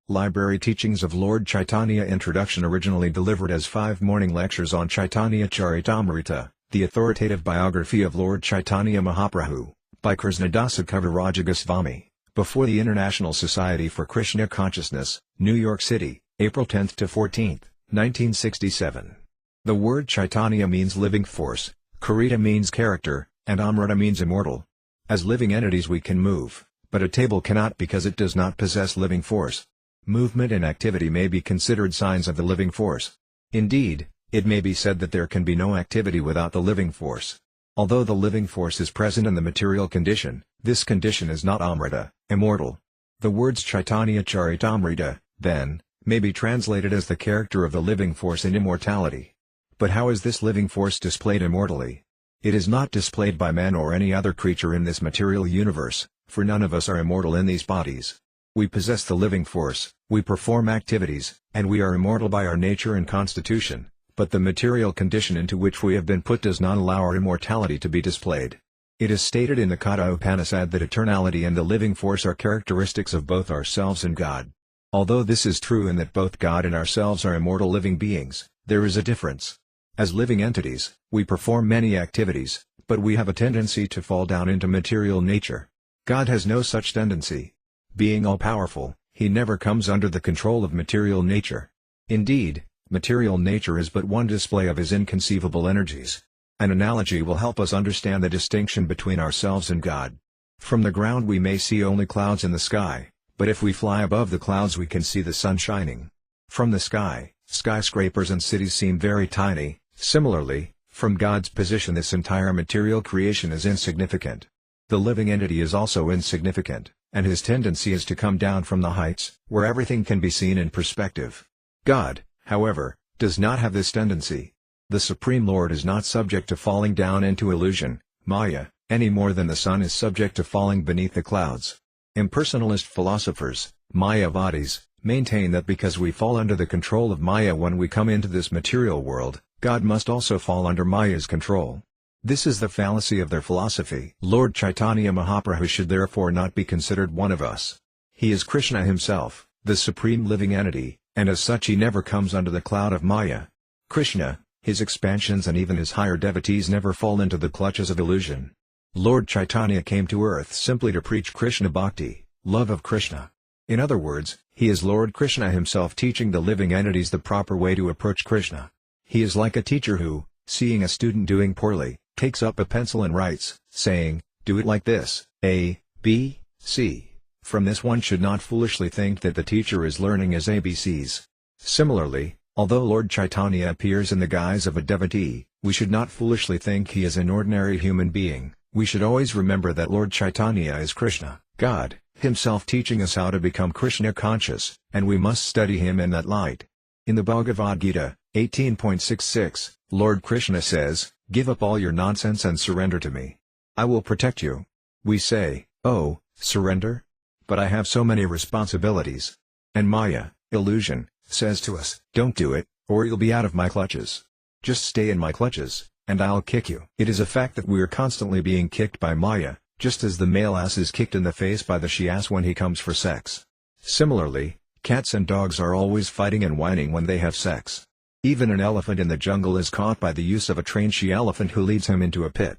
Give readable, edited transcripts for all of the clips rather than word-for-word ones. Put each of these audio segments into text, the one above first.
Library Teachings of Lord Caitanya. Introduction. Originally delivered as 5 morning lectures on Caitanya Charitamrita, the authoritative biography of Lord Caitanya Mahaprabhu, by Krishnadasa Kaviraj Goswami, before the International Society for Krishna Consciousness, New York City, April 10 to 14, 1967. The word Caitanya means living force, Karita means character, and Amrita means immortal. As living entities we can move, but a table cannot because it does not possess living force. Movement and activity may be considered signs of the living force. Indeed, it may be said that there can be no activity without the living force. Although the living force is present in the material condition, this condition is not Amrita, immortal. The words Caitanya Charitamrita, then, may be translated as the character of the living force in immortality. But how is this living force displayed immortally? It is not displayed by man or any other creature in this material universe, for none of us are immortal in these bodies. We possess the living force, we perform activities, and we are immortal by our nature and constitution, but the material condition into which we have been put does not allow our immortality to be displayed. It is stated in the Katha Upanishad that eternality and the living force are characteristics of both ourselves and God. Although this is true in that both God and ourselves are immortal living beings, there is a difference. As living entities, we perform many activities, but we have a tendency to fall down into material nature. God has no such tendency. Being all-powerful, He never comes under the control of material nature. Indeed, material nature is but one display of His inconceivable energies. An analogy will help us understand the distinction between ourselves and God. From the ground we may see only clouds in the sky, but if we fly above the clouds we can see the sun shining. From the sky, skyscrapers and cities seem very tiny. Similarly, from God's position this entire material creation is insignificant. The living entity is also insignificant, and his tendency is to come down from the heights, where everything can be seen in perspective. God, however, does not have this tendency. The Supreme Lord is not subject to falling down into illusion, Maya, any more than the sun is subject to falling beneath the clouds. Impersonalist philosophers, Mayavadis, maintain that because we fall under the control of Maya when we come into this material world, God must also fall under Maya's control. This is the fallacy of their philosophy. Lord Caitanya Mahaprabhu should therefore not be considered one of us. He is Krishna himself, the supreme living entity, and as such he never comes under the cloud of Maya. Krishna, his expansions and even his higher devotees never fall into the clutches of illusion. Lord Caitanya came to earth simply to preach Krishna Bhakti, love of Krishna. In other words, he is Lord Krishna himself teaching the living entities the proper way to approach Krishna. He is like a teacher who, seeing a student doing poorly, takes up a pencil and writes, saying, "Do it like this, A, B, C." From this one should not foolishly think that the teacher is learning his ABCs. Similarly, although Lord Caitanya appears in the guise of a devotee, we should not foolishly think he is an ordinary human being. We should always remember that Lord Caitanya is Krishna, God, himself teaching us how to become Krishna conscious, and we must study him in that light. In the Bhagavad Gita, 18.66, Lord Krishna says, "Give up all your nonsense and surrender to me. I will protect you." We say, "Oh, surrender? But I have so many responsibilities." And Maya, illusion, says to us, "Don't do it, or you'll be out of my clutches. Just stay in my clutches, and I'll kick you." It is a fact that we are constantly being kicked by Maya, just as the male ass is kicked in the face by the she-ass when he comes for sex. Similarly, cats and dogs are always fighting and whining when they have sex. Even an elephant in the jungle is caught by the use of a trained she-elephant who leads him into a pit.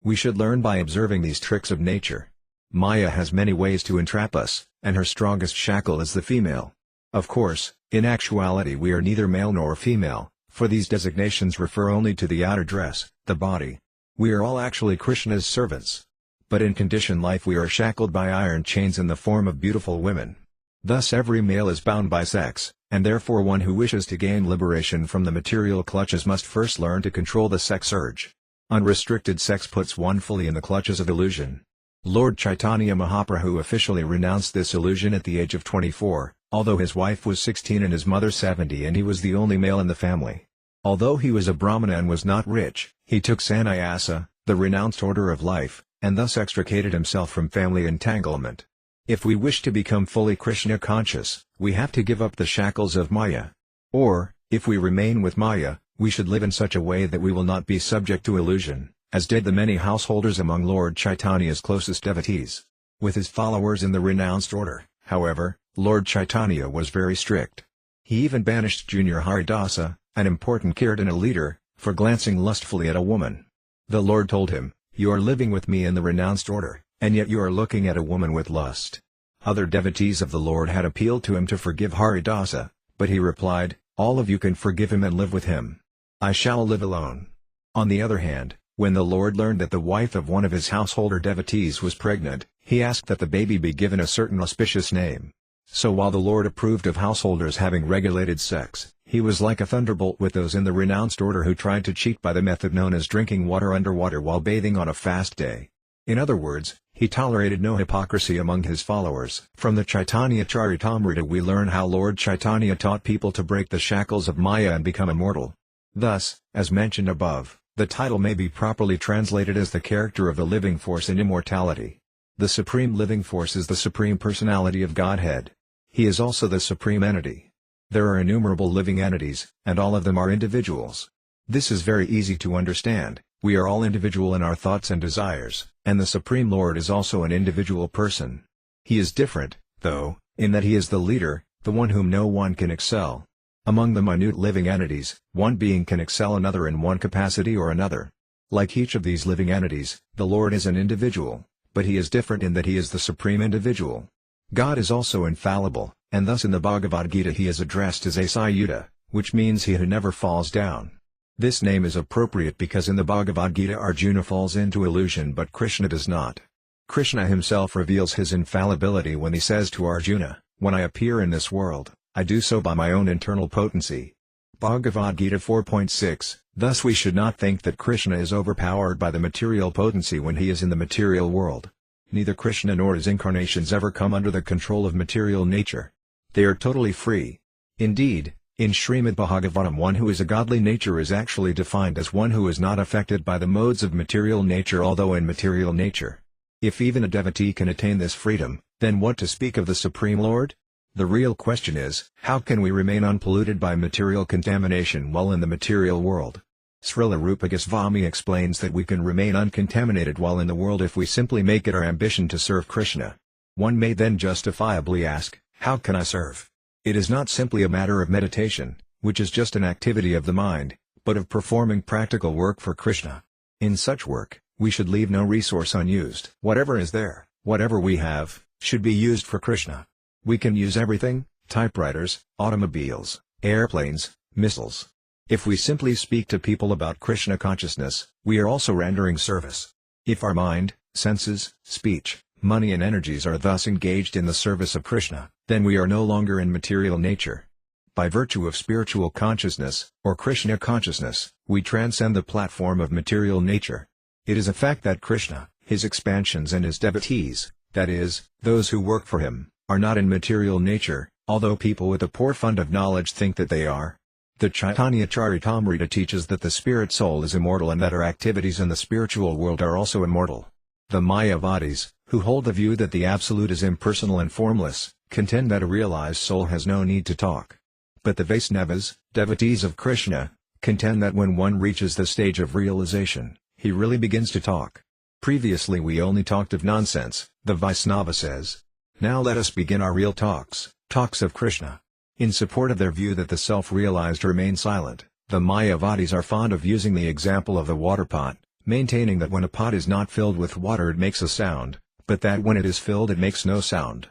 We should learn by observing these tricks of nature. Maya has many ways to entrap us, and her strongest shackle is the female. Of course, in actuality we are neither male nor female, for these designations refer only to the outer dress, the body. We are all actually Krishna's servants. But in conditioned life we are shackled by iron chains in the form of beautiful women. Thus every male is bound by sex, and therefore one who wishes to gain liberation from the material clutches must first learn to control the sex urge. Unrestricted sex puts one fully in the clutches of illusion. Lord Caitanya Mahaprabhu officially renounced this illusion at the age of 24, although his wife was 16 and his mother 70 and he was the only male in the family. Although he was a Brahmana and was not rich, he took sannyasa, the renounced order of life, and thus extricated himself from family entanglement. If we wish to become fully Krishna conscious, we have to give up the shackles of Maya. Or, if we remain with Maya, we should live in such a way that we will not be subject to illusion, as did the many householders among Lord Chaitanya's closest devotees. With his followers in the renounced order, however, Lord Chaitanya was very strict. He even banished Junior Haridasa, an important Kirtana leader, for glancing lustfully at a woman. The Lord told him, "You are living with me in the renounced order, and yet you are looking at a woman with lust." Other devotees of the Lord had appealed to him to forgive Haridasa, but he replied, "All of you can forgive him and live with him. I shall live alone." On the other hand, when the Lord learned that the wife of one of his householder devotees was pregnant, he asked that the baby be given a certain auspicious name. So while the Lord approved of householders having regulated sex, he was like a thunderbolt with those in the renounced order who tried to cheat by the method known as drinking water underwater while bathing on a fast day. In other words, he tolerated no hypocrisy among his followers. From the Caitanya Charitamrita we learn how Lord Chaitanya taught people to break the shackles of Maya and become immortal. Thus, as mentioned above, the title may be properly translated as the character of the living force in immortality. The Supreme Living Force is the Supreme Personality of Godhead. He is also the Supreme Entity. There are innumerable living entities, and all of them are individuals. This is very easy to understand. We are all individual in our thoughts and desires, and the Supreme Lord is also an individual person. He is different, though, in that he is the leader, the one whom no one can excel. Among the minute living entities, one being can excel another in one capacity or another. Like each of these living entities, the Lord is an individual, but he is different in that he is the supreme individual. God is also infallible, and thus in the Bhagavad Gita he is addressed as Asayuta, which means he who never falls down. This name is appropriate because in the Bhagavad Gita Arjuna falls into illusion but Krishna does not. Krishna himself reveals his infallibility when he says to Arjuna, "When I appear in this world, I do so by my own internal potency." Bhagavad Gita 4.6. Thus we should not think that Krishna is overpowered by the material potency when he is in the material world. Neither Krishna nor his incarnations ever come under the control of material nature. They are totally free. Indeed, in Srimad Bhagavatam one who is a godly nature is actually defined as one who is not affected by the modes of material nature although in material nature. If even a devotee can attain this freedom, then what to speak of the Supreme Lord? The real question is, how can we remain unpolluted by material contamination while in the material world? Srila Rupa Goswami explains that we can remain uncontaminated while in the world if we simply make it our ambition to serve Krishna. One may then justifiably ask, how can I serve? It is not simply a matter of meditation, which is just an activity of the mind, but of performing practical work for Krishna. In such work, we should leave no resource unused. Whatever is there, whatever we have, should be used for Krishna. We can use everything: typewriters, automobiles, airplanes, missiles. If we simply speak to people about Krishna consciousness, we are also rendering service. If our mind, senses, speech, money and energies are thus engaged in the service of Krishna, then we are no longer in material nature. By virtue of spiritual consciousness, or Krishna consciousness, we transcend the platform of material nature. It is a fact that Krishna, his expansions and his devotees, that is, those who work for him, are not in material nature, although people with a poor fund of knowledge think that they are. The Caitanya Charitamrita teaches that the spirit soul is immortal and that our activities in the spiritual world are also immortal. The Mayavadis, who hold the view that the Absolute is impersonal and formless, contend that a realized soul has no need to talk. But the Vaisnavas, devotees of Krishna, contend that when one reaches the stage of realization, he really begins to talk. Previously we only talked of nonsense, the Vaisnava says. Now let us begin our real talks of Krishna. In support of their view that the self-realized remain silent, the Mayavadis are fond of using the example of the water pot, maintaining that when a pot is not filled with water it makes a sound, but that when it is filled it makes no sound.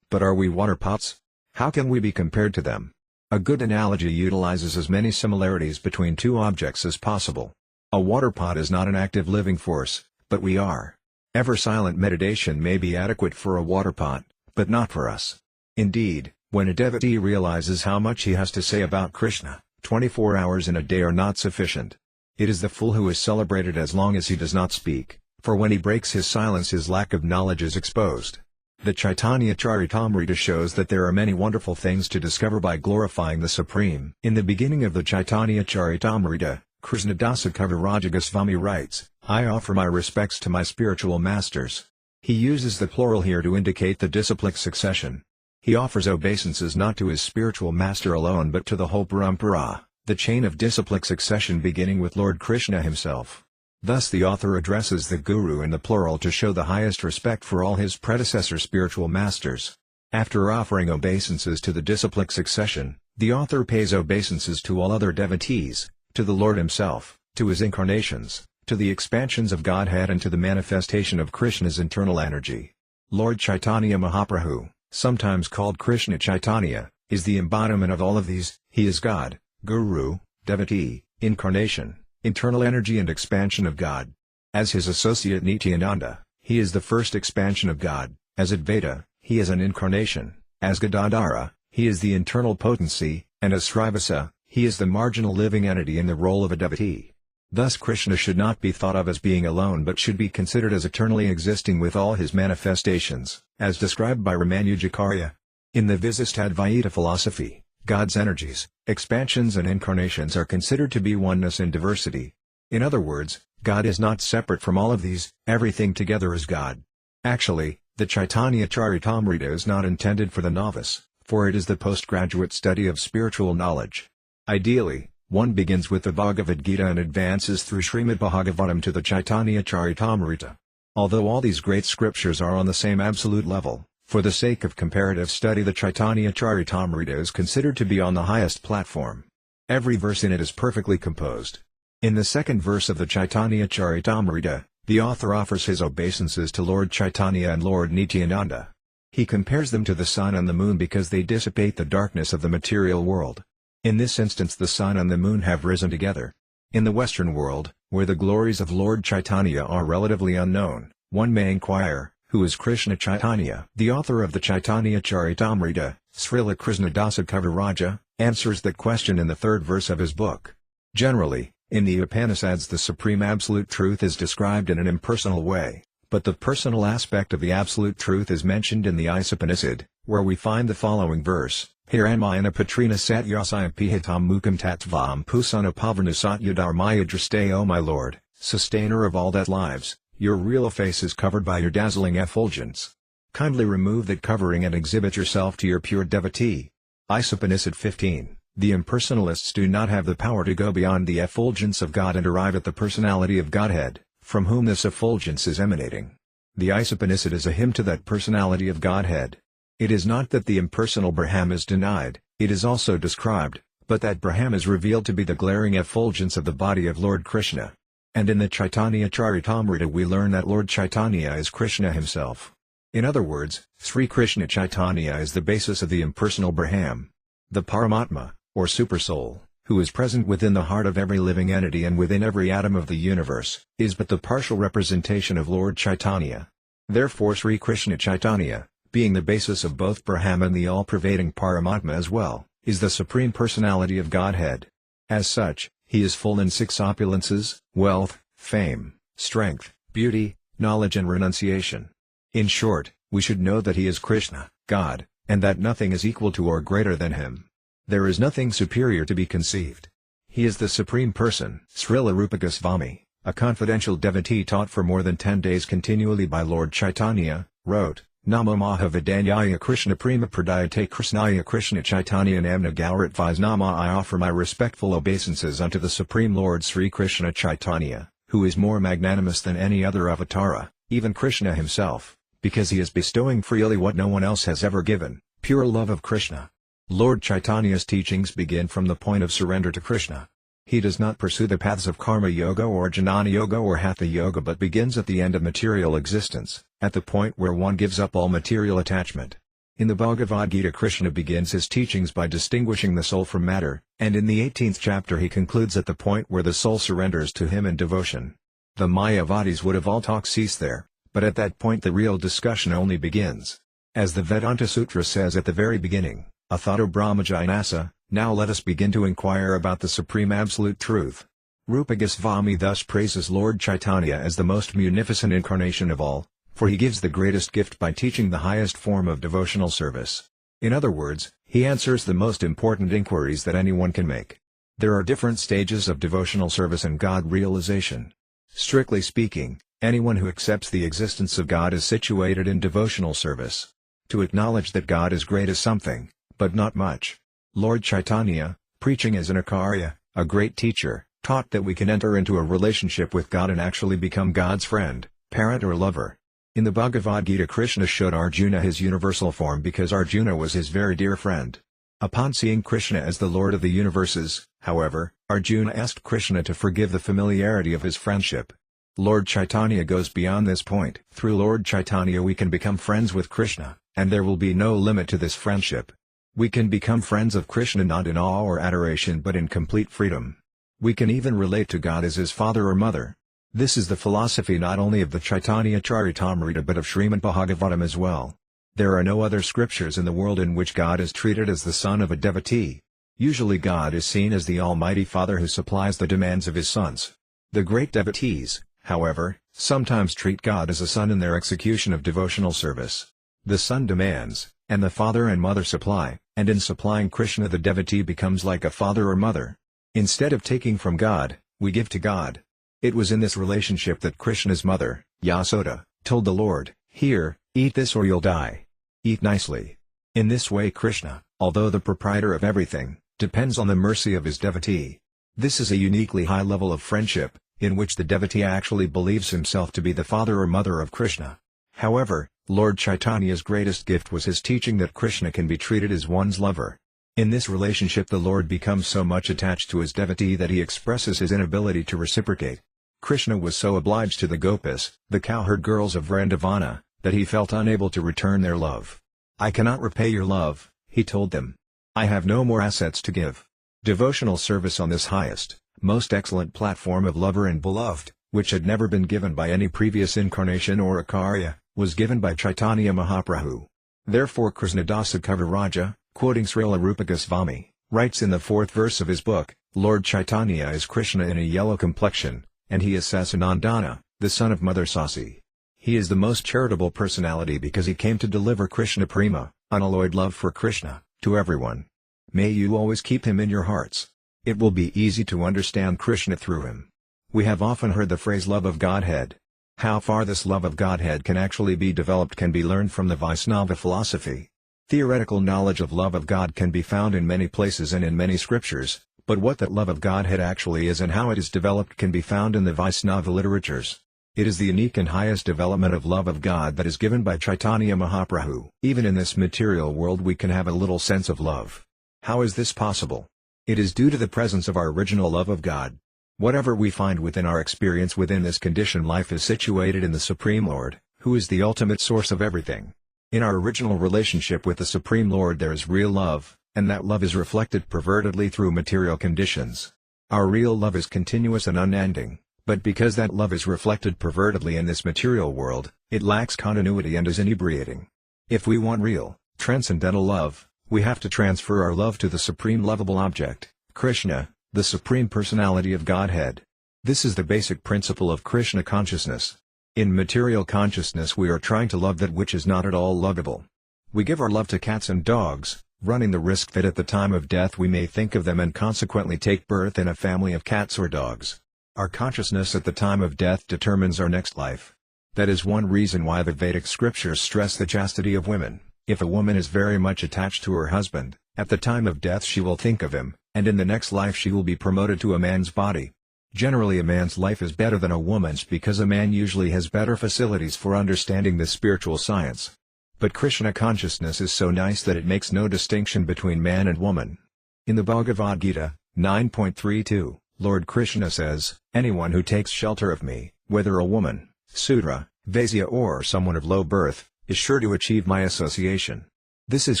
But are we water pots? How can we be compared to them? A good analogy utilizes as many similarities between two objects as possible. A water pot is not an active living force, but we are. Ever-silent meditation may be adequate for a water pot, but not for us. Indeed, when a devotee realizes how much he has to say about Krishna, 24 hours in a day are not sufficient. It is the fool who is celebrated as long as he does not speak, for when he breaks his silence his lack of knowledge is exposed. The Caitanya Charitamrita shows that there are many wonderful things to discover by glorifying the Supreme. In the beginning of the Caitanya Charitamrita, Krishnadasa Kaviraj Goswami writes, "I offer my respects to my spiritual masters." He uses the plural here to indicate the disciplic succession. He offers obeisances not to his spiritual master alone but to the whole parampara, the chain of disciplic succession beginning with Lord Krishna himself. Thus the author addresses the Guru in the plural to show the highest respect for all his predecessor spiritual masters. After offering obeisances to the disciplic succession, the author pays obeisances to all other devotees, to the Lord himself, to his incarnations, to the expansions of Godhead and to the manifestation of Krishna's internal energy. Lord Caitanya Mahaprabhu, sometimes called Krishna Chaitanya, is the embodiment of all of these. He is God, Guru, devotee, incarnation, internal energy and expansion of God. As his associate Nityananda, he is the first expansion of God. As Advaita, he is an incarnation. As Gadadhara, he is the internal potency, and as Srivasa, he is the marginal living entity in the role of a devotee. Thus Krishna should not be thought of as being alone but should be considered as eternally existing with all his manifestations, as described by Ramanujakarya. In the Visistadvaita philosophy, God's energies, expansions and incarnations are considered to be oneness in diversity. In other words, God is not separate from all of these, everything together is God. Actually, the Caitanya Charitamrita is not intended for the novice, for it is the postgraduate study of spiritual knowledge. Ideally, one begins with the Bhagavad Gita and advances through Srimad Bhagavatam to the Caitanya Charitamrita. Although all these great scriptures are on the same absolute level, for the sake of comparative study the Caitanya Charitamrita is considered to be on the highest platform. Every verse in it is perfectly composed. In the second verse of the Caitanya Charitamrita, the author offers his obeisances to Lord Caitanya and Lord Nityananda. He compares them to the sun and the moon because they dissipate the darkness of the material world. In this instance the sun and the moon have risen together. In the Western world, where the glories of Lord Caitanya are relatively unknown, one may inquire, who is Krishna Chaitanya? The author of the Caitanya Charitamrita, Srila Krishnadasa Kaviraja, answers that question in the third verse of his book. Generally, in the Upanishads the Supreme Absolute Truth is described in an impersonal way, but the personal aspect of the Absolute Truth is mentioned in the Isopanishad, where we find the following verse, Hiramayana Patrina Satyasayam Pihitam Mukam Tattvam Pusana Pavarnasatya Dharmaya Driste. O my Lord, sustainer of all that lives, your real face is covered by your dazzling effulgence. Kindly remove that covering and exhibit yourself to your pure devotee. Isopanishad 15. The impersonalists do not have the power to go beyond the effulgence of God and arrive at the personality of Godhead, from whom this effulgence is emanating. The Isopanishad is a hymn to that personality of Godhead. It is not that the impersonal Brahman is denied, it is also described, but that Brahman is revealed to be the glaring effulgence of the body of Lord Krishna. And in the Caitanya Charitamrita we learn that Lord Caitanya is Krishna himself. In other words, Sri Krishna Chaitanya is the basis of the impersonal Brahman. The Paramatma, or Supersoul, who is present within the heart of every living entity and within every atom of the universe, is but the partial representation of Lord Chaitanya. Therefore Sri Krishna Chaitanya, being the basis of both Brahman and the all-pervading Paramatma as well, is the Supreme Personality of Godhead. As such, he is full in six opulences, wealth, fame, strength, beauty, knowledge and renunciation. In short, we should know that he is Krishna, God, and that nothing is equal to or greater than him. There is nothing superior to be conceived. He is the Supreme Person. Srila Rupa Goswami, a confidential devotee taught for more than 10 days continually by Lord Chaitanya, wrote, Namo Mahavadanyaya Krishna Prema Pradayate Krishnaya Krishna Chaitanya Namna Gauratvais Nama. I offer my respectful obeisances unto the Supreme Lord Sri Krishna Chaitanya, who is more magnanimous than any other avatara, even Krishna himself, because he is bestowing freely what no one else has ever given, pure love of Krishna. Lord Chaitanya's teachings begin from the point of surrender to Krishna. He does not pursue the paths of Karma Yoga or Jnana Yoga or Hatha Yoga but begins at the end of material existence, at the point where one gives up all material attachment. In the Bhagavad Gita Krishna begins his teachings by distinguishing the soul from matter, and in the 18th chapter he concludes at the point where the soul surrenders to him in devotion. The Mayavadis would have all talk cease there, but at that point the real discussion only begins. As the Vedanta Sutra says at the very beginning, Athato Brahmajinasa, now let us begin to inquire about the Supreme Absolute Truth. Rupa Goswami thus praises Lord Chaitanya as the most munificent incarnation of all, for he gives the greatest gift by teaching the highest form of devotional service. In other words, he answers the most important inquiries that anyone can make. There are different stages of devotional service and God realization. Strictly speaking, anyone who accepts the existence of God is situated in devotional service. To acknowledge that God is great is something, but not much. Lord Chaitanya, preaching as an Acharya, a great teacher, taught that we can enter into a relationship with God and actually become God's friend, parent or lover. In the Bhagavad Gita, Krishna showed Arjuna his universal form because Arjuna was his very dear friend. Upon seeing Krishna as the Lord of the universes, however, Arjuna asked Krishna to forgive the familiarity of his friendship. Lord Caitanya goes beyond this point. Through Lord Caitanya we can become friends with Krishna, and there will be no limit to this friendship. We can become friends of Krishna not in awe or adoration but in complete freedom. We can even relate to God as his father or mother. This is the philosophy not only of the Caitanya Charitamrita but of Srimad Bhagavatam as well. There are no other scriptures in the world in which God is treated as the son of a devotee. Usually God is seen as the Almighty Father who supplies the demands of his sons. The great devotees, however, sometimes treat God as a son in their execution of devotional service. The son demands, and the father and mother supply, and in supplying Krishna the devotee becomes like a father or mother. Instead of taking from God, we give to God. It was in this relationship that Krishna's mother, Yasoda, told the Lord, "Here, eat this or you'll die. Eat nicely." In this way Krishna, although the proprietor of everything, depends on the mercy of his devotee. This is a uniquely high level of friendship, in which the devotee actually believes himself to be the father or mother of Krishna. However, Lord Chaitanya's greatest gift was his teaching that Krishna can be treated as one's lover. In this relationship the Lord becomes so much attached to his devotee that he expresses his inability to reciprocate. Krishna was so obliged to the Gopis, the cowherd girls of Vrindavana, that he felt unable to return their love. "I cannot repay your love," he told them. "I have no more assets to give." Devotional service on this highest, most excellent platform of lover and beloved, which had never been given by any previous incarnation or Akarya, was given by Caitanya Mahaprabhu. Therefore Krishnadasa Kaviraja, quoting Srila Rupa Goswami, writes in the 4th verse of his book, "Lord Caitanya is Krishna in a yellow complexion, and he is Sasanandana, the son of Mother Sasi. He is the most charitable personality because he came to deliver Krishna Prema, unalloyed love for Krishna, to everyone. May you always keep him in your hearts. It will be easy to understand Krishna through him." We have often heard the phrase love of Godhead. How far this love of Godhead can actually be developed can be learned from the Vaishnava philosophy. Theoretical knowledge of love of God can be found in many places and in many scriptures, but what that love of Godhead actually is and how it is developed can be found in the Vaishnava literatures. It is the unique and highest development of love of God that is given by Caitanya Mahaprabhu. Even in this material world we can have a little sense of love. How is this possible? It is due to the presence of our original love of God. Whatever we find within our experience within this conditioned life is situated in the Supreme Lord, who is the ultimate source of everything. In our original relationship with the Supreme Lord there is real love, and that love is reflected pervertedly through material conditions. Our real love is continuous and unending, but because that love is reflected pervertedly in this material world, it lacks continuity and is inebriating. If we want real, transcendental love, we have to transfer our love to the supreme lovable object, Krishna, the Supreme Personality of Godhead. This is the basic principle of Krishna consciousness. In material consciousness we are trying to love that which is not at all lovable. We give our love to cats and dogs, running the risk that at the time of death we may think of them and consequently take birth in a family of cats or dogs. Our consciousness at the time of death determines our next life. That is one reason why the Vedic scriptures stress the chastity of women. If a woman is very much attached to her husband, at the time of death she will think of him, and in the next life she will be promoted to a man's body. Generally a man's life is better than a woman's because a man usually has better facilities for understanding the spiritual science. But Krishna consciousness is so nice that it makes no distinction between man and woman. In the Bhagavad Gita, 9.32, Lord Krishna says, "Anyone who takes shelter of me, whether a woman, Sudra, Vaisya or someone of low birth, is sure to achieve my association." This is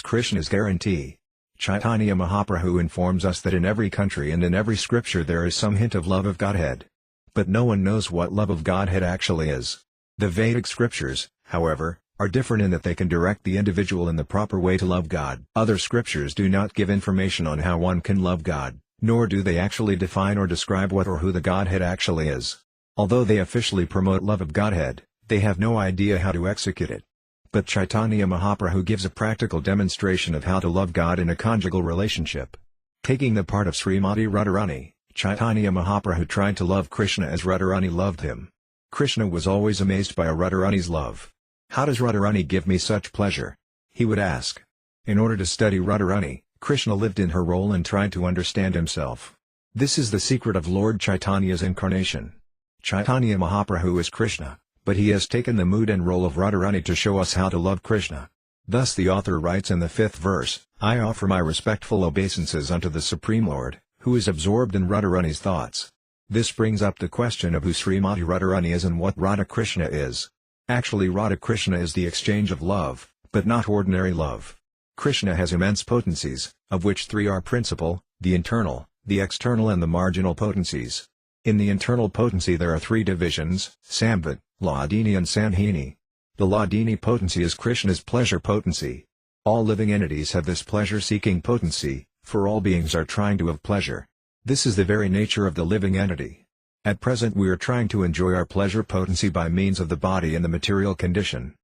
Krishna's guarantee. Caitanya Mahaprabhu informs us that in every country and in every scripture there is some hint of love of Godhead. But no one knows what love of Godhead actually is. The Vedic scriptures, however, are different in that they can direct the individual in the proper way to love God. Other scriptures do not give information on how one can love God, nor do they actually define or describe what or who the Godhead actually is. Although they officially promote love of Godhead, they have no idea how to execute it. But Caitanya Mahaprabhu gives a practical demonstration of how to love God in a conjugal relationship. Taking the part of Srimati Radharani, Caitanya Mahaprabhu tried to love Krishna as Radharani loved him. Krishna was always amazed by Radharani's love. "How does Radharani give me such pleasure?" he would ask. In order to study Radharani, Krishna lived in her role and tried to understand himself. This is the secret of Lord Chaitanya's incarnation. Caitanya Mahaprabhu is Krishna, but he has taken the mood and role of Radharani to show us how to love Krishna. Thus the author writes in the 5th verse, "I offer my respectful obeisances unto the Supreme Lord, who is absorbed in Radharani's thoughts." This brings up the question of who Srimati Radharani is and what Radha Krishna is. Actually Radha Krishna is the exchange of love, but not ordinary love. Krishna has immense potencies, of which three are principal: the internal, the external and the marginal potencies. In the internal potency there are three divisions: Samvat, Ladini and Sanhini. The Ladini potency is Krishna's pleasure potency. All living entities have this pleasure-seeking potency, for all beings are trying to have pleasure. This is the very nature of the living entity. At present we are trying to enjoy our pleasure potency by means of the body and the material condition.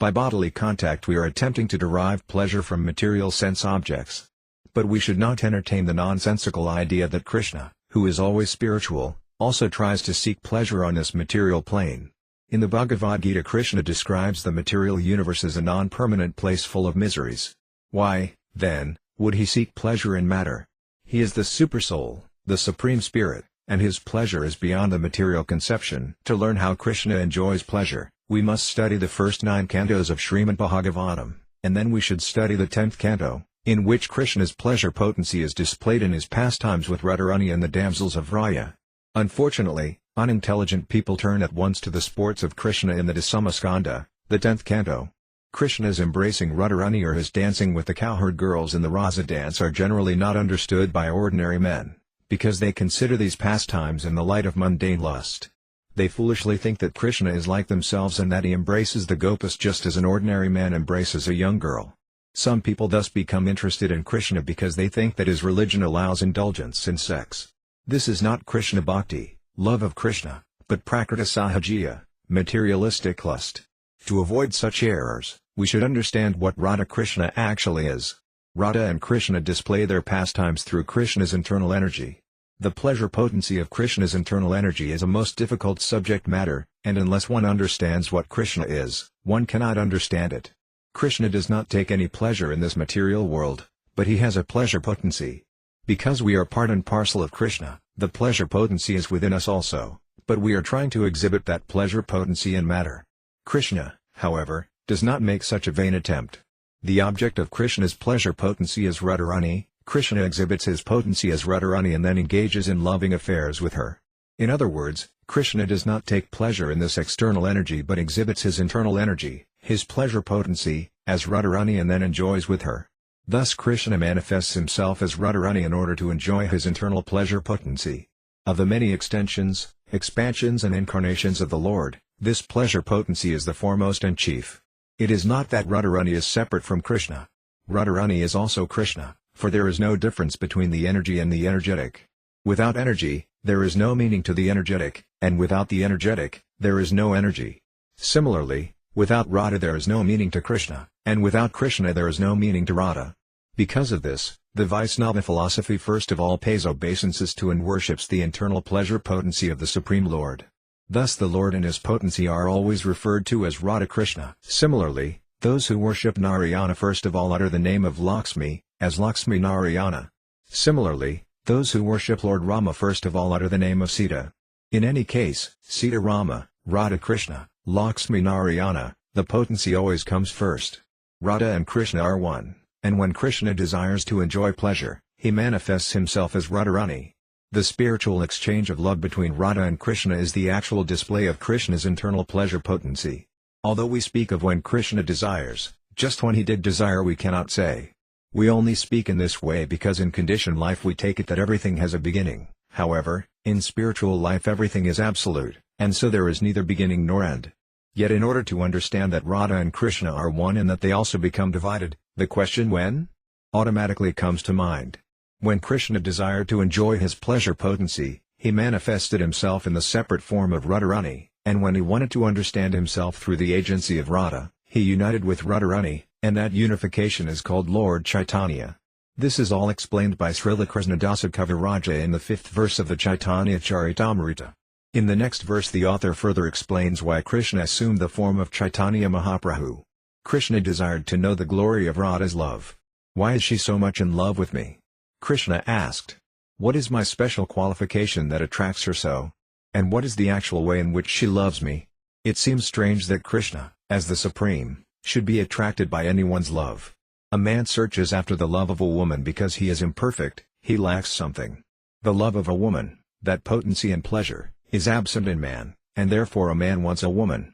By bodily contact we are attempting to derive pleasure from material sense objects. But we should not entertain the nonsensical idea that Krishna, who is always spiritual, also tries to seek pleasure on this material plane. In the Bhagavad Gita Krishna describes the material universe as a non-permanent place full of miseries. Why, then, would he seek pleasure in matter? He is the Supersoul, the Supreme Spirit, and his pleasure is beyond the material conception. To learn how Krishna enjoys pleasure, we must study the first 9 cantos of Srimad Bhagavatam, and then we should study the 10th canto, in which Krishna's pleasure potency is displayed in his pastimes with Radharani and the damsels of Vraya. Unfortunately, unintelligent people turn at once to the sports of Krishna in the Dasamaskanda, the 10th canto. Krishna's embracing Radharani or his dancing with the cowherd girls in the Rasa dance are generally not understood by ordinary men, because they consider these pastimes in the light of mundane lust. They foolishly think that Krishna is like themselves and that he embraces the gopas just as an ordinary man embraces a young girl. Some people thus become interested in Krishna because they think that his religion allows indulgence in sex. This is not Krishna Bhakti, love of Krishna, but Prakriti Sahajiya, materialistic lust. To avoid such errors, we should understand what Radha Krishna actually is. Radha and Krishna display their pastimes through Krishna's internal energy. The pleasure potency of Krishna's internal energy is a most difficult subject matter, and unless one understands what Krishna is, one cannot understand it. Krishna does not take any pleasure in this material world, but he has a pleasure potency. Because we are part and parcel of Krishna, the pleasure potency is within us also, but we are trying to exhibit that pleasure potency in matter. Krishna, however, does not make such a vain attempt. The object of Krishna's pleasure potency is Radharani. Krishna exhibits his potency as Radharani and then engages in loving affairs with her. In other words, Krishna does not take pleasure in this external energy but exhibits his internal energy, his pleasure potency, as Radharani and then enjoys with her. Thus Krishna manifests himself as Radharani in order to enjoy his internal pleasure potency. Of the many extensions, expansions and incarnations of the Lord, this pleasure potency is the foremost and chief. It is not that Radharani is separate from Krishna. Radharani is also Krishna, for there is no difference between the energy and the energetic. Without energy, there is no meaning to the energetic, and without the energetic, there is no energy. Similarly, without Radha there is no meaning to Krishna, and without Krishna there is no meaning to Radha. Because of this, the Vaisnava philosophy first of all pays obeisances to and worships the internal pleasure potency of the Supreme Lord. Thus the Lord and his potency are always referred to as Radha Krishna. Similarly, those who worship Narayana first of all utter the name of Lakshmi, as Lakshmi Narayana. Similarly, those who worship Lord Rama first of all utter the name of Sita. In any case, Sita Rama, Radha Krishna, Lakshmi Narayana, the potency always comes first. Radha and Krishna are one, and when Krishna desires to enjoy pleasure, he manifests himself as Radharani. The spiritual exchange of love between Radha and Krishna is the actual display of Krishna's internal pleasure potency. Although we speak of when Krishna desires, just when he did desire we cannot say. We only speak in this way because in conditioned life we take it that everything has a beginning. However, in spiritual life everything is absolute, and so there is neither beginning nor end. Yet in order to understand that Radha and Krishna are one and that they also become divided, the question when? Automatically comes to mind. When Krishna desired to enjoy his pleasure potency, he manifested himself in the separate form of Radharani, and when he wanted to understand himself through the agency of Radha, he united with Radharani, and that unification is called Lord Caitanya. This is all explained by Srila Krishnadasa Kaviraja in the 5th verse of the Caitanya Charitamrita. In the next verse the author further explains why Krishna assumed the form of Caitanya Mahaprabhu. Krishna desired to know the glory of Radha's love. Why is she so much in love with me? Krishna asked. What is my special qualification that attracts her so? And what is the actual way in which she loves me? It seems strange that Krishna, as the Supreme, should be attracted by anyone's love. A man searches after the love of a woman because he is imperfect, he lacks something. The love of a woman, that potency and pleasure, is absent in man, and therefore a man wants a woman.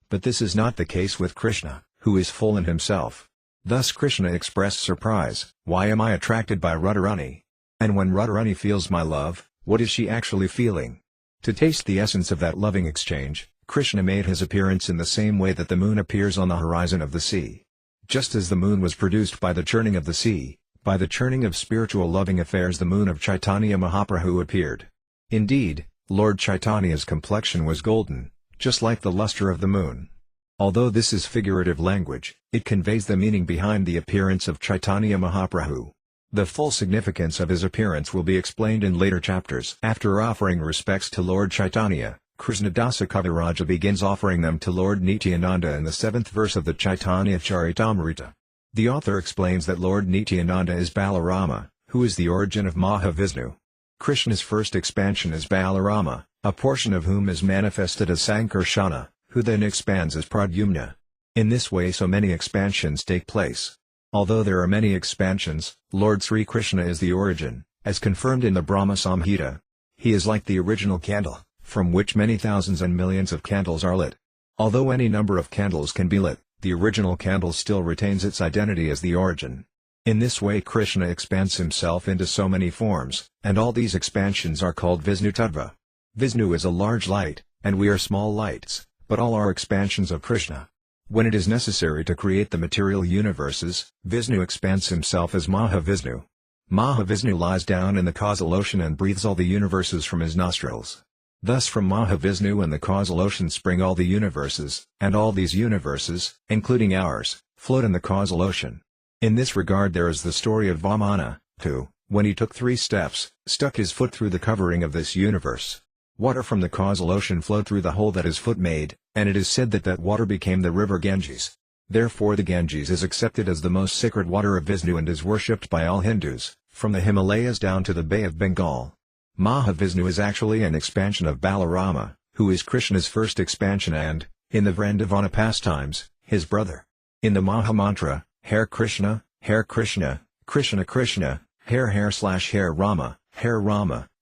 But this is not the case with Krishna, who is full in himself. Thus Krishna expressed surprise, "Why am I attracted by Radharani? And when Radharani feels my love, what is she actually feeling?" To taste the essence of that loving exchange, Krishna made his appearance in the same way that the moon appears on the horizon of the sea. Just as the moon was produced by the churning of the sea, by the churning of spiritual loving affairs the moon of Caitanya Mahaprabhu appeared. Indeed, Lord Chaitanya's complexion was golden, just like the luster of the moon. Although this is figurative language, it conveys the meaning behind the appearance of Caitanya Mahaprabhu. The full significance of his appearance will be explained in later chapters. After offering respects to Lord Chaitanya, Krishnadasa Kaviraja begins offering them to Lord Nityananda in the 7th verse of the Caitanya Charitamrita. The author explains that Lord Nityananda is Balarama, who is the origin of Mahavishnu. Krishna's first expansion is Balarama, a portion of whom is manifested as Sankarsana, who then expands as Pradyumna. In this way so many expansions take place. Although there are many expansions, Lord Sri Krishna is the origin, as confirmed in the Brahma Samhita. He is like the original candle, from which many thousands and millions of candles are lit. Although any number of candles can be lit, the original candle still retains its identity as the origin. In this way Krishna expands himself into so many forms, and all these expansions are called Vishnu Tattva. Vishnu is a large light, and we are small lights, but all are expansions of Krishna. When it is necessary to create the material universes, Vishnu expands himself as Mahavishnu. Mahavishnu lies down in the causal ocean and breathes all the universes from his nostrils. Thus from Mahavishnu and the causal ocean spring all the universes, and all these universes, including ours, float in the causal ocean. In this regard there is the story of Vamana, who, when he took 3 steps, stuck his foot through the covering of this universe. Water from the causal ocean flowed through the hole that his foot made, and it is said that that water became the river Ganges. Therefore the Ganges is accepted as the most sacred water of Vishnu and is worshipped by all Hindus, from the Himalayas down to the Bay of Bengal. Mahavishnu is actually an expansion of Balarama, who is Krishna's first expansion and, in the Vrindavana pastimes, his brother. In the Mahamantra, Hare Krishna, Krishna Krishna, Hare Rama,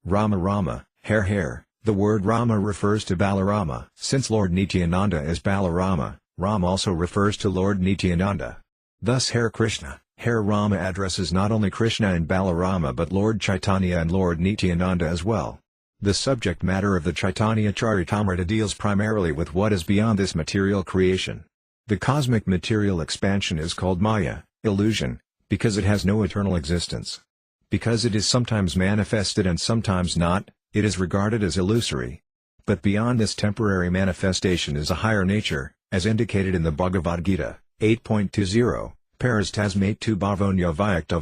Rama Rama, Hare. The word Rama refers to Balarama. Since Lord Nityananda is Balarama, Ram also refers to Lord Nityananda. Thus Hare Krishna, Hare Rama addresses not only Krishna and Balarama but Lord Chaitanya and Lord Nityananda as well. The subject matter of the Caitanya Charitamrita deals primarily with what is beyond this material creation. The cosmic material expansion is called Maya, illusion, because it has no eternal existence. Because it is sometimes manifested and sometimes not, it is regarded as illusory. But beyond this temporary manifestation is a higher nature, as indicated in the Bhagavad Gita, 8.20, Parastasmate tu bhavonya vyakta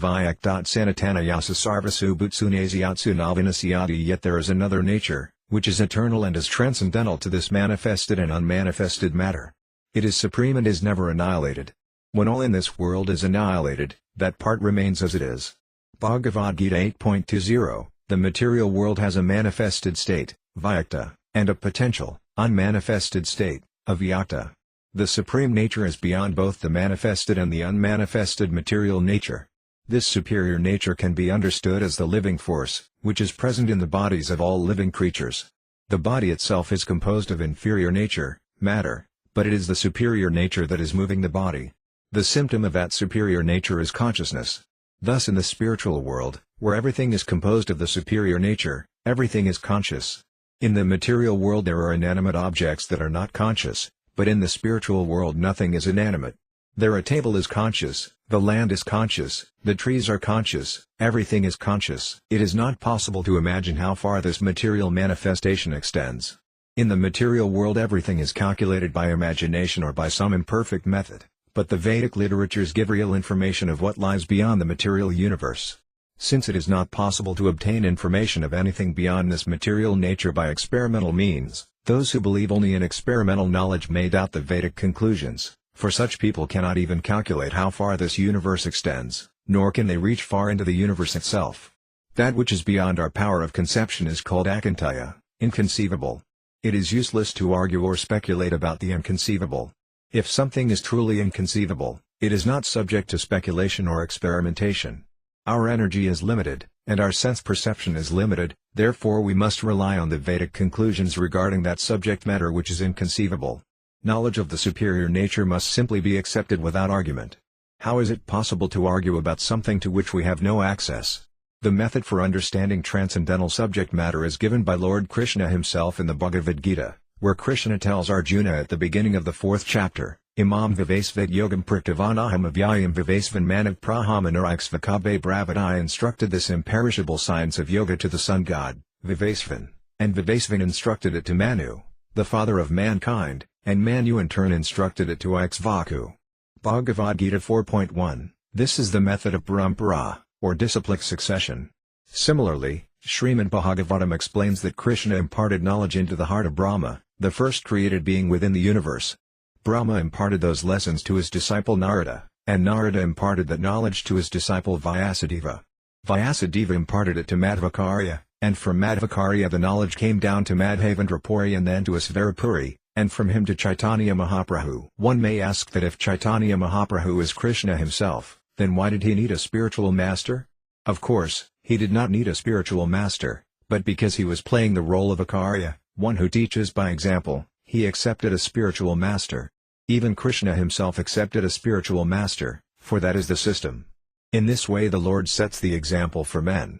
sanatana sarvasu bhutsunasyatsu navinasyadi. Yet there is another nature, which is eternal and is transcendental to this manifested and unmanifested matter. It is supreme and is never annihilated. When all in this world is annihilated, that part remains as it is. Bhagavad Gita 8.20. The material world has a manifested state, vyakta, and a potential, unmanifested state, avyakta. The supreme nature is beyond both the manifested and the unmanifested material nature. This superior nature can be understood as the living force, which is present in the bodies of all living creatures. The body itself is composed of inferior nature, matter, but it is the superior nature that is moving the body. The symptom of that superior nature is consciousness. Thus in the spiritual world, where everything is composed of the superior nature, everything is conscious. In the material world there are inanimate objects that are not conscious, but in the spiritual world nothing is inanimate. There a table is conscious, the land is conscious, the trees are conscious, everything is conscious. It is not possible to imagine how far this material manifestation extends. In the material world everything is calculated by imagination or by some imperfect method. But the Vedic literatures give real information of what lies beyond the material universe. Since it is not possible to obtain information of anything beyond this material nature by experimental means, those who believe only in experimental knowledge may doubt the Vedic conclusions, for such people cannot even calculate how far this universe extends, nor can they reach far into the universe itself. That which is beyond our power of conception is called akantaya, inconceivable. It is useless to argue or speculate about the inconceivable. If something is truly inconceivable, it is not subject to speculation or experimentation. Our energy is limited, and our sense perception is limited, therefore we must rely on the Vedic conclusions regarding that subject matter which is inconceivable. Knowledge of the superior nature must simply be accepted without argument. How is it possible to argue about something to which we have no access? The method for understanding transcendental subject matter is given by Lord Krishna himself in the Bhagavad Gita, where Krishna tells Arjuna at the beginning of the 4th chapter, Imam vivasvad yogam praktavanaham avyayam vivasvan manav prahamanaraksvakabe bravad. I instructed this imperishable science of yoga to the sun god, Vivasvan, and Vivasvan instructed it to Manu, the father of mankind, and Manu in turn instructed it to Ikshvaku. Bhagavad Gita 4.1. This is the method of parampara, or disciplic succession. Similarly, Srimad Bhagavatam explains that Krishna imparted knowledge into the heart of Brahma, the first created being within the universe. Brahma imparted those lessons to his disciple Narada, and Narada imparted that knowledge to his disciple Vyasadeva. Vyasadeva imparted it to Madhvacarya, and from Madhvacarya the knowledge came down to Madhavendra and then to Asvarapuri, and from him to Caitanya Mahaprabhu. One may ask that if Caitanya Mahaprabhu is Krishna himself, then why did he need a spiritual master? Of course, he did not need a spiritual master, but because he was playing the role of Acharya, one who teaches by example, he accepted a spiritual master. Even Krishna himself accepted a spiritual master, for that is the system. In this way the Lord sets the example for men.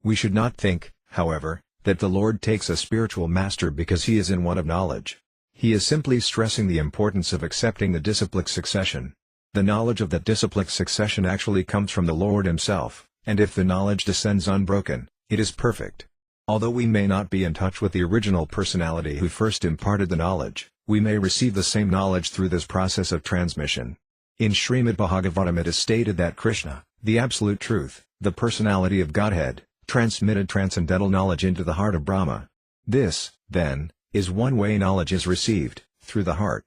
We should not think, however, that the Lord takes a spiritual master because he is in want of knowledge. He is simply stressing the importance of accepting the disciplic succession. The knowledge of that disciplic succession actually comes from the Lord himself, and if the knowledge descends unbroken, it is perfect. Although we may not be in touch with the original personality who first imparted the knowledge, we may receive the same knowledge through this process of transmission. In Srimad Bhagavatam it is stated that Krishna, the Absolute Truth, the personality of Godhead, transmitted transcendental knowledge into the heart of Brahma. This, then, is one way knowledge is received, through the heart.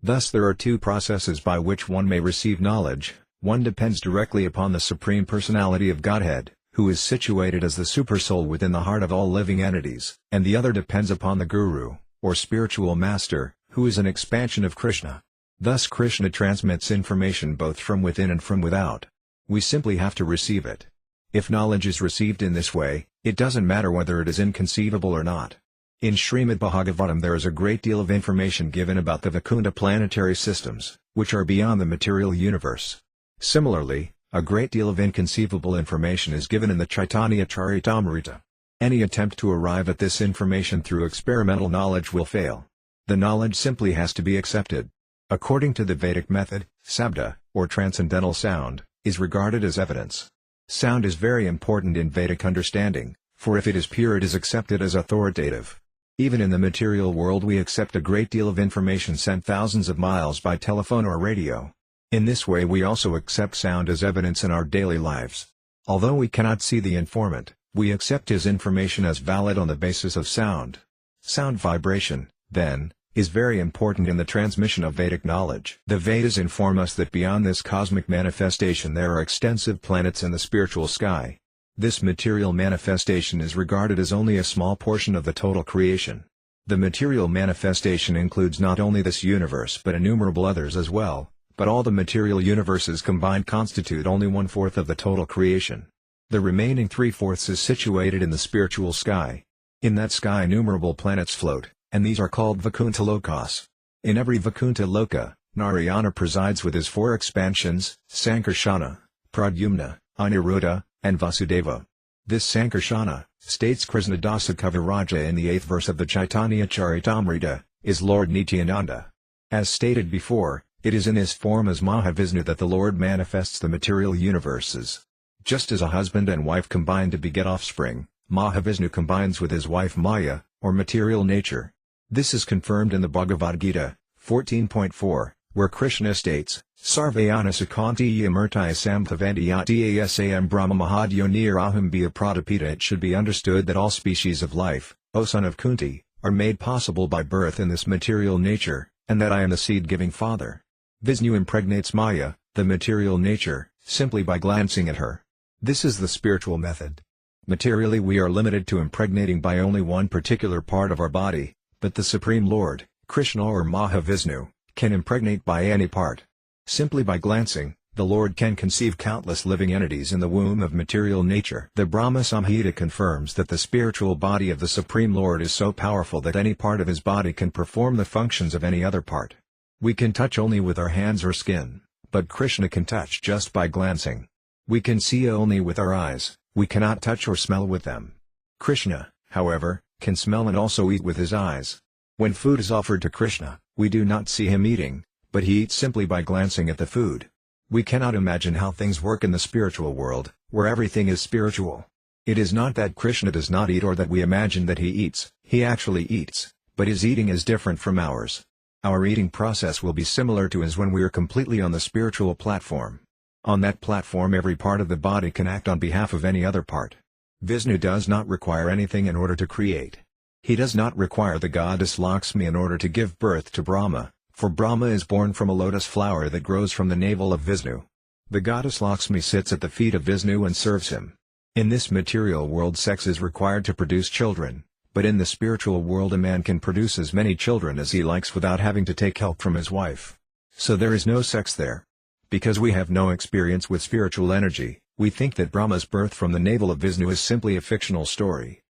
Thus there are two processes by which one may receive knowledge. One depends directly upon the Supreme Personality of Godhead, who is situated as the Supersoul within the heart of all living entities, and the other depends upon the Guru, or spiritual master, who is an expansion of Krishna. Thus Krishna transmits information both from within and from without. We simply have to receive it. If knowledge is received in this way, it doesn't matter whether it is inconceivable or not. In Srimad Bhagavatam there is a great deal of information given about the Vaikunta planetary systems, which are beyond the material universe. Similarly, a great deal of inconceivable information is given in the Caitanya Charitamrita. Any attempt to arrive at this information through experimental knowledge will fail. The knowledge simply has to be accepted. According to the Vedic method, Sabda, or transcendental sound, is regarded as evidence. Sound is very important in Vedic understanding, for if it is pure it is accepted as authoritative. Even in the material world we accept a great deal of information sent thousands of miles by telephone or radio. In this way we also accept sound as evidence in our daily lives. Although we cannot see the informant, we accept his information as valid on the basis of sound. Sound vibration, then, is very important in the transmission of Vedic knowledge. The Vedas inform us that beyond this cosmic manifestation there are extensive planets in the spiritual sky. This material manifestation is regarded as only a small portion of the total creation. The material manifestation includes not only this universe but innumerable others as well, but all the material universes combined constitute only 1/4 of the total creation. The remaining 3/4 is situated in the spiritual sky. In that sky innumerable planets float, and these are called Vaikunta Lokas. In every Vaikunta Loka, Narayana presides with his 4 expansions, Sankarsana, Pradyumna, Aniruddha, and Vasudeva. This Sankarsana, states Krishnadasa Kaviraja in the 8th verse of the Caitanya Charitamrita, is Lord Nityananda. As stated before, it is in his form as Mahavishnu that the Lord manifests the material universes. Just as a husband and wife combine to beget offspring, Mahavishnu combines with his wife Maya, or material nature. This is confirmed in the Bhagavad Gita, 14.4, where Krishna states, Sarvayana Sukanti Yamurtaya Sambhavanti Brahma Mahadyonir Ahambhya Pradapita. It should be understood that all species of life, O son of Kunti, are made possible by birth in this material nature, and that I am the seed-giving father. Vishnu impregnates Maya, the material nature, simply by glancing at her. This is the spiritual method. Materially we are limited to impregnating by only one particular part of our body, But the Supreme Lord, Krishna or Mahavishnu, can impregnate by any part. Simply by glancing, the Lord can conceive countless living entities in the womb of material nature. The Brahma Samhita confirms that the spiritual body of the Supreme Lord is so powerful that any part of his body can perform the functions of any other part. We can touch only with our hands or skin, but Krishna can touch just by glancing. We can see only with our eyes, we cannot touch or smell with them. Krishna, however, can smell and also eat with his eyes. When food is offered to Krishna, we do not see him eating, but he eats simply by glancing at the food. We cannot imagine how things work in the spiritual world, where everything is spiritual. It is not that Krishna does not eat or that we imagine that he eats, he actually eats, but his eating is different from ours. Our eating process will be similar to his when we are completely on the spiritual platform. On that platform every part of the body can act on behalf of any other part. Vishnu does not require anything in order to create. He does not require the goddess Lakshmi in order to give birth to Brahma, for Brahma is born from a lotus flower that grows from the navel of Vishnu. The goddess Lakshmi sits at the feet of Vishnu and serves him. In this material world sex is required to produce children, but in the spiritual world a man can produce as many children as he likes without having to take help from his wife. So there is no sex there. Because we have no experience with spiritual energy, we think that Brahma's birth from the navel of Vishnu is simply a fictional story.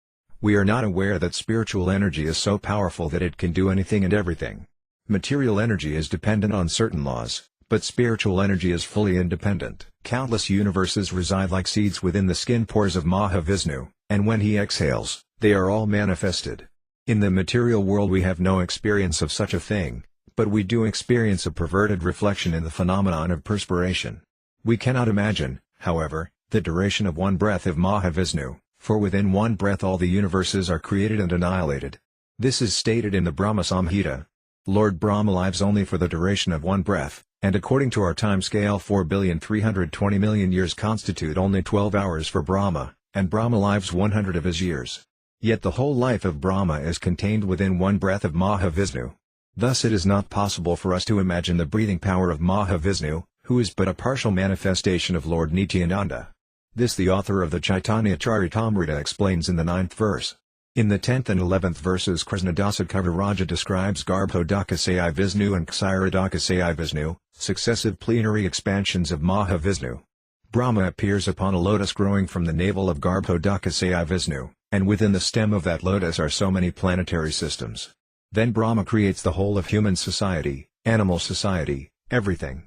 We are not aware that spiritual energy is so powerful that it can do anything and everything. Material energy is dependent on certain laws, but spiritual energy is fully independent. Countless universes reside like seeds within the skin pores of Mahavishnu, and when he exhales, they are all manifested. In the material world we have no experience of such a thing, but we do experience a perverted reflection in the phenomenon of perspiration. We cannot imagine, however, the duration of one breath of Mahavishnu, for within one breath all the universes are created and annihilated. This is stated in the Brahma Samhita. Lord Brahma lives only for the duration of one breath, and according to our time scale 4,320,000,000 years constitute only 12 hours for Brahma, and Brahma lives 100 of his years. Yet the whole life of Brahma is contained within one breath of Mahavishnu. Thus it is not possible for us to imagine the breathing power of Mahavishnu, who is but a partial manifestation of Lord Nityananda. This the author of the Caitanya Charitamrita explains in the 9th verse. In the 10th and 11th verses Krishnadasa Kaviraja describes Garbhodakasaya Vishnu and Kshirodakasaya Vishnu, successive plenary expansions of Mahavishnu. Brahma appears upon a lotus growing from the navel of Garbhodakasaya Vishnu, and within the stem of that lotus are so many planetary systems. Then Brahma creates the whole of human society, animal society, everything.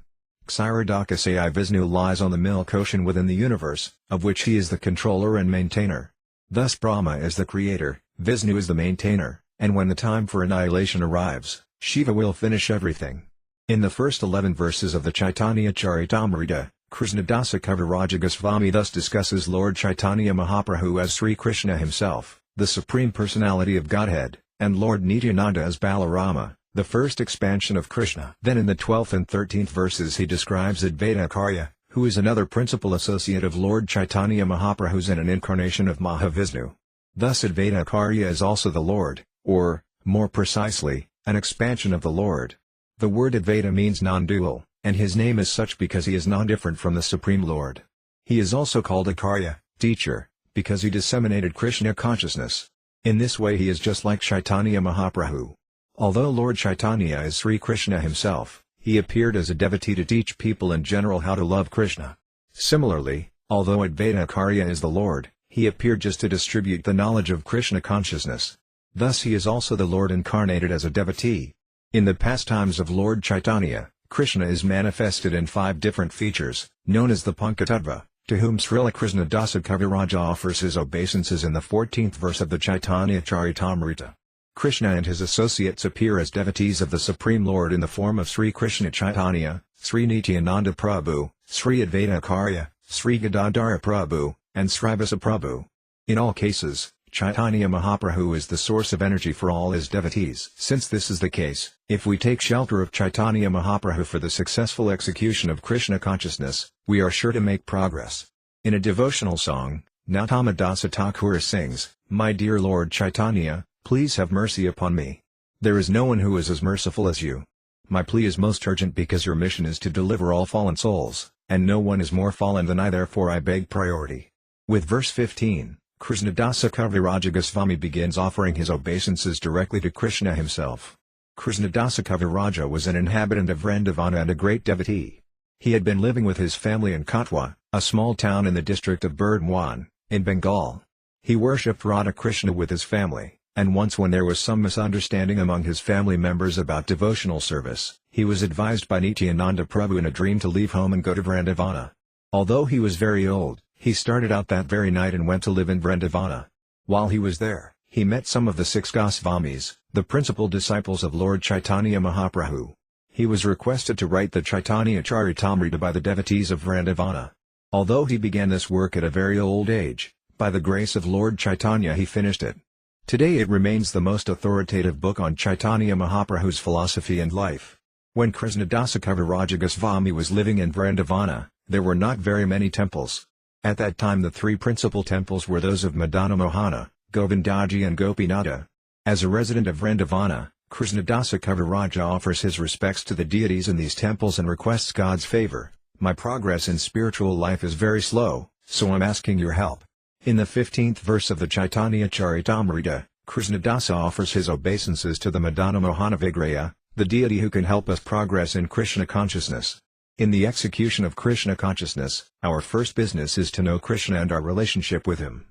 Kshirodakasaya Vishnu lies on the milk ocean within the universe, of which he is the controller and maintainer. Thus Brahma is the creator, Vishnu is the maintainer, and when the time for annihilation arrives, Shiva will finish everything. In the first 11 verses of the Caitanya Charitamrita, Krishnadasa Kaviraja Goswami thus discusses Lord Caitanya Mahaprabhu as Sri Krishna himself, the Supreme Personality of Godhead, and Lord Nityananda as Balarama, the first expansion of Krishna. Then in the 12th and 13th verses he describes Advaita Acharya, who is another principal associate of Lord Caitanya Mahaprabhu and an incarnation of Mahavishnu. Thus Advaita Acharya is also the Lord, or, more precisely, an expansion of the Lord. The word Advaita means non-dual, and his name is such because he is non-different from the Supreme Lord. He is also called Acharya, teacher, because he disseminated Krishna consciousness. In this way he is just like Caitanya Mahaprabhu. Although Lord Caitanya is Sri Krishna himself, he appeared as a devotee to teach people in general how to love Krishna. Similarly, although Advaita Acharya is the Lord, he appeared just to distribute the knowledge of Krishna consciousness. Thus he is also the Lord incarnated as a devotee. In the pastimes of Lord Caitanya, Krishna is manifested in 5 different features, known as the Pankatattva, to whom Srila Krishnadasa Kaviraja offers his obeisances in the 14th verse of the Caitanya Charitamrita. Krishna and his associates appear as devotees of the Supreme Lord in the form of Sri Krishna Chaitanya, Sri Nityananda Prabhu, Sri Advaita Acharya, Sri Gadadhara Prabhu, and Srivasa Prabhu. In all cases, Caitanya Mahaprabhu is the source of energy for all his devotees. Since this is the case, if we take shelter of Caitanya Mahaprabhu for the successful execution of Krishna consciousness, we are sure to make progress. In a devotional song, Nautama Dasa Thakur sings, "My dear Lord Chaitanya, please have mercy upon me. There is no one who is as merciful as you. My plea is most urgent because your mission is to deliver all fallen souls, and no one is more fallen than I, therefore I beg priority." With verse 15, Krishnadasa Kaviraj Goswami begins offering his obeisances directly to Krishna himself. Krishnadasa Kaviraja was an inhabitant of Vrindavana and a great devotee. He had been living with his family in Katwa, a small town in the district of Burdwan, in Bengal. He worshipped Radha Krishna with his family, and once when there was some misunderstanding among his family members about devotional service, he was advised by Nityananda Prabhu in a dream to leave home and go to Vrindavana. Although he was very old, he started out that very night and went to live in Vrindavana. While he was there, he met some of the 6 Goswamis, the principal disciples of Lord Caitanya Mahaprabhu. He was requested to write the Caitanya Charitamrita by the devotees of Vrindavana. Although he began this work at a very old age, by the grace of Lord Caitanya he finished it. Today it remains the most authoritative book on Caitanya Mahaprabhu's philosophy and life. When Krishnadasa Kaviraj Goswami was living in Vrindavana, there were not very many temples. At that time the 3 principal temples were those of Madana Mohana, Govindaji and Gopinatha. As a resident of Vrindavana, Krishnadasa Kaviraja offers his respects to the deities in these temples and requests God's favor. My progress in spiritual life is very slow, so I'm asking your help. In the 15th verse of the Caitanya Charitamrita, Krishnadasa offers his obeisances to the Madana Mohana Vigraya, the deity who can help us progress in Krishna consciousness. In the execution of Krishna consciousness, our first business is to know Krishna and our relationship with him.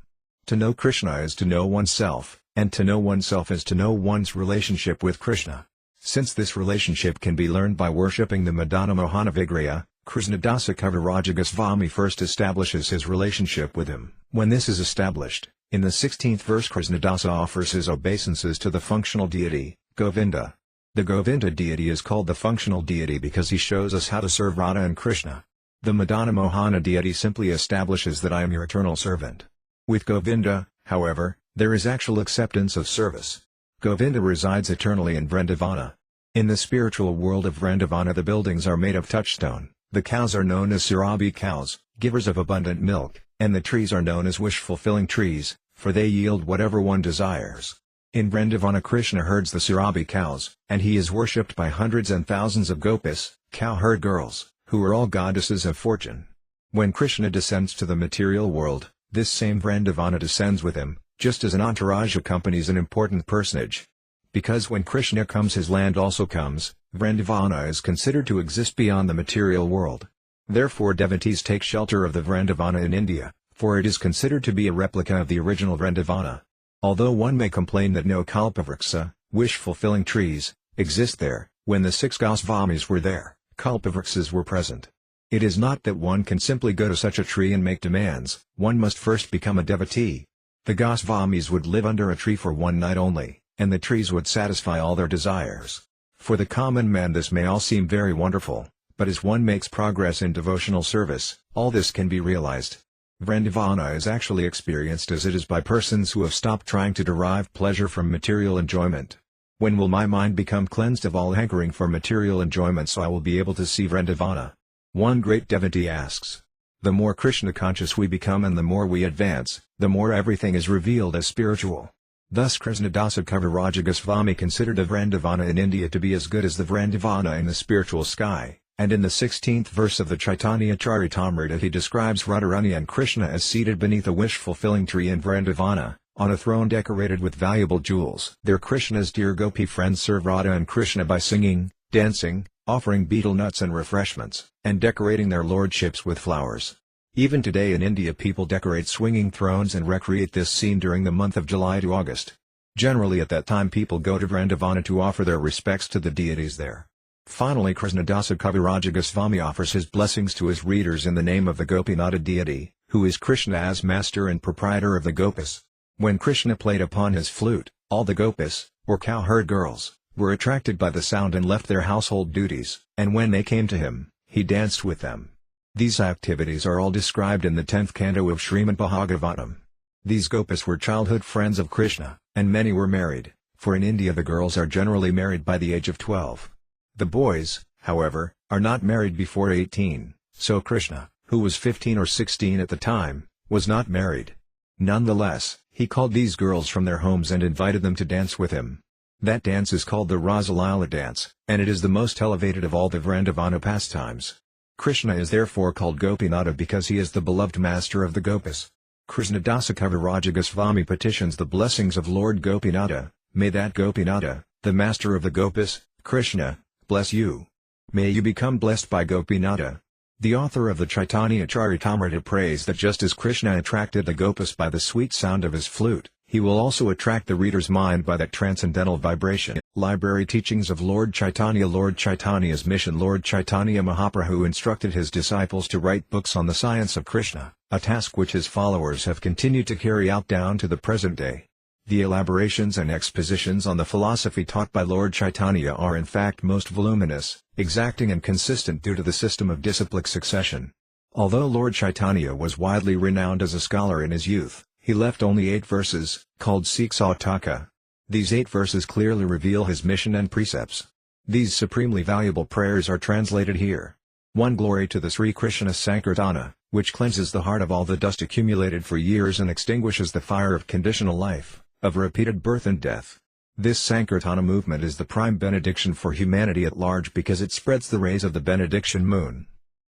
To know Krishna is to know oneself, and to know oneself is to know one's relationship with Krishna. Since this relationship can be learned by worshipping the Madana Mohana Vigraya, Krishnadasa Kaviraja Goswami first establishes his relationship with him. When this is established, in the 16th verse Krishnadasa offers his obeisances to the functional deity, Govinda. The Govinda deity is called the functional deity because he shows us how to serve Radha and Krishna. The Madana Mohana deity simply establishes that I am your eternal servant. With Govinda, however, there is actual acceptance of service. Govinda resides eternally in Vrindavana. In the spiritual world of Vrindavana the buildings are made of touchstone, the cows are known as Surabhi cows, givers of abundant milk, and the trees are known as wish-fulfilling trees, for they yield whatever one desires. In Vrindavana Krishna herds the Surabhi cows, and he is worshipped by hundreds and thousands of gopis, cow-herd girls, who are all goddesses of fortune. When Krishna descends to the material world, this same Vrindavana descends with him, just as an entourage accompanies an important personage. Because when Krishna comes his land also comes, Vrindavana is considered to exist beyond the material world. Therefore devotees take shelter of the Vrindavana in India, for it is considered to be a replica of the original Vrindavana. Although one may complain that no kalpavriksha, wish-fulfilling trees, exist there, when the 6 Goswamis were there, kalpavrikshas were present. It is not that one can simply go to such a tree and make demands, one must first become a devotee. The Goswamis would live under a tree for one night only, and the trees would satisfy all their desires. For the common man this may all seem very wonderful, but as one makes progress in devotional service, all this can be realized. Vrindavana is actually experienced as it is by persons who have stopped trying to derive pleasure from material enjoyment. When will my mind become cleansed of all hankering for material enjoyment so I will be able to see Vrindavana? One great devotee asks. The more Krishna conscious we become and the more we advance, the more everything is revealed as spiritual. Thus Krishnadasa Kaviraja Goswami considered a Vrindavana in India to be as good as the Vrindavana in the spiritual sky, and in the 16th verse of the Caitanya Charitamrita he describes Radharani and Krishna as seated beneath a wish-fulfilling tree in Vrindavana, on a throne decorated with valuable jewels. There Krishna's dear gopi friends serve Radha and Krishna by singing, dancing, offering betel nuts and refreshments, and decorating their lordships with flowers. Even today in India people decorate swinging thrones and recreate this scene during the month of July to August. Generally at that time people go to Vrindavana to offer their respects to the deities there. Finally Krishnadasa Kaviraja Goswami offers his blessings to his readers in the name of the Gopinatha deity, who is Krishna as master and proprietor of the gopis. When Krishna played upon his flute, all the gopis, or cow-herd girls, were attracted by the sound and left their household duties, and when they came to him, he danced with them. These activities are all described in the 10th canto of Srimad Bhagavatam. These gopis were childhood friends of Krishna, and many were married, for in India the girls are generally married by the age of 12. The boys, however, are not married before 18, so Krishna, who was 15 or 16 at the time, was not married. Nonetheless, he called these girls from their homes and invited them to dance with him. That dance is called the Rasalila dance, and it is the most elevated of all the Vrindavana pastimes. Krishna is therefore called Gopinatha because he is the beloved master of the gopis. Krishnadasa Kaviraj Goswami petitions the blessings of Lord Gopinatha. May that Gopinatha, the master of the Gopis, Krishna, bless you. May you become blessed by Gopinatha. The author of the Caitanya Charitamrita prays that just as Krishna attracted the Gopis by the sweet sound of his flute, he will also attract the reader's mind by that transcendental vibration. Library Teachings of Lord Caitanya. Lord Chaitanya's mission. Lord Caitanya Mahaprabhu instructed his disciples to write books on the science of Krishna, a task which his followers have continued to carry out down to the present day. The elaborations and expositions on the philosophy taught by Lord Caitanya are in fact most voluminous, exacting and consistent due to the system of disciplic succession. Although Lord Caitanya was widely renowned as a scholar in his youth, he left only 8 verses, called Siksa-taka. These 8 verses clearly reveal his mission and precepts. These supremely valuable prayers are translated here. 1. Glory to the Sri Krishna Sankirtana, which cleanses the heart of all the dust accumulated for years and extinguishes the fire of conditional life, of repeated birth and death. This Sankirtana movement is the prime benediction for humanity at large because it spreads the rays of the benediction moon.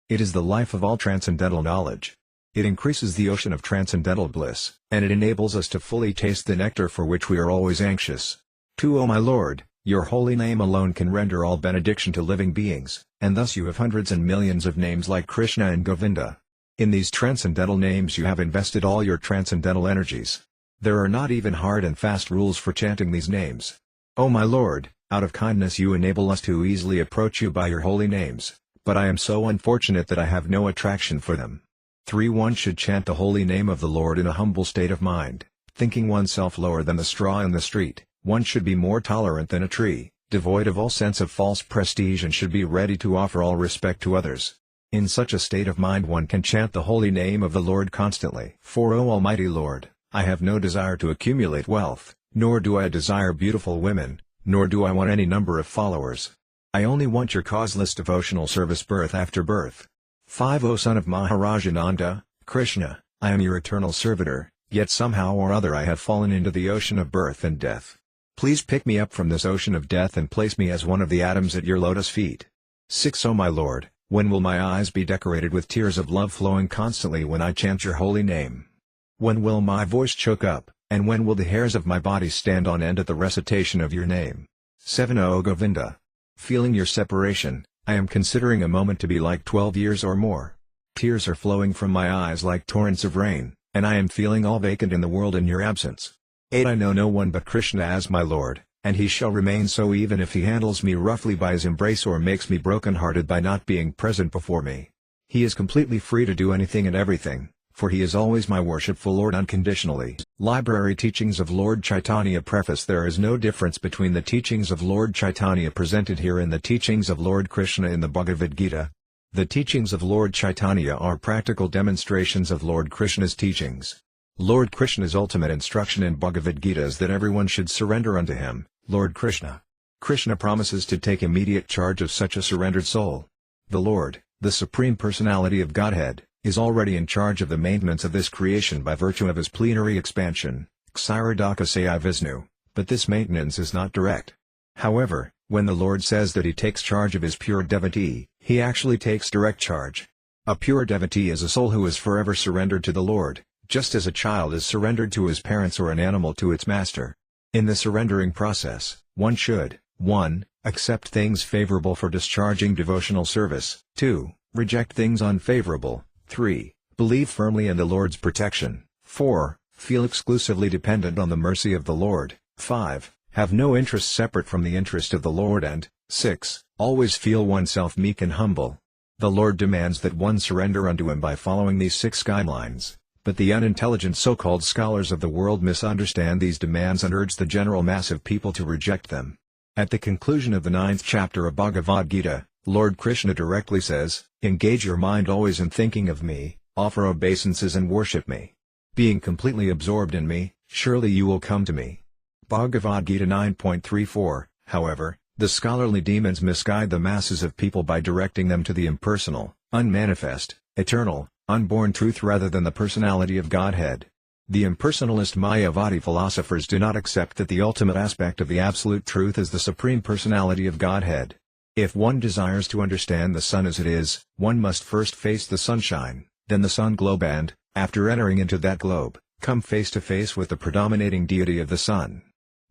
It is the life of all transcendental knowledge. It increases the ocean of transcendental bliss, and it enables us to fully taste the nectar for which we are always anxious. 2. O my Lord, your holy name alone can render all benediction to living beings, and thus you have hundreds and millions of names like Krishna and Govinda. In these transcendental names you have invested all your transcendental energies. There are not even hard and fast rules for chanting these names. O my Lord, out of kindness you enable us to easily approach you by your holy names, but I am so unfortunate that I have no attraction for them. 3. One should chant the holy name of the Lord in a humble state of mind, thinking oneself lower than the straw in the street. One should be more tolerant than a tree, devoid of all sense of false prestige, and should be ready to offer all respect to others. In such a state of mind one can chant the holy name of the Lord constantly. 4. O Almighty Lord, I have no desire to accumulate wealth, nor do I desire beautiful women, nor do I want any number of followers. I only want your causeless devotional service birth after birth. 5. O son of Maharajananda, Krishna, I am your eternal servitor, yet somehow or other I have fallen into the ocean of birth and death. Please pick me up from this ocean of death and place me as one of the atoms at your lotus feet. 6. O my Lord, when will my eyes be decorated with tears of love flowing constantly when I chant your holy name? When will my voice choke up, and when will the hairs of my body stand on end at the recitation of your name? 7. O Govinda, feeling your separation, I am considering a moment to be like 12 years or more. Tears are flowing from my eyes like torrents of rain, and I am feeling all vacant in the world in your absence. 8. I know no one but Krishna as my Lord, and he shall remain so even if he handles me roughly by his embrace or makes me broken-hearted by not being present before me. He is completely free to do anything and everything, for he is always my worshipful Lord unconditionally. Library Teachings of Lord Caitanya. Preface. There is no difference between the teachings of Lord Caitanya presented here and the teachings of Lord Krishna in the Bhagavad Gita. The teachings of Lord Caitanya are practical demonstrations of Lord Krishna's teachings. Lord Krishna's ultimate instruction in Bhagavad Gita is that everyone should surrender unto him, Lord Krishna. Krishna promises to take immediate charge of such a surrendered soul. The Lord, the Supreme Personality of Godhead, is already in charge of the maintenance of this creation by virtue of his plenary expansion, Kshirodakasaya Vishnu, but this maintenance is not direct. However, when the Lord says that he takes charge of his pure devotee, he actually takes direct charge. A pure devotee is a soul who is forever surrendered to the Lord, just as a child is surrendered to his parents or an animal to its master. In the surrendering process, one should, 1. Accept things favorable for discharging devotional service, 2. Reject things unfavorable, 3. Believe firmly in the Lord's protection, 4. Feel exclusively dependent on the mercy of the Lord, 5. Have no interest separate from the interest of the Lord, and 6. Always feel oneself meek and humble. The Lord demands that one surrender unto him by following these 6 guidelines, but the unintelligent so-called scholars of the world misunderstand these demands and urge the general mass of people to reject them. At the conclusion of the 9th chapter of Bhagavad Gita, Lord Krishna directly says, "Engage your mind always in thinking of me, offer obeisances and worship me. Being completely absorbed in me, surely you will come to me." Bhagavad Gita 9.34. However, the scholarly demons misguide the masses of people by directing them to the impersonal, unmanifest, eternal, unborn truth rather than the personality of Godhead. The impersonalist Mayavadi philosophers do not accept that the ultimate aspect of the absolute truth is the supreme personality of Godhead. If one desires to understand the sun as it is, one must first face the sunshine, then the sun globe and, After entering into that globe, come face to face with the predominating deity of the sun.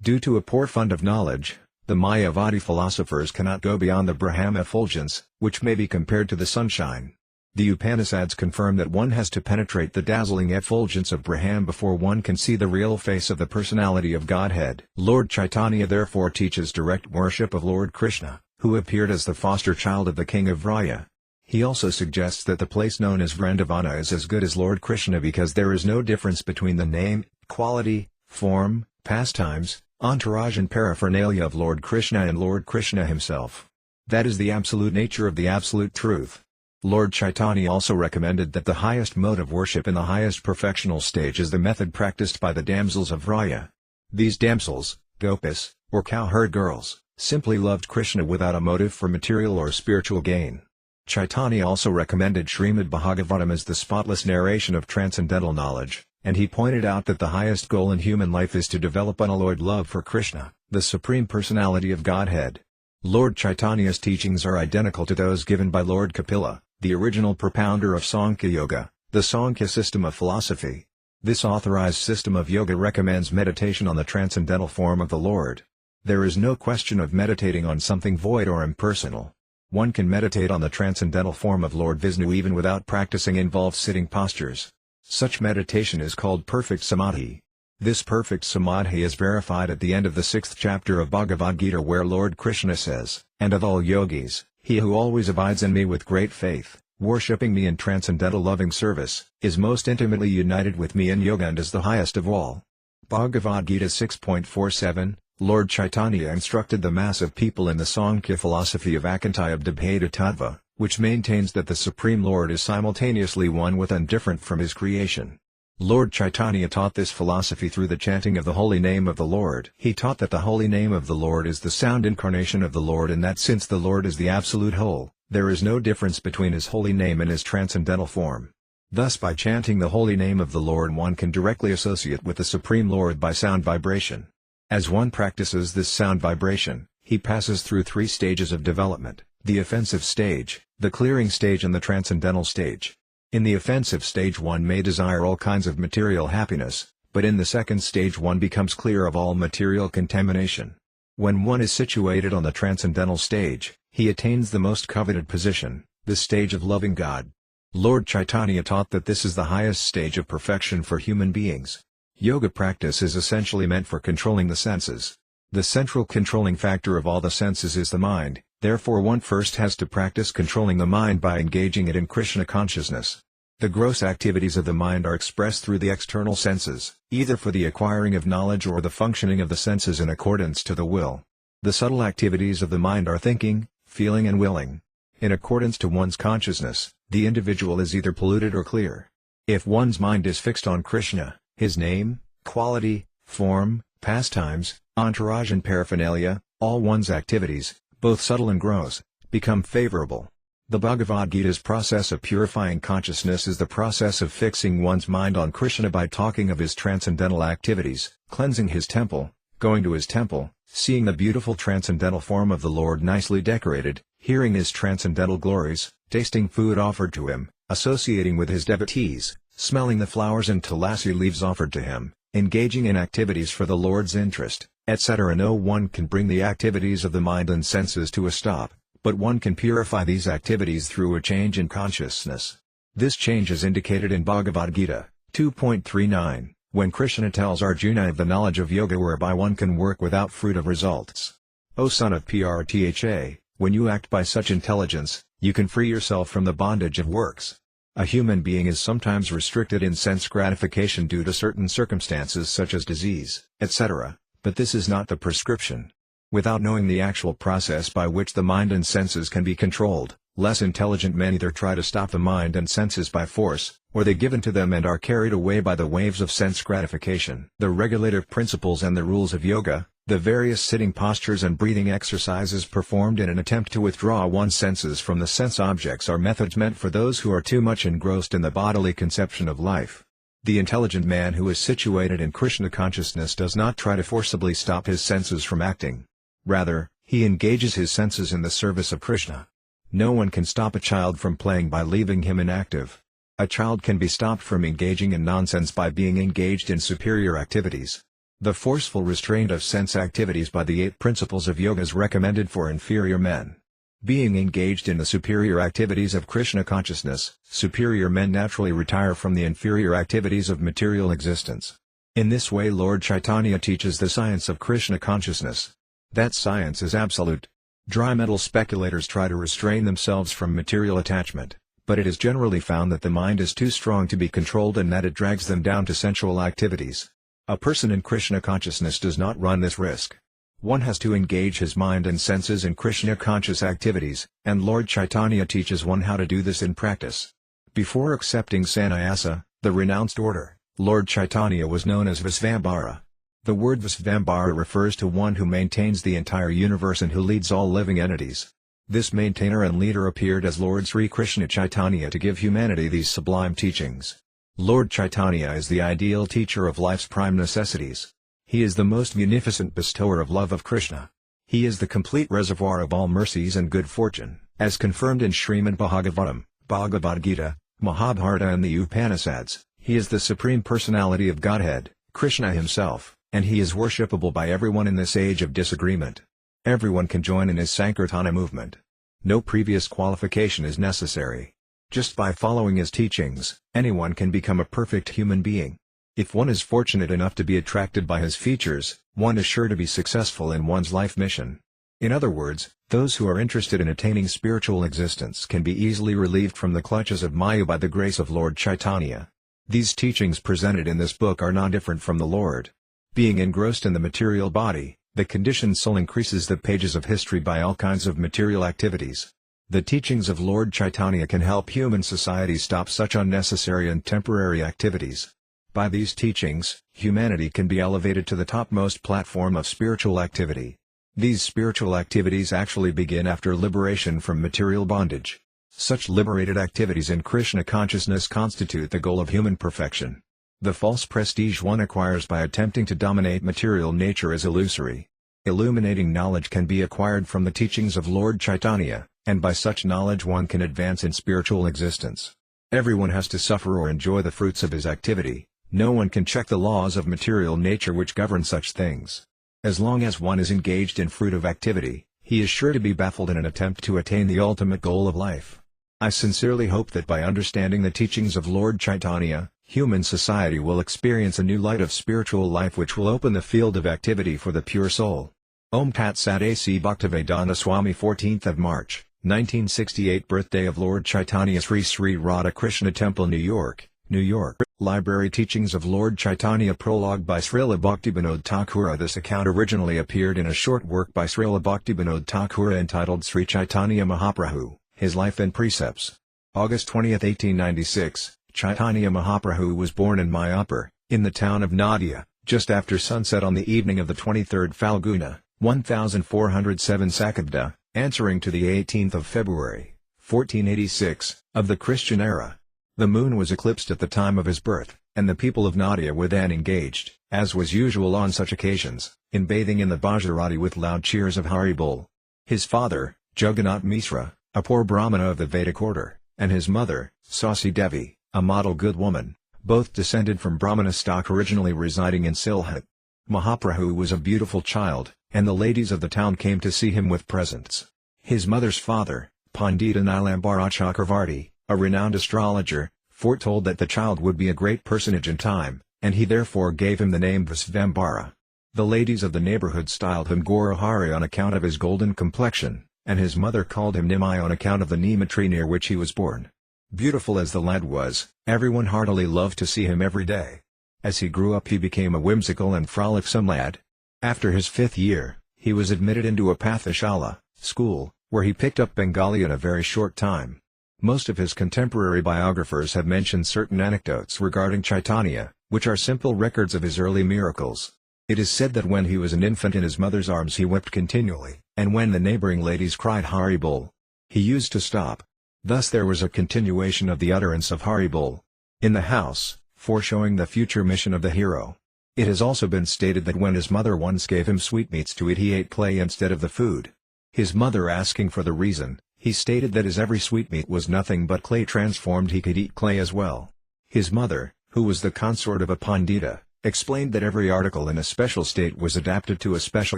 Due to a poor fund of knowledge, the Mayavadi philosophers cannot go beyond the Brahma effulgence, which may be compared to the sunshine. The Upanishads confirm that one has to penetrate the dazzling effulgence of Brahman before one can see the real face of the personality of Godhead. Lord Chaitanya therefore teaches direct worship of Lord Krishna, who appeared as the foster child of the king of Vraya. He also suggests that the place known as Vrindavana is as good as Lord Krishna because there is no difference between the name, quality, form, pastimes, entourage and paraphernalia of Lord Krishna and Lord Krishna himself. That is the absolute nature of the absolute truth. Lord Chaitanya also recommended that the highest mode of worship in the highest perfectional stage is the method practiced by the damsels of Vraya. These damsels, gopis, or cowherd girls, simply loved Krishna without a motive for material or spiritual gain. Chaitanya also recommended Srimad Bhagavatam as the spotless narration of transcendental knowledge, and he pointed out that the highest goal in human life is to develop unalloyed love for Krishna, the Supreme Personality of Godhead. Lord Chaitanya's teachings are identical to those given by Lord Kapila, the original propounder of Sankhya Yoga, the Sankhya system of philosophy. This authorized system of yoga recommends meditation on the transcendental form of the Lord. There is no question of meditating on something void or impersonal. One can meditate on the transcendental form of Lord Vishnu even without practicing involved sitting postures. Such meditation is called perfect samadhi. This perfect samadhi is verified at the end of the 6th chapter of Bhagavad Gita where Lord Krishna says, "And of all yogis, he who always abides in me with great faith, worshipping me in transcendental loving service, is most intimately united with me in yoga and is the highest of all." Bhagavad Gita 6.47, Lord Chaitanya instructed the mass of people in the Sankhya philosophy of Akantayabdabheda Tattva, which maintains that the Supreme Lord is simultaneously one with and different from his creation. Lord Chaitanya taught this philosophy through the chanting of the holy name of the Lord. He taught that the holy name of the Lord is the sound incarnation of the Lord and that since the Lord is the absolute whole, there is no difference between his holy name and his transcendental form. Thus by chanting the holy name of the Lord one can directly associate with the Supreme Lord by sound vibration. As one practices this sound vibration, he passes through 3 stages of development, the offensive stage, the clearing stage and the transcendental stage. In the offensive stage one may desire all kinds of material happiness, but in the second stage one becomes clear of all material contamination. When one is situated on the transcendental stage, he attains the most coveted position, the stage of loving God. Lord Chaitanya taught that this is the highest stage of perfection for human beings. Yoga practice is essentially meant for controlling the senses. The central controlling factor of all the senses is the mind, therefore one first has to practice controlling the mind by engaging it in Krishna consciousness. The gross activities of the mind are expressed through the external senses, either for the acquiring of knowledge or the functioning of the senses in accordance to the will. The subtle activities of the mind are thinking, feeling and willing. In accordance to one's consciousness, the individual is either polluted or clear. If one's mind is fixed on Krishna, his name, quality, form, pastimes, entourage and paraphernalia, all one's activities, both subtle and gross, become favorable. The Bhagavad Gita's process of purifying consciousness is the process of fixing one's mind on Krishna by talking of his transcendental activities, cleansing his temple, going to his temple, seeing the beautiful transcendental form of the Lord nicely decorated, hearing his transcendental glories, tasting food offered to him, associating with his devotees, smelling the flowers and tulasi leaves offered to him, engaging in activities for the Lord's interest, etc. No one can bring the activities of the mind and senses to a stop, but one can purify these activities through a change in consciousness. This change is indicated in Bhagavad Gita 2.39, when Krishna tells Arjuna of the knowledge of yoga whereby one can work without fruit of results. O son of Prtha, when you act by such intelligence, you can free yourself from the bondage of works. A human being is sometimes restricted in sense gratification due to certain circumstances such as disease, etc., but this is not the prescription. Without knowing the actual process by which the mind and senses can be controlled, less intelligent men either try to stop the mind and senses by force, or they give in to them and are carried away by the waves of sense gratification. The regulative principles and the rules of yoga, the various sitting postures and breathing exercises performed in an attempt to withdraw one's senses from the sense objects are methods meant for those who are too much engrossed in the bodily conception of life. The intelligent man who is situated in Krishna consciousness does not try to forcibly stop his senses from acting. Rather, he engages his senses in the service of Krishna. No one can stop a child from playing by leaving him inactive. A child can be stopped from engaging in nonsense by being engaged in superior activities. The forceful restraint of sense activities by the 8 principles of yoga is recommended for inferior men. Being engaged in the superior activities of Krishna consciousness, superior men naturally retire from the inferior activities of material existence. In this way Lord Chaitanya teaches the science of Krishna consciousness. That science is absolute. Dry metal speculators try to restrain themselves from material attachment, but it is generally found that the mind is too strong to be controlled and that it drags them down to sensual activities. A person in Krishna consciousness does not run this risk. One has to engage his mind and senses in Krishna-conscious activities, and Lord Chaitanya teaches one how to do this in practice. Before accepting sannyasa, the renounced order, Lord Chaitanya was known as Visvambara. The word Visvambara refers to one who maintains the entire universe and who leads all living entities. This maintainer and leader appeared as Lord Sri Krishna Chaitanya to give humanity these sublime teachings. Lord Chaitanya is the ideal teacher of life's prime necessities. He is the most munificent bestower of love of Krishna. He is the complete reservoir of all mercies and good fortune, as confirmed in Srimad Bhagavatam, Bhagavad Gita, Mahabharata and the Upanishads. He is the Supreme Personality of Godhead, Krishna himself, and he is worshipable by everyone in this age of disagreement. Everyone can join in his Sankirtana movement. No previous qualification is necessary. Just by following his teachings, anyone can become a perfect human being. If one is fortunate enough to be attracted by his features, one is sure to be successful in one's life mission. In other words, those who are interested in attaining spiritual existence can be easily relieved from the clutches of Maya by the grace of Lord Chaitanya. These teachings presented in this book are not different from the Lord. Being engrossed in the material body, the conditioned soul increases the pages of history by all kinds of material activities. The teachings of Lord Chaitanya can help human society stop such unnecessary and temporary activities. By these teachings, humanity can be elevated to the topmost platform of spiritual activity. These spiritual activities actually begin after liberation from material bondage. Such liberated activities in Krishna consciousness constitute the goal of human perfection. The false prestige one acquires by attempting to dominate material nature is illusory. Illuminating knowledge can be acquired from the teachings of Lord Chaitanya, and by such knowledge one can advance in spiritual existence. Everyone has to suffer or enjoy the fruits of his activity. No one can check the laws of material nature which govern such things. As long as one is engaged in fruitive activity, he is sure to be baffled in an attempt to attain the ultimate goal of life. I sincerely hope that by understanding the teachings of Lord Chaitanya, human society will experience a new light of spiritual life which will open the field of activity for the pure soul. Om Tat Sat A.C. Bhaktivedanta Swami 14th of March, 1968 Birthday of Lord Chaitanya Sri Sri Radha Krishna Temple New York, New York. Library Teachings of Lord Chaitanya Prologue by Srila Bhaktivinoda Thakura. This account originally appeared in a short work by Srila Bhaktivinoda Thakura entitled Sri Chaitanya Mahaprabhu, His Life and Precepts. August 20, 1896, Chaitanya Mahaprabhu was born in Mayapur, in the town of Nadia, just after sunset on the evening of the 23rd Falguna, 1407 Sakabda, answering to the 18th of February, 1486, of the Christian era. The moon was eclipsed at the time of his birth, and the people of Nadia were then engaged, as was usual on such occasions, in bathing in the Bhajarati with loud cheers of Hari Bol. His father, Jagannath Misra, a poor Brahmana of the Vedic order, and his mother, Sasi Devi, a model good woman, both descended from Brahmana stock originally residing in Sylhet. Mahaprabhu was a beautiful child, and the ladies of the town came to see him with presents. His mother's father, Pandita Nilambara Chakravarti, a renowned astrologer, foretold that the child would be a great personage in time, and he therefore gave him the name Visvambara. The ladies of the neighborhood styled him Gaurahari on account of his golden complexion, and his mother called him Nimai on account of the Nema tree near which he was born. Beautiful as the lad was, everyone heartily loved to see him every day. As he grew up he became a whimsical and frolicsome lad. After his 5th year, he was admitted into a Pathishala, school, where he picked up Bengali in a very short time. Most of his contemporary biographers have mentioned certain anecdotes regarding Chaitanya, which are simple records of his early miracles. It is said that when he was an infant in his mother's arms he wept continually, and when the neighboring ladies cried Hari Bol, he used to stop. Thus there was a continuation of the utterance of Hari Bol in the house, foreshowing the future mission of the hero. It has also been stated that when his mother once gave him sweetmeats to eat he ate clay instead of the food. His mother asking for the reason, He stated that as every sweetmeat was nothing but clay transformed, he could eat clay as well. His mother, who was the consort of a pandita, explained that every article in a special state was adapted to a special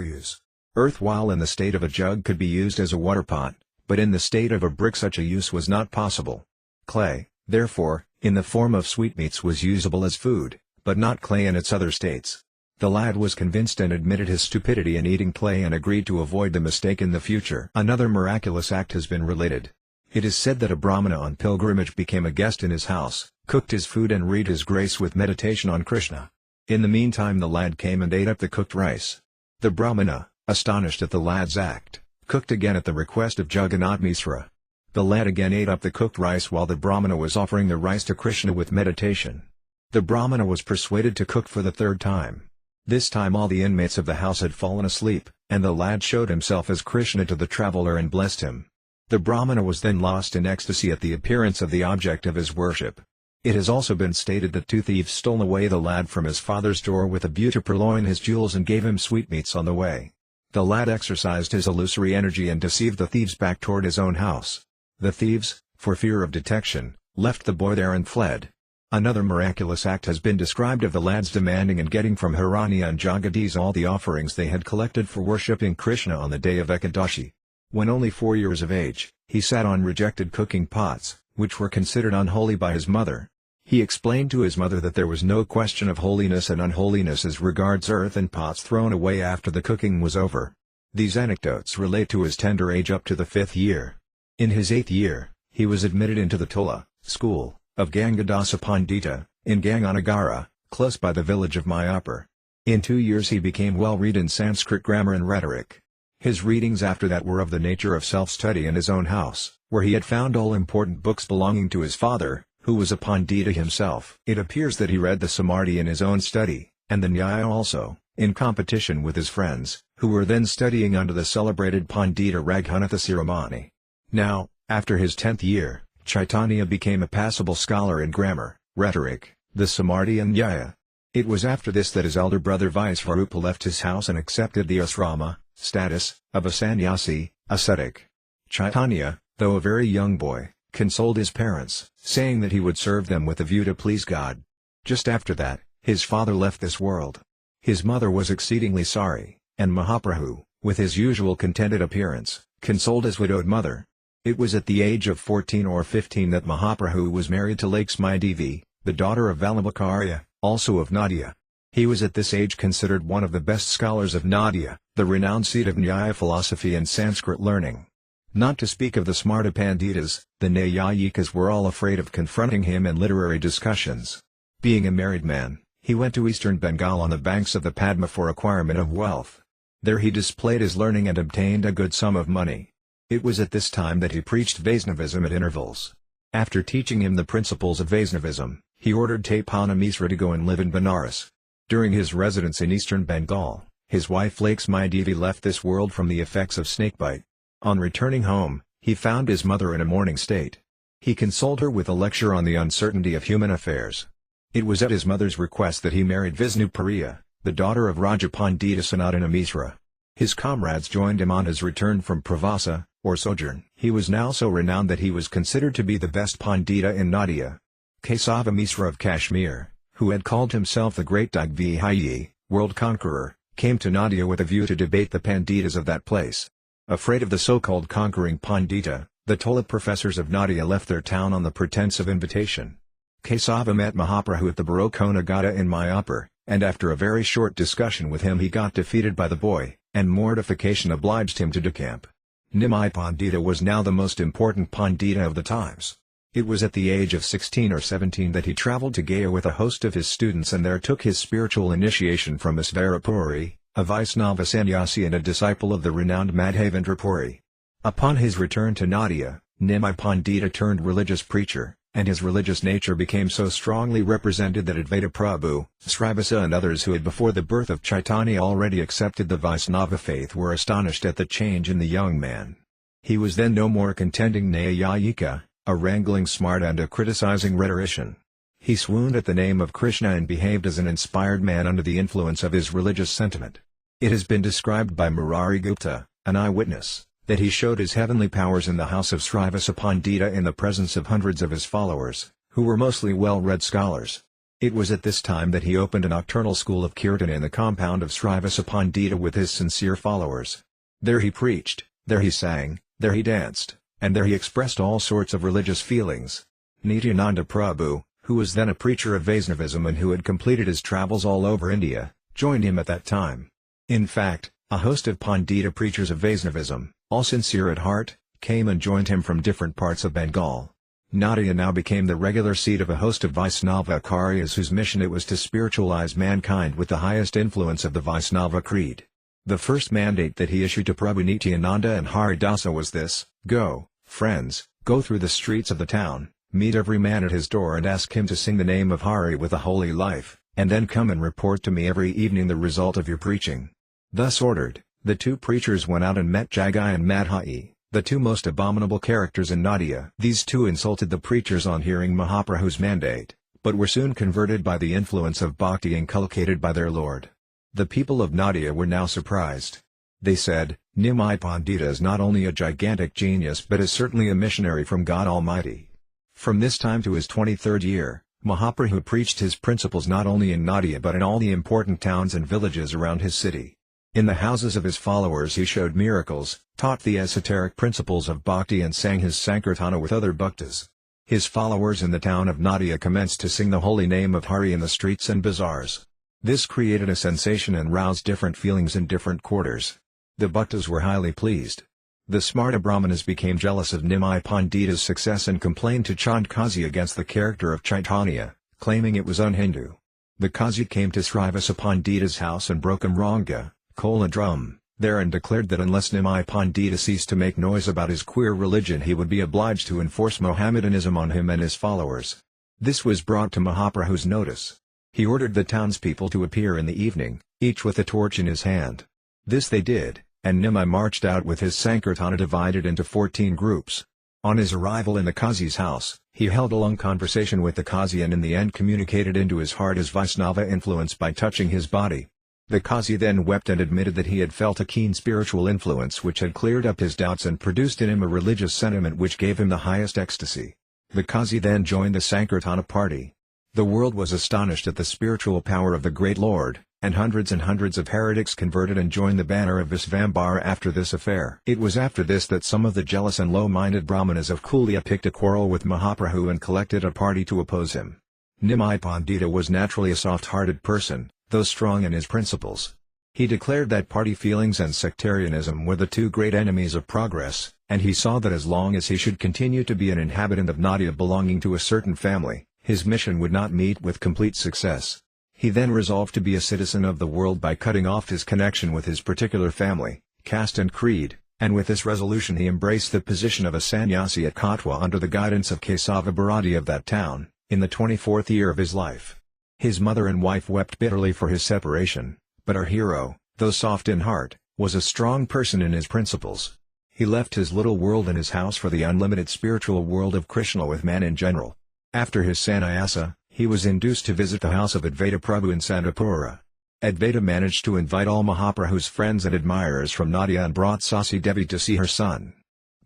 use. Earth while in the state of a jug could be used as a water pot, but in the state of a brick such a use was not possible. Clay, therefore, in the form of sweetmeats was usable as food, but not clay in its other states. The lad was convinced and admitted his stupidity in eating clay and agreed to avoid the mistake in the future. Another miraculous act has been related. It is said that a Brahmana on pilgrimage became a guest in his house, cooked his food and read his grace with meditation on Krishna. In the meantime the lad came and ate up the cooked rice. The Brahmana, astonished at the lad's act, cooked again at the request of Jagannath Misra. The lad again ate up the cooked rice while the Brahmana was offering the rice to Krishna with meditation. The Brahmana was persuaded to cook for the third time. This time all the inmates of the house had fallen asleep, and the lad showed himself as Krishna to the traveler and blessed him. The Brahmana was then lost in ecstasy at the appearance of the object of his worship. It has also been stated that 2 thieves stole away the lad from his father's door with a view to purloin his jewels and gave him sweetmeats on the way. The lad exercised his illusory energy and deceived the thieves back toward his own house. The thieves, for fear of detection, left the boy there and fled. Another miraculous act has been described of the lads demanding and getting from Hiranya and Jagadish all the offerings they had collected for worshipping Krishna on the day of Ekadashi. When only 4 years of age, he sat on rejected cooking pots, which were considered unholy by his mother. He explained to his mother that there was no question of holiness and unholiness as regards earthen pots thrown away after the cooking was over. These anecdotes relate to his tender age up to the 5th year. In his 8th year, he was admitted into the Tula school of Gangadasa Pandita, in Ganganagara, close by the village of Mayapur. In 2 years he became well read in Sanskrit grammar and rhetoric. His readings after that were of the nature of self-study in his own house, where he had found all important books belonging to his father, who was a Pandita himself. It appears that he read the Samarthi in his own study, and the Nyaya also, in competition with his friends, who were then studying under the celebrated Pandita Raghunatha Siromani. Now, after his 10th year, Caitanya became a passable scholar in grammar, rhetoric, the Samarthi and Nyaya. It was after this that his elder brother Visvarupa left his house and accepted the asrama status of a sannyasi, ascetic. Caitanya, though a very young boy, consoled his parents, saying that he would serve them with a view to please God. Just after that, his father left this world. His mother was exceedingly sorry, and Mahaprabhu, with his usual contented appearance, consoled his widowed mother. It was at the age of 14 or 15 that Mahaprabhu was married to Lakshmi Devi, the daughter of Vallabhacharya, also of Nadia. He was at this age considered one of the best scholars of Nadia, the renowned seat of Nyaya philosophy and Sanskrit learning. Not to speak of the Smarta Panditas, the Nayayikas were all afraid of confronting him in literary discussions. Being a married man, he went to eastern Bengal on the banks of the Padma for acquirement of wealth. There he displayed his learning and obtained a good sum of money. It was at this time that he preached Vaishnavism at intervals. After teaching him the principles of Vaishnavism, he ordered Taipana Misra to go and live in Benares. During his residence in eastern Bengal, his wife Lakshmi Devi left this world from the effects of snakebite. On returning home, he found his mother in a mourning state. He consoled her with a lecture on the uncertainty of human affairs. It was at his mother's request that he married Visnupriya, the daughter of Raja Pandita Sanatana Misra. His comrades joined him on his return from Pravasa, or sojourn. He was now so renowned that he was considered to be the best Pandita in Nadia. Kesava Misra of Kashmir, who had called himself the Great Digvijayi, world conqueror, came to Nadia with a view to debate the Panditas of that place. Afraid of the so-called conquering Pandita, the Tola professors of Nadia left their town on the pretense of invitation. Kesava met Mahaprabhu at the Barokona Gata in Mayapur, and after a very short discussion with him he got defeated by the boy, and mortification obliged him to decamp. Nimai Pandita was now the most important Pandita of the times. It was at the age of 16 or 17 that he travelled to Gaya with a host of his students and there took his spiritual initiation from Isvarapuri, a Vaisnava sannyasi and a disciple of the renowned Madhavendra Puri. Upon his return to Nadia, Nimai Pandita turned religious preacher, and his religious nature became so strongly represented that Advaita Prabhu, Srivasa and others who had before the birth of Caitanya already accepted the Vaisnava faith were astonished at the change in the young man. He was then no more contending Nayayika, a wrangling smart and a criticizing rhetorician. He swooned at the name of Krishna and behaved as an inspired man under the influence of his religious sentiment. It has been described by Murari Gupta, an eyewitness, that he showed his heavenly powers in the house of Srivasapandita in the presence of hundreds of his followers, who were mostly well-read scholars. It was at this time that he opened a nocturnal school of Kirtan in the compound of Srivasapandita with his sincere followers. There he preached, there he sang, there he danced, and there he expressed all sorts of religious feelings. Nityananda Prabhu, who was then a preacher of Vaishnavism and who had completed his travels all over India, joined him at that time. In fact, a host of Pandita preachers of Vaishnavism, all sincere at heart, came and joined him from different parts of Bengal. Nadia now became the regular seat of a host of Vaishnava Acharyas whose mission it was to spiritualize mankind with the highest influence of the Vaishnava creed. The first mandate that he issued to Prabhu Nityananda and Haridasa was this: "Go, friends, go through the streets of the town, meet every man at his door and ask him to sing the name of Hari with a holy life, and then come and report to me every evening the result of your preaching." Thus ordered, the two preachers went out and met Jagai and Madhai, the two most abominable characters in Nadia. These two insulted the preachers on hearing Mahaprabhu's mandate, but were soon converted by the influence of bhakti inculcated by their Lord. The people of Nadia were now surprised. They said, "Nimai Pandita is not only a gigantic genius but is certainly a missionary from God Almighty." From this time to his 23rd year, Mahaprabhu preached his principles not only in Nadia but in all the important towns and villages around his city. In the houses of his followers he showed miracles, taught the esoteric principles of bhakti and sang his Sankirtana with other bhaktas. His followers in the town of Nadia commenced to sing the holy name of Hari in the streets and bazaars. This created a sensation and roused different feelings in different quarters. The bhaktas were highly pleased. The Smarta Brahmanas became jealous of Nimai Pandita's success and complained to Chand Kazi against the character of Caitanya, claiming it was un-Hindu. The Kazi came to Srivasa Pandita's house and broke Ranga, Kola drum, there and declared that unless Nimai Pandita ceased to make noise about his queer religion he would be obliged to enforce Mohammedanism on him and his followers. This was brought to Mahaprabhu's notice. He ordered the townspeople to appear in the evening, each with a torch in his hand. This they did, and Nimai marched out with his Sankirtana divided into 14 groups. On his arrival in the Qazi's house, he held a long conversation with the Qazi and in the end communicated into his heart his Vaishnava influence by touching his body. The Qazi then wept and admitted that he had felt a keen spiritual influence which had cleared up his doubts and produced in him a religious sentiment which gave him the highest ecstasy. The Qazi then joined the Sankirtana party. The world was astonished at the spiritual power of the great Lord, and hundreds of heretics converted and joined the banner of Visvambara after this affair. It was after this that some of the jealous and low-minded Brahmanas of Kulia picked a quarrel with Mahaprabhu and collected a party to oppose him. Nimai Pandita was naturally a soft-hearted person, though strong in his principles. He declared that party feelings and sectarianism were the two great enemies of progress, and he saw that as long as he should continue to be an inhabitant of Nadia belonging to a certain family, his mission would not meet with complete success. He then resolved to be a citizen of the world by cutting off his connection with his particular family, caste and creed, and with this resolution he embraced the position of a sannyasi at Katwa under the guidance of Kesava Bharati of that town, in the 24th year of his life. His mother and wife wept bitterly for his separation, but our hero, though soft in heart, was a strong person in his principles. He left his little world and his house for the unlimited spiritual world of Krishna with man in general. After his sannyasa, he was induced to visit the house of Advaita Prabhu in Sandapura. Advaita managed to invite all Mahaprabhu's friends and admirers from Nadia and brought Sasi Devi to see her son.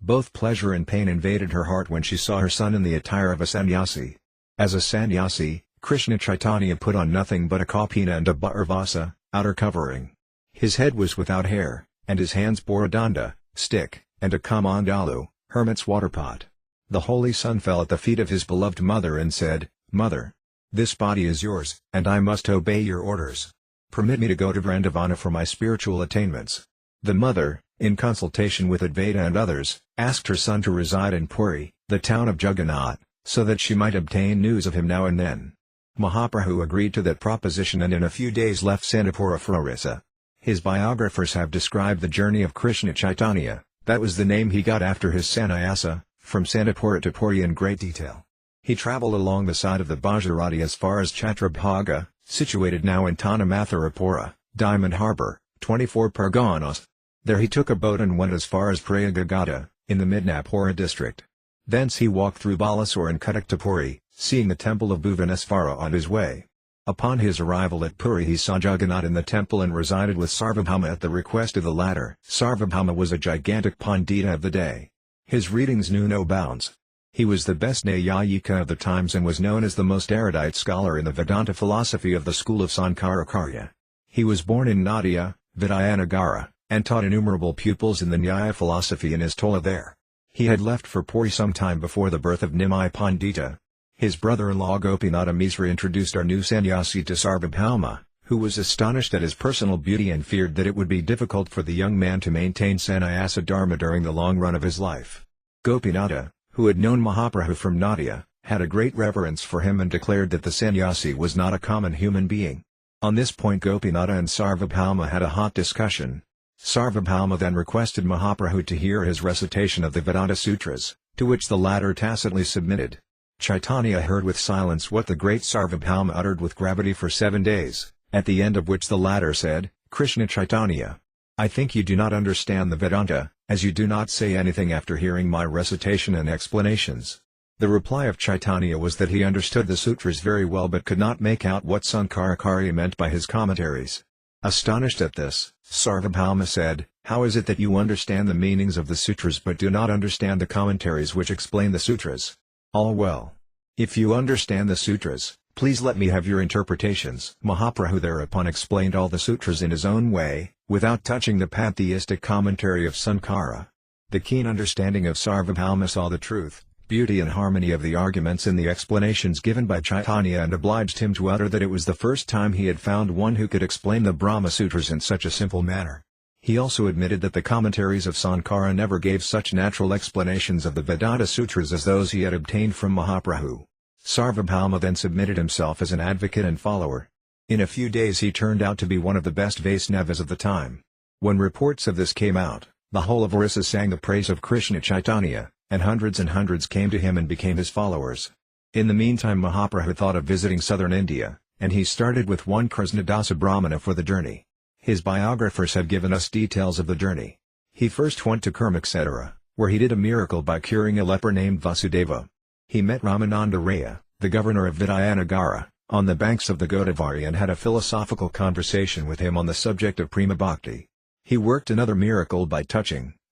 Both pleasure and pain invaded her heart when she saw her son in the attire of a sannyasi. As a sannyasi, Krishna Chaitanya put on nothing but a kapina and a bhairvasa, outer covering. His head was without hair, and his hands bore a danda, stick, and a kamandalu, hermit's waterpot. The holy son fell at the feet of his beloved mother and said, "Mother, this body is yours, and I must obey your orders. Permit me to go to Vrindavana for my spiritual attainments." The mother, in consultation with Advaita and others, asked her son to reside in Puri, the town of Jagannath, so that she might obtain news of him now and then. Mahaprabhu agreed to that proposition and in a few days left Sandapura for Orissa. His biographers have described the journey of Krishna Chaitanya, that was the name he got after his sannyasa, from Sandapura to Puri in great detail. He travelled along the side of the Bhajarati as far as Chhatrabhaga, situated now in Tanamatharapura, Diamond Harbour, 24 Parganas. There he took a boat and went as far as Prayagagada, in the Midnapura district. Thence he walked through Balasore and Cuttack to Puri, seeing the temple of Bhuvaneswara on his way. Upon his arrival at Puri he saw Jagannath in the temple and resided with Sarvabhauma at the request of the latter. Sarvabhauma was a gigantic Pandita of the day. His readings knew no bounds. He was the best Nyayika of the times and was known as the most erudite scholar in the Vedanta philosophy of the school of Sankaracharya. He was born in Nadia, Vijayanagara, and taught innumerable pupils in the Nyaya philosophy in his tola there. He had left for Puri some time before the birth of Nimai Pandita. His brother-in-law Gopinatha Misra introduced our new sannyasi to Sarvabhauma, who was astonished at his personal beauty and feared that it would be difficult for the young man to maintain sannyasa dharma during the long run of his life. Gopinatha, who had known Mahaprabhu from Nadia, had a great reverence for him and declared that the sannyasi was not a common human being. On this point Gopinatha and Sarvabhauma had a hot discussion. Sarvabhauma then requested Mahaprabhu to hear his recitation of the Vedanta Sutras, to which the latter tacitly submitted. Caitanya heard with silence what the great Sarvabhauma uttered with gravity for 7 days, at the end of which the latter said, "Krishna Caitanya, I think you do not understand the Vedanta, as you do not say anything after hearing my recitation and explanations." The reply of Caitanya was that he understood the sutras very well but could not make out what Sankaracharya meant by his commentaries. Astonished at this, Sarvabhauma said, "How is it that you understand the meanings of the sutras but do not understand the commentaries which explain the sutras? All well. If you understand the sutras, please let me have your interpretations." Mahaprabhu thereupon explained all the sutras in his own way, without touching the pantheistic commentary of Sankara. The keen understanding of Sarvabhauma saw the truth, beauty and harmony of the arguments in the explanations given by Caitanya and obliged him to utter that it was the first time he had found one who could explain the Brahma Sutras in such a simple manner. He also admitted that the commentaries of Sankara never gave such natural explanations of the Vedanta Sutras as those he had obtained from Mahaprabhu. Sarvabhauma then submitted himself as an advocate and follower. In a few days he turned out to be one of the best Vaisnavas of the time. When reports of this came out, the whole of Orissa sang the praise of Krishna Caitanya, and hundreds came to him and became his followers. In the meantime Mahaprabhu thought of visiting southern India, and he started with one Krishnadasa Brahmana for the journey. His biographers have given us details of the journey. He first went to Kurm etc., where he did a miracle by curing a leper named Vasudeva. He met Ramananda Raya, the governor of Vijayanagara, on the banks of the Godavari and had a philosophical conversation with him on the subject of Prema Bhakti. He worked another miracle by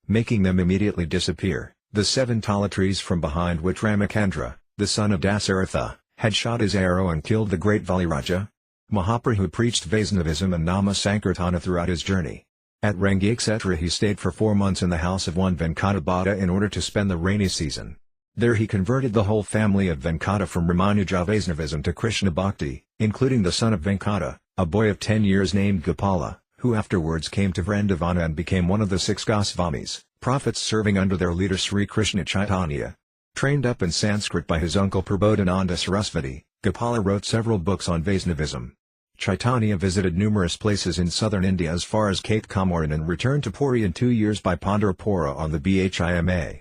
making them immediately disappear, the 7 tala trees from behind which Ramacandra, the son of Dasaratha, had shot his arrow and killed the great Valiraja. Mahaprabhu preached Vaisnavism and Nama Sankirtana throughout his journey. At Rangi etc. he stayed for 4 months in the house of one Venkatabhata in order to spend the rainy season. There he converted the whole family of Venkata from Ramanuja Vaisnavism to Krishna Bhakti, including the son of Venkata, a boy of 10 years named Gopala, who afterwards came to Vrindavana and became one of the 6 Gosvamis, prophets serving under their leader Sri Krishna Caitanya. Trained up in Sanskrit by his uncle Prabodhananda Sarasvati, Gopala wrote several books on Vaisnavism. Caitanya visited numerous places in southern India as far as Cape Comorin and returned to Puri in 2 years by Pandharpura on the Bhima.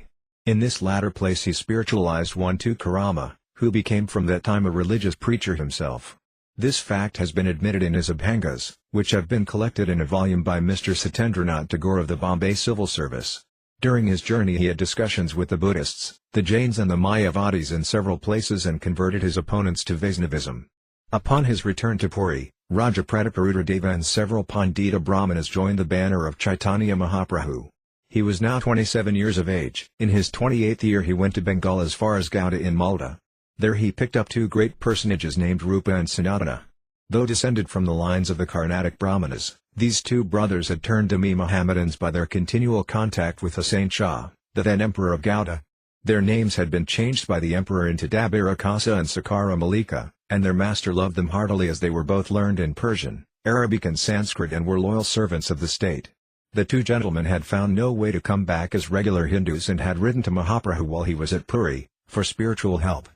In this latter place he spiritualized one Tukarama, who became from that time a religious preacher himself. This fact has been admitted in his Abhangas, which have been collected in a volume by Mr. Satendranath Tagore of the Bombay Civil Service. During his journey he had discussions with the Buddhists, the Jains and the Mayavadis in several places and converted his opponents to Vaisnavism. Upon his return to Puri, Raja Pratapurudradeva and several Pandita Brahmanas joined the banner of Caitanya Mahaprabhu. He was now 27 years of age. In his 28th year he went to Bengal as far as Gouda in Malda. There he picked up 2 great personages named Rupa and Sanatana. Though descended from the lines of the Karnatic Brahmanas, these 2 brothers had turned Dhimmi Mohammedans by their continual contact with Hussain Shah, the then emperor of Gouda. Their names had been changed by the emperor into Dabir Akasa and Sakara Malika, and their master loved them heartily as they were both learned in Persian, Arabic and Sanskrit and were loyal servants of the state. The 2 gentlemen had found no way to come back as regular Hindus and had written to Mahaprabhu while he was at Puri, for spiritual help.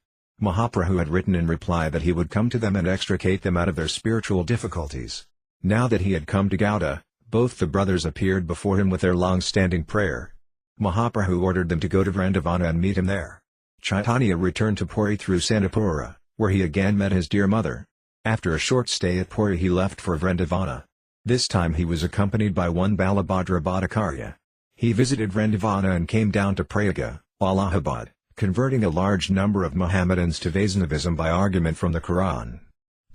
Mahaprabhu had written in reply that he would come to them and extricate them out of their spiritual difficulties. Now that he had come to Gouda, both the brothers appeared before him with their long-standing prayer. Mahaprabhu ordered them to go to Vrindavana and meet him there. Caitanya returned to Puri through Sandipura, where he again met his dear mother. After a short stay at Puri he left for Vrindavana. This time he was accompanied by one Balabhadra Bhattacharya. He visited Vrindavana and came down to Prayaga, Allahabad, converting a large number of Mohammedans to Vaisnavism by argument from the Quran.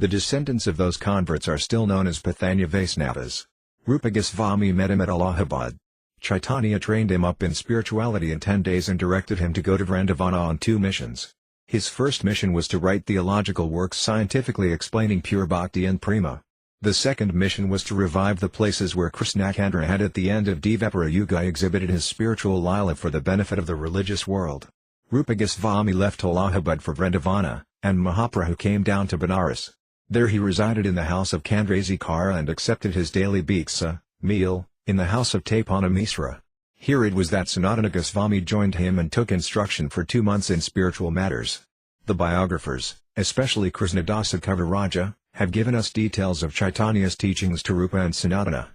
The descendants of those converts are still known as Caitanya Vaisnavas. Rupa Goswami met him at Allahabad. Caitanya trained him up in spirituality in 10 days and directed him to go to Vrindavana on 2 missions. His first mission was to write theological works scientifically explaining pure bhakti and prema. The second mission was to revive the places where Krishnachandra had at the end of Dvapara Yuga exhibited his spiritual lila for the benefit of the religious world. Rupa Goswami left Allahabad for Vrindavana, and Mahaprabhu came down to Benares. There he resided in the house of Kandrasekara and accepted his daily bhiksa, meal, in the house of Tapana Misra. Here it was that Sanatana Goswami joined him and took instruction for 2 months in spiritual matters. The biographers, especially Krishnadasa Kaviraja, have given us details of Chaitanya's teachings to Rupa and Sanatana.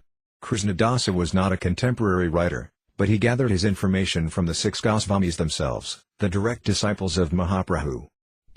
Krishnadasa was not a contemporary writer, but he gathered his information from the 6 Goswamis themselves, the direct disciples of Mahaprabhu.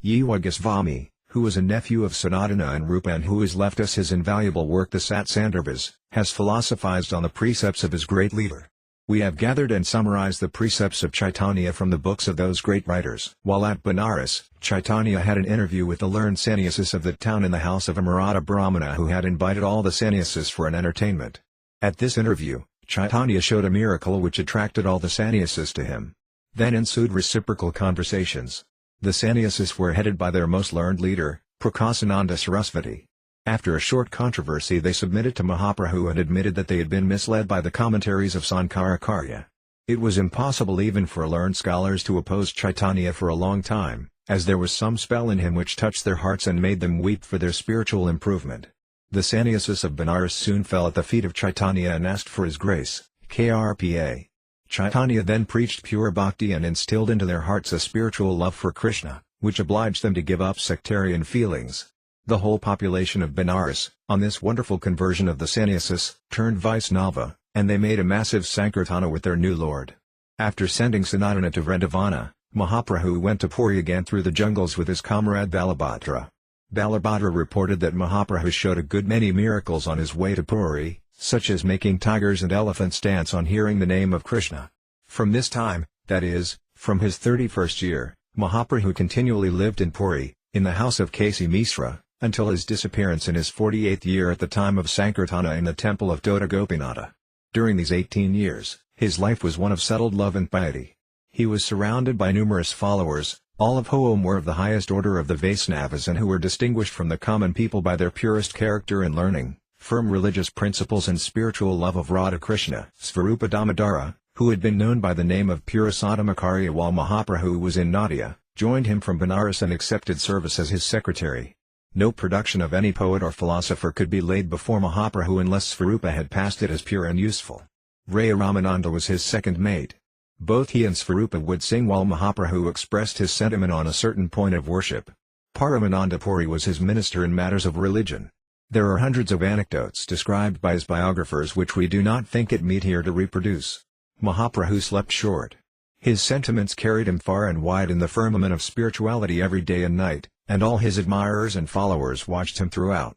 Jiva Goswami, who was a nephew of Sanatana and Rupa and who has left us his invaluable work the Sat Sandarbhas, has philosophized on the precepts of his great leader. We have gathered and summarized the precepts of Caitanya from the books of those great writers. While at Benares, Caitanya had an interview with the learned sannyasis of the town in the house of a Maratha Brahmana who had invited all the sannyasis for an entertainment. At this interview, Caitanya showed a miracle which attracted all the sannyasis to him. Then ensued reciprocal conversations. The sannyasis were headed by their most learned leader, Prakasananda Sarasvati. After a short controversy they submitted to Mahaprabhu and admitted that they had been misled by the commentaries of Sankarakarya. It was impossible even for learned scholars to oppose Caitanya for a long time, as there was some spell in him which touched their hearts and made them weep for their spiritual improvement. The sannyasis of Benares soon fell at the feet of Caitanya and asked for his grace, Krpa. Caitanya then preached pure bhakti and instilled into their hearts a spiritual love for Krishna, which obliged them to give up sectarian feelings. The whole population of Benares, on this wonderful conversion of the sannyasis, turned Vaisnava, and they made a massive Sankirtana with their new lord. After sending Sanatana to Vrindavana, Mahaprabhu went to Puri again through the jungles with his comrade Balabhadra. Balabhadra reported that Mahaprabhu showed a good many miracles on his way to Puri, such as making tigers and elephants dance on hearing the name of Krishna. From this time, that is, from his 31st year, Mahaprabhu continually lived in Puri, in the house of Kasi Misra, until his disappearance in his 48th year at the time of Sankirtana in the temple of Dota Gopinatha. During these 18 years, his life was one of settled love and piety. He was surrounded by numerous followers, all of whom were of the highest order of the Vaisnavas and who were distinguished from the common people by their purest character and learning, firm religious principles and spiritual love of Radha Krishna. Svarupa Damodara, who had been known by the name of Purasadamakarya while Mahaprabhu was in Nadia, joined him from Benares and accepted service as his secretary. No production of any poet or philosopher could be laid before Mahaprabhu unless Svarupa had passed it as pure and useful. Raya Ramananda was his second mate. Both he and Svarupa would sing while Mahaprabhu expressed his sentiment on a certain point of worship. Paramananda Puri was his minister in matters of religion. There are hundreds of anecdotes described by his biographers which we do not think it meet here to reproduce. Mahaprabhu slept short. His sentiments carried him far and wide in the firmament of spirituality every day and night, and all his admirers and followers watched him throughout.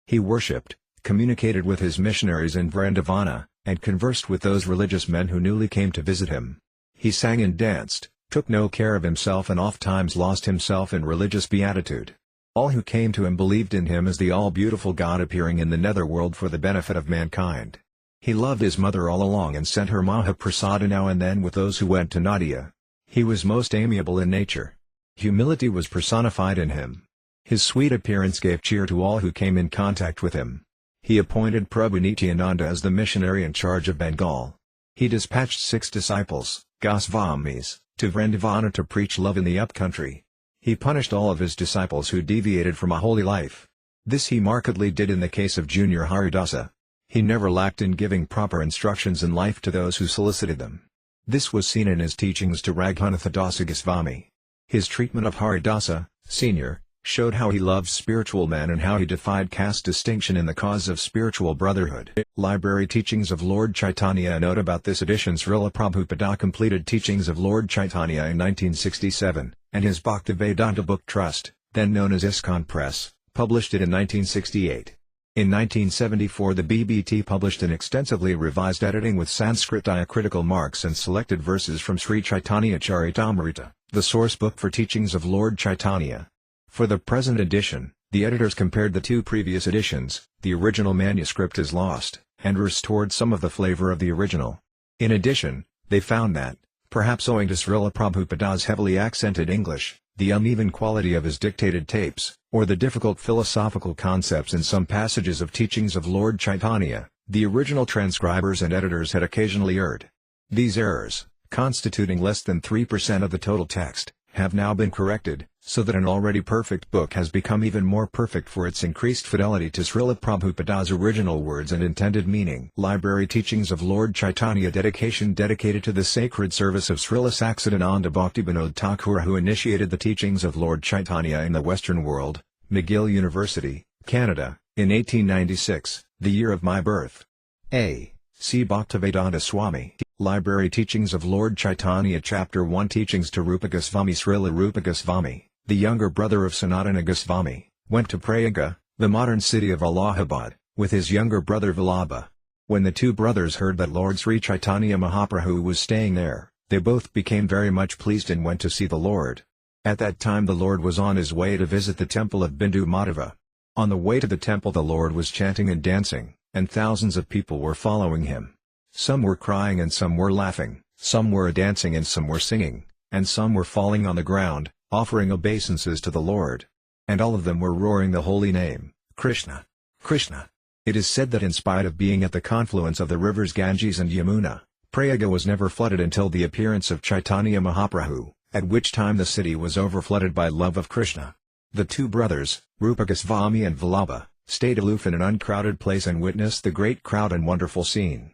He worshipped, communicated with his missionaries in Vrindavana, and conversed with those religious men who newly came to visit him. He sang and danced, took no care of himself and oft-times lost himself in religious beatitude. All who came to him believed in him as the all-beautiful God appearing in the netherworld for the benefit of mankind. He loved his mother all along and sent her Mahaprasada now and then with those who went to Nadia. He was most amiable in nature. Humility was personified in him. His sweet appearance gave cheer to all who came in contact with him. He appointed Prabhu Nityananda as the missionary in charge of Bengal. He dispatched 6 disciples, Goswamis, to Vrindavana to preach love in the upcountry. He punished all of his disciples who deviated from a holy life. This he markedly did in the case of Junior Haridasa. He never lacked in giving proper instructions in life to those who solicited them. This was seen in his teachings to Raghunatha Dasa Goswami. His treatment of Haridasa, Sr., showed how he loved spiritual men and how he defied caste distinction in the cause of spiritual brotherhood. Library Teachings of Lord Caitanya. A note about this edition: Srila Prabhupada completed Teachings of Lord Caitanya in 1967, and his Bhaktivedanta Book Trust, then known as ISKCON Press, published it in 1968. In 1974 the BBT published an extensively revised editing with Sanskrit diacritical marks and selected verses from Sri Caitanya Charitamrita, the source book for Teachings of Lord Caitanya. For the present edition, The editors compared the two previous editions. The original manuscript is lost, and restored some of the flavor of the original. In addition, they found that, perhaps owing to Srila Prabhupada's heavily accented English, the uneven quality of his dictated tapes, or the difficult philosophical concepts in some passages of teachings of Lord Caitanya, the original transcribers and editors had occasionally erred. These errors, constituting less than 3% of the total text, have now been corrected, so that an already perfect book has become even more perfect for its increased fidelity to Srila Prabhupada's original words and intended meaning. Library Teachings of Lord Caitanya dedication dedicated to the sacred service of Srila Saksidananda Bhaktivinoda Thakur, who initiated the teachings of Lord Caitanya in the Western world, McGill University, Canada, in 1896, the year of my birth. A. C. Bhaktivedanta Swami. Library Teachings of Lord Caitanya Chapter 1 Teachings to Rupa Goswami. Srila Rupa Goswami, the younger brother of Sanatana Goswami, went to Prayaga, the modern city of Allahabad, with his younger brother Vallabha. When the two brothers heard that Lord Sri Chaitanya Mahaprabhu was staying there, they both became very much pleased and went to see the Lord. At that time the Lord was on his way to visit the temple of Bindu Madhava. On the way to the temple the Lord was chanting and dancing, and thousands of people were following him. Some were crying and some were laughing, some were dancing and some were singing, and some were falling on the ground, offering obeisances to the Lord. And all of them were roaring the holy name, Krishna, Krishna. It is said that in spite of being at the confluence of the rivers Ganges and Yamuna, Prayaga was never flooded until the appearance of Chaitanya Mahaprabhu, at which time the city was overflooded by love of Krishna. The two brothers, Rupa Goswami and Vallabha, stayed aloof in an uncrowded place and witnessed the great crowd and wonderful scene.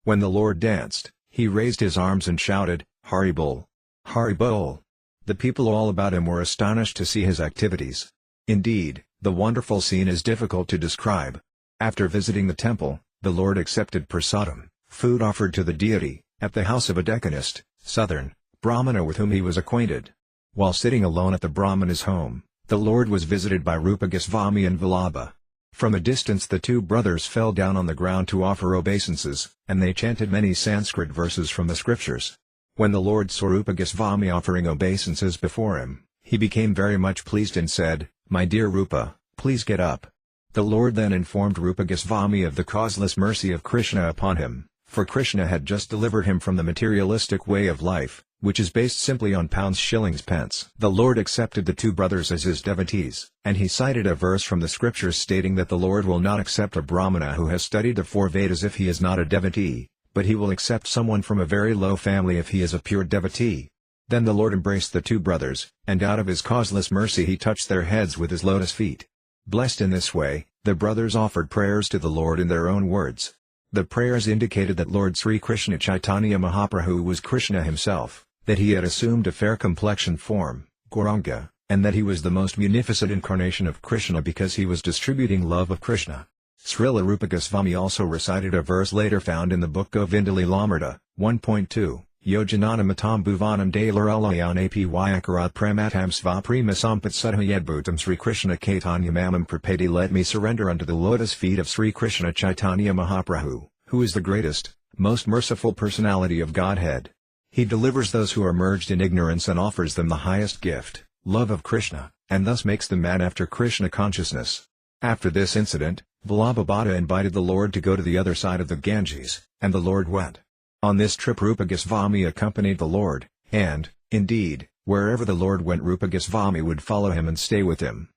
When the Lord danced, he raised his arms and shouted, Hari Bol! Hari Bol! The people all about him were astonished to see his activities. Indeed, the wonderful scene is difficult to describe. After visiting the temple, the Lord accepted prasadam, food offered to the deity, at the house of a Deccanist, Southern, Brahmana with whom he was acquainted. While sitting alone at the Brahmana's home, the Lord was visited by Rupa Goswami and Vallabha. From a distance the two brothers fell down on the ground to offer obeisances, and they chanted many Sanskrit verses from the scriptures. When the Lord saw Rupa Goswami offering obeisances before him, he became very much pleased and said, My dear Rupa, please get up. The Lord then informed Rupa Goswami of the causeless mercy of Krishna upon him, for Krishna had just delivered him from the materialistic way of life, which is based simply on pounds, shillings, pence. The Lord accepted the two brothers as his devotees, and he cited a verse from the scriptures stating that the Lord will not accept a Brahmana who has studied the four Vedas if he is not a devotee, but he will accept someone from a very low family if he is a pure devotee. Then the Lord embraced the two brothers, and out of his causeless mercy he touched their heads with his lotus feet. Blessed in this way, the brothers offered prayers to the Lord in their own words. The prayers indicated that Lord Sri Krishna Chaitanya Mahaprabhu was Krishna himself, that he had assumed a fair complexion form, Gauranga, and that he was the most munificent incarnation of Krishna because he was distributing love of Krishna. Srila Rupa Goswami also recited a verse later found in the book Govindalilamrita, 1.2, Yojanana matam bhuvanam dalaralayan apyakarat pramatam svaprima sampat sudhayadbhutam Sri Krishna Caitanya mamam prapati. Let me surrender unto the lotus feet of Sri Krishna Chaitanya Mahaprabhu, who is the greatest, most merciful personality of Godhead. He delivers those who are merged in ignorance and offers them the highest gift, love of Krishna, and thus makes them mad after Krishna consciousness. After this incident, Vallabha invited the Lord to go to the other side of the Ganges, and the Lord went. On this trip Rupa Goswami accompanied the Lord, and, indeed, wherever the Lord went Rupa Goswami would follow him and stay with him.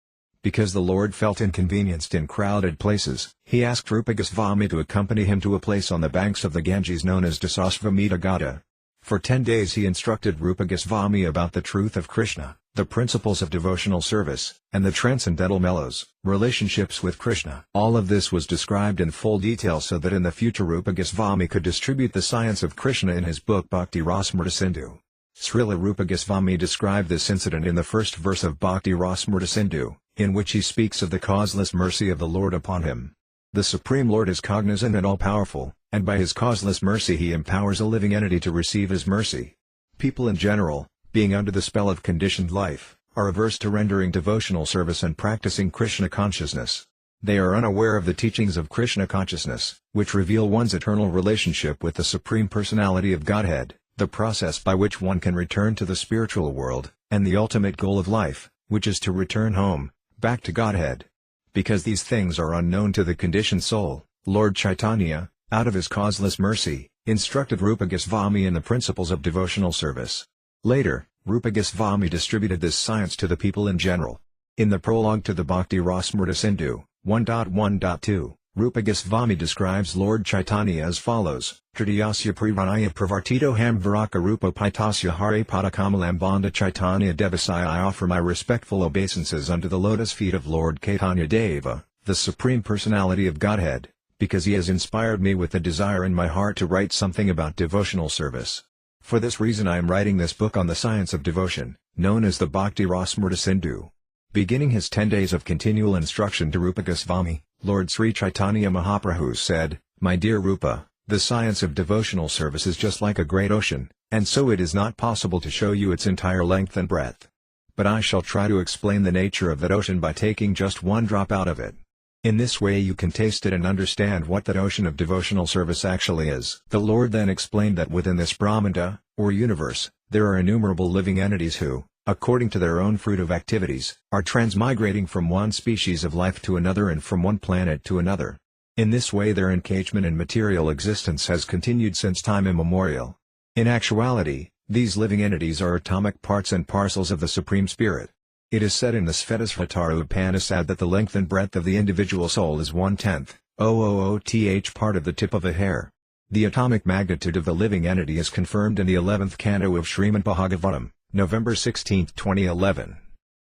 Because the Lord felt inconvenienced in crowded places, he asked Rupa Goswami to accompany him to a place on the banks of the Ganges known as Dasasvamedha Gata. For 10 days he instructed Rupa Goswami about the truth of Krishna, the principles of devotional service, and the transcendental mellows, relationships with Krishna. All of this was described in full detail so that in the future Rupa Goswami could distribute the science of Krishna in his book Bhakti Rasamrita Sindhu. Srila Rupa Goswami described this incident in the first verse of Bhakti Rasamrita Sindhu, in which he speaks of the causeless mercy of the Lord upon him. The Supreme Lord is cognizant and all-powerful, and by his causeless mercy he empowers a living entity to receive his mercy. People in general, being under the spell of conditioned life, are averse to rendering devotional service and practicing Krishna consciousness. They are unaware of the teachings of Krishna consciousness, which reveal one's eternal relationship with the Supreme Personality of Godhead, the process by which one can return to the spiritual world, and the ultimate goal of life, which is to return home, back to Godhead. Because these things are unknown to the conditioned soul, Lord Chaitanya, out of his causeless mercy, instructed Rupa Goswami in the principles of devotional service. Later, Rupa Goswami distributed this science to the people in general. In the prologue to the Bhakti Rasamrita Sindhu, 1.1.2, Rupa Goswami describes Lord Chaitanya as follows: Tritiyasya Priranaya Pravartito Ham Viraka Rupa Paitasya Hare Padakamalam Banda Chaitanya Devasaya. I offer my respectful obeisances unto the lotus feet of Lord Caitanya Deva, the Supreme Personality of Godhead, because he has inspired me with the desire in my heart to write something about devotional service. For this reason I am writing this book on the science of devotion, known as the Bhakti Rasamrita Sindhu. Beginning his 10 days of continual instruction to Rupa Goswami, Lord Sri Caitanya Mahaprabhu said, "My dear Rupa, the science of devotional service is just like a great ocean, and so it is not possible to show you its entire length and breadth. But I shall try to explain the nature of that ocean by taking just one drop out of it. In this way you can taste it and understand what that ocean of devotional service actually is." The Lord then explained that within this Brahmanda, or universe, there are innumerable living entities who, according to their own fruit of activities, are transmigrating from one species of life to another and from one planet to another. In this way their engagement in material existence has continued since time immemorial. In actuality, these living entities are atomic parts and parcels of the Supreme Spirit. It is said in the Svetasvatara Upanishad that the length and breadth of the individual soul is 1/10,000th part of the tip of a hair. The atomic magnitude of the living entity is confirmed in the 11th canto of Srimad Bhagavatam, November 16, 2011.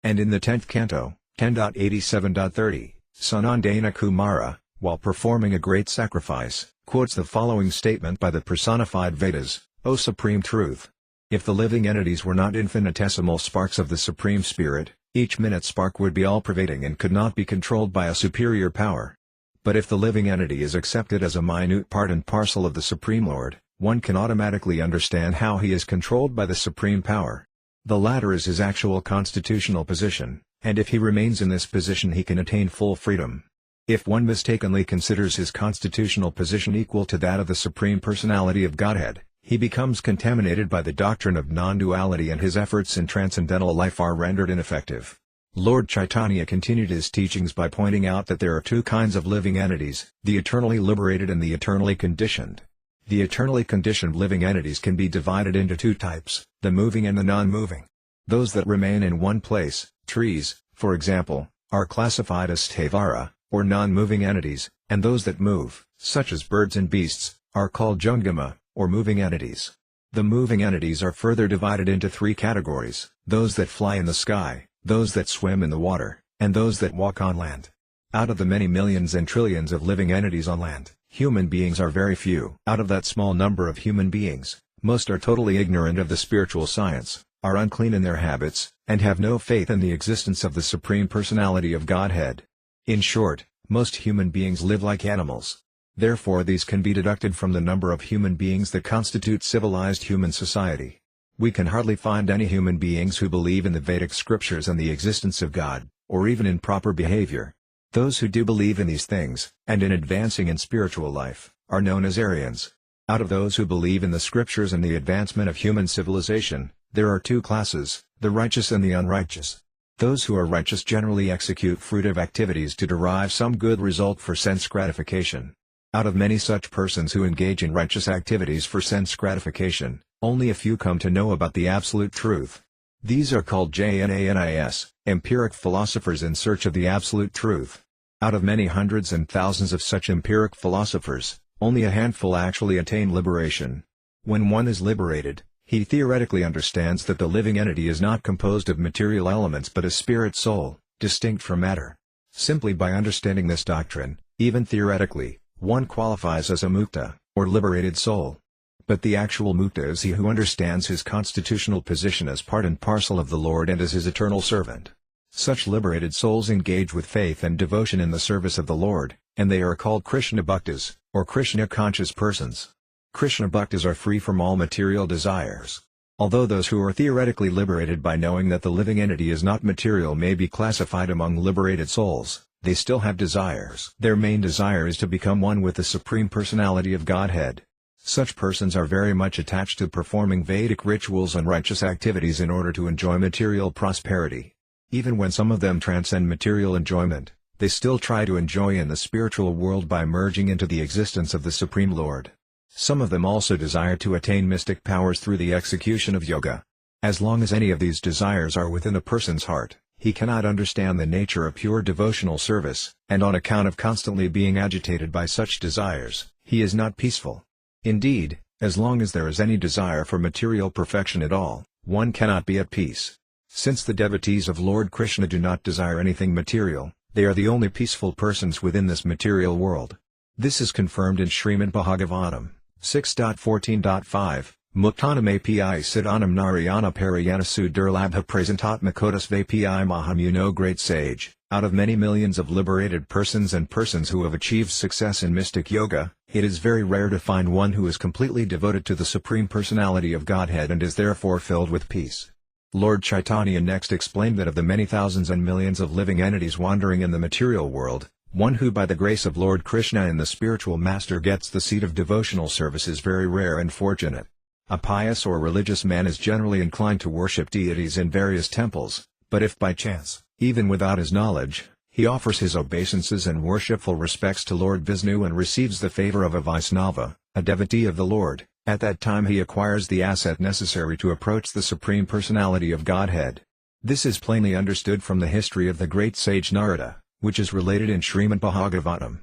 And in the 10th canto, 10.87.30, Sanandana Kumara, while performing a great sacrifice, quotes the following statement by the personified Vedas: "O Supreme Truth! If the living entities were not infinitesimal sparks of the Supreme Spirit, each minute spark would be all-pervading and could not be controlled by a superior power. But if the living entity is accepted as a minute part and parcel of the Supreme Lord, one can automatically understand how he is controlled by the Supreme Power. The latter is his actual constitutional position, and if he remains in this position he can attain full freedom. If one mistakenly considers his constitutional position equal to that of the Supreme Personality of Godhead, he becomes contaminated by the doctrine of non-duality and his efforts in transcendental life are rendered ineffective." Lord Chaitanya continued his teachings by pointing out that there are two kinds of living entities, the eternally liberated and the eternally conditioned. The eternally conditioned living entities can be divided into two types, the moving and the non-moving. Those that remain in one place, trees, for example, are classified as sthavara, or non-moving entities, and those that move, such as birds and beasts, are called jungama, or moving entities. The moving entities are further divided into three categories: those that fly in the sky, those that swim in the water, and those that walk on land. Out of the many millions and trillions of living entities on land, human beings are very few. Out of that small number of human beings, most are totally ignorant of the spiritual science, are unclean in their habits, and have no faith in the existence of the Supreme Personality of Godhead. In short, most human beings live like animals. Therefore these can be deducted from the number of human beings that constitute civilized human society. We can hardly find any human beings who believe in the Vedic scriptures and the existence of God, or even in proper behavior. Those who do believe in these things, and in advancing in spiritual life, are known as Aryans. Out of those who believe in the scriptures and the advancement of human civilization, there are two classes, the righteous and the unrighteous. Those who are righteous generally execute fruitive activities to derive some good result for sense gratification. Out of many such persons who engage in righteous activities for sense gratification, only a few come to know about the absolute truth. These are called jnanis, empiric philosophers in search of the absolute truth. Out of many hundreds and thousands of such empiric philosophers, only a handful actually attain liberation. When one is liberated, he theoretically understands that the living entity is not composed of material elements but a spirit soul, distinct from matter. Simply by understanding this doctrine, even theoretically, one qualifies as a mukta, or liberated soul. But the actual mukta is he who understands his constitutional position as part and parcel of the Lord and as his eternal servant. Such liberated souls engage with faith and devotion in the service of the Lord, and they are called Krishna Bhaktas, or Krishna-conscious persons. Krishna Bhaktas are free from all material desires. Although those who are theoretically liberated by knowing that the living entity is not material may be classified among liberated souls, they still have desires. Their main desire is to become one with the Supreme Personality of Godhead. Such persons are very much attached to performing Vedic rituals and righteous activities in order to enjoy material prosperity. Even when some of them transcend material enjoyment, they still try to enjoy in the spiritual world by merging into the existence of the Supreme Lord. Some of them also desire to attain mystic powers through the execution of yoga. As long as any of these desires are within a person's heart, he cannot understand the nature of pure devotional service, and on account of constantly being agitated by such desires, he is not peaceful. Indeed, as long as there is any desire for material perfection at all, one cannot be at peace. Since the devotees of Lord Krishna do not desire anything material, they are the only peaceful persons within this material world. This is confirmed in Srimad Bhagavatam 6.14.5, Muktanam api siddhanam narayana parayana sudurlabha prasentatmakotas vapi maham. You know, great sage, out of many millions of liberated persons and persons who have achieved success in mystic yoga, it is very rare to find one who is completely devoted to the Supreme Personality of Godhead and is therefore filled with peace. Lord Caitanya next explained that of the many thousands and millions of living entities wandering in the material world, one who by the grace of Lord Krishna and the spiritual master gets the seat of devotional service is very rare and fortunate. A pious or religious man is generally inclined to worship deities in various temples, but if by chance, even without his knowledge, he offers his obeisances and worshipful respects to Lord Vishnu and receives the favor of a Vaisnava, a devotee of the Lord, at that time he acquires the asset necessary to approach the Supreme Personality of Godhead. This is plainly understood from the history of the great sage Narada, which is related in Srimad Bhagavatam.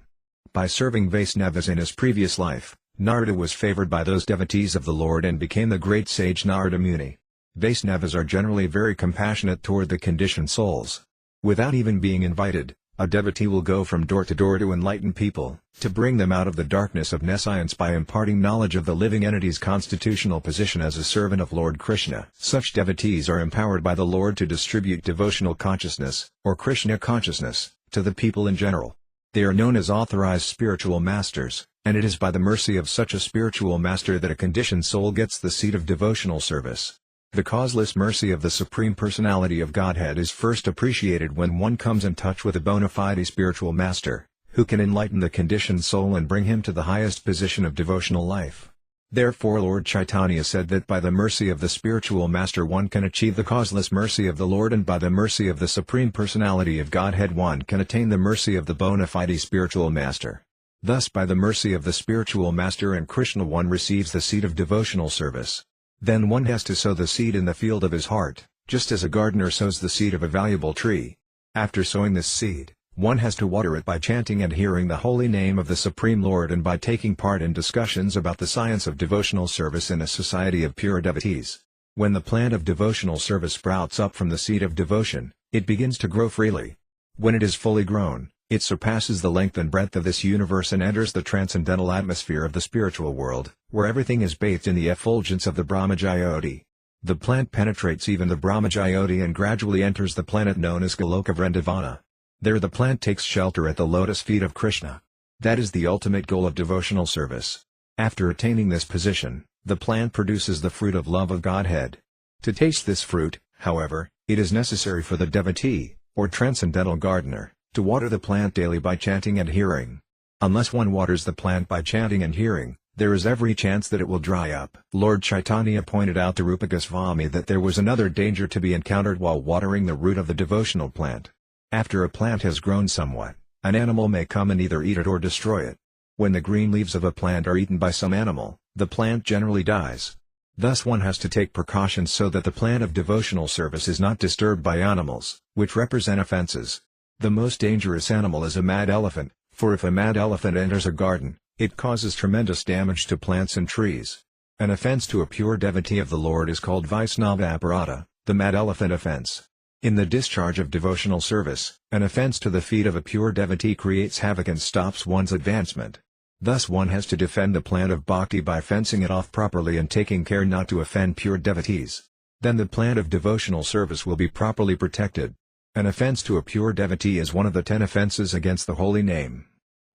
By serving Vaisnavas in his previous life, Narada was favored by those devotees of the Lord and became the great sage Narada Muni. Vaisnavas are generally very compassionate toward the conditioned souls. Without even being invited, a devotee will go from door to enlighten people, to bring them out of the darkness of nescience by imparting knowledge of the living entity's constitutional position as a servant of Lord Krishna. Such devotees are empowered by the Lord to distribute devotional consciousness, or Krishna consciousness, to the people in general. They are known as authorized spiritual masters, and it is by the mercy of such a spiritual master that a conditioned soul gets the seat of devotional service. The causeless mercy of the Supreme Personality of Godhead is first appreciated when one comes in touch with a bona fide spiritual master, who can enlighten the conditioned soul and bring him to the highest position of devotional life. Therefore Lord Caitanya said that by the mercy of the spiritual master one can achieve the causeless mercy of the Lord, and by the mercy of the Supreme Personality of Godhead one can attain the mercy of the bona fide spiritual master. Thus by the mercy of the spiritual master and Krishna one receives the seat of devotional service. Then one has to sow the seed in the field of his heart, just as a gardener sows the seed of a valuable tree. After sowing this seed, one has to water it by chanting and hearing the holy name of the Supreme Lord and by taking part in discussions about the science of devotional service in a society of pure devotees. When the plant of devotional service sprouts up from the seed of devotion, it begins to grow freely. When it is fully grown, it surpasses the length and breadth of this universe and enters the transcendental atmosphere of the spiritual world, where everything is bathed in the effulgence of the Brahmajyoti. The plant penetrates even the Brahmajyoti and gradually enters the planet known as Goloka Vrindavana. There the plant takes shelter at the lotus feet of Krishna. That is the ultimate goal of devotional service. After attaining this position, the plant produces the fruit of love of Godhead. To taste this fruit, however, it is necessary for the devotee, or transcendental gardener, to water the plant daily by chanting and hearing. Unless one waters the plant by chanting and hearing, there is every chance that it will dry up. Lord Caitanya pointed out to Rupa Goswami that there was another danger to be encountered while watering the root of the devotional plant. After a plant has grown somewhat, an animal may come and either eat it or destroy it. When the green leaves of a plant are eaten by some animal, the plant generally dies. Thus one has to take precautions so that the plant of devotional service is not disturbed by animals, which represent offenses. The most dangerous animal is a mad elephant, for if a mad elephant enters a garden, it causes tremendous damage to plants and trees. An offense to a pure devotee of the Lord is called Vaisnava Aparada, the mad elephant offense. In the discharge of devotional service, an offense to the feet of a pure devotee creates havoc and stops one's advancement. Thus one has to defend the plant of bhakti by fencing it off properly and taking care not to offend pure devotees. Then the plant of devotional service will be properly protected. An offense to a pure devotee is one of the 10 offenses against the holy name.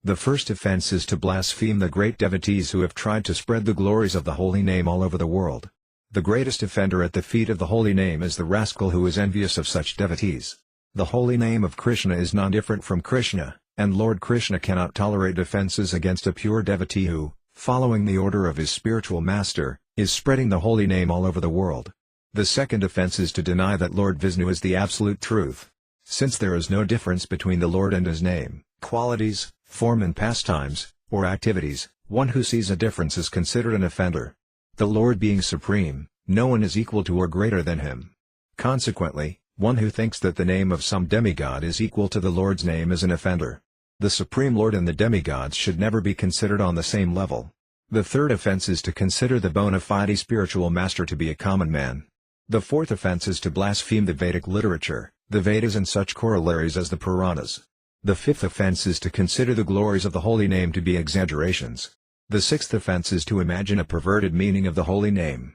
The first offense is to blaspheme the great devotees who have tried to spread the glories of the holy name all over the world. The greatest offender at the feet of the holy name is the rascal who is envious of such devotees. The holy name of Krishna is non-different from Krishna, and Lord Krishna cannot tolerate offenses against a pure devotee who, following the order of his spiritual master, is spreading the holy name all over the world. The second offense is to deny that Lord Vishnu is the absolute truth. Since there is no difference between the Lord and his name, qualities, form and pastimes, or activities, one who sees a difference is considered an offender. The Lord being supreme, no one is equal to or greater than him. Consequently, one who thinks that the name of some demigod is equal to the Lord's name is an offender. The Supreme Lord and the demigods should never be considered on the same level. The third offense is to consider the bona fide spiritual master to be a common man. The fourth offense is to blaspheme the Vedic literature, the Vedas and such corollaries as the Puranas. The fifth offense is to consider the glories of the holy name to be exaggerations. The sixth offense is to imagine a perverted meaning of the holy name.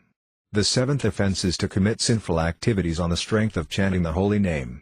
The seventh offense is to commit sinful activities on the strength of chanting the holy name.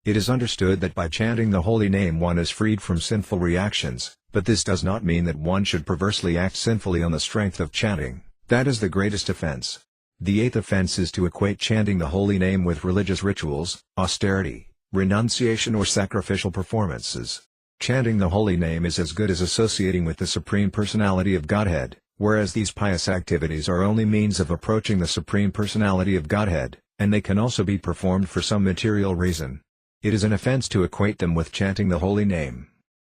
It is understood that by chanting the holy name one is freed from sinful reactions, but this does not mean that one should perversely act sinfully on the strength of chanting. That is the greatest offense. The eighth offense is to equate chanting the holy name with religious rituals, austerity, renunciation or sacrificial performances. Chanting the holy name is as good as associating with the Supreme Personality of Godhead, whereas these pious activities are only means of approaching the Supreme Personality of Godhead, and they can also be performed for some material reason. It is an offense to equate them with chanting the holy name.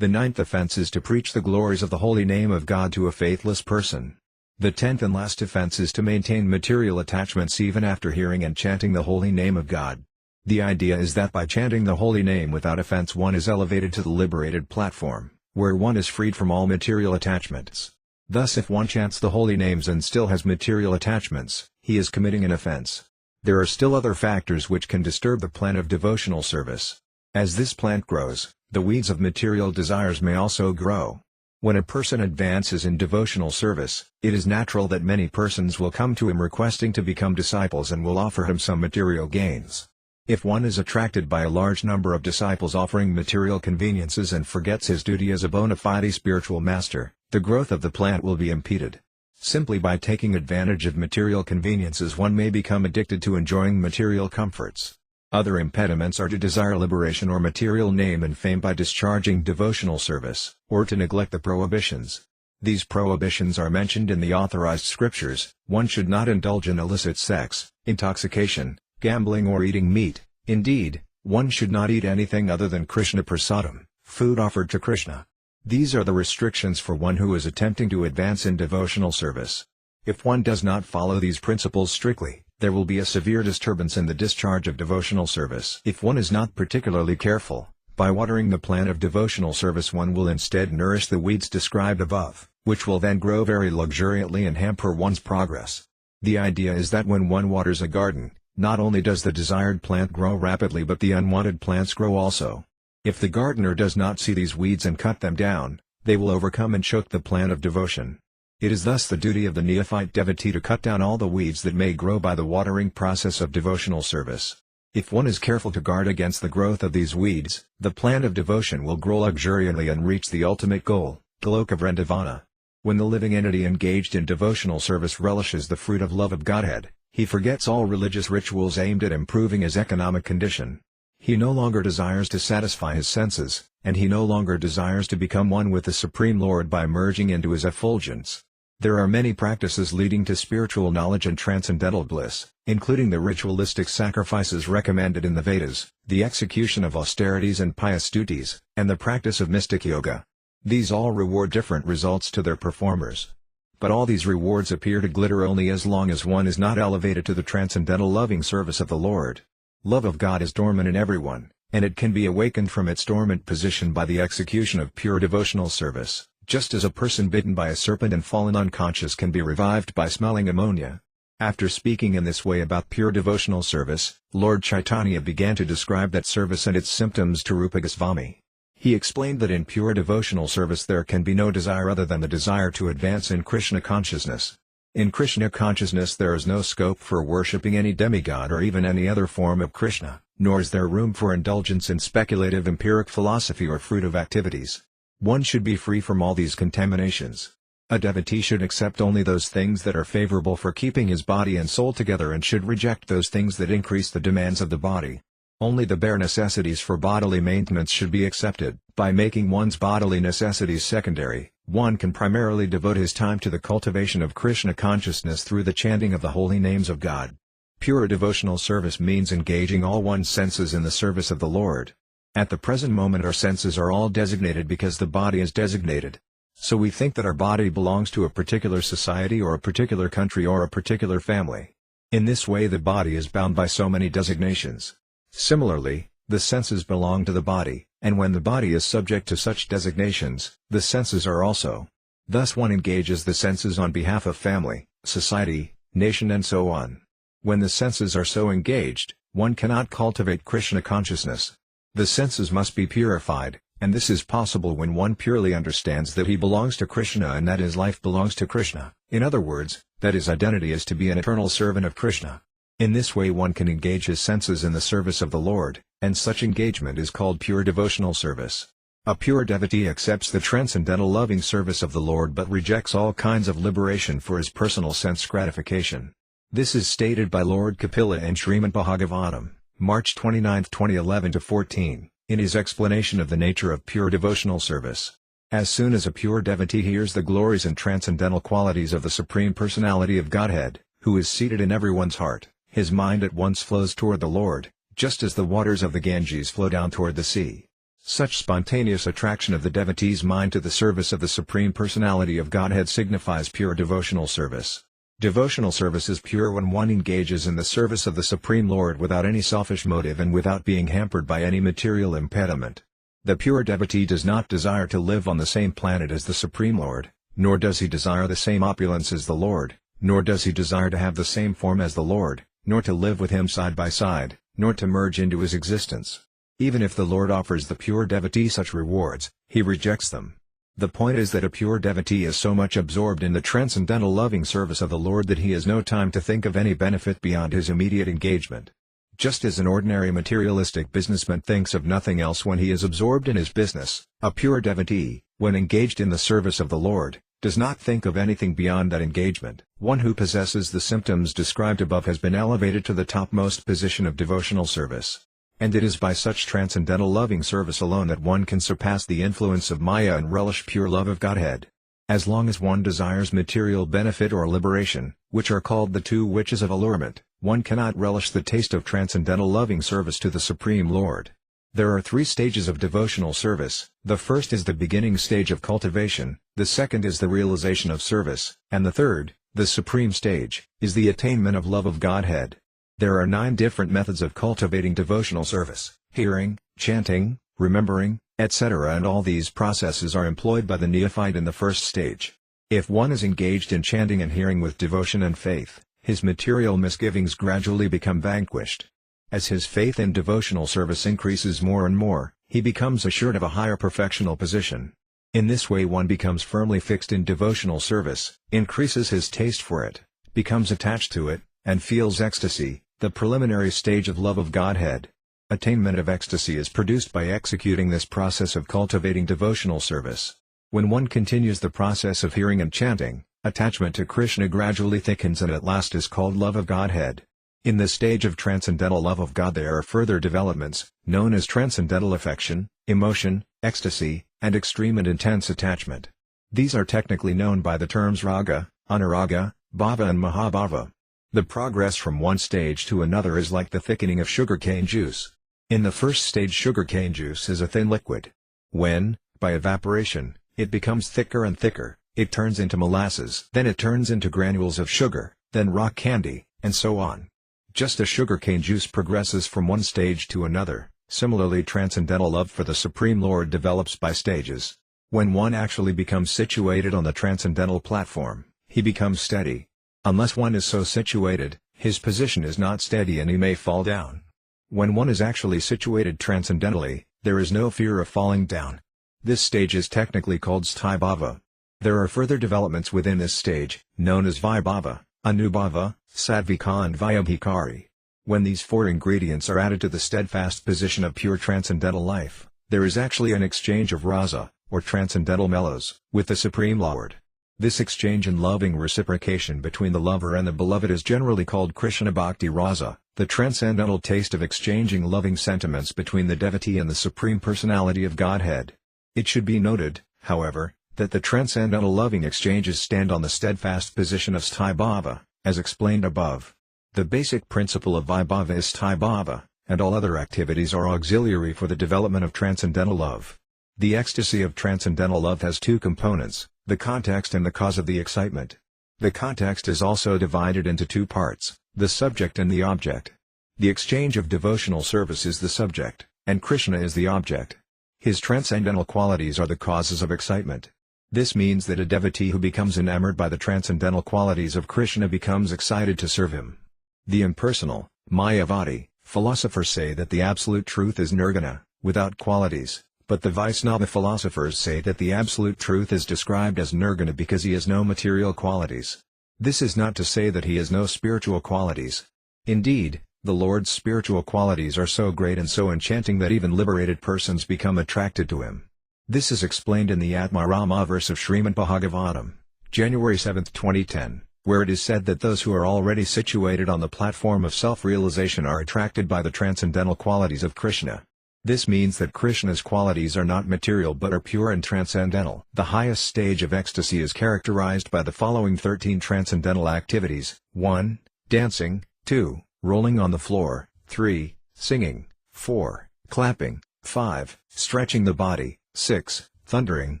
The ninth offense is to preach the glories of the holy name of God to a faithless person. The 10th and last offense is to maintain material attachments even after hearing and chanting the holy name of God. The idea is that by chanting the holy name without offense one is elevated to the liberated platform, where one is freed from all material attachments. Thus if one chants the holy names and still has material attachments, he is committing an offense. There are still other factors which can disturb the plant of devotional service. As this plant grows, the weeds of material desires may also grow. When a person advances in devotional service, it is natural that many persons will come to him requesting to become disciples and will offer him some material gains. If one is attracted by a large number of disciples offering material conveniences and forgets his duty as a bona fide spiritual master, the growth of the plant will be impeded. Simply by taking advantage of material conveniences one may become addicted to enjoying material comforts. Other impediments are to desire liberation or material name and fame by discharging devotional service, or to neglect the prohibitions. These prohibitions are mentioned in the authorized scriptures. One should not indulge in illicit sex, intoxication, gambling or eating meat. Indeed, one should not eat anything other than Krishna prasadam, food offered to Krishna. These are the restrictions for one who is attempting to advance in devotional service. If one does not follow these principles strictly, there will be a severe disturbance in the discharge of devotional service. If one is not particularly careful, by watering the plant of devotional service one will instead nourish the weeds described above, which will then grow very luxuriantly and hamper one's progress. The idea is that when one waters a garden, not only does the desired plant grow rapidly but the unwanted plants grow also. If the gardener does not see these weeds and cut them down, they will overcome and choke the plant of devotion. It is thus the duty of the neophyte devotee to cut down all the weeds that may grow by the watering process of devotional service. If one is careful to guard against the growth of these weeds, the plant of devotion will grow luxuriantly and reach the ultimate goal, Goloka Vrindavana. When the living entity engaged in devotional service relishes the fruit of love of Godhead, he forgets all religious rituals aimed at improving his economic condition. He no longer desires to satisfy his senses, and he no longer desires to become one with the Supreme Lord by merging into his effulgence. There are many practices leading to spiritual knowledge and transcendental bliss, including the ritualistic sacrifices recommended in the Vedas, the execution of austerities and pious duties, and the practice of mystic yoga. These all reward different results to their performers. But all these rewards appear to glitter only as long as one is not elevated to the transcendental loving service of the Lord. Love of God is dormant in everyone, and it can be awakened from its dormant position by the execution of pure devotional service, just as a person bitten by a serpent and fallen unconscious can be revived by smelling ammonia. After speaking in this way about pure devotional service, Lord Caitanya began to describe that service and its symptoms to Rupa Goswami. He explained that in pure devotional service there can be no desire other than the desire to advance in Krishna consciousness. In Krishna consciousness there is no scope for worshipping any demigod or even any other form of Krishna, nor is there room for indulgence in speculative empiric philosophy or fruitive activities. One should be free from all these contaminations. A devotee should accept only those things that are favorable for keeping his body and soul together and should reject those things that increase the demands of the body. Only the bare necessities for bodily maintenance should be accepted. By making one's bodily necessities secondary, one can primarily devote his time to the cultivation of Krishna consciousness through the chanting of the holy names of God. Pure devotional service means engaging all one's senses in the service of the Lord. At the present moment our senses are all designated because the body is designated. So we think that our body belongs to a particular society or a particular country or a particular family. In this way the body is bound by so many designations. Similarly, the senses belong to the body, and when the body is subject to such designations, the senses are also. Thus one engages the senses on behalf of family, society, nation and so on. When the senses are so engaged, one cannot cultivate Krishna consciousness. The senses must be purified, and this is possible when one purely understands that he belongs to Krishna and that his life belongs to Krishna, in other words, that his identity is to be an eternal servant of Krishna. In this way one can engage his senses in the service of the Lord, and such engagement is called pure devotional service. A pure devotee accepts the transcendental loving service of the Lord but rejects all kinds of liberation for his personal sense gratification. This is stated by Lord Kapila in Srimad Bhagavatam, March 29, 2011-14, in his explanation of the nature of pure devotional service. As soon as a pure devotee hears the glories and transcendental qualities of the Supreme Personality of Godhead, who is seated in everyone's heart, his mind at once flows toward the Lord, just as the waters of the Ganges flow down toward the sea. Such spontaneous attraction of the devotee's mind to the service of the Supreme Personality of Godhead signifies pure devotional service. Devotional service is pure when one engages in the service of the Supreme Lord without any selfish motive and without being hampered by any material impediment. The pure devotee does not desire to live on the same planet as the Supreme Lord, nor does he desire the same opulence as the Lord, nor does he desire to have the same form as the Lord, nor to live with him side by side, nor to merge into his existence. Even if the Lord offers the pure devotee such rewards, he rejects them. The point is that a pure devotee is so much absorbed in the transcendental loving service of the Lord that he has no time to think of any benefit beyond his immediate engagement. Just as an ordinary materialistic businessman thinks of nothing else when he is absorbed in his business, a pure devotee, when engaged in the service of the Lord, does not think of anything beyond that engagement. One who possesses the symptoms described above has been elevated to the topmost position of devotional service. And it is by such transcendental loving service alone that one can surpass the influence of Maya and relish pure love of Godhead. As long as one desires material benefit or liberation, which are called the two witches of allurement, one cannot relish the taste of transcendental loving service to the Supreme Lord. There are three stages of devotional service. The first is the beginning stage of cultivation, the second is the realization of service, and the third, the supreme stage, is the attainment of love of Godhead. There are 9 different methods of cultivating devotional service: hearing, chanting, remembering, etc., and all these processes are employed by the neophyte in the first stage. If one is engaged in chanting and hearing with devotion and faith, his material misgivings gradually become vanquished. As his faith in devotional service increases more and more, he becomes assured of a higher perfectional position. In this way one becomes firmly fixed in devotional service, increases his taste for it, becomes attached to it, and feels ecstasy, the preliminary stage of love of Godhead. Attainment of ecstasy is produced by executing this process of cultivating devotional service. When one continues the process of hearing and chanting, attachment to Krishna gradually thickens and at last is called love of Godhead. In the stage of transcendental love of God there are further developments, known as transcendental affection, emotion, ecstasy, and extreme and intense attachment. These are technically known by the terms raga, anuraga, bhava and mahabhava. The progress from one stage to another is like the thickening of sugarcane juice. In the first stage sugarcane juice is a thin liquid. When, by evaporation, it becomes thicker and thicker, it turns into molasses. Then it turns into granules of sugar, then rock candy, and so on. Just as sugarcane juice progresses from one stage to another, similarly transcendental love for the Supreme Lord develops by stages. When one actually becomes situated on the transcendental platform, he becomes steady. Unless one is so situated, his position is not steady and he may fall down. When one is actually situated transcendentally, there is no fear of falling down. This stage is technically called sthai bhava. There are further developments within this stage, known as vibhava, anubhava, sattvika and vyabhikari. When these 4 ingredients are added to the steadfast position of pure transcendental life, there is actually an exchange of rasa, or transcendental mellows, with the Supreme Lord. This exchange and loving reciprocation between the lover and the beloved is generally called Krishna Bhakti Rasa, the transcendental taste of exchanging loving sentiments between the devotee and the Supreme Personality of Godhead. It should be noted, however, that the transcendental loving exchanges stand on the steadfast position of sthai bhava, as explained above. The basic principle of Vibhava is Sthai-bhava, and all other activities are auxiliary for the development of transcendental love. The ecstasy of transcendental love has two components, the context and the cause of the excitement. The context is also divided into two parts, the subject and the object. The exchange of devotional service is the subject, and Krishna is the object. His transcendental qualities are the causes of excitement. This means that a devotee who becomes enamored by the transcendental qualities of Krishna becomes excited to serve him. The impersonal, Mayavadi, philosophers say that the absolute truth is nirguna, without qualities, but the Vaisnava philosophers say that the absolute truth is described as nirguna because he has no material qualities. This is not to say that he has no spiritual qualities. Indeed, the Lord's spiritual qualities are so great and so enchanting that even liberated persons become attracted to him. This is explained in the Atmarama verse of Srimad Bhagavatam, January 7, 2010, where it is said that those who are already situated on the platform of self-realization are attracted by the transcendental qualities of Krishna. This means that Krishna's qualities are not material but are pure and transcendental. The highest stage of ecstasy is characterized by the following 13 transcendental activities: 1. Dancing, 2. Rolling on the floor, 3. Singing, 4. Clapping, 5. Stretching the body, 6. Thundering,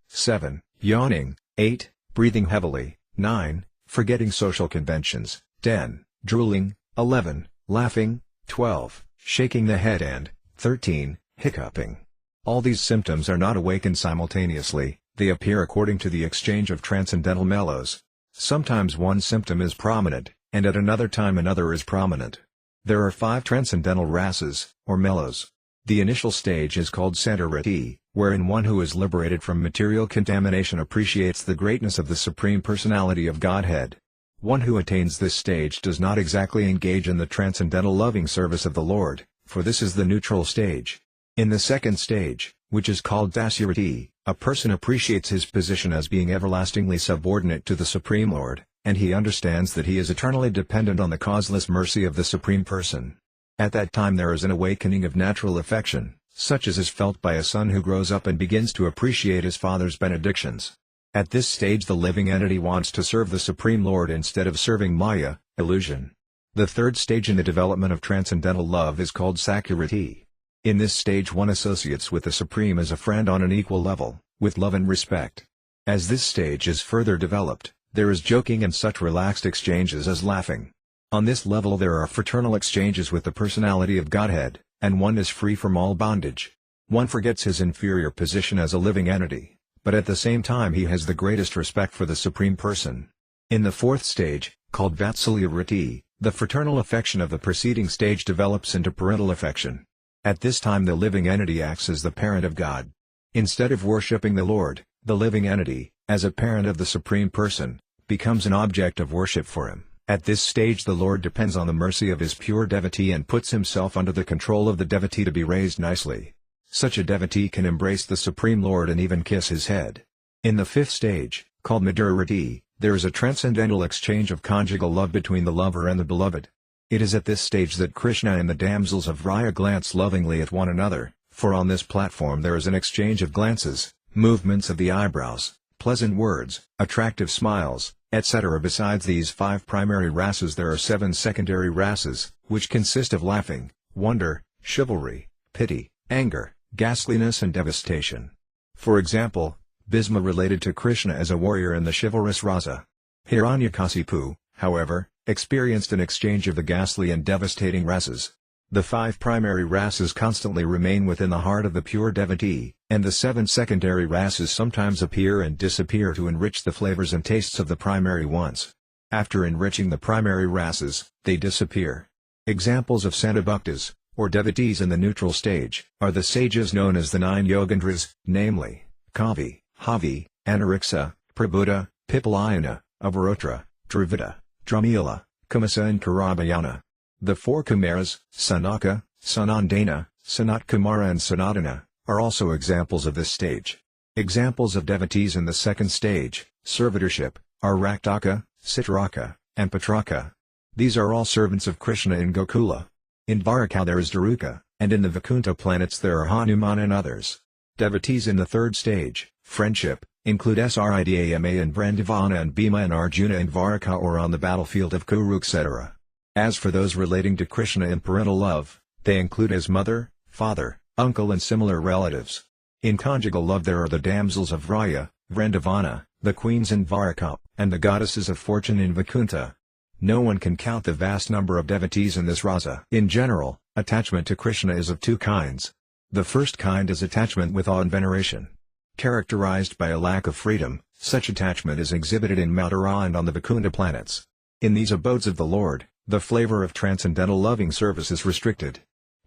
7. Yawning, 8. Breathing heavily, 9. Forgetting social conventions, 10. Drooling, 11. Laughing, 12. Shaking the head and 13. Hiccuping. All these symptoms are not awakened simultaneously, they appear according to the exchange of transcendental mellows. Sometimes one symptom is prominent, and at another time another is prominent. There are 5 transcendental rasas, or mellows. The initial stage is called Santarati, wherein one who is liberated from material contamination appreciates the greatness of the Supreme Personality of Godhead. One who attains this stage does not exactly engage in the transcendental loving service of the Lord, for this is the neutral stage. In the second stage, which is called Dasyarati, a person appreciates his position as being everlastingly subordinate to the Supreme Lord, and he understands that he is eternally dependent on the causeless mercy of the Supreme Person. At that time there is an awakening of natural affection, such as is felt by a son who grows up and begins to appreciate his father's benedictions. At this stage the living entity wants to serve the Supreme Lord instead of serving Maya, illusion. The third stage in the development of transcendental love is called Sakyarati. In this stage one associates with the Supreme as a friend on an equal level, with love and respect. As this stage is further developed, there is joking and such relaxed exchanges as laughing. On this level there are fraternal exchanges with the personality of Godhead, and one is free from all bondage. One forgets his inferior position as a living entity, but at the same time he has the greatest respect for the Supreme Person. In the fourth stage, called Vatsalyarati, the fraternal affection of the preceding stage develops into parental affection. At this time the living entity acts as the parent of God. Instead of worshipping the Lord, the living entity, as a parent of the Supreme Person, becomes an object of worship for him. At this stage the Lord depends on the mercy of his pure devotee and puts himself under the control of the devotee to be raised nicely. Such a devotee can embrace the Supreme Lord and even kiss his head. In the fifth stage, called Madhurati, there is a transcendental exchange of conjugal love between the lover and the beloved. It is at this stage that Krishna and the damsels of Vraya glance lovingly at one another, for on this platform there is an exchange of glances, movements of the eyebrows, pleasant words, attractive smiles, etc. Besides these 5 primary rasas there are 7 secondary rasas, which consist of laughing, wonder, chivalry, pity, anger, ghastliness and devastation. For example, Bhisma related to Krishna as a warrior in the chivalrous rasa. Hiranyakasipu, however, experienced an exchange of the ghastly and devastating rasas. The 5 primary rasas constantly remain within the heart of the pure devotee, and the 7 secondary rasas sometimes appear and disappear to enrich the flavors and tastes of the primary ones. After enriching the primary rasas, they disappear. Examples of Santabhaktas, or devotees in the neutral stage, are the sages known as the 9 Yogandras, namely, Kavi, Havi, Anariksa, Prabhuda, Pipalayana, Avarotra, Dravida, Dramila, Kamasa and Karabayana. The 4 Kumaras, Sanaka, Sanandana, Sanatkumara and Sanatana, are also examples of this stage. Examples of devotees in the second stage, servitorship, are Raktaka, Citraka, and Patraka. These are all servants of Krishna in Gokula. In Dvaraka there is Daruka, and in the Vaikuntha planets there are Hanuman and others. Devotees in the third stage, friendship, include Sridama and Vrandavana and Bhima and Arjuna in Dvaraka or on the battlefield of Kuru etc. As for those relating to Krishna in parental love, they include his mother, father, uncle and similar relatives. In conjugal love there are the damsels of Raya, Vrindavana, the queens in Dwarka, and the goddesses of fortune in Vaikuntha. No one can count the vast number of devotees in this rasa. In general, attachment to Krishna is of two kinds. The first kind is attachment with awe and veneration. Characterized by a lack of freedom, such attachment is exhibited in Mathura and on the Vaikuntha planets. In these abodes of the Lord, the flavor of transcendental loving service is restricted.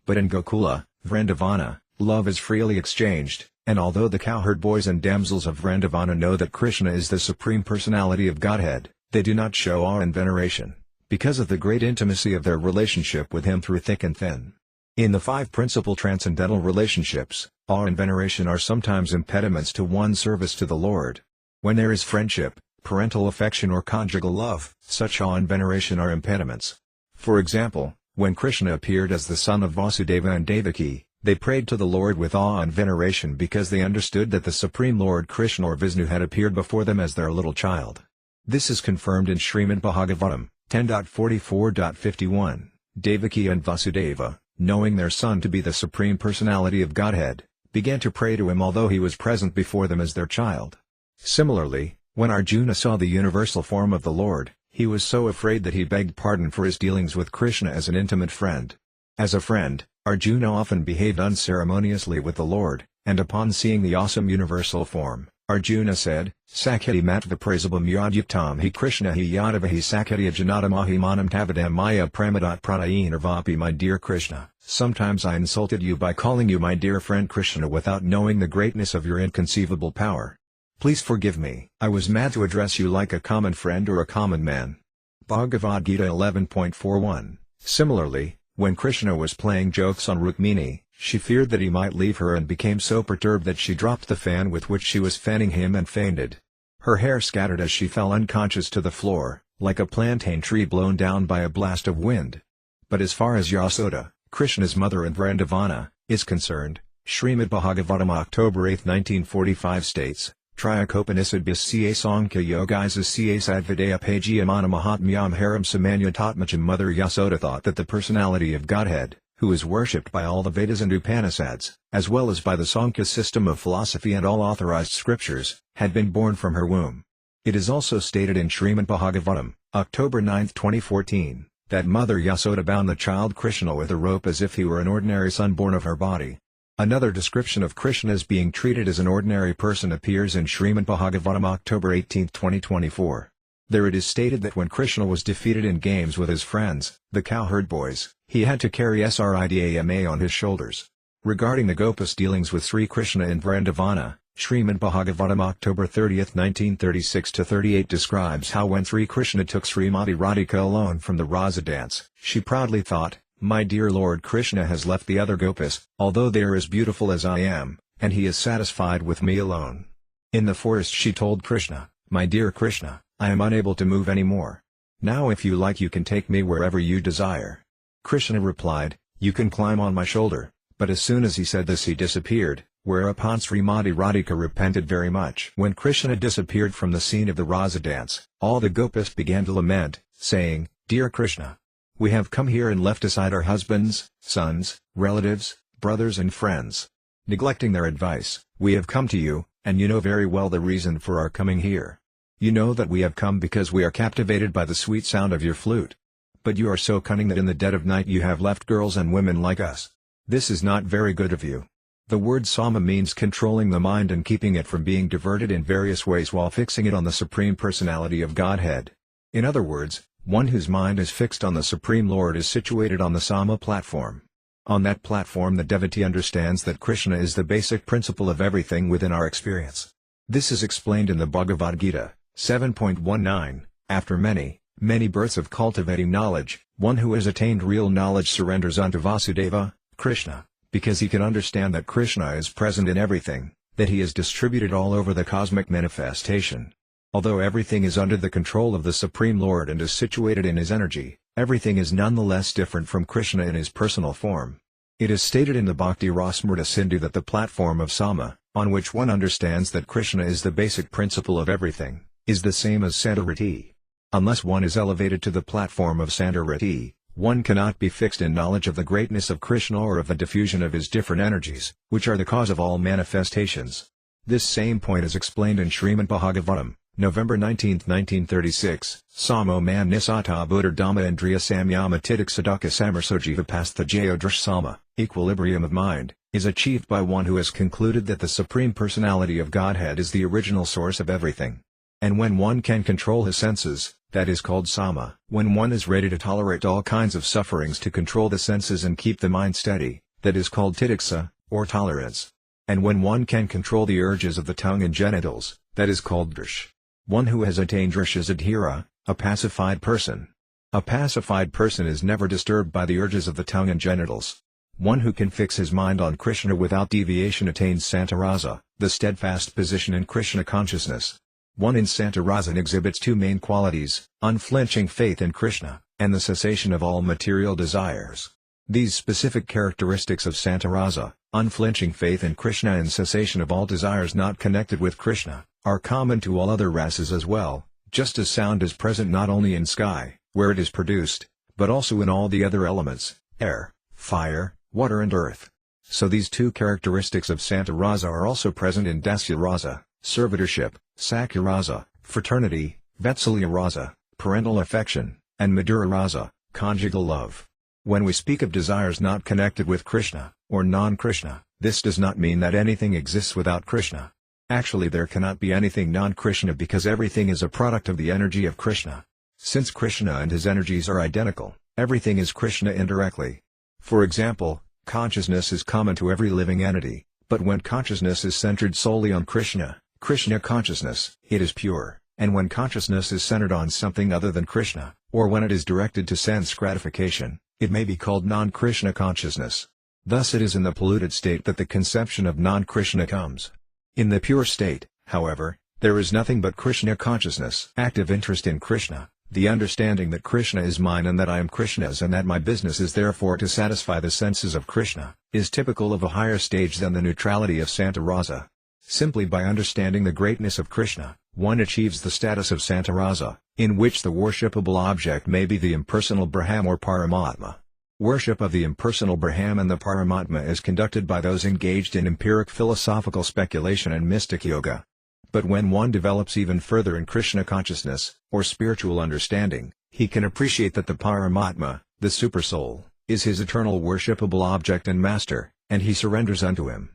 But in Gokula, Vrindavana, love is freely exchanged, and although the cowherd boys and damsels of Vrindavana know that Krishna is the Supreme Personality of Godhead, they do not show awe and veneration, because of the great intimacy of their relationship with him through thick and thin. In the five principal transcendental relationships, awe and veneration are sometimes impediments to one's service to the Lord. When there is friendship, parental affection or conjugal love, such awe and veneration are impediments. For example, when Krishna appeared as the son of Vasudeva and Devaki, they prayed to the Lord with awe and veneration because they understood that the Supreme Lord Krishna or Vishnu had appeared before them as their little child. This is confirmed in Srimad Bhagavatam 10.44.51. Devaki and Vasudeva, knowing their son to be the Supreme Personality of Godhead, began to pray to him although he was present before them as their child. Similarly, when Arjuna saw the universal form of the Lord, he was so afraid that he begged pardon for his dealings with Krishna as an intimate friend. As a friend, Arjuna often behaved unceremoniously with the Lord, and upon seeing the awesome universal form, Arjuna said, Sakhati matva prasabam yadyuktam hi Krishna hi yadavahi sakhati janatamahi manam tavadam maya pramadat pranayinarvapi. My dear Krishna, sometimes I insulted you by calling you my dear friend Krishna without knowing the greatness of your inconceivable power. Please forgive me. I was mad to address you like a common friend or a common man. Bhagavad Gita 11.41. Similarly, when Krishna was playing jokes on Rukmini, she feared that he might leave her and became so perturbed that she dropped the fan with which she was fanning him and fainted. Her hair scattered as she fell unconscious to the floor, like a plantain tree blown down by a blast of wind. But as far as Yasoda, Krishna's mother and Vrindavana, is concerned, Srimad Bhagavatam October 8, 1945 states, Triakopanisad Ca Sankhya Yogisa Ca Sadvidaya Pajyamana Mahatmyam Haram Samanya Tatmacham. Mother Yasoda thought that the personality of Godhead, who is worshipped by all the Vedas and Upanishads, as well as by the Sankhya system of philosophy and all authorized scriptures, had been born from her womb. It is also stated in Srimad Bhagavatam, October 9, 2014, that Mother Yasoda bound the child Krishna with a rope as if he were an ordinary son born of her body. Another description of Krishna as being treated as an ordinary person appears in Srimad Bhagavatam October 18, 2024. There it is stated that when Krishna was defeated in games with his friends, the cowherd boys, he had to carry Sridama on his shoulders. Regarding the Gopas dealings with Sri Krishna in Vrindavana, Srimad Bhagavatam October 30, 1936-38 describes how when Sri Krishna took Srimati Radhika alone from the Rasa dance, she proudly thought, My dear Lord Krishna has left the other Gopas, although they are as beautiful as I am, and he is satisfied with me alone. In the forest she told Krishna, My dear Krishna, I am unable to move any more. Now if you like you can take me wherever you desire. Krishna replied, You can climb on my shoulder, but as soon as he said this he disappeared, whereupon Srimati Radhika repented very much. When Krishna disappeared from the scene of the Rasa dance, all the Gopas began to lament, saying, Dear Krishna, we have come here and left aside our husbands, sons, relatives, brothers and friends. Neglecting their advice, we have come to you, and you know very well the reason for our coming here. You know that we have come because we are captivated by the sweet sound of your flute. But you are so cunning that in the dead of night you have left girls and women like us. This is not very good of you. The word sama means controlling the mind and keeping it from being diverted in various ways while fixing it on the Supreme Personality of Godhead. In other words, one whose mind is fixed on the Supreme Lord is situated on the Sama platform. On that platform the devotee understands that Krishna is the basic principle of everything within our experience. This is explained in the Bhagavad Gita 7.19, After many births of cultivating knowledge, one who has attained real knowledge surrenders unto Vasudeva, Krishna, because he can understand that Krishna is present in everything, that he is distributed all over the cosmic manifestation. Although everything is under the control of the Supreme Lord and is situated in his energy, everything is nonetheless different from Krishna in his personal form. It is stated in the Bhakti Rasamrita Sindhu that the platform of Sama, on which one understands that Krishna is the basic principle of everything, is the same as Sadarati. Unless one is elevated to the platform of Sandarati, one cannot be fixed in knowledge of the greatness of Krishna or of the diffusion of his different energies, which are the cause of all manifestations. This same point is explained in Srimad Bhagavatam, November 19, 1936, Samo man nisata buddha dhamma indriya samyama titik sadaka samarsojiva pastha jayodrish sama, equilibrium of mind, is achieved by one who has concluded that the Supreme Personality of Godhead is the original source of everything. And when one can control his senses, that is called sama. When one is ready to tolerate all kinds of sufferings to control the senses and keep the mind steady, that is called titiksa, or tolerance. And when one can control the urges of the tongue and genitals, that is called drish. One who has attained drish is adhira, a pacified person. A pacified person is never disturbed by the urges of the tongue and genitals. One who can fix his mind on Krishna without deviation attains Santarasa, the steadfast position in Krishna consciousness. One in Santarasa exhibits two main qualities, unflinching faith in Krishna, and the cessation of all material desires. These specific characteristics of Santarasa, unflinching faith in Krishna and cessation of all desires not connected with Krishna, are common to all other rasas as well, just as sound is present not only in sky, where it is produced, but also in all the other elements, air, fire, water and earth. So these two characteristics of Santarasa are also present in Dasya Rasa, servitorship, Sakya Rasa, fraternity, Vatsalya Rasa, parental affection, and Madhura Rasa, conjugal love. When we speak of desires not connected with Krishna, or non-Krishna, this does not mean that anything exists without Krishna. Actually there cannot be anything non-Krishna because everything is a product of the energy of Krishna. Since Krishna and his energies are identical, everything is Krishna indirectly. For example, consciousness is common to every living entity, but when consciousness is centered solely on Krishna, Krishna consciousness, it is pure, and when consciousness is centered on something other than Krishna, or when it is directed to sense gratification, it may be called non-Krishna consciousness. Thus it is in the polluted state that the conception of non-Krishna comes. In the pure state, however, there is nothing but Krishna consciousness. Active interest in Krishna, the understanding that Krishna is mine and that I am Krishna's and that my business is therefore to satisfy the senses of Krishna, is typical of a higher stage than the neutrality of Santarasa. Simply by understanding the greatness of Krishna, one achieves the status of Santarasa, in which the worshipable object may be the impersonal Brahman or Paramatma. Worship of the impersonal Brahman and the Paramatma is conducted by those engaged in empiric philosophical speculation and mystic yoga. But when one develops even further in Krishna consciousness, or spiritual understanding, he can appreciate that the Paramatma, the Supersoul, is his eternal worshipable object and master, and he surrenders unto him.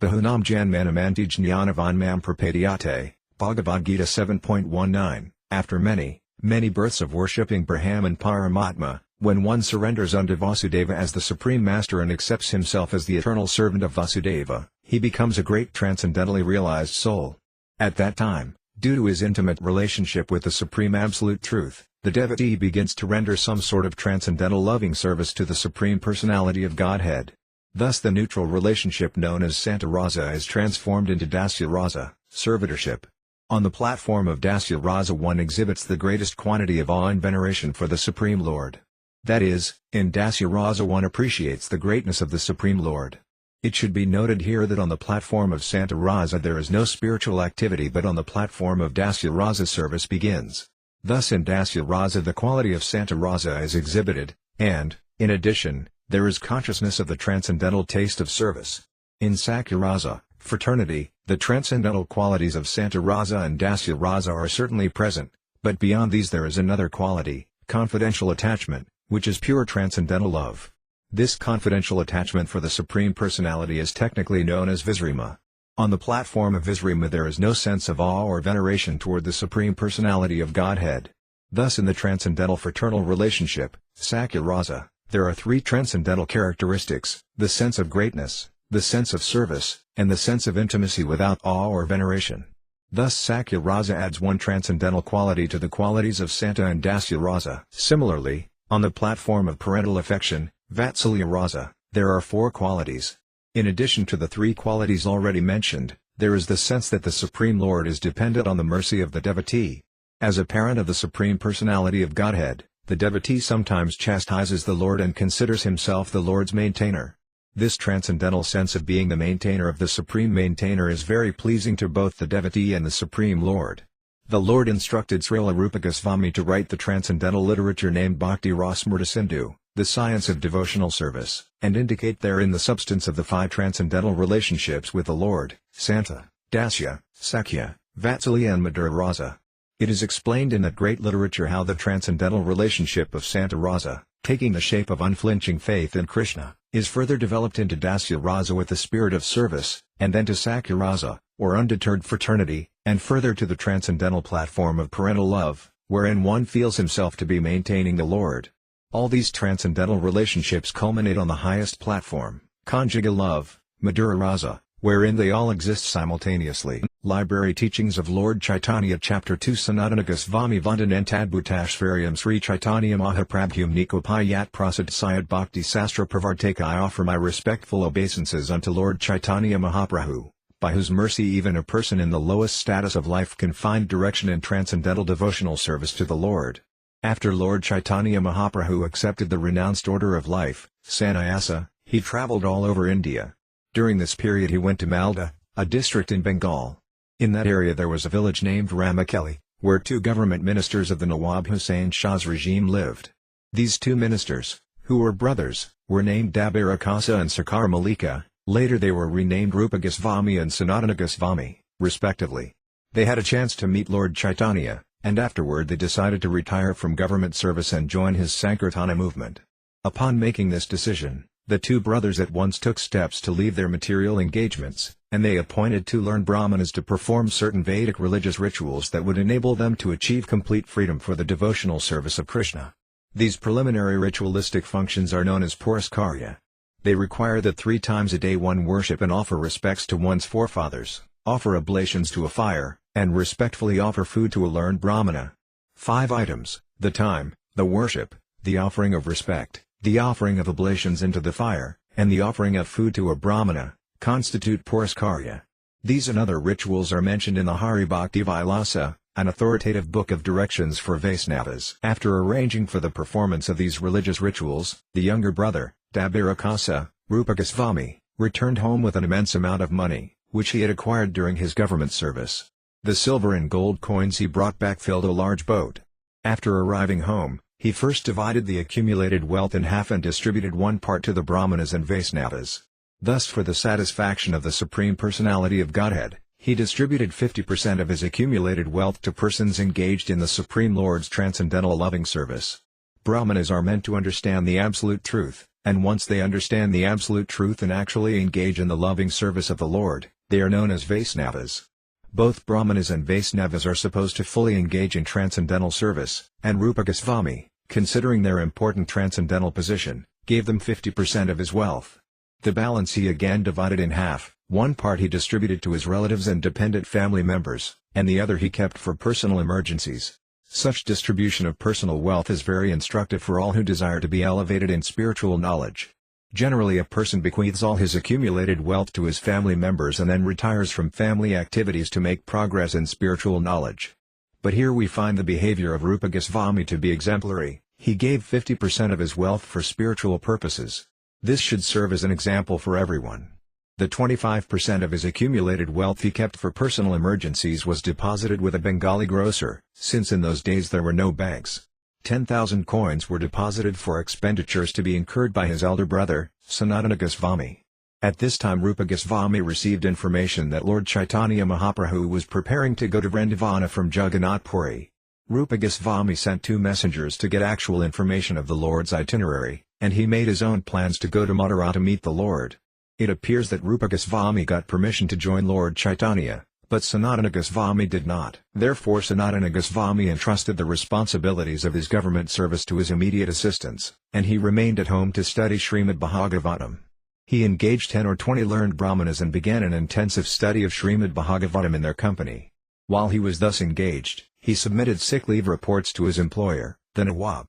Bahunam janmanamanti jnanavan mam prapadyate, Bhagavad Gita 7.19, after many births of worshipping Brahman and Paramatma, when one surrenders unto Vasudeva as the Supreme Master and accepts himself as the eternal servant of Vasudeva, he becomes a great transcendentally realized soul. At that time, due to his intimate relationship with the Supreme Absolute Truth, the devotee begins to render some sort of transcendental loving service to the Supreme Personality of Godhead. Thus the neutral relationship known as Santarasa is transformed into Dasya Rasa, servitorship. On the platform of Dasya Rasa one exhibits the greatest quantity of awe and veneration for the Supreme Lord. That is, in Dasya Rasa one appreciates the greatness of the Supreme Lord. It should be noted here that on the platform of Santarasa there is no spiritual activity but on the platform of Dasya Rasa service begins. Thus in Dasya Rasa the quality of Santarasa is exhibited, and, in addition, there is consciousness of the transcendental taste of service. In Sakya Rasa, fraternity, the transcendental qualities of Santarasa and Dasya Rasa are certainly present, but beyond these there is another quality, confidential attachment, which is pure transcendental love. This confidential attachment for the Supreme Personality is technically known as Visrima. On the platform of Visrima there is no sense of awe or veneration toward the Supreme Personality of Godhead. Thus in the transcendental fraternal relationship, Sakya Rasa, there are three transcendental characteristics, the sense of greatness, the sense of service, and the sense of intimacy without awe or veneration. Thus Sakya Rasa adds one transcendental quality to the qualities of Santa and Dasya Rasa. Similarly, on the platform of parental affection, Vatsalya Rasa, there are four qualities. In addition to the three qualities already mentioned, there is the sense that the Supreme Lord is dependent on the mercy of the devotee. As a parent of the Supreme Personality of Godhead, the devotee sometimes chastises the Lord and considers himself the Lord's maintainer. This transcendental sense of being the maintainer of the Supreme Maintainer is very pleasing to both the devotee and the Supreme Lord. The Lord instructed Srila Rupa Goswami to write the transcendental literature named Bhakti Rasmrita Sindhu, the science of devotional service, and indicate therein the substance of the 5 transcendental relationships with the Lord: Santa, Dasya, Sakhya, Vatsalya and Madhura Rasa. It is explained in that great literature how the transcendental relationship of Santa Rasa, taking the shape of unflinching faith in Krishna, is further developed into Dasya Rasa with the spirit of service, and then to Sakhya Rasa, or undeterred fraternity, and further to the transcendental platform of parental love, wherein one feels himself to be maintaining the Lord. All these transcendental relationships culminate on the highest platform, conjugal love, Madhura Rasa, wherein they all exist simultaneously. Library Teachings of Lord Chaitanya Chapter 2 Sanatana Gosvami Vandanantadbhutashvaryam Sri Chaitanya Mahaprabhum Nikopayat Prasad Syed Bhakti Sastra Pravartaka. I offer my respectful obeisances unto Lord Chaitanya Mahaprabhu, by whose mercy even a person in the lowest status of life can find direction in transcendental devotional service to the Lord. After Lord Chaitanya Mahaprabhu accepted the renounced order of life, sannyasa, he travelled all over India. During this period he went to Malda, a district in Bengal. In that area there was a village named Ramakeli, where 2 government ministers of the Nawab Hussain Shah's regime lived. These 2 ministers, who were brothers, were named Dabir Akasa and Sakar Malika. Later they were renamed Rupa Goswami and Sanatana Goswami, respectively. They had a chance to meet Lord Chaitanya, and afterward they decided to retire from government service and join his Sankirtana movement. Upon making this decision, the 2 brothers at once took steps to leave their material engagements, and they appointed 2 learned Brahmanas to perform certain Vedic religious rituals that would enable them to achieve complete freedom for the devotional service of Krishna. These preliminary ritualistic functions are known as Puriskarya. They require that 3 times a day one worship and offer respects to one's forefathers, offer oblations to a fire, and respectfully offer food to a learned Brahmana. 5 items: the time, the worship, the offering of respect, the offering of oblations into the fire, and the offering of food to a Brahmana, constitute Puriskarya. These and other rituals are mentioned in the Hari Bhakti Vilasa, an authoritative book of directions for Vaisnavas. After arranging for the performance of these religious rituals, the younger brother, Dabir Akasa, Rupa Goswami, returned home with an immense amount of money, which he had acquired during his government service. The silver and gold coins he brought back filled a large boat. After arriving home, he first divided the accumulated wealth in half and distributed one part to the Brahmanas and Vaisnavas. Thus, for the satisfaction of the Supreme Personality of Godhead, he distributed 50% of his accumulated wealth to persons engaged in the Supreme Lord's transcendental loving service. Brahmanas are meant to understand the absolute truth, and once they understand the absolute truth and actually engage in the loving service of the Lord, they are known as Vaisnavas. Both Brahmanas and Vaisnavas are supposed to fully engage in transcendental service, and Rupa Goswami, considering their important transcendental position, gave them 50% of his wealth. The balance he again divided in half, one part he distributed to his relatives and dependent family members, and the other he kept for personal emergencies. Such distribution of personal wealth is very instructive for all who desire to be elevated in spiritual knowledge. Generally a person bequeaths all his accumulated wealth to his family members and then retires from family activities to make progress in spiritual knowledge. But here we find the behavior of Rupa Goswami to be exemplary. He gave 50% of his wealth for spiritual purposes. This should serve as an example for everyone. The 25% of his accumulated wealth he kept for personal emergencies was deposited with a Bengali grocer, since in those days there were no banks. 10,000 coins were deposited for expenditures to be incurred by his elder brother, Sanatana Goswami. At this time Rupa Goswami received information that Lord Chaitanya Mahaprabhu was preparing to go to Vrindavana from Jagannath Puri. Rupa Goswami sent 2 messengers to get actual information of the Lord's itinerary, and he made his own plans to go to Mathura to meet the Lord. It appears that Rupa Goswami got permission to join Lord Chaitanya, but Sanatana Goswami did not. Therefore Sanatana Goswami entrusted the responsibilities of his government service to his immediate assistants, and he remained at home to study Srimad Bhagavatam. He engaged 10 or 20 learned Brahmanas and began an intensive study of Srimad Bhagavatam in their company. While he was thus engaged, he submitted sick leave reports to his employer, the Nawab.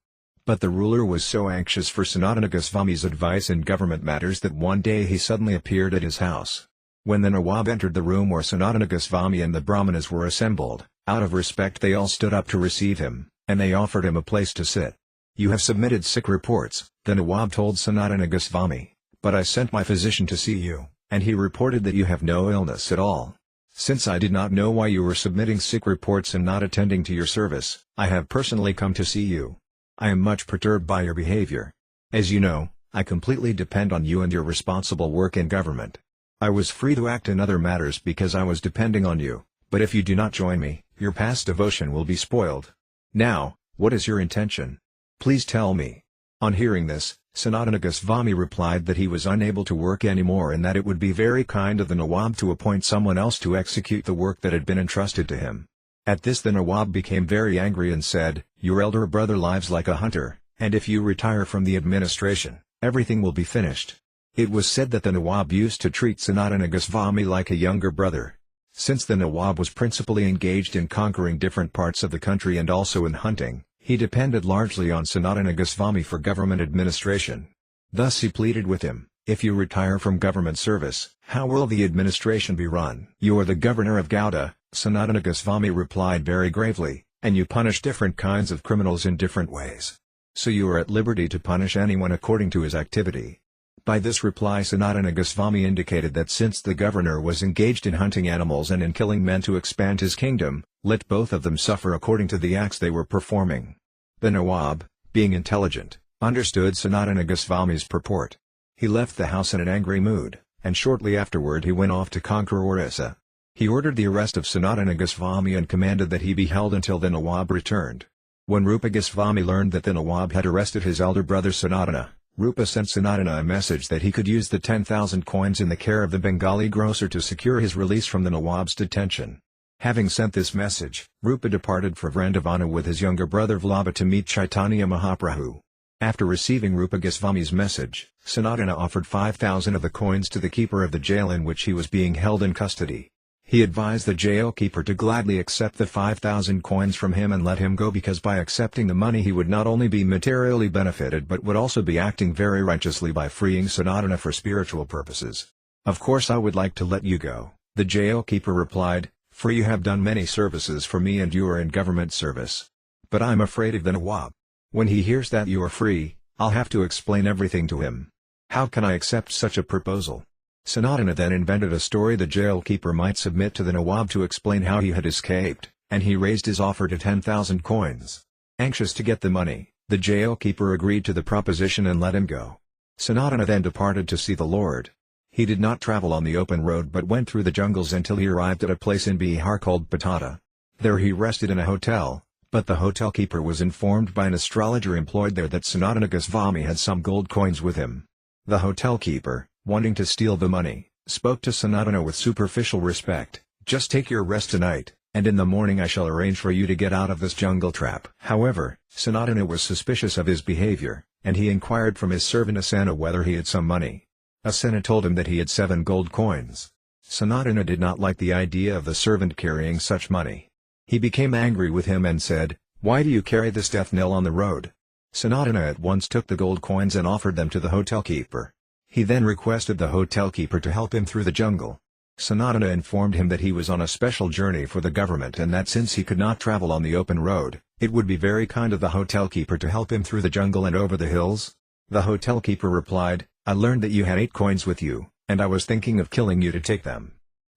But the ruler was so anxious for Sanatana Goswami's advice in government matters that one day he suddenly appeared at his house. When the Nawab entered the room where Sanatana Goswami and the Brahmanas were assembled, out of respect they all stood up to receive him, and they offered him a place to sit. "You have submitted sick reports," the Nawab told Sanatana Goswami, "but I sent my physician to see you, and he reported that you have no illness at all." Since I did not know why you were submitting sick reports and not attending to your service, I have personally come to see you. I am much perturbed by your behavior. As you know, I completely depend on you and your responsible work in government. I was free to act in other matters because I was depending on you, but if you do not join me, your past devotion will be spoiled. Now, what is your intention? Please tell me." On hearing this, Sanatana Goswami replied that he was unable to work anymore and that it would be very kind of the Nawab to appoint someone else to execute the work that had been entrusted to him. At this the Nawab became very angry and said, "Your elder brother lives like a hunter, and if you retire from the administration, everything will be finished." It was said that the Nawab used to treat Sanatana Goswami like a younger brother. Since the Nawab was principally engaged in conquering different parts of the country and also in hunting, he depended largely on Sanatana Goswami for government administration. Thus he pleaded with him, "If you retire from government service, how will the administration be run?" "You are the governor of Gauda," Sanatana Goswami replied very gravely, "and you punish different kinds of criminals in different ways. So you are at liberty to punish anyone according to his activity." By this reply Sanatana Goswami indicated that since the governor was engaged in hunting animals and in killing men to expand his kingdom, let both of them suffer according to the acts they were performing. The Nawab, being intelligent, understood Sanatana Goswami's purport. He left the house in an angry mood, and shortly afterward he went off to conquer Orissa. He ordered the arrest of Sanatana Goswami and commanded that he be held until the Nawab returned. When Rupa Goswami learned that the Nawab had arrested his elder brother Sanatana, Rupa sent Sanatana a message that he could use the 10,000 coins in the care of the Bengali grocer to secure his release from the Nawab's detention. Having sent this message, Rupa departed for Vrindavana with his younger brother Vallabha to meet Caitanya Mahaprabhu. After receiving Rupa Goswami's message, Sanatana offered 5,000 of the coins to the keeper of the jail in which he was being held in custody. He advised the jail keeper to gladly accept the 5,000 coins from him and let him go because by accepting the money he would not only be materially benefited but would also be acting very righteously by freeing Sanatana for spiritual purposes. "Of course I would like to let you go," the jail keeper replied, "for you have done many services for me and you are in government service. But I am afraid of the Nawab. When he hears that you are free, I'll have to explain everything to him. How can I accept such a proposal?" Sanatana then invented a story the jail keeper might submit to the Nawab to explain how he had escaped, and he raised his offer to 10,000 coins. Anxious to get the money, the jail keeper agreed to the proposition and let him go. Sanatana then departed to see the Lord. He did not travel on the open road but went through the jungles until he arrived at a place in Bihar called Patata. There he rested in a hotel, but the hotel keeper was informed by an astrologer employed there that Sanatana Goswami had some gold coins with him. The hotel keeper, wanting to steal the money, spoke to Sanatana with superficial respect, "Just take your rest tonight, and in the morning I shall arrange for you to get out of this jungle trap." However, Sanatana was suspicious of his behavior, and he inquired from his servant Asana whether he had some money. Asana told him that he had 7 gold coins. Sanatana did not like the idea of the servant carrying such money. He became angry with him and said, "Why do you carry this death knell on the road?" Sanatana at once took the gold coins and offered them to the hotel keeper. He then requested the hotel keeper to help him through the jungle. Sanatana informed him that he was on a special journey for the government and that since he could not travel on the open road, it would be very kind of the hotel keeper to help him through the jungle and over the hills. The hotel keeper replied, "I learned that you had 8 coins with you, and I was thinking of killing you to take them.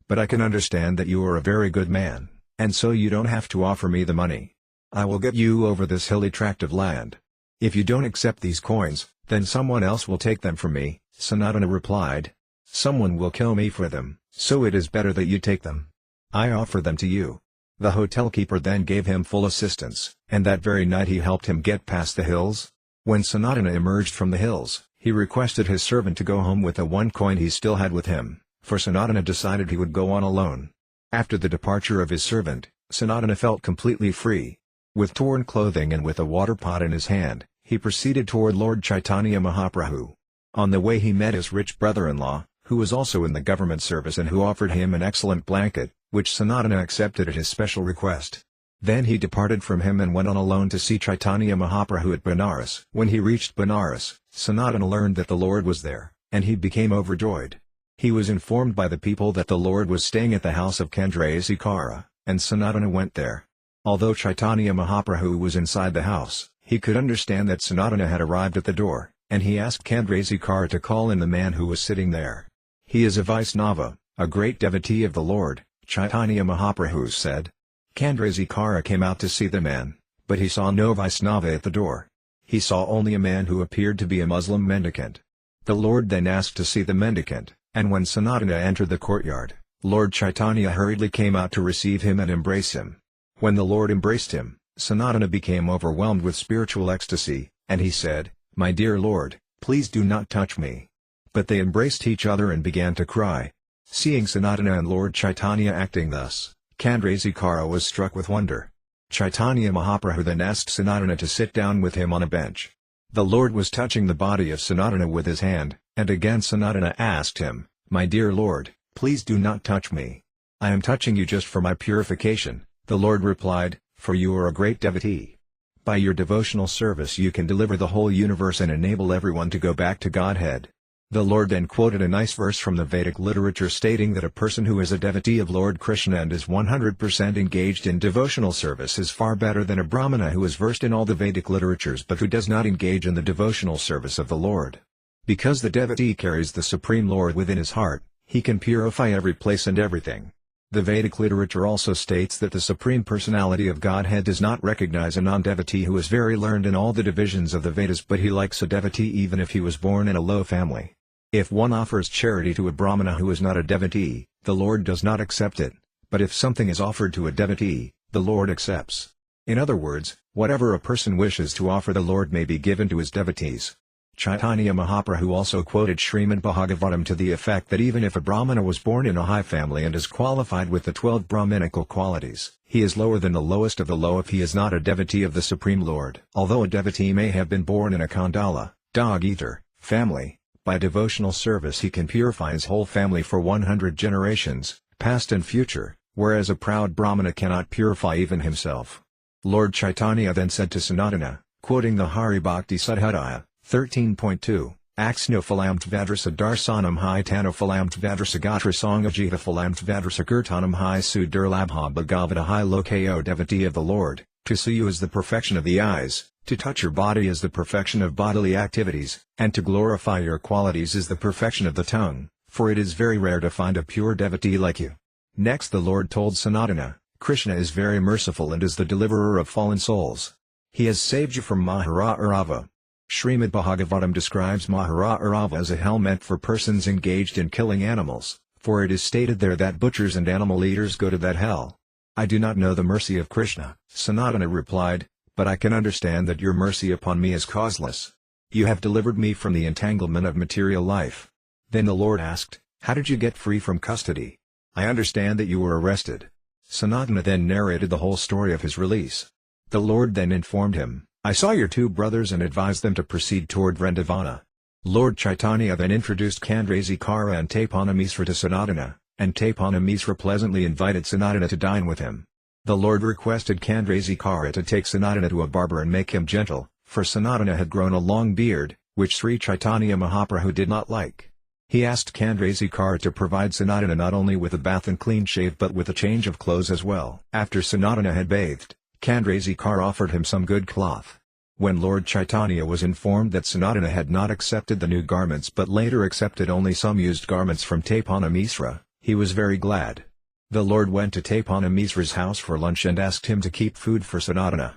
But I can understand that you are a very good man, and so you don't have to offer me the money. I will get you over this hilly tract of land. If you don't accept these coins, then someone else will take them from me." Sanatana replied, "Someone will kill me for them, so it is better that you take them. I offer them to you." The hotel keeper then gave him full assistance, and that very night he helped him get past the hills. When Sanatana emerged from the hills, he requested his servant to go home with the 1 coin he still had with him, for Sanatana decided he would go on alone. After the departure of his servant, Sanatana felt completely free. With torn clothing and with a water pot in his hand, he proceeded toward Lord Caitanya Mahaprabhu. On the way he met his rich brother-in-law, who was also in the government service and who offered him an excellent blanket, which Sanatana accepted at his special request. Then he departed from him and went on alone to see Caitanya Mahaprabhu at Benares. When he reached Benares, Sanatana learned that the Lord was there, and he became overjoyed. He was informed by the people that the Lord was staying at the house of Chandrasekara, and Sanatana went there. Although Caitanya Mahaprabhu was inside the house, he could understand that Sanatana had arrived at the door, and he asked Chandrasekara to call in the man who was sitting there. "He is a Vaisnava, a great devotee of the Lord," Caitanya Mahaprabhu said. Chandrasekhara came out to see the man, but he saw no Vaishnava at the door. He saw only a man who appeared to be a Muslim mendicant. The Lord then asked to see the mendicant, and when Sanatana entered the courtyard, Lord Chaitanya hurriedly came out to receive him and embrace him. When the Lord embraced him, Sanatana became overwhelmed with spiritual ecstasy, and he said, "My dear Lord, please do not touch me." But they embraced each other and began to cry. Seeing Sanatana and Lord Chaitanya acting thus, Chandrasekhara was struck with wonder. Caitanya Mahaprabhu then asked Sanatana to sit down with him on a bench. The Lord was touching the body of Sanatana with his hand, and again Sanatana asked him, "My dear Lord, please do not touch me. I am touching you just for my purification." The Lord replied, "For you are a great devotee. By your devotional service you can deliver the whole universe and enable everyone to go back to Godhead." The Lord then quoted a nice verse from the Vedic literature stating that a person who is a devotee of Lord Krishna and is 100% engaged in devotional service is far better than a Brahmana who is versed in all the Vedic literatures but who does not engage in the devotional service of the Lord. Because the devotee carries the Supreme Lord within his heart, he can purify every place and everything. The Vedic literature also states that the Supreme Personality of Godhead does not recognize a non-devotee who is very learned in all the divisions of the Vedas, but he likes a devotee even if he was born in a low family. If one offers charity to a Brahmana who is not a devotee, the Lord does not accept it, but if something is offered to a devotee, the Lord accepts. In other words, whatever a person wishes to offer the Lord may be given to his devotees. Caitanya Mahaprabhu also quoted Srimad Bhagavatam to the effect that even if a Brahmana was born in a high family and is qualified with the 12 Brahminical qualities, he is lower than the lowest of the low if he is not a devotee of the Supreme Lord. Although a devotee may have been born in a Khandala, dog-eater, family, by devotional service he can purify his whole family for 100 generations, past and future, whereas a proud Brahmana cannot purify even himself. Lord Chaitanya then said to Sanatana, quoting the Hari Bhakti Sudhadaya, 13.2, Axnophalamtvadrasa darsanam hi tanophalamtvadrasa gatra sangajitaphalamtvadrasa kirtanam hi sudurlabha bhagavata hi lokeo devotee of the Lord, to see you is the perfection of the eyes, to touch your body is the perfection of bodily activities, and to glorify your qualities is the perfection of the tongue, for it is very rare to find a pure devotee like you. Next the Lord told Sanatana, Krishna is very merciful and is the deliverer of fallen souls. He has saved you from Mahara Arava. Srimad Bhagavatam describes Mahara Arava as a hell meant for persons engaged in killing animals, for it is stated there that butchers and animal eaters go to that hell. I do not know the mercy of Krishna, Sanatana replied, but I can understand that your mercy upon me is causeless. You have delivered me from the entanglement of material life. Then the Lord asked, how did you get free from custody? I understand that you were arrested. Sanatana then narrated the whole story of his release. The Lord then informed him, I saw your two brothers and advised them to proceed toward Vrindavana. Lord Chaitanya then introduced Chandrasekhara and Taipana Misra to Sanatana, and Taipana Misra pleasantly invited Sanatana to dine with him. The Lord requested Chandrasekhara to take Sanatana to a barber and make him gentle, for Sanatana had grown a long beard, which Sri Caitanya Mahaprabhu did not like. He asked Chandrasekhara to provide Sanatana not only with a bath and clean shave but with a change of clothes as well. After Sanatana had bathed, Chandrasekhara offered him some good cloth. When Lord Chaitanya was informed that Sanatana had not accepted the new garments but later accepted only some used garments from Taipana Misra, he was very glad. The Lord went to Taipana Misra's house for lunch and asked him to keep food for Sanatana.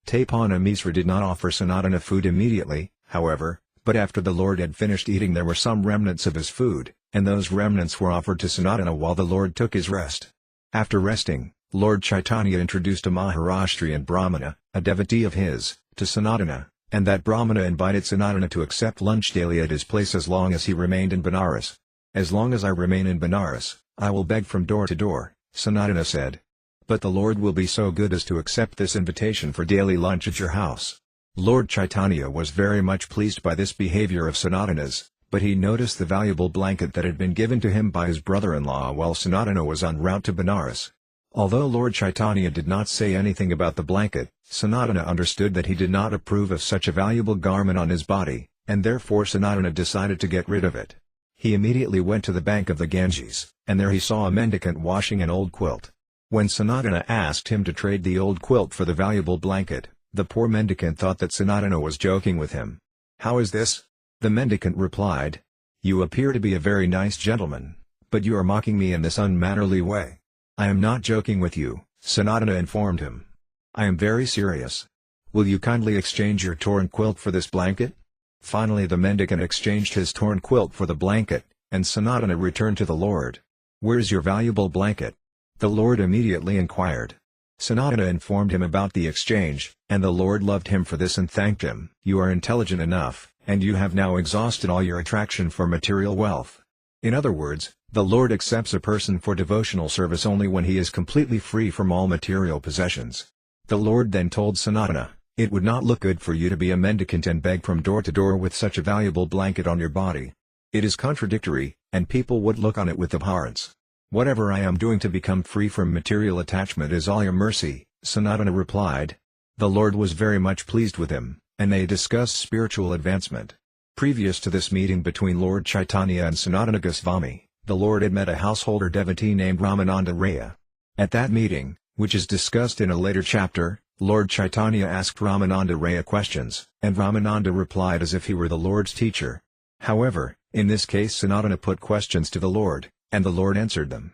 Taipana Misra did not offer Sanatana food immediately, however, but after the Lord had finished eating there were some remnants of his food, and those remnants were offered to Sanatana while the Lord took his rest. After resting, Lord Chaitanya introduced a Maharashtrian Brahmana, a devotee of his, to Sanatana, and that Brahmana invited Sanatana to accept lunch daily at his place as long as he remained in Benares. As long as I remain in Benares, I will beg from door to door, Sanatana said. But the Lord will be so good as to accept this invitation for daily lunch at your house. Lord Chaitanya was very much pleased by this behavior of Sanatana's, but he noticed the valuable blanket that had been given to him by his brother-in-law while Sanatana was en route to Benares. Although Lord Chaitanya did not say anything about the blanket, Sanatana understood that he did not approve of such a valuable garment on his body, and therefore Sanatana decided to get rid of it. He immediately went to the bank of the Ganges, and there he saw a mendicant washing an old quilt. When Sanatana asked him to trade the old quilt for the valuable blanket, the poor mendicant thought that Sanatana was joking with him. How is this? The mendicant replied. You appear to be a very nice gentleman, but you are mocking me in this unmannerly way. "I am not joking with you," Sanatana informed him. "I am very serious. Will you kindly exchange your torn quilt for this blanket?" Finally the mendicant exchanged his torn quilt for the blanket, and Sanatana returned to the Lord. "Where's your valuable blanket?" the Lord immediately inquired. Sanatana informed him about the exchange, and the Lord loved him for this and thanked him. "You are intelligent enough, and you have now exhausted all your attraction for material wealth." In other words, the Lord accepts a person for devotional service only when he is completely free from all material possessions. The Lord then told Sanatana, "It would not look good for you to be a mendicant and beg from door to door with such a valuable blanket on your body. It is contradictory, and people would look on it with abhorrence. Whatever I am doing to become free from material attachment is all your mercy," Sanatana replied. The Lord was very much pleased with him, and they discussed spiritual advancement. Previous to this meeting between Lord Chaitanya and Sanatana Goswami, the Lord had met a householder devotee named Ramananda Raya. At that meeting, which is discussed in a later chapter, Lord Chaitanya asked Ramananda Raya questions, and Ramananda replied as if he were the Lord's teacher. However, in this case Sanatana put questions to the Lord, and the Lord answered them.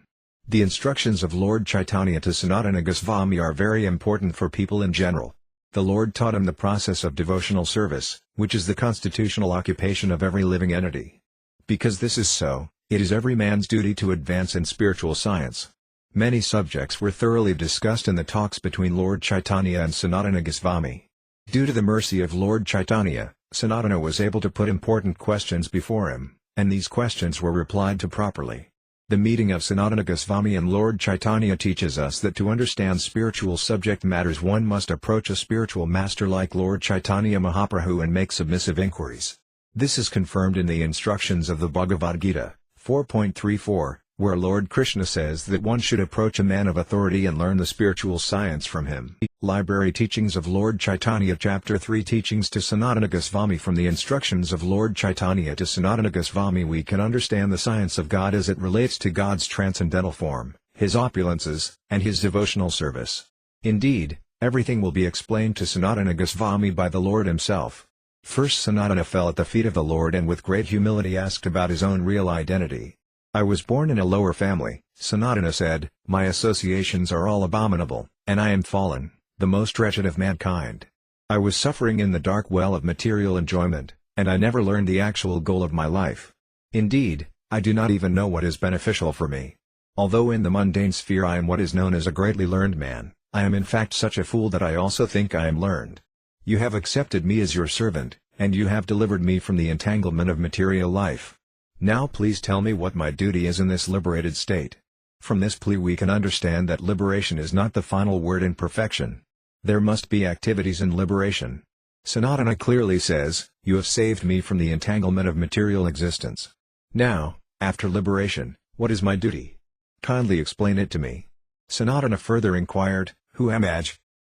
The instructions of Lord Chaitanya to Sanatana Goswami are very important for people in general. The Lord taught him the process of devotional service, which is the constitutional occupation of every living entity. Because this is so, it is every man's duty to advance in spiritual science. Many subjects were thoroughly discussed in the talks between Lord Chaitanya and Sanatana Goswami. Due to the mercy of Lord Chaitanya, Sanatana was able to put important questions before him, and these questions were replied to properly. The meeting of Sanatana Goswami and Lord Chaitanya teaches us that to understand spiritual subject matters one must approach a spiritual master like Lord Chaitanya Mahaprabhu and make submissive inquiries. This is confirmed in the instructions of the Bhagavad Gita, 4.34, where Lord Krishna says that one should approach a man of authority and learn the spiritual science from him. Library Teachings of Lord Chaitanya Chapter 3 Teachings to Sanatana Goswami. From the instructions of Lord Chaitanya to Sanatana Goswami we can understand the science of God as it relates to God's transcendental form, His opulences, and His devotional service. Indeed, everything will be explained to Sanatana Goswami by the Lord Himself. First Sanatana fell at the feet of the Lord and with great humility asked about his own real identity. "I was born in a lower family," Sanatana said, "my associations are all abominable, and I am fallen, the most wretched of mankind. I was suffering in the dark well of material enjoyment, and I never learned the actual goal of my life. Indeed, I do not even know what is beneficial for me. Although in the mundane sphere I am what is known as a greatly learned man, I am in fact such a fool that I also think I am learned. You have accepted me as your servant, and you have delivered me from the entanglement of material life. Now please tell me what my duty is in this liberated state." From this plea we can understand that liberation is not the final word in perfection. There must be activities in liberation. Sanatana clearly says, "You have saved me from the entanglement of material existence. Now, after liberation, what is my duty? Kindly explain it to me." Sanatana further inquired, "Who am I?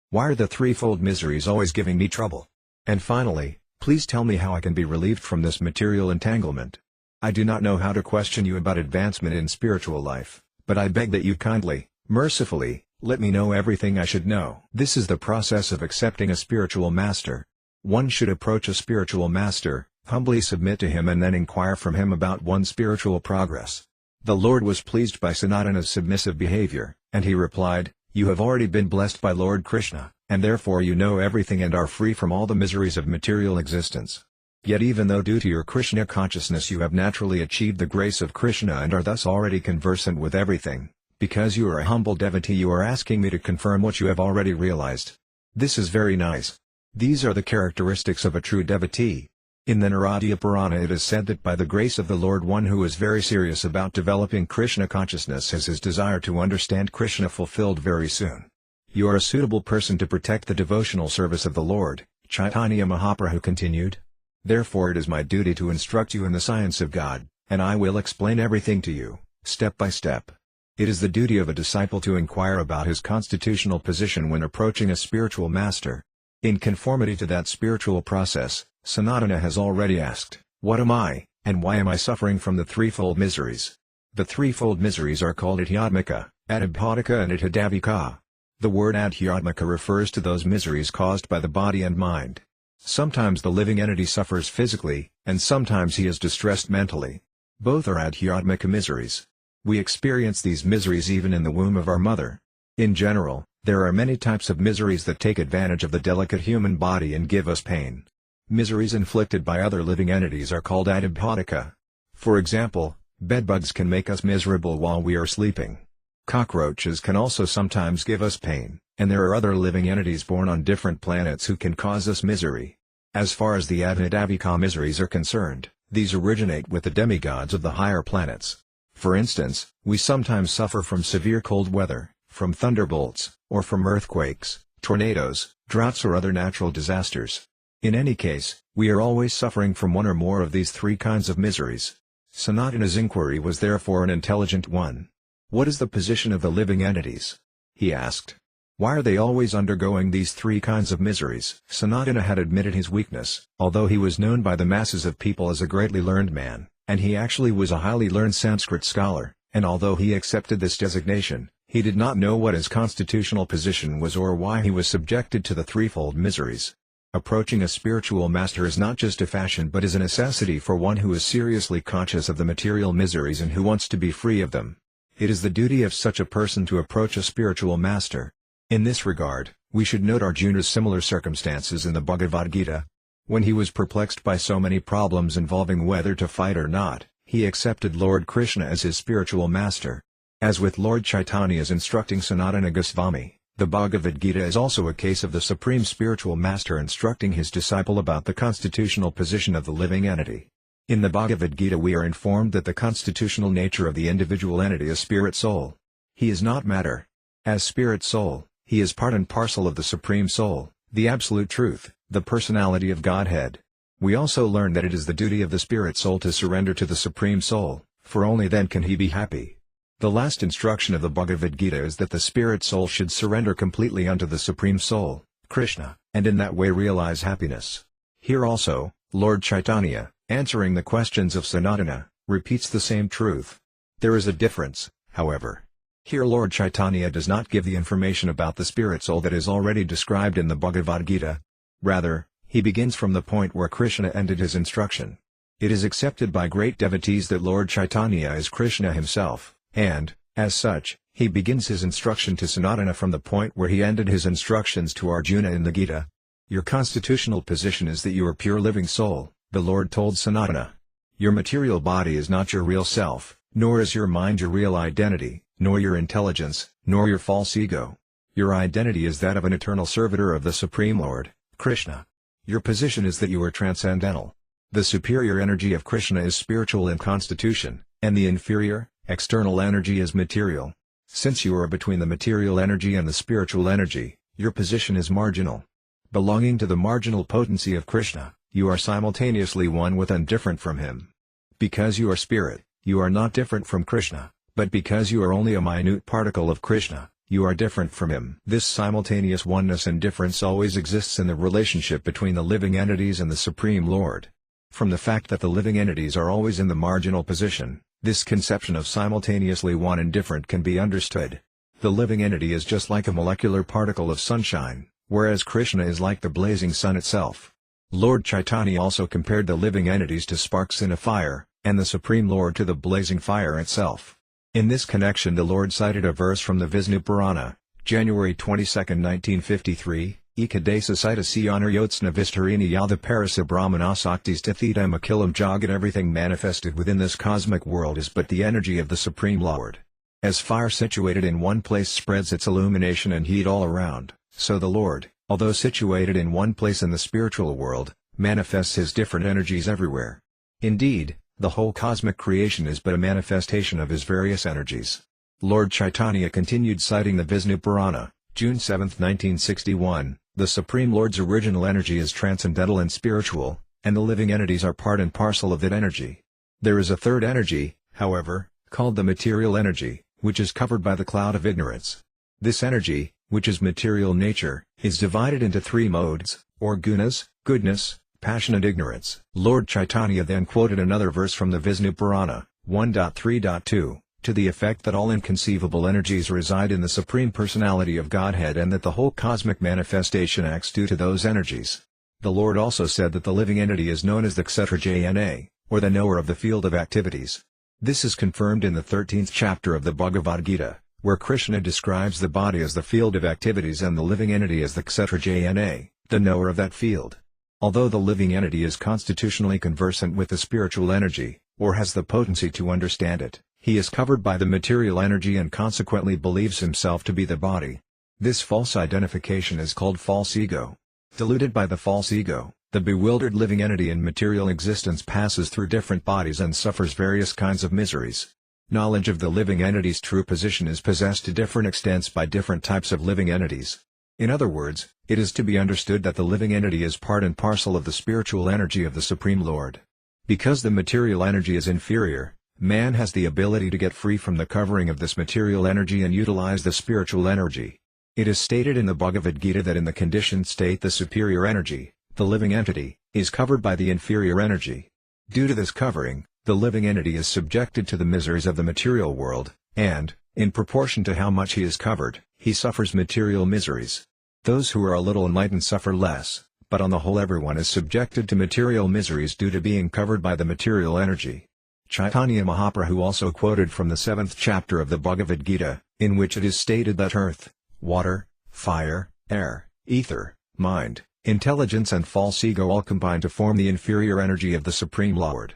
Why are the threefold miseries always giving me trouble? And finally, please tell me how I can be relieved from this material entanglement. I do not know how to question you about advancement in spiritual life, but I beg that you kindly, mercifully, let me know everything I should know." This is the process of accepting a spiritual master. One should approach a spiritual master, humbly submit to him and then inquire from him about one's spiritual progress. The Lord was pleased by Sanatana's submissive behavior, and he replied, "You have already been blessed by Lord Krishna, and therefore you know everything and are free from all the miseries of material existence. Yet even though due to your Krishna consciousness you have naturally achieved the grace of Krishna and are thus already conversant with everything, because you are a humble devotee you are asking me to confirm what you have already realized. This is very nice. These are the characteristics of a true devotee." In the Naradiya Purana it is said that by the grace of the Lord one who is very serious about developing Krishna consciousness has his desire to understand Krishna fulfilled very soon. "You are a suitable person to protect the devotional service of the Lord," Caitanya Mahaprabhu continued. "Therefore it is my duty to instruct you in the science of God, and I will explain everything to you, step by step. It is the duty of a disciple to inquire about his constitutional position when approaching a spiritual master. In conformity to that spiritual process, Sanatana has already asked, "What am I, and why am I suffering from the threefold miseries?" The threefold miseries are called Adhyatmika, Adibhautika and Adhidavika. The word Adhyatmika refers to those miseries caused by the body and mind. Sometimes the living entity suffers physically, and sometimes he is distressed mentally. Both are Adhyatmika miseries. We experience these miseries even in the womb of our mother. In general, there are many types of miseries that take advantage of the delicate human body and give us pain. Miseries inflicted by other living entities are called adibhatika. For example, bedbugs can make us miserable while we are sleeping. Cockroaches can also sometimes give us pain, and there are other living entities born on different planets who can cause us misery. As far as the adhidavika miseries are concerned, these originate with the demigods of the higher planets. For instance, we sometimes suffer from severe cold weather, from thunderbolts, or from earthquakes, tornadoes, droughts or other natural disasters. In any case, we are always suffering from one or more of these three kinds of miseries. Sanatana's inquiry was therefore an intelligent one. What is the position of the living entities? He asked. Why are they always undergoing these three kinds of miseries? Sanatana had admitted his weakness, although he was known by the masses of people as a greatly learned man, and he actually was a highly learned Sanskrit scholar, and although he accepted this designation, he did not know what his constitutional position was or why he was subjected to the threefold miseries. Approaching a spiritual master is not just a fashion but is a necessity for one who is seriously conscious of the material miseries and who wants to be free of them. It is the duty of such a person to approach a spiritual master. In this regard, we should note Arjuna's similar circumstances in the Bhagavad Gita. When he was perplexed by so many problems involving whether to fight or not, he accepted Lord Krishna as his spiritual master. As with Lord Chaitanya's instructing Sanatana Goswami, the Bhagavad Gita is also a case of the supreme spiritual master instructing his disciple about the constitutional position of the living entity. In the Bhagavad Gita we are informed that the constitutional nature of the individual entity is spirit soul. He is not matter. As spirit soul, he is part and parcel of the Supreme Soul, the Absolute Truth, the personality of Godhead. We also learn that it is the duty of the spirit soul to surrender to the Supreme Soul, for only then can he be happy. The last instruction of the Bhagavad Gita is that the spirit soul should surrender completely unto the Supreme Soul, Krishna, and in that way realize happiness. Here also, Lord Chaitanya, answering the questions of Sanatana, repeats the same truth. There is a difference, however. Here Lord Chaitanya does not give the information about the spirit soul that is already described in the Bhagavad Gita. Rather, he begins from the point where Krishna ended his instruction. It is accepted by great devotees that Lord Chaitanya is Krishna himself, and, as such, he begins his instruction to Sanatana from the point where he ended his instructions to Arjuna in the Gita. Your constitutional position is that you are pure living soul, the Lord told Sanatana. Your material body is not your real self, nor is your mind your real identity, nor your intelligence, nor your false ego. Your identity is that of an eternal servitor of the Supreme Lord, Krishna. Your position is that you are transcendental. The superior energy of Krishna is spiritual in constitution, and the inferior, external energy is material. Since you are between the material energy and the spiritual energy, your position is marginal. Belonging to the marginal potency of Krishna, you are simultaneously one with and different from him. Because you are spirit, you are not different from Krishna. But because you are only a minute particle of Krishna, you are different from him. This simultaneous oneness and difference always exists in the relationship between the living entities and the Supreme Lord. From the fact that the living entities are always in the marginal position, this conception of simultaneously one and different can be understood. The living entity is just like a molecular particle of sunshine, whereas Krishna is like the blazing sun itself. Lord Chaitanya also compared the living entities to sparks in a fire, and the Supreme Lord to the blazing fire itself. In this connection the Lord cited a verse from the Vishnu Purana, January 22, 1953, Ekadesa Sitasiyana Yotsna Vistarini Yada Parasa Brahmanasaktis Tathidam Akilam Jagat. Everything manifested within this cosmic world is but the energy of the Supreme Lord. As fire situated in one place spreads its illumination and heat all around, so the Lord, although situated in one place in the spiritual world, manifests his different energies everywhere. Indeed, the whole cosmic creation is but a manifestation of his various energies. Lord Chaitanya continued citing the Vishnu Purana, June 7, 1961, the Supreme Lord's original energy is transcendental and spiritual, and the living entities are part and parcel of that energy. There is a third energy, however, called the material energy, which is covered by the cloud of ignorance. This energy, which is material nature, is divided into three modes, or gunas, goodness, passion and ignorance. Lord Chaitanya then quoted another verse from the Vishnu Purana, 1.3.2, to the effect that all inconceivable energies reside in the Supreme Personality of Godhead and that the whole cosmic manifestation acts due to those energies. The Lord also said that the living entity is known as the Kshetrajna, or the knower of the field of activities. This is confirmed in the 13th chapter of the Bhagavad Gita, where Krishna describes the body as the field of activities and the living entity as the Kshetrajna, the knower of that field. Although the living entity is constitutionally conversant with the spiritual energy, or has the potency to understand it, he is covered by the material energy and consequently believes himself to be the body. This false identification is called false ego. Deluded by the false ego, the bewildered living entity in material existence passes through different bodies and suffers various kinds of miseries. Knowledge of the living entity's true position is possessed to different extents by different types of living entities. In other words, it is to be understood that the living entity is part and parcel of the spiritual energy of the Supreme Lord. Because the material energy is inferior, man has the ability to get free from the covering of this material energy and utilize the spiritual energy. It is stated in the Bhagavad Gita that in the conditioned state the superior energy, the living entity, is covered by the inferior energy. Due to this covering, the living entity is subjected to the miseries of the material world, and, in proportion to how much he is covered, he suffers material miseries. Those who are a little enlightened suffer less, but on the whole everyone is subjected to material miseries due to being covered by the material energy. Caitanya Mahaprabhu also quoted from the 7th chapter of the Bhagavad Gita, in which it is stated that earth, water, fire, air, ether, mind, intelligence and false ego all combine to form the inferior energy of the Supreme Lord.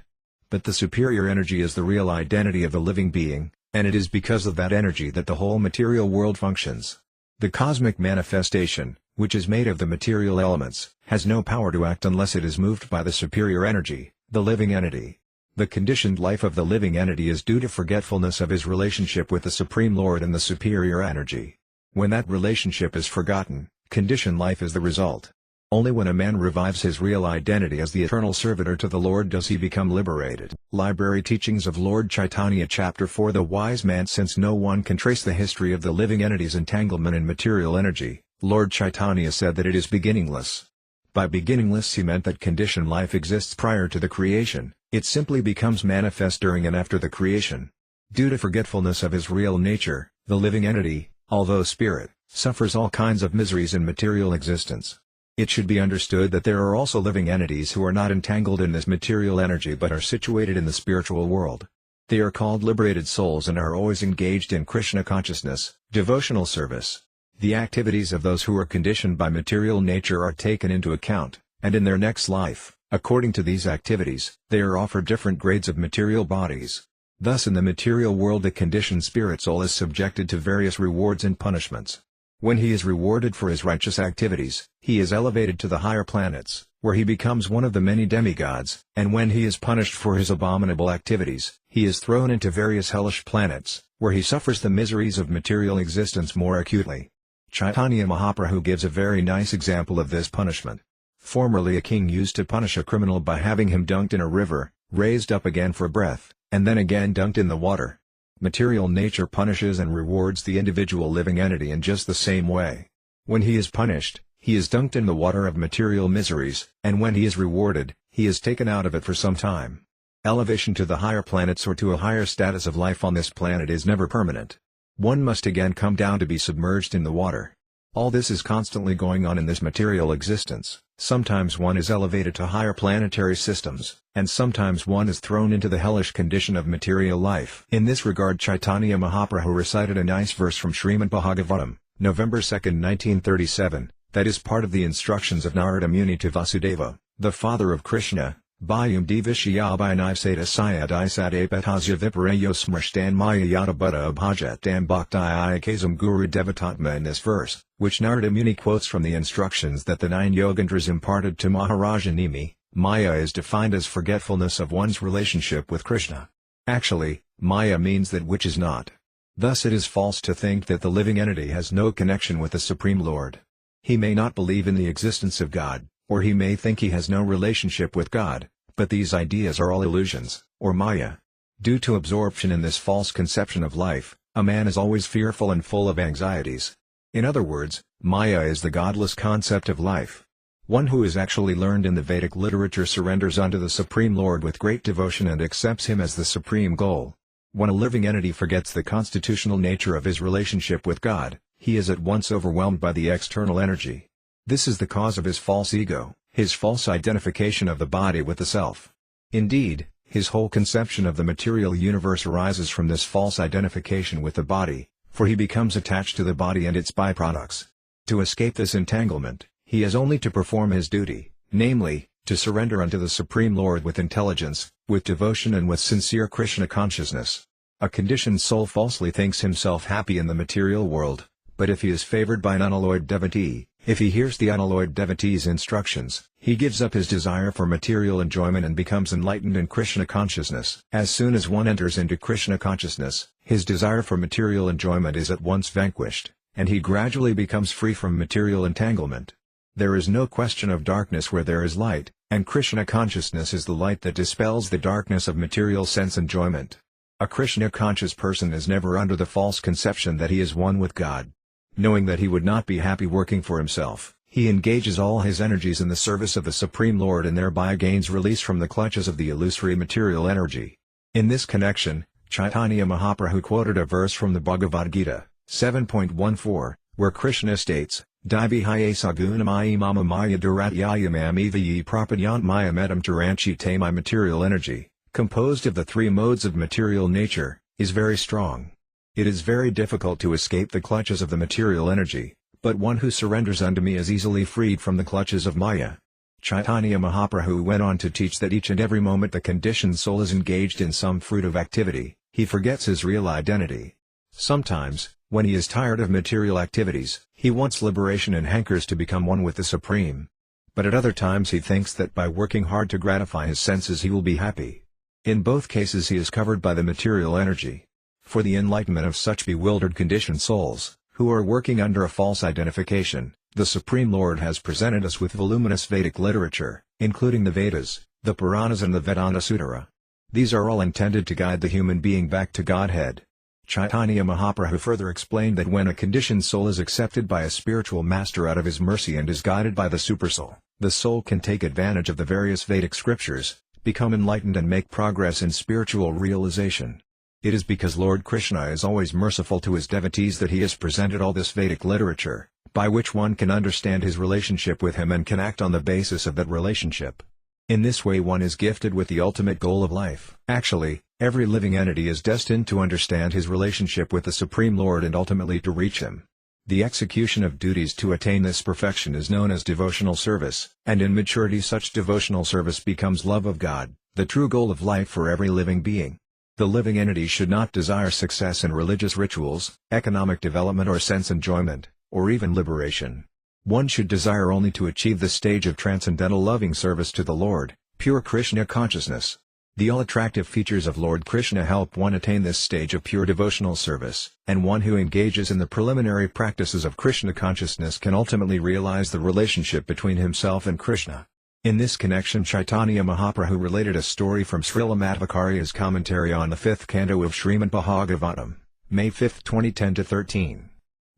But the superior energy is the real identity of the living being, and it is because of that energy that the whole material world functions. The cosmic manifestation, which is made of the material elements, has no power to act unless it is moved by the superior energy, the living entity. The conditioned life of the living entity is due to forgetfulness of his relationship with the Supreme Lord and the superior energy. When that relationship is forgotten, conditioned life is the result. Only when a man revives his real identity as the eternal servitor to the Lord does he become liberated. Library Teachings of Lord Caitanya Chapter 4 The Wise Man. Since no one can trace the history of the living entity's entanglement in material energy, Lord Caitanya said that it is beginningless. By beginningless he meant that conditioned life exists prior to the creation, it simply becomes manifest during and after the creation. Due to forgetfulness of his real nature, the living entity, although spirit, suffers all kinds of miseries in material existence. It should be understood that there are also living entities who are not entangled in this material energy but are situated in the spiritual world. They are called liberated souls and are always engaged in Krishna consciousness, devotional service. The activities of those who are conditioned by material nature are taken into account, and in their next life, according to these activities, they are offered different grades of material bodies. Thus in the material world the conditioned spirit soul is subjected to various rewards and punishments. When he is rewarded for his righteous activities, he is elevated to the higher planets, where he becomes one of the many demigods, and when he is punished for his abominable activities, he is thrown into various hellish planets, where he suffers the miseries of material existence more acutely. Caitanya Mahaprabhu gives a very nice example of this punishment. Formerly a king used to punish a criminal by having him dunked in a river, raised up again for breath, and then again dunked in the water. Material nature punishes and rewards the individual living entity in just the same way. When he is punished, he is dunked in the water of material miseries, and when he is rewarded, he is taken out of it for some time. Elevation to the higher planets or to a higher status of life on this planet is never permanent. One must again come down to be submerged in the water. All this is constantly going on in this material existence. Sometimes one is elevated to higher planetary systems, and sometimes one is thrown into the hellish condition of material life. In this regard Caitanya Mahaprabhu recited a nice verse from Srimad Bhagavatam, November 2, 1937, that is part of the instructions of Narada Muni to Vasudeva, the father of Krishna. Bayam divishya bhayanivsata sayadisadapatasya vipareyo smrshtan maya yada buddha abhajatam bhakti ayakazam guru devatatma. In this verse, which Narada Muni quotes from the instructions that the 9 Yogandras imparted to Maharaja Nimi, Maya is defined as forgetfulness of one's relationship with Krishna. Actually, Maya means that which is not. Thus it is false to think that the living entity has no connection with the Supreme Lord. He may not believe in the existence of God, or he may think he has no relationship with God, but these ideas are all illusions, or Maya. Due to absorption in this false conception of life, a man is always fearful and full of anxieties. In other words, Maya is the godless concept of life. One who is actually learned in the Vedic literature surrenders unto the Supreme Lord with great devotion and accepts him as the supreme goal. When a living entity forgets the constitutional nature of his relationship with God, he is at once overwhelmed by the external energy. This is the cause of his false ego, his false identification of the body with the self. Indeed, His whole conception of the material universe arises from this false identification with the body, for he becomes attached to the body and its byproducts. To escape this entanglement, he has only to perform his duty, namely, to surrender unto the Supreme Lord with intelligence, with devotion and with sincere Krishna consciousness. A conditioned soul falsely thinks himself happy in the material world, but if he is favored by an unalloyed devotee, if he hears the unalloyed devotee's instructions, he gives up his desire for material enjoyment and becomes enlightened in Krishna consciousness. As soon as one enters into Krishna consciousness, his desire for material enjoyment is at once vanquished, and he gradually becomes free from material entanglement. There is no question of darkness where there is light, and Krishna consciousness is the light that dispels the darkness of material sense enjoyment. A Krishna-conscious person is never under the false conception that he is one with God. Knowing that he would not be happy working for himself, he engages all his energies in the service of the Supreme Lord and thereby gains release from the clutches of the illusory material energy. In this connection, Caitanya Mahaprabhu quoted a verse from the Bhagavad Gita, 7.14, where Krishna states, Divihaye sagunamayi mama maya duratyaya mamivayi prapadyant maya medam taranchite. My material energy, composed of the three modes of material nature, is very strong. It is very difficult to escape the clutches of the material energy, but one who surrenders unto me is easily freed from the clutches of Maya. Caitanya Mahaprabhu went on to teach that each and every moment the conditioned soul is engaged in some fruitive activity, he forgets his real identity. Sometimes, when he is tired of material activities, he wants liberation and hankers to become one with the Supreme. But at other times he thinks that by working hard to gratify his senses he will be happy. In both cases he is covered by the material energy. For the enlightenment of such bewildered conditioned souls, who are working under a false identification, the Supreme Lord has presented us with voluminous Vedic literature, including the Vedas, the Puranas and the Vedanta Sutara. These are all intended to guide the human being back to Godhead. Caitanya Mahaprabhu further explained that when a conditioned soul is accepted by a spiritual master out of his mercy and is guided by the Supersoul, the soul can take advantage of the various Vedic scriptures, become enlightened and make progress in spiritual realization. It is because Lord Krishna is always merciful to his devotees that he has presented all this Vedic literature, by which one can understand his relationship with him and can act on the basis of that relationship. In this way one is gifted with the ultimate goal of life. Actually, every living entity is destined to understand his relationship with the Supreme Lord and ultimately to reach him. The execution of duties to attain this perfection is known as devotional service, and in maturity such devotional service becomes love of God, the true goal of life for every living being. The living entity should not desire success in religious rituals, economic development or sense enjoyment, or even liberation. One should desire only to achieve the stage of transcendental loving service to the Lord, pure Krishna consciousness. The all-attractive features of Lord Krishna help one attain this stage of pure devotional service, and one who engages in the preliminary practices of Krishna consciousness can ultimately realize the relationship between himself and Krishna. In this connection Caitanya Mahaprabhu related a story from Srila Madhvacarya's commentary on the 5th canto of Srimad Bhagavatam, May 5, 2010-13.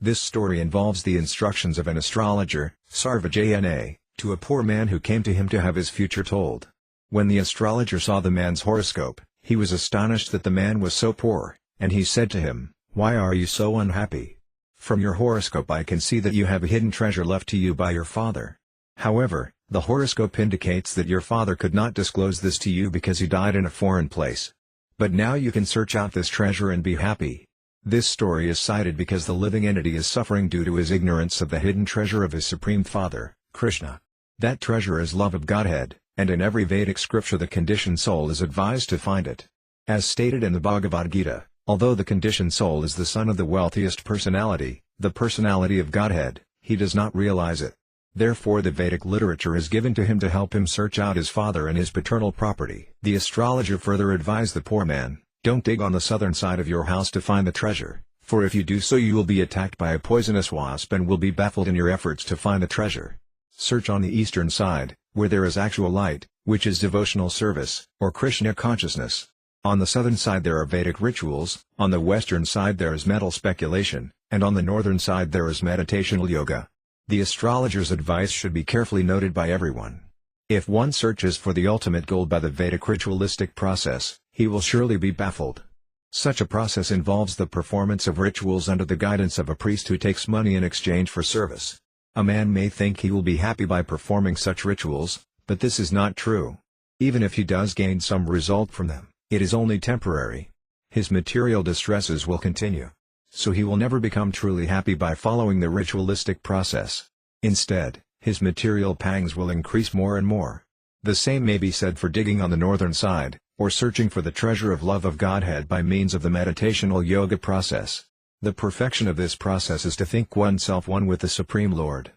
This story involves the instructions of an astrologer, Sarvajayana, to a poor man who came to him to have his future told. When the astrologer saw the man's horoscope, he was astonished that the man was so poor, and he said to him, "Why are you so unhappy? From your horoscope I can see that you have a hidden treasure left to you by your father. However, the horoscope indicates that your father could not disclose this to you because he died in a foreign place. But now you can search out this treasure and be happy." This story is cited because the living entity is suffering due to his ignorance of the hidden treasure of his Supreme Father, Krishna. That treasure is love of Godhead, and in every Vedic scripture the conditioned soul is advised to find it. As stated in the Bhagavad Gita, although the conditioned soul is the son of the wealthiest personality, the personality of Godhead, he does not realize it. Therefore the Vedic literature is given to him to help him search out his father and his paternal property. The astrologer further advised the poor man, "Don't dig on the southern side of your house to find the treasure, for if you do so you will be attacked by a poisonous wasp and will be baffled in your efforts to find the treasure. Search on the eastern side, where there is actual light, which is devotional service, or Krishna consciousness. On the southern side there are Vedic rituals, on the western side there is mental speculation, and on the northern side there is meditational yoga." The astrologer's advice should be carefully noted by everyone. If one searches for the ultimate goal by the Vedic ritualistic process, he will surely be baffled. Such a process involves the performance of rituals under the guidance of a priest who takes money in exchange for service. A man may think he will be happy by performing such rituals, but this is not true. Even if he does gain some result from them, it is only temporary. His material distresses will continue. So he will never become truly happy by following the ritualistic process. Instead, his material pangs will increase more and more. The same may be said for digging on the northern side, or searching for the treasure of love of Godhead by means of the meditational yoga process. The perfection of this process is to think oneself one with the Supreme Lord.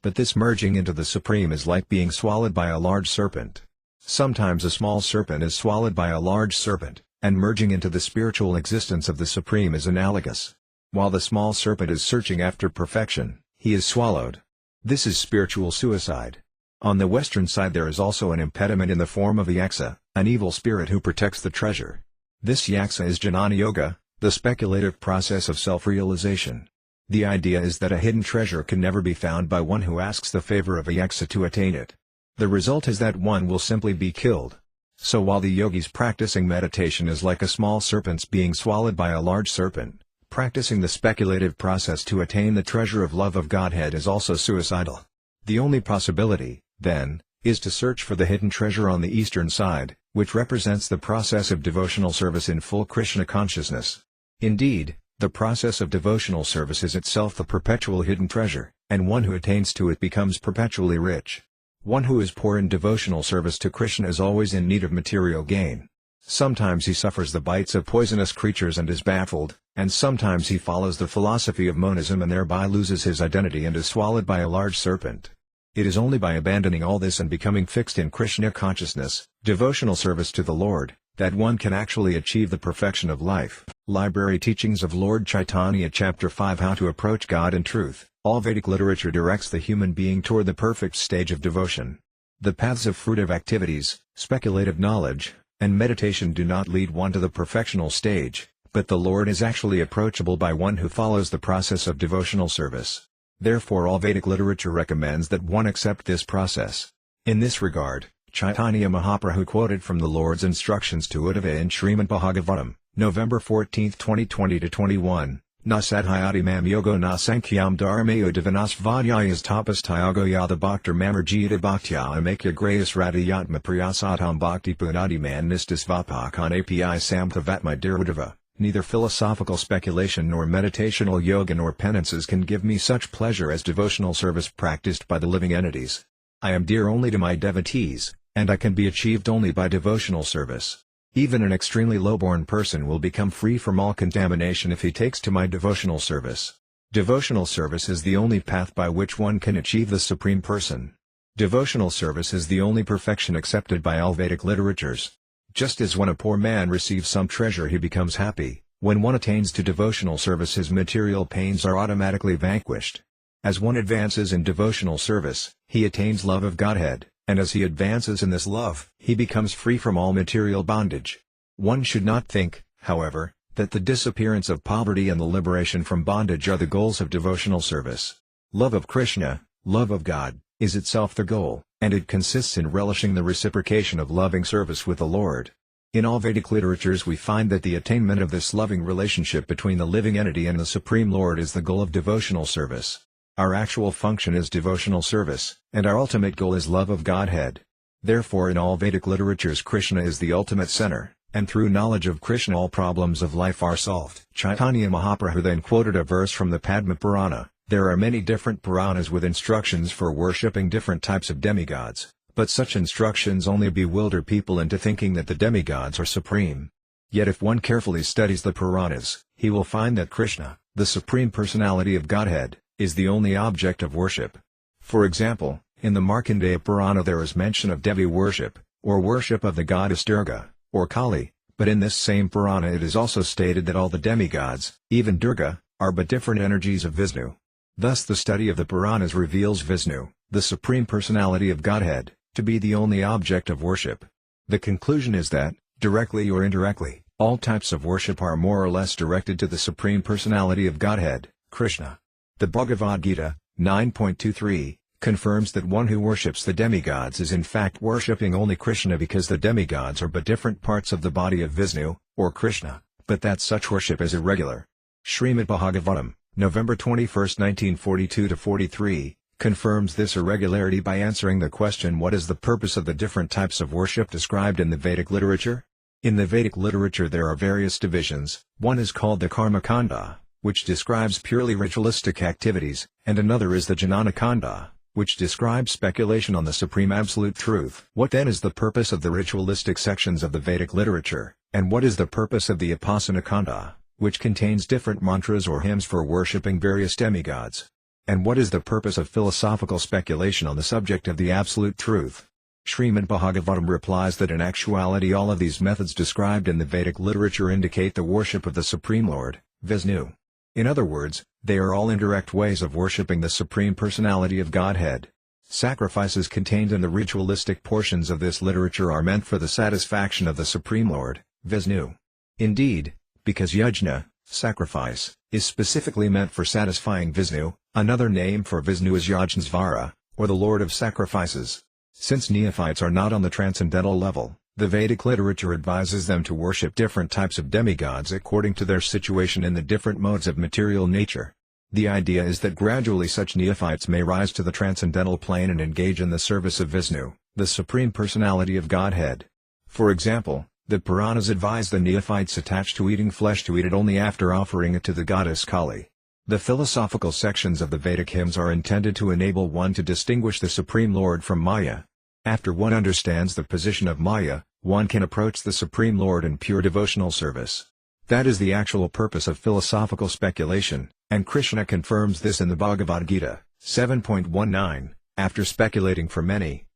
But this merging into the Supreme is like being swallowed by a large serpent. Sometimes a small serpent is swallowed by a large serpent, and merging into the spiritual existence of the Supreme is analogous. While the small serpent is searching after perfection, he is swallowed. This is spiritual suicide. On the western side there is also an impediment in the form of a yaksa, an evil spirit who protects the treasure. This yaksa is jnana yoga, the speculative process of self-realization. The idea is that a hidden treasure can never be found by one who asks the favor of a yaksa to attain it. The result is that one will simply be killed. So while the yogi's practicing meditation is like a small serpent's being swallowed by a large serpent, practicing the speculative process to attain the treasure of love of Godhead is also suicidal. The only possibility, then, is to search for the hidden treasure on the eastern side, which represents the process of devotional service in full Krishna consciousness. Indeed, the process of devotional service is itself the perpetual hidden treasure, and one who attains to it becomes perpetually rich. One who is poor in devotional service to Krishna is always in need of material gain. Sometimes he suffers the bites of poisonous creatures and is baffled, and sometimes he follows the philosophy of monism and thereby loses his identity and is swallowed by a large serpent. It is only by abandoning all this and becoming fixed in Krishna consciousness, devotional service to the Lord, that one can actually achieve the perfection of life. Library Teachings of Lord Caitanya Chapter 5 How to Approach God in Truth. All Vedic literature directs the human being toward the perfect stage of devotion. The paths of fruitive activities, speculative knowledge, and meditation do not lead one to the perfectional stage, but the Lord is actually approachable by one who follows the process of devotional service. Therefore all Vedic literature recommends that one accept this process. In this regard, Caitanya Mahaprabhu quoted from the Lord's instructions to Uddhava in Srimad Bhagavatam, November 14, 2020-21, Na sadhyati mam yogo na sankyam dharmayo divanas vadhyayas tapas tyago yada bhaktar mamarjita bhaktya amakya grayas radiyatma priyasatam bhakti punadi man nistas vapakan api samthavatma dear Uddhava. Neither philosophical speculation nor meditational yoga nor penances can give me such pleasure as devotional service practiced by the living entities. I am dear only to my devotees, and I can be achieved only by devotional service. Even an extremely low-born person will become free from all contamination if he takes to my devotional service. Devotional service is the only path by which one can achieve the Supreme Person. Devotional service is the only perfection accepted by all Vedic literatures. Just as when a poor man receives some treasure he becomes happy, when one attains to devotional service his material pains are automatically vanquished. As one advances in devotional service, he attains love of Godhead, and as he advances in this love, he becomes free from all material bondage. One should not think, however, that the disappearance of poverty and the liberation from bondage are the goals of devotional service. Love of Krishna, love of God, is itself the goal, and it consists in relishing the reciprocation of loving service with the Lord. In all Vedic literatures we find that the attainment of this loving relationship between the living entity and the Supreme Lord is the goal of devotional service. Our actual function is devotional service, and our ultimate goal is love of Godhead. Therefore in all Vedic literatures Krishna is the ultimate center, and through knowledge of Krishna all problems of life are solved. Caitanya Mahaprabhu then quoted a verse from the Padma Purana. There are many different Puranas with instructions for worshipping different types of demigods, but such instructions only bewilder people into thinking that the demigods are supreme. Yet if one carefully studies the Puranas, he will find that Krishna, the Supreme Personality of Godhead, is the only object of worship. For example, in the Markandeya Purana there is mention of Devi worship, or worship of the goddess Durga, or Kali, but in this same Purana it is also stated that all the demigods, even Durga, are but different energies of Vishnu. Thus the study of the Puranas reveals Vishnu, the Supreme Personality of Godhead, to be the only object of worship. The conclusion is that, directly or indirectly, all types of worship are more or less directed to the Supreme Personality of Godhead, Krishna. The Bhagavad Gita, 9.23, confirms that one who worships the demigods is in fact worshipping only Krishna because the demigods are but different parts of the body of Vishnu, or Krishna, but that such worship is irregular. Srimad Bhagavatam, November 21, 1942-43, confirms this irregularity by answering the question, what is the purpose of the different types of worship described in the Vedic literature? In the Vedic literature there are various divisions. One is called the Karma Kanda, which describes purely ritualistic activities, and another is the Jnana Kanda, which describes speculation on the supreme absolute truth. What then is the purpose of the ritualistic sections of the Vedic literature, and what is the purpose of the Upasana Kanda, which contains different mantras or hymns for worshipping various demigods? And what is the purpose of philosophical speculation on the subject of the absolute truth? Srimad Bhagavatam replies that in actuality all of these methods described in the Vedic literature indicate the worship of the Supreme Lord, Vishnu. In other words, they are all indirect ways of worshipping the Supreme Personality of Godhead. Sacrifices contained in the ritualistic portions of this literature are meant for the satisfaction of the Supreme Lord, Vishnu. Indeed, because yajna, sacrifice, is specifically meant for satisfying Vishnu, another name for Vishnu is Yajnaśvara, or the Lord of Sacrifices. Since neophytes are not on the transcendental level, the Vedic literature advises them to worship different types of demigods according to their situation in the different modes of material nature. The idea is that gradually such neophytes may rise to the transcendental plane and engage in the service of Vishnu, the Supreme Personality of Godhead. For example, the Puranas advise the neophytes attached to eating flesh to eat it only after offering it to the goddess Kali. The philosophical sections of the Vedic hymns are intended to enable one to distinguish the Supreme Lord from Maya. After one understands the position of Maya, one can approach the Supreme Lord in pure devotional service. That is the actual purpose of philosophical speculation, and Krishna confirms this in the Bhagavad Gita, 7.19, after speculating for many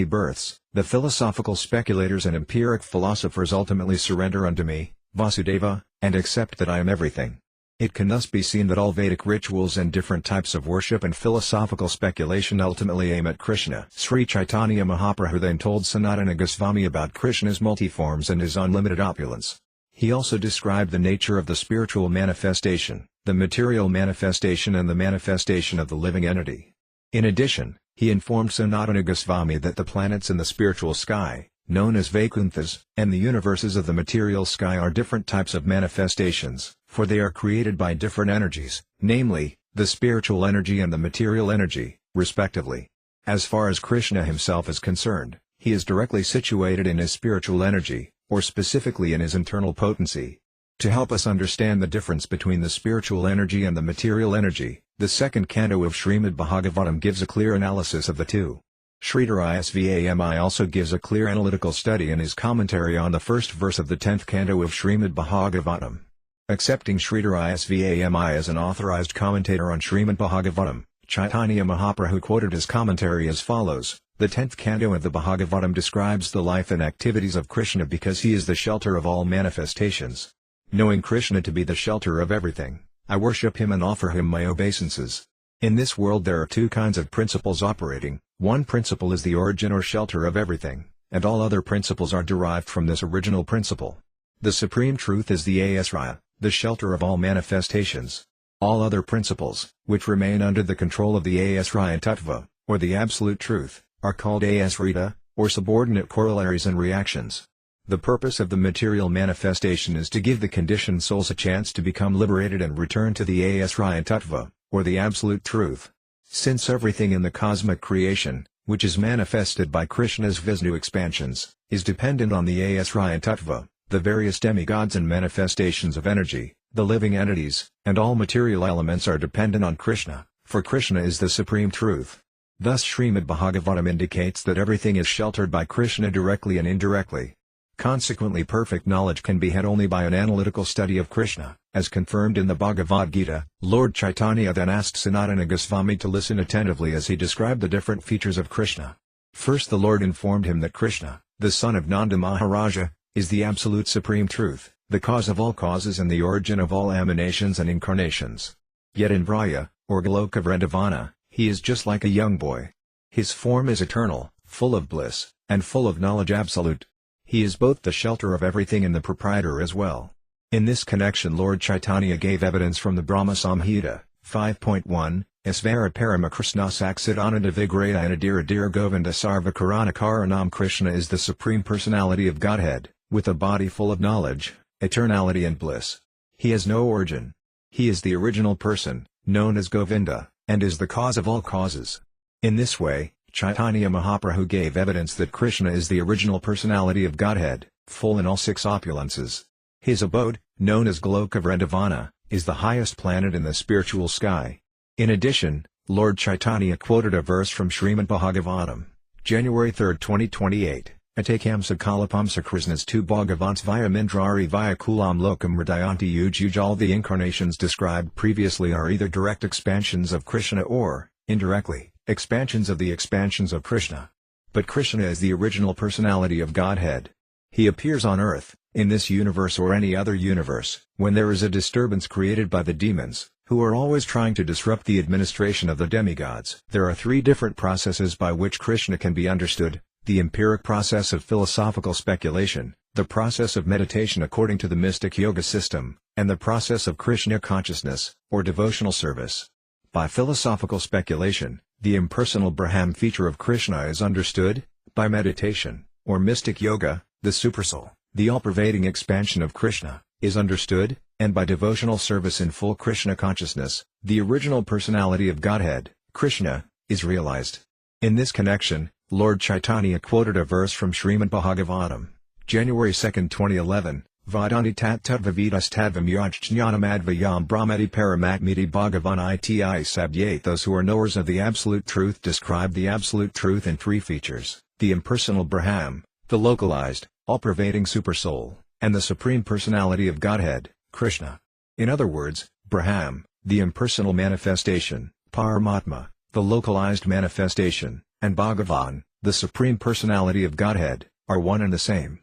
births, the philosophical speculators and empiric philosophers ultimately surrender unto me, Vasudeva, and accept that I am everything. It can thus be seen that all Vedic rituals and different types of worship and philosophical speculation ultimately aim at Krishna. Sri Caitanya Mahaprabhu then told Sanatana Goswami about Krishna's multiforms and his unlimited opulence. He also described the nature of the spiritual manifestation, the material manifestation and the manifestation of the living entity. In addition, he informed Sanatana Goswami that the planets in the spiritual sky, known as Vaikunthas, and the universes of the material sky are different types of manifestations, for they are created by different energies, namely, the spiritual energy and the material energy, respectively. As far as Krishna himself is concerned, he is directly situated in his spiritual energy, or specifically in his internal potency. To help us understand the difference between the spiritual energy and the material energy, the second canto of Srimad Bhagavatam gives a clear analysis of the two. Sridhar Swami also gives a clear analytical study in his commentary on the first verse of the 10th canto of Srimad Bhagavatam. Accepting Sridhar Swami as an authorized commentator on Srimad Bhagavatam, Caitanya Mahaprabhu quoted his commentary as follows: the 10th canto of the Bhagavatam describes the life and activities of Krishna because he is the shelter of all manifestations. Knowing Krishna to be the shelter of everything, I worship him and offer him my obeisances. In this world there are two kinds of principles operating. One principle is the origin or shelter of everything, and all other principles are derived from this original principle. The supreme truth is the Asraya, the shelter of all manifestations. All other principles, which remain under the control of the Asraya Tattva, or the absolute truth, are called Asrita, or subordinate corollaries and reactions. The purpose of the material manifestation is to give the conditioned souls a chance to become liberated and return to the Asraya Tattva, or the absolute truth. Since everything in the cosmic creation, which is manifested by Krishna's Vishnu expansions, is dependent on the Asraya Tattva, the various demigods and manifestations of energy, the living entities, and all material elements are dependent on Krishna, for Krishna is the supreme truth. Thus Srimad Bhagavatam indicates that everything is sheltered by Krishna directly and indirectly. Consequently, perfect knowledge can be had only by an analytical study of Krishna, as confirmed in the Bhagavad Gita. Lord Chaitanya then asked Sanatana Goswami to listen attentively as he described the different features of Krishna. First the Lord informed him that Krishna, the son of Nanda Maharaja, is the absolute supreme truth, the cause of all causes and the origin of all emanations and incarnations. Yet in Vraya, or Goloka Vrindavana, he is just like a young boy. His form is eternal, full of bliss, and full of knowledge absolute. He is both the shelter of everything and the proprietor as well. In this connection Lord Chaitanya gave evidence from the Brahma Samhita, 5.1, Isvara Parama Krishna Saksidananda Vigraya Anadira Govinda Sarva Karanakaranam. Krishna is the Supreme Personality of Godhead, with a body full of knowledge, eternality and bliss. He has no origin. He is the original person, known as Govinda, and is the cause of all causes. In this way, Caitanya Mahaprabhu gave evidence that Krishna is the original personality of Godhead, full in all six opulences. His abode, known as Goloka Vrindavana, is the highest planet in the spiritual sky. In addition, Lord Caitanya quoted a verse from Srimad Bhagavatam, January 3, 2028, Atakam Sakalapamsa Krishna's two Bhagavants via Mindrari via Kulam Lokam Hridayanti Yuj. All the incarnations described previously are either direct expansions of Krishna or, indirectly, expansions of the expansions of Krishna. But Krishna is the original personality of Godhead. He appears on earth, in this universe or any other universe, when there is a disturbance created by the demons, who are always trying to disrupt the administration of the demigods. There are three different processes by which Krishna can be understood: the empiric process of philosophical speculation, the process of meditation according to the mystic yoga system, and the process of Krishna consciousness, or devotional service. By philosophical speculation, the impersonal Brahman feature of Krishna is understood. By meditation, or mystic yoga, the supersoul, the all-pervading expansion of Krishna, is understood, and by devotional service in full Krishna consciousness, the original personality of Godhead, Krishna, is realized. In this connection, Lord Caitanya quoted a verse from Srimad Bhagavatam, January 2, 2011, Vadanti tat tatvavidas tadvam yajjnanamadvayam brahmeti paramatmiti bhagavan iti sabhyate. Those who are knowers of the absolute truth describe the absolute truth in three features: the impersonal Brahman, the localized, all-pervading supersoul, and the supreme personality of Godhead, Krishna. In other words, Brahman, the impersonal manifestation, Paramatma, the localized manifestation, and Bhagavan, the supreme personality of Godhead, are one and the same.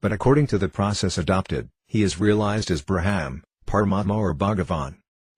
But according to the process adopted, he is realized as Brahman, Paramatma or Bhagavan.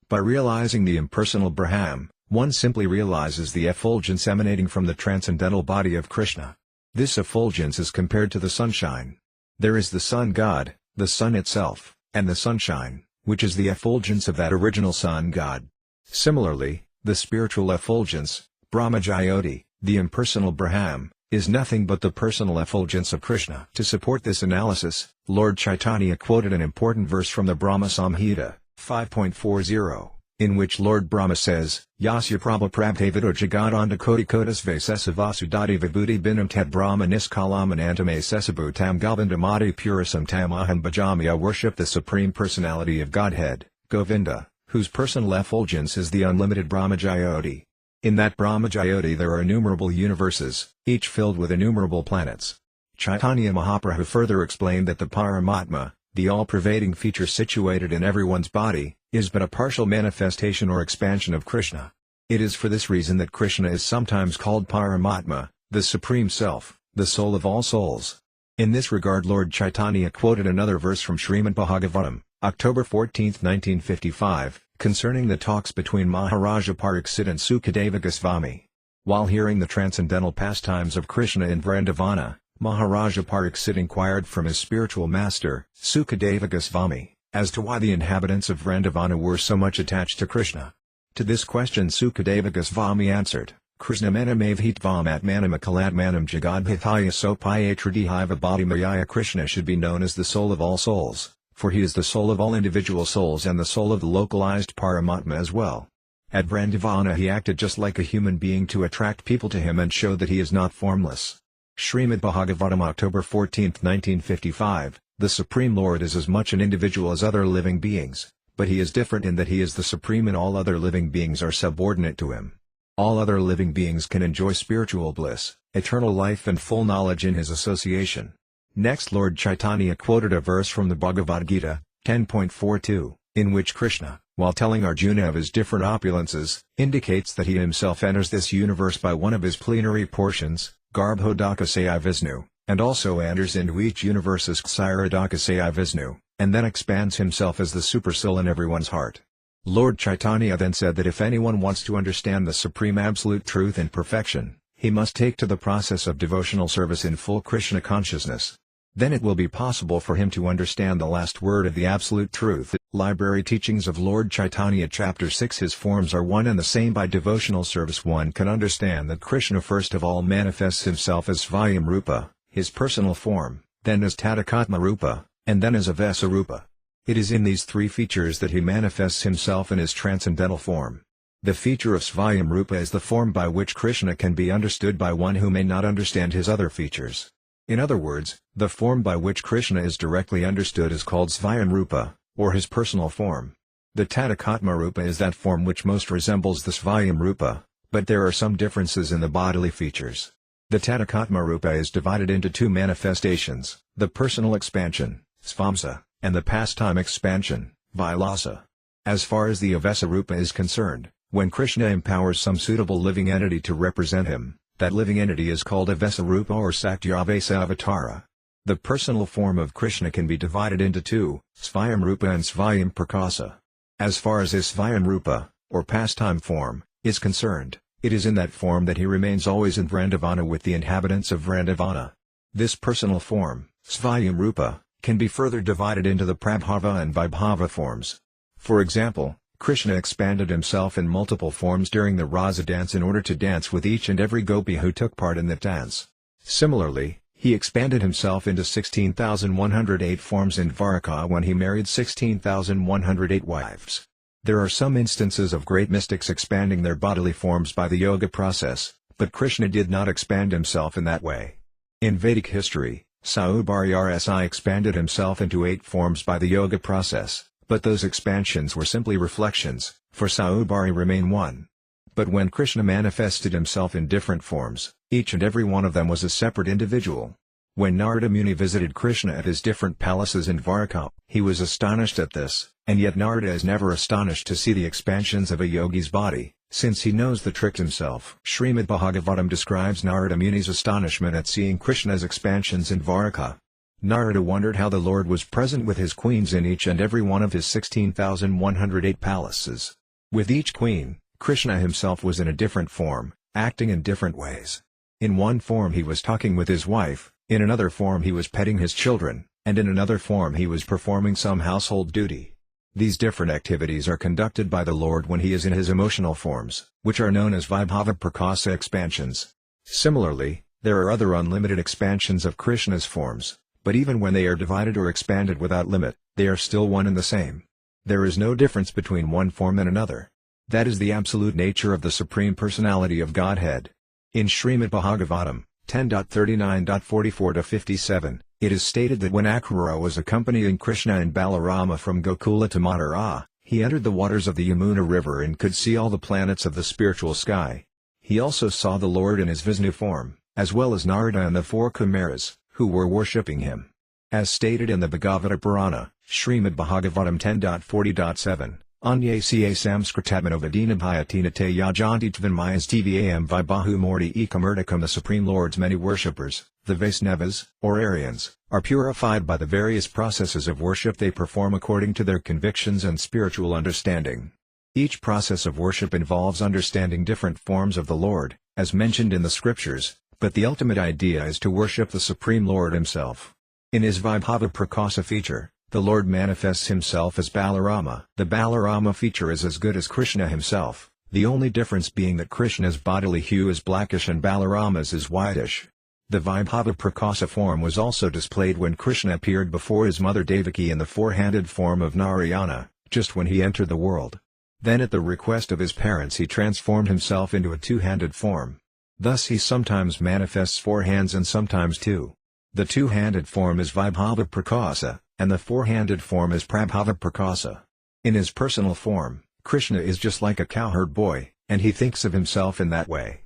By realizing the impersonal Brahman, one simply realizes the effulgence emanating from the transcendental body of Krishna. This effulgence is compared to the sunshine. There is the sun god, the sun itself, and the sunshine, which is the effulgence of that original sun god. Similarly, the spiritual effulgence, Brahmajyoti, the impersonal Brahman, is nothing but the personal effulgence of Krishna. To support this analysis, Lord Caitanya quoted an important verse from the Brahma Samhita, 5.40, in which Lord Brahma says, Yasya Prabha Prabhavido Jagadanda Koti Kotas Vasesa Vasudati Vibhuti Binam Tat Brahma Niskalamanantame Sesabhutam Govindamadi Purasam Tamaham Bhajami. I worship the Supreme Personality of Godhead, Govinda, whose personal effulgence is the unlimited Brahmajyoti. In that Brahmajyoti there are innumerable universes, each filled with innumerable planets. Caitanya Mahaprabhu further explained that the Paramatma, the all-pervading feature situated in everyone's body, is but a partial manifestation or expansion of Krishna. It is for this reason that Krishna is sometimes called Paramatma, the Supreme Self, the soul of all souls. In this regard Lord Caitanya quoted another verse from Srimad Bhagavatam, October 14, 1955, concerning the talks between Maharaja Pariksit and Sukadeva Goswami. While hearing the transcendental pastimes of Krishna in Vrindavana, Maharaja Pariksit inquired from his spiritual master, Sukadeva Goswami, as to why the inhabitants of Vrindavana were so much attached to Krishna. To this question Sukadeva Goswami answered, Krishna manamavhitvam atmanam akalatmanam jagadhithaya sopayatradhiva bhatimayaya. Krishna should be known as the soul of all souls, for he is the soul of all individual souls and the soul of the localized Paramatma as well. At Vrindavana he acted just like a human being to attract people to him and show that he is not formless. Srimad Bhagavatam, October 14, 1955, the Supreme Lord is as much an individual as other living beings, but he is different in that he is the supreme and all other living beings are subordinate to him. All other living beings can enjoy spiritual bliss, eternal life and full knowledge in his association. Next Lord Caitanya quoted a verse from the Bhagavad Gita, 10.42, in which Krishna, while telling Arjuna of his different opulences, indicates that he himself enters this universe by one of his plenary portions, Garbhodakasaya Vishnu, and also enters into each universe as Kshirodakasaya Vishnu, and then expands himself as the Supersoul in everyone's heart. Lord Caitanya then said that if anyone wants to understand the Supreme Absolute Truth in perfection, he must take to the process of devotional service in full Krishna consciousness. Then it will be possible for him to understand the last word of the Absolute Truth. Library Teachings of Lord Caitanya Chapter 6. His forms are one and the same. By devotional service one can understand that Krishna first of all manifests himself as Svayam Rupa, his personal form, then as Tadakatma Rupa, and then as Avesa Rupa. It is in these three features that he manifests himself in his transcendental form. The feature of Svayamrupa is the form by which Krishna can be understood by one who may not understand his other features. In other words, the form by which Krishna is directly understood is called Svayamrupa, or his personal form. The Tathakatmarupa is that form which most resembles the Svayamrupa, but there are some differences in the bodily features. The Tathakatmarupa is divided into two manifestations, the personal expansion, Svamsa, and the pastime expansion, Vilasa. As far as the Avesarupa is concerned, when Krishna empowers some suitable living entity to represent him, that living entity is called Avesarupa or Sakyavesa Avatara. The personal form of Krishna can be divided into two, Svayamrupa and Svayam-prakasa. As far as his Svayamrupa, or pastime form, is concerned, it is in that form that he remains always in Vrandavana with the inhabitants of Vrandavana. This personal form, Svayamrupa, can be further divided into the Prabhava and Vibhava forms. For example, Krishna expanded himself in multiple forms during the Rasa dance in order to dance with each and every gopi who took part in that dance. Similarly, he expanded himself into 16,108 forms in Dvaraka when he married 16,108 wives. There are some instances of great mystics expanding their bodily forms by the yoga process, but Krishna did not expand himself in that way. In Vedic history, Saubhari Rsi expanded himself into 8 forms by the yoga process. But those expansions were simply reflections, for Saubhari remain one. But when Krishna manifested himself in different forms, each and every one of them was a separate individual. When Narada Muni visited Krishna at his different palaces in Dvaraka, he was astonished at this, and yet Narada is never astonished to see the expansions of a yogi's body, since he knows the trick himself. Srimad Bhagavatam describes Narada Muni's astonishment at seeing Krishna's expansions in Dvaraka. Narada wondered how the Lord was present with his queens in each and every one of his 16,108 palaces. With each queen, Krishna himself was in a different form, acting in different ways. In one form he was talking with his wife, in another form he was petting his children, and in another form he was performing some household duty. These different activities are conducted by the Lord when he is in his emotional forms, which are known as Vibhava-prakasa expansions. Similarly, there are other unlimited expansions of Krishna's forms. But even when they are divided or expanded without limit, they are still one and the same. There is no difference between one form and another. That is the absolute nature of the Supreme Personality of Godhead. In Srimad Bhagavatam, 10.39.44-57, it is stated that when Akrura was accompanying Krishna and Balarama from Gokula to Mathura, he entered the waters of the Yamuna river and could see all the planets of the spiritual sky. He also saw the Lord in his Vishnu form, as well as Narada and the 4 Kumaras, who were worshipping him. As stated in the Bhagavata Purana, Srimad Bhagavatam 10.40.7, Anyasya samskritatmanovadina bhayatina te yajanti tvinmayas tvam vibahu morti ekamurtikam. The Supreme Lord's many worshippers, the Vaisnavas, or Aryans, are purified by the various processes of worship they perform according to their convictions and spiritual understanding. Each process of worship involves understanding different forms of the Lord, as mentioned in the scriptures, but the ultimate idea is to worship the Supreme Lord himself. In his Vibhava Prakasa feature, the Lord manifests himself as Balarama. The Balarama feature is as good as Krishna himself, the only difference being that Krishna's bodily hue is blackish and Balarama's is whitish. The Vibhava Prakasa form was also displayed when Krishna appeared before his mother Devaki in the 4-handed form of Narayana, just when he entered the world. Then at the request of his parents he transformed himself into a 2-handed form. Thus he sometimes manifests 4 hands and sometimes 2. The 2-handed form is Vibhava Prakasa, and the 4-handed form is Prabhava Prakasa. In his personal form, Krishna is just like a cowherd boy, and he thinks of himself in that way.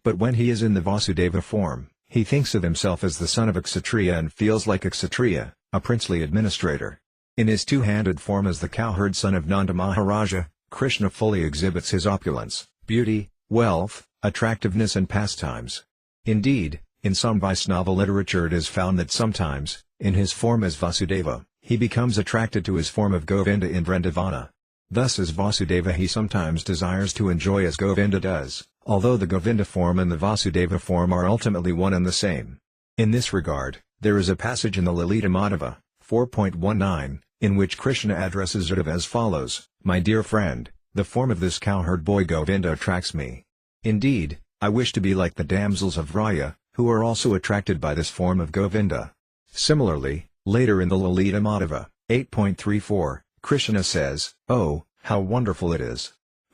But when he is in the Vasudeva form, he thinks of himself as the son of a Kshatriya and feels like a Kshatriya, a princely administrator. In his 2-handed form as the cowherd son of Nanda Maharaja, Krishna fully exhibits his opulence, beauty, wealth, attractiveness and pastimes. Indeed, in some Vaisnava literature it is found that sometimes, in his form as Vasudeva, he becomes attracted to his form of Govinda in Vrindavana. Thus as Vasudeva he sometimes desires to enjoy as Govinda does, although the Govinda form and the Vasudeva form are ultimately one and the same. In this regard, there is a passage in the Lalita Madhava, 4.19, in which Krishna addresses Uddhava as follows, "My dear friend, the form of this cowherd boy Govinda attracts me. Indeed, I wish to be like the damsels of Raya, who are also attracted by this form of Govinda." Similarly, later in the Lalita Madhava, 8.34, Krishna says, "Oh, how wonderful it is!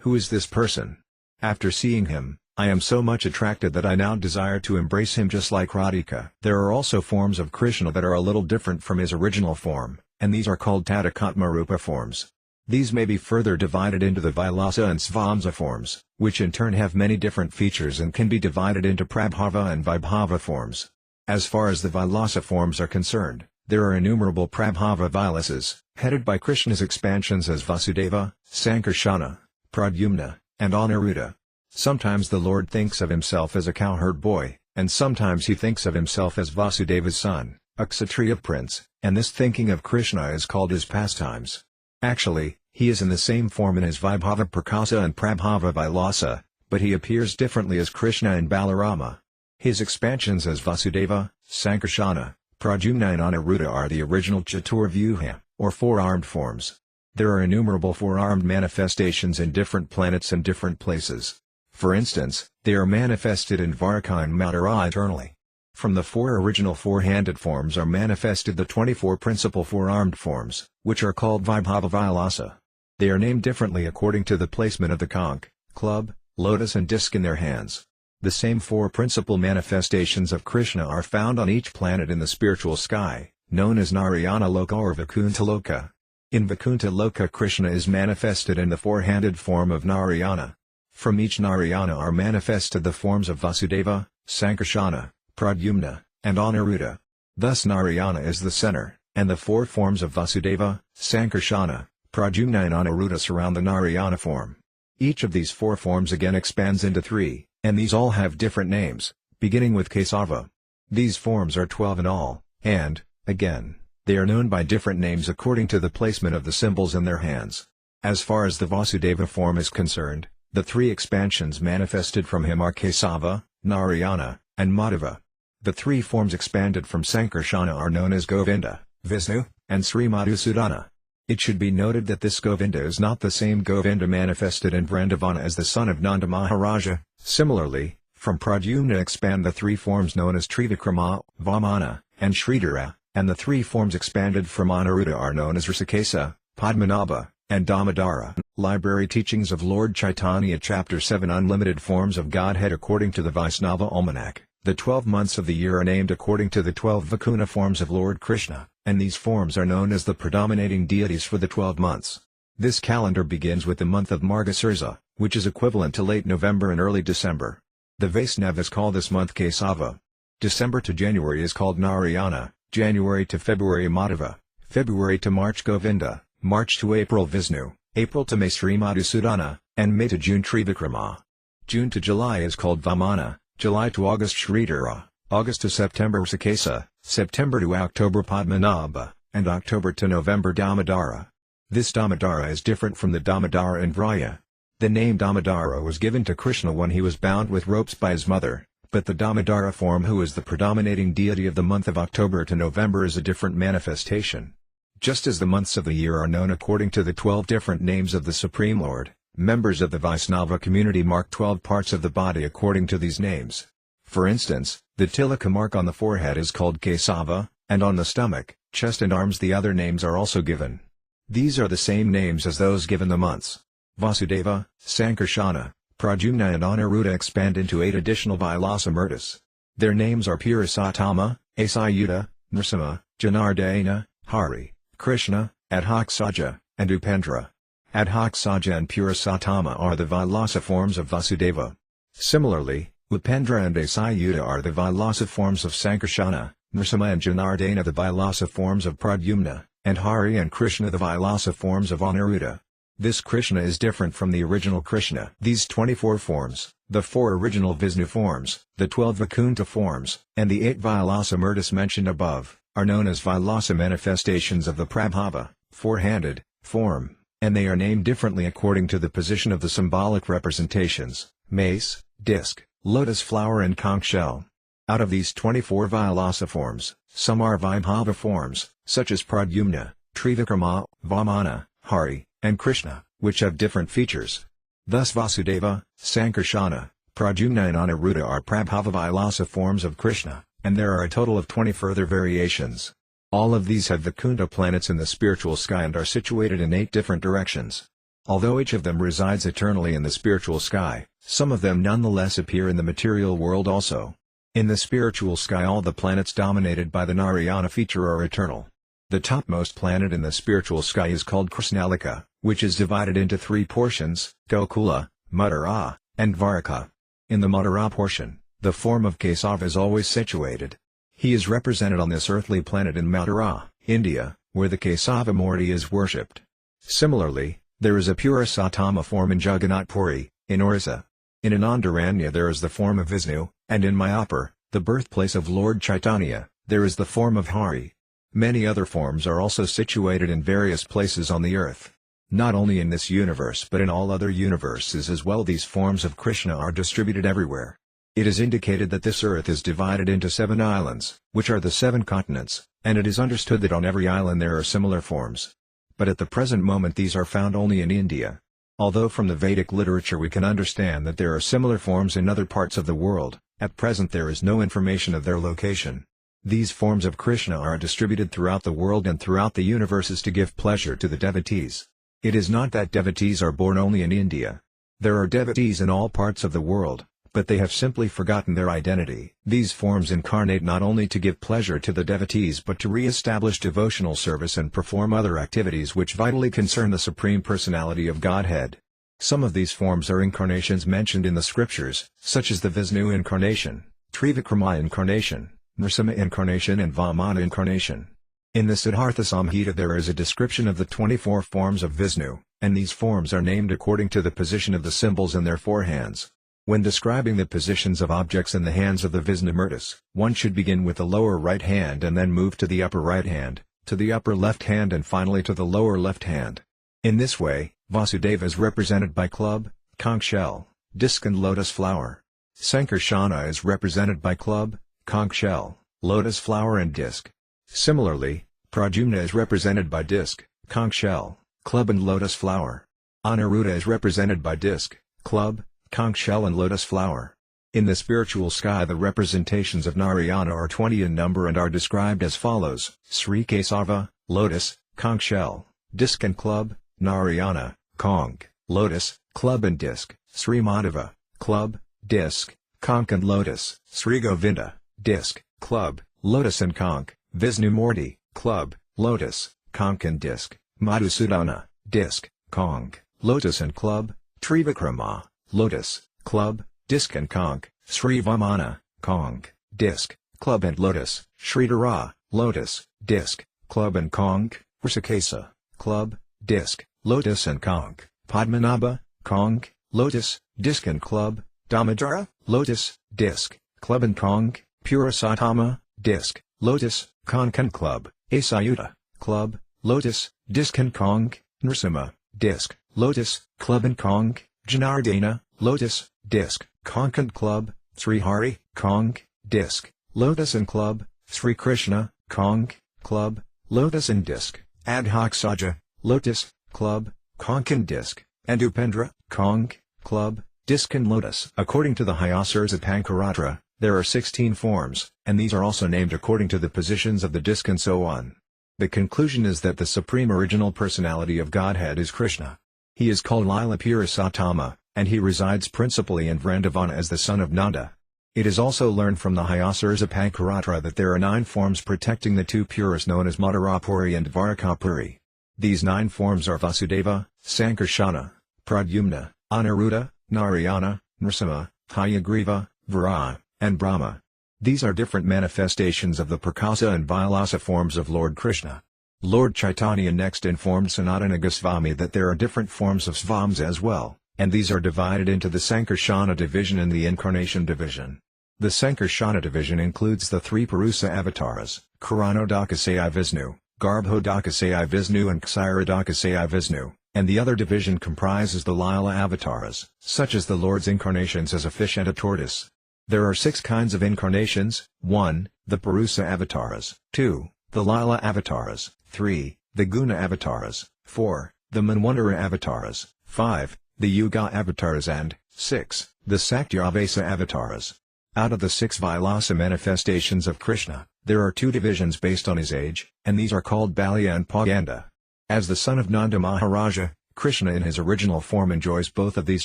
Who is this person? After seeing him, I am so much attracted that I now desire to embrace him just like Radhika. There are also forms of Krishna that are a little different from his original form, and these are called Tathakatma-rupa forms. These may be further divided into the Vilasa and Svamsa forms, which in turn have many different features and can be divided into Prabhava and Vibhava forms. As far as the Vilasa forms are concerned, there are innumerable Prabhava Vilasas, headed by Krishna's expansions as Vasudeva, Sankarsana, Pradyumna, and Aniruddha. Sometimes the Lord thinks of himself as a cowherd boy, and sometimes he thinks of himself as Vasudeva's son, a Kshatriya prince, and this thinking of Krishna is called his pastimes. Actually, he is in the same form in his Vibhava Prakasa and Prabhava Vilasa, but he appears differently as Krishna and Balarama. His expansions as Vasudeva, Sankarsana, Pradyumna and Aniruddha are the original Chaturvyuha, or four-armed forms. There are innumerable four-armed manifestations in different planets and different places. For instance, they are manifested in Dwarka and Mathura eternally. From the four original four-handed forms are manifested the 24 principal four-armed forms, which are called Vibhava Vilasa. They are named differently according to the placement of the conch, club, lotus and disc in their hands. The same four principal manifestations of Krishna are found on each planet in the spiritual sky, known as Narayana Loka or Vaikuntha Loka. In Vaikuntha Loka Krishna is manifested in the four-handed form of Narayana. From each Narayana are manifested the forms of Vasudeva, Sankarsana, Pradyumna, and Aniruddha. Thus Narayana is the center, and the four forms of Vasudeva, Sankarsana, Pradyumna and Aniruddha surround the Narayana form. Each of these four forms again expands into three, and these all have different names, beginning with Kesava. These forms are 12 in all, and, again, they are known by different names according to the placement of the symbols in their hands. As far as the Vasudeva form is concerned, the three expansions manifested from him are Kesava, Narayana, and Madhava. The three forms expanded from Sankarsana are known as Govinda, Vishnu, and Sri Madhusudana. It should be noted that this Govinda is not the same Govinda manifested in Vrindavana as the son of Nanda Maharaja. Similarly, from Pradyumna expand the three forms known as Trivikrama, Vamana, and Sridhara, and the three forms expanded from Aniruddha are known as Rishikesa, Padmanabha, and Damodara. Library Teachings of Lord Caitanya Chapter 7 Unlimited Forms of Godhead According to the Vaisnava Almanac. The 12 months of the year are named according to the 12 Vaikunta forms of Lord Krishna, and these forms are known as the predominating deities for the 12 months. This calendar begins with the month of Margasirsa, which is equivalent to late November and early December. The Vaisnavas call this month Kesava. December to January is called Narayana, January to February Madhava, February to March Govinda, March to April Vishnu, April to May Sri Madhusudana, and May to June Trivikrama. June to July is called Vamana, July to August Sridhara, August to September Rishikesa, September to October Padmanabha, and October to November Damodara. This Damodara is different from the Damodara in Vraya. The name Damodara was given to Krishna when he was bound with ropes by his mother, but the Damodara form who is the predominating deity of the month of October to November is a different manifestation. Just as the months of the year are known according to the 12 different names of the Supreme Lord, members of the Vaisnava community mark 12 parts of the body according to these names. For instance, the Tilaka mark on the forehead is called Kesava, and on the stomach, chest and arms the other names are also given. These are the same names as those given the months. Vasudeva, Sankarsana, Pradyumna and Aniruddha expand into 8 additional Vilasa Murtis. Their names are Purusatama, Asayuta, Nrsimha, Janardana, Hari, Krishna, Adhoksaja, and Upendra. Adhoksaja and Purusatama are the Vilasa forms of Vasudeva. Similarly, Upendra and Asayuta are the Vilasa forms of Sankarsana, Nrsimha and Janardana the Vilasa forms of Pradyumna, and Hari and Krishna the Vilasa forms of Aniruddha. This Krishna is different from the original Krishna. These 24 forms, the 4 original Vishnu forms, the 12 Vaikunta forms, and the 8 Vilasa Murtis mentioned above, are known as Vilasa manifestations of the Prabhava, four-handed, form, and they are named differently according to the position of the symbolic representations, mace, disc, lotus flower and conch shell. Out of these 24 Vilasa forms, some are Vibhava forms, such as Pradyumna, Trivikrama, Vamana, Hari, and Krishna, which have different features. Thus Vasudeva, Sankarsana, Pradyumna and Aniruddha are Prabhava Vilasa forms of Krishna, and there are a total of 20 further variations. All of these have Vaikunta planets in the spiritual sky and are situated in 8 different directions. Although each of them resides eternally in the spiritual sky, some of them nonetheless appear in the material world also. In the spiritual sky all the planets dominated by the Narayana feature are eternal. The topmost planet in the spiritual sky is called Krishnalika, which is divided into three portions, Gokula, Mathura, and Dvaraka. In the Mathura portion, the form of Kesava is always situated. He is represented on this earthly planet in Mathura, India, where the Kesava Murti is worshipped. Similarly, there is a Purushotama form in Jagannath Puri, in Orissa. In Anandaranya there is the form of Vishnu, and in Mayapur, the birthplace of Lord Caitanya, there is the form of Hari. Many other forms are also situated in various places on the earth. Not only in this universe but in all other universes as well, these forms of Krishna are distributed everywhere. It is indicated that this earth is divided into 7 islands, which are the 7 continents, and it is understood that on every island there are similar forms. But at the present moment these are found only in India. Although from the Vedic literature we can understand that there are similar forms in other parts of the world, at present there is no information of their location. These forms of Krishna are distributed throughout the world and throughout the universes to give pleasure to the devotees. It is not that devotees are born only in India. There are devotees in all parts of the world, but they have simply forgotten their identity. These forms incarnate not only to give pleasure to the devotees but to re-establish devotional service and perform other activities which vitally concern the Supreme Personality of Godhead. Some of these forms are incarnations mentioned in the scriptures, such as the Vishnu incarnation, Trivikrama incarnation, Nrsimha incarnation and Vamana incarnation. In the Siddhartha Samhita there is a description of the 24 forms of Vishnu, and these forms are named according to the position of the symbols in their forehands. When describing the positions of objects in the hands of the Vishnumurtis, one should begin with the lower right hand and then move to the upper right hand, to the upper left hand and finally to the lower left hand. In this way, Vasudeva is represented by club, conch shell, disc and lotus flower. Sankarsana is represented by club, conch shell, lotus flower and disc. Similarly, Pradyumna is represented by disc, conch shell, club and lotus flower. Aniruddha is represented by disc, club, conch shell and lotus flower. In the spiritual sky the representations of Narayana are 20 in number and are described as follows: Sri Kesava, lotus, conch shell, disc and club; Narayana, conch, lotus, club and disc; Sri Madhava, club, disc, conch and lotus; Sri Govinda, disc, club, lotus and conch; Vishnu Murti, club, lotus, conch and disc; Madhusudana, disc, conch, lotus and club; Trivikrama, lotus, club, disc and conch; Sri Vamana, conch, disc, club and lotus; Sridhara, lotus, disc, club and conch; Rishikesa, club, disc, lotus and conch; Padmanabha, conch, lotus, disc and club; Damodara, lotus, disc, club and conch; Purushotama, disc, lotus, conch and club; Asayuta, club, lotus, disc and conch; Nrsimha, disc, lotus, club and conch; Janardana, lotus, disc, conch and club; Sri Hari, conch, disc, lotus and club; Sri Krishna, conch, club, lotus and disc; Adhoksaja, lotus, club, conch and disc; and Upendra, conch, club, disc and lotus. According to the Hyasurs of Pankaratra, there are 16 forms, and these are also named according to the positions of the disc and so on. The conclusion is that the Supreme Original Personality of Godhead is Krishna. He is called Lila Purushotama, and he resides principally in Vrindavana as the son of Nanda. It is also learned from the Hyasurs of Pankaratra that there are 9 forms protecting the 2 Puras known as Mathurapuri and Dvarakapuri. These 9 forms are Vasudeva, Sankarsana, Pradyumna, Aniruddha, Narayana, Nrsimha, Hayagriva, Vara, and Brahma. These are different manifestations of the Prakasa and Vilasa forms of Lord Krishna. Lord Chaitanya next informed Sanatana Goswami that there are different forms of Svams as well, and these are divided into the Sankarsana division and the Incarnation division. The Sankarsana division includes the 3 Purusa avatars, Karanodakasaya Vishnu, Garbhodakasaya Vishnu and Ksairodakasaya Vishnu, and the other division comprises the Lila avatars, such as the Lord's incarnations as a fish and a tortoise. There are 6 kinds of incarnations: 1. The Purusa avatars; 2. The Lila avatars; 3. The Guna avatars; 4. The Manwantara avatars; 5. The Yuga avatars and 6. The Saktyavasa avatars. Out of the 6 Vilasa manifestations of Krishna, there are 2 divisions based on his age, and these are called Balya and Paganda. As the son of Nanda Maharaja, Krishna in his original form enjoys both of these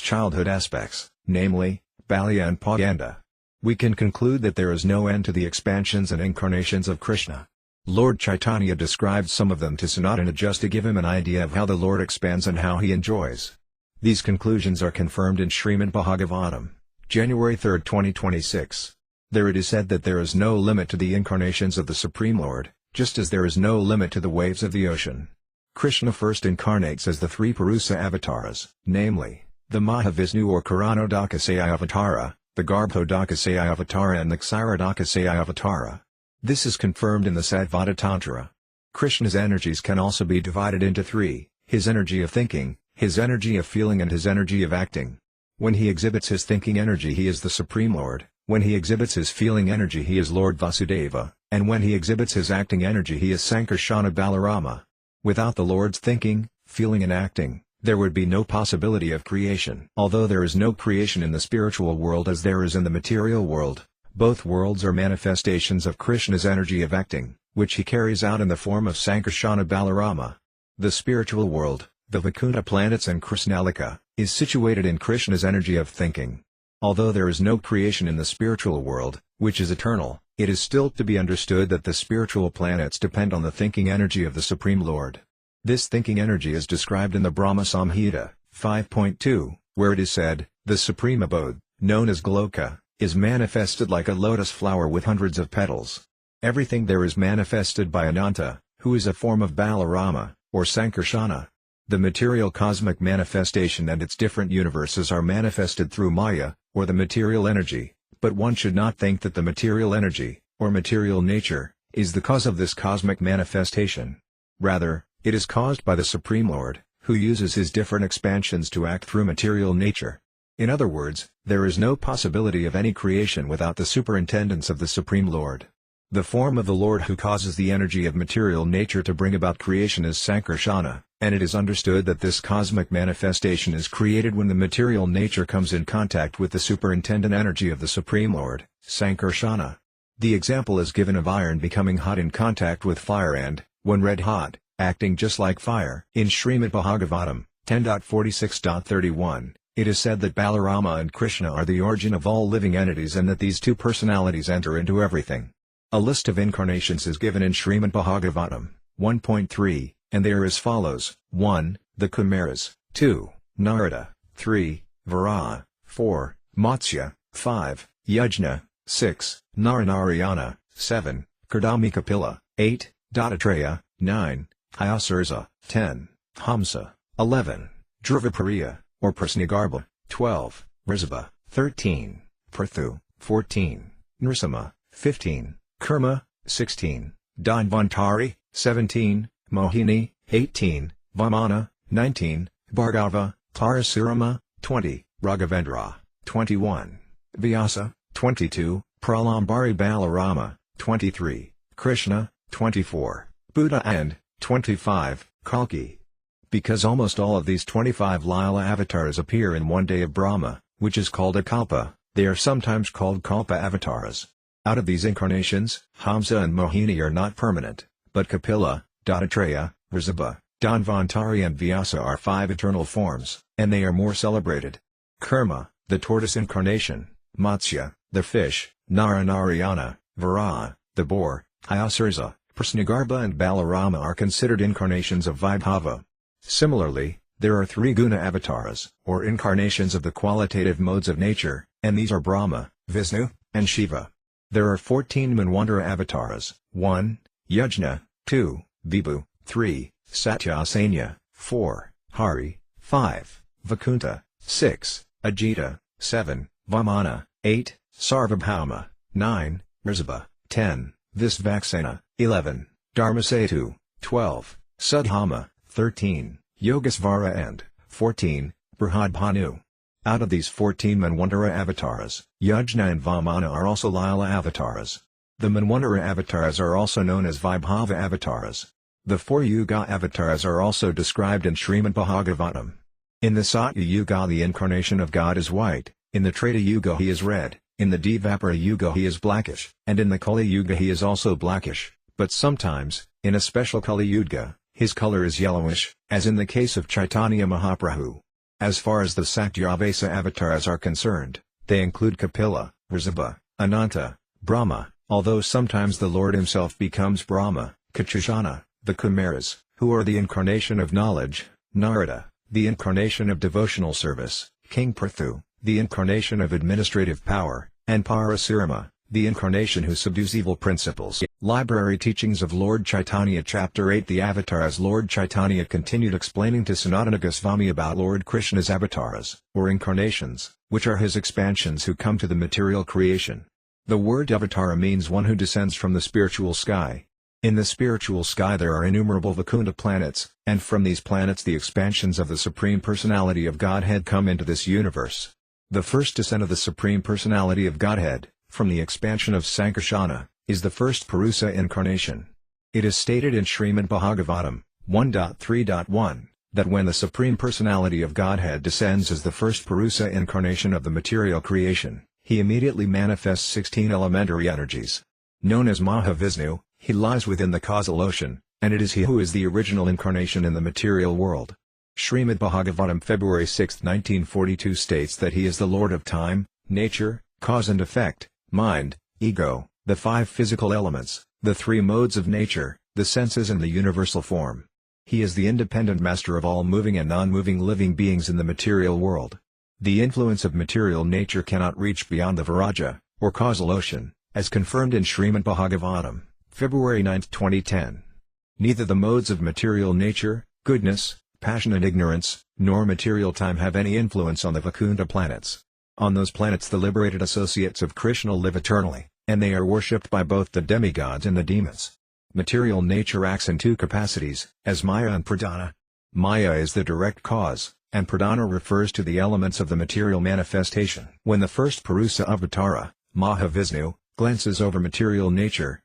childhood aspects, namely, Balya and Pauganda. We can conclude that there is no end to the expansions and incarnations of Krishna. Lord Chaitanya described some of them to Sanatana just to give him an idea of how the Lord expands and how he enjoys. These conclusions are confirmed in Srimad Bhagavatam, January 3, 2026. There it is said that there is no limit to the incarnations of the Supreme Lord, just as there is no limit to the waves of the ocean. Krishna first incarnates as the three Purusa avatars, namely, the Mahavishnu or Karanodakasaya avatara, the Garbhodakasaya avatara and the Kshirodakasaya avatara. This is confirmed in the Satvada Tantra. Krishna's energies can also be divided into three: his energy of thinking, his energy of feeling and his energy of acting. When he exhibits his thinking energy he is the Supreme Lord, when he exhibits his feeling energy he is Lord Vasudeva, and when he exhibits his acting energy he is Sankarsana Balarama. Without the Lord's thinking, feeling and acting, there would be no possibility of creation. Although there is no creation in the spiritual world as there is in the material world, both worlds are manifestations of Krishna's energy of acting, which he carries out in the form of Sankarsana Balarama. The spiritual world, the Vaikuntha planets and Krishnalika, is situated in Krishna's energy of thinking. Although there is no creation in the spiritual world, which is eternal, it is still to be understood that the spiritual planets depend on the thinking energy of the Supreme Lord. This thinking energy is described in the Brahma Samhita, 5.2, where it is said, the supreme abode, known as Goloka, is manifested like a lotus flower with hundreds of petals. Everything there is manifested by Ananta, who is a form of Balarama, or Sankarsana. The material cosmic manifestation and its different universes are manifested through Maya, or the material energy, but one should not think that the material energy, or material nature, is the cause of this cosmic manifestation. Rather, it is caused by the Supreme Lord, who uses his different expansions to act through material nature. In other words, there is no possibility of any creation without the superintendence of the Supreme Lord. The form of the Lord who causes the energy of material nature to bring about creation is Sankarsana, and it is understood that this cosmic manifestation is created when the material nature comes in contact with the superintendent energy of the Supreme Lord, Sankarsana. The example is given of iron becoming hot in contact with fire and, when red hot, acting just like fire. In Srimad Bhagavatam, 10.46.31, it is said that Balarama and Krishna are the origin of all living entities and that these two personalities enter into everything. A list of incarnations is given in Srimad Bhagavatam, 1.3, and they are as follows: 1. The Kumaras, 2. Narada, 3. Varaha, 4. Matsya, 5. Yajna, 6. Naranarayana, 7. Kardami Kapila, 8. Dattatreya, 9. Hyasarsa, 10. Hamsa, 11. Dhruvapariya, or Prasnagarbha, 12. Risabha, 13. Prithu, 14. Nrsimha, 15. Kurma, 16. Dhanvantari, 17. Mohini, 18. Vamana, 19. Bhargava, Parasurama, 20. Raghavendra, 21. Vyasa, 22. Pralambari Balarama, 23. Krishna, 24. Buddha and, 25. Kalki. Because almost all of these 25 Lila avatars appear in one day of Brahma, which is called a kalpa, they are sometimes called kalpa avatars. Out of these incarnations, Hamsa and Mohini are not permanent, but Kapila, Dattatreya, Risabha, Dhanvantari and Vyasa are 5 eternal forms, and they are more celebrated. Kurma, the tortoise incarnation, Matsya, the fish, Naranarayana, Varaha, the boar, Hyasarsa, Prasnagarbha and Balarama are considered incarnations of Vaibhava. Similarly, there are 3 guna avatars, or incarnations of the qualitative modes of nature, and these are Brahma, Vishnu, and Shiva. There are 14 Manvantara avatars: 1. Yajna, 2. Vibhu, 3. Satyasanya, 4. Hari, 5. Vaikuntha, 6. Ajita, 7. Vamana, 8. Sarvabhauma, 9. Risabha, 10. Visvaksena, 11. Dharmasetu, 12. Sudhama, 13. Yogasvara and, 14. Brihadbhanu. Out of these 14 Manvantara avatars, Yajna and Vamana are also Lila avatars. The Manvantara avatars are also known as Vaibhava avatars. The 4 Yuga avatars are also described in Srimad Bhagavatam. In the Satya Yuga the incarnation of God is white, in the Treta Yuga he is red, in the Dvapara Yuga he is blackish, and in the Kali Yuga he is also blackish, but sometimes, in a special Kali Yuga, His color is yellowish, as in the case of Caitanya Mahaprabhu. As far as the Saktyavasa avatars are concerned, they include Kapila, Vrisabha, Ananta, Brahma, although sometimes the Lord himself becomes Brahma, Kachujana, the Kumaras, who are the incarnation of knowledge, Narada, the incarnation of devotional service, King Prithu, the incarnation of administrative power, and Parasurama, the incarnation who subdues evil principles. Library Teachings of Lord Chaitanya Chapter 8 The Avatars. Lord Chaitanya continued explaining to Sanatana Goswami about Lord Krishna's avatars, or incarnations, which are his expansions who come to the material creation. The word avatara means one who descends from the spiritual sky. In the spiritual sky there are innumerable Vaikunta planets, and from these planets the expansions of the Supreme Personality of Godhead come into this universe. The first descent of the Supreme Personality of Godhead, from the expansion of Sankarsana, is the first Purusa incarnation. It is stated in Srimad Bhagavatam 1.3.1, that when the Supreme Personality of Godhead descends as the first Purusa incarnation of the material creation, he immediately manifests 16 elementary energies. Known as Mahavishnu, he lies within the causal ocean, and it is he who is the original incarnation in the material world. Srimad Bhagavatam February 6, 1942 states that he is the Lord of time, nature, cause and effect, mind, ego, the 5 physical elements, the 3 modes of nature, the senses and the universal form. He is the independent master of all moving and non-moving living beings in the material world. The influence of material nature cannot reach beyond the Viraja, or causal ocean, as confirmed in Srimad Bhagavatam, February 9, 2010. Neither the modes of material nature, goodness, passion and ignorance, nor material time have any influence on the Vaikunta planets. On those planets the liberated associates of Krishna live eternally, and they are worshipped by both the demigods and the demons. Material nature acts in 2 capacities, as Maya and Pradhana. Maya is the direct cause, and Pradhana refers to the elements of the material manifestation. When the first Purusa Avatara, Mahavishnu, glances over material nature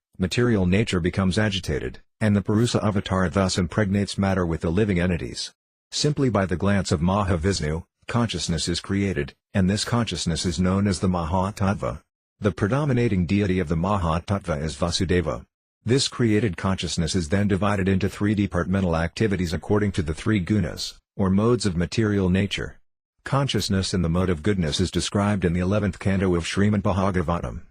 becomes agitated, and the Purusa Avatara thus impregnates matter with the living entities. Simply by the glance of Mahavishnu, consciousness is created, and this consciousness is known as the Mahatattva. The predominating deity of the Mahatattva is Vasudeva. This created consciousness is then divided into 3 departmental activities according to the 3 gunas, or modes of material nature. Consciousness in the mode of goodness is described in the 11th canto of Srimad Bhagavatam.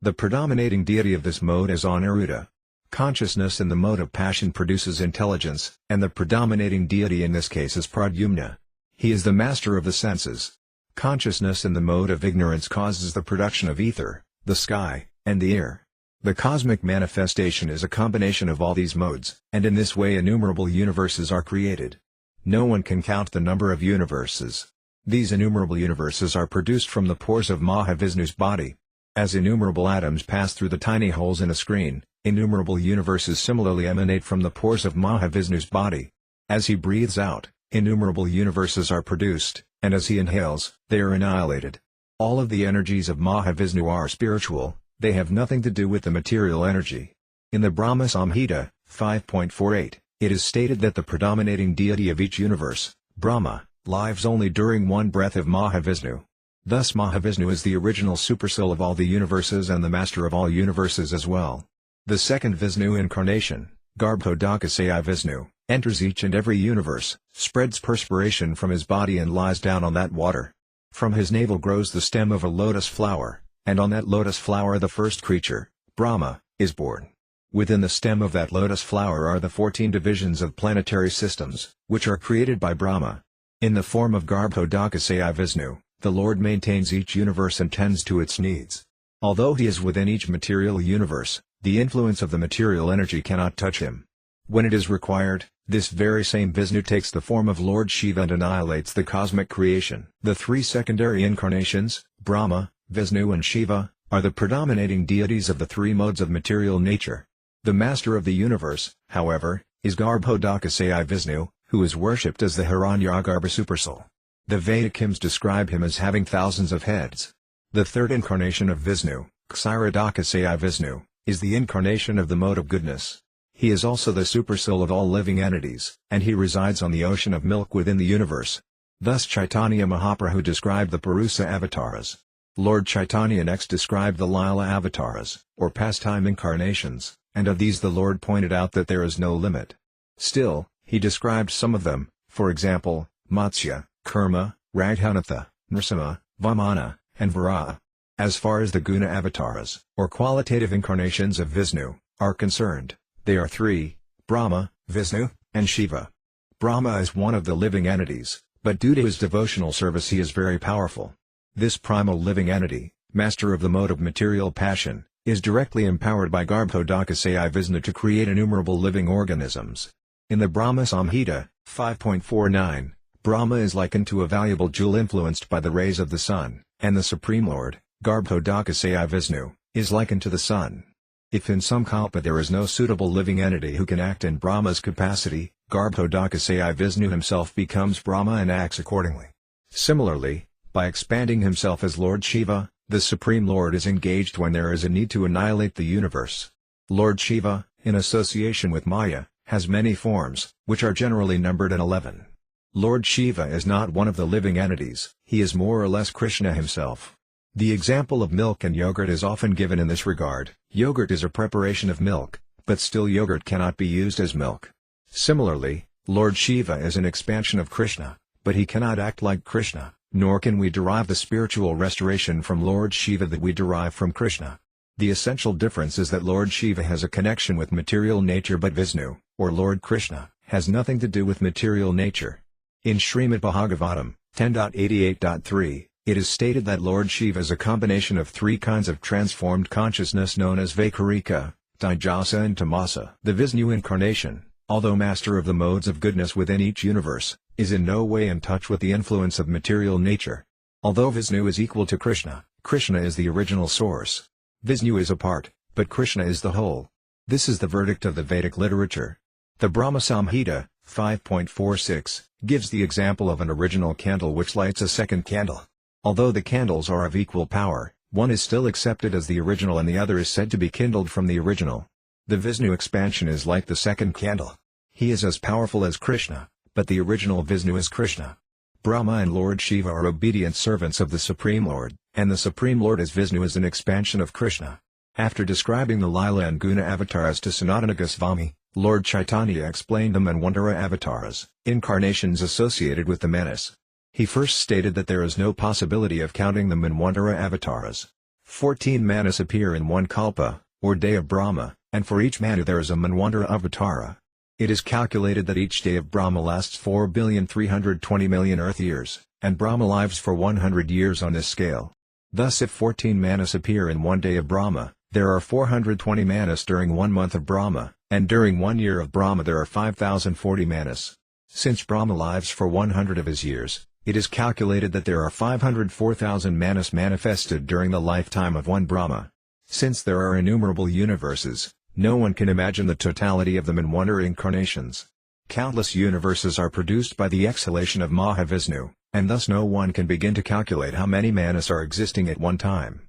The predominating deity of this mode is Aniruddha. Consciousness in the mode of passion produces intelligence, and the predominating deity in this case is Pradyumna. He is the master of the senses. Consciousness in the mode of ignorance causes the production of ether, the sky, and the air. The cosmic manifestation is a combination of all these modes, and in this way innumerable universes are created. No one can count the number of universes. These innumerable universes are produced from the pores of Mahavishnu's body. As innumerable atoms pass through the tiny holes in a screen, innumerable universes similarly emanate from the pores of Mahavishnu's body. As he breathes out, innumerable universes are produced, and as he inhales, they are annihilated. All of the energies of Mahavishnu are spiritual, they have nothing to do with the material energy. In the Brahma Samhita, 5.48, it is stated that the predominating deity of each universe, Brahma, lives only during one breath of Mahavishnu. Thus Mahavishnu is the original supersoul of all the universes and the master of all universes as well. The second Vishnu incarnation, Garbhodakasaya Vishnu, enters each and every universe, spreads perspiration from his body and lies down on that water. From his navel grows the stem of a lotus flower, and on that lotus flower the first creature, Brahma, is born. Within the stem of that lotus flower are the 14 divisions of planetary systems, which are created by Brahma. In the form of Garbhodakasaya Vishnu, the Lord maintains each universe and tends to its needs. Although he is within each material universe, the influence of the material energy cannot touch him. When it is required, this very same Vishnu takes the form of Lord Shiva and annihilates the cosmic creation. The 3 secondary incarnations, Brahma, Vishnu and Shiva, are the predominating deities of the 3 modes of material nature. The master of the universe, however, is Garbhodakasaya Vishnu, who is worshipped as the Hiranyagarbha supersoul. The Vedic hymns describe him as having thousands of heads. The third incarnation of Vishnu, Kshirodakasaya Vishnu, is the incarnation of the mode of goodness. He is also the supersoul of all living entities, and he resides on the ocean of milk within the universe. Thus Caitanya Mahaprabhu described the Purusa avatars. Lord Chaitanya next described the Lila avatars, or pastime incarnations, and of these the Lord pointed out that there is no limit. Still, he described some of them, for example, Matsya, Kurma, Raghunatha, Nrsimha, Vamana, and Varaha. As far as the guna avatars, or qualitative incarnations of Vishnu, are concerned, they are three: Brahma, Vishnu, and Shiva. Brahma is one of the living entities, but due to his devotional service he is very powerful. This primal living entity, master of the mode of material passion, is directly empowered by Garbhodakasaya Vishnu to create innumerable living organisms. In the Brahma Samhita, 5.49, Brahma is likened to a valuable jewel influenced by the rays of the sun, and the Supreme Lord, Garbhodakasaya Vishnu, is likened to the sun. If in some kalpa there is no suitable living entity who can act in Brahma's capacity, Garbhodakasaya Vishnu himself becomes Brahma and acts accordingly. Similarly, by expanding himself as Lord Shiva, the Supreme Lord is engaged when there is a need to annihilate the universe. Lord Shiva, in association with Maya, has many forms, which are generally numbered in 11. Lord Shiva is not one of the living entities, he is more or less Krishna himself. The example of milk and yogurt is often given in this regard. Yogurt is a preparation of milk, but still yogurt cannot be used as milk. Similarly, Lord Shiva is an expansion of Krishna, but he cannot act like Krishna, nor can we derive the spiritual restoration from Lord Shiva that we derive from Krishna. The essential difference is that Lord Shiva has a connection with material nature, but Vishnu, or Lord Krishna, has nothing to do with material nature. In Srimad Bhagavatam, 10.88.3, it is stated that Lord Shiva is a combination of three kinds of transformed consciousness known as Vaikarika, Dijasa and Tamasa. The Vishnu incarnation, although master of the modes of goodness within each universe, is in no way in touch with the influence of material nature. Although Vishnu is equal to Krishna, Krishna is the original source. Vishnu is a part, but Krishna is the whole. This is the verdict of the Vedic literature. The Brahma Samhita, 5.46, gives the example of an original candle which lights a second candle. Although the candles are of equal power, one is still accepted as the original and the other is said to be kindled from the original. The Vishnu expansion is like the second candle. He is as powerful as Krishna, but the original Vishnu is Krishna. Brahma and Lord Shiva are obedient servants of the Supreme Lord, and the Supreme Lord as Vishnu is an expansion of Krishna. After describing the Lila and Guna avatars to Sanatana Goswami, Lord Caitanya explained the Manvantara avatars, incarnations associated with the Manas. He first stated that there is no possibility of counting the Manvantara avatars. 14 Manas appear in one kalpa, or day of Brahma, and for each Manu there is a Manvantara avatara. It is calculated that each day of Brahma lasts 4,320,000,000 Earth years, and Brahma lives for 100 years on this scale. Thus if 14 Manas appear in one day of Brahma, there are 420 Manas during 1 month of Brahma, and during 1 year of Brahma there are 5,040 Manas. Since Brahma lives for 100 of his years, it is calculated that there are 504,000 Manas manifested during the lifetime of one Brahma. Since there are innumerable universes, no one can imagine the totality of the Manvantara incarnations. Countless universes are produced by the exhalation of Mahavishnu, and thus no one can begin to calculate how many Manas are existing at one time.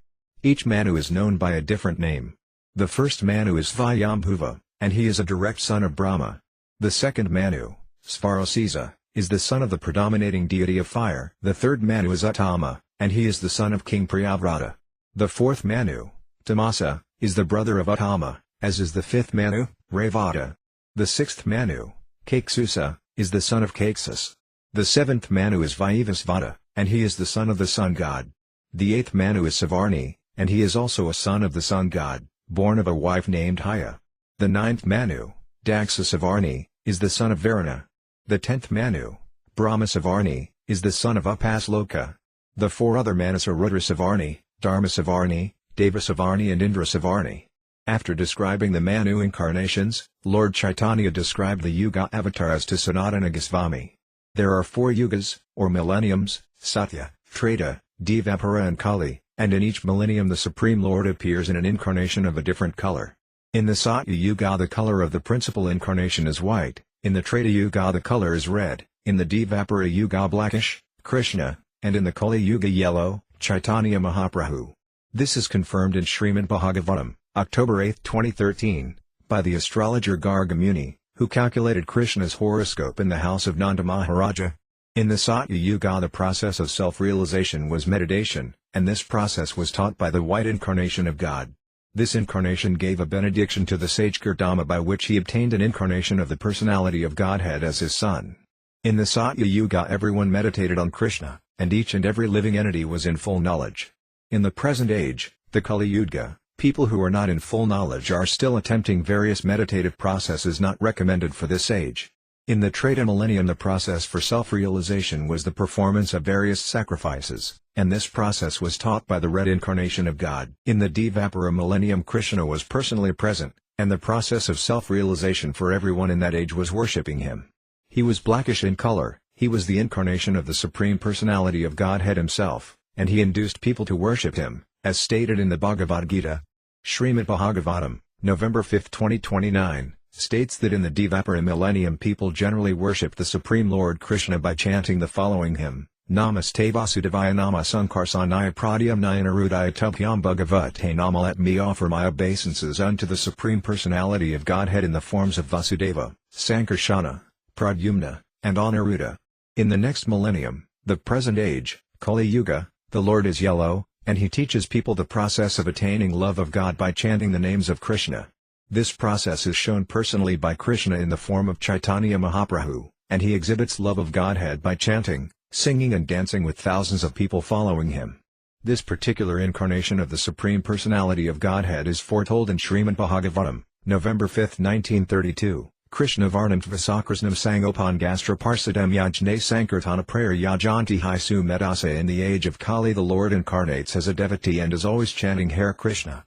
Each Manu is known by a different name. The first Manu is Svayambhuva, and he is a direct son of Brahma. The second Manu, Svarasisa, is the son of the predominating deity of fire. The third Manu is Uttama, and he is the son of King Priyavrata. The fourth Manu, Tamasa, is the brother of Uttama, as is the fifth Manu, Revata. The sixth Manu, Kaksusa, is the son of Kaksus. The seventh Manu is Vaivasvata, and he is the son of the sun god. The eighth Manu is Savarni, and he is also a son of the sun god, born of a wife named Haya. The ninth Manu, Daksa Savarni, is the son of Varuna. The 10th Manu, Brahma Savarni, is the son of Upasloka. The four other Manas are Rudra Savarni, Dharma Savarni, Deva Savarni and Indra Savarni. After describing the Manu incarnations, Lord Caitanya described the Yuga avatars to Sanatana Goswami. There are 4 yugas, or millenniums, Satya, Treta, Dvapara and Kali, and in each millennium the Supreme Lord appears in an incarnation of a different color. In the Satya Yuga the color of the principal incarnation is white, in the Treta Yuga the color is red, in the Dvapara Yuga blackish, Krishna, and in the Kali Yuga yellow, Chaitanya Mahaprabhu. This is confirmed in Srimad Bhagavatam, October 8, 2013, by the astrologer Garga Muni, who calculated Krishna's horoscope in the house of Nanda Maharaja. In the Satya Yuga the process of self-realization was meditation, and this process was taught by the white incarnation of God. This incarnation gave a benediction to the sage Gautama by which he obtained an incarnation of the personality of Godhead as his son. In the Satya Yuga everyone meditated on Krishna, and each and every living entity was in full knowledge. In the present age, the Kali Yuga, people who are not in full knowledge are still attempting various meditative processes not recommended for this age. In the Treta millennium the process for self-realization was the performance of various sacrifices, and this process was taught by the red incarnation of God. In the Dvapara millennium Krishna was personally present, and the process of self-realization for everyone in that age was worshipping him. He was blackish in color, he was the incarnation of the Supreme Personality of Godhead himself, and he induced people to worship him, as stated in the Bhagavad Gita. Srimad Bhagavatam, November 5, 2029, states that in the Dvapara millennium people generally worship the Supreme Lord Krishna by chanting the following hymn: Namaste Vasudevaya Nama Sankarsanaya Pradyumnaya Narudaya Tubhyam Bhagavate Nama. Let me offer my obeisances unto the Supreme Personality of Godhead in the forms of Vasudeva, Sankarsana, Pradyumna, and Aniruddha. In the next millennium, the present age, Kali Yuga, the Lord is yellow, and he teaches people the process of attaining love of God by chanting the names of Krishna. This process is shown personally by Krishna in the form of Caitanya Mahaprabhu, and he exhibits love of Godhead by chanting, singing and dancing with thousands of people following him. This particular incarnation of the Supreme Personality of Godhead is foretold in Srimad Bhagavatam, November 5, 1932. Krishna Varnam Tvasakrisnam Sangopan Gastra Parsadam Yajne Sankirtana Prayer Yajanti Hai Sumedasa. In the age of Kali the Lord incarnates as a devotee and is always chanting Hare Krishna,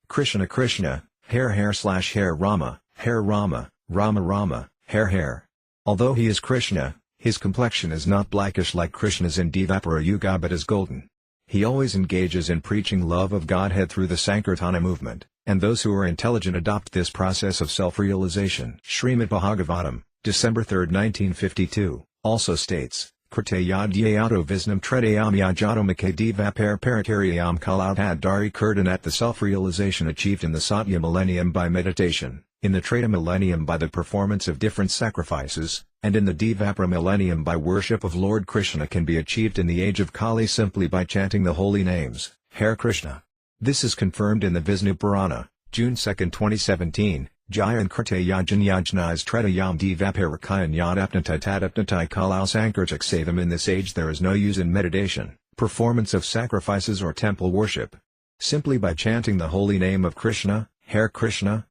Krishna Krishna, Hare Rama, Rama Rama, Hare. Although he is Krishna, his complexion is not blackish like Krishna's in Dvapara Yuga but is golden. He always engages in preaching love of Godhead through the Sankirtana movement, and those who are intelligent adopt this process of self-realization. Srimad Bhagavatam, December 3, 1952, also states, Krite Yadyayato Visnam Tredayam Yajatomake Dvapar Parataryam Kalautad Dari Kirtanat. The self-realization achieved in the Satya millennium by meditation, in the Treta millennium by the performance of different sacrifices, and in the Dvapara millennium by worship of Lord Krishna can be achieved in the age of Kali simply by chanting the holy names, Hare Krishna. This is confirmed in the Vishnu Purana, June 2, 2017, Jayan Krite Yajan Yajnais Tretayam Dvaparakayan Yadapnatai Tadapnatai Kalau Sankirtak Savam. In this age there is no use in meditation, performance of sacrifices or temple worship. Simply by chanting the holy name of Krishna, Hare Krishna,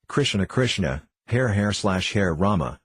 Krishna Krishna, Hare Rama,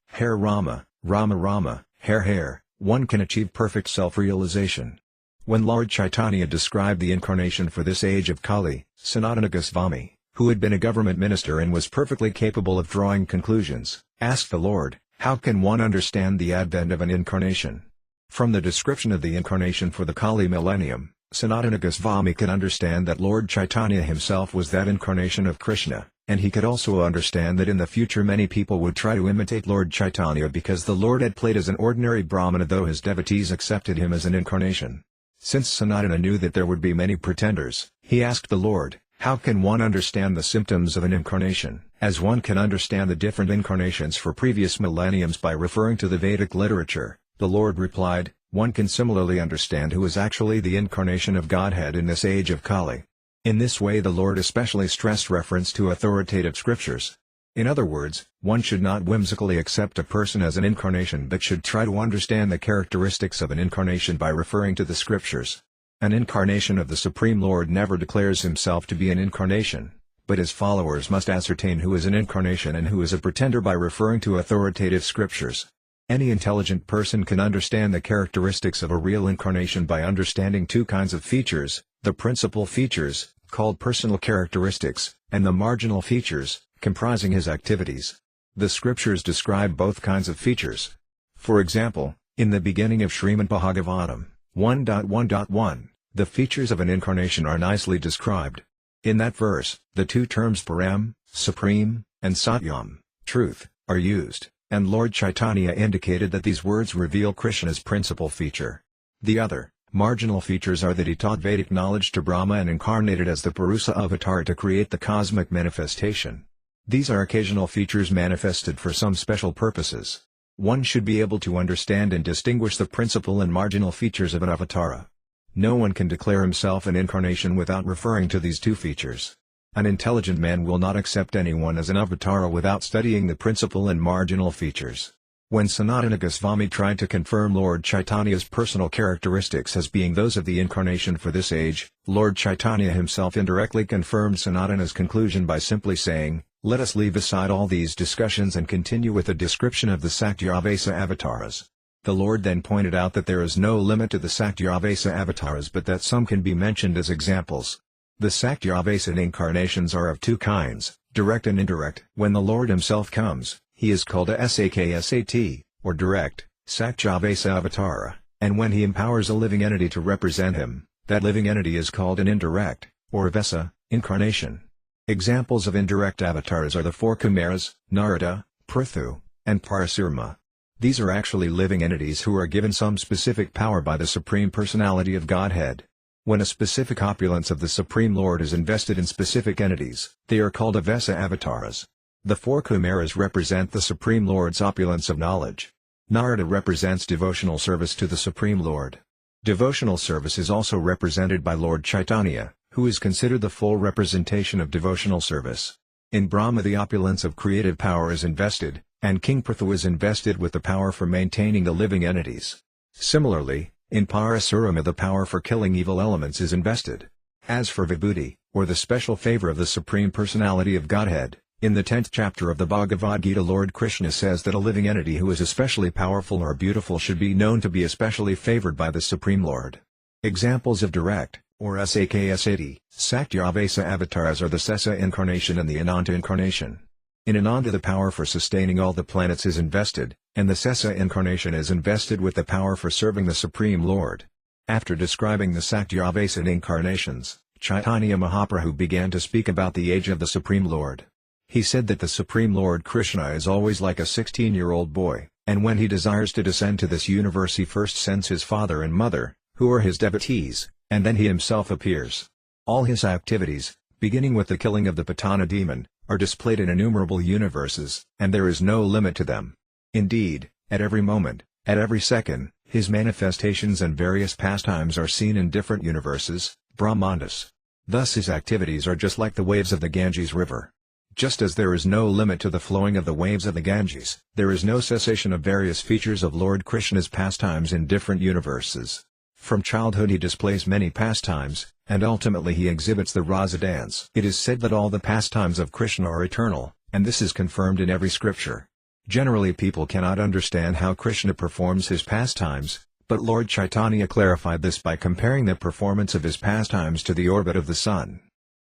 Rama, Hare, one can achieve perfect self-realization. When Lord Chaitanya described the incarnation for this age of Kali, Sanatana Goswami, who had been a government minister and was perfectly capable of drawing conclusions, asked the Lord, how can one understand the advent of an incarnation? From the description of the incarnation for the Kali millennium, Sanatana Goswami could understand that Lord Chaitanya himself was that incarnation of Krishna, and he could also understand that in the future many people would try to imitate Lord Chaitanya because the Lord had played as an ordinary Brahmana though his devotees accepted him as an incarnation. Since Sanatana knew that there would be many pretenders, he asked the Lord, how can one understand the symptoms of an incarnation, as one can understand the different incarnations for previous millenniums by referring to the Vedic literature? The Lord replied, one can similarly understand who is actually the incarnation of Godhead in this age of Kali. In this way the Lord especially stressed reference to authoritative scriptures. In other words, one should not whimsically accept a person as an incarnation but should try to understand the characteristics of an incarnation by referring to the scriptures. An incarnation of the Supreme Lord never declares himself to be an incarnation, but his followers must ascertain who is an incarnation and who is a pretender by referring to authoritative scriptures. Any intelligent person can understand the characteristics of a real incarnation by understanding two kinds of features, the principal features, called personal characteristics, and the marginal features, comprising his activities. The scriptures describe both kinds of features. For example, in the beginning of Srimad Bhagavatam, 1.1.1, the features of an incarnation are nicely described. In that verse, the two terms Param, supreme, and Satyam, truth, are used, and Lord Chaitanya indicated that these words reveal Krishna's principal feature. The other, marginal features are that he taught Vedic knowledge to Brahma and incarnated as the Purusa avatar to create the cosmic manifestation. These are occasional features manifested for some special purposes. One should be able to understand and distinguish the principal and marginal features of an avatara. No one can declare himself an incarnation without referring to these two features. An intelligent man will not accept anyone as an avatara without studying the principal and marginal features. When Sanatana Goswami tried to confirm Lord Chaitanya's personal characteristics as being those of the incarnation for this age, Lord Chaitanya himself indirectly confirmed Sanatana's conclusion by simply saying, "Let us leave aside all these discussions and continue with a description of the Saktyavasa avatars." The Lord then pointed out that there is no limit to the Saktyavasa avatars but that some can be mentioned as examples. The Saktyavasa incarnations are of two kinds, direct and indirect. When the Lord himself comes, he is called a Saksat, or direct, Saktyavasa avatara, and when he empowers a living entity to represent him, that living entity is called an indirect, or Vesa, incarnation. Examples of indirect avatars are the four Kumaras, Narada, Prithu, and Parasurma. These are actually living entities who are given some specific power by the Supreme Personality of Godhead. When a specific opulence of the Supreme Lord is invested in specific entities, they are called Avesa avatars. The four Kumaras represent the Supreme Lord's opulence of knowledge. Narada represents devotional service to the Supreme Lord. Devotional service is also represented by Lord Chaitanya, who is considered the full representation of devotional service. In Brahma the opulence of creative power is invested, and King Prithu is invested with the power for maintaining the living entities. Similarly, in Parasurama the power for killing evil elements is invested. As for Vibhuti, or the special favor of the Supreme Personality of Godhead, in the 10th chapter of the Bhagavad Gita Lord Krishna says that a living entity who is especially powerful or beautiful should be known to be especially favored by the Supreme Lord. Examples of direct, or Saksat, Saktyavasa avatars are the Sesa incarnation and the Ananta incarnation. In Ananta the power for sustaining all the planets is invested, and the Sesa incarnation is invested with the power for serving the Supreme Lord. After describing the Saktyavasa incarnations, Caitanya Mahaprabhu began to speak about the age of the Supreme Lord. He said that the Supreme Lord Krishna is always like a 16-year-old boy, and when he desires to descend to this universe he first sends his father and mother, who are his devotees, and then he himself appears. All his activities, beginning with the killing of the Patana demon, are displayed in innumerable universes, and there is no limit to them. Indeed, at every moment, at every second, his manifestations and various pastimes are seen in different universes, Brahmandas. Thus his activities are just like the waves of the Ganges river. Just as there is no limit to the flowing of the waves of the Ganges, there is no cessation of various features of Lord Krishna's pastimes in different universes. From childhood he displays many pastimes, and ultimately he exhibits the Rasa dance. It is said that all the pastimes of Krishna are eternal, and this is confirmed in every scripture. Generally people cannot understand how Krishna performs his pastimes, but Lord Chaitanya clarified this by comparing the performance of his pastimes to the orbit of the sun.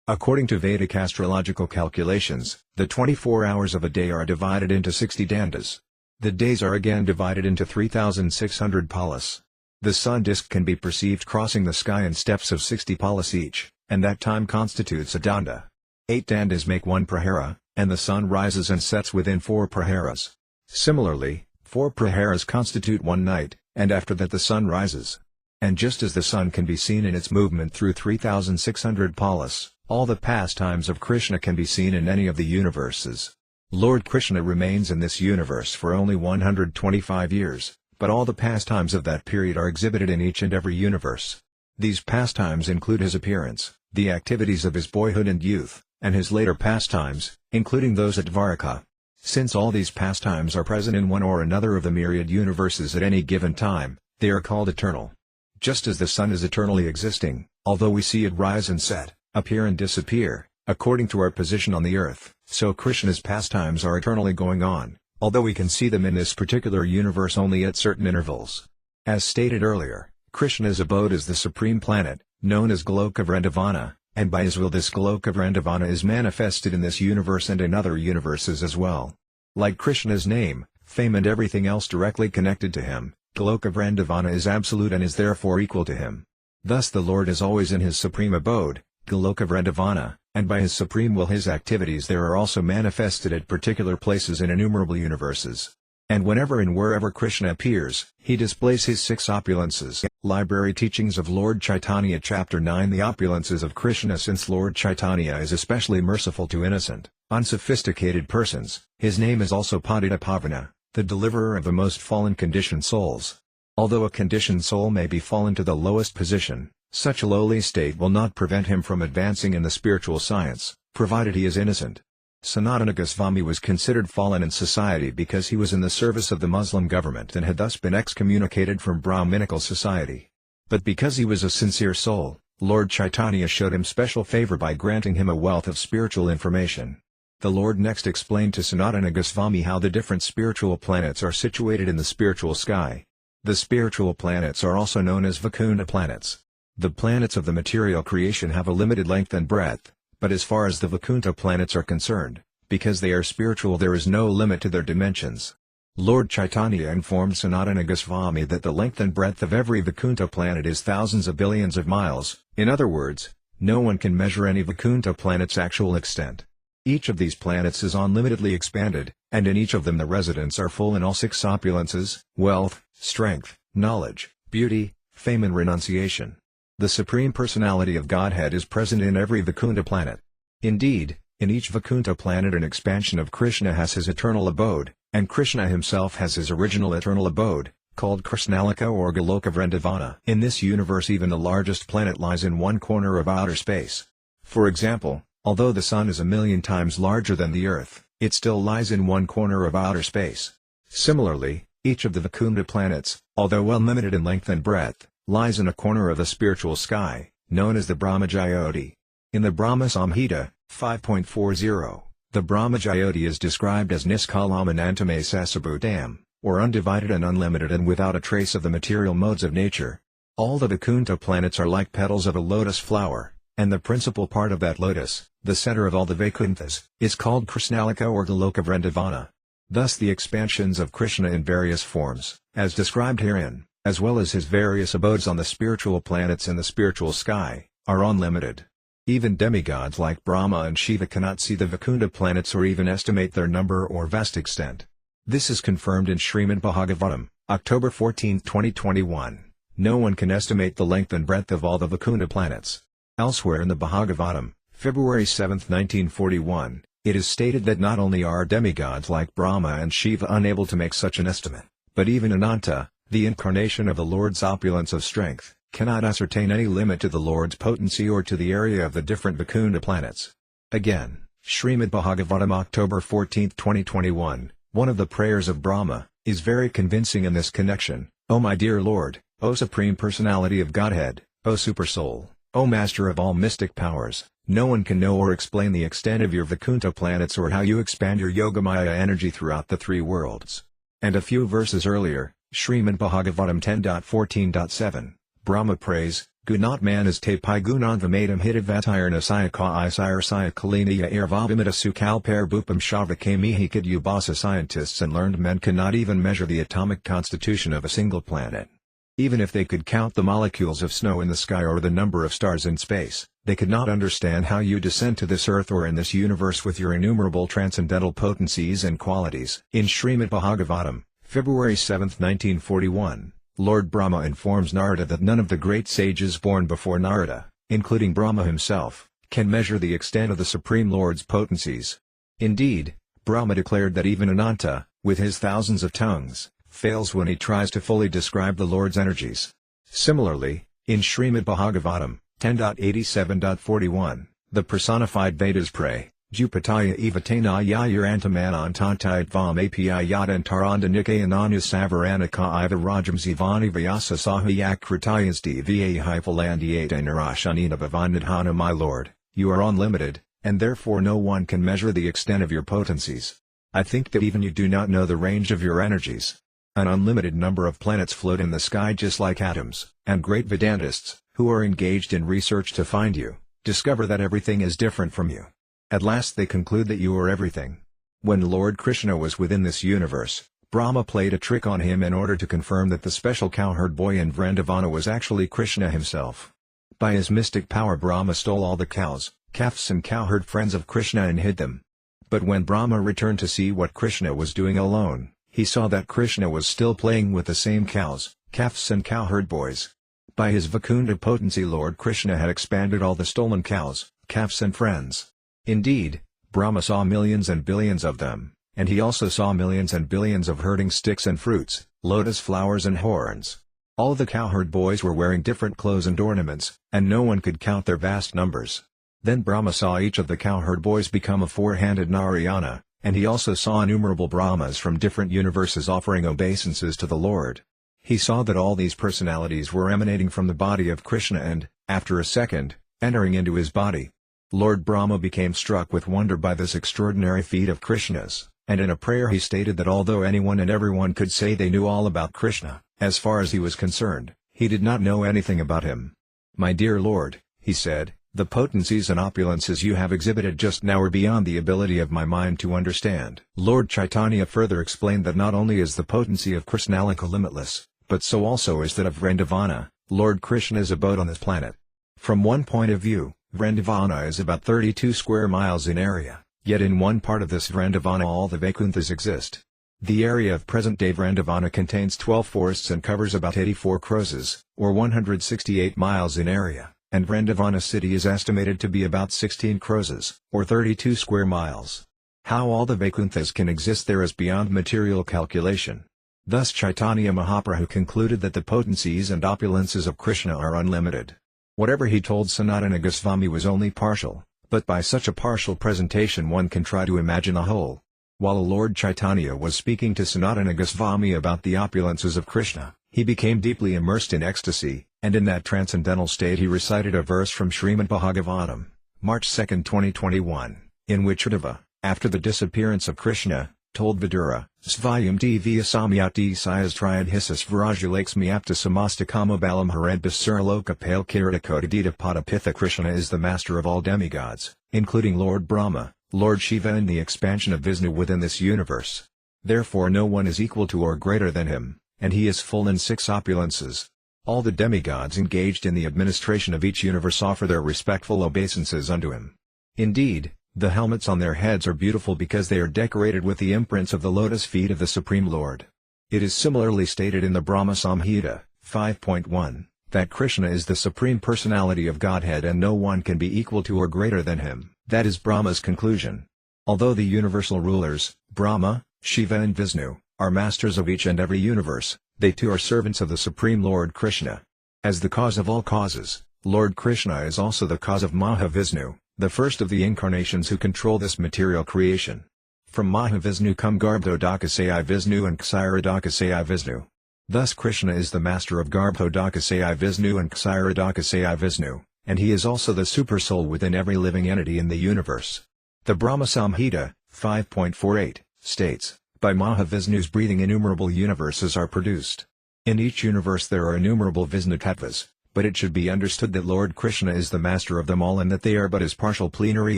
According to Vedic astrological calculations, the 24 hours of a day are divided into 60 dandas. The days are again divided into 3,600 palas. The sun disk can be perceived crossing the sky in steps of 60 palas each, and that time constitutes a danda. 8 dandas make 1 prahara, and the sun rises and sets within 4 praharas. Similarly, 4 praharas constitute 1 night, and after that the sun rises. And just as the sun can be seen in its movement through 3,600 palas, all the pastimes of Krishna can be seen in any of the universes. Lord Krishna remains in this universe for only 125 years, but all the pastimes of that period are exhibited in each and every universe. These pastimes include his appearance, the activities of his boyhood and youth, and his later pastimes, including those at Dvaraka. Since all these pastimes are present in one or another of the myriad universes at any given time, they are called eternal. Just as the sun is eternally existing, although we see it rise and set, appear and disappear, according to our position on the earth, so Krishna's pastimes are eternally going on, although we can see them in this particular universe only at certain intervals. As stated earlier, Krishna's abode is the supreme planet, known as Goloka Vrindavana, and by his will this Goloka Vrindavana is manifested in this universe and in other universes as well. Like Krishna's name, fame and everything else directly connected to him, Goloka Vrindavana is absolute and is therefore equal to him. Thus the Lord is always in his supreme abode, Goloka Vrindavana, and by his supreme will his activities there are also manifested at particular places in innumerable universes. And whenever and wherever Krishna appears, he displays his 6 opulences. Library Teachings of Lord Chaitanya Chapter 9 The opulences of Krishna. Since Lord Chaitanya is especially merciful to innocent, unsophisticated persons, his name is also Padita Pavana, the deliverer of the most fallen conditioned souls. Although a conditioned soul may be fallen to the lowest position, Such a lowly state will not prevent him from advancing in the spiritual science, provided he is innocent. Sanatana Goswami was considered fallen in society because he was in the service of the Muslim government and had thus been excommunicated from Brahminical society. But because he was a sincere soul, Lord Caitanya showed him special favor by granting him a wealth of spiritual information. The Lord next explained to Sanatana Goswami how the different spiritual planets are situated in the spiritual sky. The spiritual planets are also known as Vaikunta planets. The planets of the material creation have a limited length and breadth, but as far as the Vaikunta planets are concerned, because they are spiritual, there is no limit to their dimensions. Lord Caitanya informed Sanatana Goswami that the length and breadth of every Vaikunta planet is thousands of billions of miles. In other words, no one can measure any Vaikunta planet's actual extent. Each of these planets is unlimitedly expanded, and in each of them the residents are full in all six opulences: wealth, strength, knowledge, beauty, fame and renunciation. The Supreme Personality of Godhead is present in every Vaikunta planet. Indeed, in each Vaikunta planet an expansion of Krishna has his eternal abode, and Krishna himself has his original eternal abode, called Krishnalika or Goloka Vrindavana. In this universe even the largest planet lies in one corner of outer space. For example, although the Sun is 1,000,000 times larger than the Earth, it still lies in one corner of outer space. Similarly, each of the Vaikunta planets, although unlimited in length and breadth, lies in a corner of the spiritual sky, known as the Brahmajyoti. In the Brahma Samhita, 5.40, the Brahmajyoti is described as Niskalam Anantame Sasabhutam, or undivided and unlimited and without a trace of the material modes of nature. All the Vaikunta planets are like petals of a lotus flower, and the principal part of that lotus, the center of all the Vaikunthas, is called Krishnalika or Goloka Vrindavana. Thus the expansions of Krishna in various forms, as described herein, as well as his various abodes on the spiritual planets in the spiritual sky, are unlimited. Even demigods like Brahma and Shiva cannot see the Vaikunta planets or even estimate their number or vast extent. This is confirmed in Srimad Bhagavatam, October 14, 2021. No one can estimate the length and breadth of all the Vaikunta planets. Elsewhere in the Bhagavatam, February 7, 1941, it is stated that not only are demigods like Brahma and Shiva unable to make such an estimate, but even Ananta, the incarnation of the Lord's opulence of strength, cannot ascertain any limit to the Lord's potency or to the area of the different Vaikunta planets. Again, Srimad Bhagavatam October 14, 2021, one of the prayers of Brahma, is very convincing in this connection. O my dear Lord, O Supreme Personality of Godhead, O Super Soul, O Master of all mystic powers, no one can know or explain the extent of your Vaikunta planets or how you expand your Yogamaya energy throughout the three worlds. And a few verses earlier, Srimad Bhagavatam 10.14.7, Brahma prays, Gunatman as te pi gunanvamadam hitavatayarna sayaka isire sayakaliniya airvavimita sukalpar bhupam shavakamihi kidyubasa. Scientists and learned men cannot even measure the atomic constitution of a single planet. Even if they could count the molecules of snow in the sky or the number of stars in space, they could not understand how you descend to this earth or in this universe with your innumerable transcendental potencies and qualities. In Srimad Bhagavatam, February 7, 1941, Lord Brahma informs Narada that none of the great sages born before Narada, including Brahma himself, can measure the extent of the Supreme Lord's potencies. Indeed, Brahma declared that even Ananta, with his thousands of tongues, fails when he tries to fully describe the Lord's energies. Similarly, in Srimad Bhagavatam, 10.87.41, the personified Vedas pray, Jupataya evatena yayarantamana antantayatvam api yadantaranda nikayananya savaranaka iva rajam zivani vyasa sahayak kritayasdi va hyphalandiata narashanina bhavanadhana. My Lord, you are unlimited, and therefore no one can measure the extent of your potencies. I think that even you do not know the range of your energies. An unlimited number of planets float in the sky just like atoms, and great Vedantists, who are engaged in research to find you, discover that everything is different from you. At last they conclude that you are everything. When Lord Krishna was within this universe, Brahma played a trick on him in order to confirm that the special cowherd boy in Vrindavana was actually Krishna himself. By his mystic power Brahma stole all the cows, calves and cowherd friends of Krishna and hid them. But when Brahma returned to see what Krishna was doing alone, he saw that Krishna was still playing with the same cows, calves and cowherd boys. By his Vaikunta potency Lord Krishna had expanded all the stolen cows, calves and friends. Indeed, Brahma saw millions and billions of them, and he also saw millions and billions of herding sticks and fruits, lotus flowers and horns. All the cowherd boys were wearing different clothes and ornaments, and no one could count their vast numbers. Then Brahma saw each of the cowherd boys become a four-handed Narayana, and he also saw innumerable Brahmas from different universes offering obeisances to the Lord. He saw that all these personalities were emanating from the body of Krishna and, after a second, entering into his body. Lord Brahma became struck with wonder by this extraordinary feat of Krishna's, and in a prayer he stated that although anyone and everyone could say they knew all about Krishna, as far as he was concerned, he did not know anything about him. "My dear Lord," he said, "the potencies and opulences you have exhibited just now are beyond the ability of my mind to understand." Lord Chaitanya further explained that not only is the potency of Krishnalika limitless, but so also is that of Vrindavana, Lord Krishna's abode on this planet. From one point of view, Vrindavana is about 32 square miles in area, yet in one part of this Vrindavana all the Vaikunthas exist. The area of present-day Vrindavana contains 12 forests and covers about 84 crores, or 168 miles in area, and Vrindavana city is estimated to be about 16 crores, or 32 square miles. How all the Vaikunthas can exist there is beyond material calculation. Thus Caitanya Mahaprabhu concluded that the potencies and opulences of Krishna are unlimited. Whatever he told Sanatana Goswami was only partial, but by such a partial presentation one can try to imagine a whole. While Lord Chaitanya was speaking to Sanatana Goswami about the opulences of Krishna, he became deeply immersed in ecstasy, and in that transcendental state he recited a verse from Srimad Bhagavatam, March 2, 2021, in which Uddhava, after the disappearance of Krishna, told Vidura, Svayam Divya Samyati Sayas Triadhisas Virajulakes Myapta Samasta Kamabalam Haredbas Suraloka Pale Kiradakotadita Padapitha. Krishna is the master of all demigods, including Lord Brahma, Lord Shiva and the expansion of Vishnu within this universe. Therefore no one is equal to or greater than him, and he is full in 6 opulences. All the demigods engaged in the administration of each universe offer their respectful obeisances unto him. Indeed, the helmets on their heads are beautiful because they are decorated with the imprints of the lotus feet of the Supreme Lord. It is similarly stated in the Brahma Samhita, 5.1, that Krishna is the Supreme Personality of Godhead and no one can be equal to or greater than him. That is Brahma's conclusion. Although the universal rulers, Brahma, Shiva and Vishnu, are masters of each and every universe, they too are servants of the Supreme Lord Krishna. As the cause of all causes, Lord Krishna is also the cause of Mahavishnu, the first of the incarnations who control this material creation. From Mahavishnu come Garbhodakasaya Vishnu and Kshirodakasaya Vishnu. Thus Krishna is the master of Garbhodakasaya Vishnu and Kshirodakasaya Vishnu, and he is also the supersoul within every living entity in the universe. The Brahma Samhita, 5.48, states, by Mahavishnu's breathing innumerable universes are produced. In each universe there are innumerable Vishnu Tattvas, but it should be understood that Lord Krishna is the master of them all and that they are but his partial plenary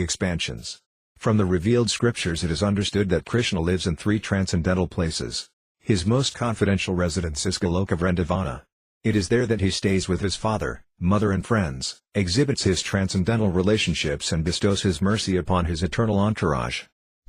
expansions. From the revealed scriptures it is understood that Krishna lives in 3 transcendental places. His most confidential residence is Goloka Vrindavana. It is there that he stays with his father, mother and friends, exhibits his transcendental relationships and bestows his mercy upon his eternal entourage.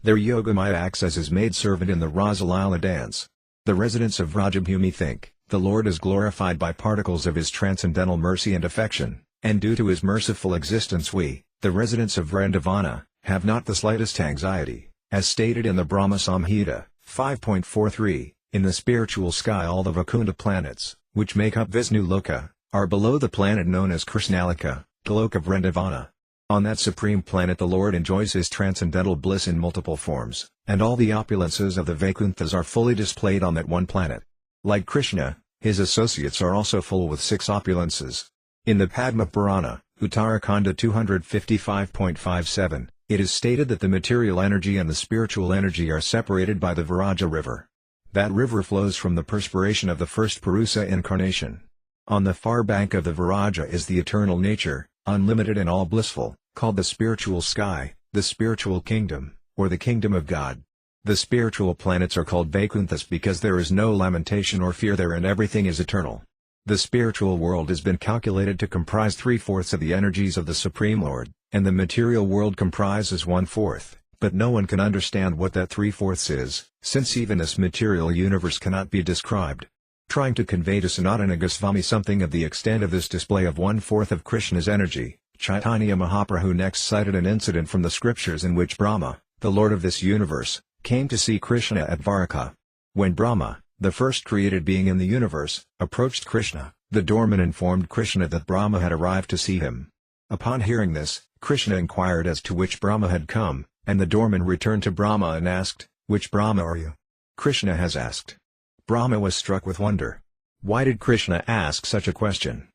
There Yogamaya acts as his maidservant in the Rasalila dance. The residents of Vrajabhumi think, the Lord is glorified by particles of his transcendental mercy and affection, and due to his merciful existence we, the residents of Vrindavana, have not the slightest anxiety, as stated in the Brahma Samhita, 5.43, in the spiritual sky all the Vaikunta planets, which make up Vishnu Loka, are below the planet known as Krishnalika, Goloka Vrindavana. On that supreme planet the Lord enjoys his transcendental bliss in multiple forms, and all the opulences of the Vaikunthas are fully displayed on that one planet. Like Krishna, his associates are also full with 6 opulences. In the Padma Purana, Uttarakhanda 255.57, it is stated that the material energy and the spiritual energy are separated by the Viraja river. That river flows from the perspiration of the first Purusa incarnation. On the far bank of the Viraja is the eternal nature, unlimited and all blissful, called the spiritual sky, the spiritual kingdom, or the kingdom of God. The spiritual planets are called Vaikunthas because there is no lamentation or fear there and everything is eternal. The spiritual world has been calculated to comprise 3/4 of the energies of the Supreme Lord, and the material world comprises 1/4, but no one can understand what that 3/4 is, since even this material universe cannot be described. Trying to convey to Sanatana Goswami something of the extent of this display of 1/4 of Krishna's energy, Caitanya Mahaprabhu next cited an incident from the scriptures in which Brahma, the lord of this universe, came to see Krishna at Dvaraka. When Brahma, the first created being in the universe, approached Krishna. The doorman informed Krishna that Brahma had arrived to see him. Upon hearing this, Krishna inquired as to which Brahma had come, and the doorman returned to Brahma and asked, "Which Brahma are you?" Krishna has asked. Brahma was struck with wonder. Why did Krishna ask such a question?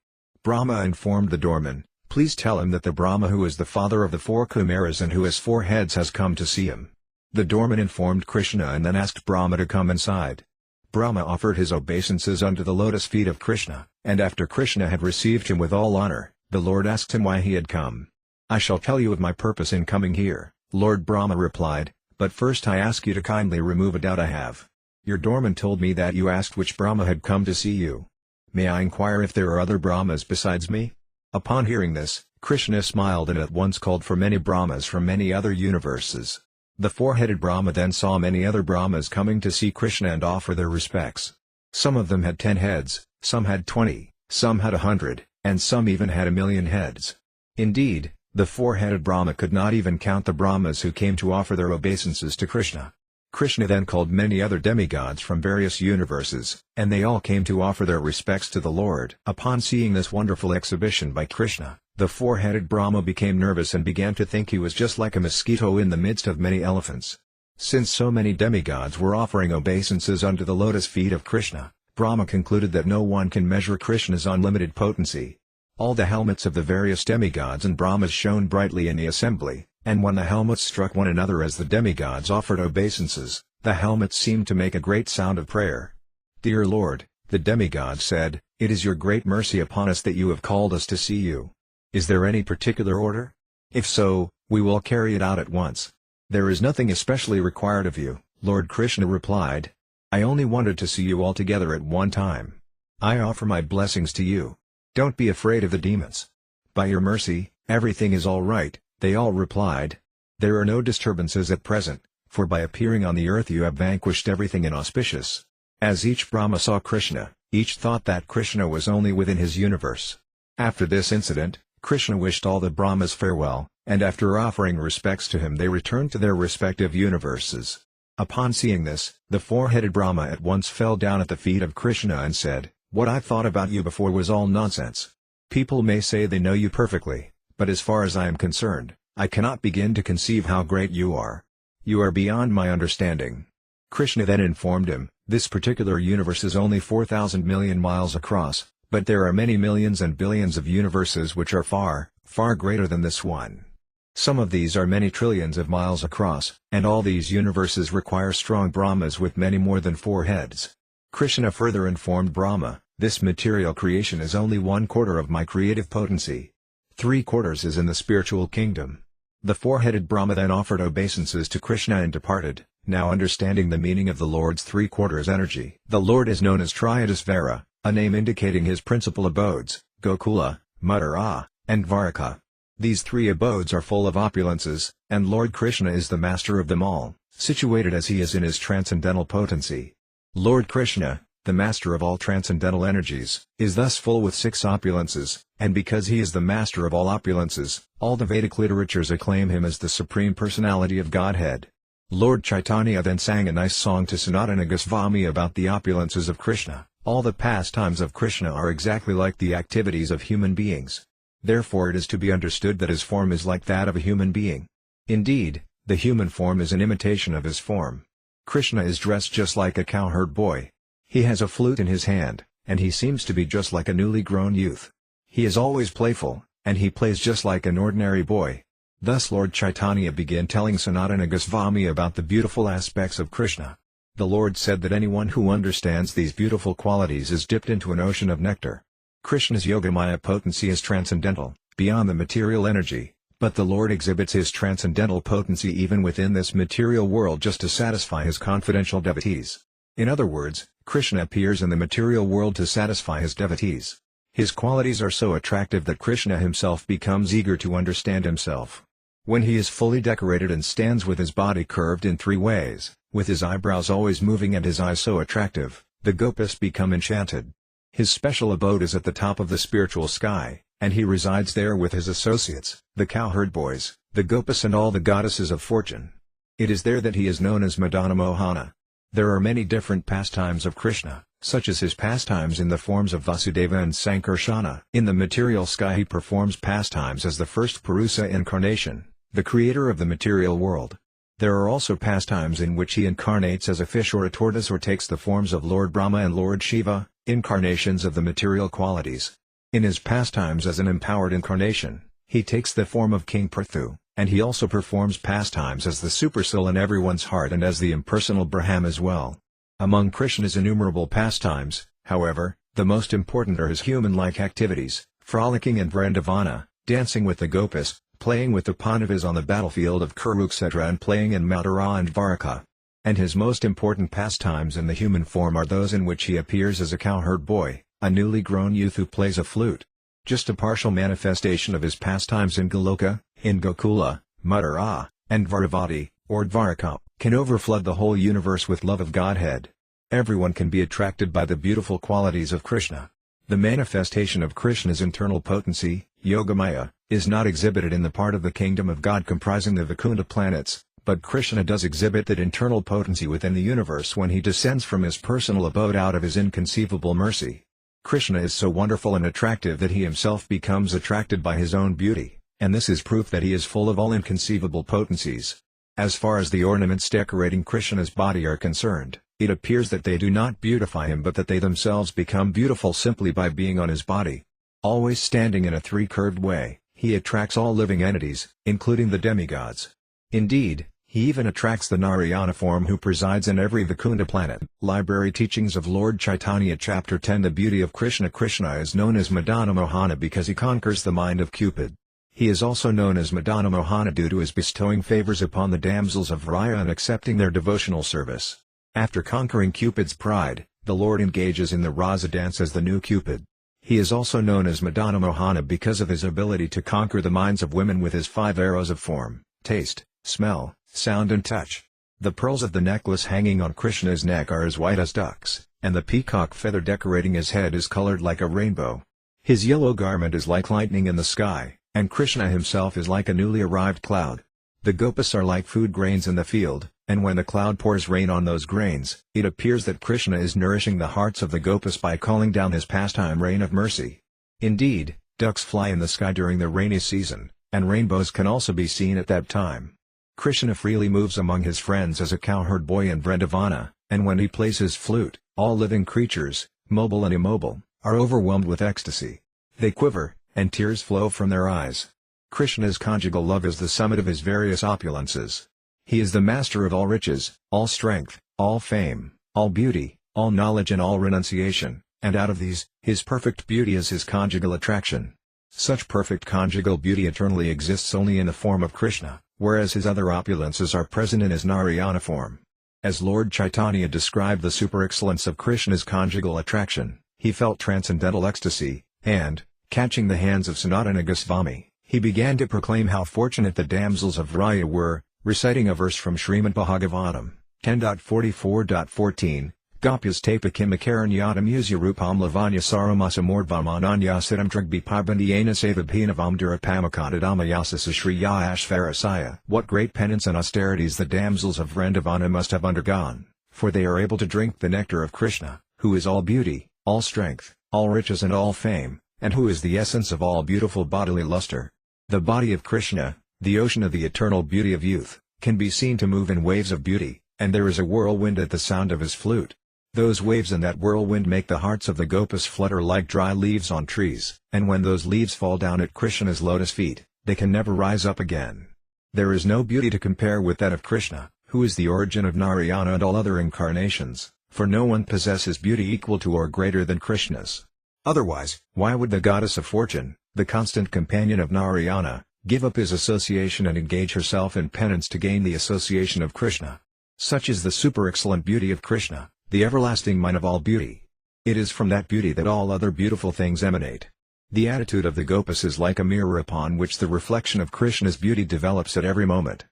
Brahma informed the doorman, "Please tell him that the Brahma who is the father of the four Kumaras and who has 4 heads has come to see him." The doorman informed Krishna and then asked Brahma to come inside. Brahma offered his obeisances under the lotus feet of Krishna, and after Krishna had received him with all honor, the Lord asked him why he had come. "I shall tell you of my purpose in coming here," Lord Brahma replied, "but first I ask you to kindly remove a doubt I have. Your doorman told me that you asked which Brahma had come to see you. May I inquire if there are other Brahmas besides me?" Upon hearing this, Krishna smiled and at once called for many Brahmas from many other universes. The 4-headed Brahma then saw many other Brahmas coming to see Krishna and offer their respects. Some of them had 10 heads, some had 20, some had 100, and some even had 1,000,000 heads. Indeed, the 4-headed Brahma could not even count the Brahmas who came to offer their obeisances to Krishna. Krishna then called many other demigods from various universes, and they all came to offer their respects to the Lord. Upon seeing this wonderful exhibition by Krishna, the 4-headed Brahma became nervous and began to think he was just like a mosquito in the midst of many elephants. Since so many demigods were offering obeisances under the lotus feet of Krishna, Brahma concluded that no one can measure Krishna's unlimited potency. All the helmets of the various demigods and Brahmas shone brightly in the assembly, and when the helmets struck one another as the demigods offered obeisances, the helmets seemed to make a great sound of prayer. "Dear Lord," the demigods said, "it is your great mercy upon us that you have called us to see you. Is there any particular order? If so, we will carry it out at once." "There is nothing especially required of you," Lord Krishna replied. "I only wanted to see you all together at one time. I offer my blessings to you. Don't be afraid of the demons. By your mercy, everything is all right," they all replied. "There are no disturbances at present, for by appearing on the earth you have vanquished everything inauspicious." As each Brahma saw Krishna, each thought that Krishna was only within his universe. After this incident, Krishna wished all the Brahmas farewell, and after offering respects to him they returned to their respective universes. Upon seeing this, the 4-headed Brahma at once fell down at the feet of Krishna and said, "What I thought about you before was all nonsense. People may say they know you perfectly, but as far as I am concerned, I cannot begin to conceive how great you are. You are beyond my understanding." Krishna then informed him, "This particular universe is only 4,000 million miles across, but there are many millions and billions of universes which are far, far greater than this one. Some of these are many trillions of miles across, and all these universes require strong Brahmas with many more than 4 heads." Krishna further informed Brahma, "This material creation is only 1/4 of my creative potency. 3/4 is in the spiritual kingdom." The 4-headed Brahma then offered obeisances to Krishna and departed, now understanding the meaning of the Lord's 3/4 energy. The Lord is known as Triyadisvara, a name indicating his principal abodes, Gokula, Mathura, and Dvaraka. These 3 abodes are full of opulences, and Lord Krishna is the master of them all, situated as he is in his transcendental potency. Lord Krishna, the master of all transcendental energies, is thus full with 6 opulences, and because he is the master of all opulences, all the Vedic literatures acclaim him as the Supreme Personality of Godhead. Lord Caitanya then sang a nice song to Sanatana Goswami about the opulences of Krishna. All the pastimes of Krishna are exactly like the activities of human beings. Therefore it is to be understood that his form is like that of a human being. Indeed, the human form is an imitation of his form. Krishna is dressed just like a cowherd boy. He has a flute in his hand, and he seems to be just like a newly grown youth. He is always playful, and he plays just like an ordinary boy. Thus Lord Caitanya began telling Sanatana Goswami about the beautiful aspects of Krishna. The Lord said that anyone who understands these beautiful qualities is dipped into an ocean of nectar. Krishna's Yogamaya potency is transcendental, beyond the material energy, but the Lord exhibits his transcendental potency even within this material world just to satisfy his confidential devotees. In other words, Krishna appears in the material world to satisfy his devotees. His qualities are so attractive that Krishna himself becomes eager to understand himself. When he is fully decorated and stands with his body curved in 3 ways, with his eyebrows always moving and his eyes so attractive, the gopas become enchanted. His special abode is at the top of the spiritual sky, and he resides there with his associates, the cowherd boys, the gopas and all the goddesses of fortune. It is there that he is known as Madana Mohana. There are many different pastimes of Krishna, such as his pastimes in the forms of Vasudeva and Sankarsana. In the material sky he performs pastimes as the first Purusa incarnation, the creator of the material world. There are also pastimes in which he incarnates as a fish or a tortoise or takes the forms of Lord Brahma and Lord Shiva, incarnations of the material qualities. In his pastimes as an empowered incarnation, he takes the form of King Prithu, and he also performs pastimes as the Supersoul in everyone's heart and as the impersonal Brahman as well. Among Krishna's innumerable pastimes, however, the most important are his human-like activities, frolicking in Vrindavana, dancing with the Gopas, playing with the Pandavas on the battlefield of Kurukshetra and playing in Mathura and Dvaraka. And his most important pastimes in the human form are those in which he appears as a cowherd boy, a newly grown youth who plays a flute. Just a partial manifestation of his pastimes in Goloka, in Gokula, Mathura, and Varavati, or Dvaraka, can overflood the whole universe with love of Godhead. Everyone can be attracted by the beautiful qualities of Krishna. The manifestation of Krishna's internal potency, Yogamaya, is not exhibited in the part of the kingdom of God comprising the Vaikunta planets, but Krishna does exhibit that internal potency within the universe when he descends from his personal abode out of his inconceivable mercy. Krishna is so wonderful and attractive that he himself becomes attracted by his own beauty, and this is proof that he is full of all inconceivable potencies. As far as the ornaments decorating Krishna's body are concerned, it appears that they do not beautify him but that they themselves become beautiful simply by being on his body. Always standing in a three-curved way, he attracts all living entities, including the demigods. Indeed, he even attracts the Narayana form who presides in every Vaikunta planet. Library Teachings of Lord Caitanya Chapter 10 The beauty of Krishna. Krishna is known as Madana Mohana because he conquers the mind of Cupid. He is also known as Madana Mohana due to his bestowing favors upon the damsels of Raya and accepting their devotional service. After conquering Cupid's pride, the Lord engages in the Rasa dance as the new Cupid. He is also known as Madana Mohana because of his ability to conquer the minds of women with his 5 arrows of form, taste, smell, sound and touch. The pearls of the necklace hanging on Krishna's neck are as white as ducks, and the peacock feather decorating his head is colored like a rainbow. His yellow garment is like lightning in the sky, and Krishna himself is like a newly arrived cloud. The Gopas are like food grains in the field, and when the cloud pours rain on those grains, it appears that Krishna is nourishing the hearts of the Gopas by calling down his pastime rain of mercy. Indeed, ducks fly in the sky during the rainy season, and rainbows can also be seen at that time. Krishna freely moves among his friends as a cowherd boy in Vrindavana, and when he plays his flute, all living creatures, mobile and immobile, are overwhelmed with ecstasy. They quiver, and tears flow from their eyes. Krishna's conjugal love is the summit of his various opulences. He is the master of all riches, all strength, all fame, all beauty, all knowledge and all renunciation, and out of these, his perfect beauty is his conjugal attraction. Such perfect conjugal beauty eternally exists only in the form of Krishna, whereas his other opulences are present in his Narayana form. As Lord Caitanya described the super-excellence of Krishna's conjugal attraction, he felt transcendental ecstasy, and, catching the hands of Sanatana Goswami, he began to proclaim how fortunate the damsels of Raya were, reciting a verse from Srimad Bhagavatam, 10.44.14, Gopyas tapakimakaranyatam yusya-rupam lavanya saramasa-mordvamananya siddham trigvipabandiyena savabhinavam durapamakanadamayasasa shriya ashvarasaya. What great penance and austerities the damsels of Vrindavana must have undergone, for they are able to drink the nectar of Krishna, who is all beauty, all strength, all riches and all fame, and who is the essence of all beautiful bodily luster. The body of Krishna, the ocean of the eternal beauty of youth, can be seen to move in waves of beauty, and there is a whirlwind at the sound of his flute. Those waves and that whirlwind make the hearts of the Gopas flutter like dry leaves on trees, and when those leaves fall down at Krishna's lotus feet, they can never rise up again. There is no beauty to compare with that of Krishna, who is the origin of Narayana and all other incarnations, for no one possesses beauty equal to or greater than Krishna's. Otherwise, why would the goddess of fortune, the constant companion of Narayana, give up his association and engage herself in penance to gain the association of Krishna? Such is the super-excellent beauty of Krishna, the everlasting mine of all beauty. It is from that beauty that all other beautiful things emanate. The attitude of the Gopas is like a mirror upon which the reflection of Krishna's beauty develops at every moment.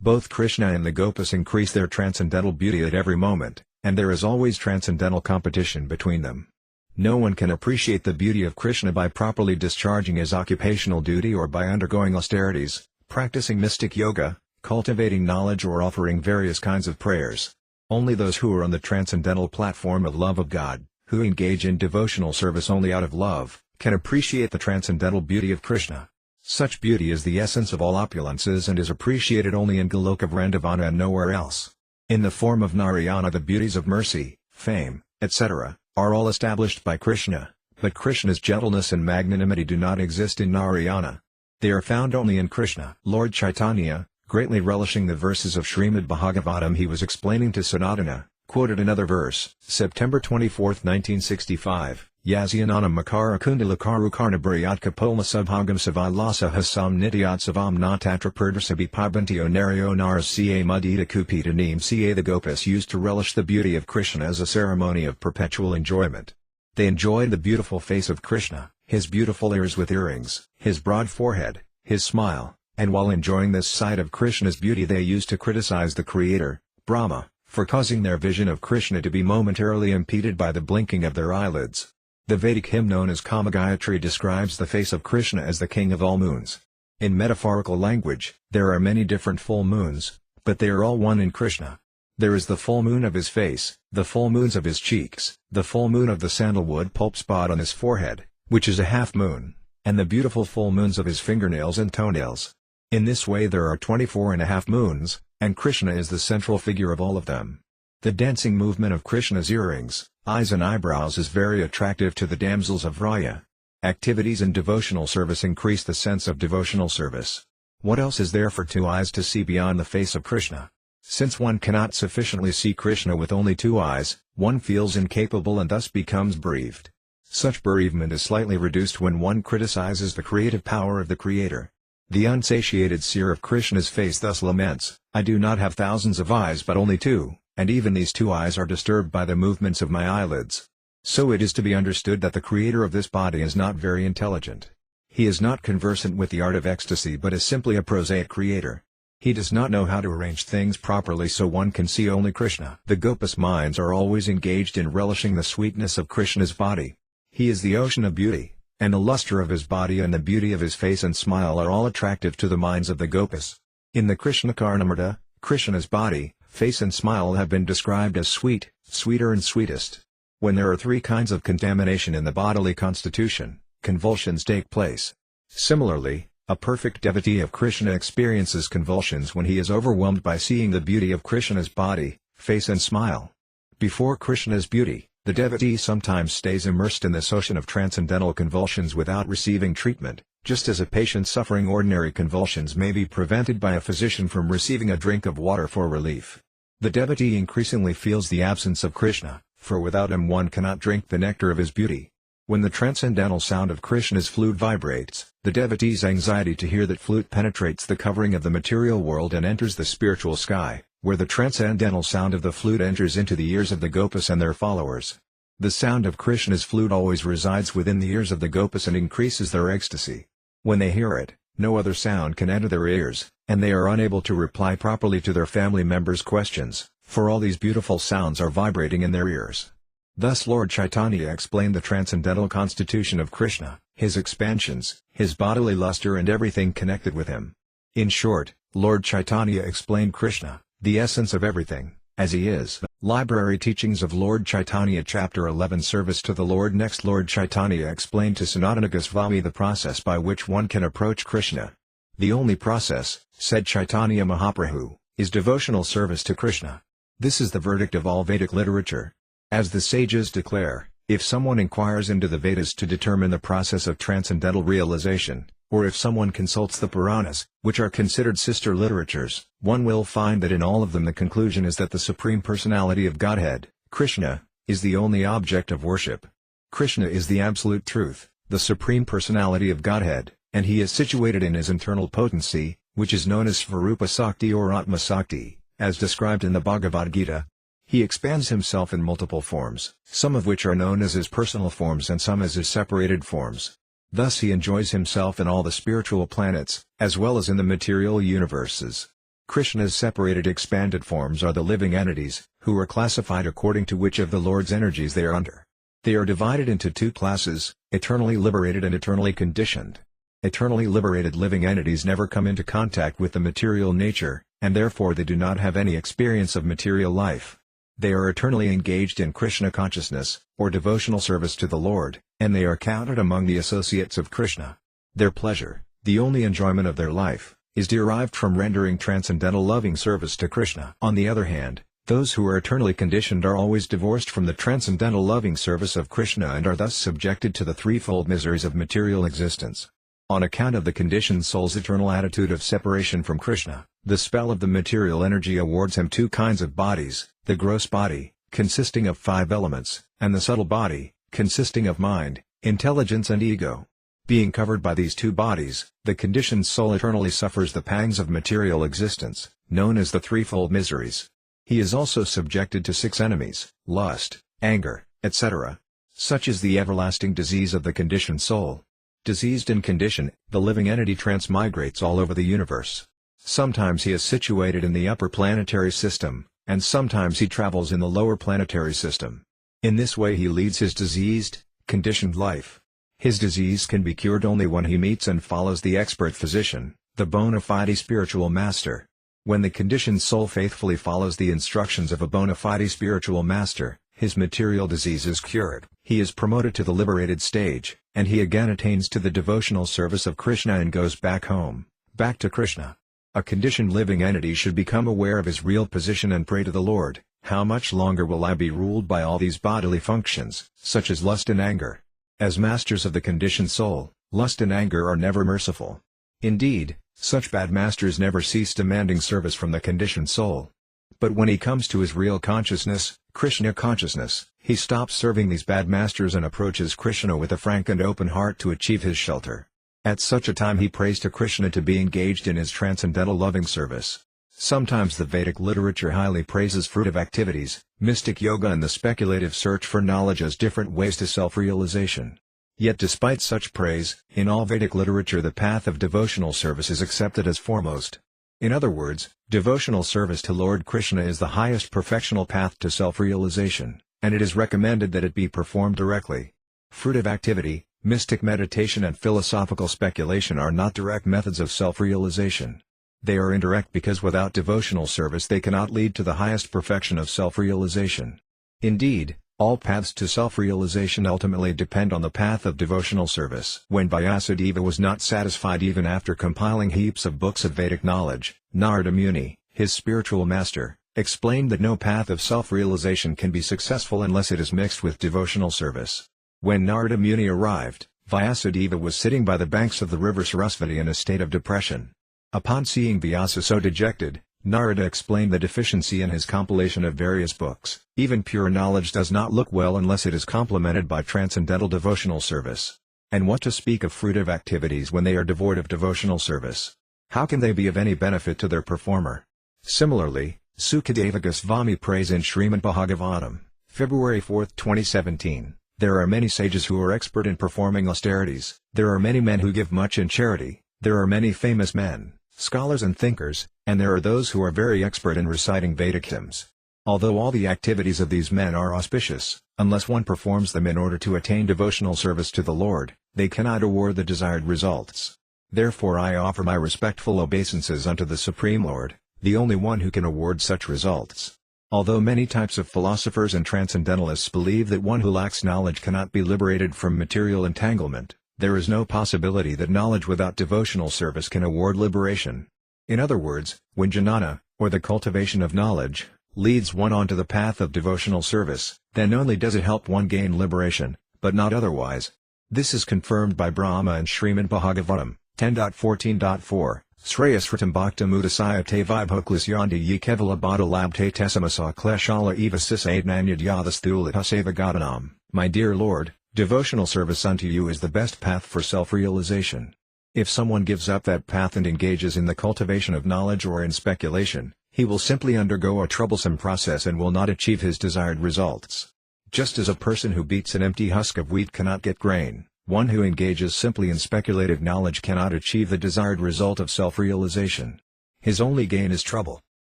Both Krishna and the Gopas increase their transcendental beauty at every moment, and there is always transcendental competition between them. No one can appreciate the beauty of Krishna by properly discharging his occupational duty or by undergoing austerities, practicing mystic yoga, cultivating knowledge or offering various kinds of prayers. Only those who are on the transcendental platform of love of God, who engage in devotional service only out of love, can appreciate the transcendental beauty of Krishna. Such beauty is the essence of all opulences and is appreciated only in Goloka Vrindavana and nowhere else. In the form of Narayana the beauties of mercy, fame, etc., are all established by Krishna, but Krishna's gentleness and magnanimity do not exist in Narayana. They are found only in Krishna. Lord Caitanya, greatly relishing the verses of Srimad Bhagavatam he was explaining to Sanatana, quoted another verse, September 24, 1965, Yasyanana Makara Kundala Karukarna Bharyat Kapolna Subhagam Savilasa Hasam Nityat Savam Natatra Purdasabi Pabantio Nario Naras Ca Mudita Kupita Neem Ca. The Gopas used to relish the beauty of Krishna as a ceremony of perpetual enjoyment. They enjoyed the beautiful face of Krishna, his beautiful ears with earrings, his broad forehead, his smile, and while enjoying this sight of Krishna's beauty they used to criticize the Creator, Brahma, for causing their vision of Krishna to be momentarily impeded by the blinking of their eyelids. The Vedic hymn known as Kamagayatri describes the face of Krishna as the king of all moons. In metaphorical language, there are many different full moons, but they are all one in Krishna. There is the full moon of his face, the full moons of his cheeks, the full moon of the sandalwood pulp spot on his forehead, which is a half moon, and the beautiful full moons of his fingernails and toenails. In this way there are 24.5 moons, and Krishna is the central figure of all of them. The dancing movement of Krishna's earrings, eyes and eyebrows is very attractive to the damsels of Raya. Activities in devotional service increase the sense of devotional service. What else is there for two eyes to see beyond the face of Krishna? Since one cannot sufficiently see Krishna with only two eyes, one feels incapable and thus becomes bereaved. Such bereavement is slightly reduced when one criticizes the creative power of the Creator. The unsatiated seer of Krishna's face thus laments, I do not have thousands of eyes but only two, and even these two eyes are disturbed by the movements of my eyelids. So it is to be understood that the Creator of this body is not very intelligent. He is not conversant with the art of ecstasy but is simply a prosaic creator. He does not know how to arrange things properly so one can see only Krishna. The Gopas minds are always engaged in relishing the sweetness of Krishna's body. He is the ocean of beauty, and the luster of his body and the beauty of his face and smile are all attractive to the minds of the Gopas. In the Krishna Karnamrita, Krishna's body, face and smile have been described as sweet, sweeter and sweetest. When there are three kinds of contamination in the bodily constitution, convulsions take place. Similarly, a perfect devotee of Krishna experiences convulsions when he is overwhelmed by seeing the beauty of Krishna's body, face and smile. Before Krishna's beauty, the devotee sometimes stays immersed in this ocean of transcendental convulsions without receiving treatment, just as a patient suffering ordinary convulsions may be prevented by a physician from receiving a drink of water for relief. The devotee increasingly feels the absence of Krishna, for without him one cannot drink the nectar of his beauty. When the transcendental sound of Krishna's flute vibrates, the devotee's anxiety to hear that flute penetrates the covering of the material world and enters the spiritual sky, where the transcendental sound of the flute enters into the ears of the Gopas and their followers. The sound of Krishna's flute always resides within the ears of the Gopas and increases their ecstasy. When they hear it, no other sound can enter their ears, and they are unable to reply properly to their family members' questions, for all these beautiful sounds are vibrating in their ears. Thus Lord Caitanya explained the transcendental constitution of Krishna, his expansions, his bodily luster and everything connected with him. In short, Lord Caitanya explained Krishna, the essence of everything, as he is. Library Teachings of Lord Caitanya Chapter 11 Service to the Lord. Next Lord Caitanya explained to Sanatana Goswami the process by which one can approach Krishna. The only process, said Caitanya Mahaprabhu, is devotional service to Krishna. This is the verdict of all Vedic literature. As the sages declare, if someone inquires into the Vedas to determine the process of transcendental realization, or if someone consults the Puranas, which are considered sister literatures, one will find that in all of them the conclusion is that the Supreme Personality of Godhead, Krishna, is the only object of worship. Krishna is the absolute truth, the Supreme Personality of Godhead, and he is situated in his internal potency, which is known as Svarupa Sakti or Atma Sakti, as described in the Bhagavad Gita. He expands himself in multiple forms, some of which are known as his personal forms and some as his separated forms. Thus he enjoys himself in all the spiritual planets, as well as in the material universes. Krishna's separated expanded forms are the living entities, who are classified according to which of the Lord's energies they are under. They are divided into two classes, eternally liberated and eternally conditioned. Eternally liberated living entities never come into contact with the material nature, and therefore they do not have any experience of material life. They are eternally engaged in Krishna consciousness, or devotional service to the Lord, and they are counted among the associates of Krishna. Their pleasure, the only enjoyment of their life, is derived from rendering transcendental loving service to Krishna. On the other hand, those who are eternally conditioned are always divorced from the transcendental loving service of Krishna and are thus subjected to the threefold miseries of material existence. On account of the conditioned soul's eternal attitude of separation from Krishna, the spell of the material energy awards him two kinds of bodies, the gross body, consisting of 5 elements, and the subtle body, consisting of mind, intelligence and ego. Being covered by these two bodies, the conditioned soul eternally suffers the pangs of material existence, known as the threefold miseries. He is also subjected to 6 enemies, lust, anger, etc. Such is the everlasting disease of the conditioned soul. Diseased in condition, the living entity transmigrates all over the universe. Sometimes he is situated in the upper planetary system, and sometimes he travels in the lower planetary system. In this way he leads his diseased, conditioned life. His disease can be cured only when he meets and follows the expert physician, the bona fide spiritual master. When the conditioned soul faithfully follows the instructions of a bona fide spiritual master, his material disease is cured. He is promoted to the liberated stage, and he again attains to the devotional service of Krishna and goes back home, back to Krishna. A conditioned living entity should become aware of his real position and pray to the Lord, "How much longer will I be ruled by all these bodily functions, such as lust and anger?" As masters of the conditioned soul, lust and anger are never merciful. Indeed, such bad masters never cease demanding service from the conditioned soul. But when he comes to his real consciousness, Krishna consciousness, he stops serving these bad masters and approaches Krishna with a frank and open heart to achieve his shelter. At such a time he prays to Krishna to be engaged in his transcendental loving service. Sometimes the Vedic literature highly praises fruitive activities, mystic yoga and the speculative search for knowledge as different ways to self-realization. Yet despite such praise, in all Vedic literature the path of devotional service is accepted as foremost. In other words, devotional service to Lord Krishna is the highest perfectional path to self-realization, and it is recommended that it be performed directly. Fruitive activity, mystic meditation and philosophical speculation are not direct methods of self-realization. They are indirect because without devotional service they cannot lead to the highest perfection of self-realization. Indeed, all paths to self-realization ultimately depend on the path of devotional service. When Vyasadeva was not satisfied even after compiling heaps of books of Vedic knowledge, Narada Muni, his spiritual master, explained that no path of self-realization can be successful unless it is mixed with devotional service. When Narada Muni arrived, Vyasadeva was sitting by the banks of the river Sarasvati in a state of depression. Upon seeing Vyasa so dejected, Narada explained the deficiency in his compilation of various books. Even pure knowledge does not look well unless it is complemented by transcendental devotional service. And what to speak of fruitive activities when they are devoid of devotional service? How can they be of any benefit to their performer? Similarly, Sukadeva Goswami prays in Srimad Bhagavatam, February 4, 2017, "There are many sages who are expert in performing austerities, there are many men who give much in charity, there are many famous men, scholars and thinkers, and there are those who are very expert in reciting Vedic hymns. Although all the activities of these men are auspicious, unless one performs them in order to attain devotional service to the Lord, they cannot award the desired results. Therefore I offer my respectful obeisances unto the Supreme Lord, the only one who can award such results." Although many types of philosophers and transcendentalists believe that one who lacks knowledge cannot be liberated from material entanglement, there is no possibility that knowledge without devotional service can award liberation. In other words, when jnana, or the cultivation of knowledge, leads one onto the path of devotional service, then only does it help one gain liberation, but not otherwise. This is confirmed by Brahma and Srimad Bhagavatam, 10.14.4, Shreyasritam bhaktam udasaya te vibhoklisyandi ye kevala bada labte tesamasa kleshala eva sisaidnanyad yadasthulit seva. My dear Lord, devotional service unto you is the best path for self-realization. If someone gives up that path and engages in the cultivation of knowledge or in speculation, he will simply undergo a troublesome process and will not achieve his desired results. Just as a person who beats an empty husk of wheat cannot get grain, one who engages simply in speculative knowledge cannot achieve the desired result of self-realization. His only gain is trouble.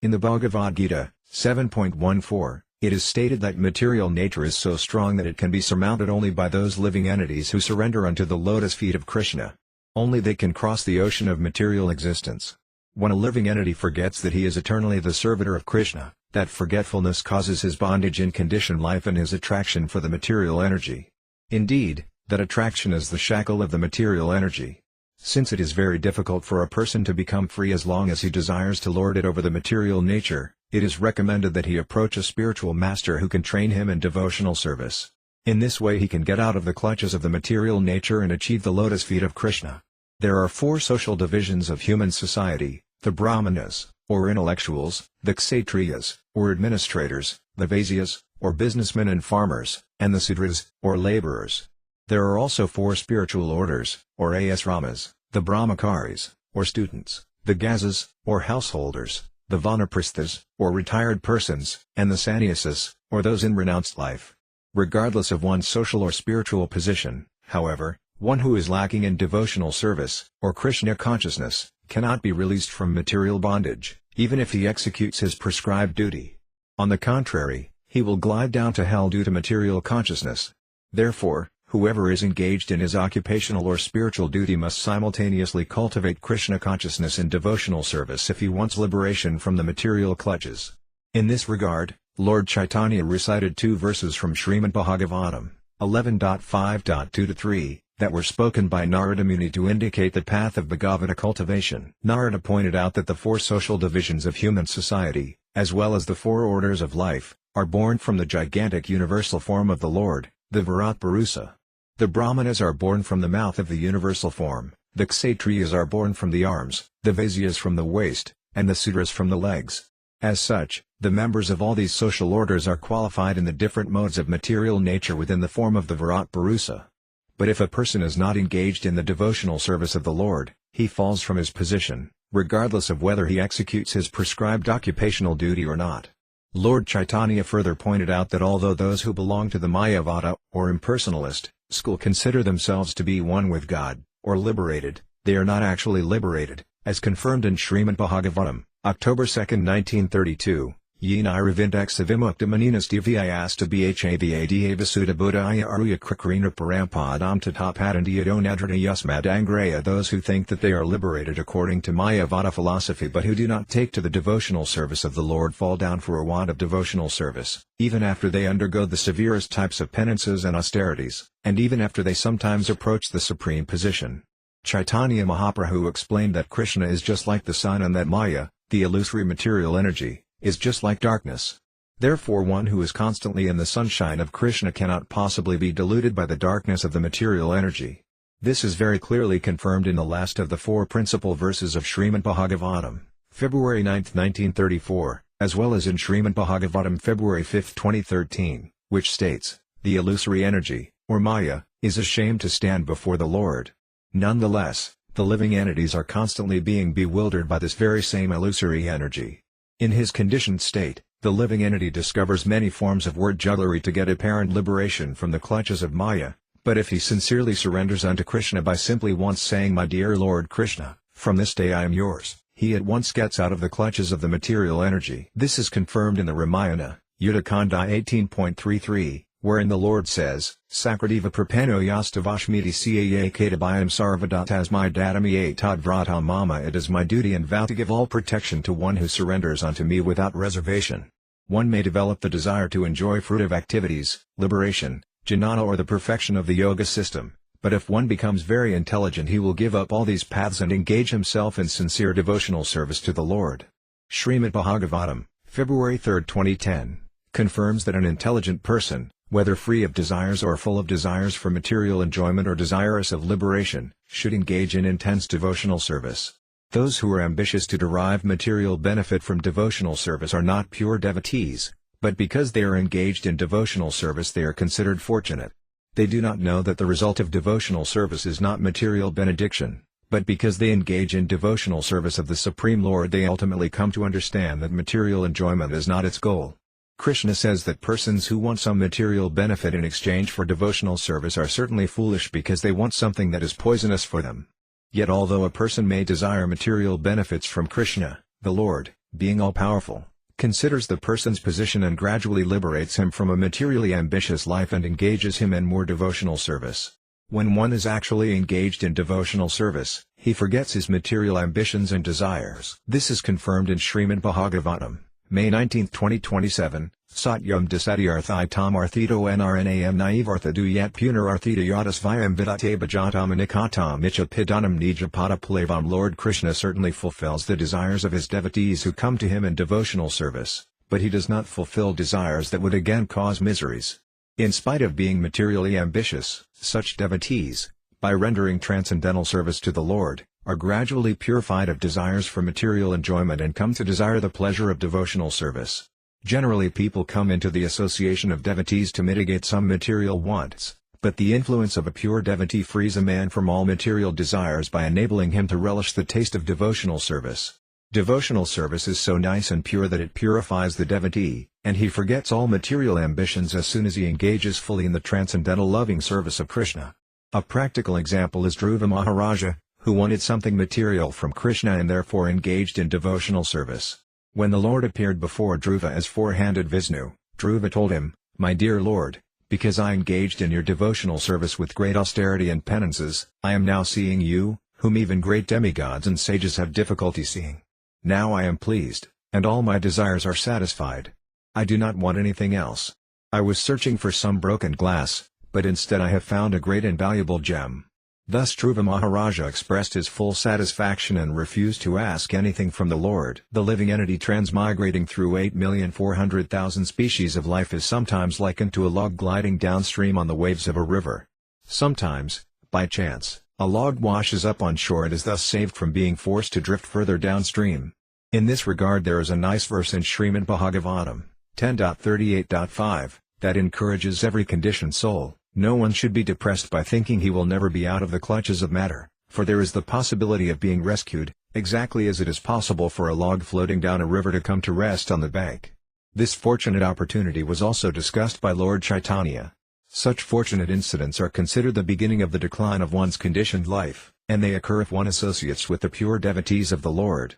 In the Bhagavad Gita, 7.14, it is stated that material nature is so strong that it can be surmounted only by those living entities who surrender unto the lotus feet of Krishna. Only they can cross the ocean of material existence. When a living entity forgets that he is eternally the servitor of Krishna, that forgetfulness causes his bondage in conditioned life and his attraction for the material energy. Indeed, that attraction is the shackle of the material energy. Since it is very difficult for a person to become free as long as he desires to lord it over the material nature, it is recommended that he approach a spiritual master who can train him in devotional service. In this way he can get out of the clutches of the material nature and achieve the lotus feet of Krishna. There are 4 social divisions of human society: the Brahmanas, or intellectuals; the Kshatriyas, or administrators; the Vaisyas, or businessmen and farmers; and the Sudras, or laborers. There are also 4 spiritual orders, or asramas: the Brahmacharis, or students; the Gazas, or householders; the Vanaprasthas, or retired persons; and the Sannyasas, or those in renounced life. Regardless of one's social or spiritual position, however, one who is lacking in devotional service, or Krishna consciousness, cannot be released from material bondage, even if he executes his prescribed duty. On the contrary, he will glide down to hell due to material consciousness. Therefore, whoever is engaged in his occupational or spiritual duty must simultaneously cultivate Krishna consciousness in devotional service if he wants liberation from the material clutches. In this regard, Lord Caitanya recited 2 verses from Srimad Bhagavatam, 11.5.2-3, that were spoken by Narada Muni to indicate the path of Bhagavata cultivation. Narada pointed out that the 4 social divisions of human society, as well as the 4 orders of life, are born from the gigantic universal form of the Lord, the Virat Purusa. The Brahmanas are born from the mouth of the universal form, the Kshatriyas are born from the arms, the Vaisyas from the waist, and the Sudras from the legs. As such, the members of all these social orders are qualified in the different modes of material nature within the form of the Virat Purusa. But if a person is not engaged in the devotional service of the Lord, he falls from his position, regardless of whether he executes his prescribed occupational duty or not. Lord Caitanya further pointed out that although those who belong to the Mayavada, or impersonalist, school consider themselves to be one with God, or liberated, they are not actually liberated, as confirmed in Srimad Bhagavatam, October 2, 1932, Yeniravindexa vimukta maninastiviyasta bhavada sutta buddhaya aruya krikrina parampadam tatapadandiyadonadrata yusmad angraya. Those who think that they are liberated according to Mayavada philosophy but who do not take to the devotional service of the Lord fall down for a want of devotional service, even after they undergo the severest types of penances and austerities, and even after they sometimes approach the supreme position. Caitanya Mahaprabhu explained that Krishna is just like the sun and that Maya, the illusory material energy, is just like darkness. Therefore one who is constantly in the sunshine of Krishna cannot possibly be deluded by the darkness of the material energy. This is very clearly confirmed in the last of the 4 principal verses of Srimad Bhagavatam, February 9, 1934, as well as in Srimad Bhagavatam February 5, 2013, which states, "The illusory energy, or Maya, is ashamed to stand before the Lord." Nonetheless, the living entities are constantly being bewildered by this very same illusory energy. In his conditioned state, the living entity discovers many forms of word jugglery to get apparent liberation from the clutches of Maya, but if he sincerely surrenders unto Krishna by simply once saying, "My dear Lord Krishna, from this day I am yours," he at once gets out of the clutches of the material energy. This is confirmed in the Ramayana, Yuddhakanda 18.33, wherein the Lord says, "Sakradeva prapano yastavashmiti caa katabayam sarvadatasmai dadami atad mama." It is my duty and vow to give all protection to one who surrenders unto me without reservation. One may develop the desire to enjoy fruitive activities, liberation, jnana or the perfection of the yoga system, but if one becomes very intelligent he will give up all these paths and engage himself in sincere devotional service to the Lord. Srimad Bhagavatam, February 3, 2010, confirms that an intelligent person, whether free of desires or full of desires for material enjoyment or desirous of liberation, should engage in intense devotional service. Those who are ambitious to derive material benefit from devotional service are not pure devotees, but because they are engaged in devotional service they are considered fortunate. They do not know that the result of devotional service is not material benediction, but because they engage in devotional service of the Supreme Lord they ultimately come to understand that material enjoyment is not its goal. Krishna says that persons who want some material benefit in exchange for devotional service are certainly foolish because they want something that is poisonous for them. Yet although a person may desire material benefits from Krishna, the Lord, being all-powerful, considers the person's position and gradually liberates him from a materially ambitious life and engages him in more devotional service. When one is actually engaged in devotional service, he forgets his material ambitions and desires. This is confirmed in Srimad Bhagavatam, May 19, 2027, Satyam Dasatyarthai Tam Arthito Nrnam Naive Arthaduyat Punar Arthita Yadas Vyam Vidate Bajatam Anikatam Icha Pidanam Nijapada Palavam. Lord Krishna certainly fulfills the desires of his devotees who come to him in devotional service, but he does not fulfill desires that would again cause miseries. In spite of being materially ambitious, such devotees, by rendering transcendental service to the Lord, are gradually purified of desires for material enjoyment and come to desire the pleasure of devotional service. Generally people come into the association of devotees to mitigate some material wants, but the influence of a pure devotee frees a man from all material desires by enabling him to relish the taste of devotional service. Devotional service is so nice and pure that it purifies the devotee, and he forgets all material ambitions as soon as he engages fully in the transcendental loving service of Krishna. A practical example is Dhruva Maharaja, who wanted something material from Krishna and therefore engaged in devotional service. When the Lord appeared before Dhruva as four-handed Vishnu, Dhruva told him, "My dear Lord, because I engaged in your devotional service with great austerity and penances, I am now seeing you, whom even great demigods and sages have difficulty seeing. Now I am pleased, and all my desires are satisfied. I do not want anything else. I was searching for some broken glass, but instead I have found a great and valuable gem." Thus Dhruva Maharaja expressed his full satisfaction and refused to ask anything from the Lord. The living entity transmigrating through 8,400,000 species of life is sometimes likened to a log gliding downstream on the waves of a river. Sometimes, by chance, a log washes up on shore and is thus saved from being forced to drift further downstream. In this regard there is a nice verse in Srimad Bhagavatam, 10.38.5, that encourages every conditioned soul. No one should be depressed by thinking he will never be out of the clutches of matter, for there is the possibility of being rescued, exactly as it is possible for a log floating down a river to come to rest on the bank. This fortunate opportunity was also discussed by Lord Caitanya. Such fortunate incidents are considered the beginning of the decline of one's conditioned life, and they occur if one associates with the pure devotees of the Lord.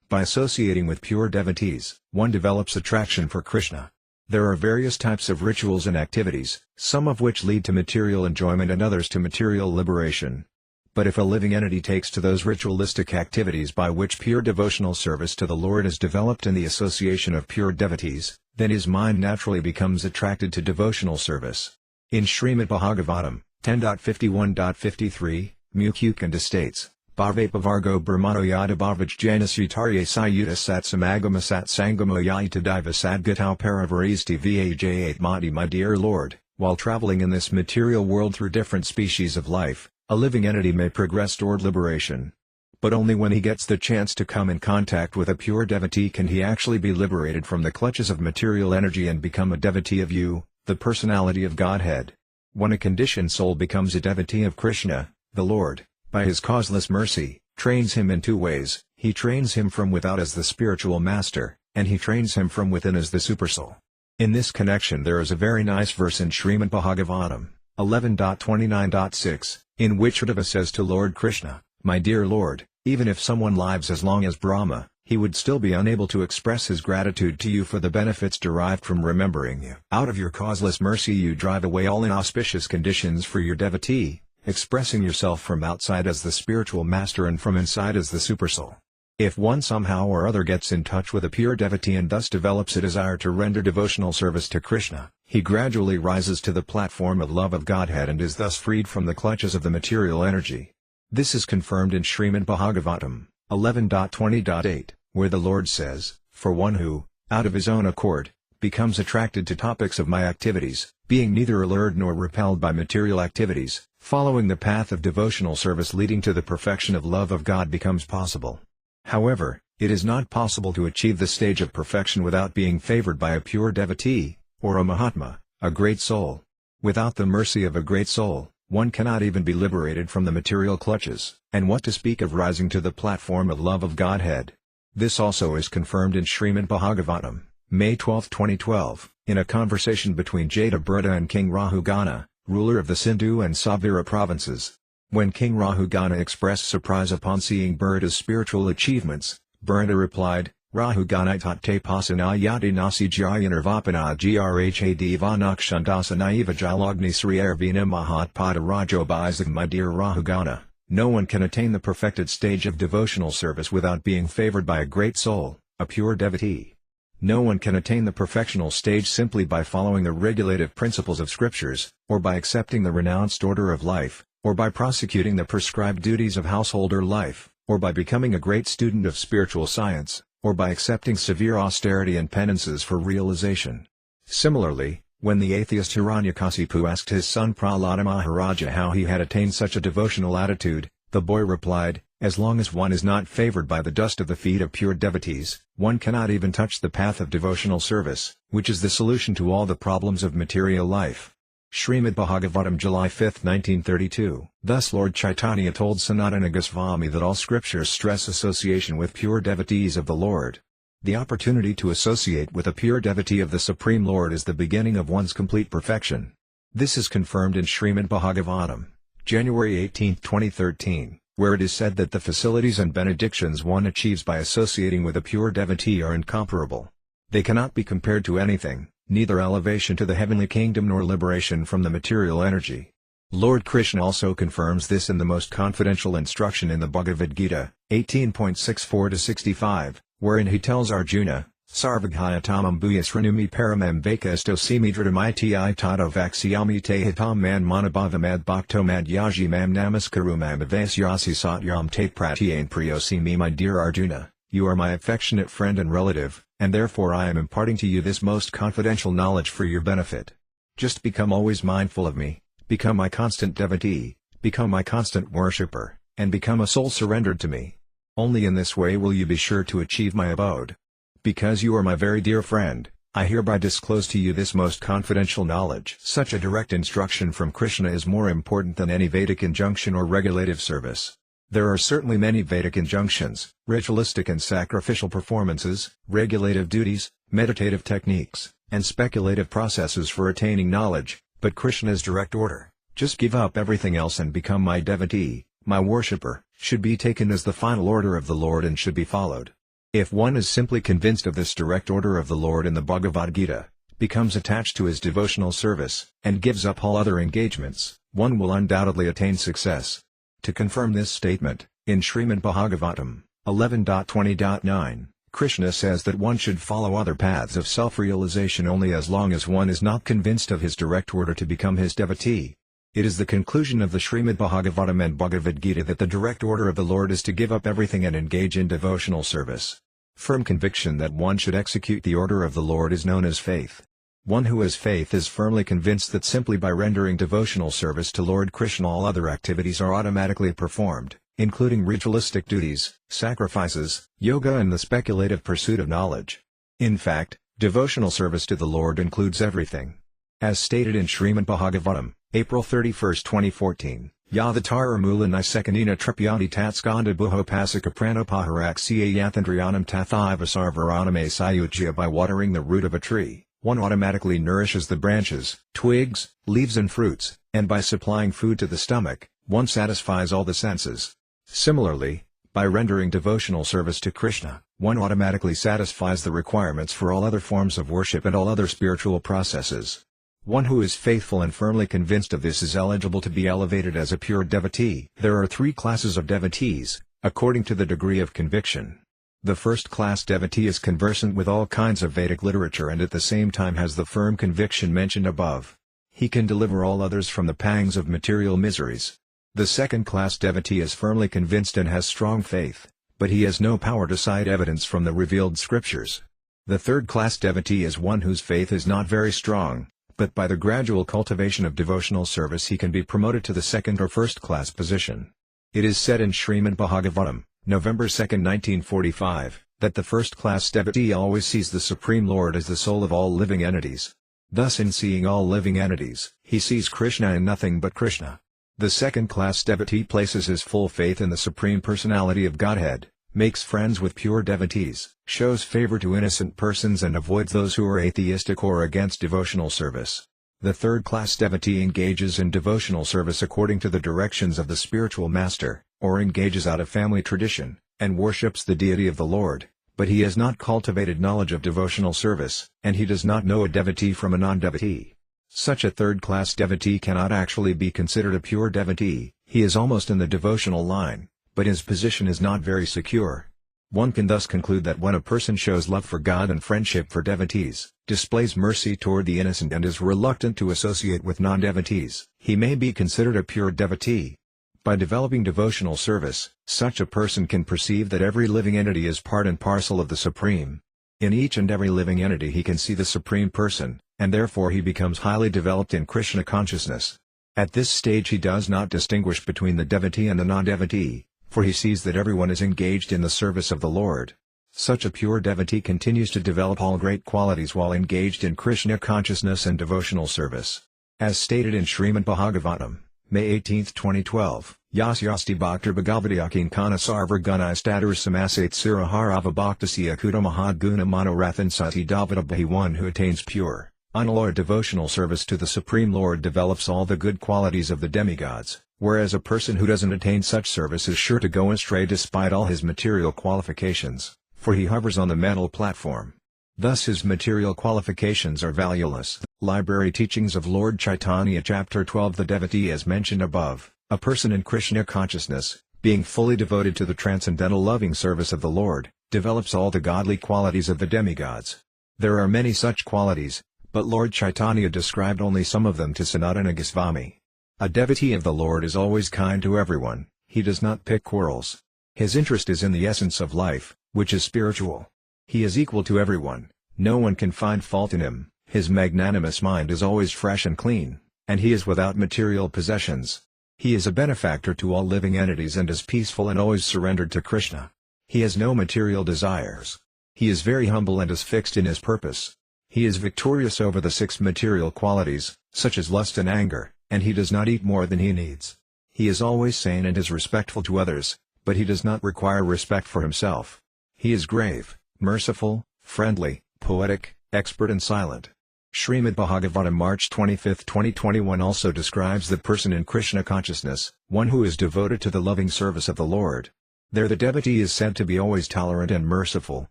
By associating with pure devotees, one develops attraction for Krishna. There are various types of rituals and activities, some of which lead to material enjoyment and others to material liberation. But if a living entity takes to those ritualistic activities by which pure devotional service to the Lord is developed in the association of pure devotees, then his mind naturally becomes attracted to devotional service. In Srimad Bhagavatam, 10.51.53, Mukukanda states, Bhavapavargo Brahmano Yada Bhavaj Janasyatarye Sayuta Satsamagama Satsangamo Yaita Diva Sadgatau Paravaristi Vaj Mati. My dear Lord, while traveling in this material world through different species of life, a living entity may progress toward liberation. But only when he gets the chance to come in contact with a pure devotee can he actually be liberated from the clutches of material energy and become a devotee of you, the personality of Godhead. When a conditioned soul becomes a devotee of Krishna, the Lord, by his causeless mercy, trains him in two ways. He trains him from without as the spiritual master, and he trains him from within as the supersoul. In this connection there is a very nice verse in Srimad Bhagavatam, 11.29.6, in which Uddhava says to Lord Krishna, "My dear Lord, even if someone lives as long as Brahma, he would still be unable to express his gratitude to you for the benefits derived from remembering you. Out of your causeless mercy you drive away all inauspicious conditions for your devotee, expressing yourself from outside as the spiritual master and from inside as the supersoul." If one somehow or other gets in touch with a pure devotee and thus develops a desire to render devotional service to Krishna, he gradually rises to the platform of love of Godhead and is thus freed from the clutches of the material energy. This is confirmed in Srimad Bhagavatam, 11.20.8, where the Lord says, "For one who, out of his own accord, becomes attracted to topics of my activities, being neither allured nor repelled by material activities, following the path of devotional service leading to the perfection of love of God becomes possible." However, it is not possible to achieve the stage of perfection without being favored by a pure devotee, or a Mahatma, a great soul. Without the mercy of a great soul, one cannot even be liberated from the material clutches, and what to speak of rising to the platform of love of Godhead. This also is confirmed in Srimad Bhagavatam, May 12, 2012, in a conversation between Jatabrata and King Rahugana, ruler of the Sindhu and Savira provinces. When King Rahugana expressed surprise upon seeing Bharata's spiritual achievements, Bharata replied, "Rahugana tate pasana yati nasi jayanarvapana grhad vanakshandasa naiva jalagni sriyarvina mahatpada rajobizag." My dear Rahugana, no one can attain the perfected stage of devotional service without being favored by a great soul, a pure devotee. No one can attain the perfectional stage simply by following the regulative principles of scriptures, or by accepting the renounced order of life, or by prosecuting the prescribed duties of householder life, or by becoming a great student of spiritual science, or by accepting severe austerity and penances for realization. Similarly, when the atheist Hiranyakasipu asked his son Prahlada Maharaja how he had attained such a devotional attitude, the boy replied, "As long as one is not favored by the dust of the feet of pure devotees, one cannot even touch the path of devotional service, which is the solution to all the problems of material life." Srimad Bhagavatam, July 5, 1932. Thus Lord Chaitanya told Sanatana Goswami that all scriptures stress association with pure devotees of the Lord. The opportunity to associate with a pure devotee of the Supreme Lord is the beginning of one's complete perfection. This is confirmed in Srimad Bhagavatam, January 18, 2013, where it is said that the facilities and benedictions one achieves by associating with a pure devotee are incomparable. They cannot be compared to anything, neither elevation to the heavenly kingdom nor liberation from the material energy. Lord Krishna also confirms this in the most confidential instruction in the Bhagavad Gita, 18.64-65, wherein he tells Arjuna, Sarvaghayatamam bhuyasranumi paramam vakastosimi dridamiti tato vaxyami te hitam man manabhavamad bhakto mad yaji mam namaskarumam avasyasi satyam te pratyane priyosimi. My dear Arjuna, you are my affectionate friend and relative, and therefore I am imparting to you this most confidential knowledge for your benefit. Just become always mindful of me, become my constant devotee, become my constant worshipper, and become a soul surrendered to me. Only in this way will you be sure to achieve my abode. Because you are my very dear friend, I hereby disclose to you this most confidential knowledge. Such a direct instruction from Krishna is more important than any Vedic injunction or regulative service. There are certainly many Vedic injunctions, ritualistic and sacrificial performances, regulative duties, meditative techniques, and speculative processes for attaining knowledge, but Krishna's direct order, just give up everything else and become my devotee, my worshipper, should be taken as the final order of the Lord and should be followed. If one is simply convinced of this direct order of the Lord in the Bhagavad Gita, becomes attached to his devotional service, and gives up all other engagements, one will undoubtedly attain success. To confirm this statement, in Srimad Bhagavatam, 11.20.9, Krishna says that one should follow other paths of self-realization only as long as one is not convinced of his direct order to become his devotee. It is the conclusion of the Srimad Bhagavatam and Bhagavad Gita that the direct order of the Lord is to give up everything and engage in devotional service. Firm conviction that one should execute the order of the Lord is known as faith. One who has faith is firmly convinced that simply by rendering devotional service to Lord Krishna all other activities are automatically performed, including ritualistic duties, sacrifices, yoga and the speculative pursuit of knowledge. In fact, devotional service to the Lord includes everything. As stated in Srimad Bhagavatam, April 31, 2014, Yadhatara mula nisekanina tripyati tatskanda buhopasika pranopaharaksia yathandriyanam tathiva sarvaraname sayujya. By watering the root of a tree, one automatically nourishes the branches, twigs, leaves and fruits, and by supplying food to the stomach, one satisfies all the senses. Similarly, by rendering devotional service to Krishna, one automatically satisfies the requirements for all other forms of worship and all other spiritual processes. One who is faithful and firmly convinced of this is eligible to be elevated as a pure devotee. There are three classes of devotees, according to the degree of conviction. The first class devotee is conversant with all kinds of Vedic literature and at the same time has the firm conviction mentioned above. He can deliver all others from the pangs of material miseries. The second class devotee is firmly convinced and has strong faith, but he has no power to cite evidence from the revealed scriptures. The third class devotee is one whose faith is not very strong, but by the gradual cultivation of devotional service he can be promoted to the second or first class position. It is said in Srimad Bhagavatam, November 2, 1945, that the first class devotee always sees the Supreme Lord as the soul of all living entities. Thus in seeing all living entities, he sees Krishna and nothing but Krishna. The second class devotee places his full faith in the Supreme Personality of Godhead, makes friends with pure devotees, shows favor to innocent persons and avoids those who are atheistic or against devotional service. The third-class devotee engages in devotional service according to the directions of the spiritual master, or engages out of family tradition, and worships the deity of the Lord, but he has not cultivated knowledge of devotional service, and he does not know a devotee from a non-devotee. Such a third-class devotee cannot actually be considered a pure devotee. He is almost in the devotional line, but his position is not very secure. One can thus conclude that when a person shows love for God and friendship for devotees, displays mercy toward the innocent and is reluctant to associate with non-devotees, he may be considered a pure devotee. By developing devotional service, such a person can perceive that every living entity is part and parcel of the Supreme. In each and every living entity he can see the Supreme Person, and therefore he becomes highly developed in Krishna consciousness. At this stage he does not distinguish between the devotee and the non-devotee, for he sees that everyone is engaged in the service of the Lord. Such a pure devotee continues to develop all great qualities while engaged in Krishna consciousness and devotional service. As stated in Srimad Bhagavatam, May 18, 2012, Yasyasti Bhaktar Bhagavadyakin Kana Sarvar Gunai Statur Samasate Siraharava Bhaktasya Kuta Mahaguna Manorathan Sati Davadabhi. One who attains pure, unalloyed devotional service to the Supreme Lord develops all the good qualities of the demigods, whereas a person who doesn't attain such service is sure to go astray despite all his material qualifications, for he hovers on the mental platform. Thus his material qualifications are valueless. Library Teachings of Lord Chaitanya Chapter 12. The devotee as mentioned above, a person in Krishna consciousness, being fully devoted to the transcendental loving service of the Lord, develops all the godly qualities of the demigods. There are many such qualities, but Lord Chaitanya described only some of them to Sanatana Goswami. A devotee of the Lord is always kind to everyone, he does not pick quarrels. His interest is in the essence of life, which is spiritual. He is equal to everyone, no one can find fault in him, his magnanimous mind is always fresh and clean, and he is without material possessions. He is a benefactor to all living entities and is peaceful and always surrendered to Krishna. He has no material desires. He is very humble and is fixed in his purpose. He is victorious over the 6 material qualities, such as lust and anger, and he does not eat more than he needs. He is always sane and is respectful to others, but he does not require respect for himself. He is grave, merciful, friendly, poetic, expert and silent. Srimad Bhagavatam March 25, 2021 also describes the person in Krishna consciousness, one who is devoted to the loving service of the Lord. There the devotee is said to be always tolerant and merciful,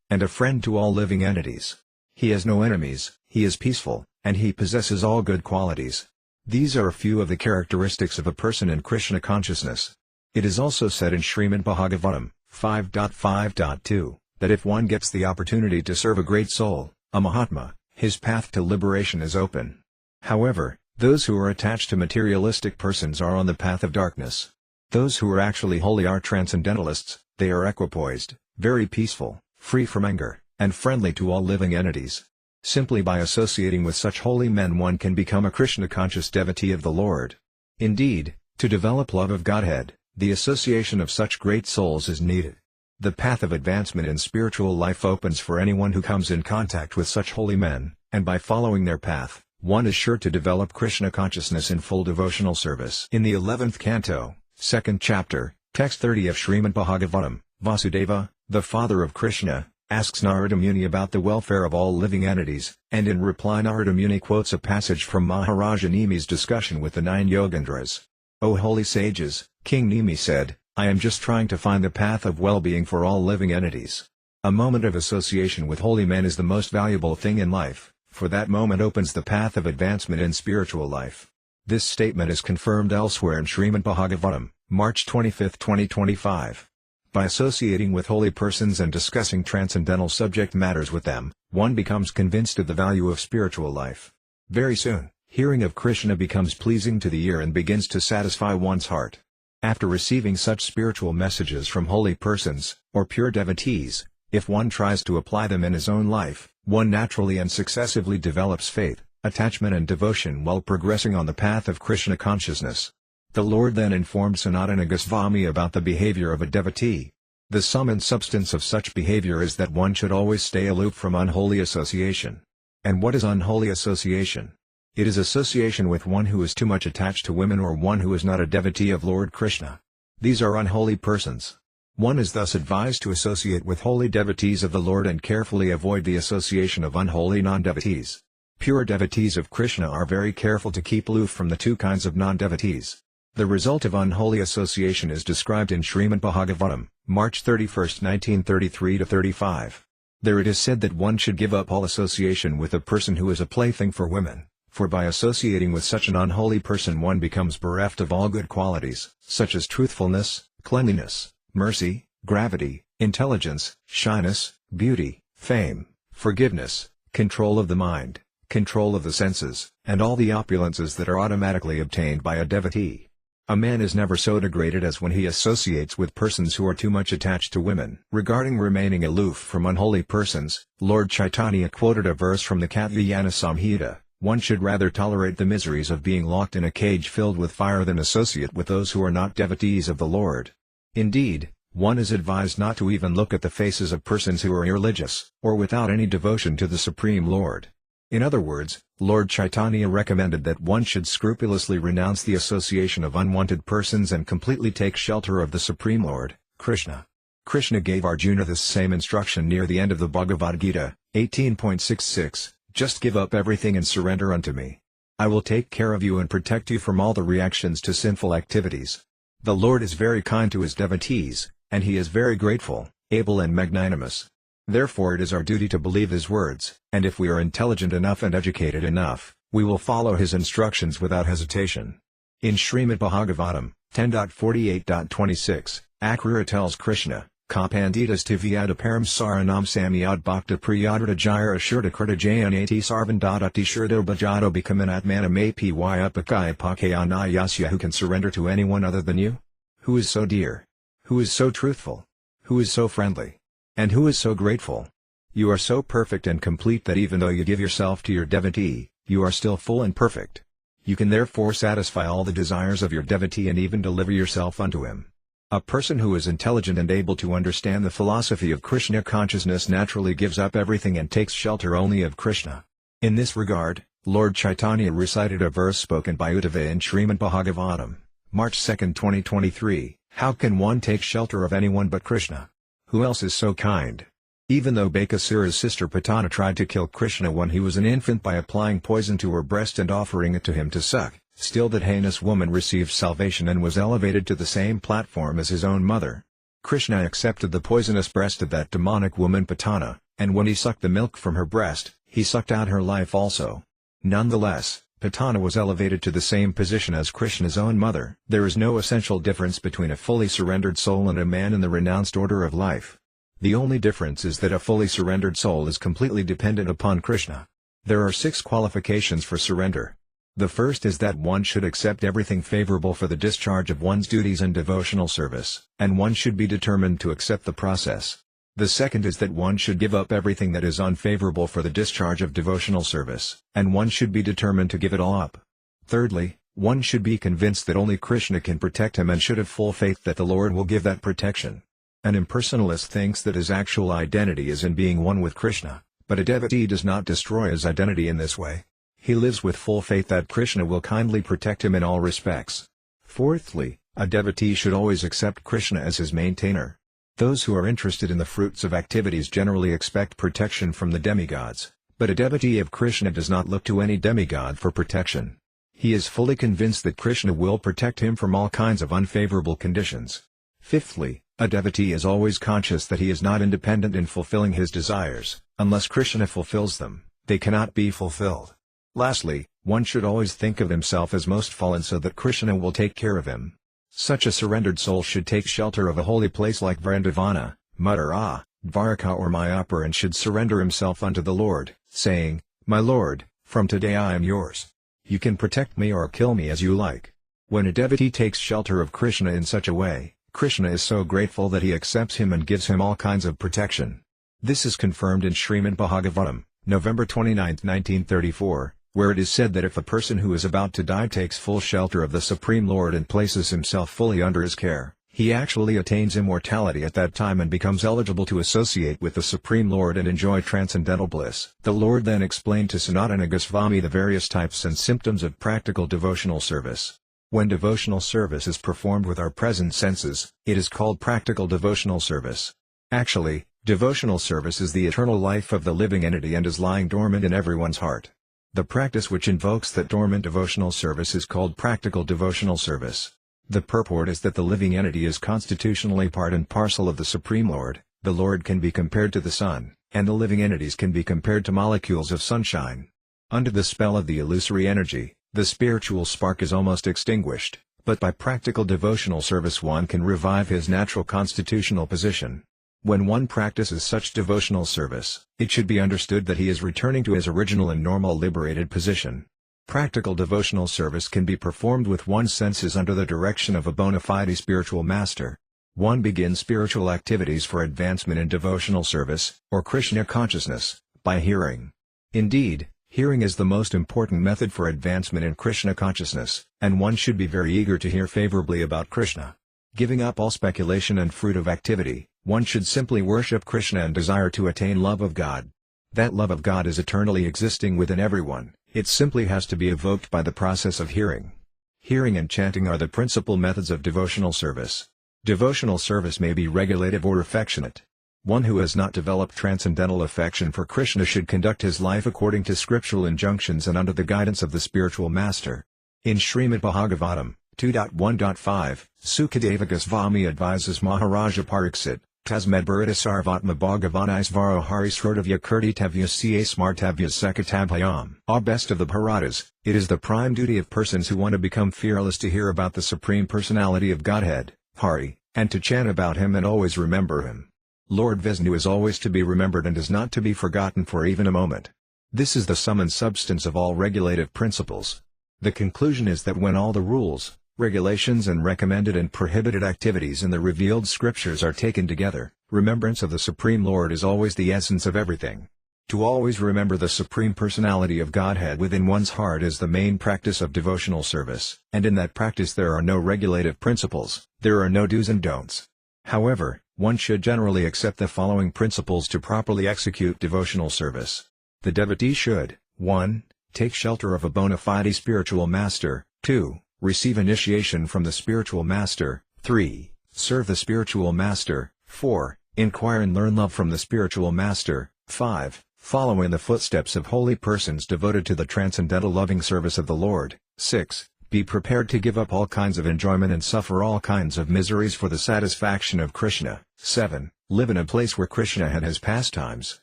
and a friend to all living entities. He has no enemies, he is peaceful, and he possesses all good qualities. These are a few of the characteristics of a person in Krishna consciousness. It is also said in Srimad Bhagavatam 5.5.2, that if one gets the opportunity to serve a great soul, a Mahatma, his path to liberation is open. However, those who are attached to materialistic persons are on the path of darkness. Those who are actually holy are transcendentalists, they are equipoised, very peaceful, free from anger, and friendly to all living entities. Simply by associating with such holy men one can become a Krishna-conscious devotee of the Lord. Indeed, to develop love of Godhead, the association of such great souls is needed. The path of advancement in spiritual life opens for anyone who comes in contact with such holy men, and by following their path, one is sure to develop Krishna consciousness in full devotional service. In the 11th canto, 2nd chapter, text 30 of Srimad Bhagavatam, Vasudeva, the father of Krishna, asks Narada Muni about the welfare of all living entities, and in reply Narada Muni quotes a passage from Maharaja Nemi's discussion with the 9 Yogendras. O holy sages, King Nemi said, I am just trying to find the path of well-being for all living entities. A moment of association with holy men is the most valuable thing in life, for that moment opens the path of advancement in spiritual life. This statement is confirmed elsewhere in Srimad Bhagavatam, March 25, 2025. By associating with holy persons and discussing transcendental subject matters with them, one becomes convinced of the value of spiritual life. Very soon, hearing of Krishna becomes pleasing to the ear and begins to satisfy one's heart. After receiving such spiritual messages from holy persons, or pure devotees, if one tries to apply them in his own life, one naturally and successively develops faith, attachment and devotion while progressing on the path of Krishna consciousness. The Lord then informed Sanatana Goswami about the behavior of a devotee. The sum and substance of such behavior is that one should always stay aloof from unholy association. And what is unholy association? It is association with one who is too much attached to women or one who is not a devotee of Lord Krishna. These are unholy persons. One is thus advised to associate with holy devotees of the Lord and carefully avoid the association of unholy non-devotees. Pure devotees of Krishna are very careful to keep aloof from the 2 kinds of non-devotees. The result of unholy association is described in Srimad Bhagavatam, March 31, 1933-35. There it is said that one should give up all association with a person who is a plaything for women. For by associating with such an unholy person one becomes bereft of all good qualities, such as truthfulness, cleanliness, mercy, gravity, intelligence, shyness, beauty, fame, forgiveness, control of the mind, control of the senses, and all the opulences that are automatically obtained by a devotee. A man is never so degraded as when he associates with persons who are too much attached to women. Regarding remaining aloof from unholy persons, Lord Chaitanya quoted a verse from the Caitanya Samhita: "One should rather tolerate the miseries of being locked in a cage filled with fire than associate with those who are not devotees of the Lord." Indeed, one is advised not to even look at the faces of persons who are irreligious, or without any devotion to the Supreme Lord. In other words, Lord Chaitanya recommended that one should scrupulously renounce the association of unwanted persons and completely take shelter of the Supreme Lord, Krishna. Krishna gave Arjuna this same instruction near the end of the Bhagavad Gita, 18.66, "Just give up everything and surrender unto me. I will take care of you and protect you from all the reactions to sinful activities." The Lord is very kind to his devotees, and he is very grateful, able and magnanimous. Therefore it is our duty to believe his words, and if we are intelligent enough and educated enough, we will follow his instructions without hesitation. In Srimad Bhagavatam, 10.48.26, Akrura tells Krishna, "Kapanditas tivyada param saranam samyad bhakta priyadrita jayara shurta krita jayanati sarvandadati shurta bhajado bikamanatmana maypi upakaya pakayanayasya." Who can surrender to anyone other than you? Who is so dear? Who is so truthful? Who is so friendly? And who is so grateful? You are so perfect and complete that even though you give yourself to your devotee, you are still full and perfect. You can therefore satisfy all the desires of your devotee and even deliver yourself unto him. A person who is intelligent and able to understand the philosophy of Krishna consciousness naturally gives up everything and takes shelter only of Krishna. In this regard, Lord Chaitanya recited a verse spoken by Uddhava in Srimad Bhagavatam, March 2, 2023, "How can one take shelter of anyone but Krishna? Who else is so kind?" Even though Bakasura's sister Patana tried to kill Krishna when he was an infant by applying poison to her breast and offering it to him to suck, still that heinous woman received salvation and was elevated to the same platform as his own mother. Krishna accepted the poisonous breast of that demonic woman Patana, and when he sucked the milk from her breast, he sucked out her life also. Nonetheless, Patana was elevated to the same position as Krishna's own mother. There is no essential difference between a fully surrendered soul and a man in the renounced order of life. The only difference is that a fully surrendered soul is completely dependent upon Krishna. There are 6 qualifications for surrender. The first is that one should accept everything favorable for the discharge of one's duties and devotional service, and one should be determined to accept the process. The second is that one should give up everything that is unfavorable for the discharge of devotional service, and one should be determined to give it all up. Thirdly, one should be convinced that only Krishna can protect him and should have full faith that the Lord will give that protection. An impersonalist thinks that his actual identity is in being one with Krishna, but a devotee does not destroy his identity in this way. He lives with full faith that Krishna will kindly protect him in all respects. Fourthly, a devotee should always accept Krishna as his maintainer. Those who are interested in the fruits of activities generally expect protection from the demigods, but a devotee of Krishna does not look to any demigod for protection. He is fully convinced that Krishna will protect him from all kinds of unfavorable conditions. Fifthly, a devotee is always conscious that he is not independent in fulfilling his desires. Unless Krishna fulfills them, they cannot be fulfilled. Lastly, one should always think of himself as most fallen so that Krishna will take care of him. Such a surrendered soul should take shelter of a holy place like Vrindavana, Mathura, Dvaraka or Mayapur and should surrender himself unto the Lord, saying, "My Lord, from today I am yours. You can protect me or kill me as you like." When a devotee takes shelter of Krishna in such a way, Krishna is so grateful that he accepts him and gives him all kinds of protection. This is confirmed in Srimad Bhagavatam, November 29, 1934, where it is said that if a person who is about to die takes full shelter of the Supreme Lord and places himself fully under his care, he actually attains immortality at that time and becomes eligible to associate with the Supreme Lord and enjoy transcendental bliss. The Lord then explained to Sanatana Goswami the various types and symptoms of practical devotional service. When devotional service is performed with our present senses, it is called practical devotional service. Actually, devotional service is the eternal life of the living entity and is lying dormant in everyone's heart. The practice which invokes that dormant devotional service is called practical devotional service. The purport is that the living entity is constitutionally part and parcel of the Supreme Lord. The Lord can be compared to the sun, and the living entities can be compared to molecules of sunshine. Under the spell of the illusory energy, the spiritual spark is almost extinguished, but by practical devotional service one can revive his natural constitutional position. When one practices such devotional service, it should be understood that he is returning to his original and normal liberated position. Practical devotional service can be performed with one's senses under the direction of a bona fide spiritual master. One begins spiritual activities for advancement in devotional service, or Krishna consciousness, by hearing. Indeed, hearing is the most important method for advancement in Krishna consciousness, and one should be very eager to hear favorably about Krishna. Giving up all speculation and fruitive activity, one should simply worship Krishna and desire to attain love of God. That love of God is eternally existing within everyone, it simply has to be evoked by the process of hearing. Hearing and chanting are the principal methods of devotional service. Devotional service may be regulative or affectionate. One who has not developed transcendental affection for Krishna should conduct his life according to scriptural injunctions and under the guidance of the spiritual master. In Srimad Bhagavatam 2.1.5, Sukadeva Goswami advises Maharaja Pariksit, Tasmedbharata Sarvatma Bhagavanais Hari Srodavya Kirtitavya Ca Smartavya Sekatabhayam. Best of the Bharatas, it is the prime duty of persons who want to become fearless to hear about the Supreme Personality of Godhead, Hari, and to chant about him and always remember him. Lord Vishnu is always to be remembered and is not to be forgotten for even a moment. This is the sum and substance of all regulative principles. The conclusion is that when all the rules, regulations and recommended and prohibited activities in the revealed scriptures are taken together, remembrance of the Supreme Lord is always the essence of everything. To always remember the Supreme Personality of Godhead within one's heart is the main practice of devotional service, and in that practice there are no regulative principles, there are no do's and don'ts. However, one should generally accept the following principles to properly execute devotional service. The devotee should, 1. Take shelter of a bona fide spiritual master, 2. Receive initiation from the spiritual master, 3. Serve the spiritual master, 4. Inquire and learn love from the spiritual master, 5. Follow in the footsteps of holy persons devoted to the transcendental loving service of the Lord, 6. Be prepared to give up all kinds of enjoyment and suffer all kinds of miseries for the satisfaction of Krishna, 7. Live in a place where Krishna had his pastimes,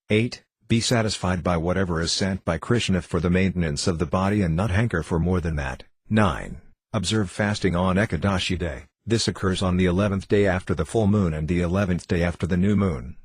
8. Be satisfied by whatever is sent by Krishna for the maintenance of the body and not hanker for more than that, 9. Observe fasting on Ekadashi day. This occurs on the 11th day after the full moon and the 11th day after the new moon.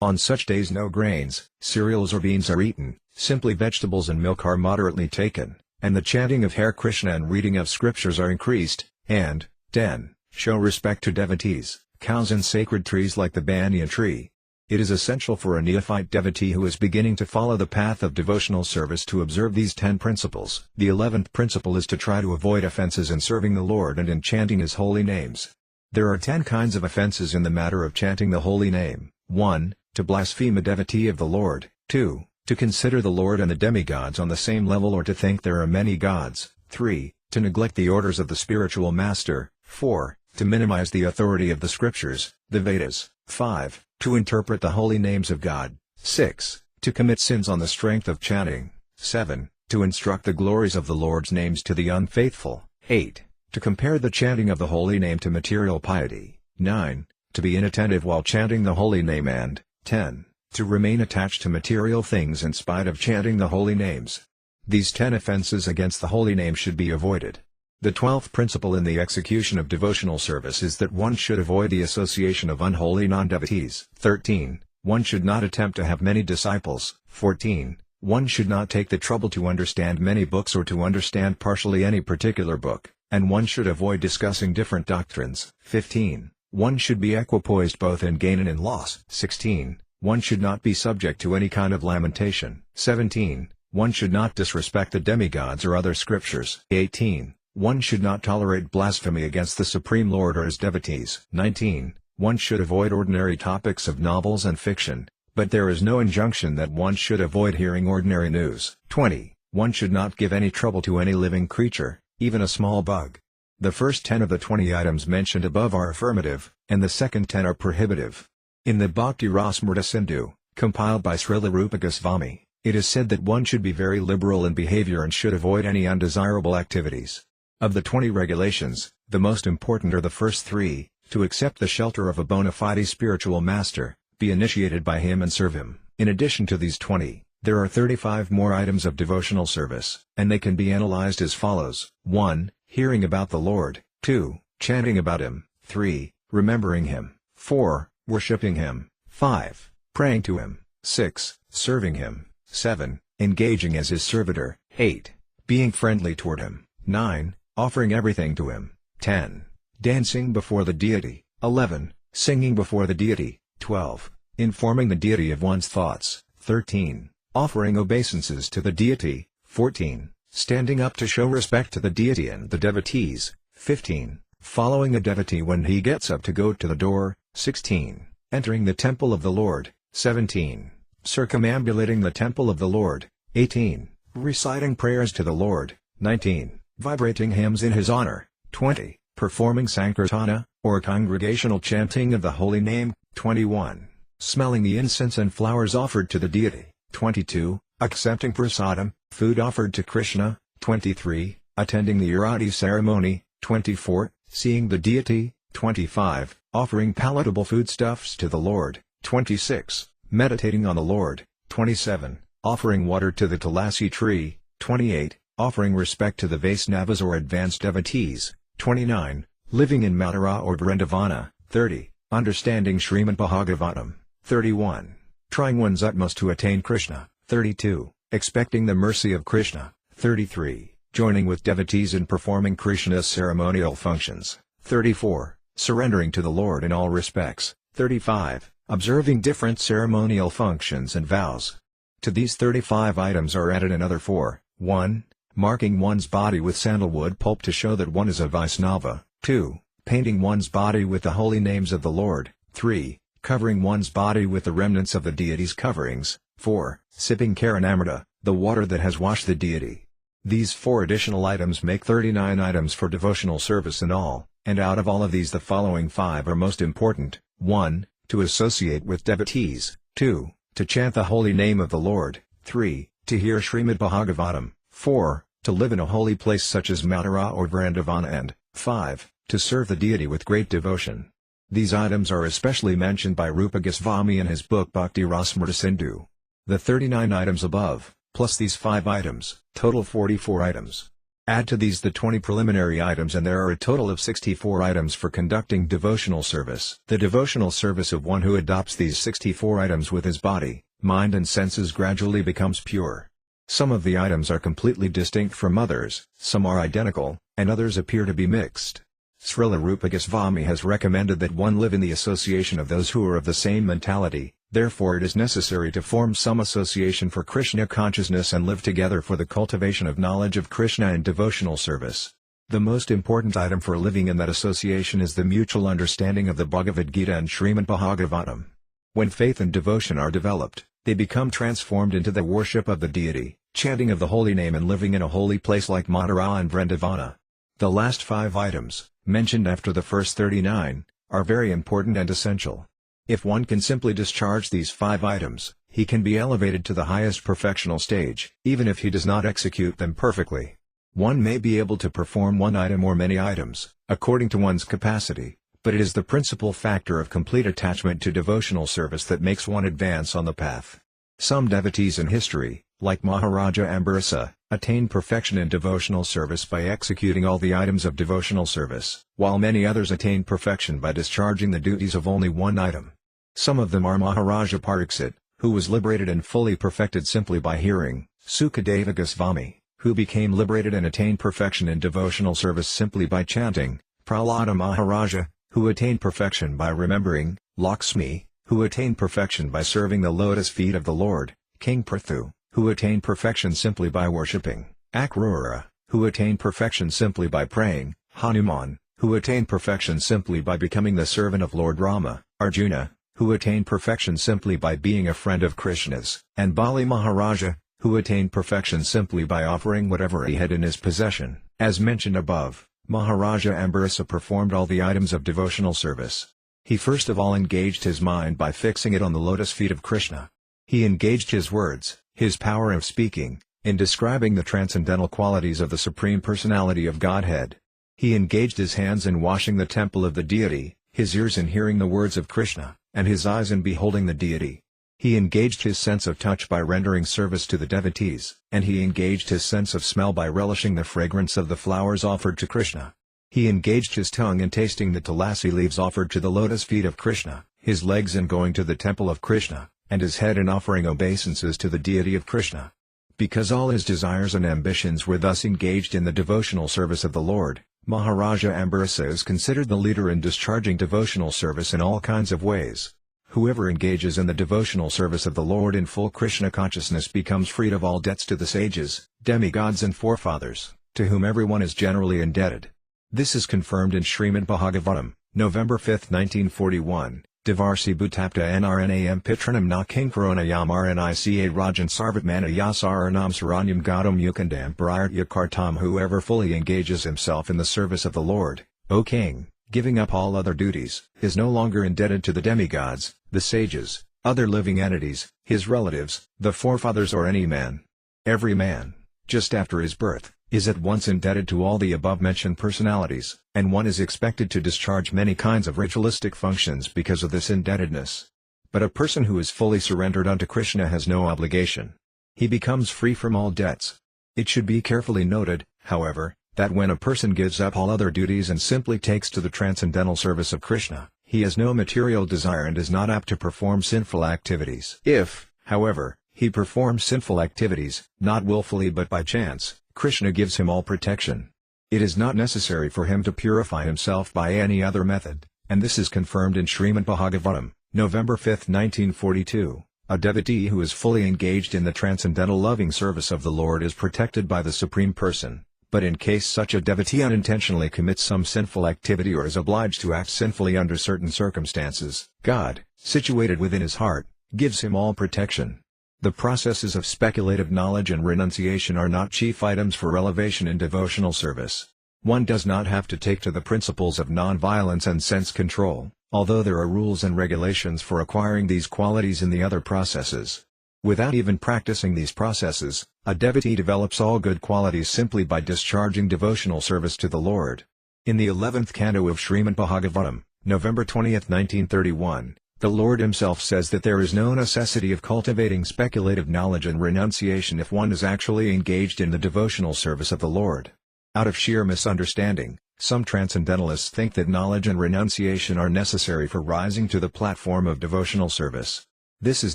On such days no grains, cereals or beans are eaten, simply vegetables and milk are moderately taken, and the chanting of Hare Krishna and reading of scriptures are increased, and 10. Show respect to devotees, cows and sacred trees like the banyan tree. It is essential for a neophyte devotee who is beginning to follow the path of devotional service to observe these 10 principles. The 11th principle is to try to avoid offenses in serving the Lord and in chanting His holy names. There are 10 kinds of offenses in the matter of chanting the holy name. 1. To blaspheme a devotee of the Lord. 2. To consider the Lord and the demigods on the same level or to think there are many gods. 3. To neglect the orders of the spiritual master. 4. To minimize the authority of the scriptures, the Vedas. 5. To interpret the holy names of God. 6. To commit sins on the strength of chanting. 7. To instruct the glories of the Lord's names to the unfaithful. 8. To compare the chanting of the holy name to material piety. 9. To be inattentive while chanting the holy name and 10. To remain attached to material things in spite of chanting the holy names. These 10 offenses against the holy name should be avoided. The 12th principle in the execution of devotional service is that one should avoid the association of unholy non-devotees. 13. One should not attempt to have many disciples. 14. One should not take the trouble to understand many books or to understand partially any particular book, and one should avoid discussing different doctrines. 15. One should be equipoised both in gain and in loss. 16. One should not be subject to any kind of lamentation. 17. One should not disrespect the demigods or other scriptures. 18. One should not tolerate blasphemy against the Supreme Lord or His devotees. 19. One should avoid ordinary topics of novels and fiction, but there is no injunction that one should avoid hearing ordinary news. 20. One should not give any trouble to any living creature, even a small bug. The first 10 of the 20 items mentioned above are affirmative, and the second 10 are prohibitive. In the Bhakti Rasamrita Sindhu, compiled by Srila Rupa Goswami, it is said that one should be very liberal in behavior and should avoid any undesirable activities. Of the 20 regulations, the most important are the first 3, to accept the shelter of a bona fide spiritual master, be initiated by him and serve him. In addition to these 20, there are 35 more items of devotional service, and they can be analyzed as follows. 1. Hearing about the Lord. 2. Chanting about Him. 3. Remembering Him. 4. Worshipping Him. 5. Praying to him. 6. Serving him. 7. Engaging as his servitor. 8. Being friendly toward him. 9. Offering everything to him. 10. Dancing before the deity. 11. Singing before the deity. 12. Informing the deity of one's thoughts. 13. Offering obeisances to the deity. 14. Standing up to show respect to the deity and the devotees. 15. Following a devotee when he gets up to go to the door. 16. Entering the temple of the Lord. 17. Circumambulating the temple of the Lord. 18. Reciting prayers to the Lord. 19. Vibrating hymns in his honor. 20. Performing sankirtana, or congregational chanting of the holy name. 21. Smelling the incense and flowers offered to the deity. 22. Accepting prasadam, food offered to Krishna. 23. Attending the arati ceremony. 24. Seeing the deity. 25. Offering palatable foodstuffs to the Lord. 26. Meditating on the Lord. 27. Offering water to the tulasi tree. 28. Offering respect to the Vaisnavas or advanced devotees. 29. Living in Mathura or Vrindavana. 30. Understanding Srimad Bhagavatam. 31. Trying one's utmost to attain Krishna. 32. Expecting the mercy of Krishna. 33. Joining with devotees in performing Krishna's ceremonial functions. 34. Surrendering to the Lord in all respects. 35. Observing different ceremonial functions and vows. To these 35 items are added another 4. 1. Marking one's body with sandalwood pulp to show that one is a Vaisnava. 2. Painting one's body with the holy names of the Lord. 3. Covering one's body with the remnants of the deity's coverings. 4. Sipping Karanamrita, the water that has washed the deity. These 4 additional items make 39 items for devotional service in all, and out of all of these the following 5 are most important. 1. To associate with devotees. 2. To chant the holy name of the Lord. 3. To hear Srimad Bhagavatam. 4. To live in a holy place such as Mathura or Vrindavana, and 5. To serve the deity with great devotion. These items are especially mentioned by Rupa Goswami in his book Bhakti Rasamrita Sindhu. The 39 items above, plus these 5 items, total 44 items. Add to these the 20 preliminary items and there are a total of 64 items for conducting devotional service. The devotional service of one who adopts these 64 items with his body, mind and senses gradually becomes pure. Some of the items are completely distinct from others, some are identical, and others appear to be mixed. Srila Rupa Goswami has recommended that one live in the association of those who are of the same mentality, therefore it is necessary to form some association for Krishna consciousness and live together for the cultivation of knowledge of Krishna and devotional service. The most important item for living in that association is the mutual understanding of the Bhagavad Gita and Srimad Bhagavatam. When faith and devotion are developed, they become transformed into the worship of the deity, chanting of the holy name and living in a holy place like Mathura and Vrindavana. The last 5 items, mentioned after the first 39, are very important and essential. If one can simply discharge these 5 items, he can be elevated to the highest perfectional stage, even if he does not execute them perfectly. One may be able to perform one item or many items, according to one's capacity, but it is the principal factor of complete attachment to devotional service that makes one advance on the path. Some devotees in history, like Maharaja Ambarasa, attain perfection in devotional service by executing all the items of devotional service, while many others attain perfection by discharging the duties of only one item. Some of them are Maharaja Pariksit, who was liberated and fully perfected simply by hearing, Sukadeva Goswami, who became liberated and attained perfection in devotional service simply by chanting, Prahlada Maharaja, who attained perfection by remembering, Lakshmi, who attained perfection by serving the lotus feet of the Lord, King Prithu, who attained perfection simply by worshipping, Akrura, who attained perfection simply by praying, Hanuman, who attained perfection simply by becoming the servant of Lord Rama, Arjuna, who attained perfection simply by being a friend of Krishna's, and Bali Maharaja, who attained perfection simply by offering whatever he had in his possession. As mentioned above, Maharaja Ambarasa performed all the items of devotional service. He first of all engaged his mind by fixing it on the lotus feet of Krishna. He engaged his words, his power of speaking, in describing the transcendental qualities of the Supreme Personality of Godhead. He engaged his hands in washing the temple of the deity, his ears in hearing the words of Krishna, and his eyes in beholding the deity. He engaged his sense of touch by rendering service to the devotees, and he engaged his sense of smell by relishing the fragrance of the flowers offered to Krishna. He engaged his tongue in tasting the tulasi leaves offered to the lotus feet of Krishna, his legs in going to the temple of Krishna, and his head in offering obeisances to the deity of Krishna. Because all his desires and ambitions were thus engaged in the devotional service of the Lord, Maharaja Ambarasa is considered the leader in discharging devotional service in all kinds of ways. Whoever engages in the devotional service of the Lord in full Krishna consciousness becomes freed of all debts to the sages, demigods and forefathers, to whom everyone is generally indebted. This is confirmed in Srimad Bhagavatam, November 5, 1941. Divarsi Bhutapta Nrnam Pitranam Na Kinkaronayam Rnica Rajan Sarvatmana Yasaranam Saranyam Gadam Yukandam Parayat Yakartam. Whoever fully engages himself in the service of the Lord, O king, giving up all other duties, is no longer indebted to the demigods, the sages, other living entities, his relatives, the forefathers or any man. Every man, just after his birth, is at once indebted to all the above-mentioned personalities, and one is expected to discharge many kinds of ritualistic functions because of this indebtedness. But a person who is fully surrendered unto Krishna has no obligation. He becomes free from all debts. It should be carefully noted, however, that when a person gives up all other duties and simply takes to the transcendental service of Krishna, he has no material desire and is not apt to perform sinful activities. If, however, he performs sinful activities, not willfully but by chance, Krishna gives him all protection. It is not necessary for him to purify himself by any other method, and this is confirmed in Srimad Bhagavatam, November 5, 1942. A devotee who is fully engaged in the transcendental loving service of the Lord is protected by the Supreme Person, but in case such a devotee unintentionally commits some sinful activity or is obliged to act sinfully under certain circumstances, God, situated within his heart, gives him all protection. The processes of speculative knowledge and renunciation are not chief items for elevation in devotional service. One does not have to take to the principles of non-violence and sense control, although there are rules and regulations for acquiring these qualities in the other processes. Without even practicing these processes, a devotee develops all good qualities simply by discharging devotional service to the Lord. In the 11th canto of Srimad Bhagavatam, November 20, 1931, the Lord himself says that there is no necessity of cultivating speculative knowledge and renunciation if one is actually engaged in the devotional service of the Lord. Out of sheer misunderstanding, some transcendentalists think that knowledge and renunciation are necessary for rising to the platform of devotional service. This is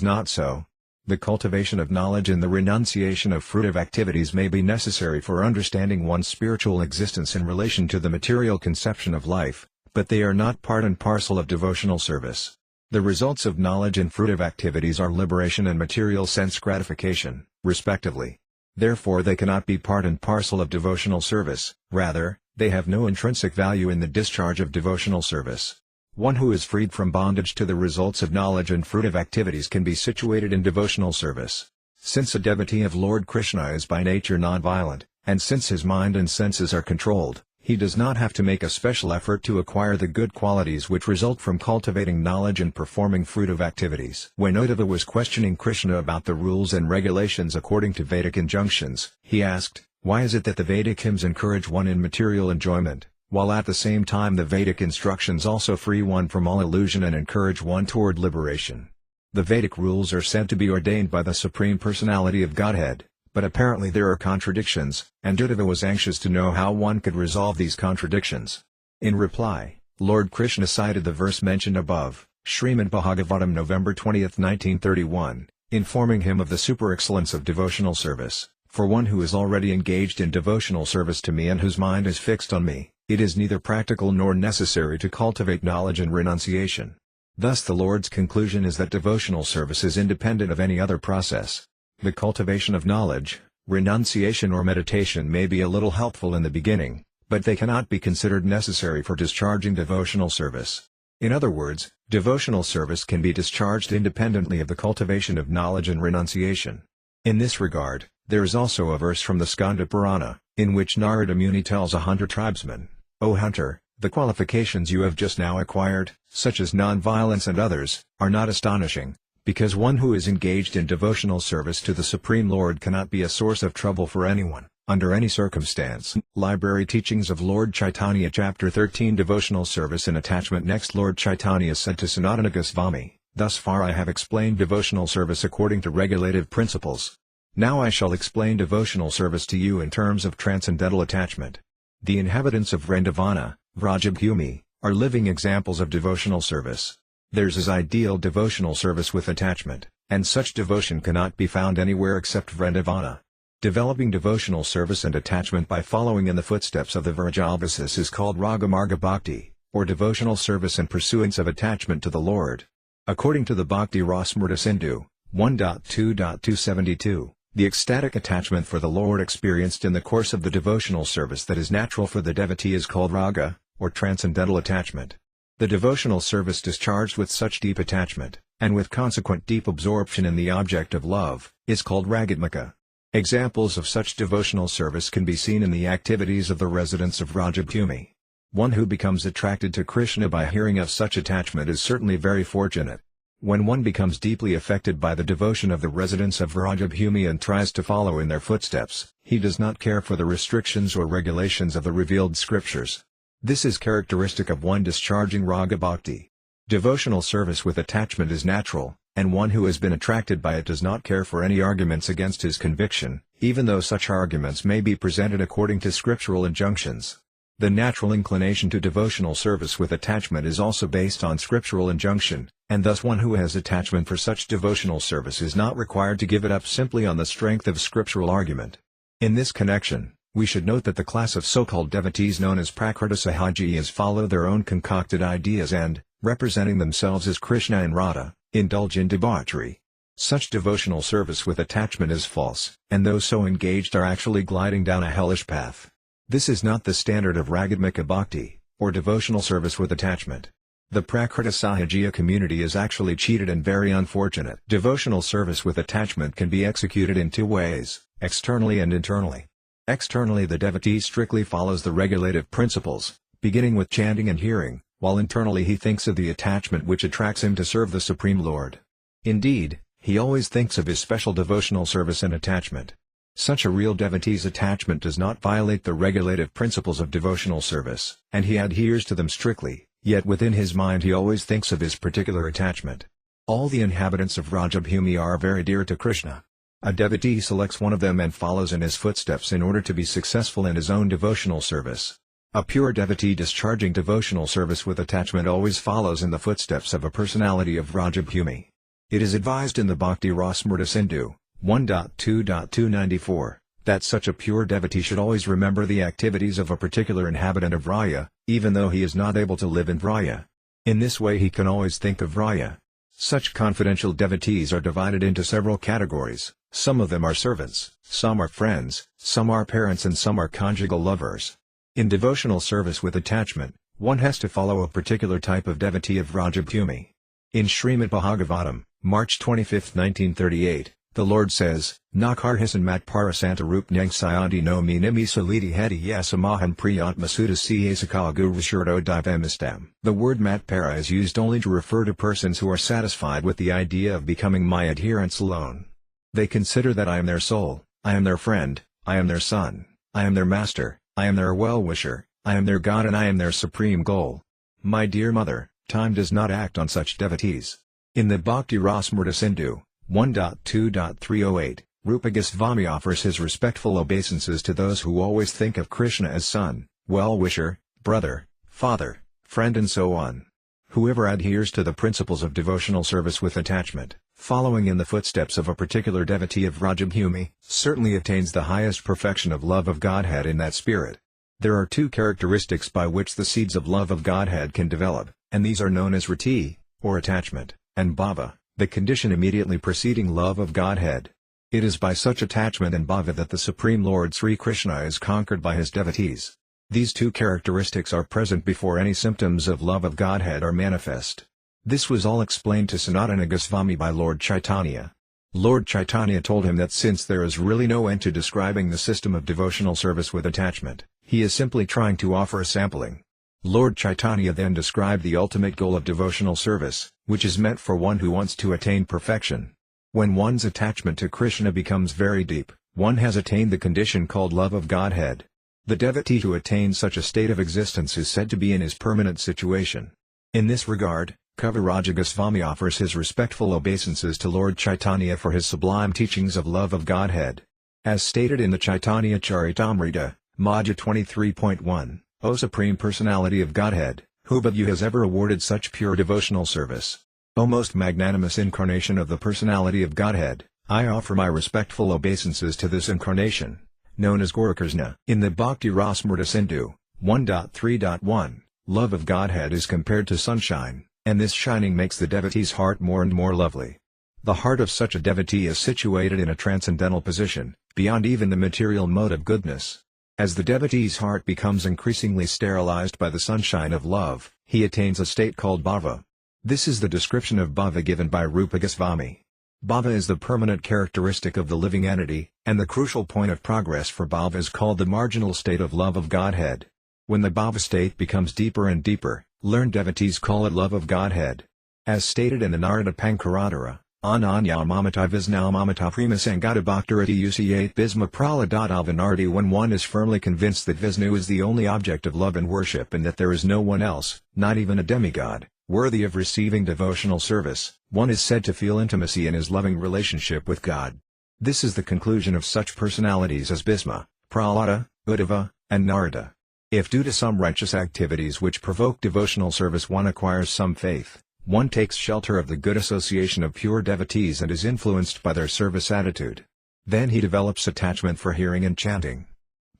not so. The cultivation of knowledge and the renunciation of fruitive activities may be necessary for understanding one's spiritual existence in relation to the material conception of life, but they are not part and parcel of devotional service. The results of knowledge and fruitive activities are liberation and material sense gratification, respectively. Therefore they cannot be part and parcel of devotional service, rather, they have no intrinsic value in the discharge of devotional service. One who is freed from bondage to the results of knowledge and fruitive activities can be situated in devotional service. Since a devotee of Lord Krishna is by nature non-violent, and since his mind and senses are controlled, he does not have to make a special effort to acquire the good qualities which result from cultivating knowledge and performing fruitive activities. When Uddhava was questioning Krishna about the rules and regulations according to Vedic injunctions, he asked, "Why is it that the Vedic hymns encourage one in material enjoyment, while at the same time the Vedic instructions also free one from all illusion and encourage one toward liberation?" The Vedic rules are said to be ordained by the Supreme Personality of Godhead, but apparently there are contradictions, and Uddhava was anxious to know how one could resolve these contradictions. In reply, Lord Krishna cited the verse mentioned above, Srimad Bhagavatam November 20, 1931, informing him of the super-excellence of devotional service. "For one who is already engaged in devotional service to me and whose mind is fixed on me, it is neither practical nor necessary to cultivate knowledge and renunciation." Thus the Lord's conclusion is that devotional service is independent of any other process. The cultivation of knowledge, renunciation or meditation may be a little helpful in the beginning, but they cannot be considered necessary for discharging devotional service. In other words, devotional service can be discharged independently of the cultivation of knowledge and renunciation. In this regard, there is also a verse from the Skanda Purana, in which Narada Muni tells a hunter tribesman, "O hunter, the qualifications you have just now acquired, such as non-violence and others, are not astonishing, because one who is engaged in devotional service to the Supreme Lord cannot be a source of trouble for anyone, under any circumstance." Library Teachings of Lord Caitanya Chapter 13 Devotional Service and Attachment. Next, Lord Caitanya said to Sanatana Goswami, "Thus far I have explained devotional service according to regulative principles. Now I shall explain devotional service to you in terms of transcendental attachment. The inhabitants of Vrindavana, Vrajabhumi, are living examples of devotional service. Theirs is ideal devotional service with attachment, and such devotion cannot be found anywhere except Vrindavana. Developing devotional service and attachment by following in the footsteps of the Vrajalvasis is called Ragamarga Bhakti, or devotional service and pursuance of attachment to the Lord. According to the Bhakti Rasamrita Sindhu, 1.2.272, the ecstatic attachment for the Lord experienced in the course of the devotional service that is natural for the devotee is called raga, or transcendental attachment. The devotional service discharged with such deep attachment, and with consequent deep absorption in the object of love, is called ragatmika. Examples of such devotional service can be seen in the activities of the residents of Rajabhumi. One who becomes attracted to Krishna by hearing of such attachment is certainly very fortunate. When one becomes deeply affected by the devotion of the residents of Rajabhumi and tries to follow in their footsteps, he does not care for the restrictions or regulations of the revealed scriptures. This is characteristic of one discharging raga bhakti. Devotional service with attachment is natural, and one who has been attracted by it does not care for any arguments against his conviction, even though such arguments may be presented according to scriptural injunctions. The natural inclination to devotional service with attachment is also based on scriptural injunction, and thus one who has attachment for such devotional service is not required to give it up simply on the strength of scriptural argument. In this connection, we should note that the class of so-called devotees known as Prakrita Sahajiyas follow their own concocted ideas and, representing themselves as Krishna and Radha, indulge in debauchery. Such devotional service with attachment is false, and those so engaged are actually gliding down a hellish path. This is not the standard of Ragatmika Bhakti, or devotional service with attachment. The Prakrita Sahajiya community is actually cheated and very unfortunate. Devotional service with attachment can be executed in two ways, externally and internally. Externally, the devotee strictly follows the regulative principles, beginning with chanting and hearing, while internally he thinks of the attachment which attracts him to serve the Supreme Lord. Indeed, he always thinks of his special devotional service and attachment. Such a real devotee's attachment does not violate the regulative principles of devotional service, and he adheres to them strictly, yet within his mind he always thinks of his particular attachment. All the inhabitants of Rajabhumi are very dear to Krishna. A devotee selects one of them and follows in his footsteps in order to be successful in his own devotional service. A pure devotee discharging devotional service with attachment always follows in the footsteps of a personality of Rajabhumi. It is advised in the Bhakti Rasamrita Sindhu, 1.2.294, that such a pure devotee should always remember the activities of a particular inhabitant of Raya, even though he is not able to live in Raya. In this way he can always think of Raya. Such confidential devotees are divided into several categories. Some of them are servants, some are friends, some are parents, and some are conjugal lovers. In devotional service with attachment, one has to follow a particular type of devotee of Rajabhumi. In Srimad Bhagavatam, March 25, 1938, the Lord says, Nakarhisan matpara santa rupnyang sayanti no minimi saliti heti yasamahan priyantma sudasiyasaka gurvashurdo divamistam. The word matpara is used only to refer to persons who are satisfied with the idea of becoming my adherents alone. They consider that I am their soul, I am their friend, I am their son, I am their master, I am their well-wisher, I am their God, and I am their supreme goal. My dear mother, time does not act on such devotees. In the Bhakti Rasamrita Sindhu, 1.2.308, Rupa Goswami offers his respectful obeisances to those who always think of Krishna as son, well-wisher, brother, father, friend, and so on. Whoever adheres to the principles of devotional service with attachment, following in the footsteps of a particular devotee of Rajabhumi, certainly attains the highest perfection of love of Godhead in that spirit. There are two characteristics by which the seeds of love of Godhead can develop, and these are known as rati, or attachment, and bhava, the condition immediately preceding love of Godhead. It is by such attachment and bhava that the Supreme Lord Sri Krishna is conquered by his devotees. These two characteristics are present before any symptoms of love of Godhead are manifest. This was all explained to Sanatana Goswami by Lord Caitanya. Lord Caitanya told him that since there is really no end to describing the system of devotional service with attachment, he is simply trying to offer a sampling. Lord Caitanya then described the ultimate goal of devotional service, which is meant for one who wants to attain perfection. When one's attachment to Krishna becomes very deep, one has attained the condition called love of Godhead. The devotee who attains such a state of existence is said to be in his permanent situation. In this regard, Kaviraja Goswami offers his respectful obeisances to Lord Caitanya for his sublime teachings of love of Godhead. As stated in the Caitanya Charitamrita, Madhya 23.1, O Supreme Personality of Godhead, Who but you has ever awarded such pure devotional service? O most magnanimous incarnation of the personality of Godhead, I offer my respectful obeisances to this incarnation, known as Guru Krishna. In the Bhakti Rasamrita Sindhu, 1.3.1, love of Godhead is compared to sunshine, and this shining makes the devotee's heart more and more lovely. The heart of such a devotee is situated in a transcendental position, beyond even the material mode of goodness. As the devotee's heart becomes increasingly sterilized by the sunshine of love, he attains a state called bhava. This is the description of bhava given by Rupa Goswami. Bhava is the permanent characteristic of the living entity, and the crucial point of progress for bhava is called the marginal state of love of Godhead. When the bhava state becomes deeper and deeper, learned devotees call it love of Godhead. As stated in the Narada Pankaradhara, Ananya mamata visnau mamata prima sangata bhaktarati ucate bisma praladatavanarti. When one is firmly convinced that Vishnu is the only object of love and worship and that there is no one else, not even a demigod, worthy of receiving devotional service, one is said to feel intimacy in his loving relationship with God. This is the conclusion of such personalities as Bhisma, Prahlada, Uddhava, and Narada. If due to some righteous activities which provoke devotional service one acquires some faith, one takes shelter of the good association of pure devotees and is influenced by their service attitude. Then he develops attachment for hearing and chanting.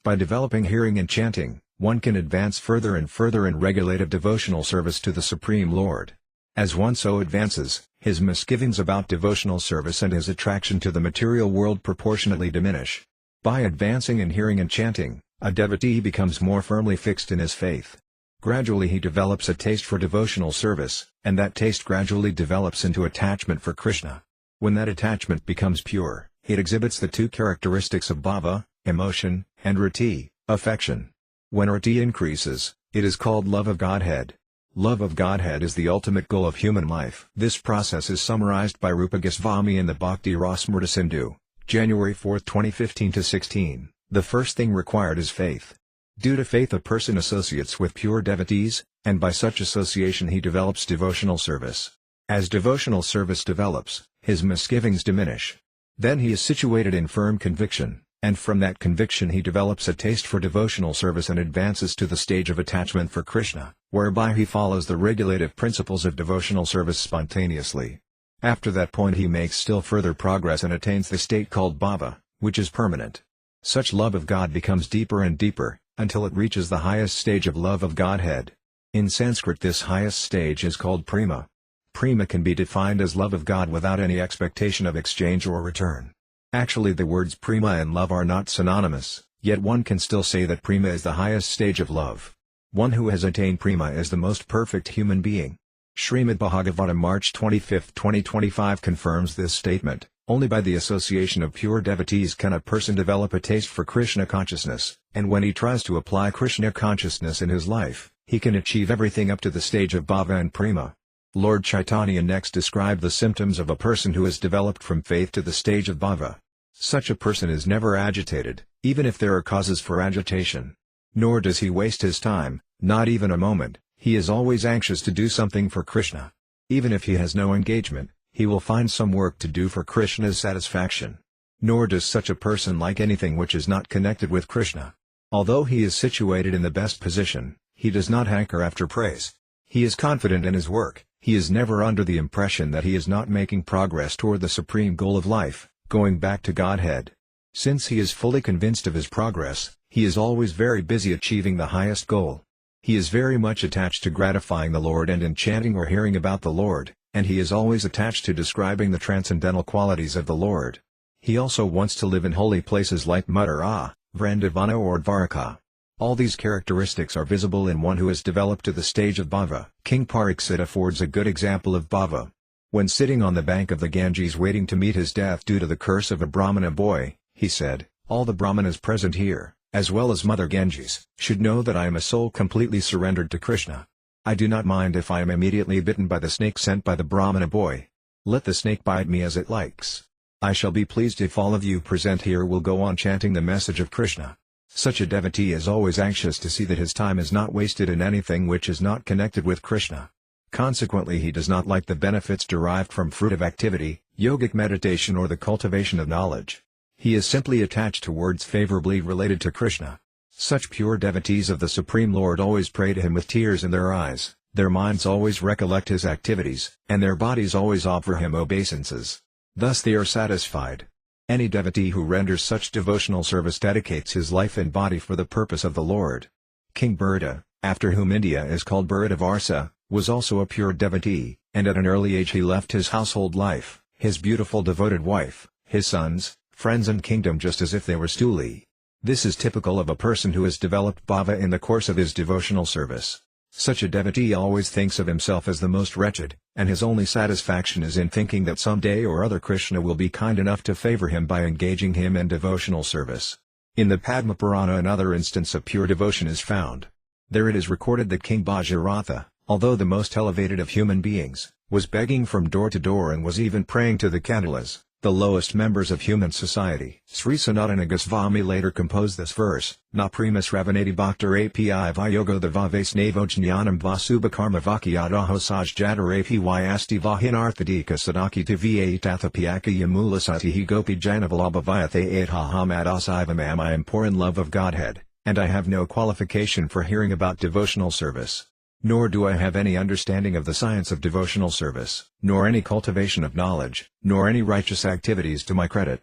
By developing hearing and chanting, one can advance further and further in regulative devotional service to the Supreme Lord. As one so advances, his misgivings about devotional service and his attraction to the material world proportionately diminish. By advancing in hearing and chanting, a devotee becomes more firmly fixed in his faith. Gradually he develops a taste for devotional service, and that taste gradually develops into attachment for Krishna. When that attachment becomes pure, it exhibits the two characteristics of bhava, emotion, and rati, affection. When rati increases, it is called love of Godhead. Love of Godhead is the ultimate goal of human life. This process is summarized by Rupa Goswami in the Bhakti Rasamrita Sindhu, January 4, 2015-16. The first thing required is faith. Due to faith a person associates with pure devotees, and by such association he develops devotional service. As devotional service develops, his misgivings diminish. Then he is situated in firm conviction, and from that conviction he develops a taste for devotional service and advances to the stage of attachment for Krishna, whereby he follows the regulative principles of devotional service spontaneously. After that point he makes still further progress and attains the state called bhava, which is permanent. Such love of God becomes deeper and deeper, until it reaches the highest stage of love of Godhead. In Sanskrit this highest stage is called prema. Prema can be defined as love of God without any expectation of exchange or return. Actually the words prema and love are not synonymous, yet one can still say that prema is the highest stage of love. One who has attained prema is the most perfect human being. Srimad Bhagavatam March 25, 2025 confirms this statement. Only by the association of pure devotees can a person develop a taste for Krishna consciousness, and when he tries to apply Krishna consciousness in his life, he can achieve everything up to the stage of bhava and prema. Lord Caitanya next described the symptoms of a person who has developed from faith to the stage of bhava. Such a person is never agitated, even if there are causes for agitation. Nor does he waste his time, not even a moment. He is always anxious to do something for Krishna. Even if he has no engagement, he will find some work to do for Krishna's satisfaction. Nor does such a person like anything which is not connected with Krishna. Although he is situated in the best position, he does not hanker after praise. He is confident in his work, he is never under the impression that he is not making progress toward the supreme goal of life, going back to Godhead. Since he is fully convinced of his progress, he is always very busy achieving the highest goal. He is very much attached to gratifying the Lord and in chanting or hearing about the Lord, and he is always attached to describing the transcendental qualities of the Lord. He also wants to live in holy places like Mathura, Vrindavana or Dvaraka. All these characteristics are visible in one who has developed to the stage of bhava. King Pariksit affords a good example of bhava. When sitting on the bank of the Ganges waiting to meet his death due to the curse of a Brahmana boy, he said, "All the Brahmanas present here, as well as Mother Ganges, should know that I am a soul completely surrendered to Krishna. I do not mind if I am immediately bitten by the snake sent by the Brahmana boy. Let the snake bite me as it likes. I shall be pleased if all of you present here will go on chanting the message of Krishna." Such a devotee is always anxious to see that his time is not wasted in anything which is not connected with Krishna. Consequently he does not like the benefits derived from fruitive activity, yogic meditation or the cultivation of knowledge. He is simply attached to words favorably related to Krishna. Such pure devotees of the Supreme Lord always pray to him with tears in their eyes, Their minds always recollect his activities, and their bodies always offer him obeisances. Thus they are satisfied. Any devotee who renders such devotional service dedicates his life and body for the purpose of the Lord. King Bharata, after whom India is called Bharatavarsa, was also a pure devotee, and at an early age he left his household life, his beautiful devoted wife, his sons, friends and kingdom just as if they were stuli. This is typical of a person who has developed bhava in the course of his devotional service. Such a devotee always thinks of himself as the most wretched, and his only satisfaction is in thinking that some day or other Krishna will be kind enough to favor him by engaging him in devotional service. In the Padma Purana another instance of pure devotion is found. There it is recorded that King Bhajaratha, although the most elevated of human beings, was begging from door to door and was even praying to the Kandalas, the lowest members of human society. Sri Sanatana Goswami later composed this verse, Na primus ravanati bhaktar api vayogo the vaves navo jnanam vasubhakarma vakyadaho sajjatar api asti vahinarthadika sadaki tva tathapiaka yamulasatihi gopi janavalabhavayathe adhaham adasivam. I am poor in love of Godhead, and I have no qualification for hearing about devotional service. Nor do I have any understanding of the science of devotional service, nor any cultivation of knowledge, nor any righteous activities to my credit.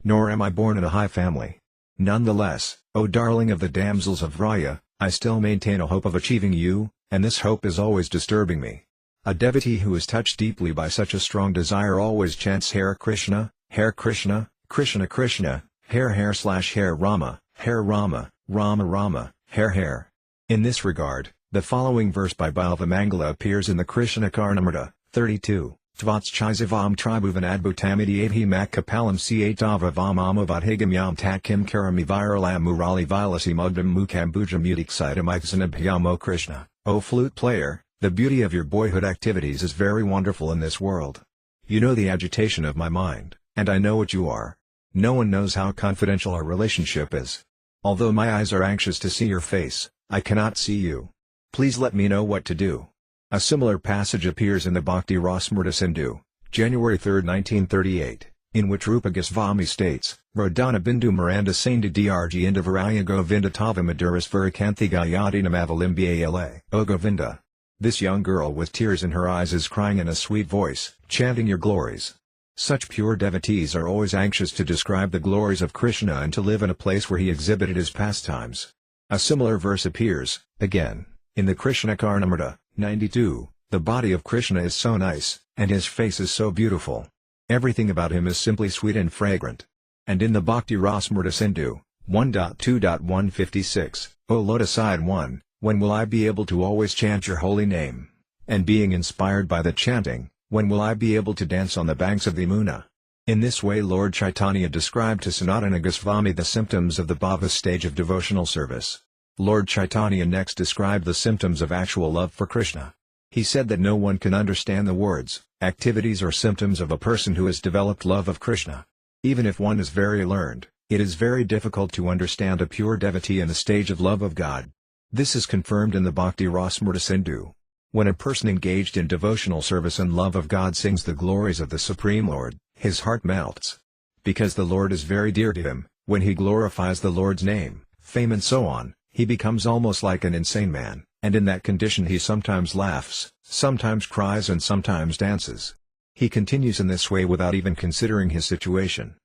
Nor am I born in a high family. Nonetheless, O darling of the damsels of Raya, I still maintain a hope of achieving you, and this hope is always disturbing me. A devotee who is touched deeply by such a strong desire always chants Hare Krishna, Krishna Krishna, Hare Rama, Rama Rama, Hare. In this regard, the following verse by Balvamangala appears in the Krishna Karnamrita, 32, Tvats Chisavam Tribhuvan Adbhutamidi Abhi Makapalam Siatavavam Amavadhigam Yam Tatkim Karami Viralam Murali Vilasi Mugdam Mukambujam Udiksitam Iksanabhyam. O Krishna, O flute player, the beauty of your boyhood activities is very wonderful in this world. You know the agitation of my mind, and I know what you are. No one knows how confidential our relationship is. Although my eyes are anxious to see your face, I cannot see you. Please let me know what to do. A similar passage appears in the Bhakti Rasamrita Sindhu, January 3, 1938, in which Rupa Goswami states, Rodana Bindu Miranda Sainda Drg Indavaraya Govinda Tava Maduras Varakanthi Gayati Namavalimbyala. O Govinda! This young girl with tears in her eyes is crying in a sweet voice, chanting your glories. Such pure devotees are always anxious to describe the glories of Krishna and to live in a place where he exhibited his pastimes. A similar verse appears, again, in the Krishna Karnamrita, 92, the body of Krishna is so nice, and his face is so beautiful. Everything about him is simply sweet and fragrant. And in the Bhakti Rasamrita Sindhu, 1.2.156, O lotus-eyed one, when will I be able to always chant your holy name? And being inspired by the chanting, when will I be able to dance on the banks of the Yamuna? In this way Lord Caitanya described to Sanatana Goswami the symptoms of the bhava stage of devotional service. Lord Caitanya next described the symptoms of actual love for Krishna. He said that no one can understand the words, activities or symptoms of a person who has developed love of Krishna. Even if one is very learned, it is very difficult to understand a pure devotee in the stage of love of God. This is confirmed in the Bhakti Rasamrita Sindhu. When a person engaged in devotional service and love of God sings the glories of the Supreme Lord, his heart melts. Because the Lord is very dear to him, when he glorifies the Lord's name, fame and so on, he becomes almost like an insane man, and in that condition he sometimes laughs, sometimes cries and sometimes dances. He continues in this way without even considering his situation.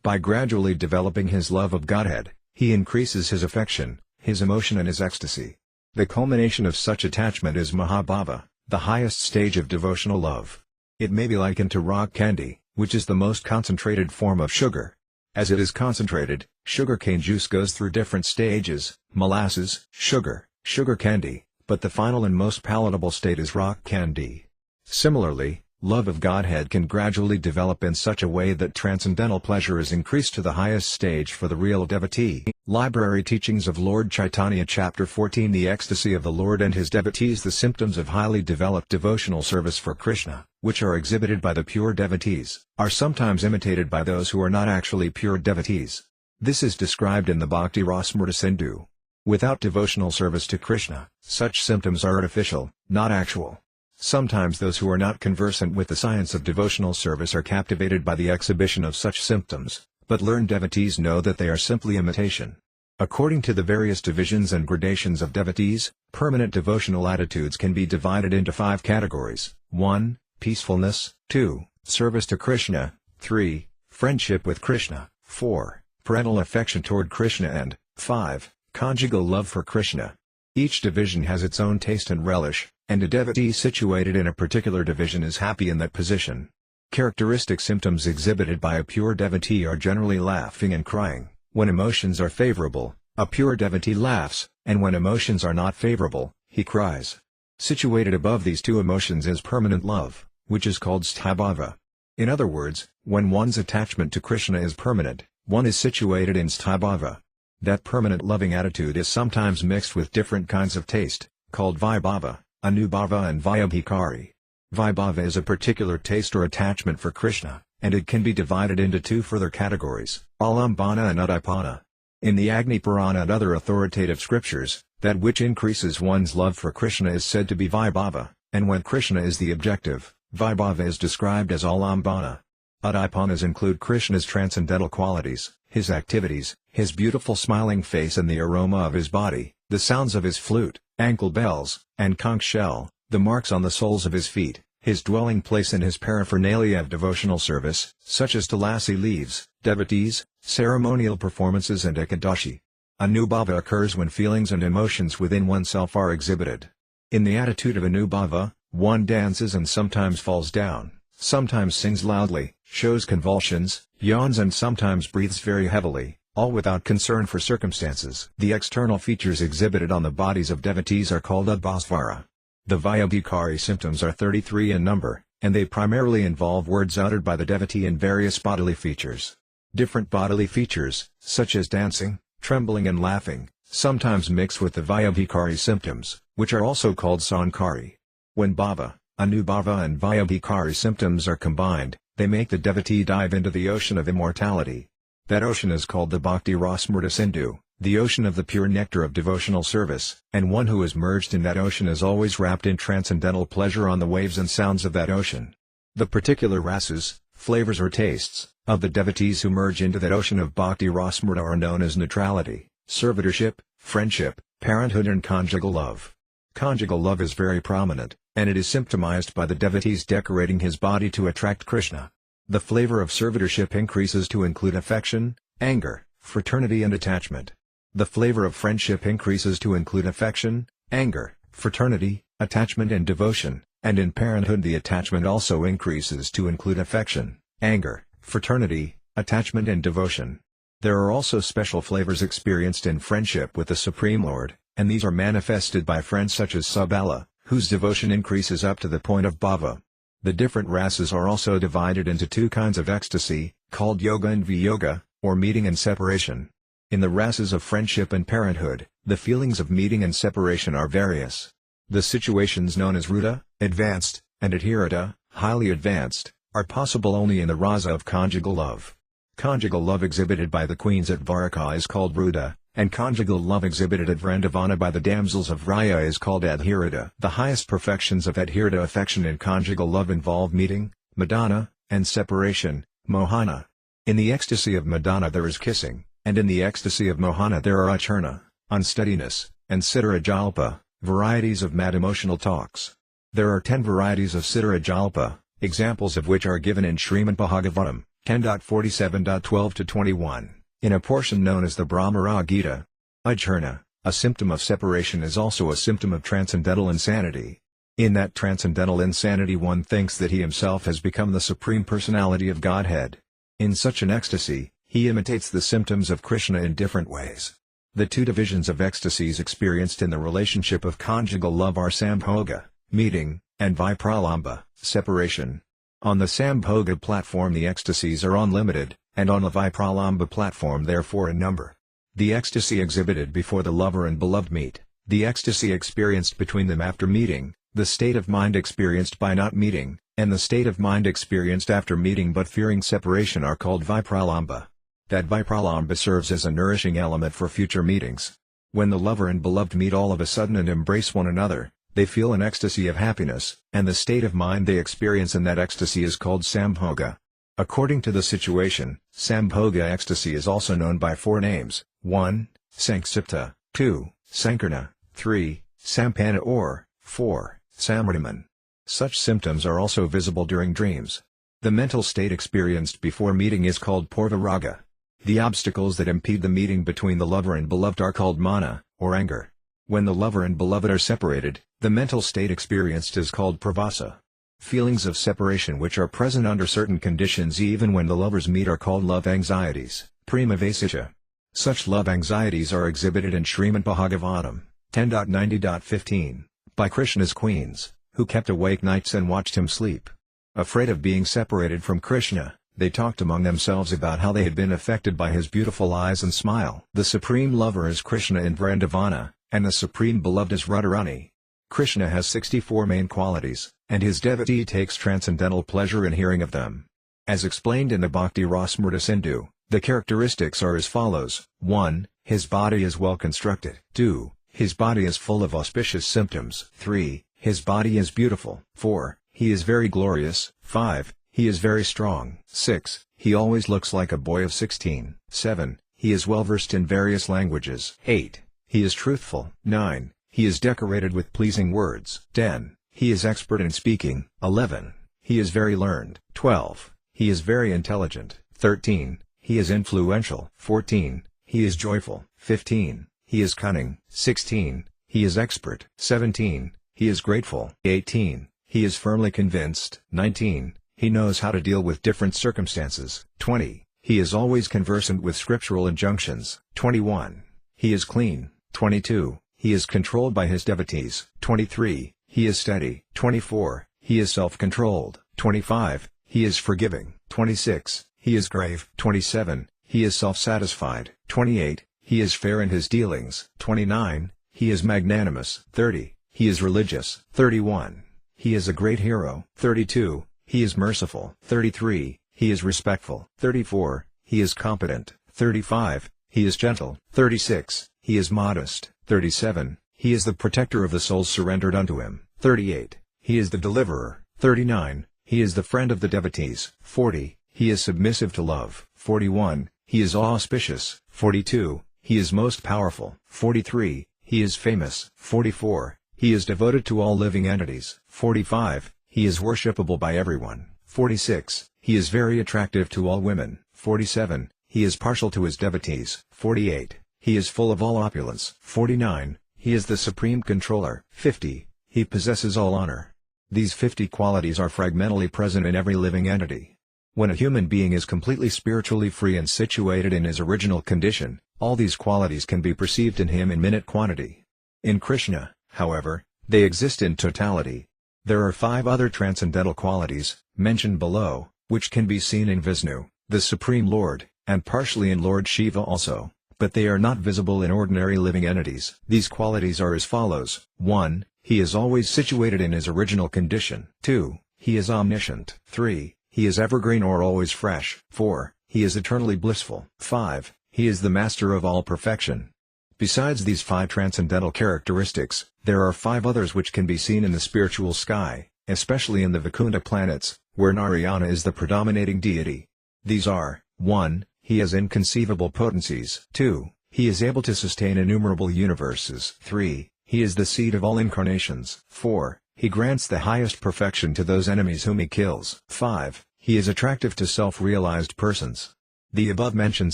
By gradually developing his love of Godhead, he increases his affection, his emotion and his ecstasy. The culmination of such attachment is Mahabhava, the highest stage of devotional love. It may be likened to rock candy, which is the most concentrated form of sugar. As it is concentrated, sugarcane juice goes through different stages, molasses, sugar, sugar candy, but the final and most palatable state is rock candy. Similarly, love of Godhead can gradually develop in such a way that transcendental pleasure is increased to the highest stage for the real devotee. Library Teachings of Lord Caitanya Chapter 14 The ecstasy of the Lord and his devotees. The symptoms of highly developed devotional service for Krishna, which are exhibited by the pure devotees, are sometimes imitated by those who are not actually pure devotees. This is described in the Bhakti Rasamrita Sindhu. Without devotional service to Krishna, such symptoms are artificial, not actual. Sometimes those who are not conversant with the science of devotional service are captivated by the exhibition of such symptoms, but learned devotees know that they are simply imitation. According to the various divisions and gradations of devotees, permanent devotional attitudes can be divided into 5 categories: 1. Peacefulness, 2. Service to Krishna, 3. Friendship with Krishna, 4. Parental affection toward Krishna, and 5. Conjugal love for Krishna. Each division has its own taste and relish, and a devotee situated in a particular division is happy in that position. Characteristic symptoms exhibited by a pure devotee are generally laughing and crying. When emotions are favorable, a pure devotee laughs, and when emotions are not favorable, he cries. Situated above these 2 emotions is permanent love, which is called sthabhava. In other words, when one's attachment to Krishna is permanent, one is situated in sthabhava. That permanent loving attitude is sometimes mixed with different kinds of taste, called vibhava, anubhava and vyabhikari. Vibhava is a particular taste or attachment for Krishna, and it can be divided into 2 further categories, alambana and udipana. In the Agni Purana and other authoritative scriptures, that which increases one's love for Krishna is said to be vibhava, and when Krishna is the objective, vibhava is described as alambana. Udipanas include Krishna's transcendental qualities, his activities, his beautiful smiling face and the aroma of his body, the sounds of his flute, ankle bells, and conch shell, the marks on the soles of his feet, his dwelling place and his paraphernalia of devotional service, such as tulasi leaves, devotees, ceremonial performances and ekadashi. Anubhava occurs when feelings and emotions within oneself are exhibited. In the attitude of anubhava, one dances and sometimes falls down, sometimes sings loudly, shows convulsions, yawns and sometimes breathes very heavily, all without concern for circumstances. The external features exhibited on the bodies of devotees are called udbhasvara. The vyabhikari symptoms are 33 in number, and they primarily involve words uttered by the devotee and various bodily features. Different bodily features, such as dancing, trembling and laughing, sometimes mix with the vyabhikari symptoms, which are also called sankari. When bhava, anubhava and vyabhikari symptoms are combined, they make the devotee dive into the ocean of immortality. That ocean is called the Bhakti Rasmrita Sindhu, the ocean of the pure nectar of devotional service, and one who is merged in that ocean is always wrapped in transcendental pleasure on the waves and sounds of that ocean. The particular rasas, flavors or tastes, of the devotees who merge into that ocean of Bhakti Rasmrita are known as neutrality, servitorship, friendship, parenthood and conjugal love. Conjugal love is very prominent, and it is symptomized by the devotees decorating his body to attract Krishna. The flavor of servitorship increases to include affection, anger, fraternity and attachment. The flavor of friendship increases to include affection, anger, fraternity, attachment and devotion, and in parenthood the attachment also increases to include affection, anger, fraternity, attachment and devotion. There are also special flavors experienced in friendship with the Supreme Lord, and these are manifested by friends such as Sabala, whose devotion increases up to the point of bhava. The different rasas are also divided into 2 kinds of ecstasy, called yoga and viyoga, or meeting and separation. In the rasas of friendship and parenthood, the feelings of meeting and separation are various. The situations known as ruda, advanced, and adhirata, highly advanced, are possible only in the rasa of conjugal love. Conjugal love exhibited by the queens at Dwaraka is called ruda, and conjugal love exhibited at Vrindavana by the damsels of Raya is called adhirata. The highest perfections of adhirata affection and conjugal love involve meeting, madana, and separation, mohana. In the ecstasy of madana there is kissing, and in the ecstasy of mohana there are acharna, unsteadiness, and siddharajalpa, varieties of mad emotional talks. There are 10 varieties of siddharajalpa, examples of which are given in Srimad Bhagavatam, 10.47.12-21, in a portion known as the Brahmara Gita. Acharna, a symptom of separation, is also a symptom of transcendental insanity. In that transcendental insanity one thinks that he himself has become the Supreme Personality of Godhead. In such an ecstasy, he imitates the symptoms of Krishna in different ways. The 2 divisions of ecstasies experienced in the relationship of conjugal love are sambhoga, meeting, and vipralamba, separation. On the sambhoga platform the ecstasies are unlimited, and on the vipralamba platform therefore in number. The ecstasy exhibited before the lover and beloved meet, the ecstasy experienced between them after meeting, the state of mind experienced by not meeting, and the state of mind experienced after meeting but fearing separation are called vipralamba. That vipralamba serves as a nourishing element for future meetings. When the lover and beloved meet all of a sudden and embrace one another, they feel an ecstasy of happiness, and the state of mind they experience in that ecstasy is called sambhoga. According to the situation, sambhoga ecstasy is also known by 4 names: 1. Sanksipta, 2. Sankirna, 3. Sampana or 4. Samriman. Such symptoms are also visible during dreams. The mental state experienced before meeting is called purvaraga. The obstacles that impede the meeting between the lover and beloved are called mana, or anger. When the lover and beloved are separated, the mental state experienced is called pravasa. Feelings of separation which are present under certain conditions even when the lovers meet are called love anxieties, prema vasisha. Such love anxieties are exhibited in Srimad Bhagavatam, 10.90.15, by Krishna's queens, who kept awake nights and watched him sleep. Afraid of being separated from Krishna, they talked among themselves about how they had been affected by his beautiful eyes and smile. The supreme lover is Krishna in Vrindavana, and the supreme beloved is Radharani. Krishna has 64 main qualities, and his devotee takes transcendental pleasure in hearing of them. As explained in the Bhakti Rasamrita Sindhu, the characteristics are as follows: 1. His body is well constructed. 2. His body is full of auspicious symptoms. 3. His body is beautiful. 4. He is very glorious. 5. He is very strong. 6. He always looks like a boy of 16. 7. He is well versed in various languages. 8. He is truthful. 9. He is decorated with pleasing words. 10. He is expert in speaking. 11. He is very learned. 12. He is very intelligent. 13. He is influential. 14. He is joyful. 15. He is cunning. 16. He is expert. 17. He is grateful. 18. He is firmly convinced. 19. He knows how to deal with different circumstances. 20. He is always conversant with scriptural injunctions. 21. He is clean. 22. He is controlled by his devotees. 23. He is steady. 24. He is self-controlled. 25. He is forgiving. 26. He is grave. 27. He is self-satisfied. 28. He is fair in his dealings. 29. He is magnanimous. 30. He is religious. 31. He is a great hero. 32. He is merciful. 33. He is respectful. 34. He is competent. 35. He is gentle. 36. He is modest. 37. He is the protector of the souls surrendered unto him. 38. He is the deliverer. 39. He is the friend of the devotees. 40. He is submissive to love. 41. He is auspicious. 42. He is most powerful. 43. He is famous. 44. He is devoted to all living entities. 45. He is worshipable by everyone. 46. He is very attractive to all women. 47. He is partial to his devotees. 48. He is full of all opulence. 49. He is the supreme controller. 50. He possesses all honor. These 50 qualities are fragmentally present in every living entity. When a human being is completely spiritually free and situated in his original condition, all these qualities can be perceived in him in minute quantity. In Krishna, however, they exist in totality. There are 5 other transcendental qualities, mentioned below, which can be seen in Vishnu, the Supreme Lord, and partially in Lord Shiva also, but they are not visible in ordinary living entities. These qualities are as follows: 1. He is always situated in his original condition. 2. He is omniscient. 3. He is evergreen or always fresh. 4. He is eternally blissful. 5. He is the master of all perfection. Besides these 5 transcendental characteristics, there are 5 others which can be seen in the spiritual sky, especially in the Vaikunta planets, where Narayana is the predominating deity. These are: 1. He has inconceivable potencies. 2. He is able to sustain innumerable universes. 3. He is the seed of all incarnations. 4. He grants the highest perfection to those enemies whom he kills. 5. He is attractive to self-realized persons. The above-mentioned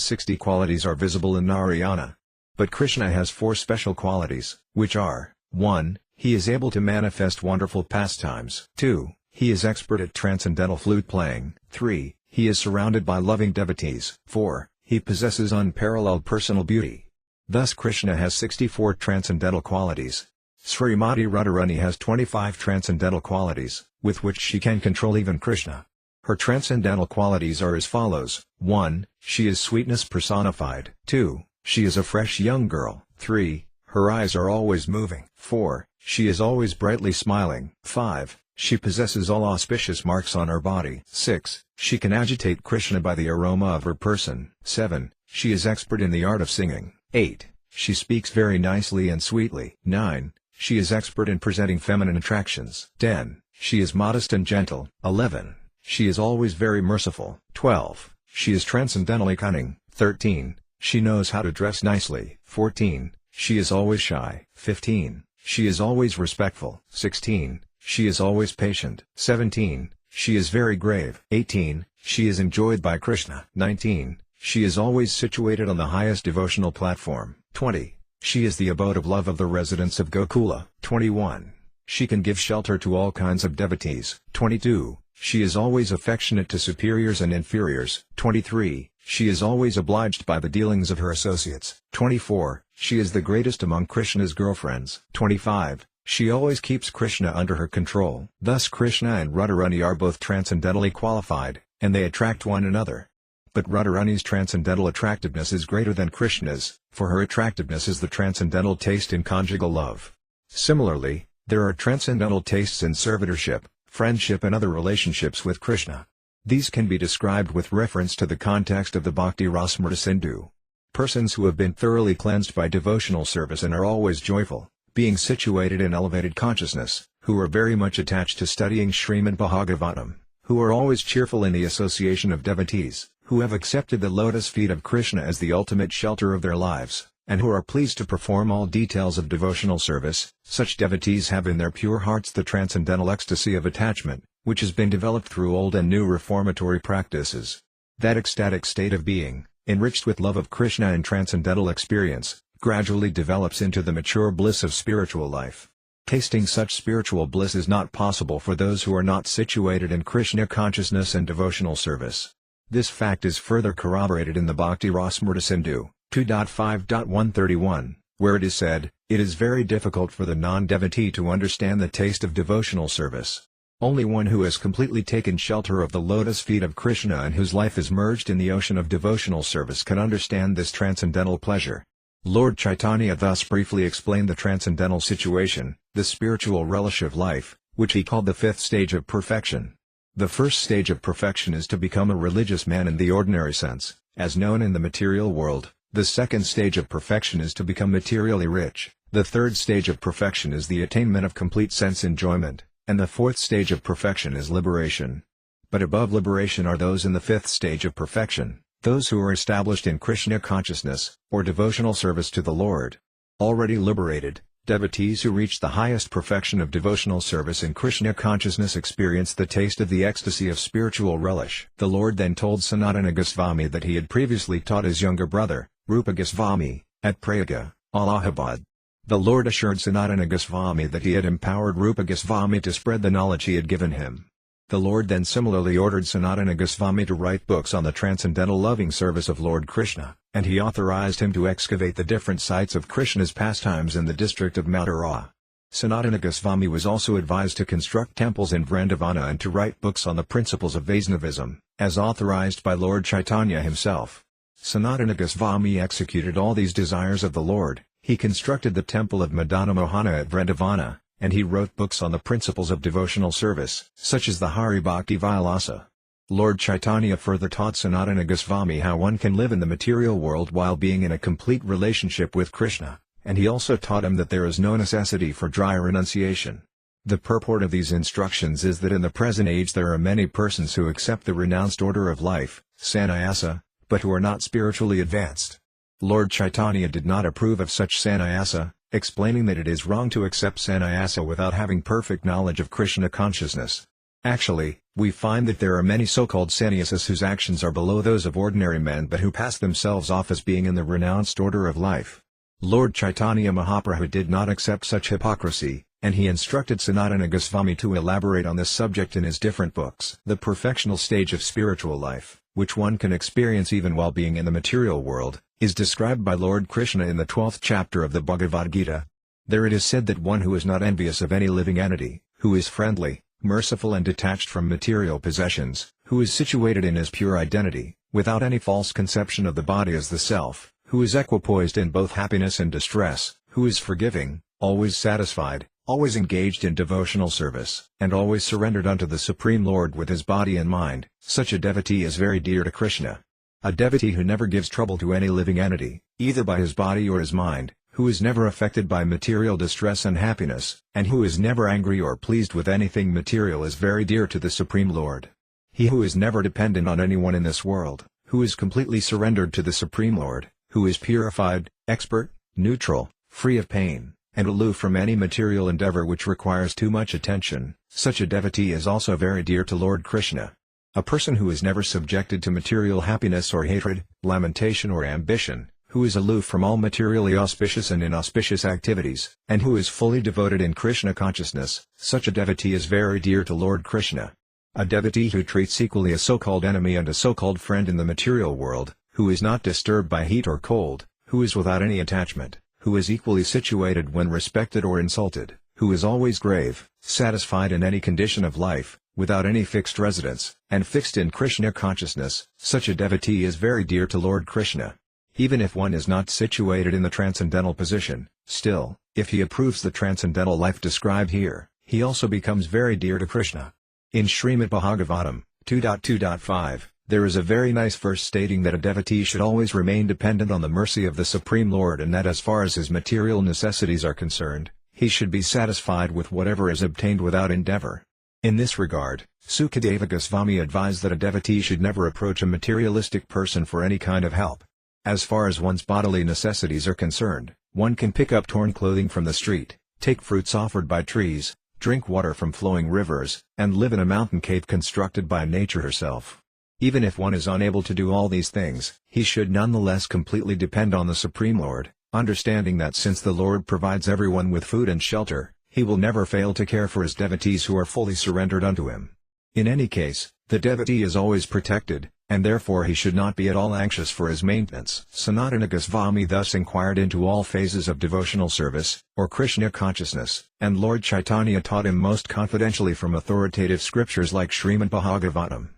60 qualities are visible in Narayana. But Krishna has 4 special qualities, which are: 1. He is able to manifest wonderful pastimes. 2. He is expert at transcendental flute playing. 3. He is surrounded by loving devotees. 4. He possesses unparalleled personal beauty. Thus Krishna has 64 transcendental qualities. Srimati Radharani has 25 transcendental qualities, with which she can control even Krishna. Her transcendental qualities are as follows: 1. She is sweetness personified. 2. She is a fresh young girl. 3. Her eyes are always moving. 4. She is always brightly smiling. 5. She possesses all auspicious marks on her body. 6. She can agitate Krishna by the aroma of her person. 7. She is expert in the art of singing. 8. She speaks very nicely and sweetly. 9. She is expert in presenting feminine attractions. 10. She is modest and gentle. 11. She is always very merciful. 12. She is transcendentally cunning. 13. She knows how to dress nicely. 14. She is always shy. 15. She is always respectful. 16. She is always patient. 17. She is very grave. 18. She is enjoyed by Krishna. 19. She is always situated on the highest devotional platform. 20. She is the abode of love of the residents of Gokula. 21. She can give shelter to all kinds of devotees. 22. She is always affectionate to superiors and inferiors. 23. She is always obliged by the dealings of her associates. 24. She is the greatest among Krishna's girlfriends. 25. She always keeps Krishna under her control. Thus Krishna and Radharani are both transcendentally qualified, and they attract one another. But Radharani's transcendental attractiveness is greater than Krishna's, for her attractiveness is the transcendental taste in conjugal love. Similarly, there are transcendental tastes in servitorship, friendship and other relationships with Krishna. These can be described with reference to the context of the Bhakti Rasamrita Sindhu. Persons who have been thoroughly cleansed by devotional service and are always joyful, being situated in elevated consciousness, who are very much attached to studying Srimad Bhagavatam, who are always cheerful in the association of devotees, who have accepted the lotus feet of Krishna as the ultimate shelter of their lives, and who are pleased to perform all details of devotional service, such devotees have in their pure hearts the transcendental ecstasy of attachment, which has been developed through old and new reformatory practices. That ecstatic state of being, enriched with love of Krishna and transcendental experience, gradually develops into the mature bliss of spiritual life. Tasting such spiritual bliss is not possible for those who are not situated in Krishna consciousness and devotional service. This fact is further corroborated in the Bhakti Rasamrita Sindhu 2.5.131, where it is said, "It is very difficult for the non-devotee to understand the taste of devotional service. Only one who has completely taken shelter of the lotus feet of Krishna and whose life is merged in the ocean of devotional service can understand this transcendental pleasure." Lord Caitanya thus briefly explained the transcendental situation, the spiritual relish of life, which he called the fifth stage of perfection. The first stage of perfection is to become a religious man in the ordinary sense, as known in the material world. The second stage of perfection is to become materially rich. The third stage of perfection is the attainment of complete sense enjoyment, and the fourth stage of perfection is liberation. But above liberation are those in the fifth stage of perfection, those who are established in Krishna consciousness, or devotional service to the Lord. Already liberated, devotees who reach the highest perfection of devotional service in Krishna consciousness experience the taste of the ecstasy of spiritual relish. The Lord then told Sanatana Goswami that he had previously taught his younger brother, Rupa Goswami, at Prayaga, Allahabad. The Lord assured Sanatana Goswami that he had empowered Rupa Goswami to spread the knowledge he had given him. The Lord then similarly ordered Sanatana Goswami to write books on the transcendental loving service of Lord Krishna, and he authorized him to excavate the different sites of Krishna's pastimes in the district of Mathura. Sanatana Goswami was also advised to construct temples in Vrindavana and to write books on the principles of Vaishnavism, as authorized by Lord Caitanya himself. Sanatana Goswami executed all these desires of the Lord. He constructed the temple of Madana Mohana at Vrindavana, and he wrote books on the principles of devotional service, such as the Hari Bhakti Vilasa. Lord Caitanya further taught Sanatana Goswami how one can live in the material world while being in a complete relationship with Krishna, and he also taught him that there is no necessity for dry renunciation. The purport of these instructions is that in the present age there are many persons who accept the renounced order of life, sannyasa, but who are not spiritually advanced. Lord Caitanya did not approve of such sannyasa, explaining that it is wrong to accept sannyasa without having perfect knowledge of Krishna consciousness. Actually, we find that there are many so-called sannyasas whose actions are below those of ordinary men but who pass themselves off as being in the renounced order of life. Lord Caitanya Mahaprabhu did not accept such hypocrisy, and he instructed Sanatana Goswami to elaborate on this subject in his different books. The perfectional stage of spiritual life, which one can experience even while being in the material world, is described by Lord Krishna in the 12th chapter of the Bhagavad Gita. There it is said that one who is not envious of any living entity, who is friendly, merciful and detached from material possessions, who is situated in his pure identity, without any false conception of the body as the self, who is equipoised in both happiness and distress, who is forgiving, always satisfied, always engaged in devotional service, and always surrendered unto the Supreme Lord with his body and mind, such a devotee is very dear to Krishna. A devotee who never gives trouble to any living entity, either by his body or his mind, who is never affected by material distress and happiness, and who is never angry or pleased with anything material is very dear to the Supreme Lord. He who is never dependent on anyone in this world, who is completely surrendered to the Supreme Lord, who is purified, expert, neutral, free of pain, and aloof from any material endeavor which requires too much attention. Such a devotee is also very dear to Lord Krishna. A person who is never subjected to material happiness or hatred, lamentation or ambition, who is aloof from all materially auspicious and inauspicious activities, and who is fully devoted in Krishna consciousness, such a devotee is very dear to Lord Krishna. A devotee who treats equally a so-called enemy and a so-called friend in the material world, who is not disturbed by heat or cold, who is without any attachment, who is equally situated when respected or insulted, who is always grave, satisfied in any condition of life, without any fixed residence, and fixed in Krishna consciousness, such a devotee is very dear to Lord Krishna. Even if one is not situated in the transcendental position, still, if he approves the transcendental life described here, he also becomes very dear to Krishna. In Srimad Bhagavatam 2.2.5, there is a very nice verse stating that a devotee should always remain dependent on the mercy of the Supreme Lord, and that as far as his material necessities are concerned, he should be satisfied with whatever is obtained without endeavor. In this regard, Sukadeva Goswami advised that a devotee should never approach a materialistic person for any kind of help. As far as one's bodily necessities are concerned, one can pick up torn clothing from the street, take fruits offered by trees, drink water from flowing rivers, and live in a mountain cave constructed by nature herself. Even if one is unable to do all these things, he should nonetheless completely depend on the Supreme Lord, understanding that since the Lord provides everyone with food and shelter, he will never fail to care for his devotees who are fully surrendered unto him. In any case, the devotee is always protected, and therefore he should not be at all anxious for his maintenance. Sanatana Goswami thus inquired into all phases of devotional service, or Krishna consciousness, and Lord Chaitanya taught him most confidentially from authoritative scriptures like Srimad Bhagavatam.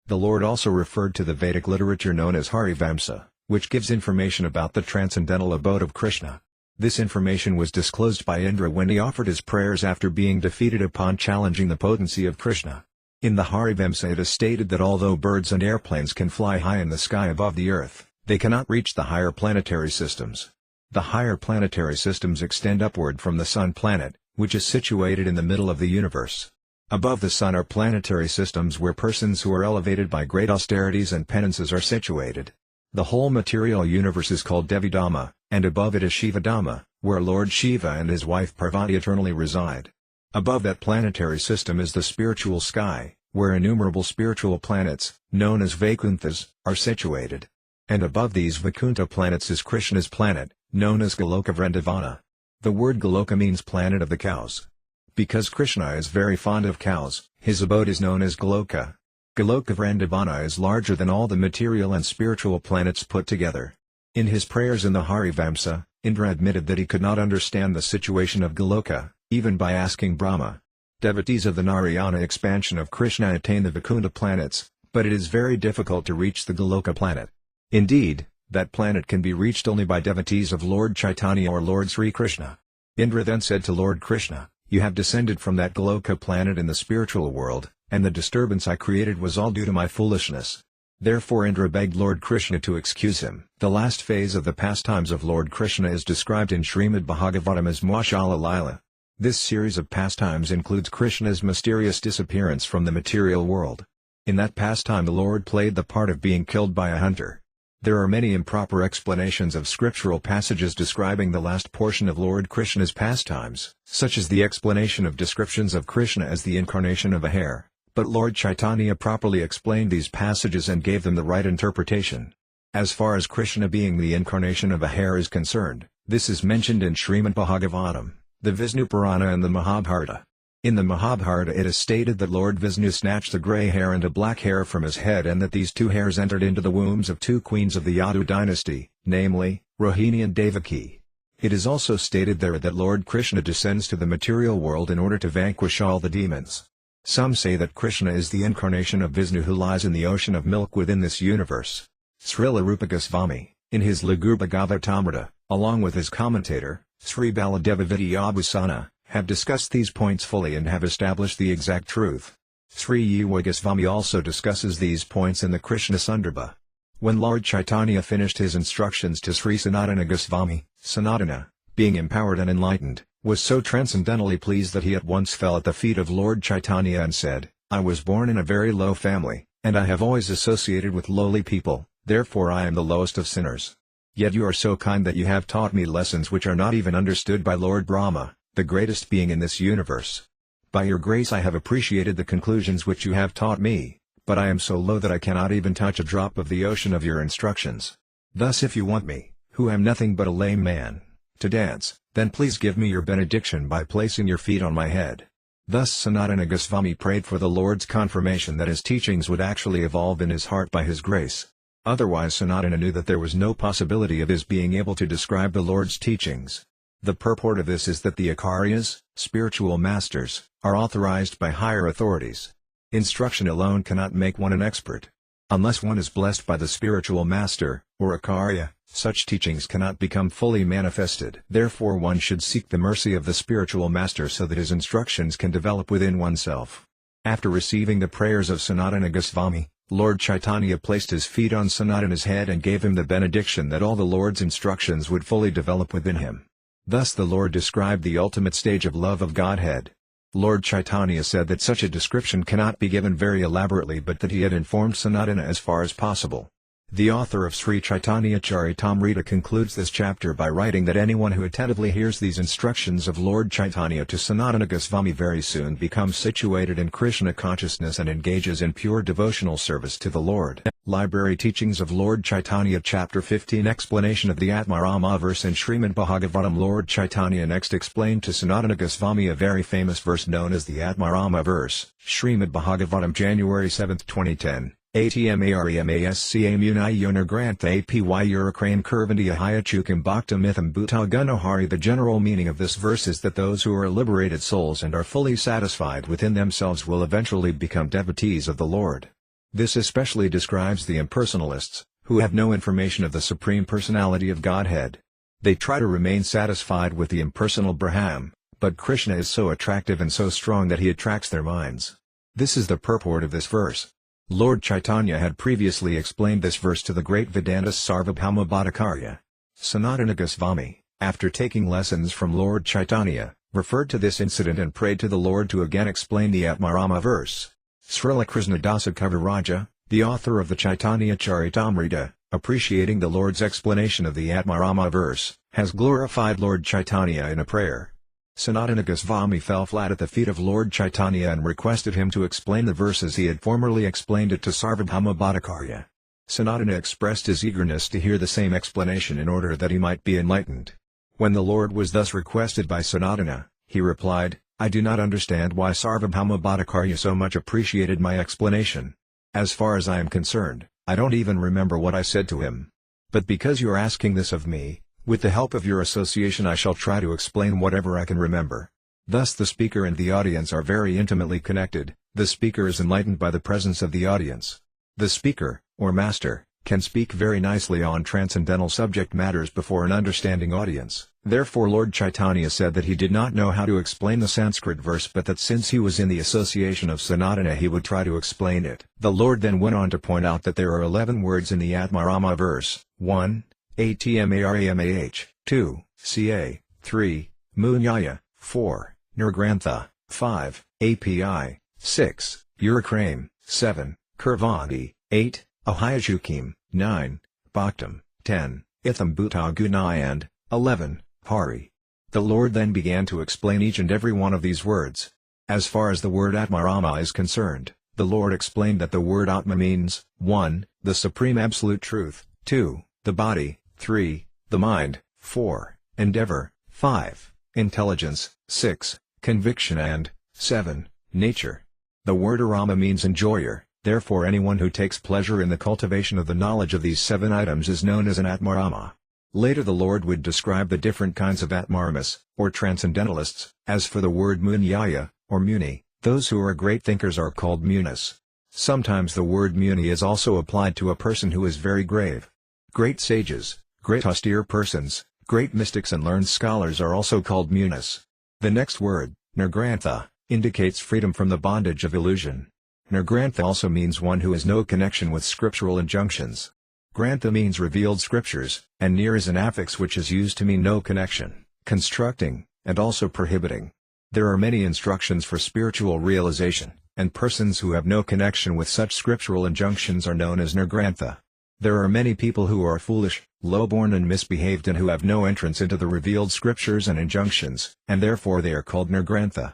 The Lord also referred to the Vedic literature known as Harivamsa, which gives information about the transcendental abode of Krishna. This information was disclosed by Indra when he offered his prayers after being defeated upon challenging the potency of Krishna. In the Harivamsa it is stated that although birds and airplanes can fly high in the sky above the earth, they cannot reach the higher planetary systems. The higher planetary systems extend upward from the Sun planet, which is situated in the middle of the universe. Above the Sun are planetary systems where persons who are elevated by great austerities and penances are situated. The whole material universe is called Devidhamma, and above it is Shivadhamma, where Lord Shiva and his wife Parvati eternally reside. Above that planetary system is the spiritual sky, where innumerable spiritual planets, known as Vaikunthas, are situated. And above these Vaikuntha planets is Krishna's planet, known as Goloka Vrindavana. The word Goloka means planet of the cows. Because Krishna is very fond of cows, his abode is known as Goloka. Goloka Vrindavana is larger than all the material and spiritual planets put together. In his prayers in the Harivamsa, Indra admitted that he could not understand the situation of Goloka, even by asking Brahma. Devotees of the Narayana expansion of Krishna attain the Vaikuntha planets, but it is very difficult to reach the Goloka planet. Indeed, that planet can be reached only by devotees of Lord Chaitanya or Lord Sri Krishna. Indra then said to Lord Krishna, "You have descended from that Goloka planet in the spiritual world, and the disturbance I created was all due to my foolishness." Therefore Indra begged Lord Krishna to excuse him. The last phase of the pastimes of Lord Krishna is described in Srimad Bhagavatam as Maushala Lila. This series of pastimes includes Krishna's mysterious disappearance from the material world. In that pastime the Lord played the part of being killed by a hunter. There are many improper explanations of scriptural passages describing the last portion of Lord Krishna's pastimes, such as the explanation of descriptions of Krishna as the incarnation of a hare. But Lord Chaitanya properly explained these passages and gave them the right interpretation. As far as Krishna being the incarnation of a hare is concerned, this is mentioned in Srimad Bhagavatam, the Vishnu Purana and the Mahabharata. In the Mahabharata it is stated that Lord Vishnu snatched the grey hair and a black hair from his head, and that these two hairs entered into the wombs of two queens of the Yadu dynasty, namely, Rohini and Devaki. It is also stated there that Lord Krishna descends to the material world in order to vanquish all the demons. Some say that Krishna is the incarnation of Vishnu who lies in the ocean of milk within this universe. Srila Rupa Goswami, in his Laghu Bhagavatamrita, along with his commentator, Sri Baladeva Vidyabhusana, have discussed these points fully and have established the exact truth. Sri Yuva Goswami also discusses these points in the Krishna Sundarbha. When Lord Chaitanya finished his instructions to Sri Sanatana Goswami, Sanatana, being empowered and enlightened, was so transcendentally pleased that he at once fell at the feet of Lord Chaitanya and said, "I was born in a very low family, and I have always associated with lowly people, therefore I am the lowest of sinners. Yet you are so kind that you have taught me lessons which are not even understood by Lord Brahma, the greatest being in this universe. By your grace I have appreciated the conclusions which you have taught me, but I am so low that I cannot even touch a drop of the ocean of your instructions. Thus if you want me, who am nothing but a lame man, to dance, then please give me your benediction by placing your feet on my head." Thus Sanatana Goswami prayed for the Lord's confirmation that his teachings would actually evolve in his heart by his grace. Otherwise Sanatana knew that there was no possibility of his being able to describe the Lord's teachings. The purport of this is that the Acharyas, spiritual masters, are authorized by higher authorities. Instruction alone cannot make one an expert. Unless one is blessed by the spiritual master, or Acharya, such teachings cannot become fully manifested. Therefore one should seek the mercy of the spiritual master so that his instructions can develop within oneself. After receiving the prayers of Sanatana Goswami, Lord Caitanya placed his feet on Sanatana's head and gave him the benediction that all the Lord's instructions would fully develop within him. Thus the Lord described the ultimate stage of love of Godhead. Lord Caitanya said that such a description cannot be given very elaborately but that he had informed Sanatana as far as possible. The author of Sri Caitanya Charitamrita concludes this chapter by writing that anyone who attentively hears these instructions of Lord Caitanya to Sanatana Goswami very soon becomes situated in Krishna consciousness and engages in pure devotional service to the Lord. Library Teachings of Lord Caitanya Chapter 15 Explanation of the Atmarama verse in Srimad Bhagavatam. Lord Caitanya next explained to Sanatana Goswami a very famous verse known as the Atmarama verse. Srimad Bhagavatam January 7, 2010. Atmaremasca Muni Yonar Grantha Apy Uracrane Curvandia Hyachukam Bhakta Mitham Bhuta Gunohari. The general meaning of this verse is that those who are liberated souls and are fully satisfied within themselves will eventually become devotees of the Lord. This especially describes the impersonalists, who have no information of the Supreme Personality of Godhead. They try to remain satisfied with the impersonal Brahman, but Krishna is so attractive and so strong that he attracts their minds. This is the purport of this verse. Lord Caitanya had previously explained this verse to the great Vedantist Sarvabhauma Bhattacharya. Sanatana Goswami, after taking lessons from Lord Caitanya, referred to this incident and prayed to the Lord to again explain the Atmarama verse. Srila Krishnadasa Kaviraja, the author of the Caitanya Charitamrita, appreciating the Lord's explanation of the Atmarama verse, has glorified Lord Caitanya in a prayer. Sanatana Goswami fell flat at the feet of Lord Caitanya and requested him to explain the verse as he had formerly explained it to Sarvabhauma Bhattacharya. Sanatana expressed his eagerness to hear the same explanation in order that he might be enlightened. When the Lord was thus requested by Sanatana, he replied, "I do not understand why Sarvabhauma Bhattacharya so much appreciated my explanation. As far as I am concerned, I don't even remember what I said to him. But because you are asking this of me, with the help of your association I shall try to explain whatever I can remember." Thus the speaker and the audience are very intimately connected. The speaker is enlightened by the presence of the audience. The speaker, or master, can speak very nicely on transcendental subject matters before an understanding audience. Therefore Lord Caitanya said that he did not know how to explain the Sanskrit verse but that since he was in the association of Sanatana he would try to explain it. The Lord then went on to point out that there are 11 words in the Atmarama verse. 1. Atmaramah, 2. Ca, 3. Munyaya, 4. Nirgrantha, 5. Api, 6. Uracrame, 7. Kurvanti, 8. Ahayajukim, 9. Bhaktam, 10. Itham Bhuta Gunai and 11. Hari. The Lord then began to explain each and every one of these words. As far as the word Atmarama is concerned, the Lord explained that the word Atma means 1. The Supreme Absolute Truth, 2. The body, 3. The mind, 4. Endeavor, 5. Intelligence, 6. Conviction and 7. Nature. The word Arama means enjoyer, therefore anyone who takes pleasure in the cultivation of the knowledge of these 7 items is known as an Atmarama. Later the Lord would describe the different kinds of Atmaramas, or transcendentalists. As for the word Munyaya, or Muni, those who are great thinkers are called Munis. Sometimes the word Muni is also applied to a person who is very grave. Great sages, great austere persons, great mystics and learned scholars are also called Munis. The next word, Nirgrantha, indicates freedom from the bondage of illusion. Nirgrantha also means one who has no connection with scriptural injunctions. Grantha means revealed scriptures, and Nir is an affix which is used to mean no connection, constructing, and also prohibiting. There are many instructions for spiritual realization, and persons who have no connection with such scriptural injunctions are known as Nirgrantha. There are many people who are foolish, low-born and misbehaved and who have no entrance into the revealed scriptures and injunctions, and therefore they are called Nirgrantha.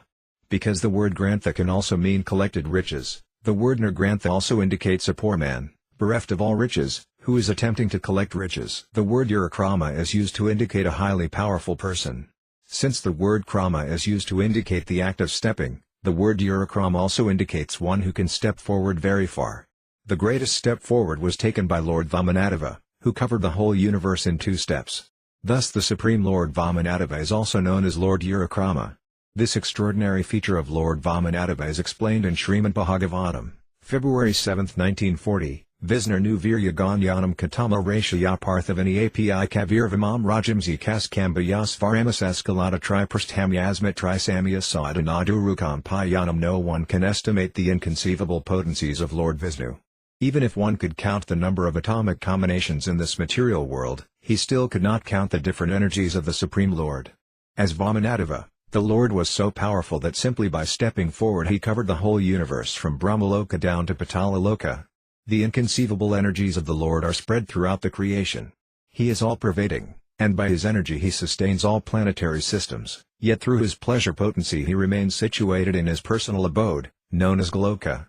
Because the word Grantha can also mean collected riches, the word Nirgrantha also indicates a poor man, bereft of all riches, who is attempting to collect riches. The word Urakrama is used to indicate a highly powerful person. Since the word Krama is used to indicate the act of stepping, the word Urakrama also indicates one who can step forward very far. The greatest step forward was taken by Lord Vamanadeva, who covered the whole universe in 2 steps. Thus the Supreme Lord Vamanadeva is also known as Lord Urakrama. This extraordinary feature of Lord Vamanadeva is explained in Srimad Bhagavatam, February 7, 1940, Visnurnu Viryaganyanam Katama Rashaya Parthavani API Kavirvamam Rajamsi Kaskambaya Svaramas Escalada Triprastham Yasmat Trisamya Sadhanadurukam Payanam. No one can estimate the inconceivable potencies of Lord Vishnu. Even if one could count the number of atomic combinations in this material world, he still could not count the different energies of the Supreme Lord. As Vamanadeva, the Lord was so powerful that simply by stepping forward he covered the whole universe from Brahmaloka down to Patalaloka. The inconceivable energies of the Lord are spread throughout the creation. He is all-pervading, and by his energy he sustains all planetary systems, yet through his pleasure potency he remains situated in his personal abode, known as Goloka.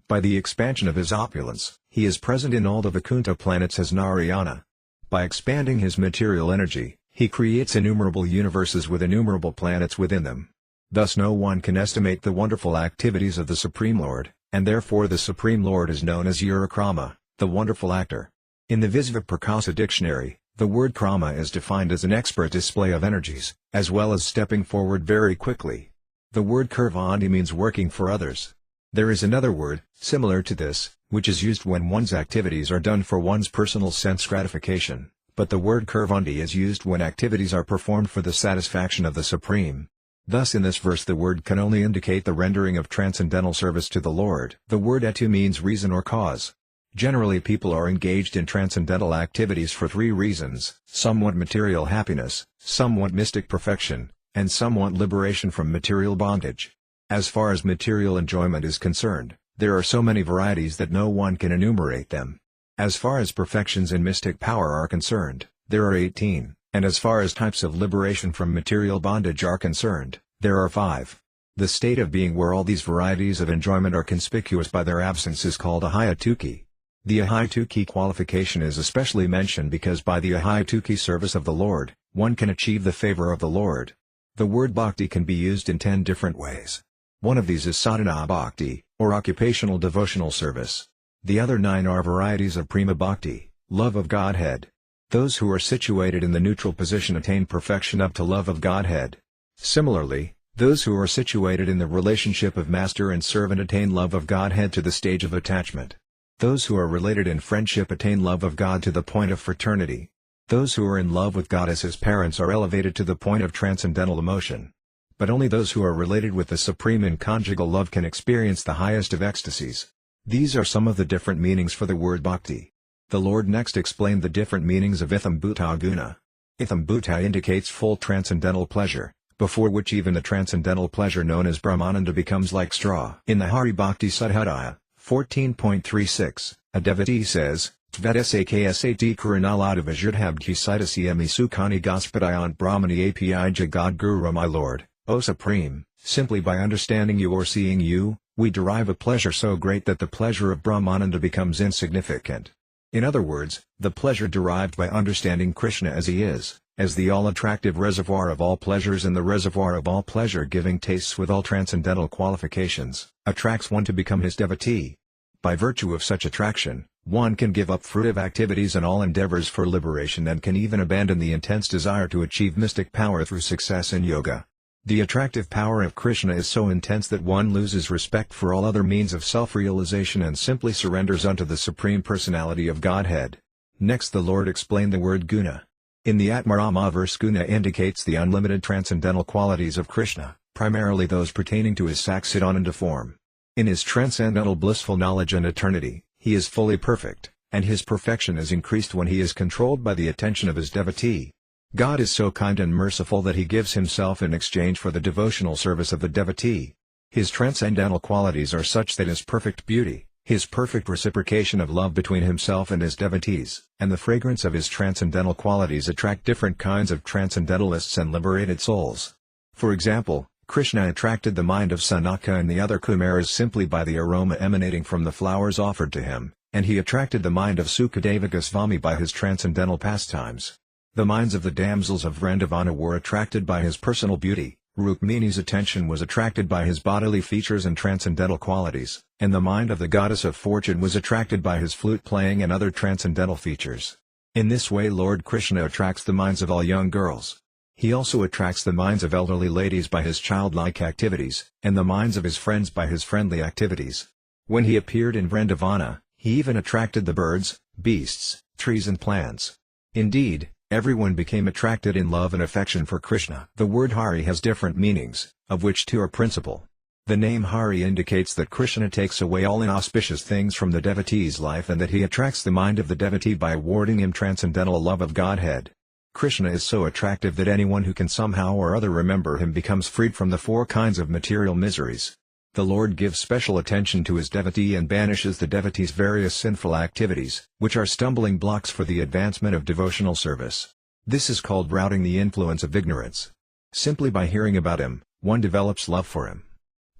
By the expansion of his opulence, he is present in all the Vaikuntha planets as Narayana. By expanding his material energy, he creates innumerable universes with innumerable planets within them. Thus no one can estimate the wonderful activities of the Supreme Lord, and therefore the Supreme Lord is known as Urakrama, the wonderful actor. In the Visva Prakasa dictionary, the word Krama is defined as an expert display of energies, as well as stepping forward very quickly. The word Kurvandi means working for others. There is another word, similar to this, which is used when one's activities are done for one's personal sense gratification, but the word Kurvandi is used when activities are performed for the satisfaction of the Supreme. Thus in this verse the word can only indicate the rendering of transcendental service to the Lord. The word etu means reason or cause. Generally people are engaged in transcendental activities for 3 reasons: some want material happiness, some want mystic perfection, and some want liberation from material bondage. As far as material enjoyment is concerned, there are so many varieties that no one can enumerate them. As far as perfections in mystic power are concerned, there are 18, and as far as types of liberation from material bondage are concerned, there are 5. The state of being where all these varieties of enjoyment are conspicuous by their absence is called ahayatuki. The ahayatuki qualification is especially mentioned because by the ahayatuki service of the Lord, one can achieve the favor of the Lord. The word bhakti can be used in 10 different ways. One of these is sadhana bhakti, or occupational devotional service. The other 9 are varieties of prema bhakti, love of Godhead. Those who are situated in the neutral position attain perfection up to love of Godhead. Similarly, those who are situated in the relationship of master and servant attain love of Godhead to the stage of attachment. Those who are related in friendship attain love of God to the point of fraternity. Those who are in love with God as his parents are elevated to the point of transcendental emotion. But only those who are related with the Supreme in conjugal love can experience the highest of ecstasies. These are some of the different meanings for the word bhakti. The Lord next explained the different meanings of itham bhuta guna. Itham bhuta indicates full transcendental pleasure, before which even the transcendental pleasure known as Brahmananda becomes like straw. In the Hari Bhakti Sudhadaya, 14.36, a devotee says, Tvedasakasat Karunaladavajudhabdhi Sitasiyami Sukhani Gaspadayant Brahmani API Jagadguru. My Lord, O Supreme, simply by understanding you or seeing you, we derive a pleasure so great that the pleasure of Brahmananda becomes insignificant. In other words, the pleasure derived by understanding Krishna as he is, as the all-attractive reservoir of all pleasures and the reservoir of all pleasure-giving tastes with all transcendental qualifications, attracts one to become his devotee. By virtue of such attraction, one can give up fruitive activities and all endeavors for liberation and can even abandon the intense desire to achieve mystic power through success in yoga. The attractive power of Krishna is so intense that one loses respect for all other means of self-realization and simply surrenders unto the Supreme Personality of Godhead. Next the Lord explained the word guna. In the Atmarama verse, guna indicates the unlimited transcendental qualities of Krishna, primarily those pertaining to his Saksidananda form. In his transcendental blissful knowledge and eternity, he is fully perfect, and his perfection is increased when he is controlled by the attention of his devotee. God is so kind and merciful that he gives himself in exchange for the devotional service of the devotee. His transcendental qualities are such that his perfect beauty, His perfect reciprocation of love between himself and his devotees, and the fragrance of his transcendental qualities attract different kinds of transcendentalists and liberated souls. For example, Krishna attracted the mind of Sanaka and the other Kumaras simply by the aroma emanating from the flowers offered to him, and he attracted the mind of Sukadeva Goswami by his transcendental pastimes. The minds of the damsels of Vrindavana were attracted by his personal beauty, Rukmini's attention was attracted by his bodily features and transcendental qualities, and the mind of the goddess of fortune was attracted by his flute playing and other transcendental features. In this way Lord Krishna attracts the minds of all young girls. He also attracts the minds of elderly ladies by his childlike activities, and the minds of his friends by his friendly activities. When he appeared in Vrindavana, he even attracted the birds, beasts, trees and plants. Indeed, everyone became attracted in love and affection for Krishna. The word Hari has different meanings, of which two are principal. The name Hari indicates that Krishna takes away all inauspicious things from the devotee's life and that he attracts the mind of the devotee by awarding him transcendental love of Godhead. Krishna is so attractive that anyone who can somehow or other remember him becomes freed from the four kinds of material miseries. The Lord gives special attention to his devotee and banishes the devotee's various sinful activities, which are stumbling blocks for the advancement of devotional service. This is called routing the influence of ignorance. Simply by hearing about him, one develops love for him.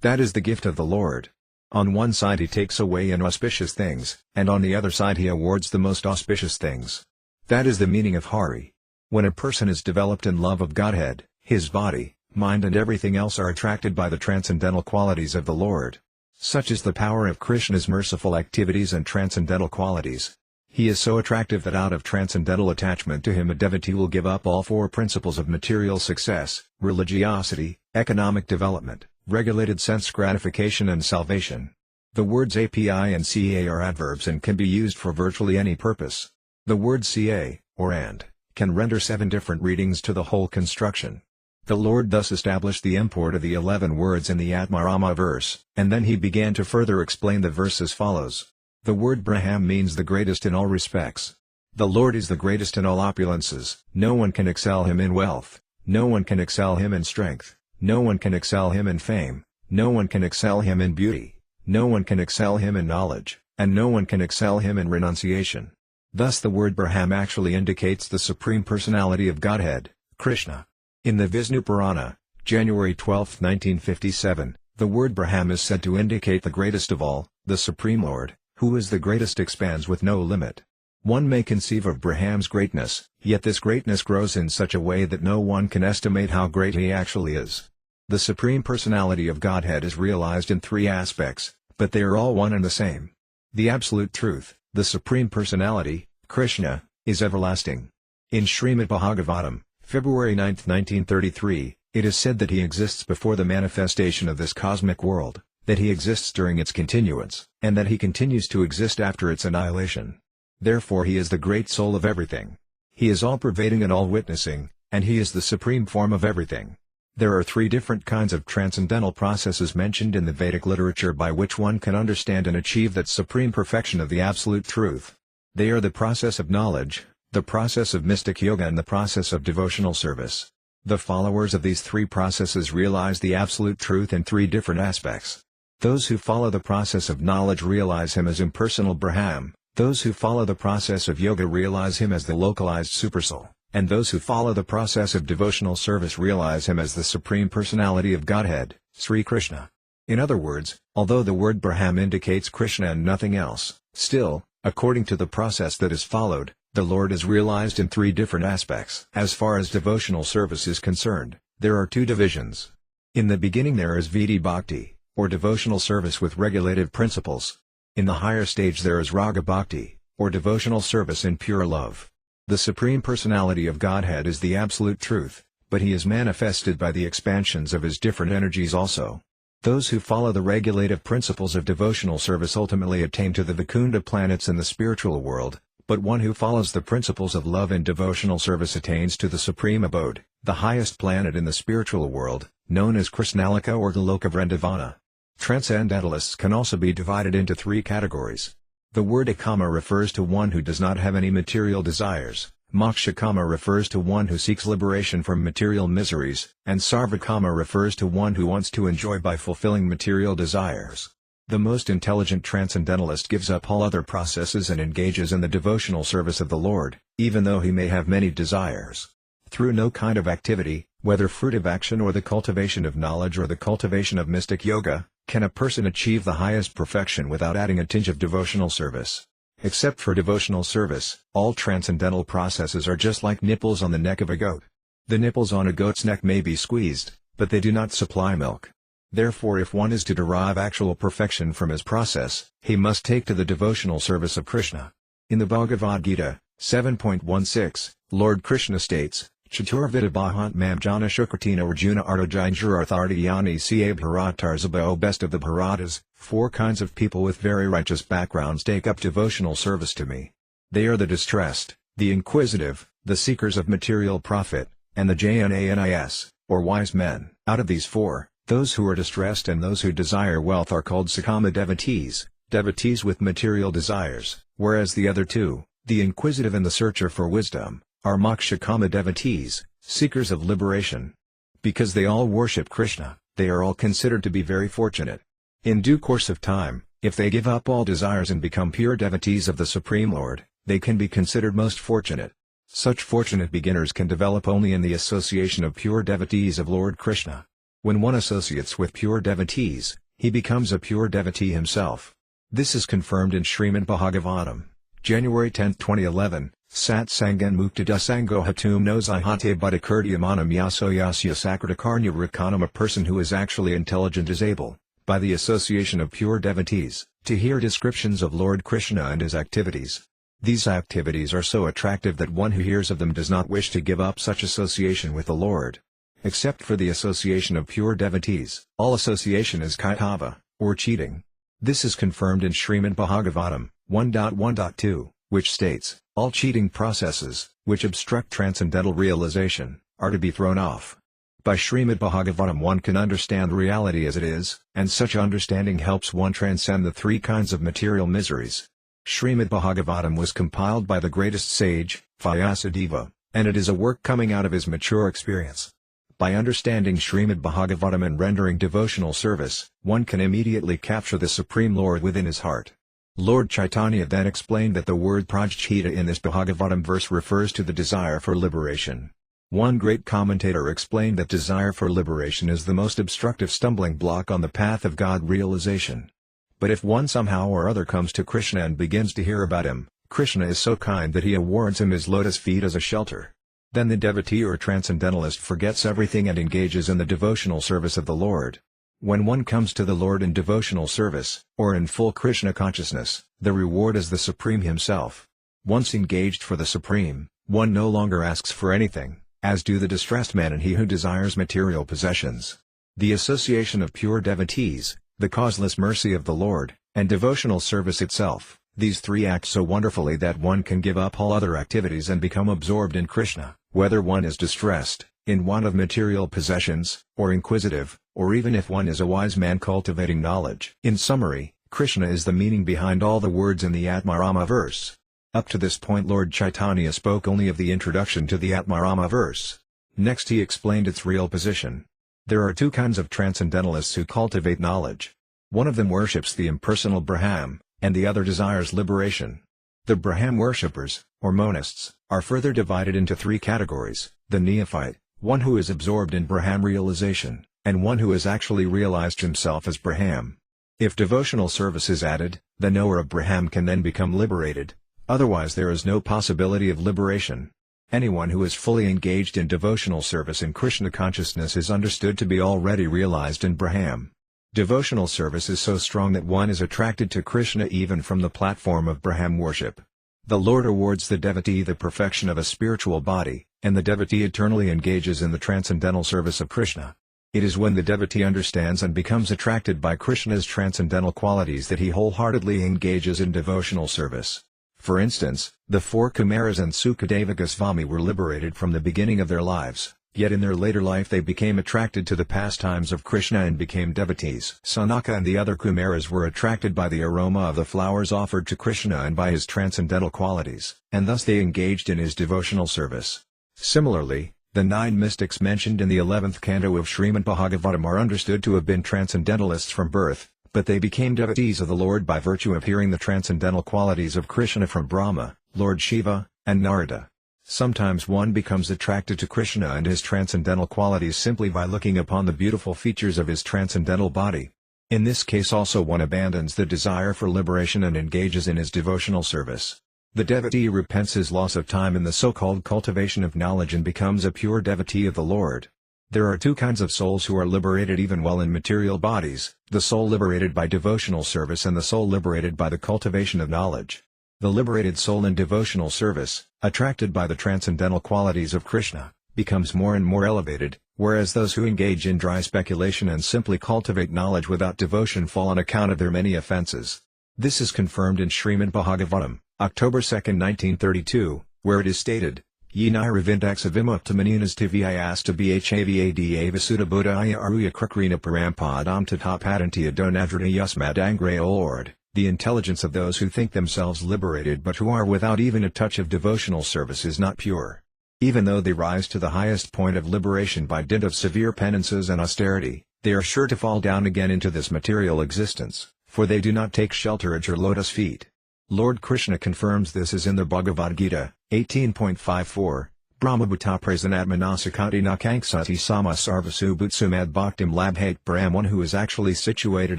That is the gift of the Lord. On one side he takes away inauspicious things, and on the other side he awards the most auspicious things. That is the meaning of Hari. When a person is developed in love of Godhead, his body, mind and everything else are attracted by the transcendental qualities of the Lord. Such is the power of Krishna's merciful activities and transcendental qualities. He is so attractive that out of transcendental attachment to him a devotee will give up all four principles of material success, religiosity, economic development, regulated sense gratification and salvation. The words API and CA are adverbs and can be used for virtually any purpose. The word CA, or and, can render 7 different readings to the whole construction. The Lord thus established the import of the 11 words in the Atmarama verse, and then he began to further explain the verse as follows. The word Braham means the greatest in all respects. The Lord is the greatest in all opulences. No one can excel him in wealth, no one can excel him in strength, no one can excel him in fame, no one can excel him in beauty, no one can excel him in knowledge, and no one can excel him in renunciation. Thus the word Braham actually indicates the Supreme Personality of Godhead, Krishna. In the Vishnu Purana, January 12, 1957, the word Braham is said to indicate the greatest of all, the Supreme Lord, who is the greatest expands with no limit. One may conceive of Braham's greatness, yet this greatness grows in such a way that no one can estimate how great he actually is. The Supreme Personality of Godhead is realized in 3 aspects, but they are all one and the same. The Absolute Truth, the Supreme Personality, Krishna, is everlasting. In Srimad Bhagavatam, February 9, 1933, it is said that he exists before the manifestation of this cosmic world, that he exists during its continuance, and that he continues to exist after its annihilation. Therefore he is the great soul of everything. He is all-pervading and all-witnessing, and he is the supreme form of everything. There are 3 different kinds of transcendental processes mentioned in the Vedic literature by which one can understand and achieve that supreme perfection of the Absolute Truth. They are the process of knowledge, the process of mystic yoga and the process of devotional service. The followers of these 3 processes realize the Absolute Truth in 3 different aspects. Those who follow the process of knowledge realize him as impersonal Braham, those who follow the process of yoga realize him as the localized Supersoul, and those who follow the process of devotional service realize him as the Supreme Personality of Godhead, Sri Krishna. In other words, although the word Braham indicates Krishna and nothing else, still, according to the process that is followed, the Lord is realized in 3 different aspects. As far as devotional service is concerned, there are 2 divisions. In the beginning there is Vidhi Bhakti, or devotional service with regulated principles. In the higher stage there is Raga Bhakti, or devotional service in pure love. The Supreme Personality of Godhead is the Absolute Truth, but he is manifested by the expansions of his different energies also. Those who follow the regulative principles of devotional service ultimately attain to the Vaikunta planets in the spiritual world, but one who follows the principles of love and devotional service attains to the supreme abode, the highest planet in the spiritual world, known as Krishnaloka or Goloka Vrindavana. Transcendentalists can also be divided into 3 categories. The word Akama refers to one who does not have any material desires, Mokshakama refers to one who seeks liberation from material miseries, and Sarvakama refers to one who wants to enjoy by fulfilling material desires. The most intelligent transcendentalist gives up all other processes and engages in the devotional service of the Lord, even though he may have many desires. Through no kind of activity, whether fruitive action or the cultivation of knowledge or the cultivation of mystic yoga, can a person achieve the highest perfection without adding a tinge of devotional service. Except for devotional service, all transcendental processes are just like nipples on the neck of a goat. The nipples on a goat's neck may be squeezed, but they do not supply milk. Therefore, if one is to derive actual perfection from his process, he must take to the devotional service of Krishna. In the Bhagavad Gita, 7.16, Lord Krishna states, Chaturvida Bhahatmam Jana Shukratina Arjuna Artajinjurartharthyani Ca Bharatarzabha. O best of the Bharatas, 4 kinds of people with very righteous backgrounds take up devotional service to me. They are the distressed, the inquisitive, the seekers of material profit, and the Jnanis, or wise men. Out of these 4, those who are distressed and those who desire wealth are called Sakama devotees, devotees with material desires, whereas the other 2, the inquisitive and the searcher for wisdom, are Mokshakama devotees, seekers of liberation. Because they all worship Krishna, they are all considered to be very fortunate. In due course of time, if they give up all desires and become pure devotees of the Supreme Lord, they can be considered most fortunate. Such fortunate beginners can develop only in the association of pure devotees of Lord Krishna. When one associates with pure devotees, he becomes a pure devotee himself. This is confirmed in Srimad Bhagavatam, January 10, 2011, Satsangan Muktadasango Hatum Nozihate Buddhakirtiyamanam Yasoyasya Sakratakarnya Rakanam. A person who is actually intelligent is able, by the association of pure devotees, to hear descriptions of Lord Krishna and his activities. These activities are so attractive that one who hears of them does not wish to give up such association with the Lord. Except for the association of pure devotees, all association is kaitava, or cheating. This is confirmed in Srimad Bhagavatam, 1.1.2, which states, all cheating processes, which obstruct transcendental realization, are to be thrown off. By Srimad Bhagavatam one can understand reality as it is, and such understanding helps one transcend the 3 kinds of material miseries. Srimad Bhagavatam was compiled by the greatest sage, Vyasadeva, and it is a work coming out of his mature experience. By understanding Srimad Bhagavatam and rendering devotional service, one can immediately capture the Supreme Lord within his heart. Lord Caitanya then explained that the word prajchita in this Bhagavatam verse refers to the desire for liberation. One great commentator explained that desire for liberation is the most obstructive stumbling block on the path of God realization. But if one somehow or other comes to Krishna and begins to hear about him, Krishna is so kind that he awards him his lotus feet as a shelter. Then the devotee or transcendentalist forgets everything and engages in the devotional service of the Lord. When one comes to the Lord in devotional service, or in full Krishna consciousness, the reward is the Supreme Himself. Once engaged for the Supreme, one no longer asks for anything, as do the distressed man and he who desires material possessions. The association of pure devotees, the causeless mercy of the Lord, and devotional service itself, these 3 act so wonderfully that one can give up all other activities and become absorbed in Krishna, whether one is distressed, in want of material possessions, or inquisitive, or even if one is a wise man cultivating knowledge. In summary, Krishna is the meaning behind all the words in the Atmarama verse. Up to this point Lord Caitanya spoke only of the introduction to the Atmarama verse. Next he explained its real position. There are 2 kinds of transcendentalists who cultivate knowledge. One of them worships the impersonal Brahman, and the other desires liberation. The Brahman worshippers, or monists, are further divided into 3 categories: the neophyte, one who is absorbed in Brahman realization, and one who has actually realized himself as Brahman. If devotional service is added, the knower of Brahman can then become liberated, otherwise there is no possibility of liberation. Anyone who is fully engaged in devotional service in Krishna consciousness is understood to be already realized in Brahman. Devotional service is so strong that one is attracted to Krishna even from the platform of Brahman worship. The Lord awards the devotee the perfection of a spiritual body, and the devotee eternally engages in the transcendental service of Krishna. It is when the devotee understands and becomes attracted by Krishna's transcendental qualities that he wholeheartedly engages in devotional service. For instance, the 4 Kumaras and Sukadeva Goswami were liberated from the beginning of their lives, yet in their later life they became attracted to the pastimes of Krishna and became devotees. Sanaka and the other Kumaras were attracted by the aroma of the flowers offered to Krishna and by his transcendental qualities, and thus they engaged in his devotional service. Similarly, the 9 mystics mentioned in the 11th canto of Srimad Bhagavatam are understood to have been transcendentalists from birth, but they became devotees of the Lord by virtue of hearing the transcendental qualities of Krishna from Brahma, Lord Shiva, and Narada. Sometimes one becomes attracted to Krishna and his transcendental qualities simply by looking upon the beautiful features of his transcendental body. In this case also one abandons the desire for liberation and engages in his devotional service. The devotee repents his loss of time in the so-called cultivation of knowledge and becomes a pure devotee of the Lord. There are two kinds of souls who are liberated even while in material bodies, the soul liberated by devotional service and the soul liberated by the cultivation of knowledge. The liberated soul in devotional service, attracted by the transcendental qualities of Krishna, becomes more and more elevated, whereas those who engage in dry speculation and simply cultivate knowledge without devotion fall on account of their many offenses. This is confirmed in Srimad Bhagavatam, October 2, 1932, where it is stated, Ye niravindaxa vimuktamaninas tviyasta bhavada vasuda buddhaya aruya krikrina parampadam tatapadantiya donadrana yusmad angre O Lord. The intelligence of those who think themselves liberated but who are without even a touch of devotional service is not pure. Even though they rise to the highest point of liberation by dint of severe penances and austerity, they are sure to fall down again into this material existence, for they do not take shelter at your lotus feet. Lord Krishna confirms this as in the Bhagavad Gita, 18.54, Brahmabhuta prasanatmanasakati nakanksati sama sarvasubutsumad bhaktim labhate Brahm. One who is actually situated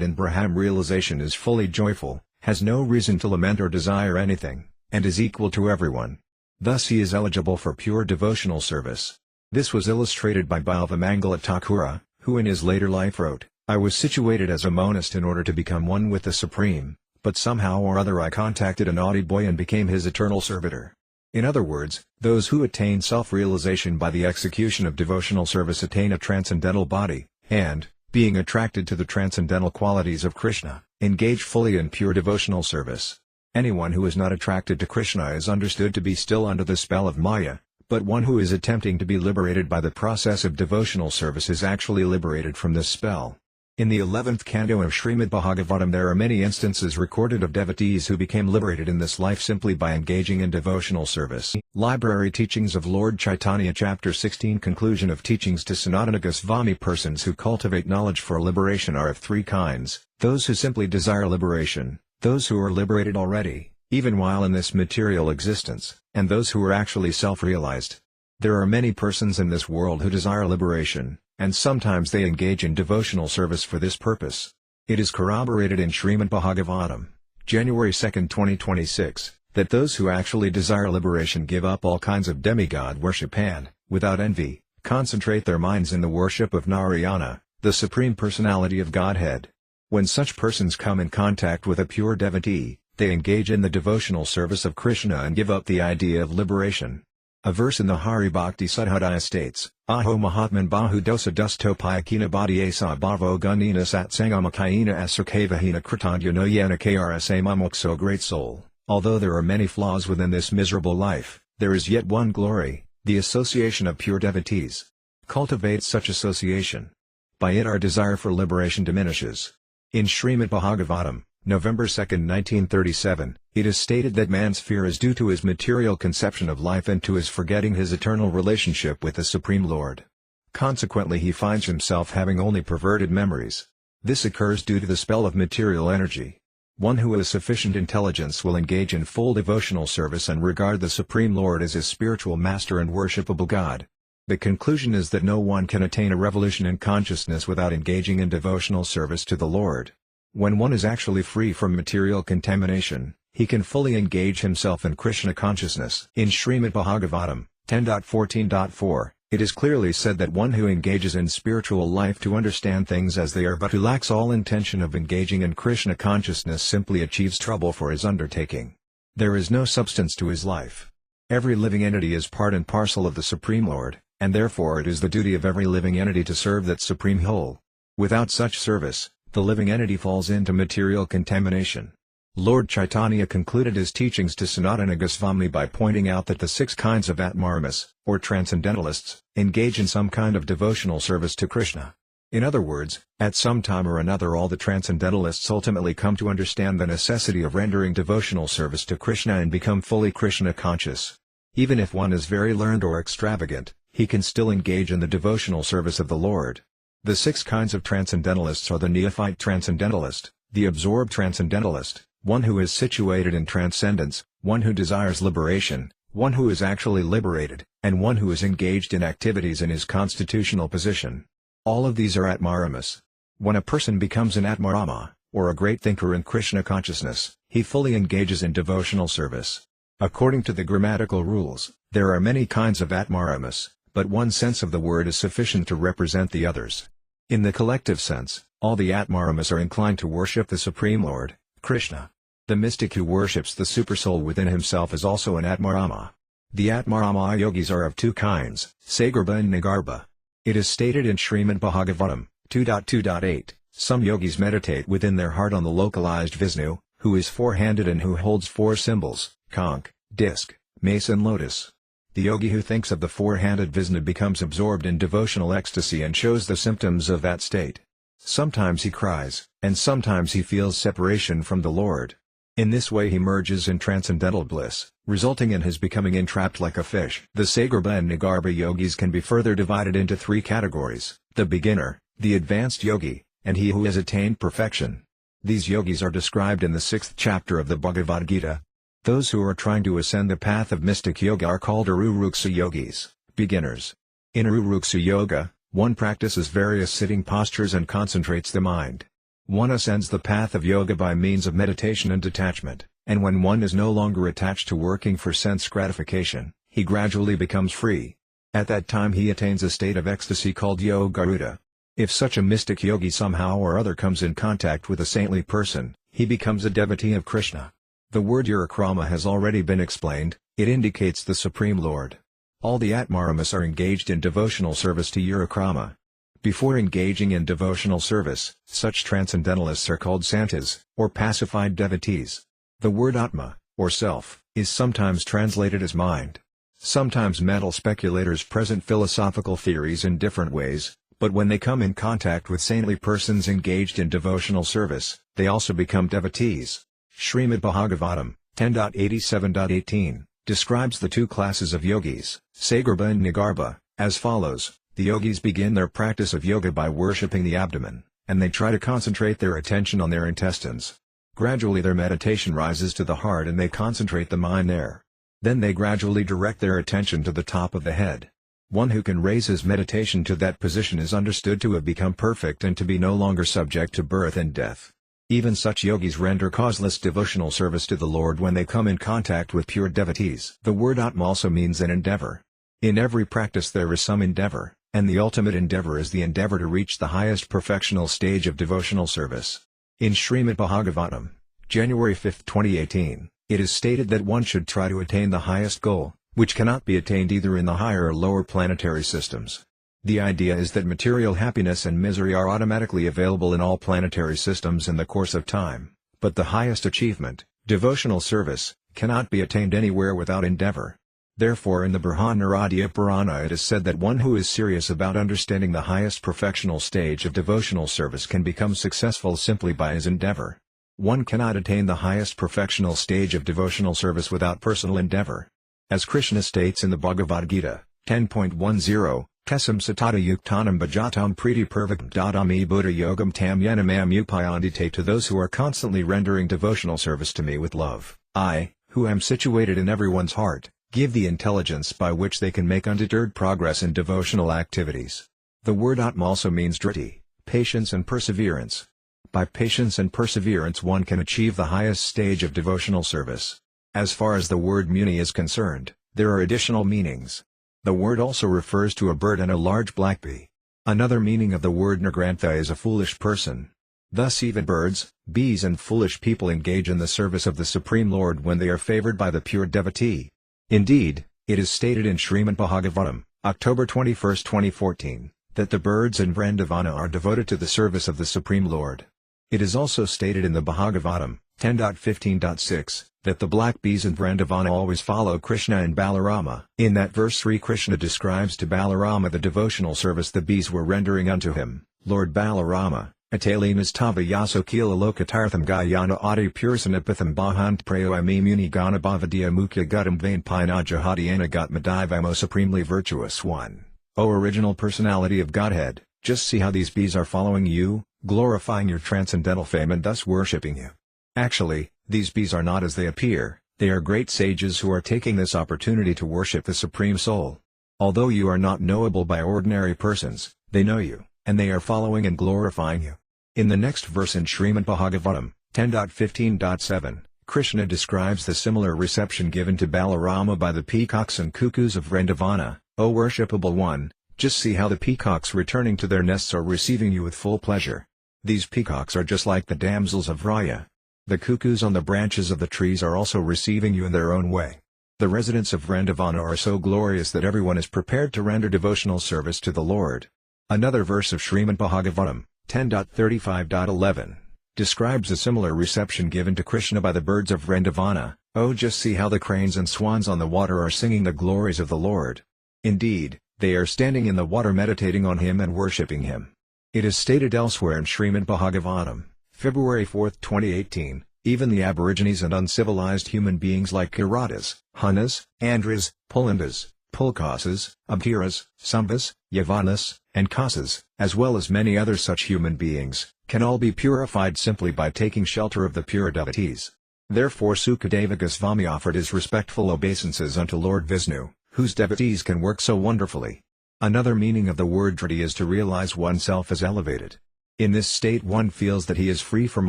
in Brahman realization is fully joyful, has no reason to lament or desire anything, and is equal to everyone. Thus he is eligible for pure devotional service. This was illustrated by Balvamangala Thakura, who in his later life wrote, I was situated as a monist in order to become one with the Supreme, but somehow or other I contacted a naughty boy and became his eternal servitor. In other words, those who attain self-realization by the execution of devotional service attain a transcendental body, and, being attracted to the transcendental qualities of Krishna, engage fully in pure devotional service. Anyone who is not attracted to Krishna is understood to be still under the spell of Maya, but one who is attempting to be liberated by the process of devotional service is actually liberated from this spell. In the 11th canto of Srimad Bhagavatam there are many instances recorded of devotees who became liberated in this life simply by engaging in devotional service. Library Teachings of Lord Caitanya Chapter 16 Conclusion of Teachings to Sanatana Goswami. Persons who cultivate knowledge for liberation are of three kinds: those who simply desire liberation, those who are liberated already, even while in this material existence, and those who are actually self-realized. There are many persons in this world who desire liberation, and sometimes they engage in devotional service for this purpose. It is corroborated in Srimad Bhagavatam, January 2, 2026, that those who actually desire liberation give up all kinds of demigod worship and, without envy, concentrate their minds in the worship of Narayana, the Supreme Personality of Godhead. When such persons come in contact with a pure devotee, they engage in the devotional service of Krishna and give up the idea of liberation. A verse in the Hari Bhakti Sudhodaya states, Aho Mahatman Bahu Dosa Dusto Payakina Bhadiyasa Bhavo Gunina Satsangamakayina Asarkavahina Kritandya no Yana Krsa Mamukso. Great soul, although there are many flaws within this miserable life, there is yet one glory, the association of pure devotees. Cultivate such association. By it our desire for liberation diminishes. In Srimad Bhagavatam, November 2, 1937, it is stated that man's fear is due to his material conception of life and to his forgetting his eternal relationship with the Supreme Lord. Consequently he finds himself having only perverted memories. This occurs due to the spell of material energy. One who has sufficient intelligence will engage in full devotional service and regard the Supreme Lord as his spiritual master and worshipable God. The conclusion is that no one can attain a revolution in consciousness without engaging in devotional service to the Lord. When one is actually free from material contamination, he can fully engage himself in Krishna consciousness. In Srimad Bhagavatam, 10.14.4, it is clearly said that one who engages in spiritual life to understand things as they are but who lacks all intention of engaging in Krishna consciousness simply achieves trouble for his undertaking. There is no substance to his life. Every living entity is part and parcel of the Supreme Lord, and therefore it is the duty of every living entity to serve that Supreme Whole. Without such service, the living entity falls into material contamination. Lord Caitanya concluded his teachings to Sanatana Goswami by pointing out that the 6 kinds of Atmaramas, or transcendentalists, engage in some kind of devotional service to Krishna. In other words, at some time or another all the transcendentalists ultimately come to understand the necessity of rendering devotional service to Krishna and become fully Krishna conscious. Even if one is very learned or extravagant, he can still engage in the devotional service of the Lord. The 6 kinds of transcendentalists are the neophyte transcendentalist, The absorbed transcendentalist, one who is situated in transcendence, one who desires liberation, one who is actually liberated, and one who is engaged in activities in his constitutional position. All of these are Atmaramas. When a person becomes an Atmarama, or a great thinker in Krishna consciousness, he fully engages in devotional service. According to the grammatical rules, there are many kinds of Atmaramas, but one sense of the word is sufficient to represent the others. In the collective sense, all the Atmaramas are inclined to worship the Supreme Lord, Krishna. The mystic who worships the Supersoul within himself is also an Atmarama. The Atmarama yogis are of two kinds, Sagarbha and Nigarbha. It is stated in Srimad Bhagavatam 2.2.8, some yogis meditate within their heart on the localized Vishnu, who is four-handed and who holds four symbols, conch, disc, mace and lotus. The yogi who thinks of the four-handed Vishnu becomes absorbed in devotional ecstasy and shows the symptoms of that state. Sometimes he cries, and sometimes he feels separation from the Lord. In this way he merges in transcendental bliss, resulting in his becoming entrapped like a fish. The Sagarbha and Nigarbha yogis can be further divided into three categories: the beginner, the advanced yogi, and he who has attained perfection. These yogis are described in the 6th chapter of the Bhagavad Gita. Those who are trying to ascend the path of mystic yoga are called Aruruksa yogis, beginners. In Aruruksa yoga, one practices various sitting postures and concentrates the mind. One ascends the path of yoga by means of meditation and detachment, and when one is no longer attached to working for sense gratification, he gradually becomes free. At that time he attains a state of ecstasy called Yogaruta. If such a mystic yogi somehow or other comes in contact with a saintly person, he becomes a devotee of Krishna. The word Urakrama has already been explained. It indicates the Supreme Lord. All the Atmaramas are engaged in devotional service to Urakrama. Before engaging in devotional service, such transcendentalists are called santas, or pacified devotees. The word Atma, or self, is sometimes translated as mind. Sometimes mental speculators present philosophical theories in different ways, but when they come in contact with saintly persons engaged in devotional service, they also become devotees. Srimad Bhagavatam 10.87.18 describes the two classes of yogis, Sagarbha and Nigarbha, as follows. The yogis begin their practice of yoga by worshipping the abdomen, and they try to concentrate their attention on their intestines. Gradually their meditation rises to the heart and they concentrate the mind there. Then they gradually direct their attention to the top of the head. One who can raise his meditation to that position is understood to have become perfect and to be no longer subject to birth and death. Even such yogis render causeless devotional service to the Lord when they come in contact with pure devotees. The word Atma also means an endeavor. In every practice there is some endeavor, and the ultimate endeavor is the endeavor to reach the highest perfectional stage of devotional service. In Srimad Bhagavatam, January 5, 2018, it is stated that one should try to attain the highest goal, which cannot be attained either in the higher or lower planetary systems. The idea is that material happiness and misery are automatically available in all planetary systems in the course of time, but the highest achievement, devotional service, cannot be attained anywhere without endeavor. Therefore in the Brihadaranyaka Purana it is said that one who is serious about understanding the highest perfectional stage of devotional service can become successful simply by his endeavor. One cannot attain the highest perfectional stage of devotional service without personal endeavor. As Krishna states in the Bhagavad Gita, 10.10, Tesam satata yuktanam bhajatam priti purvakam dadami buddha yogam tam yenamam upayandite. To those who are constantly rendering devotional service to me with love, I, who am situated in everyone's heart, give the intelligence by which they can make undeterred progress in devotional activities. The word Atma also means driti, patience and perseverance. By patience and perseverance one can achieve the highest stage of devotional service. As far as the word muni is concerned, there are additional meanings. The word also refers to a bird and a large black bee. Another meaning of the word Nagrantha is a foolish person. Thus even birds, bees and foolish people engage in the service of the Supreme Lord when they are favored by the pure devotee. Indeed, it is stated in Srimad Bhagavatam, October 21, 2014, that the birds in Vrandavana are devoted to the service of the Supreme Lord. It is also stated in the Bhagavatam, 10.15.6, that the black bees in Vrandavana always follow Krishna and Balarama. In that verse Sri Krishna describes to Balarama the devotional service the bees were rendering unto him. Lord Balarama, Atalinas tava yaso kila lokatartham gayana adi pursanapitham bahant prayo imi muni gana bhavadiya mukya gutam vain pina jahadiana gatmadivamo. Supremely virtuous one, O original personality of Godhead, just see how these bees are following you, glorifying your transcendental fame and thus worshipping you. Actually, these bees are not as they appear, they are great sages who are taking this opportunity to worship the Supreme Soul. Although you are not knowable by ordinary persons, they know you, and they are following and glorifying you. In the next verse in Srimad Bhagavatam, 10.15.7, Krishna describes the similar reception given to Balarama by the peacocks and cuckoos of Vrindavana. O worshipable one, just see how the peacocks returning to their nests are receiving you with full pleasure. These peacocks are just like the damsels of Raya. The cuckoos on the branches of the trees are also receiving you in their own way. The residents of Vrindavana are so glorious that everyone is prepared to render devotional service to the Lord. Another verse of Srimad Bhagavatam, 10.35.11, describes a similar reception given to Krishna by the birds of Vrindavana. Oh, just see how the cranes and swans on the water are singing the glories of the Lord. Indeed, they are standing in the water meditating on Him and worshipping Him. It is stated elsewhere in Srimad Bhagavatam, February 4, 2018, even the aborigines and uncivilized human beings like Kiratas, Hunas, Andhras, Pulandas, Pulkasas, Abhiras, Sambhas, Yavanas, and Kasas, as well as many other such human beings, can all be purified simply by taking shelter of the pure devotees. Therefore Sukadeva Goswami offered his respectful obeisances unto Lord Vishnu, whose devotees can work so wonderfully. Another meaning of the word driti is to realize oneself as elevated. In this state one feels that he is free from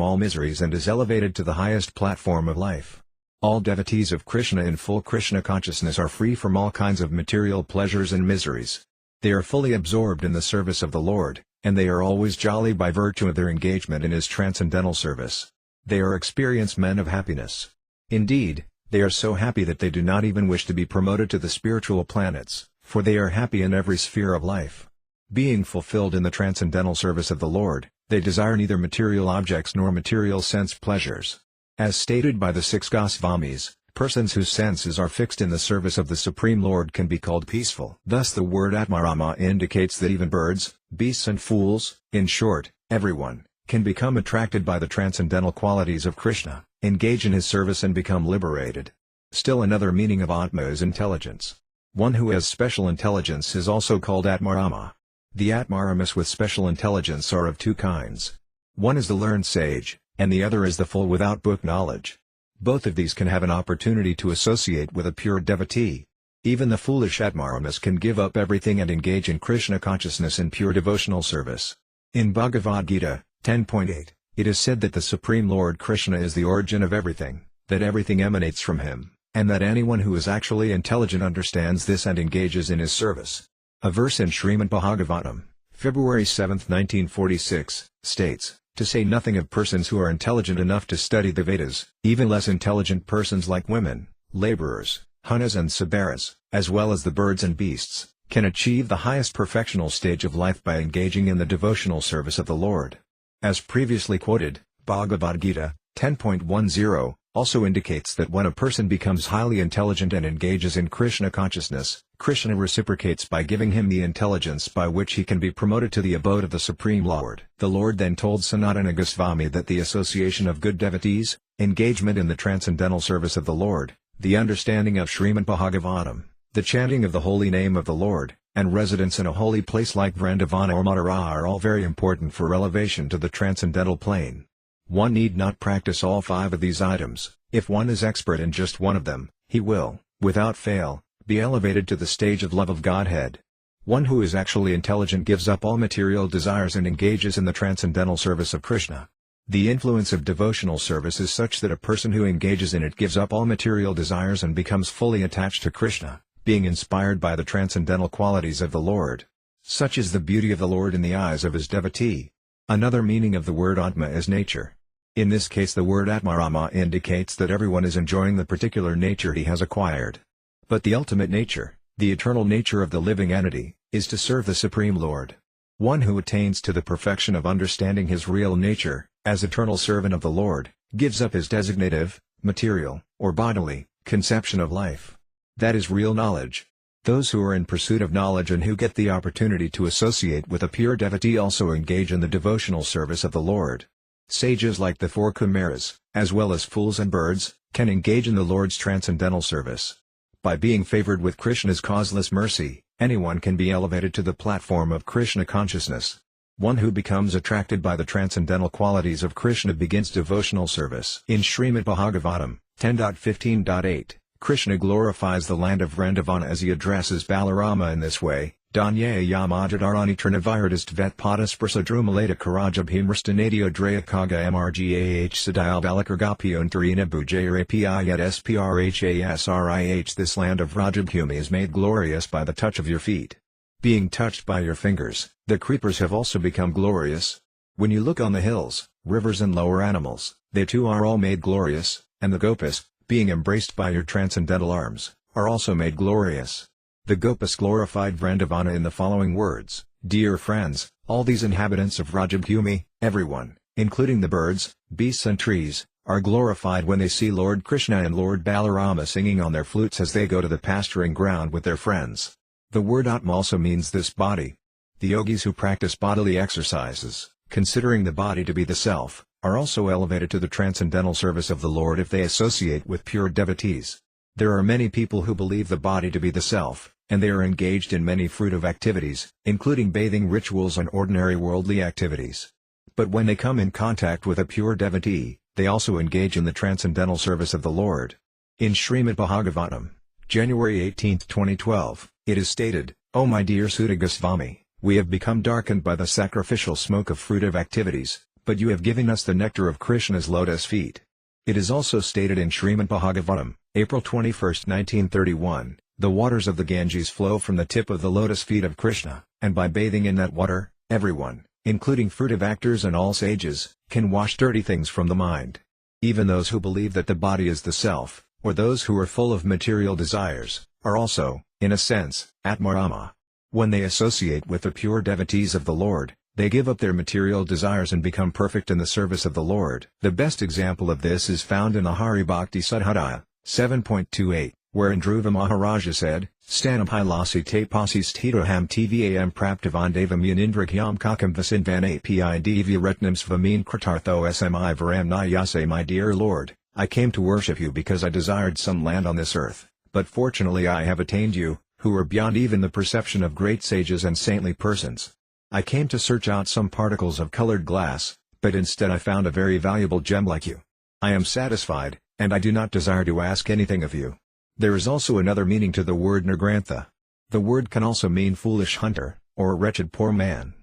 all miseries and is elevated to the highest platform of life. All devotees of Krishna in full Krishna consciousness are free from all kinds of material pleasures and miseries. They are fully absorbed in the service of the Lord, and they are always jolly by virtue of their engagement in His transcendental service. They are experienced men of happiness. Indeed, they are so happy that they do not even wish to be promoted to the spiritual planets, for they are happy in every sphere of life. Being fulfilled in the transcendental service of the Lord, they desire neither material objects nor material sense pleasures. As stated by the 6 Goswamis, persons whose senses are fixed in the service of the Supreme Lord can be called peaceful. Thus the word Atmarama indicates that even birds, beasts and fools, in short, everyone, can become attracted by the transcendental qualities of Krishna, engage in His service and become liberated. Still another meaning of Atma is intelligence. One who has special intelligence is also called Atmarama. The Atmaramas with special intelligence are of two kinds. One is the learned sage, and the other is the fool without book knowledge. Both of these can have an opportunity to associate with a pure devotee. Even the foolish Atmaramas can give up everything and engage in Krishna consciousness in pure devotional service. In Bhagavad Gita, 10.8, it is said that the Supreme Lord Krishna is the origin of everything, that everything emanates from Him, and that anyone who is actually intelligent understands this and engages in His service. A verse in Srimad Bhagavatam, February 7, 1946, states, to say nothing of persons who are intelligent enough to study the Vedas, even less intelligent persons like women, laborers, Hunas and Sabaras, as well as the birds and beasts, can achieve the highest perfectional stage of life by engaging in the devotional service of the Lord. As previously quoted, Bhagavad Gita, 10.10, also indicates that when a person becomes highly intelligent and engages in Krishna consciousness, Krishna reciprocates by giving him the intelligence by which he can be promoted to the abode of the Supreme Lord. The Lord then told Sanatana Goswami that the association of good devotees, engagement in the transcendental service of the Lord, the understanding of Srimad Bhagavatam, the chanting of the holy name of the Lord, and residence in a holy place like Vrindavana or Mathura are all very important for elevation to the transcendental plane. One need not practice all 5 of these items. If one is expert in just one of them, he will, without fail, be elevated to the stage of love of Godhead. One who is actually intelligent gives up all material desires and engages in the transcendental service of Krishna. The influence of devotional service is such that a person who engages in it gives up all material desires and becomes fully attached to Krishna, being inspired by the transcendental qualities of the Lord. Such is the beauty of the Lord in the eyes of His devotee. Another meaning of the word Atma is nature. In this case the word Atmarama indicates that everyone is enjoying the particular nature he has acquired. But the ultimate nature, the eternal nature of the living entity, is to serve the Supreme Lord. One who attains to the perfection of understanding his real nature, as eternal servant of the Lord, gives up his designative, material, or bodily, conception of life. That is real knowledge. Those who are in pursuit of knowledge and who get the opportunity to associate with a pure devotee also engage in the devotional service of the Lord. Sages like the 4 Kumaras, as well as fools and birds, can engage in the Lord's transcendental service. By being favored with Krishna's causeless mercy, anyone can be elevated to the platform of Krishna consciousness. One who becomes attracted by the transcendental qualities of Krishna begins devotional service. In Srimad Bhagavatam 10.15.8, Krishna glorifies the land of Vrindavana as he addresses Balarama in this way, Danya Yamajadarani Trinaviradist Padas Prasadrumalata Karajabhimrstanadio Drayakaga Mrgah Sadile Balakargapiontarina Bujayarapi yet Sprhasrih. This land of Rajabhumi is made glorious by the touch of your feet. Being touched by your fingers, the creepers have also become glorious. When you look on the hills, rivers and lower animals, they too are all made glorious, and the gopas, being embraced by your transcendental arms, are also made glorious. The Gopas glorified Vrindavana in the following words, Dear friends, all these inhabitants of Rajabhumi, everyone, including the birds, beasts and trees, are glorified when they see Lord Krishna and Lord Balarama singing on their flutes as they go to the pasturing ground with their friends. The word Atma also means this body. The yogis who practice bodily exercises, considering the body to be the self, are also elevated to the transcendental service of the Lord if they associate with pure devotees. There are many people who believe the body to be the self, and they are engaged in many fruitive activities, including bathing rituals and ordinary worldly activities. But when they come in contact with a pure devotee, they also engage in the transcendental service of the Lord. In Srimad Bhagavatam, January 18, 2012, it is stated, O my dear Sutta Goswami, we have become darkened by the sacrificial smoke of fruitive activities, but you have given us the nectar of Krishna's lotus feet. It is also stated in Srimad Bhagavatam, April 21, 1931, the waters of the Ganges flow from the tip of the lotus feet of Krishna, and by bathing in that water, everyone, including fruitive actors and all sages, can wash dirty things from the mind. Even those who believe that the body is the self, or those who are full of material desires, are also, in a sense, Atmarama. When they associate with the pure devotees of the Lord, they give up their material desires and become perfect in the service of the Lord. The best example of this is found in the Hari Bhakti Sudhadaya, 7.28, wherein Dhruva Maharaja said, Stanam Hilasi te pasistitoham tvam praptavandevam yunindragyam kakam vasinvan api divyaretnam svamin kritartho smi varam nayase. My dear Lord, I came to worship you because I desired some land on this earth, but fortunately I have attained you, who are beyond even the perception of great sages and saintly persons. I came to search out some particles of colored glass, but instead I found a very valuable gem like you. I am satisfied, and I do not desire to ask anything of you. There is also another meaning to the word Nagrantha. The word can also mean foolish hunter, or wretched poor man.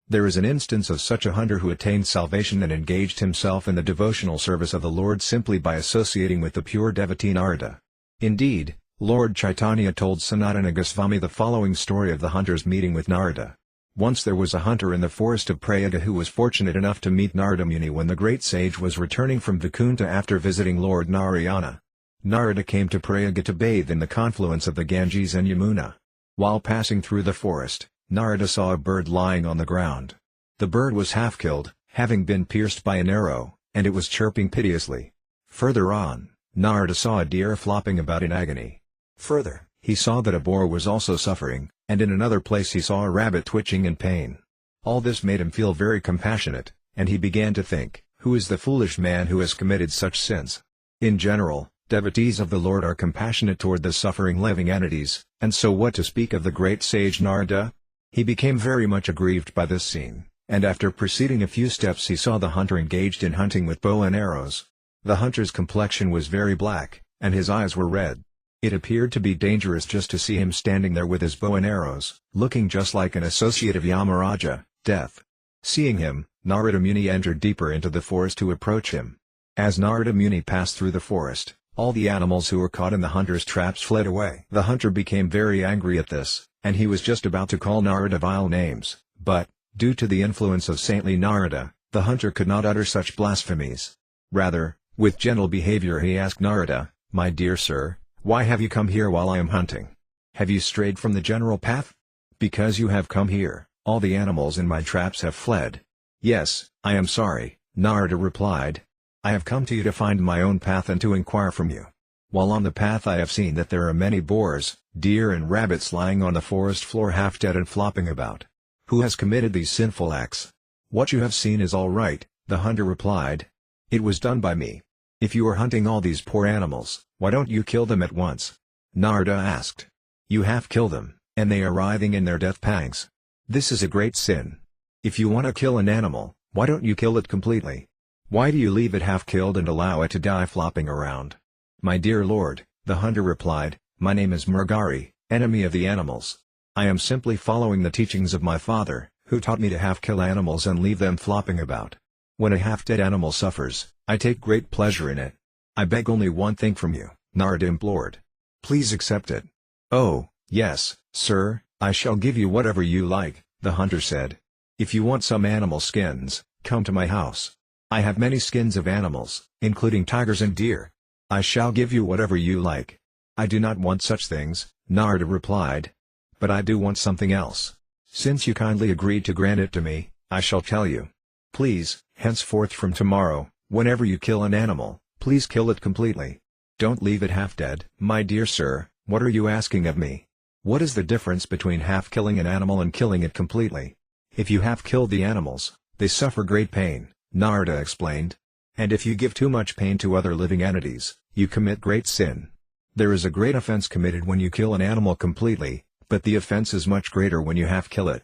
There is an instance of such a hunter who attained salvation and engaged himself in the devotional service of the Lord simply by associating with the pure devotee Narada. Indeed, Lord Caitanya told Sanatana Goswami the following story of the hunter's meeting with Narada. Once there was a hunter in the forest of Prayaga who was fortunate enough to meet Narada Muni when the great sage was returning from Vaikuntha after visiting Lord Narayana. Narada came to Prayaga to bathe in the confluence of the Ganges and Yamuna. While passing through the forest, Narada saw a bird lying on the ground. The bird was half killed, having been pierced by an arrow, and it was chirping piteously. Further on, Narada saw a deer flopping about in agony. Further, he saw that a boar was also suffering, and in another place he saw a rabbit twitching in pain. All this made him feel very compassionate, and he began to think, who is the foolish man who has committed such sins? In general, devotees of the Lord are compassionate toward the suffering living entities, and so what to speak of the great sage Narada? He became very much aggrieved by this scene, and after proceeding a few steps he saw the hunter engaged in hunting with bow and arrows. The hunter's complexion was very black, and his eyes were red. It appeared to be dangerous just to see him standing there with his bow and arrows, looking just like an associate of Yamaraja, Death. Seeing him, Narada Muni entered deeper into the forest to approach him. As Narada Muni passed through the forest, all the animals who were caught in the hunter's traps fled away. The hunter became very angry at this, and he was just about to call Narada vile names, but, due to the influence of saintly Narada, the hunter could not utter such blasphemies. Rather, with gentle behavior he asked Narada, My dear sir, why have you come here while I am hunting? Have you strayed from the general path? Because you have come here, all the animals in my traps have fled. Yes, I am sorry, Narada replied. I have come to you to find my own path and to inquire from you. While on the path I have seen that there are many boars, deer and rabbits lying on the forest floor half dead and flopping about. Who has committed these sinful acts? What you have seen is all right, the hunter replied. It was done by me. If you are hunting all these poor animals, why don't you kill them at once? Narada asked. You have killed them, and they are writhing in their death pangs. This is a great sin. If you want to kill an animal, why don't you kill it completely? Why do you leave it half-killed and allow it to die flopping around? My dear lord, the hunter replied, my name is Murgari, enemy of the animals. I am simply following the teachings of my father, who taught me to half-kill animals and leave them flopping about. When a half-dead animal suffers, I take great pleasure in it. I beg only one thing from you, Narada implored. Please accept it. Oh, yes, sir, I shall give you whatever you like, the hunter said. If you want some animal skins, come to my house. I have many skins of animals, including tigers and deer. I shall give you whatever you like. I do not want such things, Narada replied. But I do want something else. Since you kindly agreed to grant it to me, I shall tell you. Please, henceforth from tomorrow, whenever you kill an animal, please kill it completely. Don't leave it half dead. My dear sir, what are you asking of me? What is the difference between half killing an animal and killing it completely? If you half kill the animals, they suffer great pain, Narada explained. And if you give too much pain to other living entities, you commit great sin. There is a great offense committed when you kill an animal completely, but the offense is much greater when you half kill it.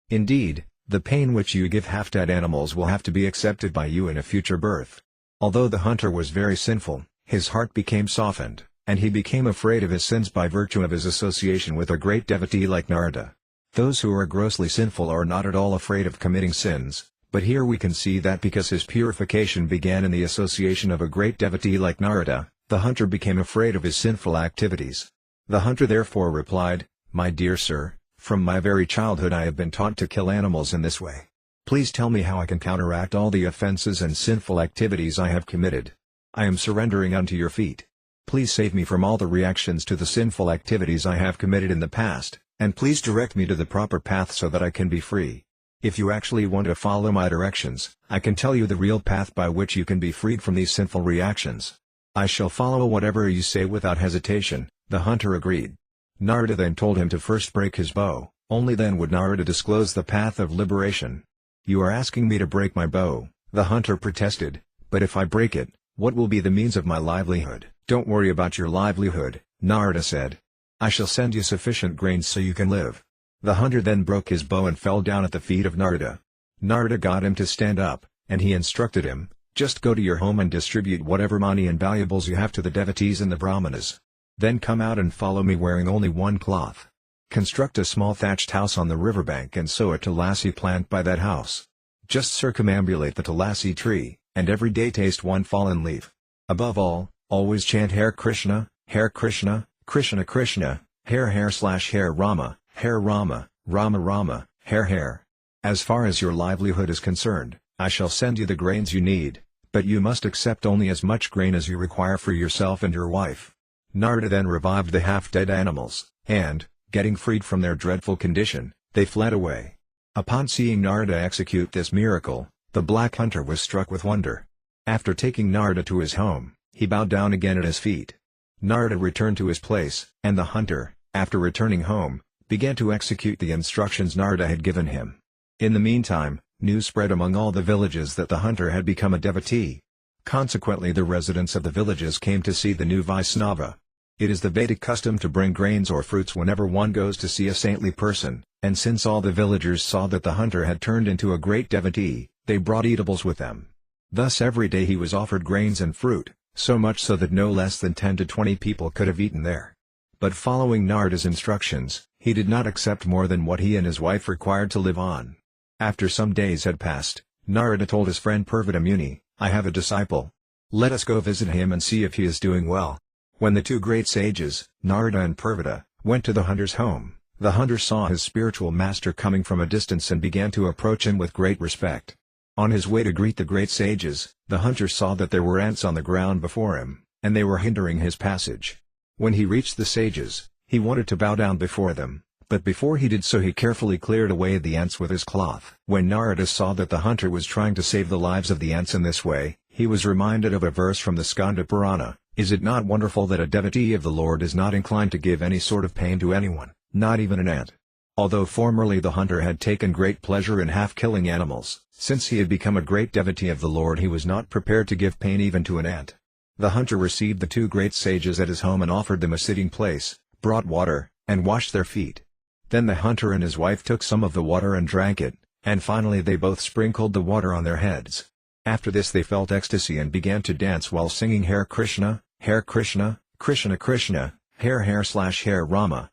Indeed, the pain which you give half-dead animals will have to be accepted by you in a future birth. Although the hunter was very sinful, his heart became softened, and he became afraid of his sins by virtue of his association with a great devotee like Narada. Those who are grossly sinful are not at all afraid of committing sins, but here we can see that because his purification began in the association of a great devotee like Narada, the hunter became afraid of his sinful activities. The hunter therefore replied, my dear sir, from my very childhood I have been taught to kill animals in this way. Please tell me how I can counteract all the offenses and sinful activities I have committed. I am surrendering unto your feet. Please save me from all the reactions to the sinful activities I have committed in the past, and please direct me to the proper path so that I can be free. If you actually want to follow my directions, I can tell you the real path by which you can be freed from these sinful reactions. I shall follow whatever you say without hesitation, the hunter agreed. Narada then told him to first break his bow, only then would Narada disclose the path of liberation. You are asking me to break my bow, the hunter protested, but if I break it, what will be the means of my livelihood? Don't worry about your livelihood, Narada said. I shall send you sufficient grains so you can live. The hunter then broke his bow and fell down at the feet of Narada. Narada got him to stand up, and he instructed him, just go to your home and distribute whatever money and valuables you have to the devotees and the brahmanas. Then come out and follow me wearing only one cloth. Construct a small thatched house on the riverbank and sow a tulasi plant by that house. Just circumambulate the tulasi tree, and every day taste one fallen leaf. Above all, always chant Hare Krishna, Krishna Krishna, Hare Rama, Rama Rama, Hare. As far as your livelihood is concerned, I shall send you the grains you need, but you must accept only as much grain as you require for yourself and your wife. Narada then revived the half-dead animals, and, getting freed from their dreadful condition, they fled away. Upon seeing Narada execute this miracle, the black hunter was struck with wonder. After taking Narada to his home, he bowed down again at his feet. Narada returned to his place, and the hunter, after returning home, began to execute the instructions Narada had given him. In the meantime, news spread among all the villages that the hunter had become a devotee. Consequently the residents of the villages came to see the new Vaisnava. It is the Vedic custom to bring grains or fruits whenever one goes to see a saintly person, and since all the villagers saw that the hunter had turned into a great devotee, they brought eatables with them. Thus every day he was offered grains and fruit, so much so that no less than 10 to 20 people could have eaten there. But following Narada's instructions, he did not accept more than what he and his wife required to live on. After some days had passed, Narada told his friend Purvata Muni, I have a disciple. Let us go visit him and see if he is doing well. When the two great sages, Narada and Purvata, went to the hunter's home, the hunter saw his spiritual master coming from a distance and began to approach him with great respect. On his way to greet the great sages, the hunter saw that there were ants on the ground before him, and they were hindering his passage. When he reached the sages, he wanted to bow down before them, but before he did so he carefully cleared away the ants with his cloth. When Narada saw that the hunter was trying to save the lives of the ants in this way, he was reminded of a verse from the Skanda Purana, Is it not wonderful that a devotee of the Lord is not inclined to give any sort of pain to anyone, not even an ant? Although formerly the hunter had taken great pleasure in half-killing animals, since he had become a great devotee of the Lord he was not prepared to give pain even to an ant. The hunter received the two great sages at his home and offered them a sitting place, brought water, and washed their feet. Then the hunter and his wife took some of the water and drank it, and finally they both sprinkled the water on their heads. After this they felt ecstasy and began to dance while singing Hare Krishna, Krishna Krishna, Hare Rama,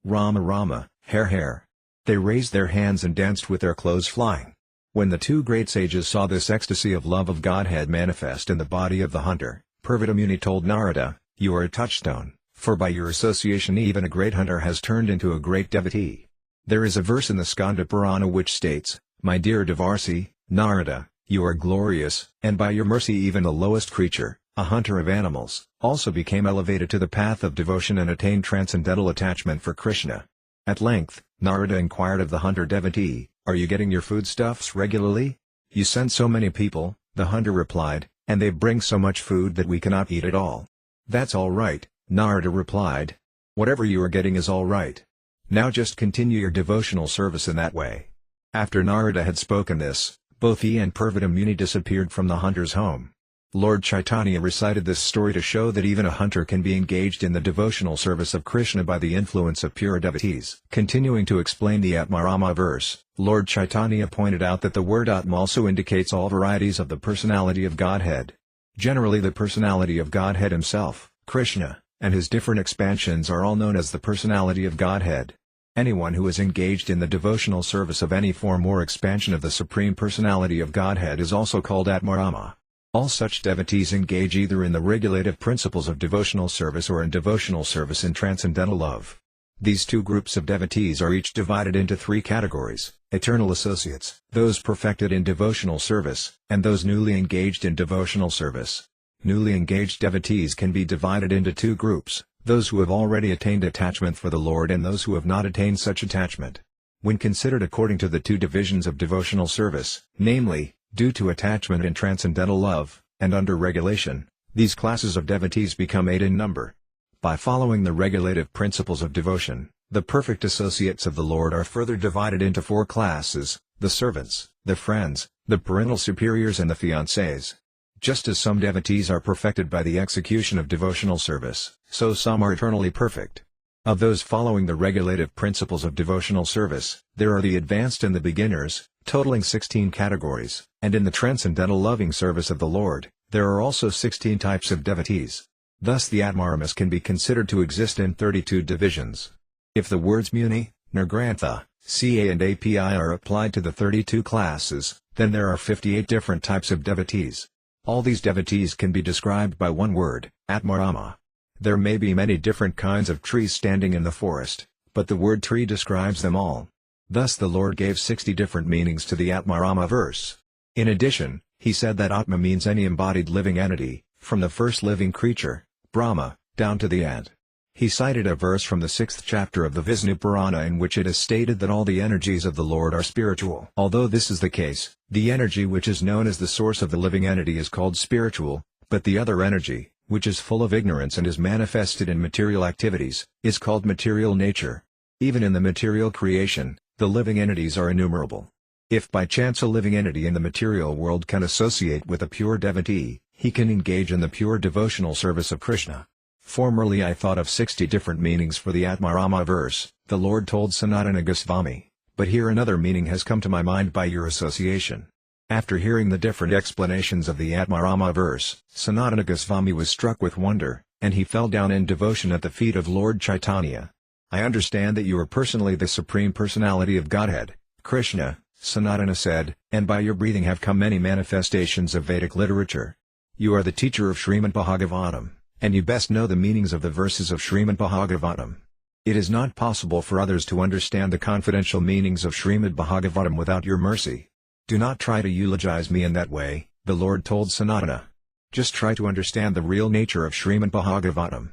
Rama Rama, Hare. They raised their hands and danced with their clothes flying. When the two great sages saw this ecstasy of love of Godhead manifest in the body of the hunter, Purvata Muni told Narada, "You are a touchstone, for by your association even a great hunter has turned into a great devotee." There is a verse in the Skanda Purana which states, "My dear Devarsi, Narada, you are glorious, and by your mercy even the lowest creature, a hunter of animals, also became elevated to the path of devotion and attained transcendental attachment for Krishna." At length, Narada inquired of the hunter devotee, "Are you getting your foodstuffs regularly? You send so many people," the hunter replied, "and they bring so much food that we cannot eat it all." "That's all right," Narada replied. "Whatever you are getting is all right. Now just continue your devotional service in that way." After Narada had spoken this, both he and Purvata Muni disappeared from the hunter's home. Lord Chaitanya recited this story to show that even a hunter can be engaged in the devotional service of Krishna by the influence of pure devotees. Continuing to explain the Atmarama verse, Lord Chaitanya pointed out that the word Atma also indicates all varieties of the personality of Godhead. Generally the personality of Godhead himself, Krishna, and his different expansions are all known as the personality of Godhead. Anyone who is engaged in the devotional service of any form or expansion of the Supreme Personality of Godhead is also called Atmarama. All such devotees engage either in the regulative principles of devotional service or in devotional service in transcendental love. These two groups of devotees are each divided into three categories: eternal associates, those perfected in devotional service, and those newly engaged in devotional service. Newly engaged devotees can be divided into two groups: those who have already attained attachment for the Lord and those who have not attained such attachment. When considered according to the two divisions of devotional service, namely, due to attachment and transcendental love, and under regulation, these classes of devotees become 8 in number. By following the regulative principles of devotion, the perfect associates of the Lord are further divided into 4 classes: the servants, the friends, the parental superiors and the fiancés. Just as some devotees are perfected by the execution of devotional service, so some are eternally perfect. Of those following the regulative principles of devotional service, there are the advanced and the beginners, totaling 16 categories, and in the transcendental loving service of the Lord, there are also 16 types of devotees. Thus the Atmaramas can be considered to exist in 32 divisions. If the words Muni, Nirgrantha, Ca and Api are applied to the 32 classes, then there are 58 different types of devotees. All these devotees can be described by one word, Atmarama. There may be many different kinds of trees standing in the forest, but the word tree describes them all. Thus the Lord gave 60 different meanings to the Atmarama verse. In addition, he said that Atma means any embodied living entity, from the first living creature, Brahma, down to the ant. He cited a verse from the 6th chapter of the Vishnu Purana in which it is stated that all the energies of the Lord are spiritual. Although this is the case, the energy which is known as the source of the living entity is called spiritual, but the other energy, which is full of ignorance and is manifested in material activities, is called material nature. Even in the material creation, the living entities are innumerable. If by chance a living entity in the material world can associate with a pure devotee, he can engage in the pure devotional service of Krishna. Formerly I thought of 60 different meanings for the Atmarama verse, the Lord told Sanatana Goswami, but here another meaning has come to my mind by your association. After hearing the different explanations of the Atmarama verse, Sanatana Goswami was struck with wonder, and he fell down in devotion at the feet of Lord Chaitanya. "I understand that you are personally the Supreme Personality of Godhead, Krishna," Sanatana said, "and by your breathing have come many manifestations of Vedic literature. You are the teacher of Srimad Bhagavatam, and you best know the meanings of the verses of Srimad Bhagavatam. It is not possible for others to understand the confidential meanings of Srimad Bhagavatam without your mercy. Do not try to eulogize me in that way," the Lord told Sanatana. "Just try to understand the real nature of Srimad Bhagavatam.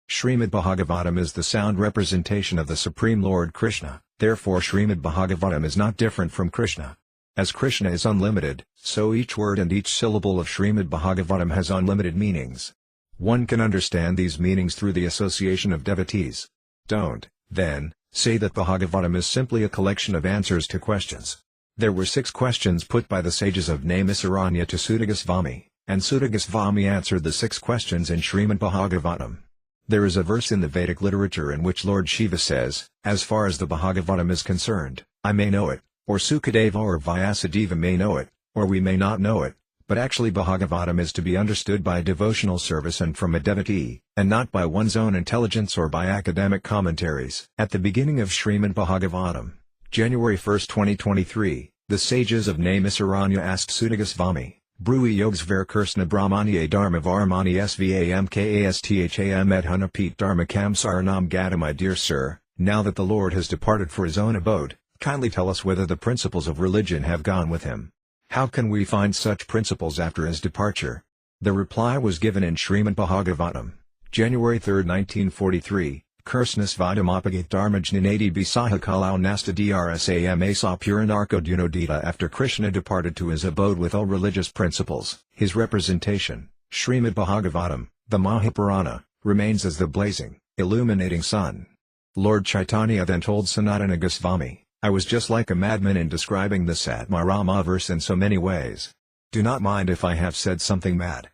Srimad Bhagavatam is the sound representation of the Supreme Lord Krishna, therefore Srimad Bhagavatam is not different from Krishna. As Krishna is unlimited, so each word and each syllable of Srimad Bhagavatam has unlimited meanings. One can understand these meanings through the association of devotees. Don't, then, say that Bhagavatam is simply a collection of answers to questions. There were 6 questions put by the sages of Naimisaranya to Sutta Goswami, and Sutta Goswami answered the 6 questions in Srimad Bhagavatam. There is a verse in the Vedic literature in which Lord Shiva says, "As far as the Bhagavatam is concerned, I may know it, or Sukadeva or Vyasadeva may know it, or we may not know it, but actually Bhagavatam is to be understood by devotional service and from a devotee, and not by one's own intelligence or by academic commentaries. At the beginning of Srimad Bhagavatam, January 1, 2023, the sages of Naimisaranya asked Sudagosvami, Brui Yogsvar Kursna Brahmanya Dharma Varmani Svamkastham et Hunapit Dharmakam Saranam Gata. My dear sir, now that the Lord has departed for his own abode, kindly tell us whether the principles of religion have gone with him. How can we find such principles after his departure? The reply was given in Srimad Bhagavatam, January 3, 1943, Kursnas Vidamapagat Dharmajnanadi Bisahakalau Nasta Drsam Asa Puranarko Dunodita. After Krishna departed to his abode with all religious principles, his representation, Srimad Bhagavatam, the Mahapurana, remains as the blazing, illuminating sun. Lord Chaitanya then told Sanatana Goswami, I was just like a madman in describing the Satmarama verse in so many ways. Do not mind if I have said something mad.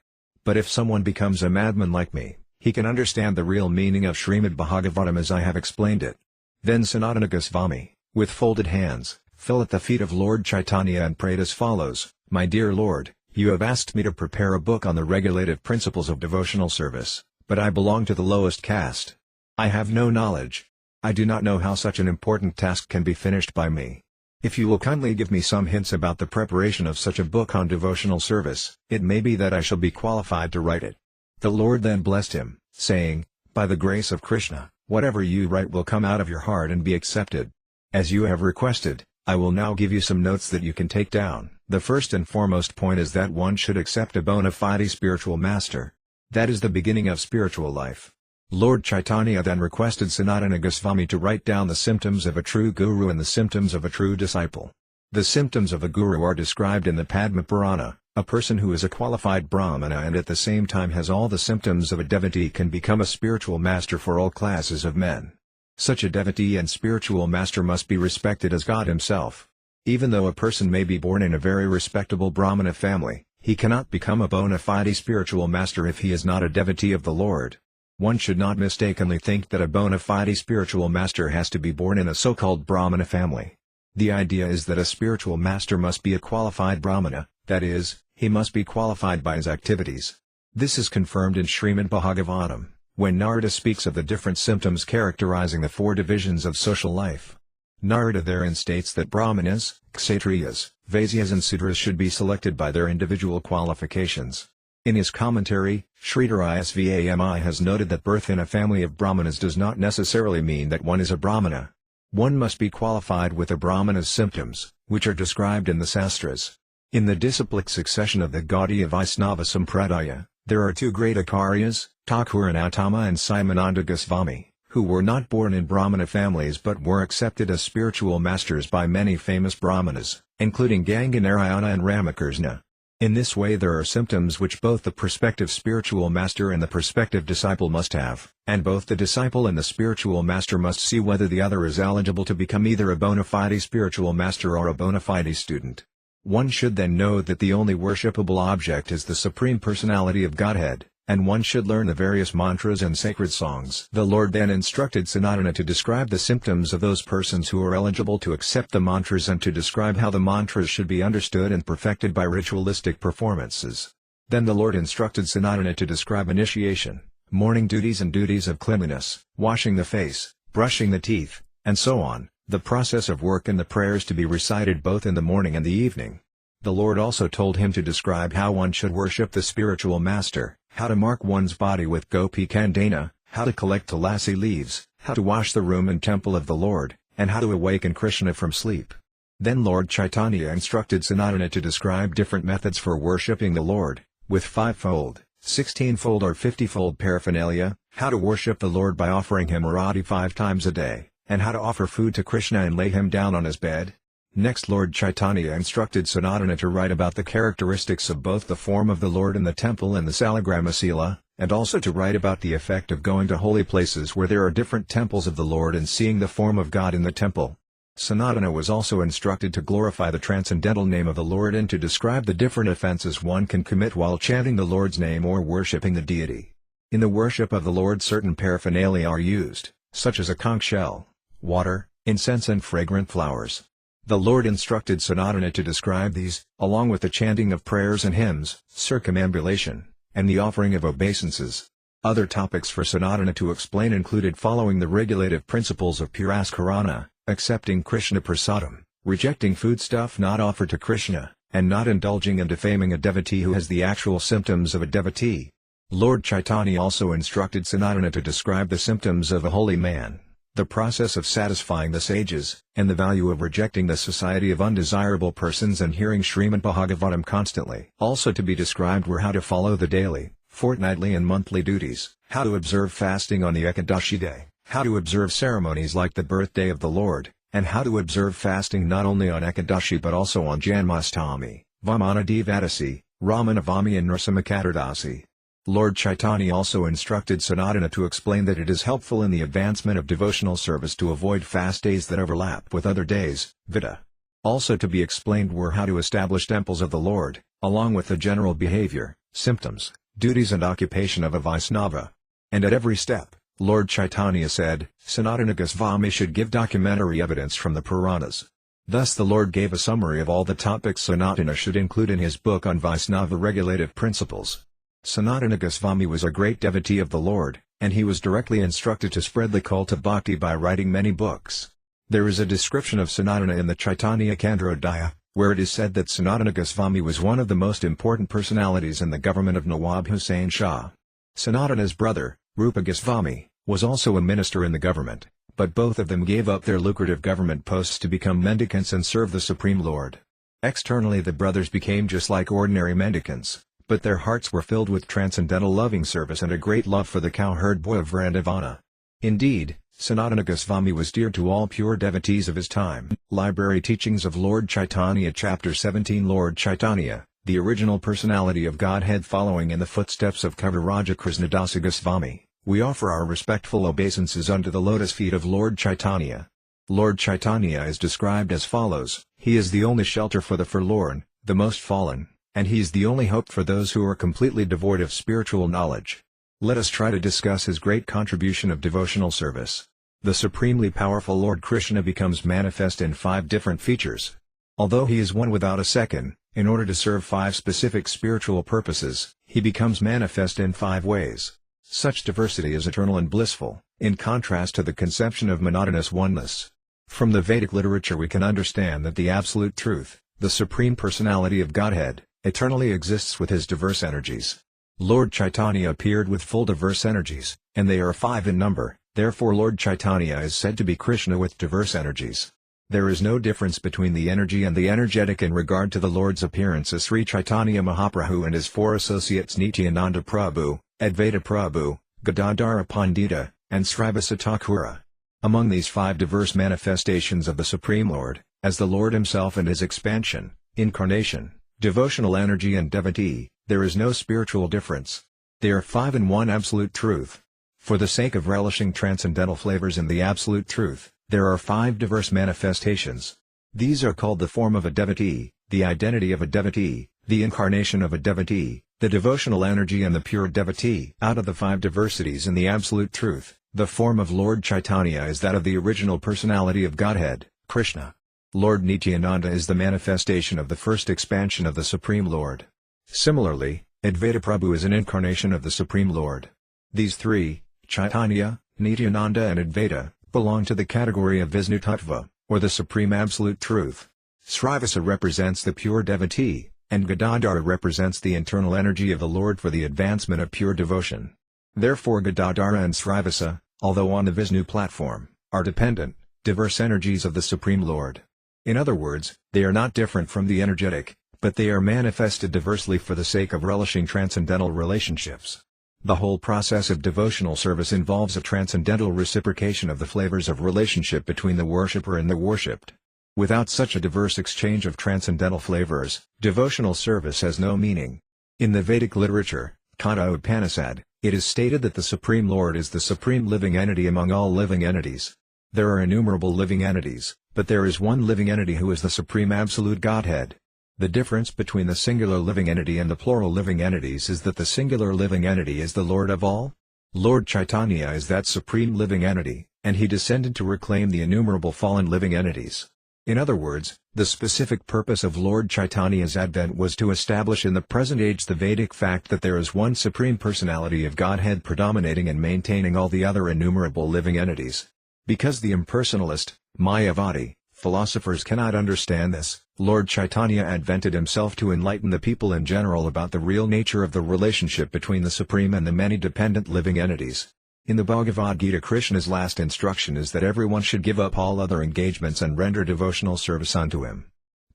But if someone becomes a madman like me, he can understand the real meaning of Srimad Bhagavatam as I have explained it. Then Sanatana Goswami, with folded hands, fell at the feet of Lord Chaitanya and prayed as follows, My dear Lord, you have asked me to prepare a book on the regulative principles of devotional service, but I belong to the lowest caste. I have no knowledge. I do not know how such an important task can be finished by me. If you will kindly give me some hints about the preparation of such a book on devotional service, it may be that I shall be qualified to write it. The Lord then blessed him, saying, By the grace of Krishna, whatever you write will come out of your heart and be accepted. As you have requested, I will now give you some notes that you can take down. The first and foremost point is that one should accept a bona fide spiritual master. That is the beginning of spiritual life. Lord Chaitanya then requested Sanatana Goswami to write down the symptoms of a true guru and the symptoms of a true disciple. The symptoms of a guru are described in the Padma Purana. A person who is a qualified brahmana and at the same time has all the symptoms of a devotee can become a spiritual master for all classes of men. Such a devotee and spiritual master must be respected as God himself. Even though a person may be born in a very respectable brahmana family, he cannot become a bona fide spiritual master if he is not a devotee of the Lord. One should not mistakenly think that a bona fide spiritual master has to be born in a so-called brahmana family. The idea is that a spiritual master must be a qualified brahmana, that is, he must be qualified by his activities. This is confirmed in Srimad Bhagavatam, when Narada speaks of the different symptoms characterizing the four divisions of social life. Narada therein states that brahmanas, kshatriyas, vaisyas and sudras should be selected by their individual qualifications. In his commentary, Sridhara Svami has noted that birth in a family of brahmanas does not necessarily mean that one is a brahmana. One must be qualified with a brahmana's symptoms, which are described in the sastras. In the disciplic succession of the Gaudiya Vaisnava Sampradaya, there are two great acharyas, Thakur and Attama and Simananda Goswami, who were not born in brahmana families but were accepted as spiritual masters by many famous brahmanas, including Ganganarayana and Ramakrishna. In this way there are symptoms which both the prospective spiritual master and the prospective disciple must have, and both the disciple and the spiritual master must see whether the other is eligible to become either a bona fide spiritual master or a bona fide student. One should then know that the only worshipable object is the Supreme Personality of Godhead, and one should learn the various mantras and sacred songs. The Lord then instructed Sanatana to describe the symptoms of those persons who are eligible to accept the mantras and to describe how the mantras should be understood and perfected by ritualistic performances. Then the Lord instructed Sanatana to describe initiation, morning duties and duties of cleanliness, washing the face, brushing the teeth, and so on, the process of work and the prayers to be recited both in the morning and the evening. The Lord also told him to describe how one should worship the spiritual master, how to mark one's body with gopi kandana, how to collect tulasi leaves, how to wash the room and temple of the Lord, and how to awaken Krishna from sleep. Then Lord Chaitanya instructed Sanatana to describe different methods for worshipping the Lord, with 5-fold, 16-fold or 50-fold paraphernalia, how to worship the Lord by offering him arati 5 times a day, and how to offer food to Krishna and lay him down on his bed. Next Lord Chaitanya instructed Sanatana to write about the characteristics of both the form of the Lord in the temple and the Salagramasila, and also to write about the effect of going to holy places where there are different temples of the Lord and seeing the form of God in the temple. Sanatana was also instructed to glorify the transcendental name of the Lord and to describe the different offenses one can commit while chanting the Lord's name or worshipping the deity. In the worship of the Lord certain paraphernalia are used, such as a conch shell, water, incense and fragrant flowers. The Lord instructed Sanatana to describe these, along with the chanting of prayers and hymns, circumambulation, and the offering of obeisances. Other topics for Sanatana to explain included following the regulative principles of Puraskarana, accepting Krishna prasadam, rejecting foodstuff not offered to Krishna, and not indulging in defaming a devotee who has the actual symptoms of a devotee. Lord Chaitanya also instructed Sanatana to describe the symptoms of a holy man, the process of satisfying the sages, and the value of rejecting the society of undesirable persons and hearing Srimad Bhagavatam constantly. Also to be described were how to follow the daily, fortnightly and monthly duties, how to observe fasting on the Ekadashi day, how to observe ceremonies like the birthday of the Lord, and how to observe fasting not only on Ekadashi but also on Janmashtami, Vamana Devadasi, Ramanavami and Nrsimhakatardasi. Lord Chaitanya also instructed Sanatana to explain that it is helpful in the advancement of devotional service to avoid fast days that overlap with other days, Vita. Also to be explained were how to establish temples of the Lord, along with the general behavior, symptoms, duties and occupation of a Vaisnava. And at every step, Lord Chaitanya said, Sanatana Goswami should give documentary evidence from the Puranas. Thus the Lord gave a summary of all the topics Sanatana should include in his book on Vaisnava regulative principles. Sanatana Goswami was a great devotee of the Lord, and he was directly instructed to spread the cult of bhakti by writing many books. There is a description of Sanatana in the Chaitanya Kandrodaya, where it is said that Sanatana Goswami was one of the most important personalities in the government of Nawab Hussain Shah. Sanatana's brother, Rupa Goswami, was also a minister in the government, but both of them gave up their lucrative government posts to become mendicants and serve the Supreme Lord. Externally the brothers became just like ordinary mendicants, but their hearts were filled with transcendental loving service and a great love for the cowherd boy of Vrindavana. Indeed, Sanatana Goswami was dear to all pure devotees of his time. Library Teachings of Lord Chaitanya Chapter 17 Lord Chaitanya, the original personality of Godhead. Following in the footsteps of Kaviraja Krishnadasa Goswami, we offer our respectful obeisances under the lotus feet of Lord Chaitanya. Lord Chaitanya is described as follows: He is the only shelter for the forlorn, the most fallen, and he is the only hope for those who are completely devoid of spiritual knowledge. Let us try to discuss his great contribution of devotional service. The supremely powerful Lord Krishna becomes manifest in 5 different features. Although he is one without a second, in order to serve 5 specific spiritual purposes, he becomes manifest in 5 ways. Such diversity is eternal and blissful, in contrast to the conception of monotonous oneness. From the Vedic literature we can understand that the Absolute Truth, the Supreme Personality of Godhead, eternally exists with his diverse energies. Lord Chaitanya appeared with full diverse energies, and they are 5 in number, therefore Lord Chaitanya is said to be Krishna with diverse energies. There is no difference between the energy and the energetic in regard to the Lord's appearance as Sri Chaitanya Mahaprabhu and his 4 associates Nityananda Prabhu, Advaita Prabhu, Gadadhara Pandita, and Srivasa Thakura. Among these 5 diverse manifestations of the Supreme Lord, as the Lord himself and his expansion, incarnation, devotional energy and devotee, there is no spiritual difference. They are 5 in one Absolute Truth. For the sake of relishing transcendental flavors in the Absolute Truth, there are 5 diverse manifestations. These are called the form of a devotee, the identity of a devotee, the incarnation of a devotee, the devotional energy and the pure devotee. Out of the 5 diversities in the Absolute Truth, the form of Lord Chaitanya is that of the original personality of Godhead, Krishna. Lord Nityananda is the manifestation of the first expansion of the Supreme Lord. Similarly, Advaita Prabhu is an incarnation of the Supreme Lord. These 3, Chaitanya, Nityananda and Advaita, belong to the category of Vishnu Tattva, or the Supreme Absolute Truth. Srivasa represents the pure devotee, and Gadadhara represents the internal energy of the Lord for the advancement of pure devotion. Therefore Gadadhara and Srivasa, although on the Vishnu platform, are dependent, diverse energies of the Supreme Lord. In other words, they are not different from the energetic, but they are manifested diversely for the sake of relishing transcendental relationships. The whole process of devotional service involves a transcendental reciprocation of the flavors of relationship between the worshipper and the worshipped. Without such a diverse exchange of transcendental flavors, devotional service has no meaning. In the Vedic literature, Kata Upanishad, it is stated that the Supreme Lord is the supreme living entity among all living entities. There are innumerable living entities, but there is one living entity who is the Supreme Absolute Godhead. The difference between the singular living entity and the plural living entities is that the singular living entity is the Lord of all. Lord Chaitanya is that supreme living entity, and he descended to reclaim the innumerable fallen living entities. In other words, the specific purpose of Lord Chaitanya's advent was to establish in the present age the Vedic fact that there is one Supreme Personality of Godhead predominating and maintaining all the other innumerable living entities. Because the impersonalist, Mayavadi, philosophers cannot understand this, Lord Chaitanya advented himself to enlighten the people in general about the real nature of the relationship between the Supreme and the many dependent living entities. In the Bhagavad Gita, Krishna's last instruction is that everyone should give up all other engagements and render devotional service unto him.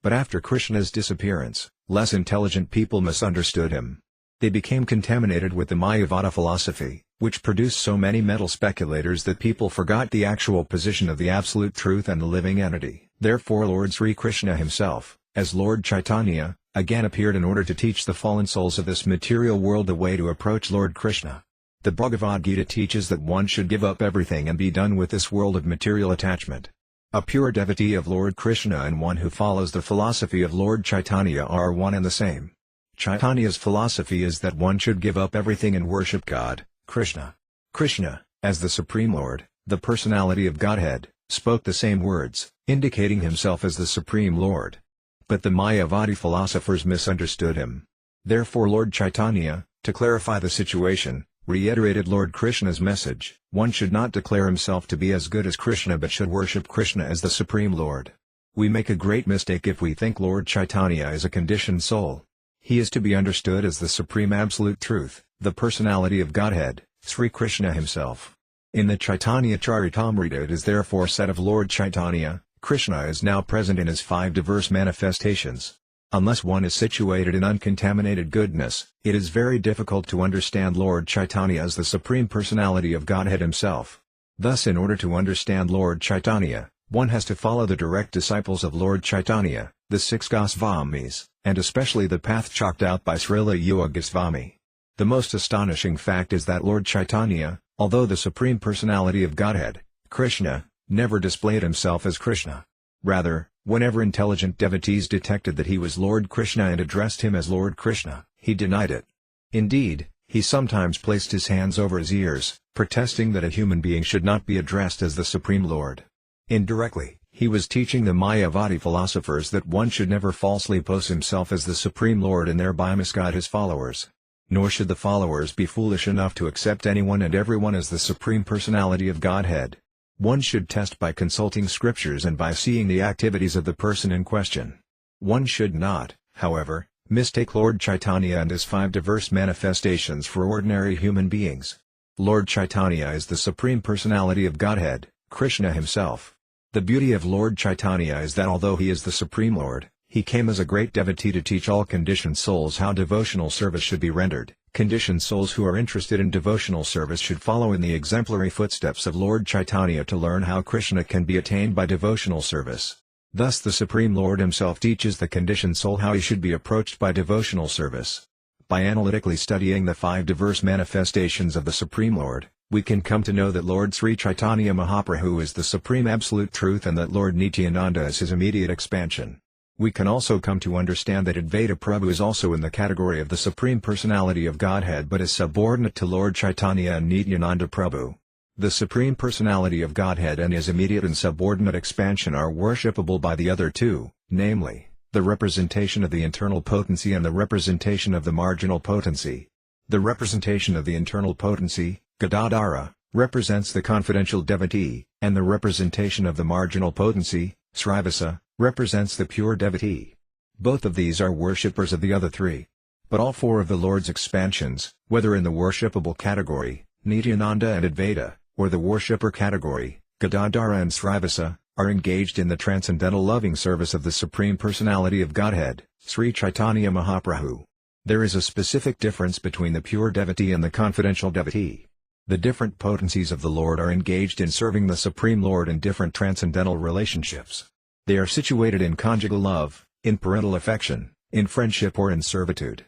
But after Krishna's disappearance, less intelligent people misunderstood him. They became contaminated with the Mayavada philosophy, which produced so many mental speculators that people forgot the actual position of the absolute truth and the living entity. Therefore Lord Sri Krishna himself, as Lord Chaitanya, again appeared in order to teach the fallen souls of this material world the way to approach Lord Krishna. The Bhagavad Gita teaches that one should give up everything and be done with this world of material attachment. A pure devotee of Lord Krishna and one who follows the philosophy of Lord Chaitanya are one and the same. Chaitanya's philosophy is that one should give up everything and worship God, Krishna. Krishna, as the Supreme Lord, the personality of Godhead, spoke the same words, indicating himself as the Supreme Lord. But the Mayavadi philosophers misunderstood him. Therefore Lord Chaitanya, to clarify the situation, reiterated Lord Krishna's message: one should not declare himself to be as good as Krishna but should worship Krishna as the Supreme Lord. We make a great mistake if we think Lord Chaitanya is a conditioned soul. He is to be understood as the Supreme Absolute Truth, the personality of Godhead, Sri Krishna himself. In the Caitanya Charitamrita it is therefore said of Lord Chaitanya, Krishna is now present in his 5 diverse manifestations. Unless one is situated in uncontaminated goodness, it is very difficult to understand Lord Chaitanya as the Supreme Personality of Godhead himself. Thus in order to understand Lord Chaitanya, one has to follow the direct disciples of Lord Chaitanya, the 6 Gosvamis, and especially the path chalked out by Srila Yuga Goswami. The most astonishing fact is that Lord Chaitanya, although the Supreme Personality of Godhead, Krishna, never displayed himself as Krishna. Rather, whenever intelligent devotees detected that he was Lord Krishna and addressed him as Lord Krishna, he denied it. Indeed, he sometimes placed his hands over his ears, protesting that a human being should not be addressed as the Supreme Lord. Indirectly, he was teaching the Mayavadi philosophers that one should never falsely pose himself as the Supreme Lord and thereby misguide his followers. Nor should the followers be foolish enough to accept anyone and everyone as the Supreme Personality of Godhead. One should test by consulting scriptures and by seeing the activities of the person in question. One should not, however, mistake Lord Chaitanya and his 5 diverse manifestations for ordinary human beings. Lord Chaitanya is the Supreme Personality of Godhead, Krishna himself. The beauty of Lord Chaitanya is that although he is the Supreme Lord, he came as a great devotee to teach all conditioned souls how devotional service should be rendered. Conditioned souls who are interested in devotional service should follow in the exemplary footsteps of Lord Chaitanya to learn how Krishna can be attained by devotional service. Thus the Supreme Lord himself teaches the conditioned soul how he should be approached by devotional service. By analytically studying the 5 diverse manifestations of the Supreme Lord, we can come to know that Lord Sri Caitanya Mahaprabhu is the Supreme Absolute Truth and that Lord Nityananda is his immediate expansion. We can also come to understand that Advaita Prabhu is also in the category of the Supreme Personality of Godhead but is subordinate to Lord Chaitanya and Nityananda Prabhu. The Supreme Personality of Godhead and his immediate and subordinate expansion are worshipable by the other two, namely, the representation of the internal potency and the representation of the marginal potency. The representation of the internal potency, Gadadhara, represents the confidential devotee, and the representation of the marginal potency, Srivasa, represents the pure devotee. Both of these are worshippers of the other 3. But all 4 of the Lord's expansions, whether in the worshipable category, Nityananda and Advaita, or the worshipper category, Gadadhara and Srivasa, are engaged in the transcendental loving service of the Supreme Personality of Godhead, Sri Caitanya Mahaprabhu. There is a specific difference between the pure devotee and the confidential devotee. The different potencies of the Lord are engaged in serving the Supreme Lord in different transcendental relationships. They are situated in conjugal love, in parental affection, in friendship or in servitude.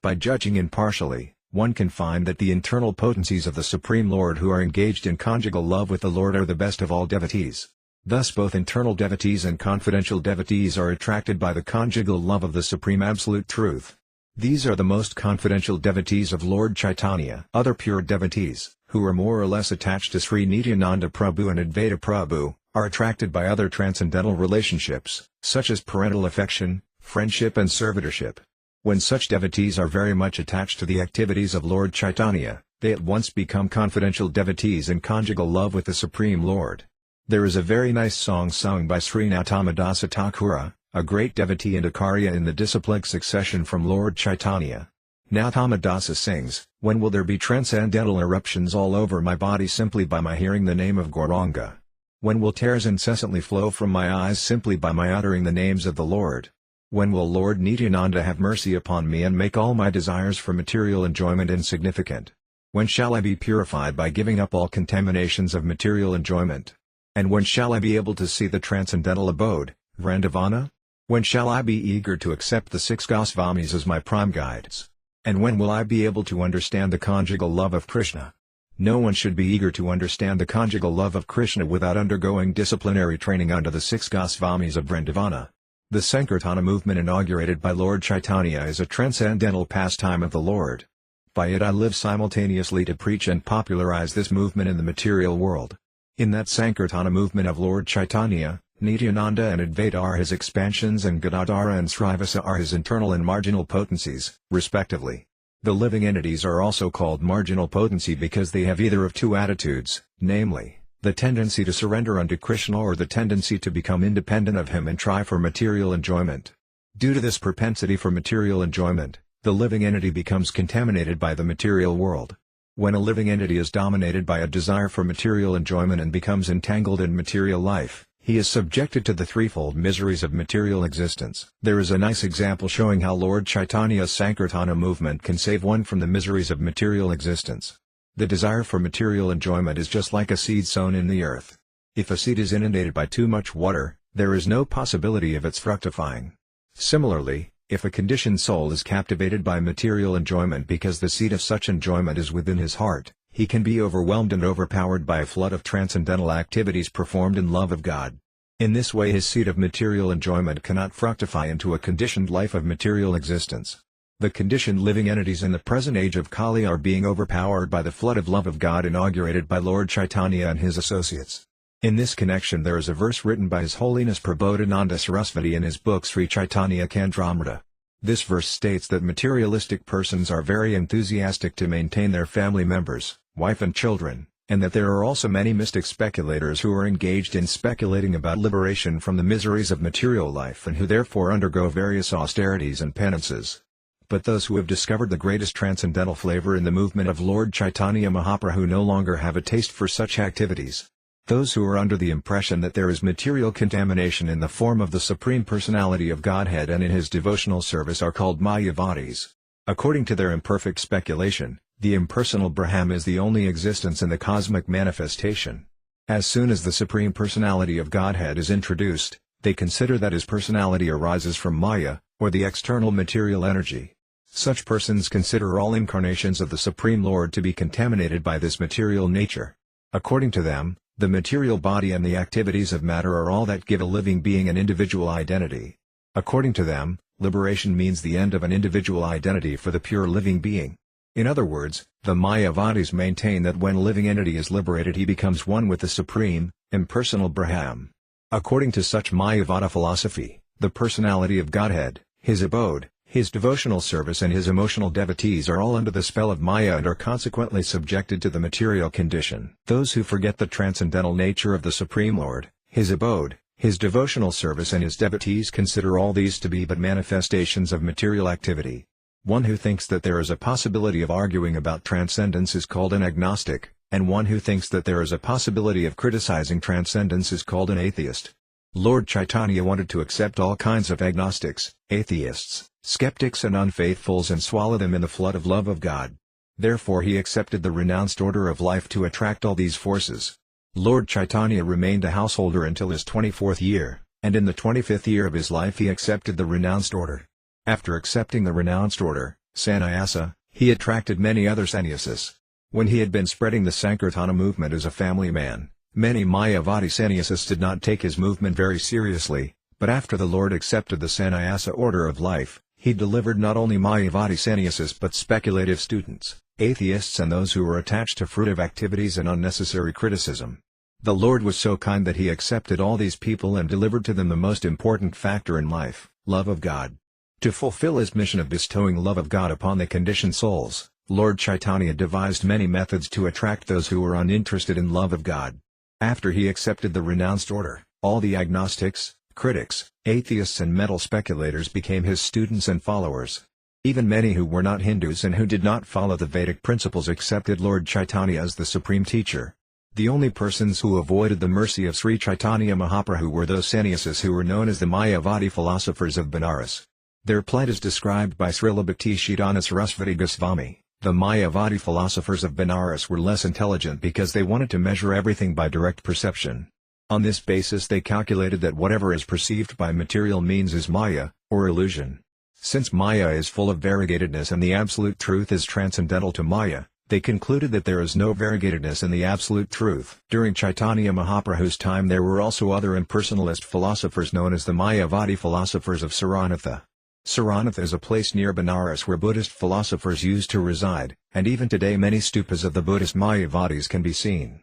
By judging impartially, one can find that the internal potencies of the Supreme Lord who are engaged in conjugal love with the Lord are the best of all devotees. Thus both internal devotees and confidential devotees are attracted by the conjugal love of the Supreme Absolute Truth. These are the most confidential devotees of Lord Chaitanya. Other pure devotees, who are more or less attached to Sri Nityananda Prabhu and Advaita Prabhu, are attracted by other transcendental relationships, such as parental affection, friendship and servitorship. When such devotees are very much attached to the activities of Lord Caitanya, they at once become confidential devotees in conjugal love with the Supreme Lord. There is a very nice song sung by Sri Nautama Thakura, a great devotee and Acharya in the disciplic succession from Lord Caitanya. Nautama sings, "When will there be transcendental eruptions all over my body simply by my hearing the name of Gauranga? When will tears incessantly flow from my eyes simply by my uttering the names of the Lord? When will Lord Nityananda have mercy upon me and make all my desires for material enjoyment insignificant? When shall I be purified by giving up all contaminations of material enjoyment? And when shall I be able to see the transcendental abode, Vrindavana? When shall I be eager to accept the 6 Gosvamis as my prime guides? And when will I be able to understand the conjugal love of Krishna?" No one should be eager to understand the conjugal love of Krishna without undergoing disciplinary training under the 6 Gosvamis of Vrindavana. The Sankirtana movement inaugurated by Lord Caitanya is a transcendental pastime of the Lord. By it I live simultaneously to preach and popularize this movement in the material world. In that Sankirtana movement of Lord Caitanya, Nityananda and Advaita are his expansions and Gadadhara and Srivasa are his internal and marginal potencies, respectively. The living entities are also called marginal potency because they have either of two attitudes, namely, the tendency to surrender unto Krishna or the tendency to become independent of him and try for material enjoyment. Due to this propensity for material enjoyment, the living entity becomes contaminated by the material world. When a living entity is dominated by a desire for material enjoyment and becomes entangled in material life, he is subjected to the threefold miseries of material existence. There is a nice example showing how Lord Chaitanya's Sankirtana movement can save one from the miseries of material existence. The desire for material enjoyment is just like a seed sown in the earth. If a seed is inundated by too much water, there is no possibility of its fructifying. Similarly, if a conditioned soul is captivated by material enjoyment because the seed of such enjoyment is within his heart, he can be overwhelmed and overpowered by a flood of transcendental activities performed in love of God. In this way his seed of material enjoyment cannot fructify into a conditioned life of material existence. The conditioned living entities in the present age of Kali are being overpowered by the flood of love of God inaugurated by Lord Caitanya and his associates. In this connection there is a verse written by His Holiness Prabodhananda Saraswati in his book Sri Chaitanya Candramrita. This verse states that materialistic persons are very enthusiastic to maintain their family members, wife and children, and that there are also many mystic speculators who are engaged in speculating about liberation from the miseries of material life and who therefore undergo various austerities and penances. But those who have discovered the greatest transcendental flavor in the movement of Lord Caitanya Mahaprabhu no longer have a taste for such activities. Those who are under the impression that there is material contamination in the form of the Supreme Personality of Godhead and in His devotional service are called Mayavadis. According to their imperfect speculation, the impersonal Brahman is the only existence in the cosmic manifestation. As soon as the Supreme Personality of Godhead is introduced, they consider that His personality arises from Maya, or the external material energy. Such persons consider all incarnations of the Supreme Lord to be contaminated by this material nature. According to them, the material body and the activities of matter are all that give a living being an individual identity. According to them, liberation means the end of an individual identity for the pure living being. In other words, the Mayavadis maintain that when a living entity is liberated he becomes one with the Supreme, impersonal Brahman. According to such Mayavada philosophy, the personality of Godhead, His abode, His devotional service and His emotional devotees are all under the spell of Maya and are consequently subjected to the material condition. Those who forget the transcendental nature of the Supreme Lord, His abode, His devotional service and His devotees consider all these to be but manifestations of material activity. One who thinks that there is a possibility of arguing about transcendence is called an agnostic, and one who thinks that there is a possibility of criticizing transcendence is called an atheist. Lord Caitanya wanted to accept all kinds of agnostics, atheists, skeptics and unfaithfuls and swallow them in the flood of love of God. Therefore he accepted the renounced order of life to attract all these forces. Lord Caitanya remained a householder until his 24th year, and in the 25th year of his life he accepted the renounced order. After accepting the renounced order, sannyasa, he attracted many other sannyasis. When he had been spreading the Sankirtana movement as a family man, many Mayavadi sannyasis did not take his movement very seriously, but after the Lord accepted the sannyasa order of life, he delivered not only Mayavadi sannyasis but speculative students, atheists and those who were attached to fruitive activities and unnecessary criticism. The Lord was so kind that he accepted all these people and delivered to them the most important factor in life, love of God. To fulfill his mission of bestowing love of God upon the conditioned souls, Lord Caitanya devised many methods to attract those who were uninterested in love of God. After he accepted the renounced order, all the agnostics, critics, atheists and mental speculators became his students and followers. Even many who were not Hindus and who did not follow the Vedic principles accepted Lord Caitanya as the supreme teacher. The only persons who avoided the mercy of Sri Caitanya Mahaprabhu were those sannyasis who were known as the Mayavadi philosophers of Benares. Their plight is described by Srila Bhaktisiddhanta Sarasvati Goswami. The Mayavadi philosophers of Benares were less intelligent because they wanted to measure everything by direct perception. On this basis they calculated that whatever is perceived by material means is Maya, or illusion. Since Maya is full of variegatedness and the absolute truth is transcendental to Maya, they concluded that there is no variegatedness in the absolute truth. During Caitanya Mahaprabhu's time there were also other impersonalist philosophers known as the Mayavadi philosophers of Saranatha. Saranatha is a place near Benares where Buddhist philosophers used to reside, and even today many stupas of the Buddhist Mayavadis can be seen.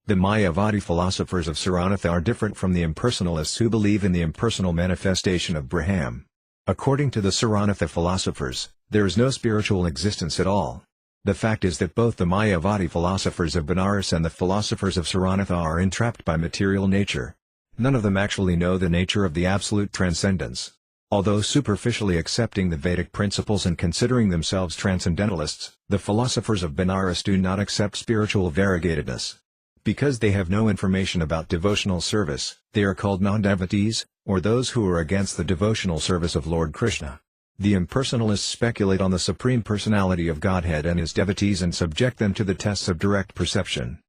The Mayavadi philosophers of Saranatha are different from the impersonalists who believe in the impersonal manifestation of Brahman. According to the Saranatha philosophers, there is no spiritual existence at all. The fact is that both the Mayavadi philosophers of Benares and the philosophers of Saranatha are entrapped by material nature. None of them actually know the nature of the absolute transcendence. Although superficially accepting the Vedic principles and considering themselves transcendentalists, the philosophers of Benares do not accept spiritual variegatedness. Because they have no information about devotional service, they are called non-devotees, or those who are against the devotional service of Lord Krishna. The impersonalists speculate on the Supreme Personality of Godhead and his devotees and subject them to the tests of direct perception.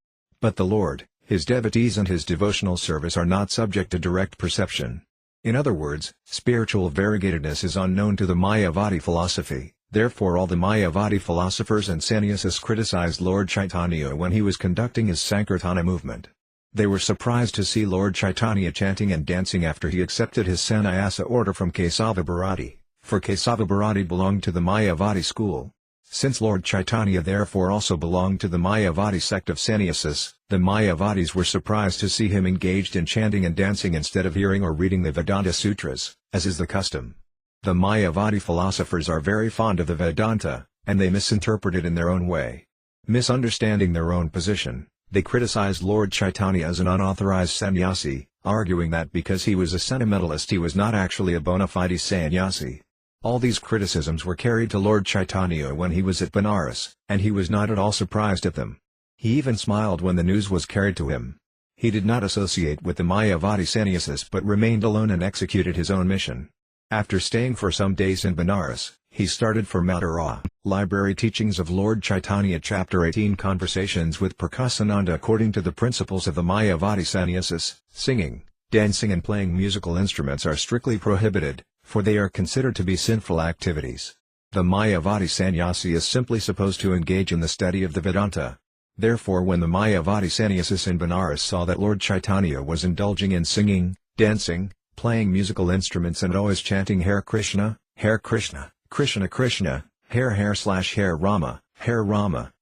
But the Lord, his devotees and his devotional service are not subject to direct perception. In other words, spiritual variegatedness is unknown to the Mayavadi philosophy, therefore all the Mayavadi philosophers and sannyasis criticized Lord Caitanya when he was conducting his Sankirtana movement. They were surprised to see Lord Caitanya chanting and dancing after he accepted his sannyasa order from Kesava Bharati, for Kesava Bharati belonged to the Mayavadi school. Since Lord Caitanya therefore also belonged to the Mayavadi sect of sannyasis, the Mayavadis were surprised to see him engaged in chanting and dancing instead of hearing or reading the Vedanta Sutras, as is the custom. The Mayavadi philosophers are very fond of the Vedanta, and they misinterpret it in their own way. Misunderstanding their own position, they criticized Lord Caitanya as an unauthorized sannyasi, arguing that because he was a sentimentalist he was not actually a bona fide sannyasi. All these criticisms were carried to Lord Caitanya when he was at Benares, and he was not at all surprised at them. He even smiled when the news was carried to him. He did not associate with the Mayavadi sannyasis but remained alone and executed his own mission. After staying for some days in Benares, he started for Mathura. Library Teachings of Lord Caitanya Chapter 18 Conversations with Prakasananda. According to the principles of the Mayavadi sannyasis, singing, dancing and playing musical instruments are strictly prohibited, for they are considered to be sinful activities. The Mayavadi sannyasi is simply supposed to engage in the study of the Vedanta. Therefore when the Mayavadi sannyasis in Benares saw that Lord Caitanya was indulging in singing, dancing, playing musical instruments and always chanting Hare Krishna, Krishna Krishna, Hare Rama,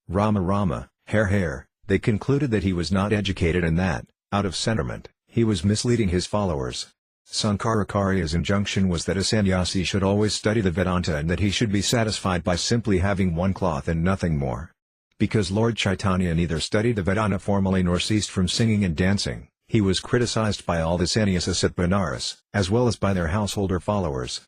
Rama Rama, Hare, they concluded that he was not educated and that, out of sentiment, he was misleading his followers. Sankaracharya's injunction was that a sannyasi should always study the Vedanta and that he should be satisfied by simply having one cloth and nothing more. Because Lord Caitanya neither studied the Vedanta formally nor ceased from singing and dancing, he was criticized by all the sannyasis at Benares, as well as by their householder followers.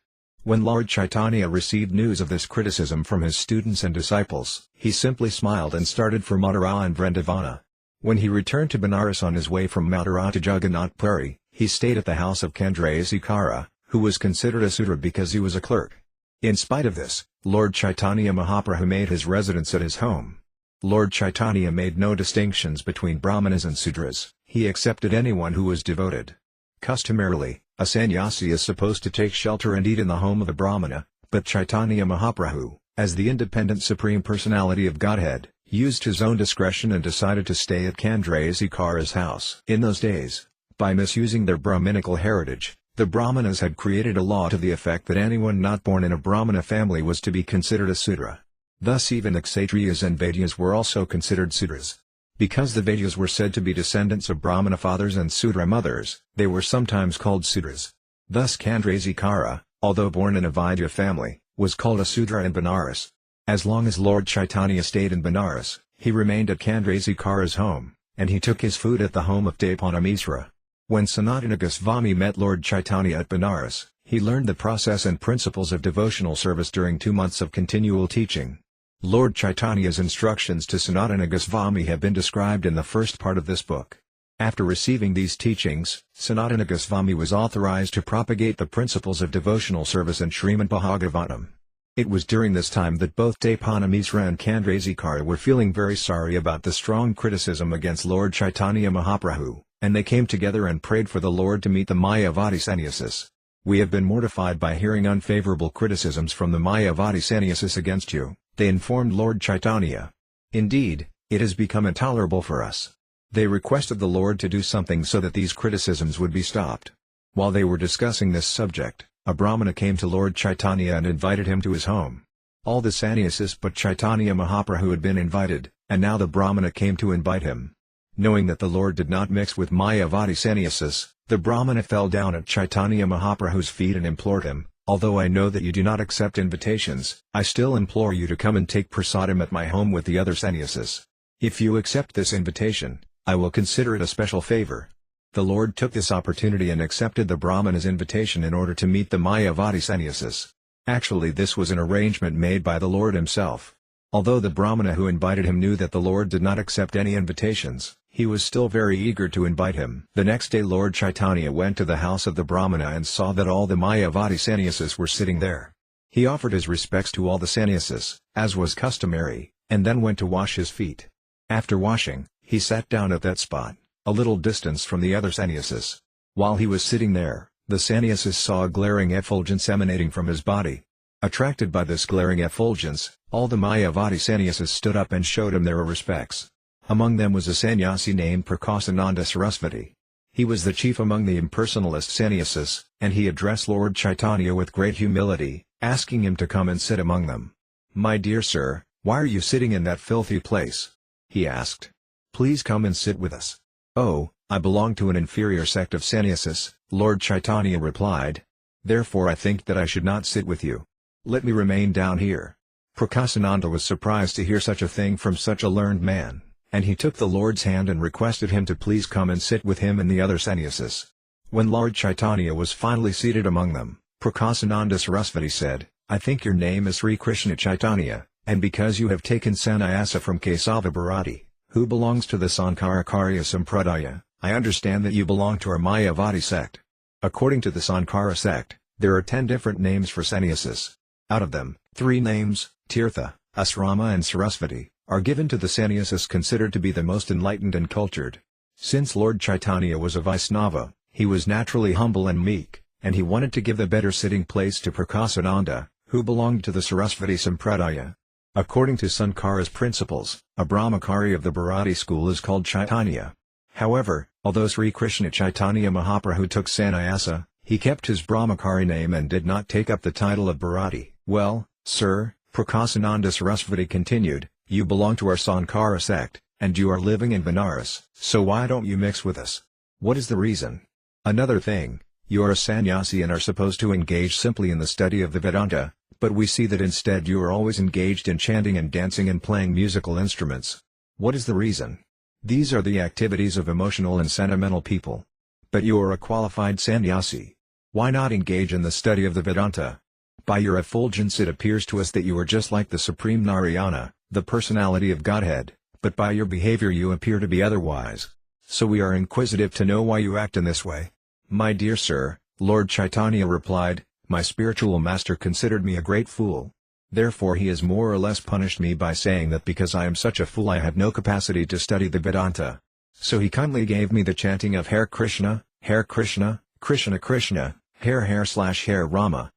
When Lord Caitanya received news of this criticism from his students and disciples, he simply smiled and started for Mathura and Vrindavana. When he returned to Benares on his way from Mathura to Jagannath Puri, he stayed at the house of Chandrasekara, who was considered a Sudra because he was a clerk. In spite of this, Lord Caitanya Mahaprabhu made his residence at his home. Lord Caitanya made no distinctions between Brahmanas and Sudras, he accepted anyone who was devoted. Customarily, a sannyasi is supposed to take shelter and eat in the home of a Brahmana, but Caitanya Mahaprabhu, as the independent Supreme Personality of Godhead, used his own discretion and decided to stay at Chandrasekara's house. In those days, by misusing their Brahminical heritage, the Brahmanas had created a law to the effect that anyone not born in a Brahmana family was to be considered a Sudra. Thus even the Kshatriyas and Vaidyas were also considered Sudras. Because the Vaidyas were said to be descendants of Brahmana fathers and Sudra mothers, they were sometimes called Sudras. Thus Chandrasekhara, although born in a Vaidya family, was called a Sudra in Benares. As long as Lord Chaitanya stayed in Benares, he remained at Chandrasekhara's home, and he took his food at the home of Depana Misra. When Sanatana Goswami met Lord Chaitanya at Benares, he learned the process and principles of devotional service during 2 months of continual teaching. Lord Chaitanya's instructions to Sanatana Goswami have been described in the first part of this book. After receiving these teachings, Sanatana Goswami was authorized to propagate the principles of devotional service in Srimad Bhagavatam. It was during this time that both Depana Misra and Chandrasekhara were feeling very sorry about the strong criticism against Lord Chaitanya Mahaprabhu, and they came together and prayed for the Lord to meet the Mayavadi sannyasis. "We have been mortified by hearing unfavorable criticisms from the Mayavadi sannyasis against you," they informed Lord Chaitanya. "Indeed, it has become intolerable for us." They requested the Lord to do something so that these criticisms would be stopped. While they were discussing this subject, a Brahmana came to Lord Chaitanya and invited him to his home. All the sannyasis but Chaitanya Mahaprabhu had been invited, and now the Brahmana came to invite him. Knowing that the Lord did not mix with Mayavadi sannyasis, the Brahmana fell down at Chaitanya Mahaprabhu's feet and implored him, "Although I know that you do not accept invitations, I still implore you to come and take prasadam at my home with the other sannyasis. If you accept this invitation, I will consider it a special favor." The Lord took this opportunity and accepted the Brahmana's invitation in order to meet the Mayavadi sannyasis. Actually, this was an arrangement made by the Lord himself. Although the Brahmana who invited him knew that the Lord did not accept any invitations, he was still very eager to invite him. The next day Lord Chaitanya went to the house of the Brahmana and saw that all the Mayavadi sannyasis were sitting there. He offered his respects to all the sannyasis, as was customary, and then went to wash his feet. After washing, he sat down at that spot, a little distance from the other sannyasis. While he was sitting there, the sannyasis saw a glaring effulgence emanating from his body. Attracted by this glaring effulgence, all the Mayavadi sannyasis stood up and showed him their respects. Among them was a sannyasi named Prakasananda Sarasvati. He was the chief among the impersonalist sannyasis, and he addressed Lord Chaitanya with great humility, asking him to come and sit among them. "My dear sir, why are you sitting in that filthy place?" he asked. "Please come and sit with us." "Oh, I belong to an inferior sect of sannyasis," Lord Chaitanya replied. "Therefore I think that I should not sit with you. Let me remain down here." Prakasananda was surprised to hear such a thing from such a learned man, and he took the Lord's hand and requested him to please come and sit with him and the other sannyasis. When Lord Chaitanya was finally seated among them, Prakasananda Sarasvati said, "I think your name is Sri Krishna Chaitanya, and because you have taken sannyasa from Kesava Bharati, who belongs to the Sankarakarya Sampradaya, I understand that you belong to our Mayavadi sect. According to the Sankara sect, there are 10 different names for sannyasis. Out of them, 3 names, Tirtha, Asrama and Sarasvati, are given to the sannyasis considered to be the most enlightened and cultured. Since Lord Chaitanya was a Vaisnava, he was naturally humble and meek, and he wanted to give the better sitting place to Prakasananda, who belonged to the Sarasvati Sampradaya. According to Sankara's principles, a Brahmachari of the Bharati school is called Chaitanya. However, although Sri Krishna Chaitanya Mahaprabhu took sannyasa, he kept his Brahmachari name and did not take up the title of Bharati. "Well, sir," Prakasananda Sarasvati continued, "you belong to our Sankara sect, and you are living in Benares, so why don't you mix with us? What is the reason? Another thing, you are a sannyasi and are supposed to engage simply in the study of the Vedanta, but we see that instead you are always engaged in chanting and dancing and playing musical instruments. What is the reason? These are the activities of emotional and sentimental people. But you are a qualified sannyasi. Why not engage in the study of the Vedanta? By your effulgence it appears to us that you are just like the Supreme Narayana, the personality of Godhead, but by your behavior you appear to be otherwise. So we are inquisitive to know why you act in this way." "My dear sir," Lord Chaitanya replied, "my spiritual master considered me a great fool. Therefore he has more or less punished me by saying that because I am such a fool I have no capacity to study the Vedanta. So he kindly gave me the chanting of Hare Krishna, Krishna Krishna, Hare Rama,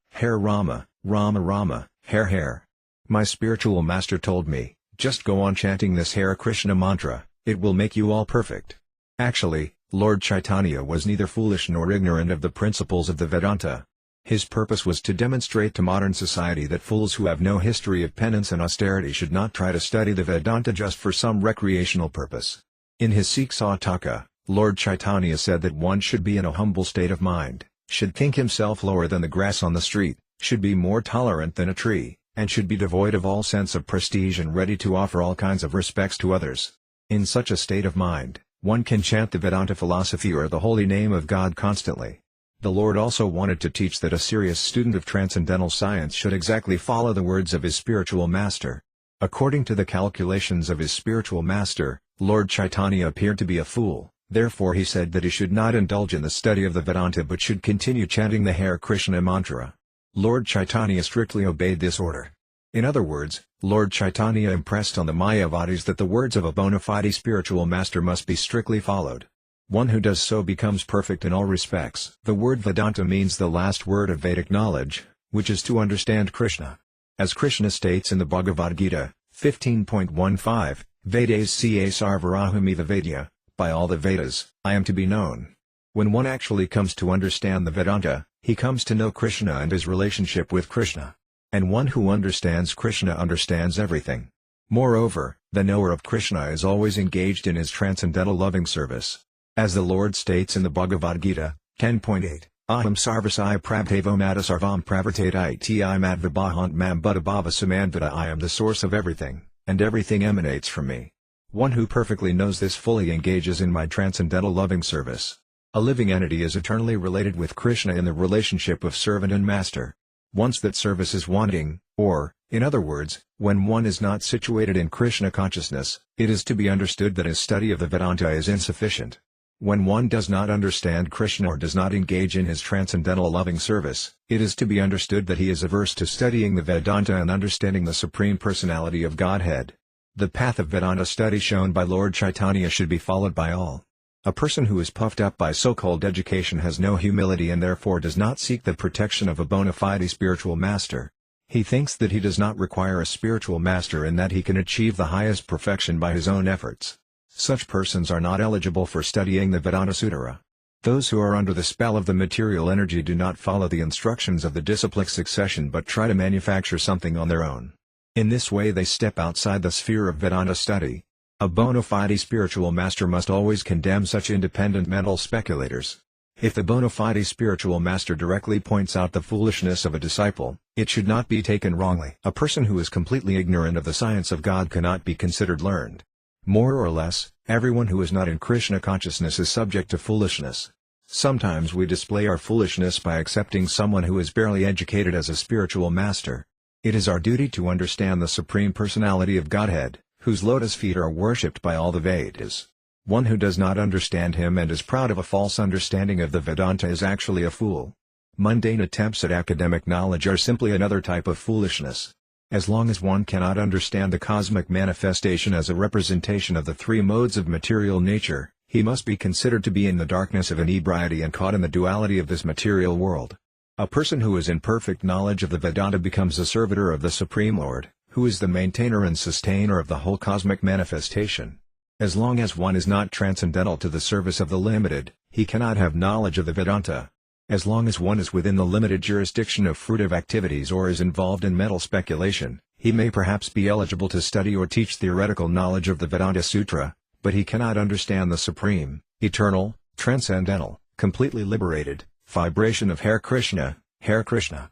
Rama Rama, Hare. My spiritual master told me, just go on chanting this Hare Krishna mantra, it will make you all perfect." Actually, Lord Chaitanya was neither foolish nor ignorant of the principles of the Vedanta. His purpose was to demonstrate to modern society that fools who have no history of penance and austerity should not try to study the Vedanta just for some recreational purpose. In his Sikha, Lord Chaitanya said that one should be in a humble state of mind, should think himself lower than the grass on the street, should be more tolerant than a tree, and should be devoid of all sense of prestige and ready to offer all kinds of respects to others. In such a state of mind, one can chant the Vedanta philosophy or the holy name of God constantly. The Lord also wanted to teach that a serious student of transcendental science should exactly follow the words of his spiritual master. According to the calculations of his spiritual master, Lord Chaitanya appeared to be a fool, therefore he said that he should not indulge in the study of the Vedanta but should continue chanting the Hare Krishna mantra. Lord Chaitanya strictly obeyed this order. In other words, Lord Chaitanya impressed on the Mayavadis that the words of a bona fide spiritual master must be strictly followed. One who does so becomes perfect in all respects. The word Vedanta means the last word of Vedic knowledge, which is to understand Krishna. As Krishna states in the Bhagavad Gita, 15.15, Vedas ca sarvarahami Vedya, by all the Vedas, I am to be known. When one actually comes to understand the Vedanta, he comes to know Krishna and his relationship with Krishna. And one who understands Krishna understands everything. Moreover, the knower of Krishna is always engaged in his transcendental loving service. As the Lord states in the Bhagavad Gita, 10.8, Aham sarvasaya prabhavo mata sarvam pravartate iti madvibhahant mam buddhabhava samanvita I am the source of everything, and everything emanates from me. One who perfectly knows this fully engages in my transcendental loving service. A living entity is eternally related with Krishna in the relationship of servant and master. Once that service is wanting, or, in other words, when one is not situated in Krishna consciousness, it is to be understood that his study of the Vedanta is insufficient. When one does not understand Krishna or does not engage in his transcendental loving service, it is to be understood that he is averse to studying the Vedanta and understanding the Supreme Personality of Godhead. The path of Vedanta study shown by Lord Chaitanya should be followed by all. A person who is puffed up by so-called education has no humility and therefore does not seek the protection of a bona fide spiritual master. He thinks that he does not require a spiritual master and that he can achieve the highest perfection by his own efforts. Such persons are not eligible for studying the Vedanta Sutra. Those who are under the spell of the material energy do not follow the instructions of the disciplic succession but try to manufacture something on their own. In this way they step outside the sphere of Vedanta study. A bona fide spiritual master must always condemn such independent mental speculators. If the bona fide spiritual master directly points out the foolishness of a disciple, it should not be taken wrongly. A person who is completely ignorant of the science of God cannot be considered learned. More or less, everyone who is not in Krishna consciousness is subject to foolishness. Sometimes we display our foolishness by accepting someone who is barely educated as a spiritual master. It is our duty to understand the Supreme Personality of Godhead, whose lotus feet are worshipped by all the Vedas. One who does not understand him and is proud of a false understanding of the Vedanta is actually a fool. Mundane attempts at academic knowledge are simply another type of foolishness. As long as one cannot understand the cosmic manifestation as a representation of the three modes of material nature, he must be considered to be in the darkness of inebriety and caught in the duality of this material world. A person who is in perfect knowledge of the Vedanta becomes a servitor of the Supreme Lord, who is the maintainer and sustainer of the whole cosmic manifestation. As long as one is not transcendental to the service of the limited, he cannot have knowledge of the Vedanta. As long as one is within the limited jurisdiction of fruitive activities or is involved in mental speculation, he may perhaps be eligible to study or teach theoretical knowledge of the Vedanta Sutra, but he cannot understand the supreme, eternal, transcendental, completely liberated, vibration of Hare Krishna, Krishna,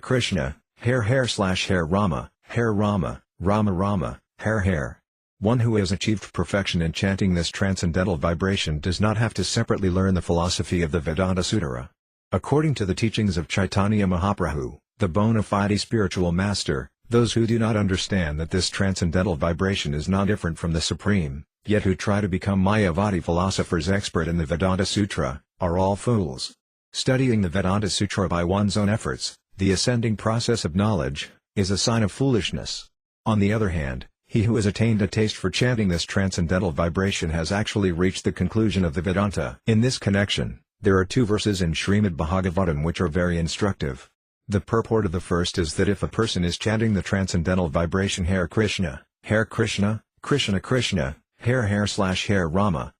Krishna, Hare Rama, Rama Rama, Hare. One who has achieved perfection in chanting this transcendental vibration does not have to separately learn the philosophy of the Vedanta Sutra. According to the teachings of Caitanya Mahaprabhu, the bona fide spiritual master, those who do not understand that this transcendental vibration is not different from the Supreme, yet who try to become Mayavadi philosophers expert in the Vedanta Sutra, are all fools. Studying the Vedanta Sutra by one's own efforts, the ascending process of knowledge, is a sign of foolishness. On the other hand, he who has attained a taste for chanting this transcendental vibration has actually reached the conclusion of the Vedanta. In this connection, there are two verses in Srimad Bhagavatam which are very instructive. The purport of the first is that if a person is chanting the transcendental vibration Hare Krishna, Krishna, Krishna, Hare Rama,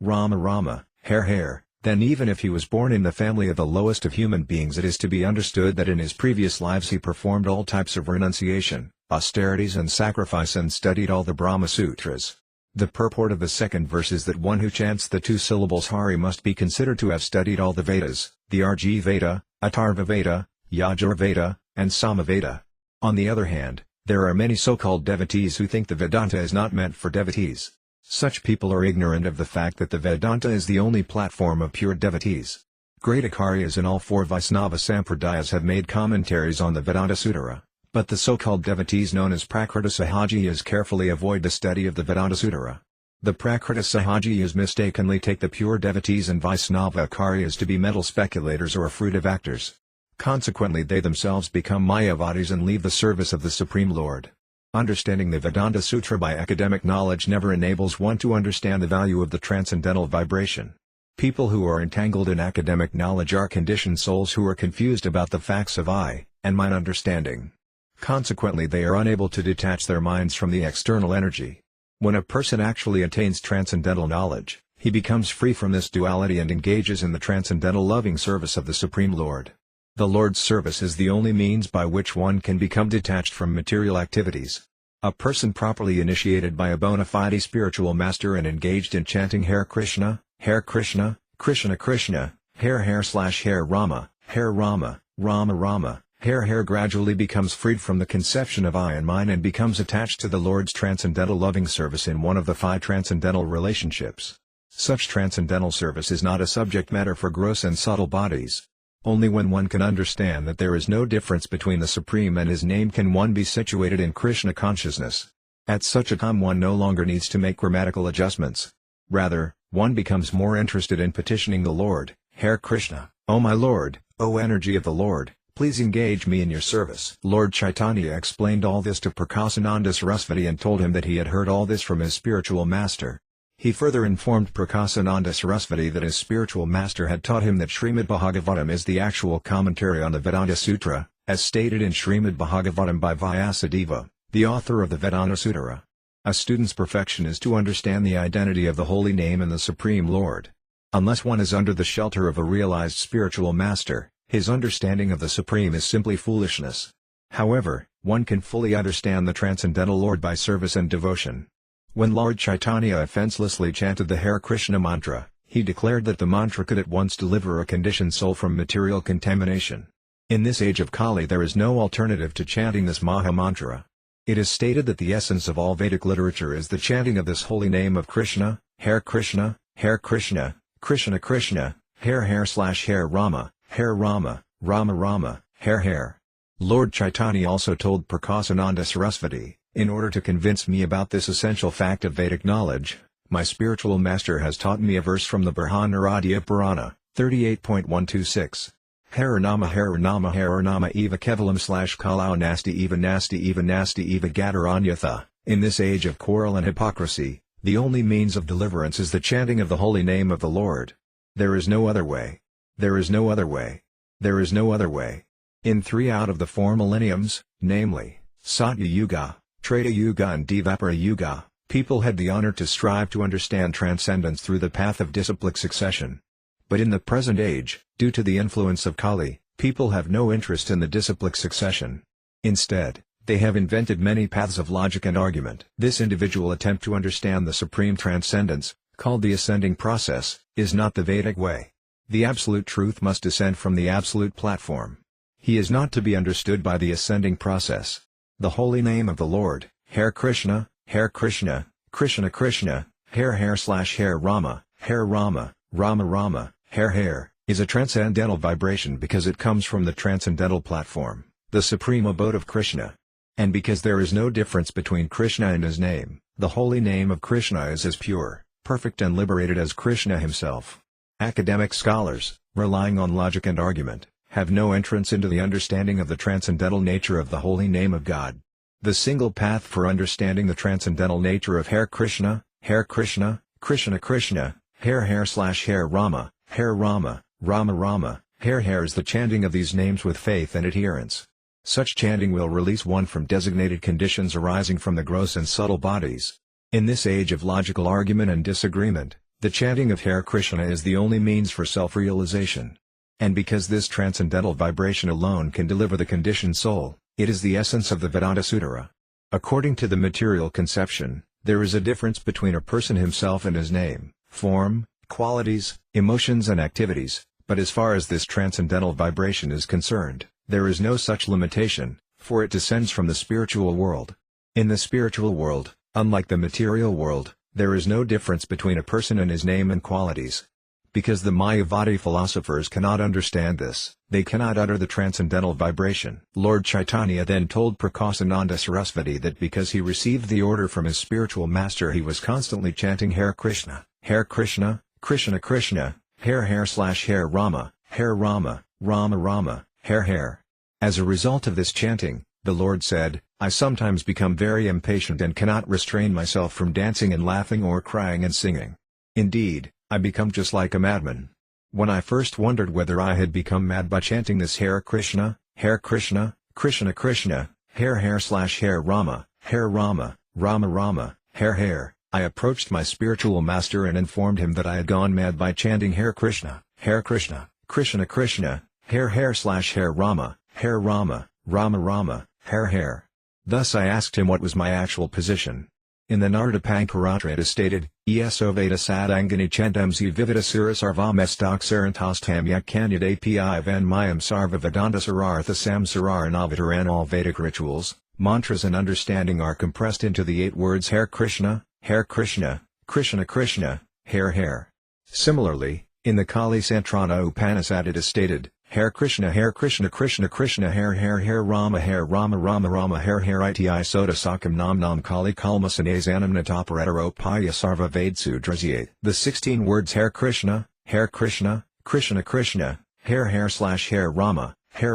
Rama Rama, Hare, then even if he was born in the family of the lowest of human beings, it is to be understood that in his previous lives he performed all types of renunciation, austerities and sacrifice and studied all the Brahma Sutras. The purport of the second verse is that one who chants the two syllables Hari must be considered to have studied all the Vedas, the Arji Veda, Atharva Veda, Yajur Veda, and Sama Veda. On the other hand, there are many so-called devotees who think the Vedanta is not meant for devotees. Such people are ignorant of the fact that the Vedanta is the only platform of pure devotees. Great Acharyas in all four Vaisnava Sampradayas have made commentaries on the Vedanta Sutara, but the so-called devotees known as Prakrita Sahajiyas carefully avoid the study of the Vedanta Sutara. The Prakrita Sahajiyas mistakenly take the pure devotees and Vaisnava Acharyas to be mental speculators or fruitive actors. Consequently they themselves become Mayavadis and leave the service of the Supreme Lord. Understanding the Vedanta Sutra by academic knowledge never enables one to understand the value of the transcendental vibration. People who are entangled in academic knowledge are conditioned souls who are confused about the facts of I and mine understanding. Consequently they are unable to detach their minds from the external energy. When a person actually attains transcendental knowledge, he becomes free from this duality and engages in the transcendental loving service of the Supreme Lord. The Lord's service is the only means by which one can become detached from material activities. A person properly initiated by a bona fide spiritual master and engaged in chanting Hare Krishna, Krishna Krishna, Hare Rama, Rama Rama, Hare gradually becomes freed from the conception of I and mine and becomes attached to the Lord's transcendental loving service in one of the five transcendental relationships. Such transcendental service is not a subject matter for gross and subtle bodies. Only when one can understand that there is no difference between the Supreme and His name can one be situated in Krishna consciousness. At such a time one no longer needs to make grammatical adjustments. Rather, one becomes more interested in petitioning the Lord, Hare Krishna, O my Lord, O energy of the Lord, please engage me in your service. Lord Caitanya explained all this to Prakasananda Sarasvati and told him that he had heard all this from his spiritual master. He further informed Prakasananda Sarasvati that his spiritual master had taught him that Srimad Bhagavatam is the actual commentary on the Vedanta Sutra, as stated in Srimad Bhagavatam by Vyasadeva, the author of the Vedanta Sutara. A student's perfection is to understand the identity of the holy name and the Supreme Lord. Unless one is under the shelter of a realized spiritual master, his understanding of the Supreme is simply foolishness. However, one can fully understand the Transcendental Lord by service and devotion. When Lord Caitanya offenselessly chanted the Hare Krishna mantra, he declared that the mantra could at once deliver a conditioned soul from material contamination. In this age of Kali there is no alternative to chanting this Maha Mantra. It is stated that the essence of all Vedic literature is the chanting of this holy name of Krishna, Krishna Krishna Krishna, Hare Rama, Rama Rama, Hare. Lord Caitanya also told Prakasananda Sarasvati, in order to convince me about this essential fact of Vedic knowledge, my spiritual master has taught me a verse from the Brihadaranyaka Purana, 38.126. Hare Nama eva kevalam /kalau nasti eva gadaranyatha. In this age of quarrel and hypocrisy, the only means of deliverance is the chanting of the holy name of the Lord. There is no other way. There is no other way. There is no other way. In 3 out of the 4 millenniums, namely, Satya Yuga, Treta Yuga and Dvapara Yuga, people had the honor to strive to understand transcendence through the path of disciplic succession. But in the present age, due to the influence of Kali, people have no interest in the disciplic succession. Instead, they have invented many paths of logic and argument. This individual attempt to understand the supreme transcendence, called the ascending process, is not the Vedic way. The absolute truth must descend from the absolute platform. He is not to be understood by the ascending process. The holy name of the Lord, Hare Krishna, Krishna Krishna, Hare Rama, Rama, Hare, is a transcendental vibration because it comes from the transcendental platform, the supreme abode of Krishna. And because there is no difference between Krishna and his name, the holy name of Krishna is as pure, perfect and liberated as Krishna himself. Academic scholars, relying on logic and argument, have no entrance into the understanding of the transcendental nature of the holy name of God. The single path for understanding the transcendental nature of Hare Krishna, Krishna Krishna, Hare Rama, Rama, Hare is the chanting of these names with faith and adherence. Such chanting will release one from designated conditions arising from the gross and subtle bodies. In this age of logical argument and disagreement, the chanting of Hare Krishna is the only means for self-realization. And because this transcendental vibration alone can deliver the conditioned soul, it is the essence of the Vedanta Sutara. According to the material conception, There is a difference between a person himself and his name, form, qualities, emotions and activities, but as far as this transcendental vibration is concerned, there is no such limitation, for it descends from the spiritual world. In the spiritual world, unlike the material world, there is no difference between a person and his name and qualities. Because the Mayavadi philosophers cannot understand this, they cannot utter the transcendental vibration. Lord Chaitanya then told Prakāsananda Sarasvati that because he received the order from his spiritual master, he was constantly chanting Hare Krishna, Krishna Krishna, Hare Rama, Rama Rama, Hare. As a result of this chanting, the Lord said, I sometimes become very impatient and cannot restrain myself from dancing and laughing or crying and singing. Indeed, I become just like a madman. When I first wondered whether I had become mad by chanting this Hare Krishna, Krishna Krishna, Hare Rama, Rama Rama, Hare, I approached my spiritual master and informed him that I had gone mad by chanting Hare Krishna Krishna Krishna, Hare Rama, Rama Rama, Hare. Thus I asked him what was my actual position. In the Narada Pankaratra it is stated, Eso Veda Sadangani Chantamsi Vivida Surasarvamestak Yakanyad Api Van Mayam Sarva Vedanta Sarartha Samsarar and Avatar, and all Vedic rituals, mantras and understanding are compressed into the 8 words Hare Krishna Krishna Krishna, Hare. Similarly, in the Kali Santrana Upanishad it is stated, Hare Krishna Krishna Krishna, Hare Rama Rama, Hare Iti Sota Sakam Nam Kali Kalmasanazanam Nataparataro Sarva Vedsudrasye. The 16 words Hare Krishna Krishna, Hare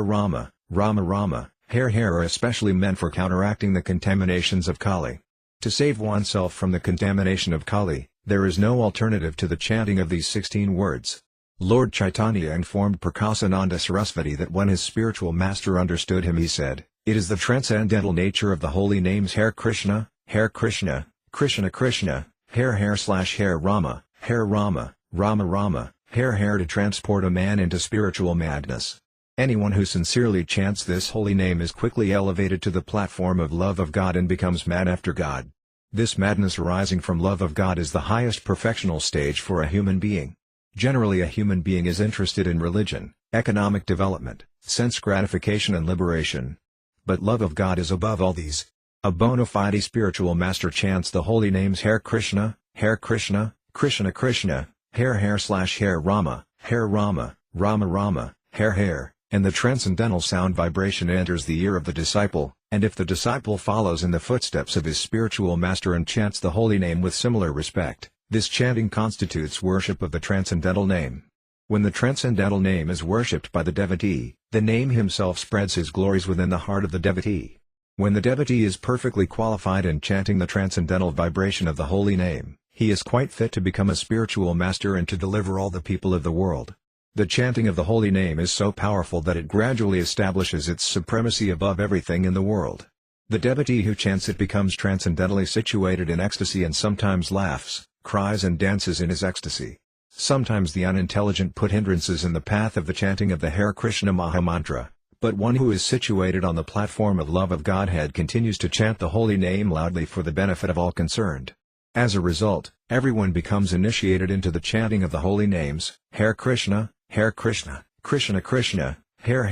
Rama Rama, Hare are especially meant for counteracting the contaminations of Kali. To save oneself from the contamination of Kali, there is no alternative to the chanting of these 16 words. Lord Chaitanya informed Prakāsananda Sarasvati that when his spiritual master understood him, he said, it is the transcendental nature of the holy names Hare Krishna Krishna, Hare Rama Rama, Hare to transport a man into spiritual madness. Anyone who sincerely chants this holy name is quickly elevated to the platform of love of God and becomes mad after God. This madness arising from love of God is the highest perfectional stage for a human being. Generally, a human being is interested in religion, economic development, sense gratification and liberation. But love of God is above all these. A bona fide spiritual master chants the holy names Hare Krishna Krishna, Hare Rama Rama, Hare, and the transcendental sound vibration enters the ear of the disciple, and if the disciple follows in the footsteps of his spiritual master and chants the holy name with similar respect, this chanting constitutes worship of the transcendental name. When the transcendental name is worshipped by the devotee, the name himself spreads his glories within the heart of the devotee. When the devotee is perfectly qualified in chanting the transcendental vibration of the holy name, he is quite fit to become a spiritual master and to deliver all the people of the world. The chanting of the holy name is so powerful that it gradually establishes its supremacy above everything in the world. The devotee who chants it becomes transcendentally situated in ecstasy and sometimes laughs, cries and dances in his ecstasy. Sometimes the unintelligent put hindrances in the path of the chanting of the Hare Krishna Mahamantra, but one who is situated on the platform of love of Godhead continues to chant the holy name loudly for the benefit of all concerned. As a result, everyone becomes initiated into the chanting of the holy names, Hare Krishna Krishna, Hare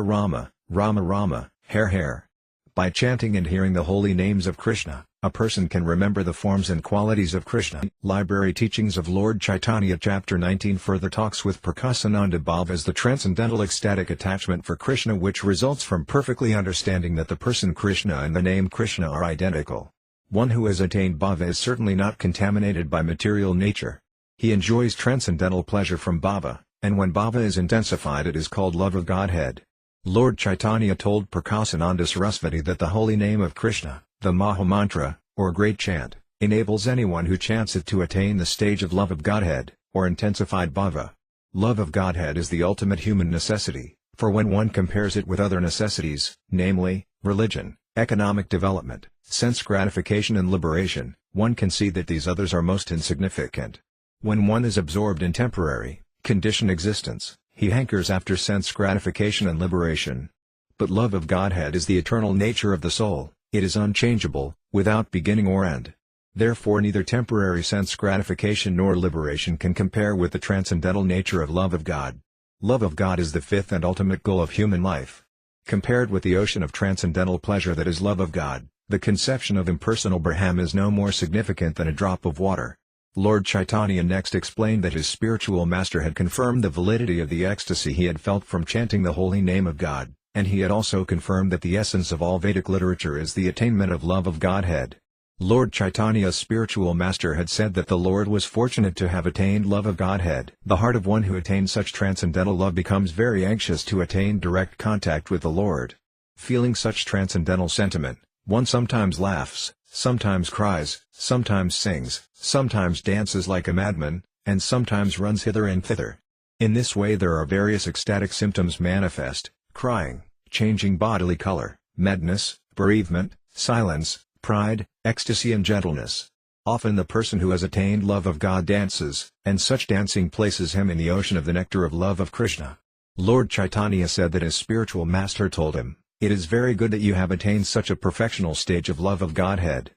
Rama Rama, Hare. By chanting and hearing the holy names of Krishna, a person can remember the forms and qualities of Krishna. Library Teachings of Lord Chaitanya Chapter 19 further talks with Prakāsananda Bhava as the transcendental ecstatic attachment for Krishna which results from perfectly understanding that the person Krishna and the name Krishna are identical. One who has attained bhava is certainly not contaminated by material nature. He enjoys transcendental pleasure from bhava, and when bhava is intensified it is called love of Godhead. Lord Chaitanya told Prakāsananda Sarasvati that the holy name of Krishna, the Mahamantra, or great chant, enables anyone who chants it to attain the stage of love of Godhead, or intensified bhava. Love of Godhead is the ultimate human necessity, for when one compares it with other necessities, namely, religion, economic development, sense gratification and liberation, one can see that these others are most insignificant. When one is absorbed in temporary, conditioned existence, he hankers after sense gratification and liberation. But love of Godhead is the eternal nature of the soul. It is unchangeable, without beginning or end. Therefore neither temporary sense gratification nor liberation can compare with the transcendental nature of love of God. Love of God is the fifth and ultimate goal of human life. Compared with the ocean of transcendental pleasure that is love of God, the conception of impersonal Brahman is no more significant than a drop of water. Lord Caitanya next explained that his spiritual master had confirmed the validity of the ecstasy he had felt from chanting the holy name of God, and he had also confirmed that the essence of all Vedic literature is the attainment of love of Godhead. Lord Chaitanya's spiritual master had said that the Lord was fortunate to have attained love of Godhead. The heart of one who attains such transcendental love becomes very anxious to attain direct contact with the Lord. Feeling such transcendental sentiment, one sometimes laughs, sometimes cries, sometimes sings, sometimes dances like a madman, and sometimes runs hither and thither. In this way there are various ecstatic symptoms manifest: crying, changing bodily color, madness, bereavement, silence, pride, ecstasy and gentleness. Often the person who has attained love of God dances, and such dancing places him in the ocean of the nectar of love of Krishna. Lord Caitanya said that his spiritual master told him, "It is very good that you have attained such a perfectional stage of love of Godhead.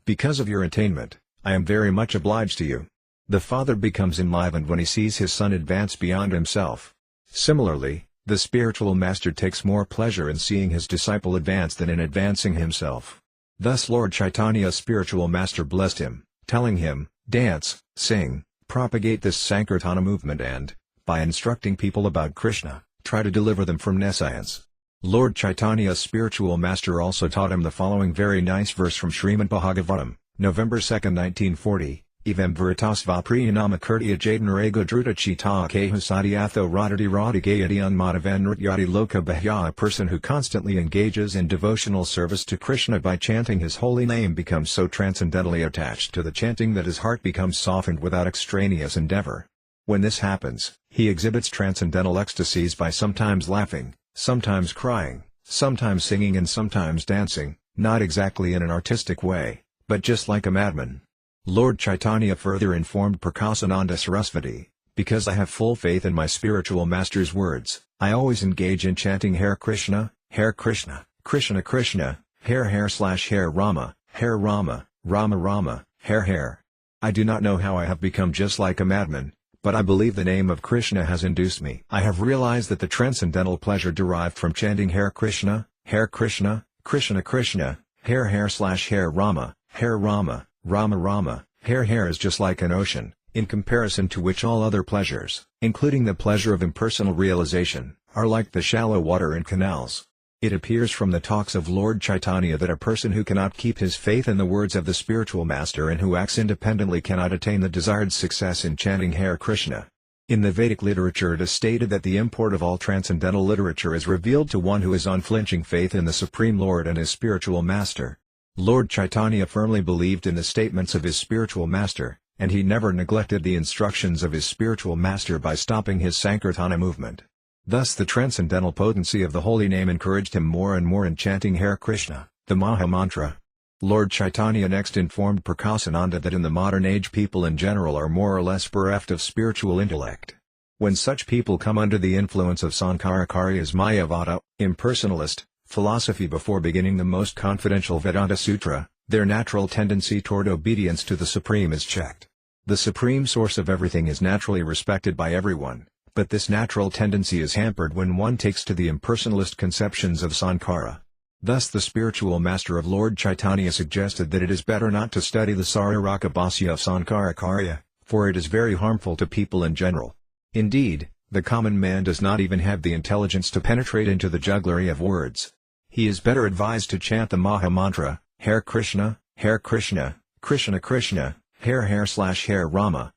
Because of your attainment, I am very much obliged to you." The father becomes enlivened when he sees his son advance beyond himself. Similarly, the spiritual master takes more pleasure in seeing his disciple advance than in advancing himself. Thus Lord Chaitanya's spiritual master blessed him, telling him, "Dance, sing, propagate this Sankirtana movement and, by instructing people about Krishna, try to deliver them from nescience." Lord Chaitanya's spiritual master also taught him the following very nice verse from Srimad Bhagavatam, November 2, 1940, Evam veritasva priyanama kirtiya jadanarega druta chita kahusadiatho radati radigayati unmatavanrityati loka bahya. A person who constantly engages in devotional service to Krishna by chanting his holy name becomes so transcendentally attached to the chanting that his heart becomes softened without extraneous endeavor. When this happens, he exhibits transcendental ecstasies by sometimes laughing, sometimes crying, sometimes singing and sometimes dancing, not exactly in an artistic way, but just like a madman. Lord Chaitanya further informed Prakasananda Sarasvati, "Because I have full faith in my spiritual master's words, I always engage in chanting Hare Krishna, Krishna Krishna, Hare Rama, Rama Rama, Hare. I do not know how I have become just like a madman, but I believe the name of Krishna has induced me. I have realized that the transcendental pleasure derived from chanting Hare Krishna, Krishna Krishna, Hare Rama, Rama Rama, Hare is just like an ocean, in comparison to which all other pleasures, including the pleasure of impersonal realization, are like the shallow water in canals." It appears from the talks of Lord Chaitanya that a person who cannot keep his faith in the words of the spiritual master and who acts independently cannot attain the desired success in chanting Hare Krishna. In the Vedic literature it is stated that the import of all transcendental literature is revealed to one who has unflinching faith in the Supreme Lord and his spiritual master. Lord Chaitanya firmly believed in the statements of his spiritual master, and he never neglected the instructions of his spiritual master by stopping his Sankirtana movement. Thus the transcendental potency of the holy name encouraged him more and more in chanting Hare Krishna, the Maha Mantra. Lord Chaitanya next informed Prakasananda that in the modern age people in general are more or less bereft of spiritual intellect. When such people come under the influence of Sankaracharya's Mayavada, impersonalist, philosophy before beginning the most confidential Vedanta Sutra, their natural tendency toward obedience to the Supreme is checked. The Supreme Source of everything is naturally respected by everyone, but this natural tendency is hampered when one takes to the impersonalist conceptions of Sankara. Thus the spiritual master of Lord Chaitanya suggested that it is better not to study the Sariraka Bhasya of Sankaracharya, for it is very harmful to people in general. Indeed, the common man does not even have the intelligence to penetrate into the jugglery of words. He is better advised to chant the Maha Mantra, Hare Krishna, Krishna Krishna, Hare Rama,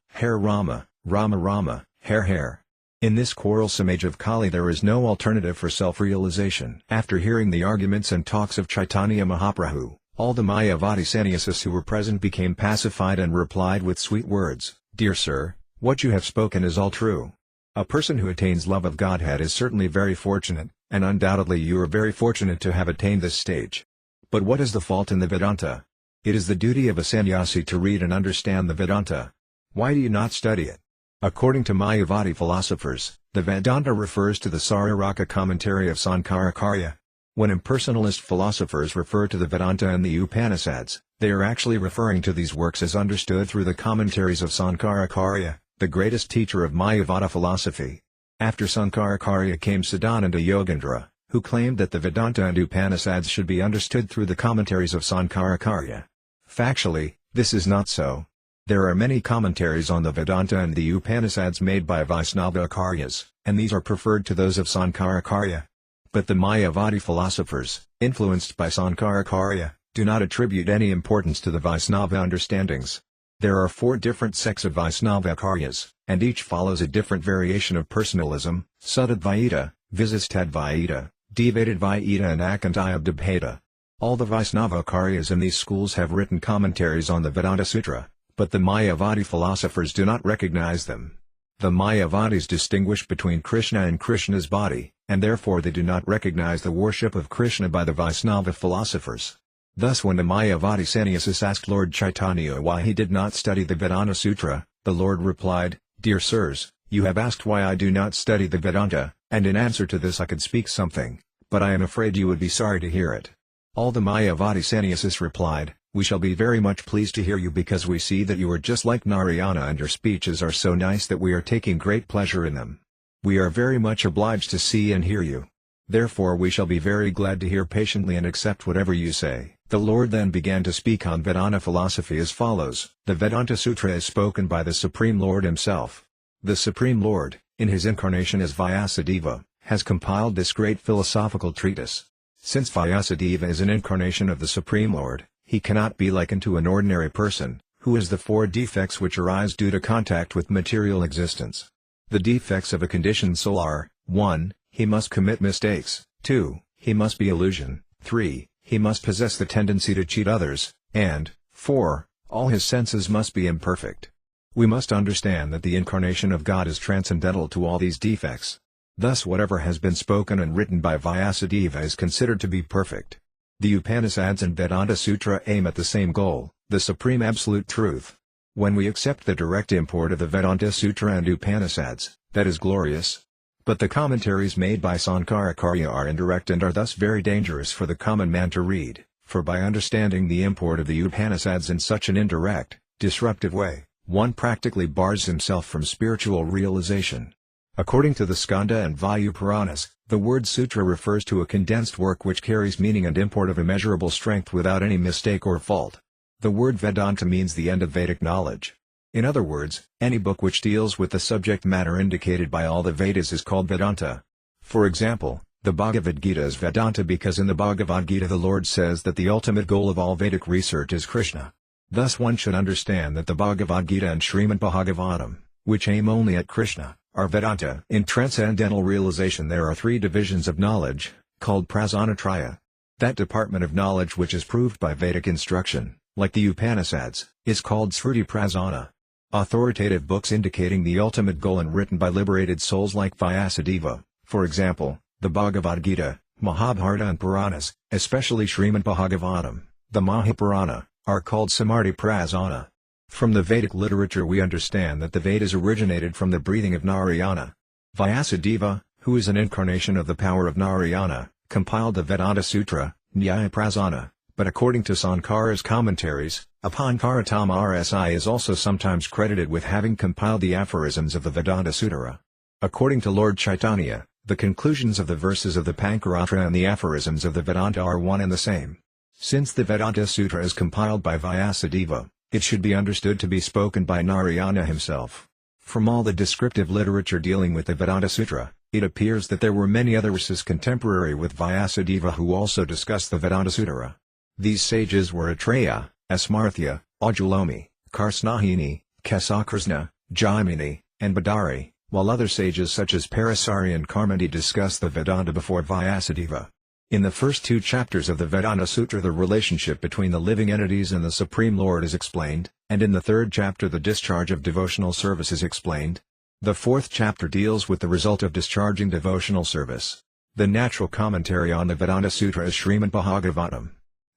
Rama Rama, Hare. In this quarrelsome age of Kali there is no alternative for self-realization. After hearing the arguments and talks of Chaitanya Mahaprabhu, all the Mayavadi sannyasis who were present became pacified and replied with sweet words, "Dear sir, what you have spoken is all true. A person who attains love of Godhead is certainly very fortunate, and undoubtedly you are very fortunate to have attained this stage. But what is the fault in the Vedanta? It is the duty of a sannyasi to read and understand the Vedanta. Why do you not study it?" According to Mayavadi philosophers, the Vedanta refers to the Sariraka commentary of Sankaracharya. When impersonalist philosophers refer to the Vedanta and the Upanishads, they are actually referring to these works as understood through the commentaries of Sankaracharya, the greatest teacher of Mayavada philosophy. After Sankaracharya came Siddhananda Yogendra, who claimed that the Vedanta and Upanishads should be understood through the commentaries of Sankaracharya. Factually, this is not so. There are many commentaries on the Vedanta and the Upanishads made by Vaisnava Acharyas, and these are preferred to those of Sankaracharya. But the Mayavadi philosophers, influenced by Sankaracharya, do not attribute any importance to the Vaisnava understandings. There are 4 different sects of Vaisnava Acharyas, and each follows a different variation of personalism: Suddhadvaita, Visistadvaita, Dvaitadvaita and Akantayabdabheda. All the Vaisnava Acharyas in these schools have written commentaries on the Vedanta Sutra, but the Mayavadi philosophers do not recognize them. The Mayavadis distinguish between Krishna and Krishna's body, and therefore they do not recognize the worship of Krishna by the Vaisnava philosophers. Thus when the Mayavadi sannyasis asked Lord Caitanya why he did not study the Vedanta Sutra, the Lord replied, "Dear sirs, you have asked why I do not study the Vedanta, and in answer to this I could speak something, but I am afraid you would be sorry to hear it." All the Mayavadi sannyasis replied, "We shall be very much pleased to hear you because we see that you are just like Narayana and your speeches are so nice that we are taking great pleasure in them. We are very much obliged to see and hear you. Therefore we shall be very glad to hear patiently and accept whatever you say." The Lord then began to speak on Vedanta philosophy as follows. The Vedanta Sutra is spoken by the Supreme Lord himself. The Supreme Lord, in his incarnation as Vyasadeva, has compiled this great philosophical treatise. Since Vyasadeva is an incarnation of the Supreme Lord, he cannot be likened to an ordinary person, who has the 4 defects which arise due to contact with material existence. The defects of a conditioned soul are: 1. He must commit mistakes, 2. He must be illusion, 3. He must possess the tendency to cheat others, and 4. All his senses must be imperfect. We must understand that the incarnation of God is transcendental to all these defects. Thus whatever has been spoken and written by Vyasadeva is considered to be perfect. The Upanishads and Vedanta Sutra aim at the same goal, the supreme absolute truth. When we accept the direct import of the Vedanta Sutra and Upanishads, that is glorious. But the commentaries made by Sankaracharya are indirect and are thus very dangerous for the common man to read, for by understanding the import of the Upanishads in such an indirect, disruptive way, one practically bars himself from spiritual realization. According to the Skanda and Vayu Puranas, the word sutra refers to a condensed work which carries meaning and import of immeasurable strength without any mistake or fault. The word Vedanta means the end of Vedic knowledge. In other words, any book which deals with the subject matter indicated by all the Vedas is called Vedanta. For example, the Bhagavad Gita is Vedanta because in the Bhagavad Gita the Lord says that the ultimate goal of all Vedic research is Krishna. Thus one should understand that the Bhagavad Gita and Srimad Bhagavatam, which aim only at Krishna, are Vedanta. In transcendental realization there are 3 divisions of knowledge, called Prasanatraya. That department of knowledge which is proved by Vedic instruction, like the Upanishads, is called Sruti Prasana. Authoritative books indicating the ultimate goal and written by liberated souls like Vyasadeva, for example, the Bhagavad Gita, Mahabharata and Puranas, especially Srimad Bhagavatam, the Mahapurana, are called Samarthi Prasana. From the Vedic literature we understand that the Vedas originated from the breathing of Narayana. Vyasadeva, who is an incarnation of the power of Narayana, compiled the Vedanta Sutra, Nyaya Prasana. But according to Sankara's commentaries, Apankaratama Rsi is also sometimes credited with having compiled the aphorisms of the Vedanta Sutra. According to Lord Caitanya, the conclusions of the verses of the Pankaratra and the aphorisms of the Vedanta are one and the same. Since the Vedanta Sutra is compiled by Vyasadeva, it should be understood to be spoken by Narayana himself. From all the descriptive literature dealing with the Vedanta Sutra, it appears that there were many other risas contemporary with Vyasadeva who also discussed the Vedanta Sutra. These sages were Atreya, Asmarthya, Ajulomi, Karsnahini, Kasakrishna, Jaimini, and Badari, while other sages such as Parasari and Karmandi discussed the Vedanta before Vyasadeva. In the first 2 chapters of the Vedanta Sutra the relationship between the living entities and the Supreme Lord is explained, and in the 3rd chapter the discharge of devotional service is explained. The 4th chapter deals with the result of discharging devotional service. The natural commentary on the Vedanta Sutra is Srimad Bhagavatam.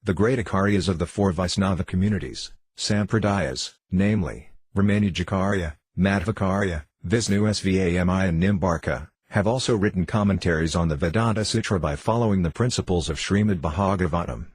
The great Acharyas of the 4 Vaisnava communities, Sampradayas, namely, Ramanujakarya, Madhvakarya, Vishnu Svami and Nimbarka, have also written commentaries on the Vedanta Sutra by following the principles of Srimad Bhagavatam.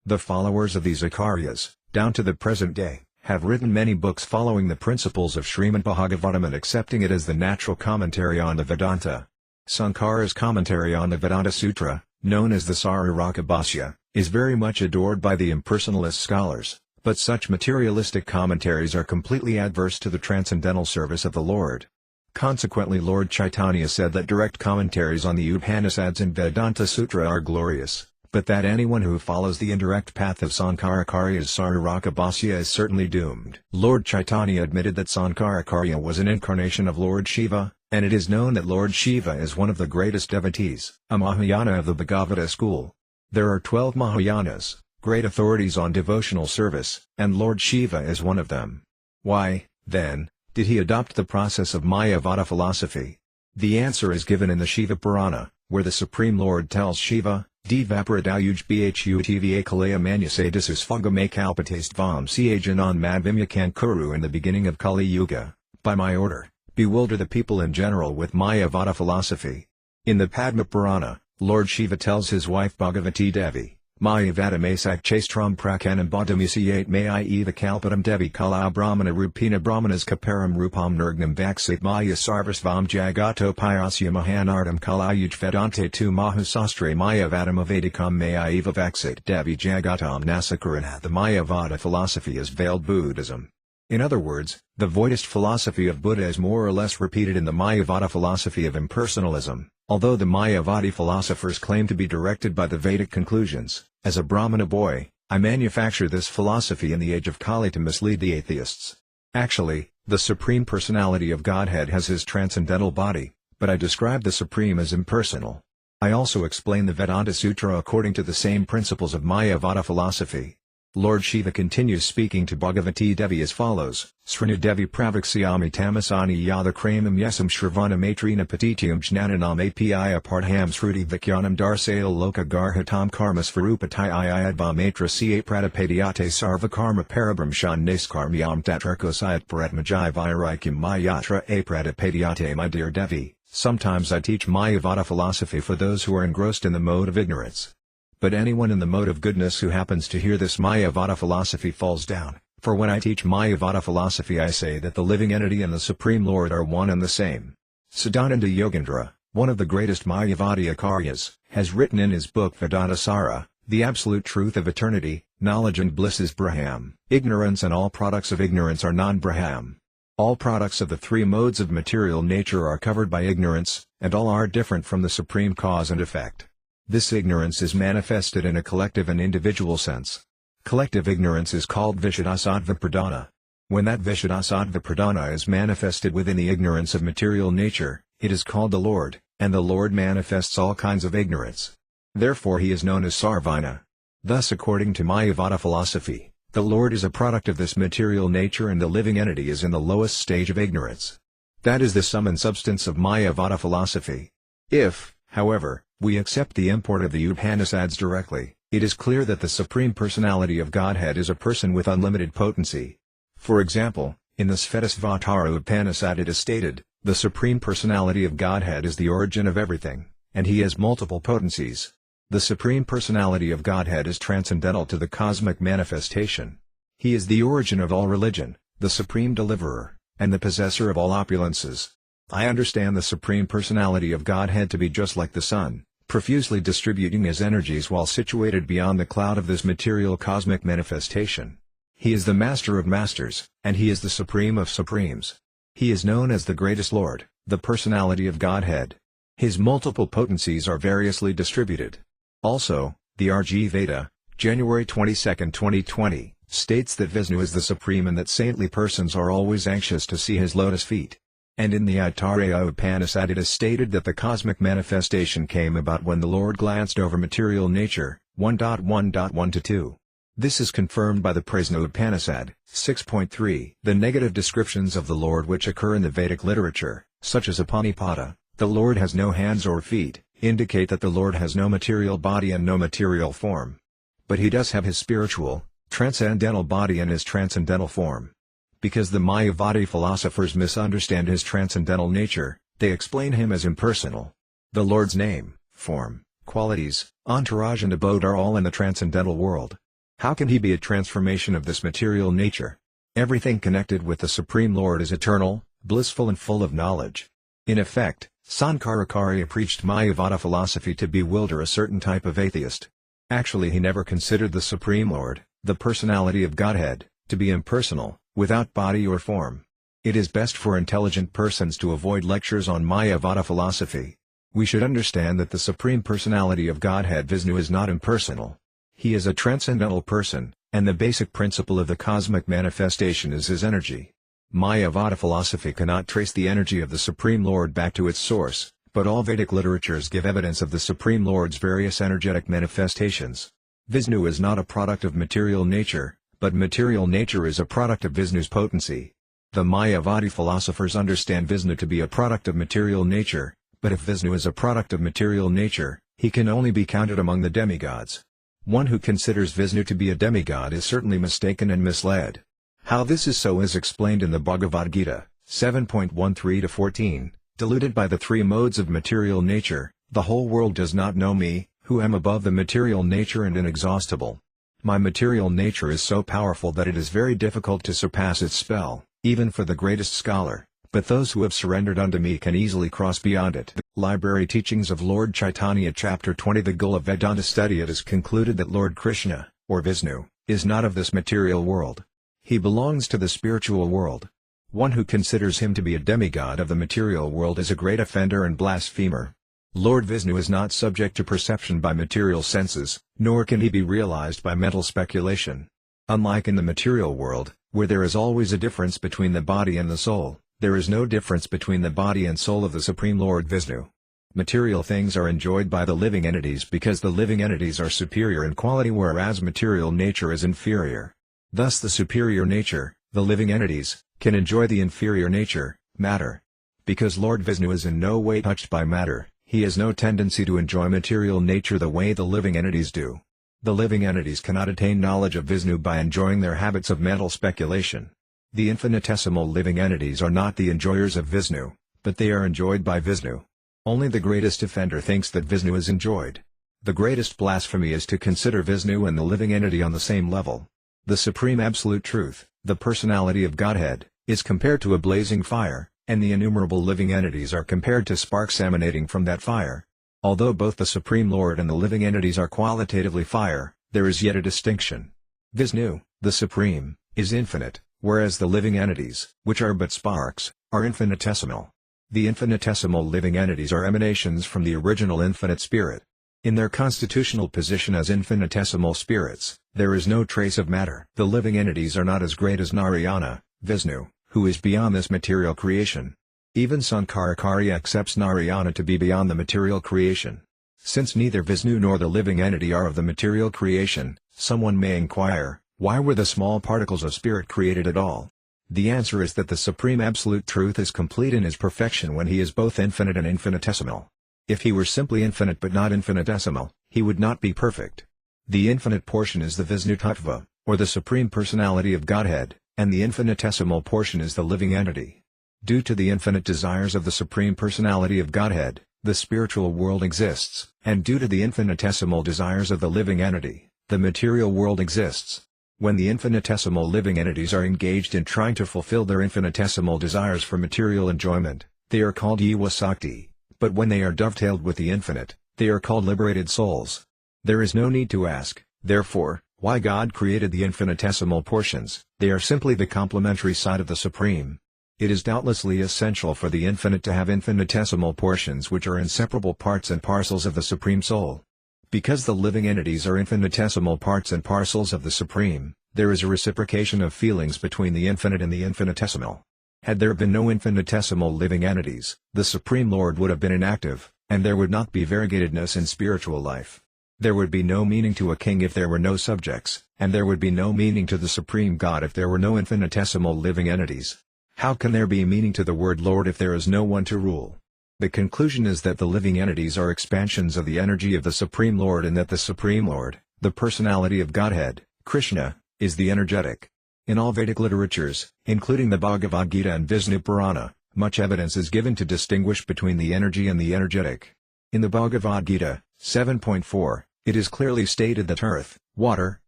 The followers of these Acharyas, down to the present day, have written many books following the principles of Srimad Bhagavatam and accepting it as the natural commentary on the Vedanta. Sankara's commentary on the Vedanta Sutra, known as the Sariraka Bhashya, is very much adored by the impersonalist scholars, but such materialistic commentaries are completely adverse to the transcendental service of the Lord. Consequently, Lord Chaitanya said that direct commentaries on the Upanishads and Vedanta Sutra are glorious, but that anyone who follows the indirect path of Sankaracharya's Sariraka Bhashya is certainly doomed. Lord Chaitanya admitted that Sankaracharya was an incarnation of Lord Shiva, and it is known that Lord Shiva is one of the greatest devotees, a Mahayana of the Bhagavata school. There are 12 Mahayanas, great authorities on devotional service, and Lord Shiva is one of them. Why, then, did he adopt the process of Mayavada philosophy? The answer is given in the Shiva Purana, where the Supreme Lord tells Shiva, Devaparadayuj bhutva kalaya manyasadis phagame kalpatastevam siajanan madvimyakan kuru in the beginning of Kali Yuga, by my order, bewilder the people in general with Mayavada philosophy. In the Padma Purana, Lord Shiva tells his wife Bhagavati Devi, Mayavada masak chastram prakanam badamisiyate mai eva kalpatam devi kala brahmana rupina brahmanas kaparam rupam nirgnam vaksat maya sarvasvam jagato pyasya mahanardam kalayuj vedante tu mahusastre mayavadam avadikam mai eva vaksat devi jagatam nasakaranat. The Mayavada philosophy is veiled Buddhism. In other words, the Voidist philosophy of Buddha is more or less repeated in the Mayavada philosophy of impersonalism, although the Mayavadi philosophers claim to be directed by the Vedic conclusions. As a Brahmana boy, I manufacture this philosophy in the age of Kali to mislead the atheists. Actually, the Supreme Personality of Godhead has his transcendental body, but I describe the Supreme as impersonal. I also explain the Vedanta Sutra according to the same principles of Mayavada philosophy. Lord Shiva continues speaking to Bhagavati Devi as follows, Srinu Devi pravaksiyami tamasani yada kramam yesam shravana matrina patityam jnananam api apartham sruti vikyanam darsale loka garhatam karma svarupatai ayadva matra ca pradapadiate sarva karma parabram shan niskarmyam tatrarkosayat paratmajai vairaikyam mayatra a pradapadiate. My dear Devi, sometimes I teach Mayavada philosophy for those who are engrossed in the mode of ignorance. But anyone in the mode of goodness who happens to hear this Mayavada philosophy falls down, for when I teach Mayavada philosophy I say that the living entity and the Supreme Lord are one and the same. Sadananda Yogendra, one of the greatest Mayavadi Acharyas, has written in his book Vedanta Sara, the absolute truth of eternity, knowledge and bliss is Braham. Ignorance and all products of ignorance are non-Braham. All products of the three modes of material nature are covered by ignorance, and all are different from the supreme cause and effect. This ignorance is manifested in a collective and individual sense. Collective ignorance is called Vishuddhasattva Pradhana. When that Vishuddhasattva Pradhana is manifested within the ignorance of material nature, it is called the Lord, and the Lord manifests all kinds of ignorance. Therefore he is known as Sarvajna. Thus according to Mayavada philosophy, the Lord is a product of this material nature and the living entity is in the lowest stage of ignorance. That is the sum and substance of Mayavada philosophy. If, however, we accept the import of the Upanishads directly, it is clear that the Supreme Personality of Godhead is a person with unlimited potency. For example, in the Svetasvatara Upanishad it is stated, the Supreme Personality of Godhead is the origin of everything, and he has multiple potencies. The Supreme Personality of Godhead is transcendental to the cosmic manifestation. He is the origin of all religion, the Supreme Deliverer, and the possessor of all opulences. I understand the Supreme Personality of Godhead to be just like the sun, profusely distributing his energies while situated beyond the cloud of this material cosmic manifestation. He is the Master of Masters, and he is the Supreme of Supremes. He is known as the Greatest Lord, the Personality of Godhead. His multiple potencies are variously distributed. Also, the RG Veda, January 22, 2020, states that Vishnu is the Supreme and that saintly persons are always anxious to see his lotus feet. And in the Aitareya Upanishad it is stated that the cosmic manifestation came about when the Lord glanced over material nature, 1.1.1-2. This is confirmed by the Prajna Upanishad, 6.3. The negative descriptions of the Lord which occur in the Vedic literature, such as Apanipada, the Lord has no hands or feet, indicate that the Lord has no material body and no material form. But he does have his spiritual, transcendental body and his transcendental form. Because the Mayavadi philosophers misunderstand his transcendental nature, They explain him as impersonal. The Lord's name, form, qualities, entourage and abode are all in the transcendental world. How can he be a transformation of this material nature? Everything connected with the Supreme Lord is eternal, blissful and full of knowledge. In effect, Sankaracharya preached Mayavada philosophy to bewilder a certain type of atheist. Actually he never considered the Supreme Lord, the personality of Godhead, to be impersonal, without body or form. It is best for intelligent persons to avoid lectures on Mayavada philosophy. We should understand that the Supreme Personality of Godhead Vishnu is not impersonal. He is a transcendental person, and the basic principle of the cosmic manifestation is his energy. Mayavada philosophy cannot trace the energy of the Supreme Lord back to its source, but all Vedic literatures give evidence of the Supreme Lord's various energetic manifestations. Vishnu is not a product of material nature, but material nature is a product of Vishnu's potency. The Mayavadi philosophers understand Vishnu to be a product of material nature, but if Vishnu is a product of material nature, he can only be counted among the demigods. One who considers Vishnu to be a demigod is certainly mistaken and misled. How this is so is explained in the Bhagavad Gita, 7.13-14, deluded by the three modes of material nature, the whole world does not know me, who am above the material nature and inexhaustible. My material nature is so powerful that it is very difficult to surpass its spell, even for the greatest scholar, but those who have surrendered unto me can easily cross beyond it. Library Teachings of Lord Caitanya Chapter 20. The goal of Vedanta study. It is concluded that Lord Krishna, or Vishnu, is not of this material world. He belongs to the spiritual world. One who considers him to be a demigod of the material world is a great offender and blasphemer. Lord Vishnu is not subject to perception by material senses, nor can he be realized by mental speculation. Unlike in the material world, where there is always a difference between the body and the soul, there is no difference between the body and soul of the Supreme Lord Vishnu. Material things are enjoyed by the living entities because the living entities are superior in quality, whereas material nature is inferior. Thus the superior nature, the living entities, can enjoy the inferior nature, matter. Because Lord Vishnu is in no way touched by matter, he has no tendency to enjoy material nature the way the living entities do. The living entities cannot attain knowledge of Vishnu by enjoying their habits of mental speculation. The infinitesimal living entities are not the enjoyers of Vishnu, but they are enjoyed by Vishnu. Only the greatest offender thinks that Vishnu is enjoyed. The greatest blasphemy is to consider Vishnu and the living entity on the same level. The Supreme Absolute Truth, the personality of Godhead, is compared to a blazing fire, and the innumerable living entities are compared to sparks emanating from that fire. Although both the Supreme Lord and the living entities are qualitatively fire, there is yet a distinction. Vishnu, the Supreme, is infinite, whereas the living entities, which are but sparks, are infinitesimal. The infinitesimal living entities are emanations from the original infinite spirit. In their constitutional position as infinitesimal spirits, there is no trace of matter. The living entities are not as great as Narayana, Vishnu, who is beyond this material creation. Even Sankaracharya accepts Narayana to be beyond the material creation. Since neither Vishnu nor the living entity are of the material creation, someone may inquire, why were the small particles of spirit created at all? The answer is that the Supreme Absolute Truth is complete in his perfection when he is both infinite and infinitesimal. If he were simply infinite but not infinitesimal, he would not be perfect. The infinite portion is the Vishnu Tattva, or the Supreme Personality of Godhead, and the infinitesimal portion is the living entity. Due to the infinite desires of the Supreme Personality of Godhead, the spiritual world exists, and due to the infinitesimal desires of the living entity, the material world exists. When the infinitesimal living entities are engaged in trying to fulfill their infinitesimal desires for material enjoyment, they are called Jiva Sakti, but when they are dovetailed with the infinite, they are called liberated souls. There is no need to ask, therefore, why God created the infinitesimal portions. They are simply the complementary side of the Supreme. It is doubtlessly essential for the infinite to have infinitesimal portions which are inseparable parts and parcels of the Supreme Soul. Because the living entities are infinitesimal parts and parcels of the Supreme, there is a reciprocation of feelings between the infinite and the infinitesimal. Had there been no infinitesimal living entities, the Supreme Lord would have been inactive, and there would not be variegatedness in spiritual life. There would be no meaning to a king if there were no subjects, and there would be no meaning to the Supreme God if there were no infinitesimal living entities. How can there be meaning to the word Lord if there is no one to rule? The conclusion is that the living entities are expansions of the energy of the Supreme Lord and that the Supreme Lord, the personality of Godhead, Krishna, is the energetic. In all Vedic literatures, including the Bhagavad Gita and Vishnu Purana, much evidence is given to distinguish between the energy and the energetic. In the Bhagavad Gita, 7.4, it is clearly stated that earth, water,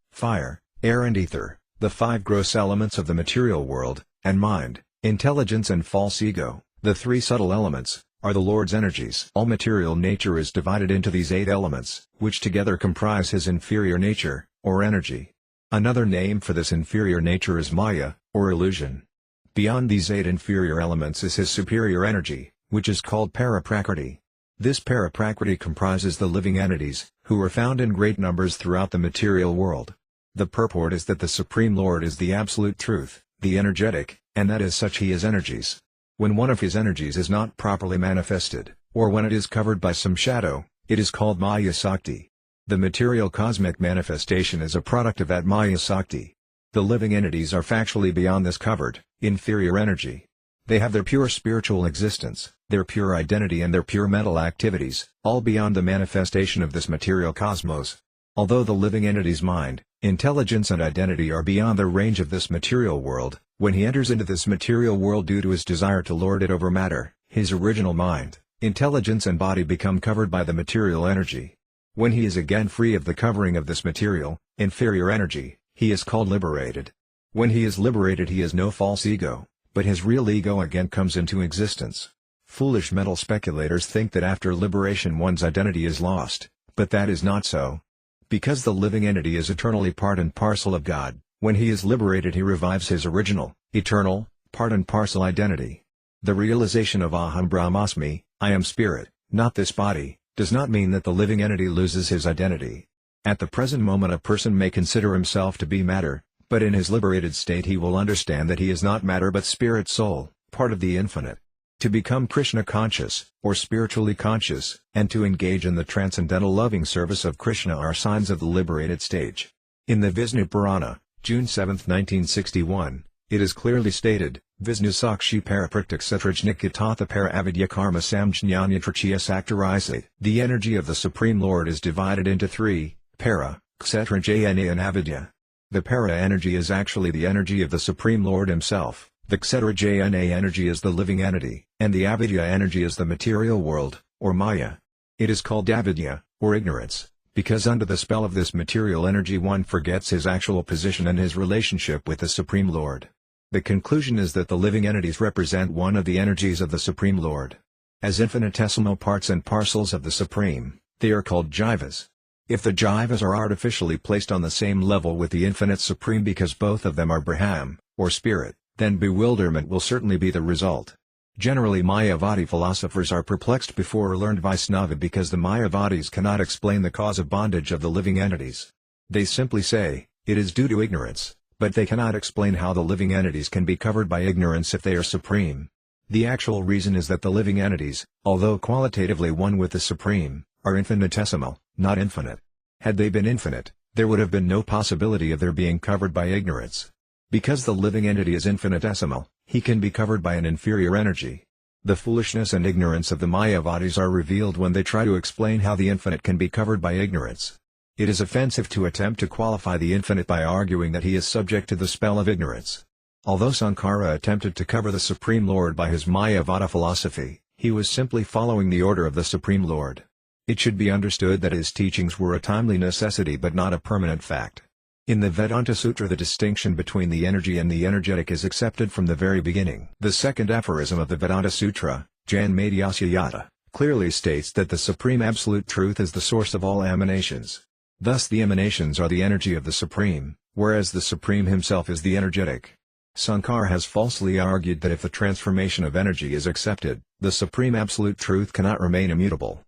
fire, air and ether, the five gross elements of the material world, and mind, intelligence and false ego, the three subtle elements, are the Lord's energies. All material nature is divided into these 8 elements, which together comprise his inferior nature, or energy. Another name for this inferior nature is Maya, or illusion. Beyond these 8 inferior elements is his superior energy, which is called Paraprakriti. This Paraprakriti comprises the living entities, who are found in great numbers throughout the material world. The purport is that the Supreme Lord is the absolute truth, the energetic, and that as such he is energies. When one of his energies is not properly manifested, or when it is covered by some shadow, it is called Maya Sakti. The material cosmic manifestation is a product of that Maya Sakti. The living entities are factually beyond this covered, inferior energy. They have their pure spiritual existence, their pure identity and their pure mental activities, all beyond the manifestation of this material cosmos. Although the living entity's mind, intelligence and identity are beyond the range of this material world, when he enters into this material world due to his desire to lord it over matter, his original mind, intelligence and body become covered by the material energy. When he is again free of the covering of this material, inferior energy, he is called liberated. When he is liberated he has no false ego, but his real ego again comes into existence. Foolish mental speculators think that after liberation one's identity is lost, but that is not so. Because the living entity is eternally part and parcel of God, when he is liberated he revives his original, eternal, part and parcel identity. The realization of Aham Brahmasmi, I am spirit, not this body, does not mean that the living entity loses his identity. At the present moment a person may consider himself to be matter, but in his liberated state he will understand that he is not matter but spirit soul, part of the infinite. To become Krishna conscious, or spiritually conscious, and to engage in the transcendental loving service of Krishna are signs of the liberated stage. In the Vishnu Purana, June 7, 1961, it is clearly stated, Vishnu Sakshi Parapraktik Satrajnikathatha Para Avidya Karma Samjnanya Trachya Saktarisate. The energy of the Supreme Lord is divided into 3, Para, Kshetrajayana and Avidya. The Para energy is actually the energy of the Supreme Lord himself. The Kshetrajayana energy is the living entity, and the Avidya energy is the material world, or Maya. It is called Avidya, or ignorance, because under the spell of this material energy one forgets his actual position and his relationship with the Supreme Lord. The conclusion is that the living entities represent one of the energies of the Supreme Lord. As infinitesimal parts and parcels of the Supreme, they are called jivas. If the jivas are artificially placed on the same level with the infinite Supreme because both of them are Brahman, or spirit, then bewilderment will certainly be the result. Generally Mayavadi philosophers are perplexed before learned Vaishnava because the Mayavadis cannot explain the cause of bondage of the living entities. They simply say, it is due to ignorance, but they cannot explain how the living entities can be covered by ignorance if they are supreme. The actual reason is that the living entities, although qualitatively one with the Supreme, are infinitesimal, not infinite. Had they been infinite, there would have been no possibility of their being covered by ignorance. Because the living entity is infinitesimal, he can be covered by an inferior energy. The foolishness and ignorance of the Mayavadis are revealed when they try to explain how the infinite can be covered by ignorance. It is offensive to attempt to qualify the infinite by arguing that he is subject to the spell of ignorance. Although Sankara attempted to cover the Supreme Lord by his Mayavada philosophy, he was simply following the order of the Supreme Lord. It should be understood that his teachings were a timely necessity but not a permanent fact. In the Vedanta Sutra the distinction between the energy and the energetic is accepted from the very beginning. The second aphorism of the Vedanta Sutra, Janmadhyasya Yata, clearly states that the Supreme Absolute Truth is the source of all emanations. Thus the emanations are the energy of the Supreme, whereas the Supreme himself is the energetic. Sankara has falsely argued that if the transformation of energy is accepted, the Supreme Absolute Truth cannot remain immutable.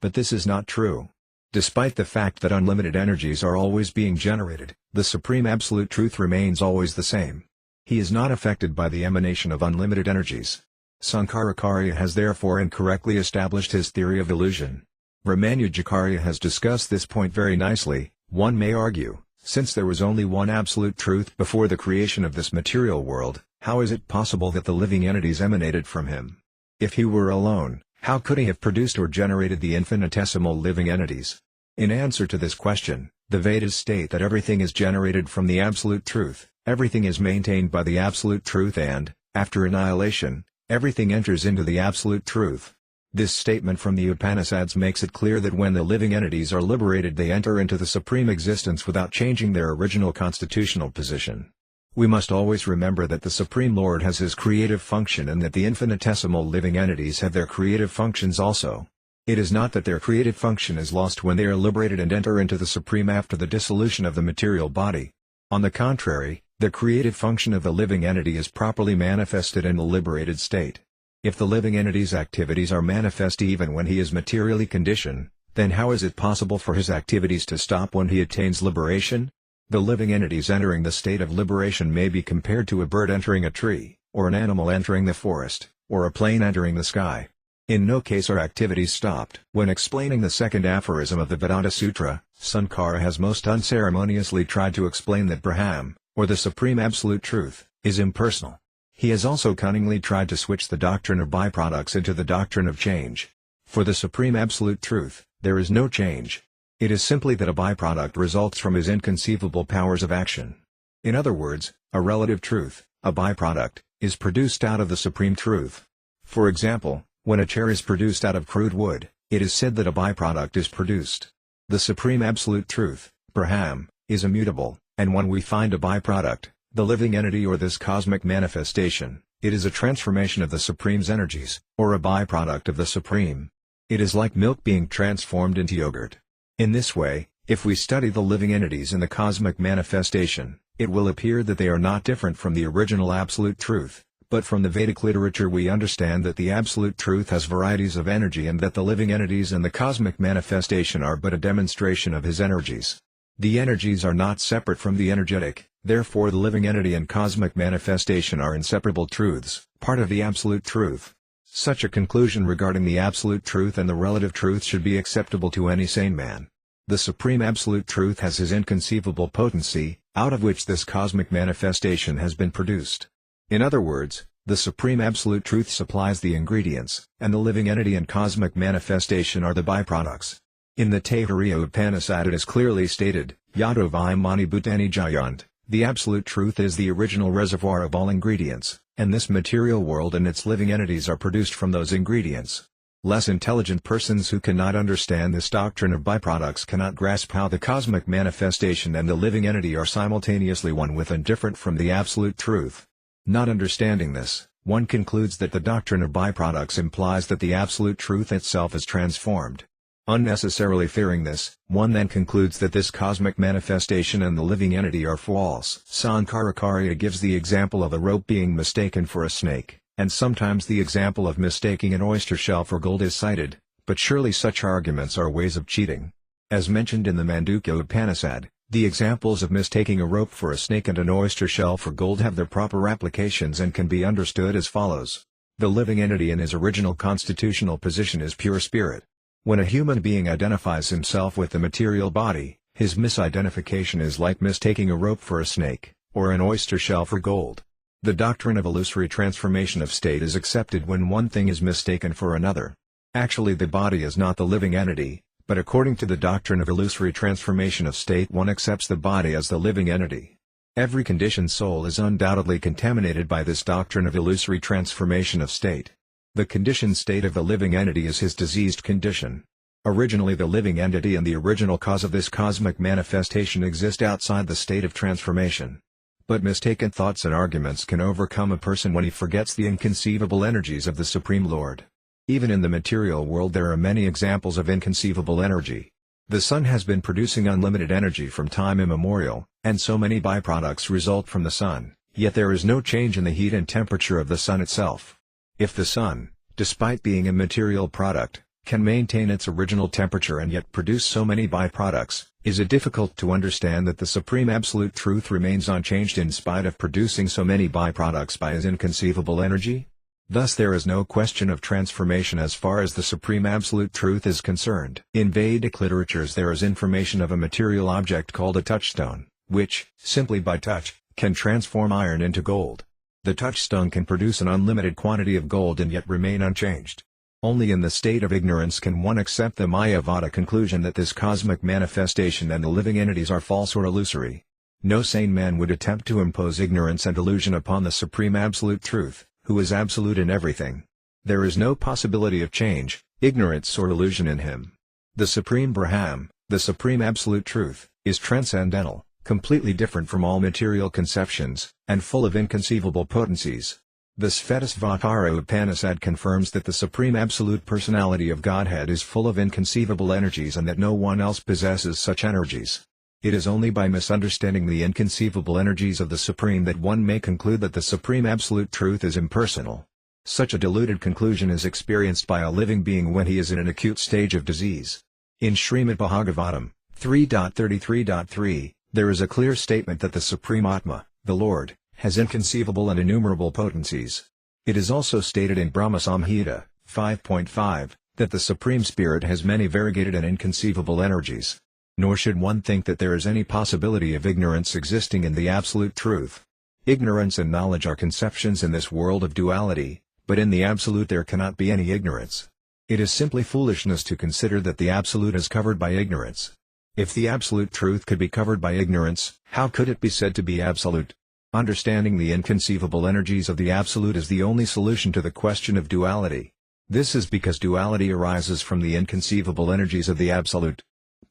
But this is not true. Despite the fact that unlimited energies are always being generated, the Supreme Absolute Truth remains always the same. He is not affected by the emanation of unlimited energies. Sankaracharya has therefore incorrectly established his theory of illusion. Ramanujacharya has discussed this point very nicely. One may argue, since there was only one absolute truth before the creation of this material world, how is it possible that the living entities emanated from him? If he were alone, how could he have produced or generated the infinitesimal living entities? In answer to this question, the Vedas state that everything is generated from the absolute truth, everything is maintained by the absolute truth and, after annihilation, Everything enters into the absolute truth. This statement from the Upanishads makes it clear that when the living entities are liberated they enter into the supreme existence without changing their original constitutional position. We must always remember that the Supreme Lord has his creative function and that the infinitesimal living entities have their creative functions also. It is not that their creative function is lost when they are liberated and enter into the Supreme after the dissolution of the material body. On the contrary, the creative function of the living entity is properly manifested in the liberated state. If the living entity's activities are manifest even when he is materially conditioned, then how is it possible for his activities to stop when he attains liberation? The living entities entering the state of liberation may be compared to a bird entering a tree, or an animal entering the forest, or a plane entering the sky. In no case are activities stopped. When explaining the second aphorism of the Vedanta Sutra, Sankara has most unceremoniously tried to explain that Brahman, or the Supreme Absolute Truth, is impersonal. He has also cunningly tried to switch the doctrine of byproducts into the doctrine of change. For the Supreme Absolute Truth, there is no change. It is simply that a byproduct results from his inconceivable powers of action. In other words, a relative truth, a byproduct, is produced out of the Supreme Truth. For example, when a chair is produced out of crude wood, it is said that a byproduct is produced. The Supreme Absolute Truth, Brahman, is immutable, and when we find a byproduct, the living entity or this cosmic manifestation, it is a transformation of the Supreme's energies, or a byproduct of the Supreme. It is like milk being transformed into yogurt. In this way, if we study the living entities in the cosmic manifestation, it will appear that they are not different from the original Absolute Truth, but from the Vedic literature we understand that the Absolute Truth has varieties of energy and that the living entities in the cosmic manifestation are but a demonstration of his energies. The energies are not separate from the energetic, therefore the living entity and cosmic manifestation are inseparable truths, part of the Absolute Truth. Such a conclusion regarding the Absolute Truth and the relative truth should be acceptable to any sane man. The Supreme Absolute Truth has his inconceivable potency, out of which this cosmic manifestation has been produced. In other words, the Supreme Absolute Truth supplies the ingredients, and the living entity and cosmic manifestation are the byproducts. In the Taittiriya Upanishad it is clearly stated, Yado Vimani Bhutani Jayant, the Absolute Truth is the original reservoir of all ingredients, and this material world and its living entities are produced from those ingredients. Less intelligent persons who cannot understand this doctrine of byproducts cannot grasp how the cosmic manifestation and the living entity are simultaneously one with and different from the Absolute Truth. Not understanding this, one concludes that the doctrine of byproducts implies that the Absolute Truth itself is transformed. Unnecessarily fearing this, one then concludes that this cosmic manifestation and the living entity are false. Sankaracharya gives the example of a rope being mistaken for a snake, and sometimes the example of mistaking an oyster shell for gold is cited, but surely such arguments are ways of cheating. As mentioned in the Mandukya Upanishad, the examples of mistaking a rope for a snake and an oyster shell for gold have their proper applications and can be understood as follows. The living entity in his original constitutional position is pure spirit. When a human being identifies himself with the material body, his misidentification is like mistaking a rope for a snake, or an oyster shell for gold. The doctrine of illusory transformation of state is accepted when one thing is mistaken for another. Actually the body is not the living entity, but according to the doctrine of illusory transformation of state one accepts the body as the living entity. Every conditioned soul is undoubtedly contaminated by this doctrine of illusory transformation of state. The conditioned state of the living entity is his diseased condition. Originally the living entity and the original cause of this cosmic manifestation exist outside the state of transformation. But mistaken thoughts and arguments can overcome a person when he forgets the inconceivable energies of the Supreme Lord. Even in the material world there are many examples of inconceivable energy. The sun has been producing unlimited energy from time immemorial, and so many byproducts result from the sun, yet there is no change in the heat and temperature of the sun itself. If the sun, despite being a material product, can maintain its original temperature and yet produce so many byproducts, is it difficult to understand that the Supreme Absolute Truth remains unchanged in spite of producing so many byproducts by his inconceivable energy? Thus there is no question of transformation as far as the Supreme Absolute Truth is concerned. In Vedic literatures there is information of a material object called a touchstone, which, simply by touch, can transform iron into gold. The touchstone can produce an unlimited quantity of gold and yet remain unchanged. Only in the state of ignorance can one accept the Mayavada conclusion that this cosmic manifestation and the living entities are false or illusory. No sane man would attempt to impose ignorance and illusion upon the Supreme Absolute Truth, who is absolute in everything. There is no possibility of change, ignorance or illusion in him. The Supreme Brahman, the Supreme Absolute Truth, is transcendental, completely different from all material conceptions, and full of inconceivable potencies. The Svetasvatara Upanishad confirms that the Supreme Absolute Personality of Godhead is full of inconceivable energies and that no one else possesses such energies. It is only by misunderstanding the inconceivable energies of the Supreme that one may conclude that the Supreme Absolute Truth is impersonal. Such a deluded conclusion is experienced by a living being when he is in an acute stage of disease. In Srimad Bhagavatam 3.33.3, there is a clear statement that the Supreme Atma, the Lord, has inconceivable and innumerable potencies. It is also stated in Brahma Samhita 5.5, that the Supreme Spirit has many variegated and inconceivable energies. Nor should one think that there is any possibility of ignorance existing in the Absolute Truth. Ignorance and knowledge are conceptions in this world of duality, but in the Absolute there cannot be any ignorance. It is simply foolishness to consider that the Absolute is covered by ignorance. If the Absolute Truth could be covered by ignorance, how could it be said to be absolute? Understanding the inconceivable energies of the Absolute is the only solution to the question of duality. This is because duality arises from the inconceivable energies of the Absolute.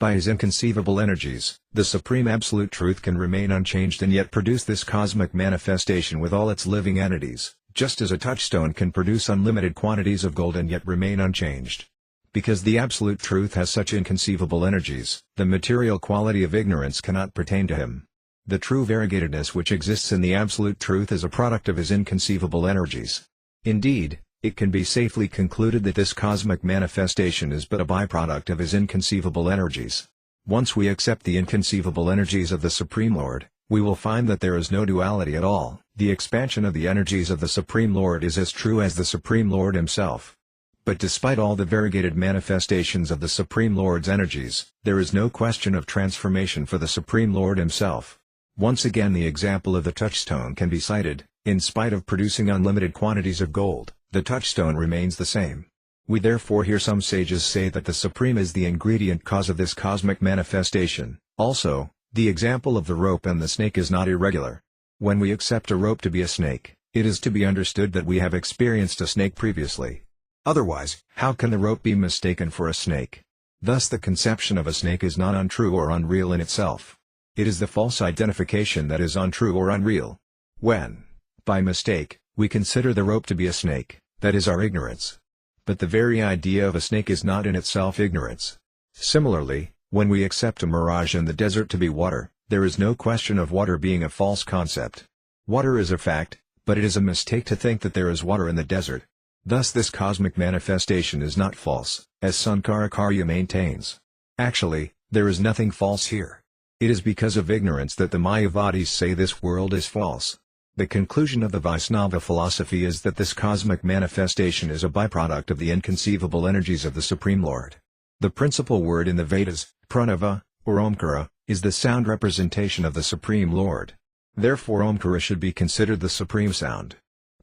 By his inconceivable energies, the Supreme Absolute Truth can remain unchanged and yet produce this cosmic manifestation with all its living entities, just as a touchstone can produce unlimited quantities of gold and yet remain unchanged. Because the Absolute Truth has such inconceivable energies, the material quality of ignorance cannot pertain to him. The true variegatedness which exists in the Absolute Truth is a product of his inconceivable energies. Indeed, it can be safely concluded that this cosmic manifestation is but a byproduct of his inconceivable energies. Once we accept the inconceivable energies of the Supreme Lord, we will find that there is no duality at all. The expansion of the energies of the Supreme Lord is as true as the Supreme Lord himself. But despite all the variegated manifestations of the Supreme Lord's energies, there is no question of transformation for the Supreme Lord himself. Once again the example of the touchstone can be cited. In spite of producing unlimited quantities of gold, the touchstone remains the same. We therefore hear some sages say that the Supreme is the ingredient cause of this cosmic manifestation. Also, the example of the rope and the snake is not irregular. When we accept a rope to be a snake, it is to be understood that we have experienced a snake previously. Otherwise, how can the rope be mistaken for a snake? Thus the conception of a snake is not untrue or unreal in itself. It is the false identification that is untrue or unreal. When, by mistake, we consider the rope to be a snake, that is our ignorance. But the very idea of a snake is not in itself ignorance. Similarly, when we accept a mirage in the desert to be water, there is no question of water being a false concept. Water is a fact, but it is a mistake to think that there is water in the desert. Thus this cosmic manifestation is not false, as Sankaracharya maintains. Actually, there is nothing false here. It is because of ignorance that the Mayavadis say this world is false. The conclusion of the Vaisnava philosophy is that this cosmic manifestation is a byproduct of the inconceivable energies of the Supreme Lord. The principal word in the Vedas, pranava, or omkara, is the sound representation of the Supreme Lord. Therefore omkara should be considered the supreme sound.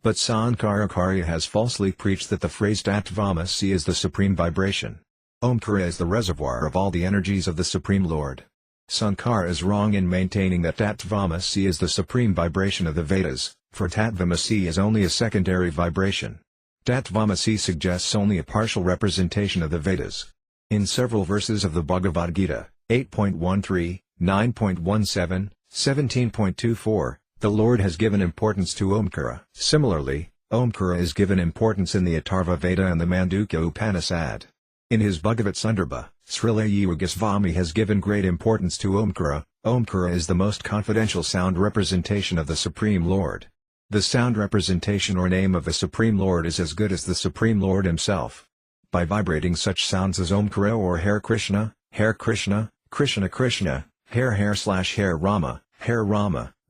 But Sankaracharya has falsely preached that the phrase Tattvamasi is the supreme vibration. Omkara is the reservoir of all the energies of the Supreme Lord. Sankara is wrong in maintaining that Tattvamasi is the supreme vibration of the Vedas, for Tattvamasi is only a secondary vibration. Tattvamasi suggests only a partial representation of the Vedas. In several verses of the Bhagavad Gita, 8.13, 9.17, 17.24, the Lord has given importance to Omkara. Similarly, Omkara is given importance in the Atharva Veda and the Mandukya Upanishad. In his Bhagavat Sundarbha, Srila Jiva Goswami has given great importance to Omkara. Omkara is the most confidential sound representation of the Supreme Lord. The sound representation or name of the Supreme Lord is as good as the Supreme Lord himself. By vibrating such sounds as Omkara or Hare Krishna, Krishna Krishna, Hare Rama,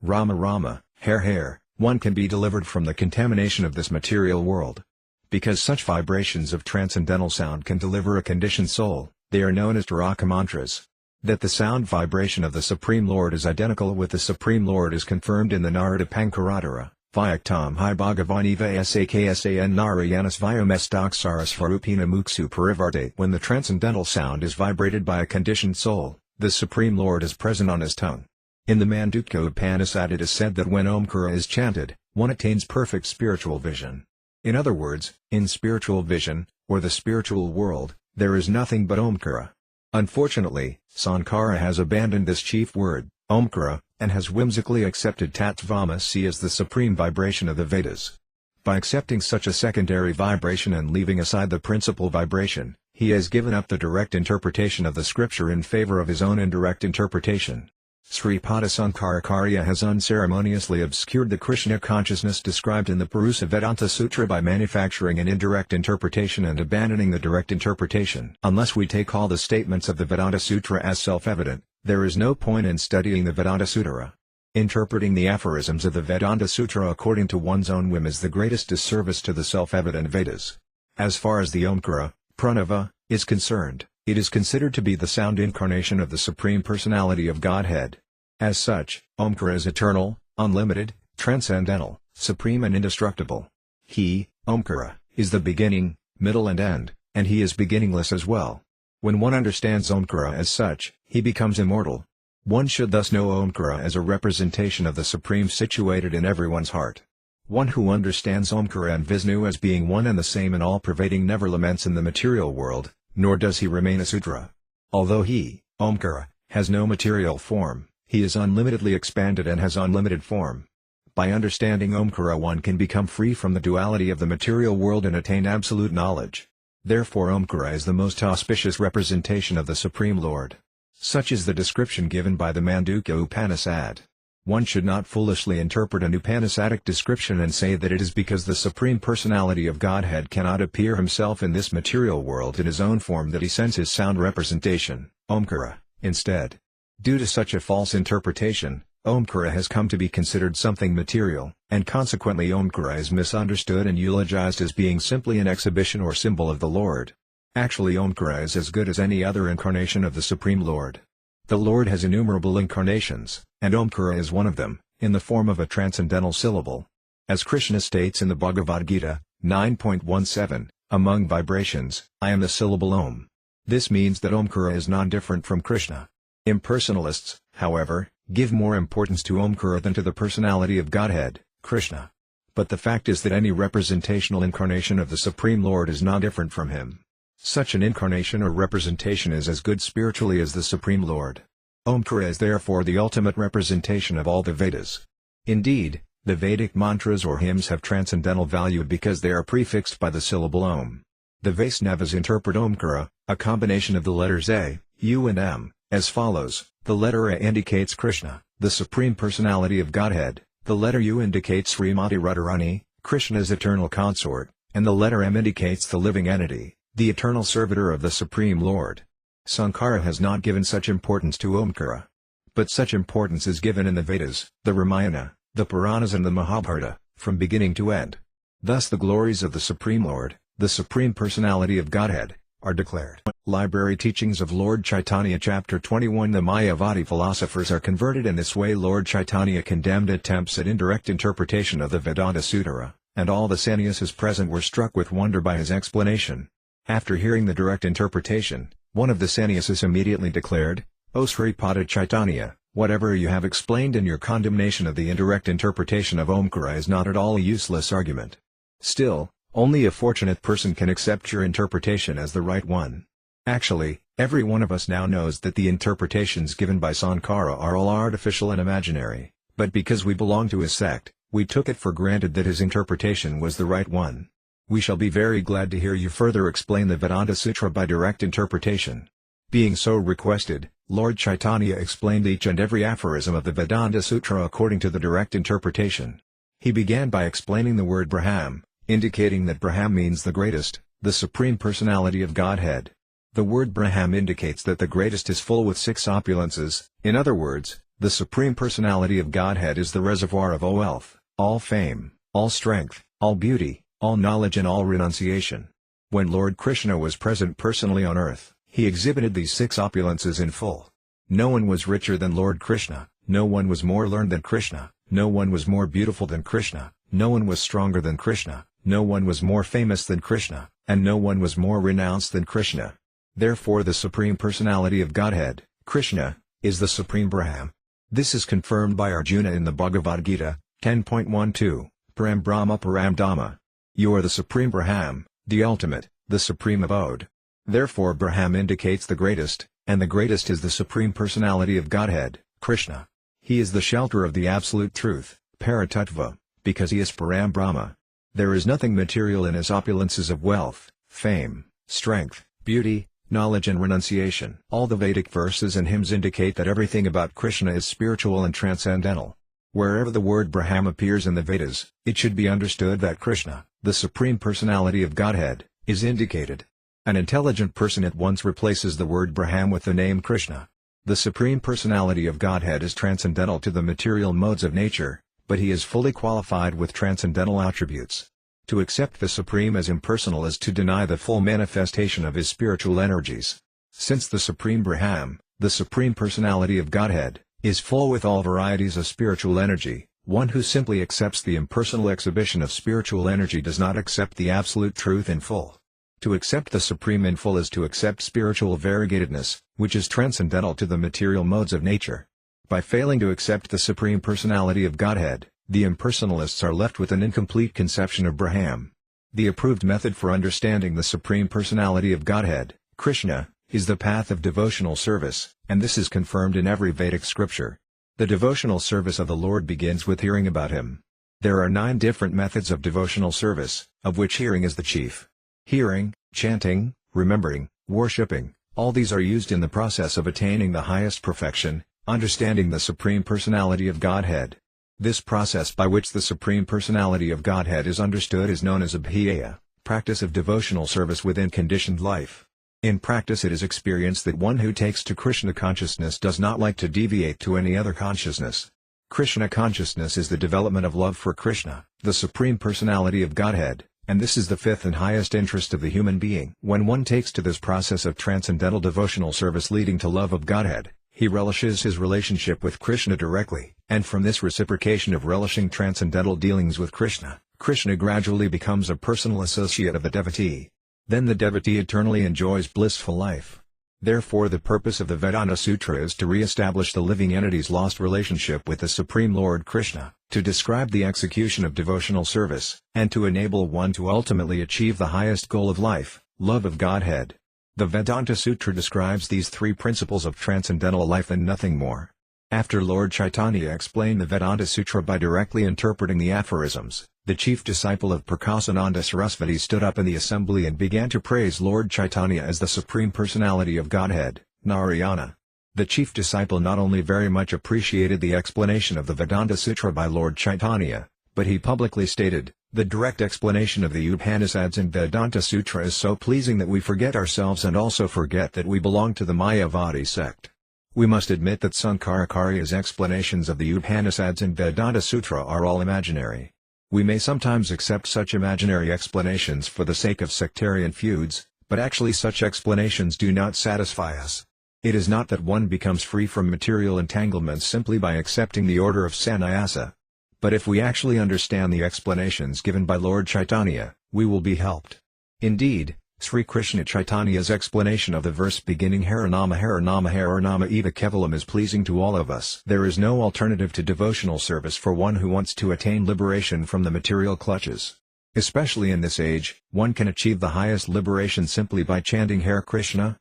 Rama Rama, Hare, one can be delivered from the contamination of this material world. Because such vibrations of transcendental sound can deliver a conditioned soul, they are known as Taraka mantras. That the sound vibration of the Supreme Lord is identical with the Supreme Lord is confirmed in the Narada Pankaratara, Vyaktam Hi Bhagavani Saksan Narayanas Vyomestaksara Svarupina Muksu Parivarte. When the transcendental sound is vibrated by a conditioned soul, the Supreme Lord is present on his tongue. In the Mandukya Upanishad it is said that when Omkara is chanted, one attains perfect spiritual vision. In other words, in spiritual vision, or the spiritual world, there is nothing but Omkara. Unfortunately, Sankara has abandoned this chief word, Omkara, and has whimsically accepted Tattvamasi as the supreme vibration of the Vedas. By accepting such a secondary vibration and leaving aside the principal vibration, he has given up the direct interpretation of the scripture in favor of his own indirect interpretation. Sripada Sankarakarya has unceremoniously obscured the Krishna consciousness described in the Purusa Vedanta Sutra by manufacturing an indirect interpretation and abandoning the direct interpretation. Unless we take all the statements of the Vedanta Sutra as self-evident, there is no point in studying the Vedanta Sutra. Interpreting the aphorisms of the Vedanta Sutra according to one's own whim is the greatest disservice to the self-evident Vedas. As far as the Omkara, Pranava, is concerned, it is considered to be the sound incarnation of the Supreme Personality of Godhead. As such, Omkara is eternal, unlimited, transcendental, supreme and indestructible. He, Omkara, is the beginning, middle and end, and he is beginningless as well. When one understands Omkara as such, he becomes immortal. One should thus know Omkara as a representation of the Supreme situated in everyone's heart. One who understands Omkara and Vishnu as being one and the same and all-pervading never laments in the material world, nor does he remain a sutra. Although he, Omkara, has no material form, he is unlimitedly expanded and has unlimited form. By understanding Omkara one can become free from the duality of the material world and attain absolute knowledge. Therefore Omkara is the most auspicious representation of the Supreme Lord. Such is the description given by the Mandukya Upanishad. One should not foolishly interpret an Upanishadic description and say that it is because the Supreme Personality of Godhead cannot appear himself in this material world in his own form that he sends his sound representation, Omkara, instead. Due to such a false interpretation, Omkara has come to be considered something material, and consequently Omkara is misunderstood and eulogized as being simply an exhibition or symbol of the Lord. Actually Omkara is as good as any other incarnation of the Supreme Lord. The Lord has innumerable incarnations, and Omkara is one of them, in the form of a transcendental syllable. As Krishna states in the Bhagavad Gita, 9.17, among vibrations, I am the syllable Om. This means that Omkara is non-different from Krishna. Impersonalists, however, give more importance to Omkara than to the personality of Godhead, Krishna. But the fact is that any representational incarnation of the Supreme Lord is non-different from him. Such an incarnation or representation is as good spiritually as the Supreme Lord. Omkara is therefore the ultimate representation of all the Vedas. Indeed, the Vedic mantras or hymns have transcendental value because they are prefixed by the syllable Om. The Vaisnavas interpret Omkara, a combination of the letters A, U and M, as follows: the letter A indicates Krishna, the Supreme Personality of Godhead, the letter U indicates Srimati Radharani, Krishna's eternal consort, and the letter M indicates the living entity, the eternal servitor of the Supreme Lord. Sankara has not given such importance to Omkara. But such importance is given in the Vedas, the Ramayana, the Puranas and the Mahabharata, from beginning to end. Thus the glories of the Supreme Lord, the Supreme Personality of Godhead, are declared. Library Teachings of Lord Caitanya Chapter 21 The Mayavadi philosophers are converted in this way. Lord Caitanya condemned attempts at indirect interpretation of the Vedanta Sutra, and all the sannyasins present were struck with wonder by his explanation. After hearing the direct interpretation, one of the sannyasis immediately declared, O Sripada Caitanya, whatever you have explained in your condemnation of the indirect interpretation of Omkara is not at all a useless argument. Still, only a fortunate person can accept your interpretation as the right one. Actually, every one of us now knows that the interpretations given by Sankara are all artificial and imaginary, but because we belong to his sect, we took it for granted that his interpretation was the right one. We shall be very glad to hear you further explain the Vedanta Sutra by direct interpretation. Being so requested, Lord Caitanya explained each and every aphorism of the Vedanta Sutra according to the direct interpretation. He began by explaining the word Braham, indicating that Braham means the greatest, the Supreme Personality of Godhead. The word Braham indicates that the greatest is full with 6 opulences, in other words, the Supreme Personality of Godhead is the reservoir of all wealth, all fame, all strength, all beauty, all knowledge and all renunciation. When Lord Krishna was present personally on earth, he exhibited these 6 opulences in full. No one was richer than Lord Krishna, no one was more learned than Krishna, no one was more beautiful than Krishna, no one was stronger than Krishna, no one was more famous than Krishna, and no one was more renounced than Krishna. Therefore the Supreme Personality of Godhead, Krishna, is the Supreme Brahman. This is confirmed by Arjuna in the Bhagavad Gita, 10.12, Param Brahma Param Dhamma. You are the Supreme Braham, the ultimate, the supreme abode. Therefore Braham indicates the greatest, and the greatest is the Supreme Personality of Godhead, Krishna. He is the shelter of the Absolute Truth, Paratattva, because he is Param Brahma. There is nothing material in his opulences of wealth, fame, strength, beauty, knowledge and renunciation. All the Vedic verses and hymns indicate that everything about Krishna is spiritual and transcendental. Wherever the word Braham appears in the Vedas, it should be understood that Krishna, the Supreme Personality of Godhead, is indicated. An intelligent person at once replaces the word Braham with the name Krishna. The Supreme Personality of Godhead is transcendental to the material modes of nature, but he is fully qualified with transcendental attributes. To accept the Supreme as impersonal is to deny the full manifestation of his spiritual energies. Since the Supreme Braham, the Supreme Personality of Godhead, is full with all varieties of spiritual energy, one who simply accepts the impersonal exhibition of spiritual energy does not accept the Absolute Truth in full. To accept the Supreme in full is to accept spiritual variegatedness, which is transcendental to the material modes of nature. By failing to accept the Supreme Personality of Godhead, the impersonalists are left with an incomplete conception of Braham. The approved method for understanding the Supreme Personality of Godhead, Krishna, is the path of devotional service, and this is confirmed in every Vedic scripture. The devotional service of the Lord begins with hearing about him. There are 9 different methods of devotional service, of which hearing is the chief. Hearing, chanting, remembering, worshipping, all these are used in the process of attaining the highest perfection, understanding the Supreme Personality of Godhead. This process by which the Supreme Personality of Godhead is understood is known as abhyaya, practice of devotional service within conditioned life. In practice it is experienced that one who takes to Krishna consciousness does not like to deviate to any other consciousness. Krishna consciousness is the development of love for Krishna, the Supreme Personality of Godhead, and this is the fifth and highest interest of the human being. When one takes to this process of transcendental devotional service leading to love of Godhead, he relishes his relationship with Krishna directly, and from this reciprocation of relishing transcendental dealings with Krishna, Krishna gradually becomes a personal associate of the devotee. Then the devotee eternally enjoys blissful life. Therefore the purpose of the Vedanta Sutra is to re-establish the living entity's lost relationship with the Supreme Lord Krishna, to describe the execution of devotional service, and to enable one to ultimately achieve the highest goal of life, love of Godhead. The Vedanta Sutra describes these 3 principles of transcendental life and nothing more. After Lord Caitanya explained the Vedanta Sutra by directly interpreting the aphorisms, the chief disciple of Prakasananda Sarasvati stood up in the assembly and began to praise Lord Caitanya as the Supreme Personality of Godhead, Narayana. The chief disciple not only very much appreciated the explanation of the Vedanta Sutra by Lord Caitanya, but he publicly stated, "The direct explanation of the Upanishads in Vedanta Sutra is so pleasing that we forget ourselves and also forget that we belong to the Mayavadi sect." We must admit that Sankaracharya's explanations of the Upanishads in Vedanta Sutra are all imaginary. We may sometimes accept such imaginary explanations for the sake of sectarian feuds, but actually such explanations do not satisfy us. It is not that one becomes free from material entanglements simply by accepting the order of sannyasa. But if we actually understand the explanations given by Lord Caitanya, we will be helped. Indeed, Sri Krishna Chaitanya's explanation of the verse beginning Haranama Haranama Eva Kevalam is pleasing to all of us. There is no alternative to devotional service for one who wants to attain liberation from the material clutches. Especially in this age, one can achieve the highest liberation simply by chanting Hare Krishna,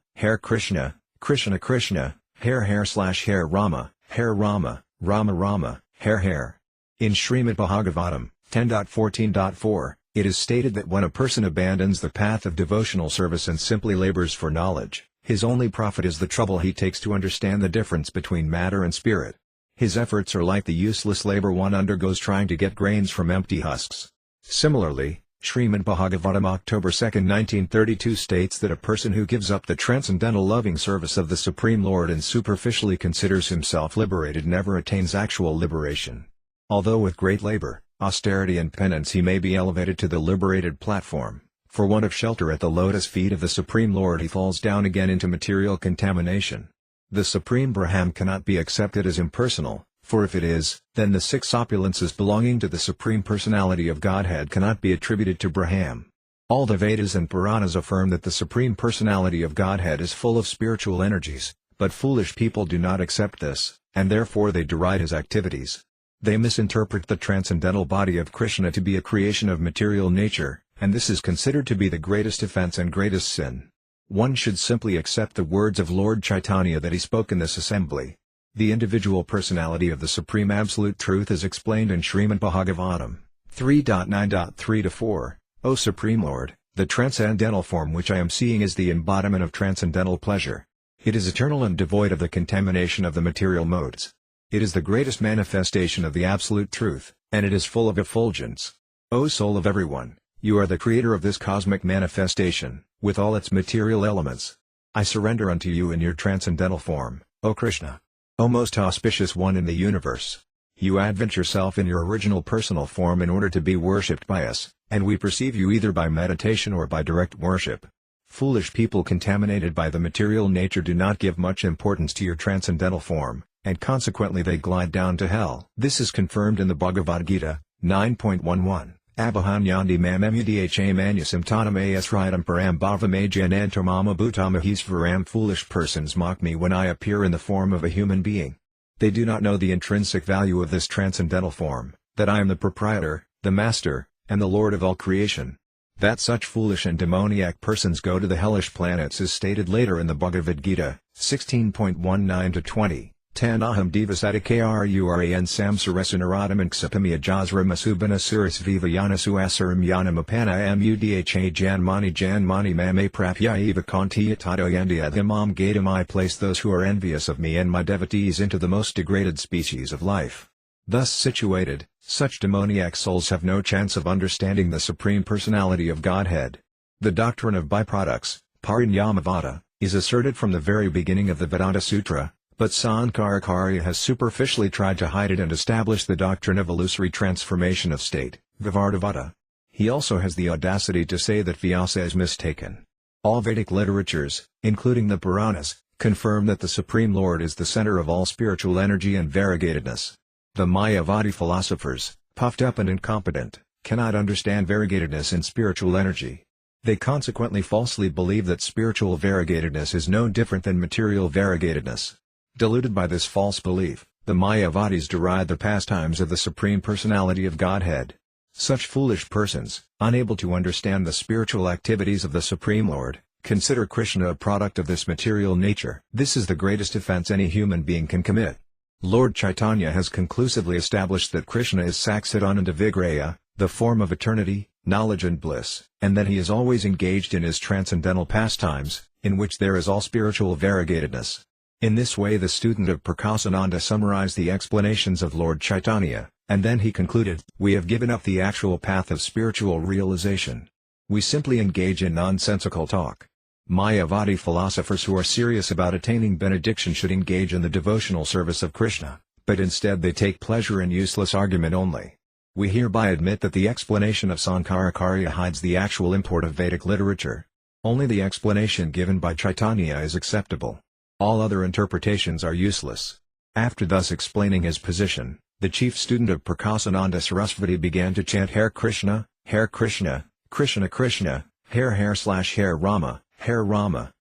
Krishna Krishna, Hare Rama, Rama Rama, Hare. In Srimad Bhagavatam, 10.14.4, it is stated that when a person abandons the path of devotional service and simply labors for knowledge, his only profit is the trouble he takes to understand the difference between matter and spirit. His efforts are like the useless labor one undergoes trying to get grains from empty husks. Similarly, Srimad Bhagavatam October 2, 1932 states that a person who gives up the transcendental loving service of the Supreme Lord and superficially considers himself liberated never attains actual liberation. Although with great labor, austerity and penance he may be elevated to the liberated platform, for want of shelter at the lotus feet of the Supreme Lord he falls down again into material contamination. The Supreme Braham cannot be accepted as impersonal, for if it is, then the 6 opulences belonging to the Supreme Personality of Godhead cannot be attributed to Braham. All the Vedas and Puranas affirm that the Supreme Personality of Godhead is full of spiritual energies, but foolish people do not accept this, and therefore they deride his activities. They misinterpret the transcendental body of Krishna to be a creation of material nature, and this is considered to be the greatest offense and greatest sin. One should simply accept the words of Lord Caitanya that he spoke in this assembly. The individual personality of the Supreme Absolute Truth is explained in Srimad Bhagavatam 3.9.3-4. O Supreme Lord, the transcendental form which I am seeing is the embodiment of transcendental pleasure. It is eternal and devoid of the contamination of the material modes. It is the greatest manifestation of the Absolute Truth, and it is full of effulgence. O Soul of everyone, you are the creator of this cosmic manifestation, with all its material elements. I surrender unto you in your transcendental form, O Krishna. O most auspicious one in the universe. You advent yourself in your original personal form in order to be worshipped by us, and we perceive you either by meditation or by direct worship. Foolish people contaminated by the material nature do not give much importance to your transcendental form, and consequently they glide down to hell. This is confirmed in the Bhagavad Gita, 9.11. Abhanyandi mamemudha manyasam asridam param bhavamayjananto mama bhutamahesvaram. Foolish persons mock me when I appear in the form of a human being. They do not know the intrinsic value of this transcendental form, that I am the proprietor, the master, and the lord of all creation. That such foolish and demoniac persons go to the hellish planets is stated later in the Bhagavad Gita, 16.19-20. Tanaham devasadikaruran samsarasanaratam and ksapami ajasram asubana surasviva yanasu asaram yanamapana mudha janmani mame prapya eva kantiya tadoyandi adhimam gadam. I place those who are envious of me and my devotees into the most degraded species of life. Thus situated, such demoniac souls have no chance of understanding the Supreme Personality of Godhead. The doctrine of byproducts, Parinyamavada, is asserted from the very beginning of the Vedanta Sutra, but Sankaracharya has superficially tried to hide it and establish the doctrine of illusory transformation of state, Vivardhavada. He also has the audacity to say that Vyasa is mistaken. All Vedic literatures, including the Puranas, confirm that the Supreme Lord is the center of all spiritual energy and variegatedness. The Mayavadi philosophers, puffed up and incompetent, cannot understand variegatedness in spiritual energy. They consequently falsely believe that spiritual variegatedness is no different than material variegatedness. Deluded by this false belief, the Mayavadis deride the pastimes of the Supreme Personality of Godhead. Such foolish persons, unable to understand the spiritual activities of the Supreme Lord, consider Krishna a product of this material nature. This is the greatest offense any human being can commit. Lord Caitanya has conclusively established that Krishna is Saksidananda Vigraya, the form of eternity, knowledge and bliss, and that he is always engaged in his transcendental pastimes, in which there is all spiritual variegatedness. In this way the student of Prakasananda summarized the explanations of Lord Caitanya, and then he concluded, "We have given up the actual path of spiritual realization. We simply engage in nonsensical talk." Mayavadi philosophers who are serious about attaining benediction should engage in the devotional service of Krishna, but instead they take pleasure in useless argument only. We hereby admit that the explanation of Sankaracharya hides the actual import of Vedic literature. Only the explanation given by Caitanya is acceptable. All other interpretations are useless. After thus explaining his position, the chief student of Prakasananda Sarasvati began to chant Hare Krishna, Krishna Krishna, Hare Rama,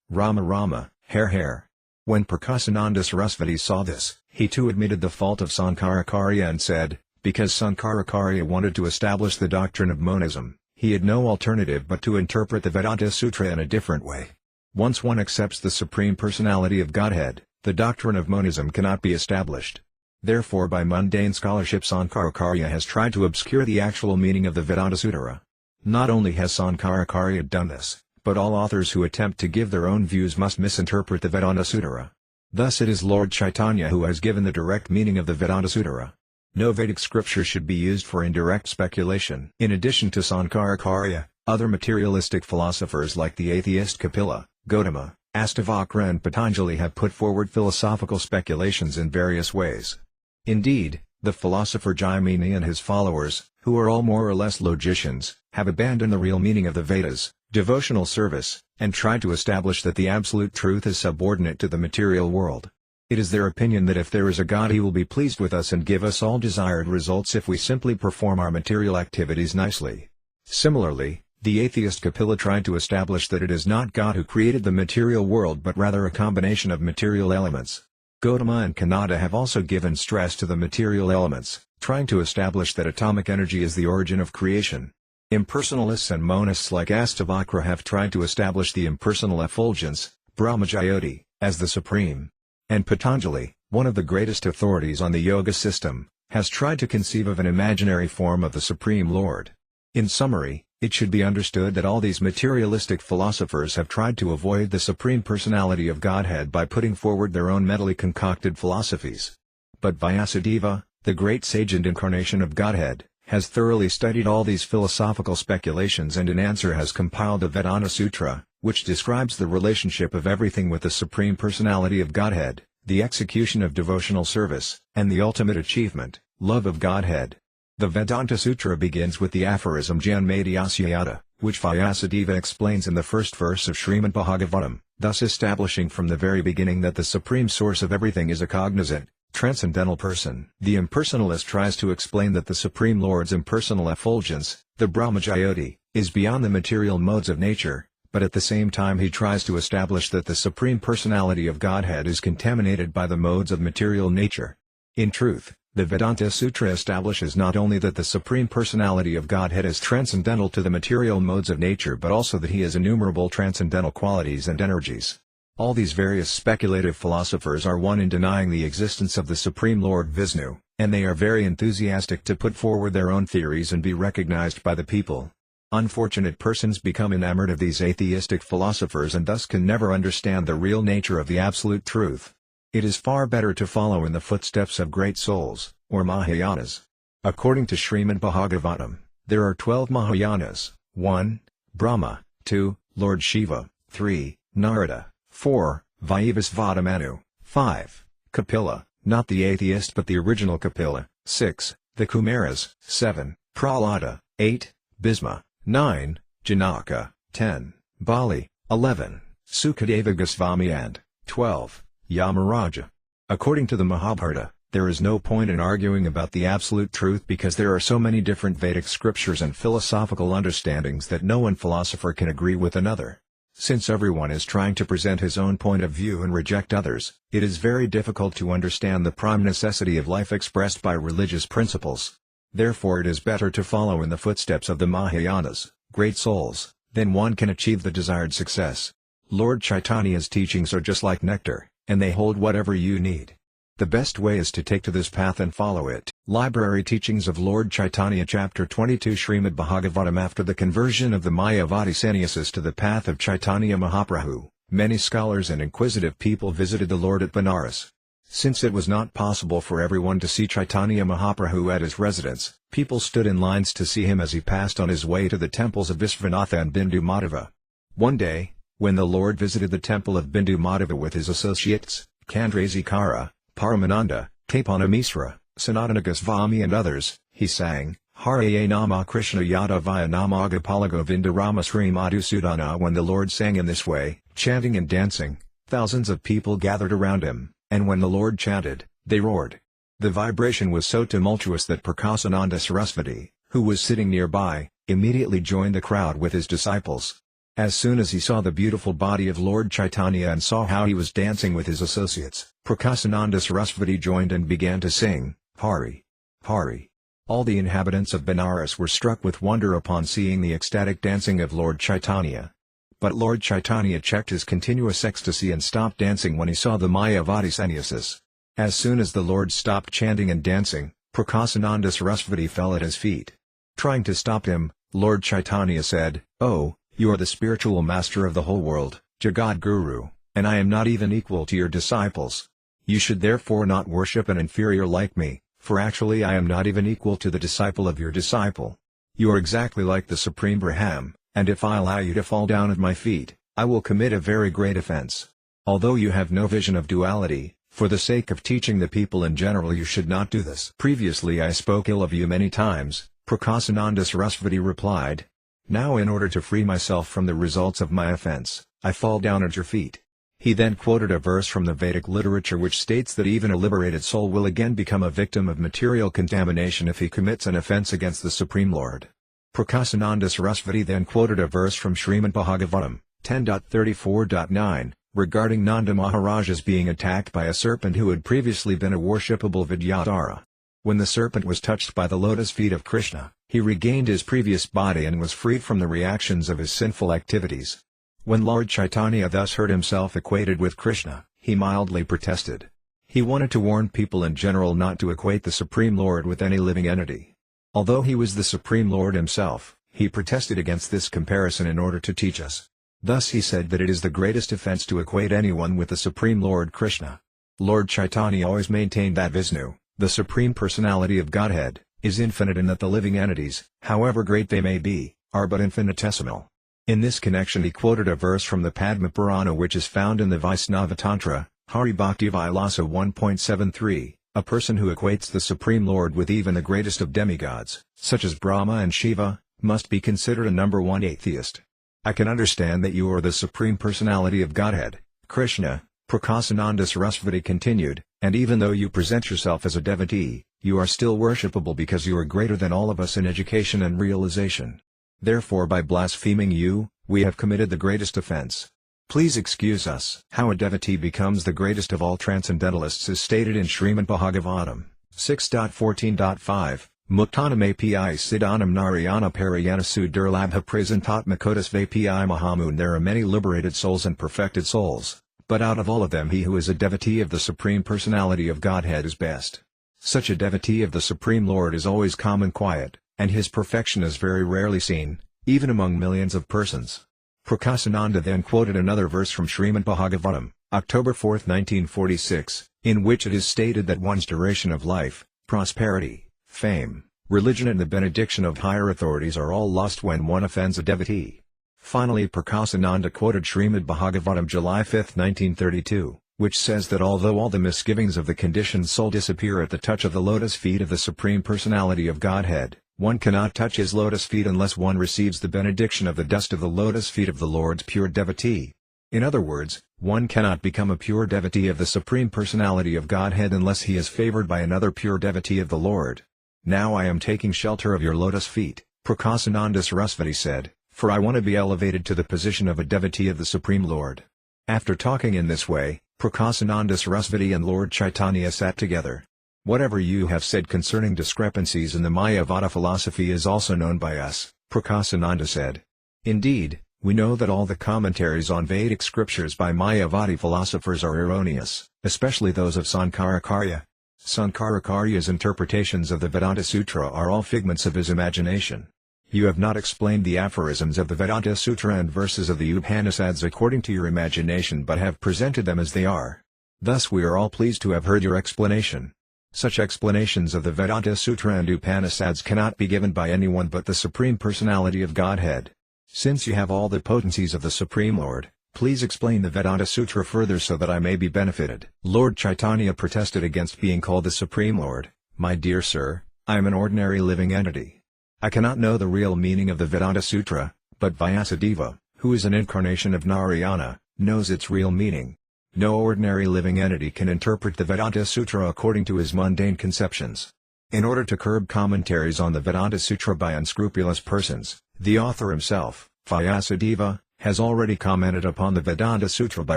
Rama Rama, Hare. When Prakasananda Sarasvati saw this, he too admitted the fault of Sankaracharya and said, because Sankaracharya wanted to establish the doctrine of monism, he had no alternative but to interpret the Vedanta Sutra in a different way. Once one accepts the Supreme Personality of Godhead, the doctrine of monism cannot be established. Therefore by mundane scholarship Sankaracharya has tried to obscure the actual meaning of the Vedanta Sutra. Not only has Sankaracharya done this, but all authors who attempt to give their own views must misinterpret the Vedanta Sutra. Thus it is Lord Caitanya who has given the direct meaning of the Vedanta Sutra. No Vedic scripture should be used for indirect speculation. In addition to Sankaracharya, other materialistic philosophers like the atheist Kapila, Gautama, Astavakra and Patanjali have put forward philosophical speculations in various ways. Indeed, the philosopher Jaimini and his followers, who are all more or less logicians, have abandoned the real meaning of the Vedas, devotional service, and tried to establish that the absolute truth is subordinate to the material world. It is their opinion that if there is a God he will be pleased with us and give us all desired results if we simply perform our material activities nicely. Similarly, the atheist Kapila tried to establish that it is not God who created the material world but rather a combination of material elements. Gautama and Kannada have also given stress to the material elements, trying to establish that atomic energy is the origin of creation. Impersonalists and monists like Astavakra have tried to establish the impersonal effulgence, Brahmajyoti, as the supreme. And Patanjali, one of the greatest authorities on the yoga system, has tried to conceive of an imaginary form of the Supreme Lord. In summary, it should be understood that all these materialistic philosophers have tried to avoid the Supreme Personality of Godhead by putting forward their own mentally concocted philosophies. But Vyasadeva, the great sage and incarnation of Godhead, has thoroughly studied all these philosophical speculations and in answer has compiled the Vedanta Sutra, which describes the relationship of everything with the Supreme Personality of Godhead, the execution of devotional service, and the ultimate achievement, love of Godhead. The Vedanta Sutra begins with the aphorism Janmadhyasyayata, which Vyasadeva explains in the first verse of Srimad Bhagavatam, thus establishing from the very beginning that the supreme source of everything is a cognizant, transcendental person. The impersonalist tries to explain that the Supreme Lord's impersonal effulgence, the Brahmajyoti, is beyond the material modes of nature, but at the same time he tries to establish that the Supreme Personality of Godhead is contaminated by the modes of material nature. In truth, the Vedanta Sutra establishes not only that the Supreme Personality of Godhead is transcendental to the material modes of nature but also that he has innumerable transcendental qualities and energies. All these various speculative philosophers are one in denying the existence of the Supreme Lord Vishnu, and they are very enthusiastic to put forward their own theories and be recognized by the people. Unfortunate persons become enamored of these atheistic philosophers and thus can never understand the real nature of the absolute truth. It is far better to follow in the footsteps of great souls, or Mahayanas. According to Srimad Bhagavatam, there are 12 Mahayanas: 1. Brahma, 2. Lord Shiva, 3. Narada, 4. Vayavasvata Manu, 5. Kapila, not the atheist but the original Kapila, 6. The Kumaras, 7. Prahlada, 8. Bhisma, 9. Janaka, 10. Bali, 11. Sukadeva Goswami and 12. Yamaraja. According to the Mahabharata, there is no point in arguing about the absolute truth because there are so many different Vedic scriptures and philosophical understandings that no one philosopher can agree with another. Since everyone is trying to present his own point of view and reject others, it is very difficult to understand the prime necessity of life expressed by religious principles. Therefore it is better to follow in the footsteps of the Mahayanas, great souls, then one can achieve the desired success. Lord Chaitanya's teachings are just like nectar, and they hold whatever you need. The best way is to take to this path and follow it. Library Teachings of Lord Chaitanya Chapter 22 Srimad Bhagavatam. After the conversion of the Mayavadi sannyasis to the path of Caitanya Mahaprabhu, many scholars and inquisitive people visited the Lord at Benares. Since it was not possible for everyone to see Caitanya Mahaprabhu at his residence, people stood in lines to see him as he passed on his way to the temples of Vishvanatha and Bindu Madhava. One day, when the Lord visited the temple of Bindu Madhava with his associates, Kandrazikara, Paramananda, Kapana Misra, Sanatana Goswami and others, he sang, Hare Nama Krishna Yadavaya Nama Gopala Govinda Rama Sri Madhusudana. When the Lord sang in this way, chanting and dancing, thousands of people gathered around him, and when the Lord chanted, they roared. The vibration was so tumultuous that Prakasananda Sarasvati, who was sitting nearby, immediately joined the crowd with his disciples. As soon as he saw the beautiful body of Lord Chaitanya and saw how he was dancing with his associates, Prakasananda Sarasvati joined and began to sing, Hari, Hari. All the inhabitants of Benares were struck with wonder upon seeing the ecstatic dancing of Lord Chaitanya. But Lord Chaitanya checked his continuous ecstasy and stopped dancing when he saw the Mayavadi sannyasis. As soon as the Lord stopped chanting and dancing, Prakasananda Sarasvati fell at his feet. Trying to stop him, Lord Chaitanya said, "Oh, you are the spiritual master of the whole world, Jagat Guru, and I am not even equal to your disciples. You should therefore not worship an inferior like me, for actually I am not even equal to the disciple of your disciple. You are exactly like the Supreme Brahman, and if I allow you to fall down at my feet, I will commit a very great offense. Although you have no vision of duality, for the sake of teaching the people in general you should not do this." Previously I spoke ill of you many times, Prakasananda Sarasvati replied. Now in order to free myself from the results of my offense, I fall down at your feet. He then quoted a verse from the Vedic literature which states that even a liberated soul will again become a victim of material contamination if he commits an offense against the Supreme Lord. Prakasananda Sarasvati then quoted a verse from Srimad Bhagavatam, 10.34.9, regarding Nanda Maharaj's being attacked by a serpent who had previously been a worshipable Vidyadhara. When the serpent was touched by the lotus feet of Krishna, he regained his previous body and was freed from the reactions of his sinful activities. When Lord Caitanya thus heard himself equated with Krishna, he mildly protested. He wanted to warn people in general not to equate the Supreme Lord with any living entity. Although he was the Supreme Lord himself, he protested against this comparison in order to teach us. Thus he said that it is the greatest offense to equate anyone with the Supreme Lord Krishna. Lord Caitanya always maintained that Vishnu, the Supreme Personality of Godhead, is infinite and that the living entities, however great they may be, are but infinitesimal. In this connection he quoted a verse from the Padma Purana which is found in the Vaisnava Tantra, Hari Bhakti Vilasa 1.73, a person who equates the Supreme Lord with even the greatest of demigods, such as Brahma and Shiva, must be considered a number one atheist. I can understand that you are the Supreme Personality of Godhead, Krishna, Prakasananda Sarasvati continued, and even though you present yourself as a devotee, you are still worshipable because you are greater than all of us in education and realization. Therefore by blaspheming you, we have committed the greatest offense. Please excuse us. How a devotee becomes the greatest of all transcendentalists is stated in Srimad Bhagavatam, 6.14.5, Muktanam api siddhanam narayana parayana sudurlabha prasentatmakotas vapi mahamoon. There are many liberated souls and perfected souls, but out of all of them he who is a devotee of the Supreme Personality of Godhead is best. Such a devotee of the Supreme Lord is always calm and quiet, and his perfection is very rarely seen, even among millions of persons. Prakasananda then quoted another verse from Srimad Bhagavatam, October 4, 1946, in which it is stated that one's duration of life, prosperity, fame, religion and the benediction of higher authorities are all lost when one offends a devotee. Finally Prakasananda quoted Srimad Bhagavatam July 5, 1932, which says that although all the misgivings of the conditioned soul disappear at the touch of the lotus feet of the Supreme Personality of Godhead, one cannot touch his lotus feet unless one receives the benediction of the dust of the lotus feet of the Lord's pure devotee. In other words, one cannot become a pure devotee of the Supreme Personality of Godhead unless he is favored by another pure devotee of the Lord. Now I am taking shelter of your lotus feet, Prakasananda Sarasvati said, for I want to be elevated to the position of a devotee of the Supreme Lord. After talking in this way, Prakasananda Sarasvati and Lord Caitanya sat together. Whatever you have said concerning discrepancies in the Mayavada philosophy is also known by us, Prakasananda said. Indeed, we know that all the commentaries on Vedic scriptures by Mayavadi philosophers are erroneous, especially those of Sankaracharya. Sankaracharya's interpretations of the Vedanta Sutra are all figments of his imagination. You have not explained the aphorisms of the Vedanta Sutra and verses of the Upanishads according to your imagination but have presented them as they are. Thus we are all pleased to have heard your explanation. Such explanations of the Vedanta Sutra and Upanishads cannot be given by anyone but the Supreme Personality of Godhead. Since you have all the potencies of the Supreme Lord, please explain the Vedanta Sutra further so that I may be benefited. Lord Caitanya protested against being called the Supreme Lord. My dear sir, I am an ordinary living entity. I cannot know the real meaning of the Vedanta Sutra, but Vyasadeva, who is an incarnation of Narayana, knows its real meaning. No ordinary living entity can interpret the Vedanta Sutra according to his mundane conceptions. In order to curb commentaries on the Vedanta Sutra by unscrupulous persons, the author himself, Vyasadeva, has already commented upon the Vedanta Sutra by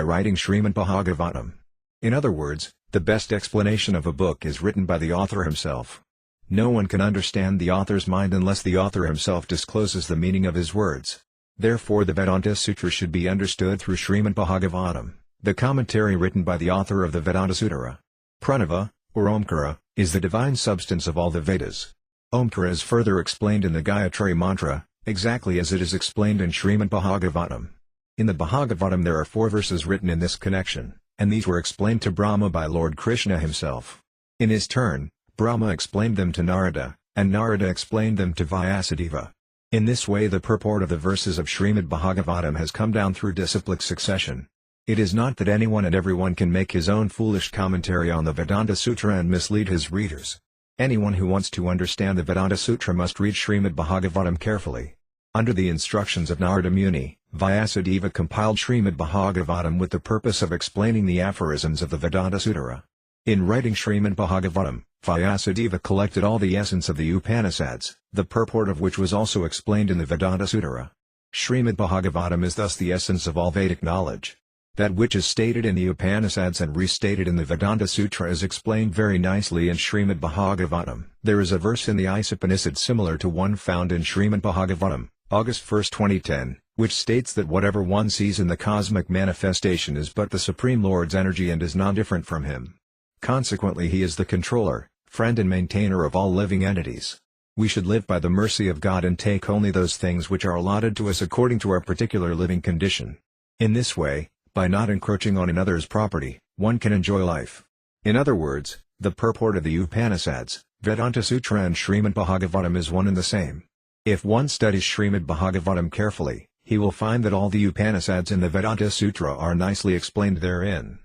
writing Srimad Bhagavatam. In other words, the best explanation of a book is written by the author himself. No one can understand the author's mind unless the author himself discloses the meaning of his words. Therefore the Vedanta Sutra should be understood through Srimad Bhagavatam, the commentary written by the author of the Vedanta Sutra. Pranava, or Omkara, is the divine substance of all the Vedas. Omkara is further explained in the Gayatri Mantra, exactly as it is explained in Srimad Bhagavatam. In the Bhagavatam there are 4 verses written in this connection, and these were explained to Brahma by Lord Krishna himself. In his turn, Brahma explained them to Narada, and Narada explained them to Vyasadeva. In this way the purport of the verses of Srimad Bhagavatam has come down through disciplic succession. It is not that anyone and everyone can make his own foolish commentary on the Vedanta Sutra and mislead his readers. Anyone who wants to understand the Vedanta Sutra must read Srimad Bhagavatam carefully. Under the instructions of Narada Muni, Vyasadeva compiled Srimad Bhagavatam with the purpose of explaining the aphorisms of the Vedanta Sutra. In writing Srimad Bhagavatam, Vyasadeva collected all the essence of the Upanishads, the purport of which was also explained in the Vedanta Sutra. Srimad Bhagavatam is thus the essence of all Vedic knowledge. That which is stated in the Upanishads and restated in the Vedanta Sutra is explained very nicely in Srimad Bhagavatam. There is a verse in the Upanishad similar to one found in Srimad Bhagavatam, August 1, 2010, which states that whatever one sees in the cosmic manifestation is but the Supreme Lord's energy and is not different from him. Consequently, he is the controller, friend and maintainer of all living entities. We should live by the mercy of God and take only those things which are allotted to us according to our particular living condition. In this way, by not encroaching on another's property, one can enjoy life. In other words, the purport of the Upanishads, Vedanta Sutra and Srimad Bhagavatam is one and the same. If one studies Srimad Bhagavatam carefully, he will find that all the Upanishads in the Vedanta Sutra are nicely explained therein.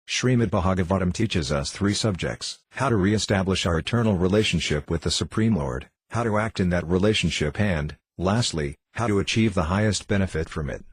Srimad Bhagavatam teaches us three subjects: how to re-establish our eternal relationship with the Supreme Lord, how to act in that relationship and, lastly, how to achieve the highest benefit from it.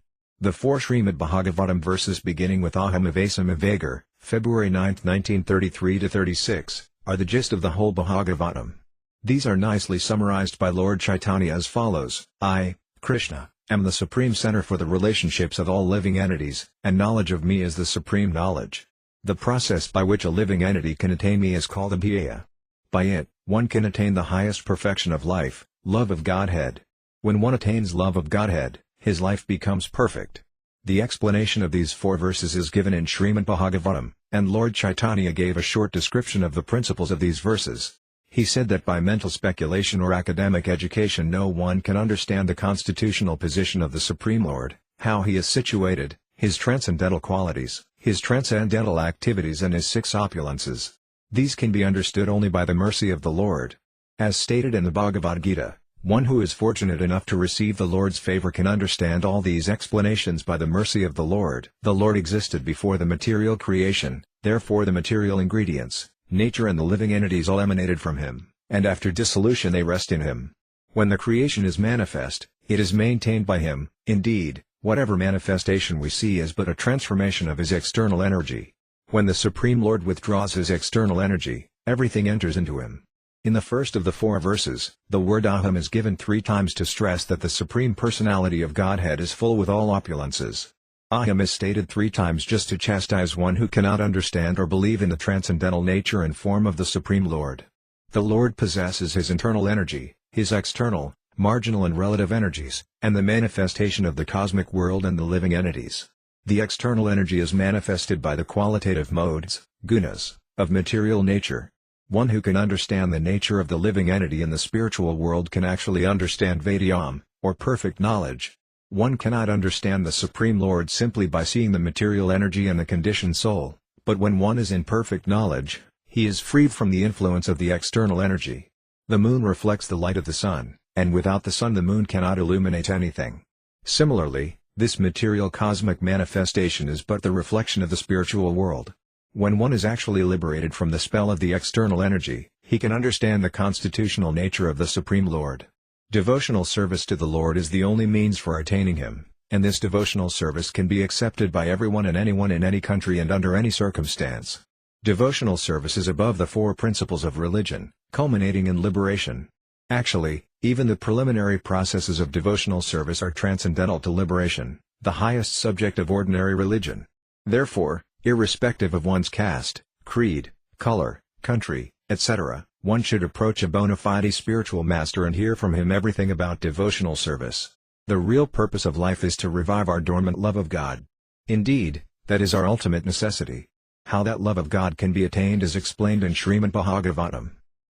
The four Srimad Bhagavatam verses beginning with Aham Avasam Avagar, February 9, 1933-36, are the gist of the whole Bhagavatam. These are nicely summarized by Lord Caitanya as follows: I, Krishna, am the supreme center for the relationships of all living entities, and knowledge of me is the supreme knowledge. The process by which a living entity can attain me is called abhyaya. By it, one can attain the highest perfection of life, love of Godhead. When one attains love of Godhead, his life becomes perfect. The explanation of these four verses is given in Srimad Bhagavatam, and Lord Caitanya gave a short description of the principles of these verses. He said that by mental speculation or academic education no one can understand the constitutional position of the Supreme Lord, how he is situated, his transcendental qualities, his transcendental activities and his six opulences. These can be understood only by the mercy of the Lord. As stated in the Bhagavad Gita, one who is fortunate enough to receive the Lord's favor can understand all these explanations by the mercy of the Lord. The Lord existed before the material creation, therefore the material ingredients, nature and the living entities all emanated from him, and after dissolution they rest in him. When the creation is manifest, it is maintained by him. Indeed, whatever manifestation we see is but a transformation of his external energy. When the Supreme Lord withdraws his external energy, everything enters into him. In the first of the four verses, the word Aham is given 3 times to stress that the Supreme Personality of Godhead is full with all opulences. Aham is stated 3 times just to chastise one who cannot understand or believe in the transcendental nature and form of the Supreme Lord. The Lord possesses his internal energy, his external, marginal and relative energies, and the manifestation of the cosmic world and the living entities. The external energy is manifested by the qualitative modes, gunas, of material nature. One who can understand the nature of the living entity in the spiritual world can actually understand Vedyam, or perfect knowledge. One cannot understand the Supreme Lord simply by seeing the material energy and the conditioned soul, but when one is in perfect knowledge, he is freed from the influence of the external energy. The moon reflects the light of the sun, and without the sun the moon cannot illuminate anything. Similarly, this material cosmic manifestation is but the reflection of the spiritual world. When one is actually liberated from the spell of the external energy, he can understand the constitutional nature of the Supreme Lord. Devotional service to the Lord is the only means for attaining him, and this devotional service can be accepted by everyone and anyone in any country and under any circumstance. Devotional service is above the 4 principles of religion, culminating in liberation. Actually, even the preliminary processes of devotional service are transcendental to liberation, the highest subject of ordinary religion. Therefore, irrespective of one's caste, creed, color, country, etc., one should approach a bona fide spiritual master and hear from him everything about devotional service. The real purpose of life is to revive our dormant love of God. Indeed, that is our ultimate necessity. How that love of God can be attained is explained in Srimad Bhagavatam.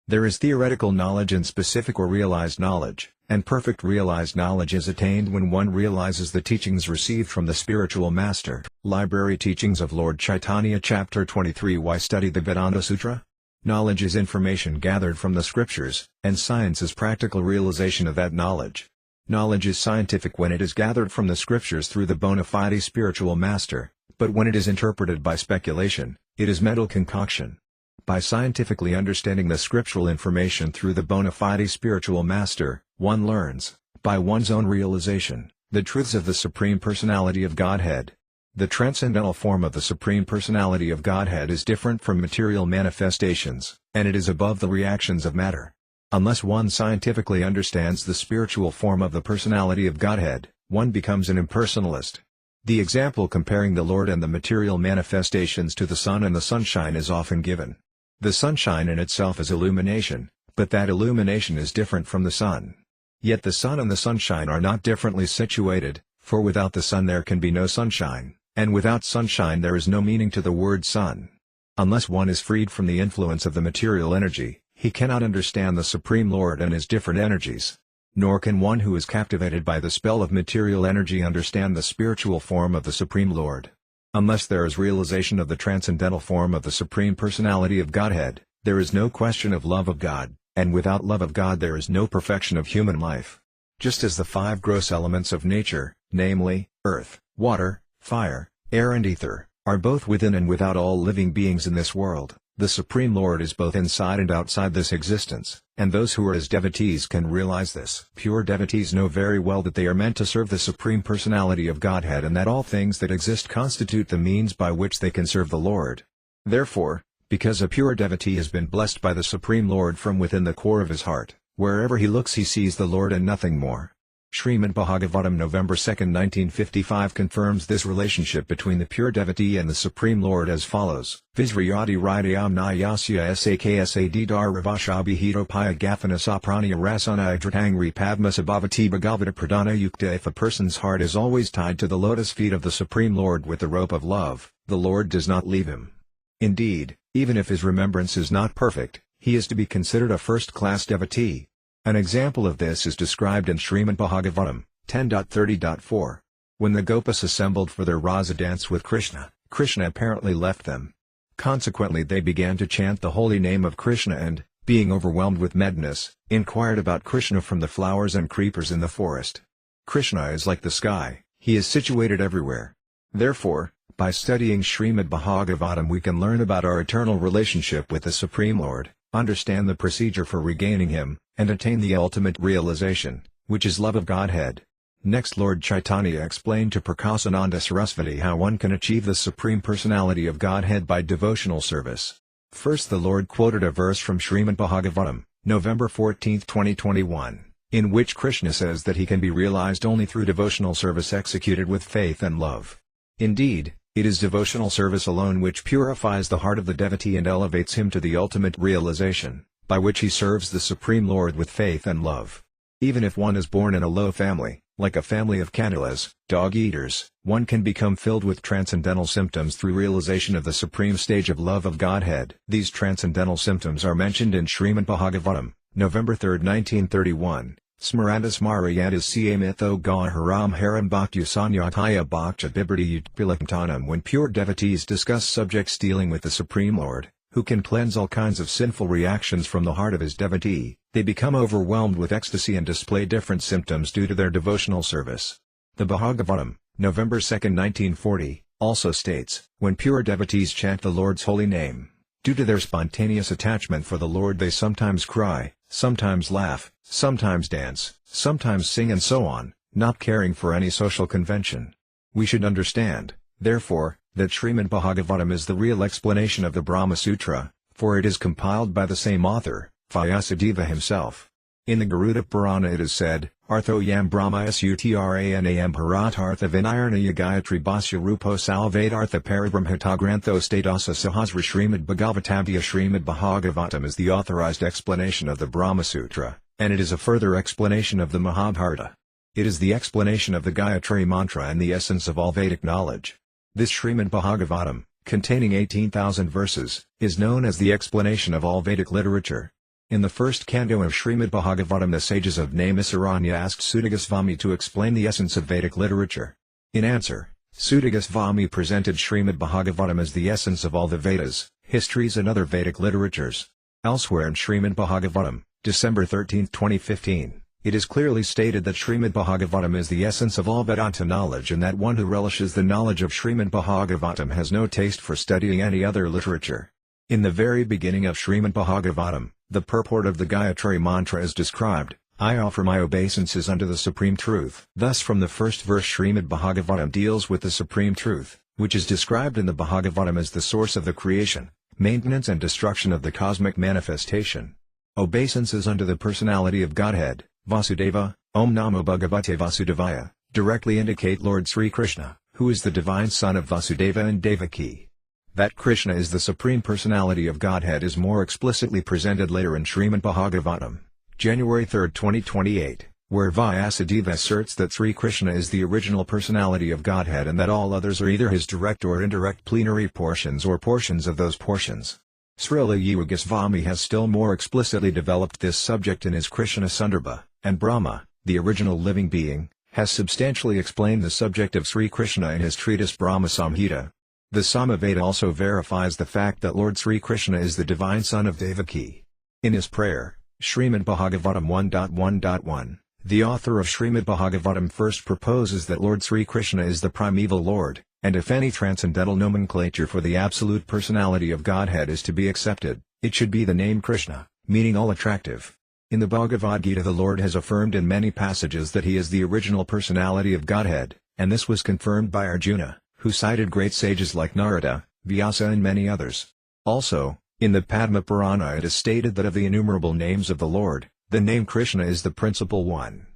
There is theoretical knowledge and specific or realized knowledge, and perfect realized knowledge is attained when one realizes the teachings received from the spiritual master. Library Teachings of Lord Caitanya Chapter 23 Why study the Vedanta Sutra? Knowledge is information gathered from the scriptures, and science is practical realization of that knowledge. Knowledge is scientific when it is gathered from the scriptures through the bona fide spiritual master, but when it is interpreted by speculation, it is mental concoction. By scientifically understanding the scriptural information through the bona fide spiritual master, one learns, by one's own realization, the truths of the Supreme Personality of Godhead. The transcendental form of the Supreme Personality of Godhead is different from material manifestations, and it is above the reactions of matter. Unless one scientifically understands the spiritual form of the Personality of Godhead, one becomes an impersonalist. The example comparing the Lord and the material manifestations to the sun and the sunshine is often given. The sunshine in itself is illumination, but that illumination is different from the sun. Yet the sun and the sunshine are not differently situated, for without the sun there can be no sunshine, and without sunshine there is no meaning to the word sun. Unless one is freed from the influence of the material energy, he cannot understand the Supreme Lord and his different energies. Nor can one who is captivated by the spell of material energy understand the spiritual form of the Supreme Lord. Unless there is realization of the transcendental form of the Supreme Personality of Godhead, there is no question of love of God, and without love of God there is no perfection of human life. Just as the five gross elements of nature, namely, earth, water, fire, air and ether, are both within and without all living beings in this world, the Supreme Lord is both inside and outside this existence, and those who are his devotees can realize this. Pure devotees know very well that they are meant to serve the Supreme Personality of Godhead and that all things that exist constitute the means by which they can serve the Lord. Therefore, because a pure devotee has been blessed by the Supreme Lord from within the core of his heart, wherever he looks he sees the Lord and nothing more. Srimad Bhagavatam November 2, 1955 confirms this relationship between the pure devotee and the Supreme Lord as follows. Visriyati Hridayam Nayasya Saksad Dharavashabhihito Paya Gaphana Sapranya Rasana Idratangri Padmasa Bhavati Bhagavata Pradana Yukta. If a person's heart is always tied to the lotus feet of the Supreme Lord with the rope of love, the Lord does not leave him. Indeed, even if his remembrance is not perfect, he is to be considered a first-class devotee. An example of this is described in Srimad Bhagavatam 10.30.4. When the Gopas assembled for their Rasa dance with Krishna, Krishna apparently left them. Consequently they began to chant the holy name of Krishna and, being overwhelmed with madness, inquired about Krishna from the flowers and creepers in the forest. Krishna is like the sky, he is situated everywhere. Therefore, by studying Srimad Bhagavatam we can learn about our eternal relationship with the Supreme Lord, understand the procedure for regaining him, and attain the ultimate realization, which is love of Godhead. Next Lord Caitanya explained to Prakasananda Sarasvati how one can achieve the Supreme Personality of Godhead by devotional service. First the Lord quoted a verse from Srimad Bhagavatam, November 14, 2021, in which Krishna says that he can be realized only through devotional service executed with faith and love. Indeed, it is devotional service alone which purifies the heart of the devotee and elevates him to the ultimate realization, by which he serves the Supreme Lord with faith and love. Even if one is born in a low family, like a family of Cannilas, dog-eaters, one can become filled with transcendental symptoms through realization of the supreme stage of love of Godhead. These transcendental symptoms are mentioned in Srimad Bhagavatam, November 3, 1931. Smarandas Marayantas Siamitho Ga Haram Haram Bhaktyasanyataya Bhakta Bibrati Utpilakantanam. When pure devotees discuss subjects dealing with the Supreme Lord, who can cleanse all kinds of sinful reactions from the heart of his devotee, they become overwhelmed with ecstasy and display different symptoms due to their devotional service. The Bhagavatam, November 2, 1940, also states, when pure devotees chant the Lord's holy name, due to their spontaneous attachment for the Lord they sometimes cry, sometimes laugh, sometimes dance, sometimes sing and so on, not caring for any social convention. We should understand, therefore, that Srimad Bhagavatam is the real explanation of the Brahma Sutra, for it is compiled by the same author, Vyasadeva himself. In the Garuda Purana it is said, Artho yam Brahma sutranam bharatartha vinayarnaya Gayatri Bhasya Rupo Salvedartha Parabrahmhata Grantho Statasa Sahasra. Srimad Bhagavatamya. Srimad Bhagavatam is the authorized explanation of the Brahma Sutra, and it is a further explanation of the Mahabharata. It is the explanation of the Gayatri Mantra and the essence of all Vedic knowledge. This Srimad Bhagavatam, containing 18,000 verses, is known as the explanation of all Vedic literature. In the first canto of Srimad Bhagavatam the sages of Naimisaranya asked Sudagosvami to explain the essence of Vedic literature. In answer, Sudagosvami presented Srimad Bhagavatam as the essence of all the Vedas, histories and other Vedic literatures. Elsewhere in Srimad Bhagavatam, December 13, 2015, it is clearly stated that Srimad Bhagavatam is the essence of all Vedanta knowledge and that one who relishes the knowledge of Srimad Bhagavatam has no taste for studying any other literature. In the very beginning of Srimad Bhagavatam, the purport of the Gayatri Mantra is described, I offer my obeisances unto the Supreme Truth. Thus from the first verse Srimad Bhagavatam deals with the Supreme Truth, which is described in the Bhagavatam as the source of the creation, maintenance and destruction of the cosmic manifestation. Obeisances unto the personality of Godhead, Vasudeva, Om Namo Bhagavate Vasudevaya, directly indicate Lord Sri Krishna, who is the divine son of Vasudeva and Devaki. That Krishna is the Supreme Personality of Godhead is more explicitly presented later in Srimad Bhagavatam, January 3, 2028, where Vyasadeva asserts that Sri Krishna is the original personality of Godhead and that all others are either his direct or indirect plenary portions or portions of those portions. Srila Jiva Goswami has still more explicitly developed this subject in his Krishna Sundarbha, and Brahma, the original living being, has substantially explained the subject of Sri Krishna in his treatise Brahma Samhita. The Samaveda also verifies the fact that Lord Sri Krishna is the divine son of Devaki. In his prayer, Srimad Bhagavatam 1.1.1, the author of Srimad Bhagavatam first proposes that Lord Sri Krishna is the primeval Lord, and if any transcendental nomenclature for the absolute personality of Godhead is to be accepted, it should be the name Krishna, meaning all attractive. In the Bhagavad Gita the Lord has affirmed in many passages that he is the original personality of Godhead, and this was confirmed by Arjuna, who cited great sages like Narada, Vyasa and many others. Also, in the Padma Purana it is stated that of the innumerable names of the Lord, the name Krishna is the principal one.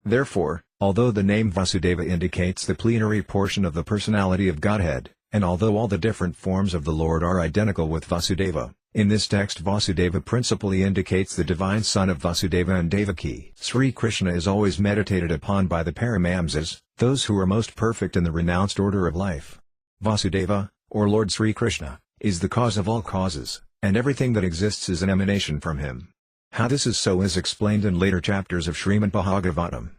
Therefore, although the name Vasudeva indicates the plenary portion of the personality of Godhead, and although all the different forms of the Lord are identical with Vasudeva, in this text Vasudeva principally indicates the divine son of Vasudeva and Devaki. Sri Krishna is always meditated upon by the Paramamsas, those who are most perfect in the renounced order of life. Vasudeva, or Lord Sri Krishna, is the cause of all causes, and everything that exists is an emanation from him. How this is so is explained in later chapters of Srimad Bhagavatam.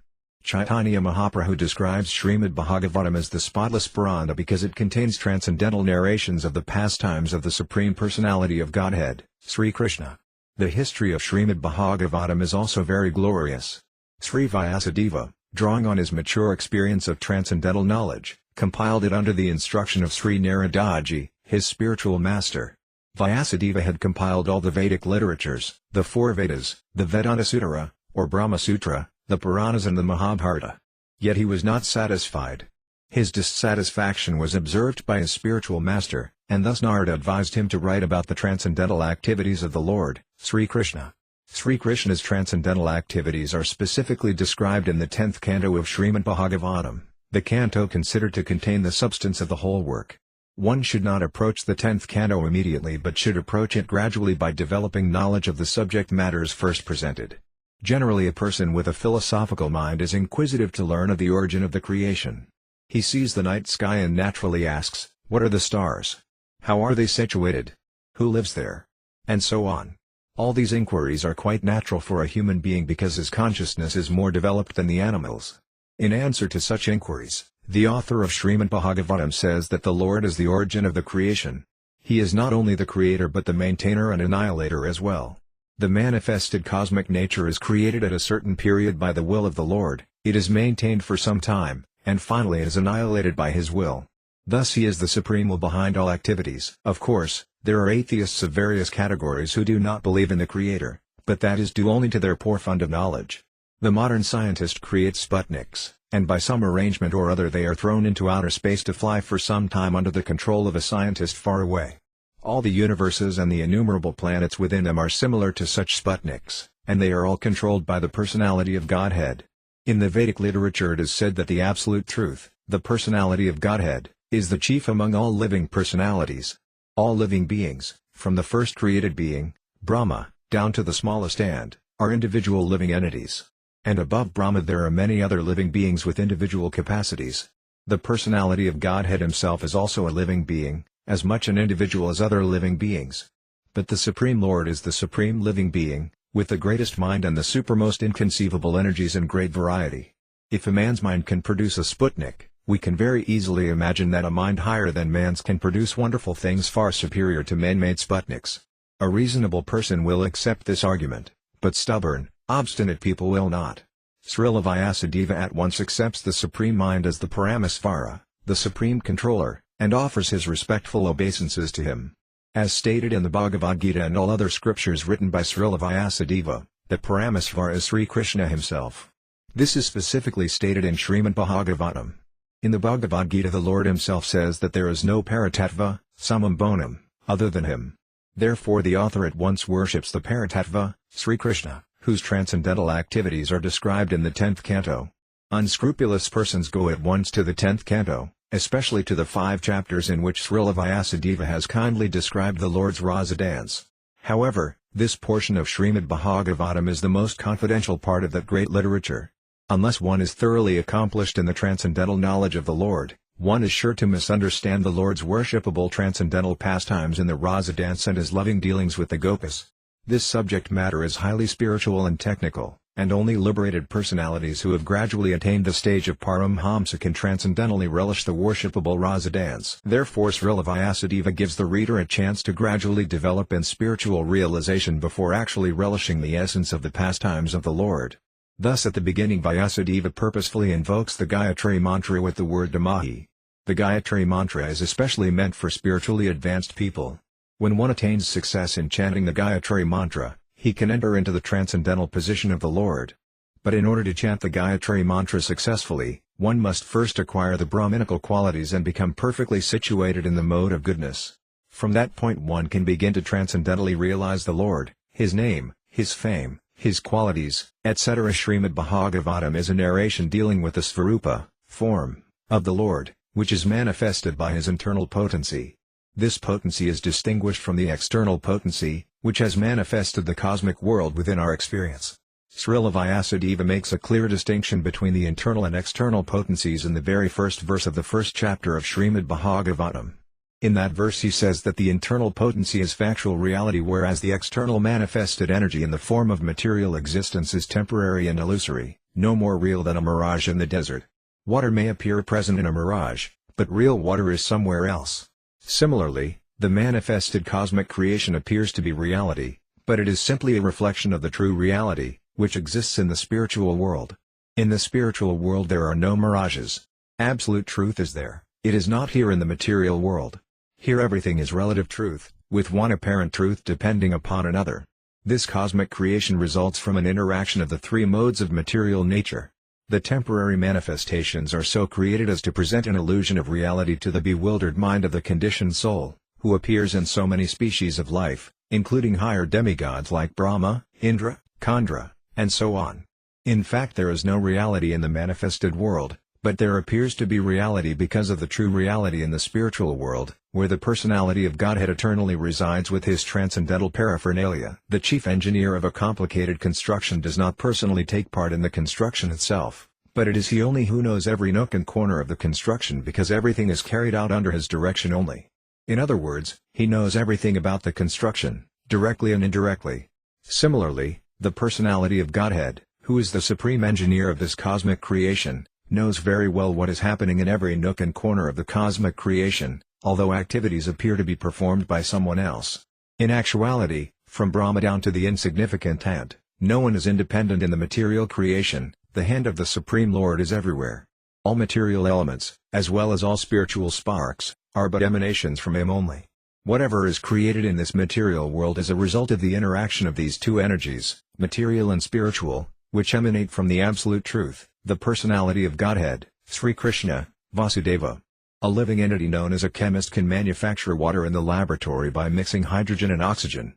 Caitanya Mahaprabhu describes Srimad Bhagavatam as the spotless Purana because it contains transcendental narrations of the pastimes of the Supreme Personality of Godhead, Sri Krishna. The history of Srimad Bhagavatam is also very glorious. Sri Vyasadeva, drawing on his mature experience of transcendental knowledge, compiled it under the instruction of Sri Naradaji, his spiritual master. Vyasadeva had compiled all the Vedic literatures, the four Vedas, the Vedanta Sutara, or Brahma Sutra, the Puranas and the Mahabharata. Yet he was not satisfied. His dissatisfaction was observed by his spiritual master, and thus Narada advised him to write about the transcendental activities of the Lord, Sri Krishna. Sri Krishna's transcendental activities are specifically described in the 10th canto of Srimad Bhagavatam, the canto considered to contain the substance of the whole work. One should not approach the 10th canto immediately but should approach it gradually by developing knowledge of the subject matters first presented. Generally a person with a philosophical mind is inquisitive to learn of the origin of the creation. He sees the night sky and naturally asks, what are the stars? How are they situated? Who lives there? And so on. All these inquiries are quite natural for a human being because his consciousness is more developed than the animals. In answer to such inquiries, the author of Srimad Bhagavatam says that the Lord is the origin of the creation. He is not only the creator but the maintainer and annihilator as well. The manifested cosmic nature is created at a certain period by the will of the Lord, it is maintained for some time, and finally it is annihilated by his will. Thus he is the supreme will behind all activities. Of course, there are atheists of various categories who do not believe in the Creator, but that is due only to their poor fund of knowledge. The modern scientist creates Sputniks, and by some arrangement or other they are thrown into outer space to fly for some time under the control of a scientist far away. All the universes and the innumerable planets within them are similar to such Sputniks, and they are all controlled by the personality of Godhead. In the Vedic literature it is said that the absolute truth, the personality of Godhead, is the chief among all living personalities. All living beings, from the first created being, Brahma, down to the smallest ant, are individual living entities. And above Brahma there are many other living beings with individual capacities. The personality of Godhead himself is also a living being, as much an individual as other living beings. But the Supreme Lord is the supreme living being, with the greatest mind and the supermost inconceivable energies in great variety. If a man's mind can produce a Sputnik, we can very easily imagine that a mind higher than man's can produce wonderful things far superior to man-made Sputniks. A reasonable person will accept this argument, but stubborn, obstinate people will not. Srila Vyasadeva at once accepts the Supreme Mind as the Paramasvara, the Supreme Controller, and offers his respectful obeisances to him. As stated in the Bhagavad Gita and all other scriptures written by Srila Vyasadeva, the Paramasvara is Sri Krishna himself. This is specifically stated in Srimad Bhagavatam. In the Bhagavad Gita the Lord himself says that there is no Paratattva, Samam Bonam, other than him. Therefore the author at once worships the Paratattva, Sri Krishna, whose transcendental activities are described in the 10th canto. Unscrupulous persons go at once to the 10th canto, especially to the 5 chapters in which Srila Vyasadeva has kindly described the Lord's Rasa dance. However, this portion of Srimad Bhagavatam is the most confidential part of that great literature. Unless one is thoroughly accomplished in the transcendental knowledge of the Lord, one is sure to misunderstand the Lord's worshipable transcendental pastimes in the Rasa dance and his loving dealings with the Gopas. This subject matter is highly spiritual and technical, and only liberated personalities who have gradually attained the stage of Paramhamsa can transcendentally relish the worshipable Rasa dance. Therefore Srila Vyasadeva gives the reader a chance to gradually develop in spiritual realization before actually relishing the essence of the pastimes of the Lord. Thus at the beginning Vyasadeva purposefully invokes the Gayatri mantra with the word Namahi. The Gayatri mantra is especially meant for spiritually advanced people. When one attains success in chanting the Gayatri mantra, he can enter into the transcendental position of the Lord. But in order to chant the Gayatri mantra successfully, one must first acquire the Brahminical qualities and become perfectly situated in the mode of goodness. From that point one can begin to transcendentally realize the Lord, His name, His fame, His qualities, etc. Srimad Bhagavatam is a narration dealing with the Svarupa, form, of the Lord, which is manifested by His internal potency. This potency is distinguished from the external potency, which has manifested the cosmic world within our experience. Srila Vyasadeva makes a clear distinction between the internal and external potencies in the very first verse of the first chapter of Srimad Bhagavatam. In that verse he says that the internal potency is factual reality whereas the external manifested energy in the form of material existence is temporary and illusory, no more real than a mirage in the desert. Water may appear present in a mirage, but real water is somewhere else. Similarly, the manifested cosmic creation appears to be reality, but it is simply a reflection of the true reality, which exists in the spiritual world. In the spiritual world there are no mirages. Absolute truth is there, it is not here in the material world. Here everything is relative truth, with one apparent truth depending upon another. This cosmic creation results from an interaction of the 3 modes of material nature. The temporary manifestations are so created as to present an illusion of reality to the bewildered mind of the conditioned soul, who appears in so many species of life, including higher demigods like Brahma, Indra, Kandra, and so on. In fact there is no reality in the manifested world, but there appears to be reality because of the true reality in the spiritual world, where the personality of Godhead eternally resides with His transcendental paraphernalia. The chief engineer of a complicated construction does not personally take part in the construction itself, but it is he only who knows every nook and corner of the construction because everything is carried out under his direction only. In other words, he knows everything about the construction, directly and indirectly. Similarly, the personality of Godhead, who is the supreme engineer of this cosmic creation, knows very well what is happening in every nook and corner of the cosmic creation, although activities appear to be performed by someone else. In actuality, from Brahma down to the insignificant ant, no one is independent in the material creation, the hand of the Supreme Lord is everywhere. All material elements, as well as all spiritual sparks, are but emanations from Him only. Whatever is created in this material world is a result of the interaction of these 2 energies, material and spiritual, which emanate from the Absolute Truth, the personality of Godhead, Sri Krishna, Vasudeva. A living entity known as a chemist can manufacture water in the laboratory by mixing hydrogen and oxygen.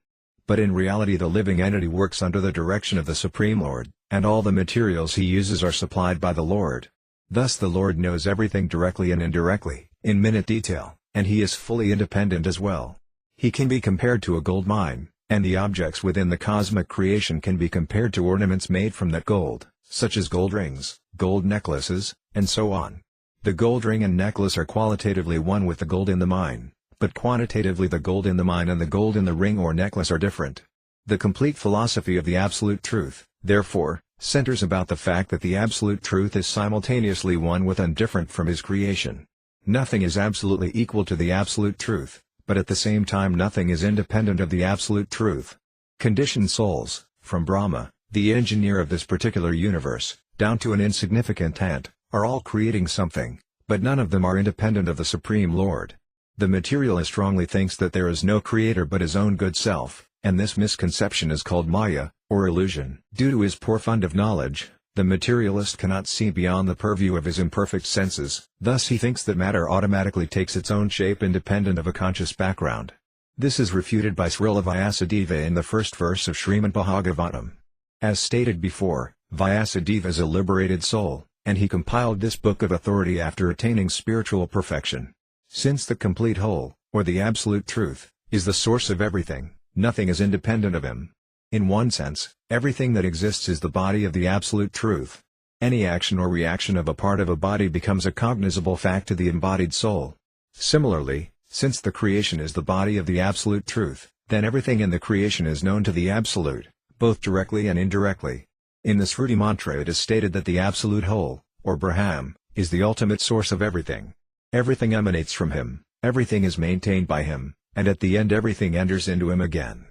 But in reality the living entity works under the direction of the Supreme Lord, and all the materials he uses are supplied by the Lord. Thus the Lord knows everything directly and indirectly, in minute detail, and He is fully independent as well. He can be compared to a gold mine, and the objects within the cosmic creation can be compared to ornaments made from that gold, such as gold rings, gold necklaces, and so on. The gold ring and necklace are qualitatively one with the gold in the mine, but quantitatively the gold in the mine and the gold in the ring or necklace are different. The complete philosophy of the Absolute Truth, therefore, centers about the fact that the Absolute Truth is simultaneously one with and different from His creation. Nothing is absolutely equal to the Absolute Truth, but at the same time nothing is independent of the Absolute Truth. Conditioned souls, from Brahma, the engineer of this particular universe, down to an insignificant ant, are all creating something, but none of them are independent of the Supreme Lord. The materialist strongly thinks that there is no creator but his own good self, and this misconception is called Maya, or illusion. Due to his poor fund of knowledge, the materialist cannot see beyond the purview of his imperfect senses, thus he thinks that matter automatically takes its own shape independent of a conscious background. This is refuted by Srila Vyasadeva in the first verse of Srimad Bhagavatam. As stated before, Vyasadeva is a liberated soul, and he compiled this book of authority after attaining spiritual perfection. Since the complete whole, or the absolute truth, is the source of everything, nothing is independent of him. In one sense, everything that exists is the body of the absolute truth. Any action or reaction of a part of a body becomes a cognizable fact to the embodied soul. Similarly, since the creation is the body of the absolute truth, then everything in the creation is known to the absolute, both directly and indirectly. In the Shruti mantra it is stated that the absolute whole, or Brahman, is the ultimate source of everything. Everything emanates from him, everything is maintained by him, and at the end everything enters into him again.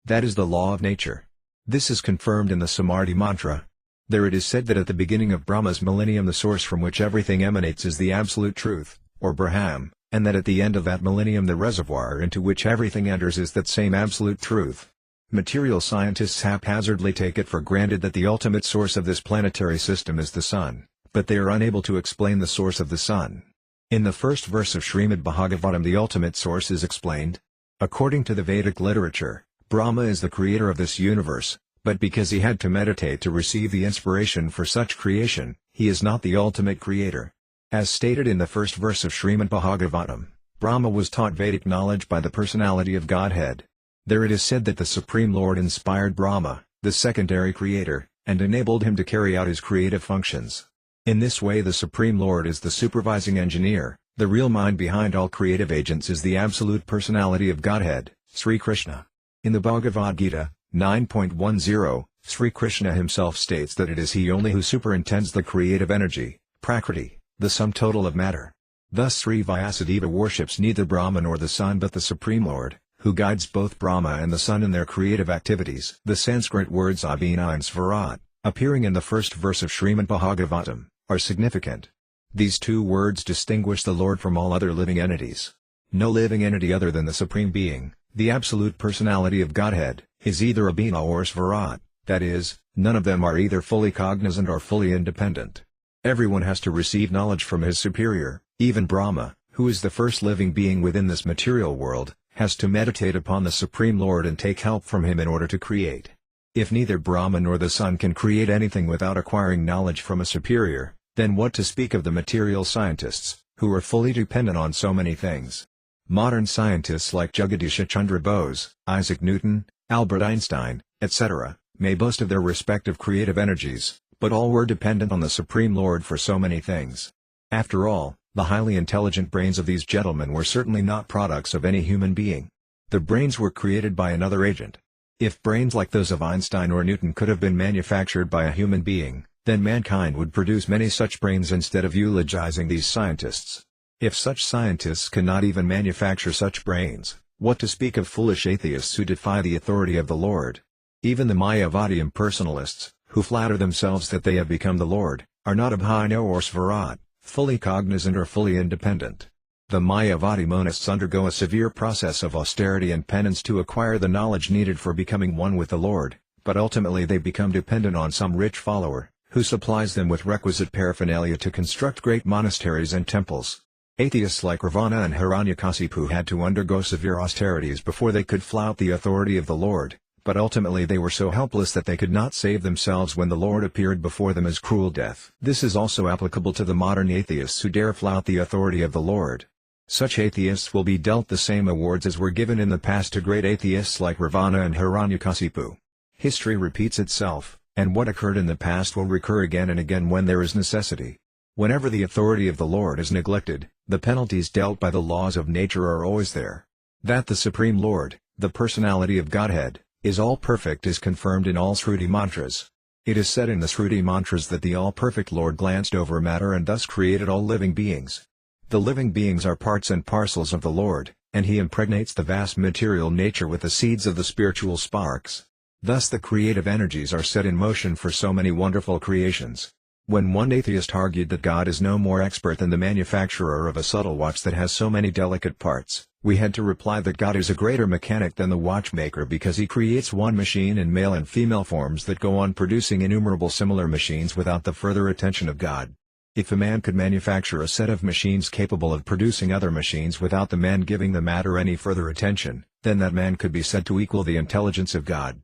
That is the law of nature. This is confirmed in the Samadhi mantra. There it is said that at the beginning of Brahma's millennium the source from which everything emanates is the absolute truth, or Brahman, and that at the end of that millennium the reservoir into which everything enters is that same absolute truth. Material scientists haphazardly take it for granted that the ultimate source of this planetary system is the sun, but they are unable to explain the source of the sun. In the first verse of Srimad Bhagavatam the ultimate source is explained. According to the Vedic literature, Brahma is the creator of this universe, but because he had to meditate to receive the inspiration for such creation, he is not the ultimate creator. As stated in the first verse of Srimad Bhagavatam, Brahma was taught Vedic knowledge by the personality of Godhead. There it is said that the Supreme Lord inspired Brahma, the secondary creator, and enabled him to carry out his creative functions. In this way the Supreme Lord is the supervising engineer, the real mind behind all creative agents is the absolute personality of Godhead, Sri Krishna. In the Bhagavad Gita, 9.10, Sri Krishna himself states that it is he only who superintends the creative energy, Prakriti, the sum total of matter. Thus Sri Vyasadeva worships neither Brahma nor the sun but the Supreme Lord, who guides both Brahma and the sun in their creative activities. The Sanskrit words Abhina and Svarat, appearing in the first verse of Srimad Bhagavatam, are significant. These two words distinguish the Lord from all other living entities. No living entity other than the Supreme Being, the absolute personality of Godhead, is either Abhina or Svarat, that is, none of them are either fully cognizant or fully independent. Everyone has to receive knowledge from his superior, even Brahma, who is the first living being within this material world, has to meditate upon the Supreme Lord and take help from him in order to create. If neither Brahma nor the sun can create anything without acquiring knowledge from a superior, then what to speak of the material scientists, who are fully dependent on so many things. Modern scientists like Jagadish Chandra Bose, Isaac Newton, Albert Einstein, etc., may boast of their respective creative energies, but all were dependent on the Supreme Lord for so many things. After all, the highly intelligent brains of these gentlemen were certainly not products of any human being. The brains were created by another agent. If brains like those of Einstein or Newton could have been manufactured by a human being, then mankind would produce many such brains instead of eulogizing these scientists. If such scientists cannot even manufacture such brains, what to speak of foolish atheists who defy the authority of the Lord? Even the Mayavadi impersonalists, who flatter themselves that they have become the Lord, are not Abhina or Svarat, fully cognizant or fully independent. The Mayavadi monists undergo a severe process of austerity and penance to acquire the knowledge needed for becoming one with the Lord, but ultimately they become dependent on some rich follower, who supplies them with requisite paraphernalia to construct great monasteries and temples. Atheists like Ravana and Hiranyakasipu had to undergo severe austerities before they could flout the authority of the Lord, but ultimately they were so helpless that they could not save themselves when the Lord appeared before them as cruel death. This is also applicable to the modern atheists who dare flout the authority of the Lord. Such atheists will be dealt the same awards as were given in the past to great atheists like Ravana and Hiranyakasipu. History repeats itself, and what occurred in the past will recur again and again when there is necessity. Whenever the authority of the Lord is neglected, the penalties dealt by the laws of nature are always there. That the Supreme Lord, the personality of Godhead, is all-perfect is confirmed in all Shruti mantras. It is said in the Shruti mantras that the all-perfect Lord glanced over matter and thus created all living beings. The living beings are parts and parcels of the Lord, and he impregnates the vast material nature with the seeds of the spiritual sparks. Thus the creative energies are set in motion for so many wonderful creations. When one atheist argued that God is no more expert than the manufacturer of a subtle watch that has so many delicate parts, we had to reply that God is a greater mechanic than the watchmaker because he creates one machine in male and female forms that go on producing innumerable similar machines without the further attention of God. If a man could manufacture a set of machines capable of producing other machines without the man giving the matter any further attention, then that man could be said to equal the intelligence of God.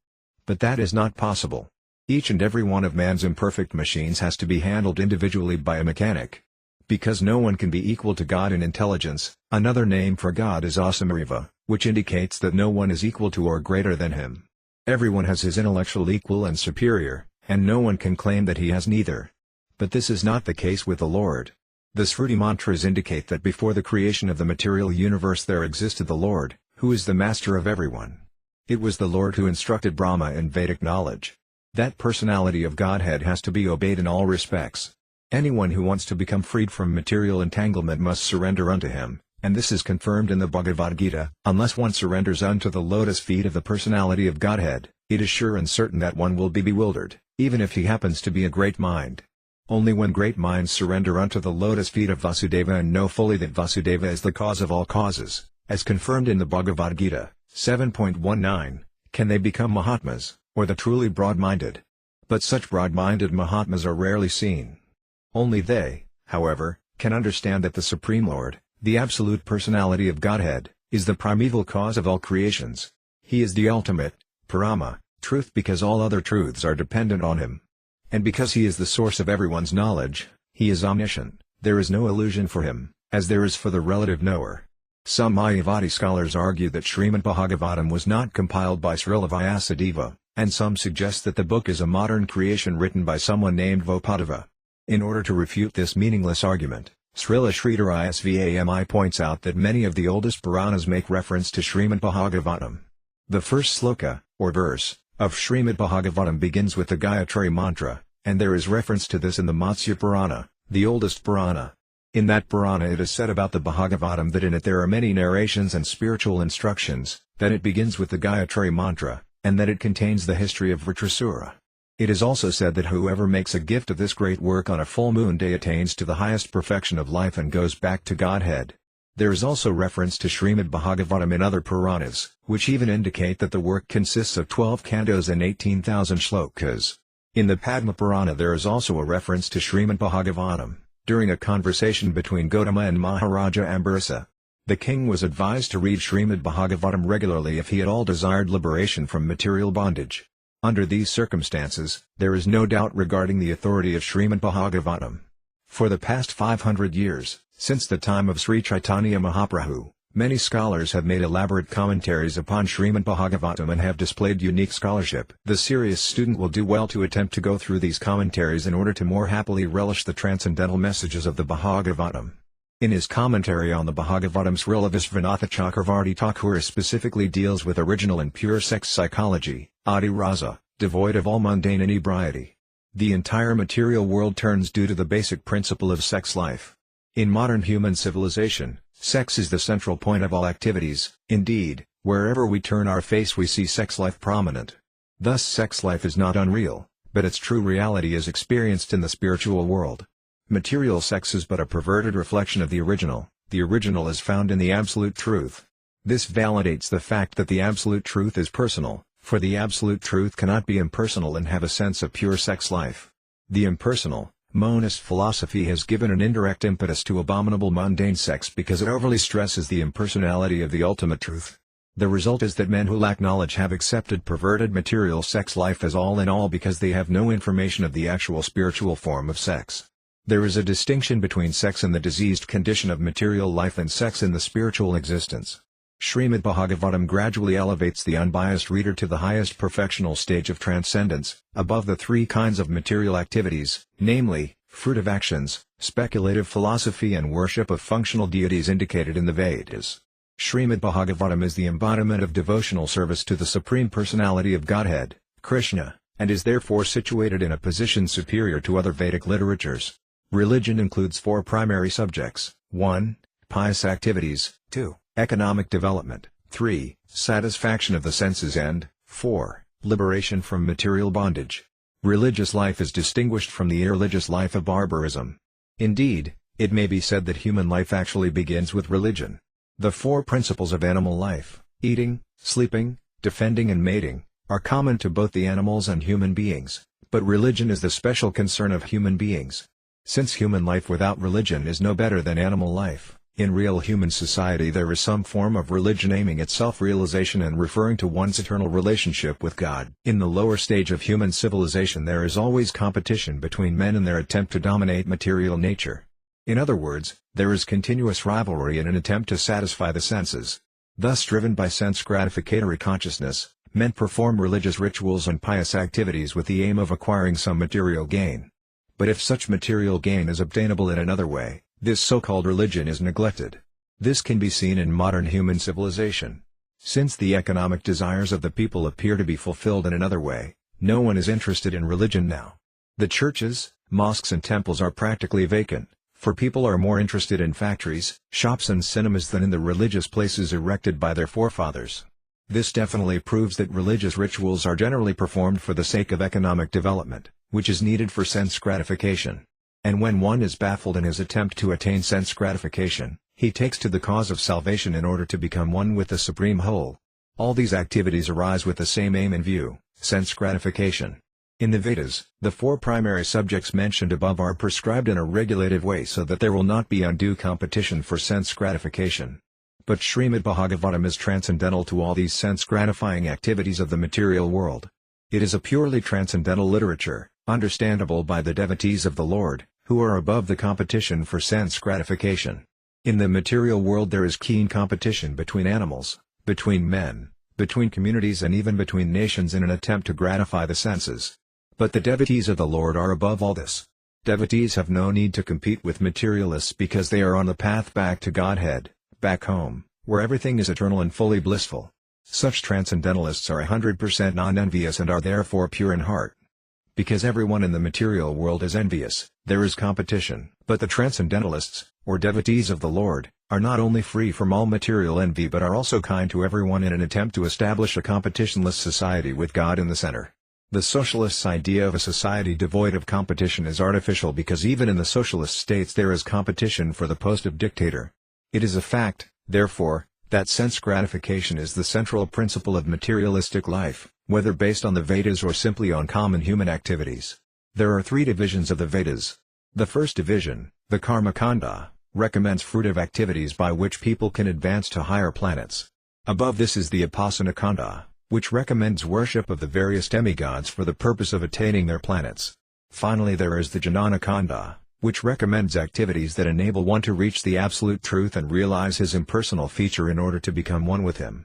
But that is not possible. Each and every one of man's imperfect machines has to be handled individually by a mechanic. Because no one can be equal to God in intelligence, another name for God is asamariva, which indicates that no one is equal to or greater than him. Everyone has his intellectual equal and superior, and no one can claim that he has neither. But this is not the case with the Lord. The Shruti mantras indicate that before the creation of the material universe there existed the Lord, who is the master of everyone. It was the Lord who instructed Brahma in Vedic knowledge. That personality of Godhead has to be obeyed in all respects. Anyone who wants to become freed from material entanglement must surrender unto him, and this is confirmed in the Bhagavad Gita. Unless one surrenders unto the lotus feet of the personality of Godhead, it is sure and certain that one will be bewildered, even if he happens to be a great mind. Only when great minds surrender unto the lotus feet of Vasudeva and know fully that Vasudeva is the cause of all causes, as confirmed in the Bhagavad Gita 7.19, can they become Mahatmas, or the truly broad-minded. But such broad-minded Mahatmas are rarely seen. Only they, however, can understand that the Supreme Lord, the absolute personality of Godhead, is the primeval cause of all creations. He is the ultimate, Parama, truth because all other truths are dependent on him. And because he is the source of everyone's knowledge, he is omniscient, there is no illusion for him, as there is for the relative knower. Some Mayavadi scholars argue that Srimad Bhagavatam was not compiled by Srila Vyasadeva, and some suggest that the book is a modern creation written by someone named Vopadeva. In order to refute this meaningless argument, Srila Sridhara Svami points out that many of the oldest Puranas make reference to Srimad Bhagavatam. The first sloka, or verse, of Srimad Bhagavatam begins with the Gayatri mantra, and there is reference to this in the Matsya Purana, the oldest Purana. In that Purana it is said about the Bhagavatam that in it there are many narrations and spiritual instructions, that it begins with the Gayatri mantra, and that it contains the history of Vritrasura. It is also said that whoever makes a gift of this great work on a full moon day attains to the highest perfection of life and goes back to Godhead. There is also reference to Srimad Bhagavatam in other Puranas, which even indicate that the work consists of 12 cantos and 18,000 shlokas. In the Padma Purana there is also a reference to Srimad Bhagavatam, during a conversation between Gautama and Maharaja Ambarasa. The king was advised to read Srimad Bhagavatam regularly if he at all desired liberation from material bondage. Under these circumstances, there is no doubt regarding the authority of Srimad Bhagavatam. For the past 500 years, since the time of Sri Caitanya Mahaprabhu, many scholars have made elaborate commentaries upon Srimad Bhagavatam and have displayed unique scholarship. The serious student will do well to attempt to go through these commentaries in order to more happily relish the transcendental messages of the Bhagavatam. In his commentary on the Bhagavatam, Srila Visvanatha Chakravarti Thakur specifically deals with original and pure sex psychology, Adi Rasa, devoid of all mundane inebriety. The entire material world turns due to the basic principle of sex life. In modern human civilization, sex is the central point of all activities. Indeed, wherever we turn our face we see sex life prominent. Thus sex life is not unreal, but its true reality is experienced in the spiritual world. Material sex is but a perverted reflection of the original is found in the Absolute Truth. This validates the fact that the Absolute Truth is personal, for the Absolute Truth cannot be impersonal and have a sense of pure sex life. The impersonal, monist philosophy has given an indirect impetus to abominable mundane sex because it overly stresses the impersonality of the ultimate truth. The result is that men who lack knowledge have accepted perverted material sex life as all in all because they have no information of the actual spiritual form of sex. There is a distinction between sex in the diseased condition of material life and sex in the spiritual existence. Srimad Bhagavatam gradually elevates the unbiased reader to the highest perfectional stage of transcendence, above the three kinds of material activities, namely, fruitive actions, speculative philosophy and worship of functional deities indicated in the Vedas. Srimad Bhagavatam is the embodiment of devotional service to the Supreme Personality of Godhead, Krishna, and is therefore situated in a position superior to other Vedic literatures. Religion includes four primary subjects: 1. Pious activities, 2. Economic development, 3. Satisfaction of the senses and 4. Liberation from material bondage. Religious life is distinguished from the irreligious life of barbarism. Indeed, it may be said that human life actually begins with religion. The four principles of animal life, eating, sleeping, defending and mating, are common to both the animals and human beings, but religion is the special concern of human beings. Since human life without religion is no better than animal life, In real human society there is some form of religion aiming at self-realization and referring to one's eternal relationship with God. In the lower stage of human civilization there is always competition between men in their attempt to dominate material nature. In other words, there is continuous rivalry in an attempt to satisfy the senses. Thus, driven by sense gratificatory consciousness, men perform religious rituals and pious activities with the aim of acquiring some material gain. But if such material gain is obtainable in another way, this so-called religion is neglected. This can be seen in modern human civilization. Since the economic desires of the people appear to be fulfilled in another way, no one is interested in religion now. The churches, mosques and temples are practically vacant, for people are more interested in factories, shops and cinemas than in the religious places erected by their forefathers. This definitely proves that religious rituals are generally performed for the sake of economic development, which is needed for sense gratification. And when one is baffled in his attempt to attain sense gratification, he takes to the cause of salvation in order to become one with the Supreme Whole. All these activities arise with the same aim in view, sense gratification. In the Vedas, the 4 primary subjects mentioned above are prescribed in a regulative way so that there will not be undue competition for sense gratification. But Srimad Bhagavatam is transcendental to all these sense-gratifying activities of the material world. It is a purely transcendental literature, understandable by the devotees of the Lord, who are above the competition for sense gratification. In the material world there is keen competition between animals, between men, between communities and even between nations in an attempt to gratify the senses. But the devotees of the Lord are above all this. Devotees have no need to compete with materialists because they are on the path back to Godhead, back home, where everything is eternal and fully blissful. Such transcendentalists are 100% non-envious and are therefore pure in heart. Because everyone in the material world is envious, there is competition. But the transcendentalists, or devotees of the Lord, are not only free from all material envy but are also kind to everyone in an attempt to establish a competitionless society with God in the center. The socialists' idea of a society devoid of competition is artificial because even in the socialist states there is competition for the post of dictator. It is a fact, therefore, that sense gratification is the central principle of materialistic life, whether based on the Vedas or simply on common human activities. There are 3 divisions of the Vedas. The first division, the Karma Kanda, recommends fruitive activities by which people can advance to higher planets. Above this is the Upasana Kanda, which recommends worship of the various demigods for the purpose of attaining their planets. Finally there is the Jnana Kanda, which recommends activities that enable one to reach the absolute truth and realize his impersonal feature in order to become one with him.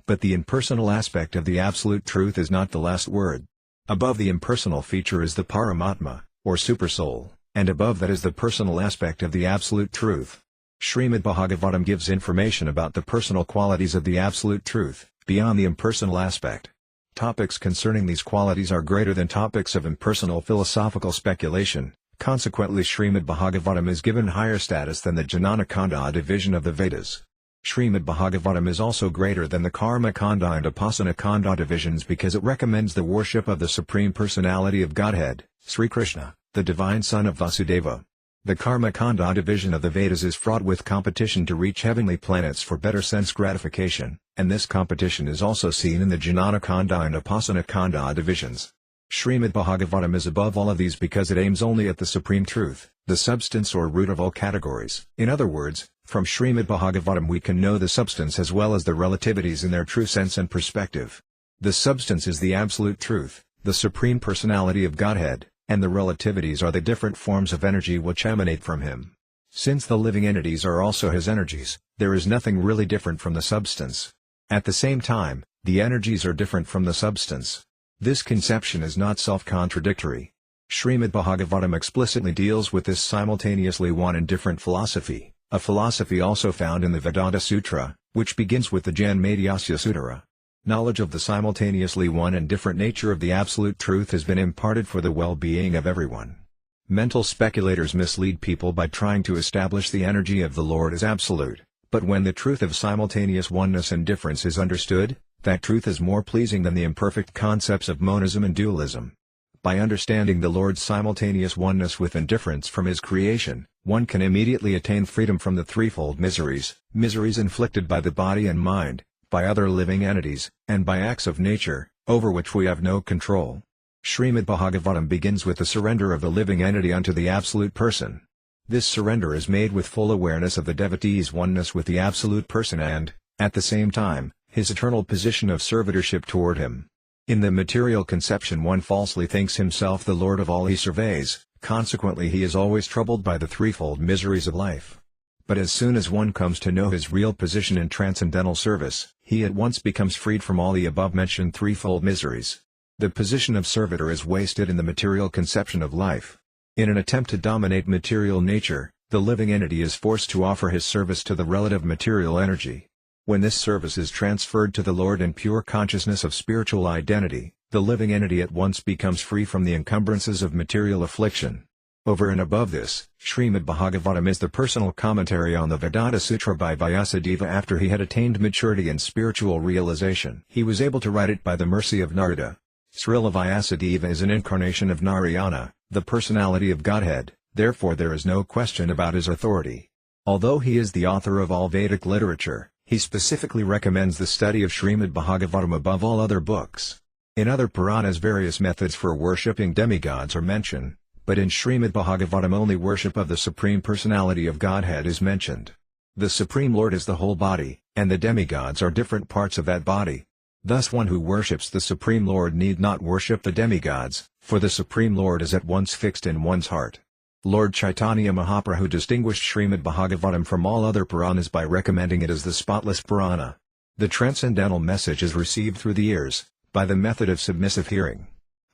But the impersonal aspect of the absolute truth is not the last word. Above the impersonal feature is the Paramatma, or Supersoul, and above that is the personal aspect of the absolute truth. Srimad Bhagavatam gives information about the personal qualities of the absolute truth, beyond the impersonal aspect. Topics concerning these qualities are greater than topics of impersonal philosophical speculation, consequently Srimad Bhagavatam is given higher status than the Jnana Kanda division of the Vedas. Srimad Bhagavatam is also greater than the Karma Kanda and Upasana Kanda divisions because it recommends the worship of the Supreme Personality of Godhead, Sri Krishna, the Divine Son of Vasudeva. The Karma Kanda division of the Vedas is fraught with competition to reach heavenly planets for better sense gratification, and this competition is also seen in the Jnana Kanda and Upasana Kanda divisions. Srimad Bhagavatam is above all of these because it aims only at the supreme truth, the substance or root of all categories. In other words, from Srimad Bhagavatam we can know the substance as well as the relativities in their true sense and perspective. The substance is the absolute truth, the supreme personality of Godhead, and the relativities are the different forms of energy which emanate from him. Since the living entities are also his energies, there is nothing really different from the substance. At the same time, the energies are different from the substance. This conception is not self-contradictory. Srimad Bhagavatam explicitly deals with this simultaneously one and different philosophy, a philosophy also found in the Vedanta Sutra, which begins with the Janmadhyasya Sutta. Knowledge of the simultaneously one and different nature of the absolute truth has been imparted for the well-being of everyone. Mental speculators mislead people by trying to establish the energy of the Lord as absolute, but when the truth of simultaneous oneness and difference is understood, that truth is more pleasing than the imperfect concepts of monism and dualism. By understanding the Lord's simultaneous oneness with and difference from his creation, one can immediately attain freedom from the threefold miseries inflicted by the body and mind, by other living entities, and by acts of nature, over which we have no control. Srimad Bhagavatam begins with the surrender of the living entity unto the absolute person. This surrender is made with full awareness of the devotee's oneness with the Absolute Person and, at the same time, his eternal position of servitorship toward him. In the material conception one falsely thinks himself the Lord of all he surveys, consequently he is always troubled by the threefold miseries of life. But as soon as one comes to know his real position in transcendental service, he at once becomes freed from all the above-mentioned threefold miseries. The position of servitor is wasted in the material conception of life. In an attempt to dominate material nature, the living entity is forced to offer his service to the relative material energy. When this service is transferred to the Lord in pure consciousness of spiritual identity, the living entity at once becomes free from the encumbrances of material affliction. Over and above this, Srimad Bhagavatam is the personal commentary on the Vedanta Sutra by Vyasadeva after he had attained maturity in spiritual realization. He was able to write it by the mercy of Narada. Srila Vyasadeva is an incarnation of Narayana, the personality of Godhead, therefore there is no question about his authority. Although he is the author of all Vedic literature, he specifically recommends the study of Srimad Bhagavatam above all other books. In other Puranas various methods for worshipping demigods are mentioned, but in Srimad Bhagavatam only worship of the Supreme Personality of Godhead is mentioned. The Supreme Lord is the whole body, and the demigods are different parts of that body. Thus one who worships the Supreme Lord need not worship the demigods, for the Supreme Lord is at once fixed in one's heart. Lord Caitanya Mahaprabhu distinguished Srimad Bhagavatam from all other Puranas by recommending it as the spotless Purana. The transcendental message is received through the ears, by the method of submissive hearing.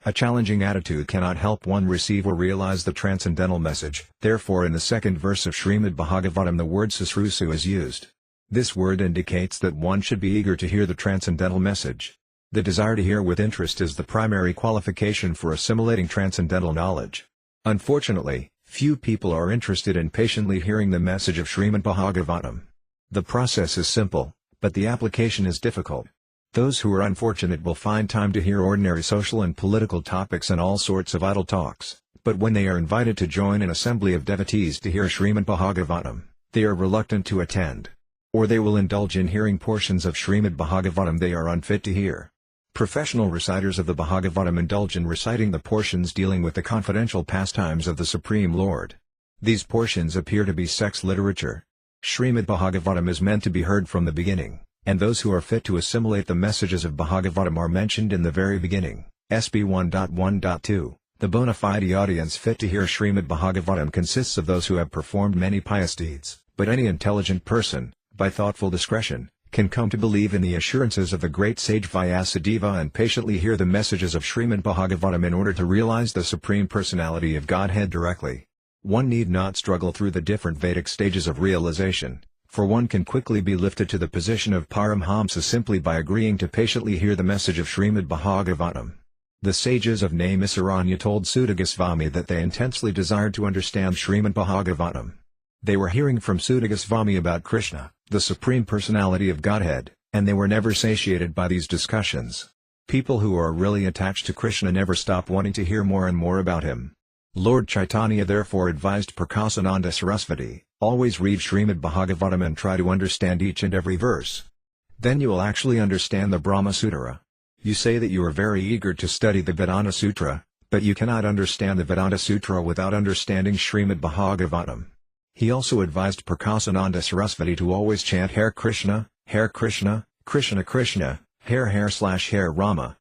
A challenging attitude cannot help one receive or realize the transcendental message, therefore in the second verse of Srimad Bhagavatam the word susrusu is used. This word indicates that one should be eager to hear the transcendental message. The desire to hear with interest is the primary qualification for assimilating transcendental knowledge. Unfortunately, few people are interested in patiently hearing the message of Srimad Bhagavatam. The process is simple, but the application is difficult. Those who are unfortunate will find time to hear ordinary social and political topics and all sorts of idle talks, but when they are invited to join an assembly of devotees to hear Srimad Bhagavatam, they are reluctant to attend. Or they will indulge in hearing portions of Srimad Bhagavatam they are unfit to hear. Professional reciters of the Bhagavatam indulge in reciting the portions dealing with the confidential pastimes of the Supreme Lord. These portions appear to be sex literature. Srimad Bhagavatam is meant to be heard from the beginning, and those who are fit to assimilate the messages of Bhagavatam are mentioned in the very beginning. SB 1.1.2 The bona fide audience fit to hear Srimad Bhagavatam consists of those who have performed many pious deeds, but any intelligent person, by thoughtful discretion, can come to believe in the assurances of the great sage Vyasadeva and patiently hear the messages of Srimad Bhagavatam in order to realize the Supreme Personality of Godhead directly. One need not struggle through the different Vedic stages of realization, for one can quickly be lifted to the position of Paramhamsa simply by agreeing to patiently hear the message of Srimad Bhagavatam. The sages of Naimisaranya told Sutta Goswami that they intensely desired to understand Srimad Bhagavatam. They were hearing from Sutta Goswami about Krishna, the Supreme Personality of Godhead, and they were never satiated by these discussions. People who are really attached to Krishna never stop wanting to hear more and more about him. Lord Caitanya therefore advised Prakasananda Sarasvati, always read Srimad Bhagavatam and try to understand each and every verse. Then you will actually understand the Brahma Sutra. You say that you are very eager to study the Vedanta Sutra, but you cannot understand the Vedanta Sutra without understanding Srimad Bhagavatam. He also advised Prakasananda Sarasvati to always chant Hare Krishna, Krishna Krishna, Hare Rama,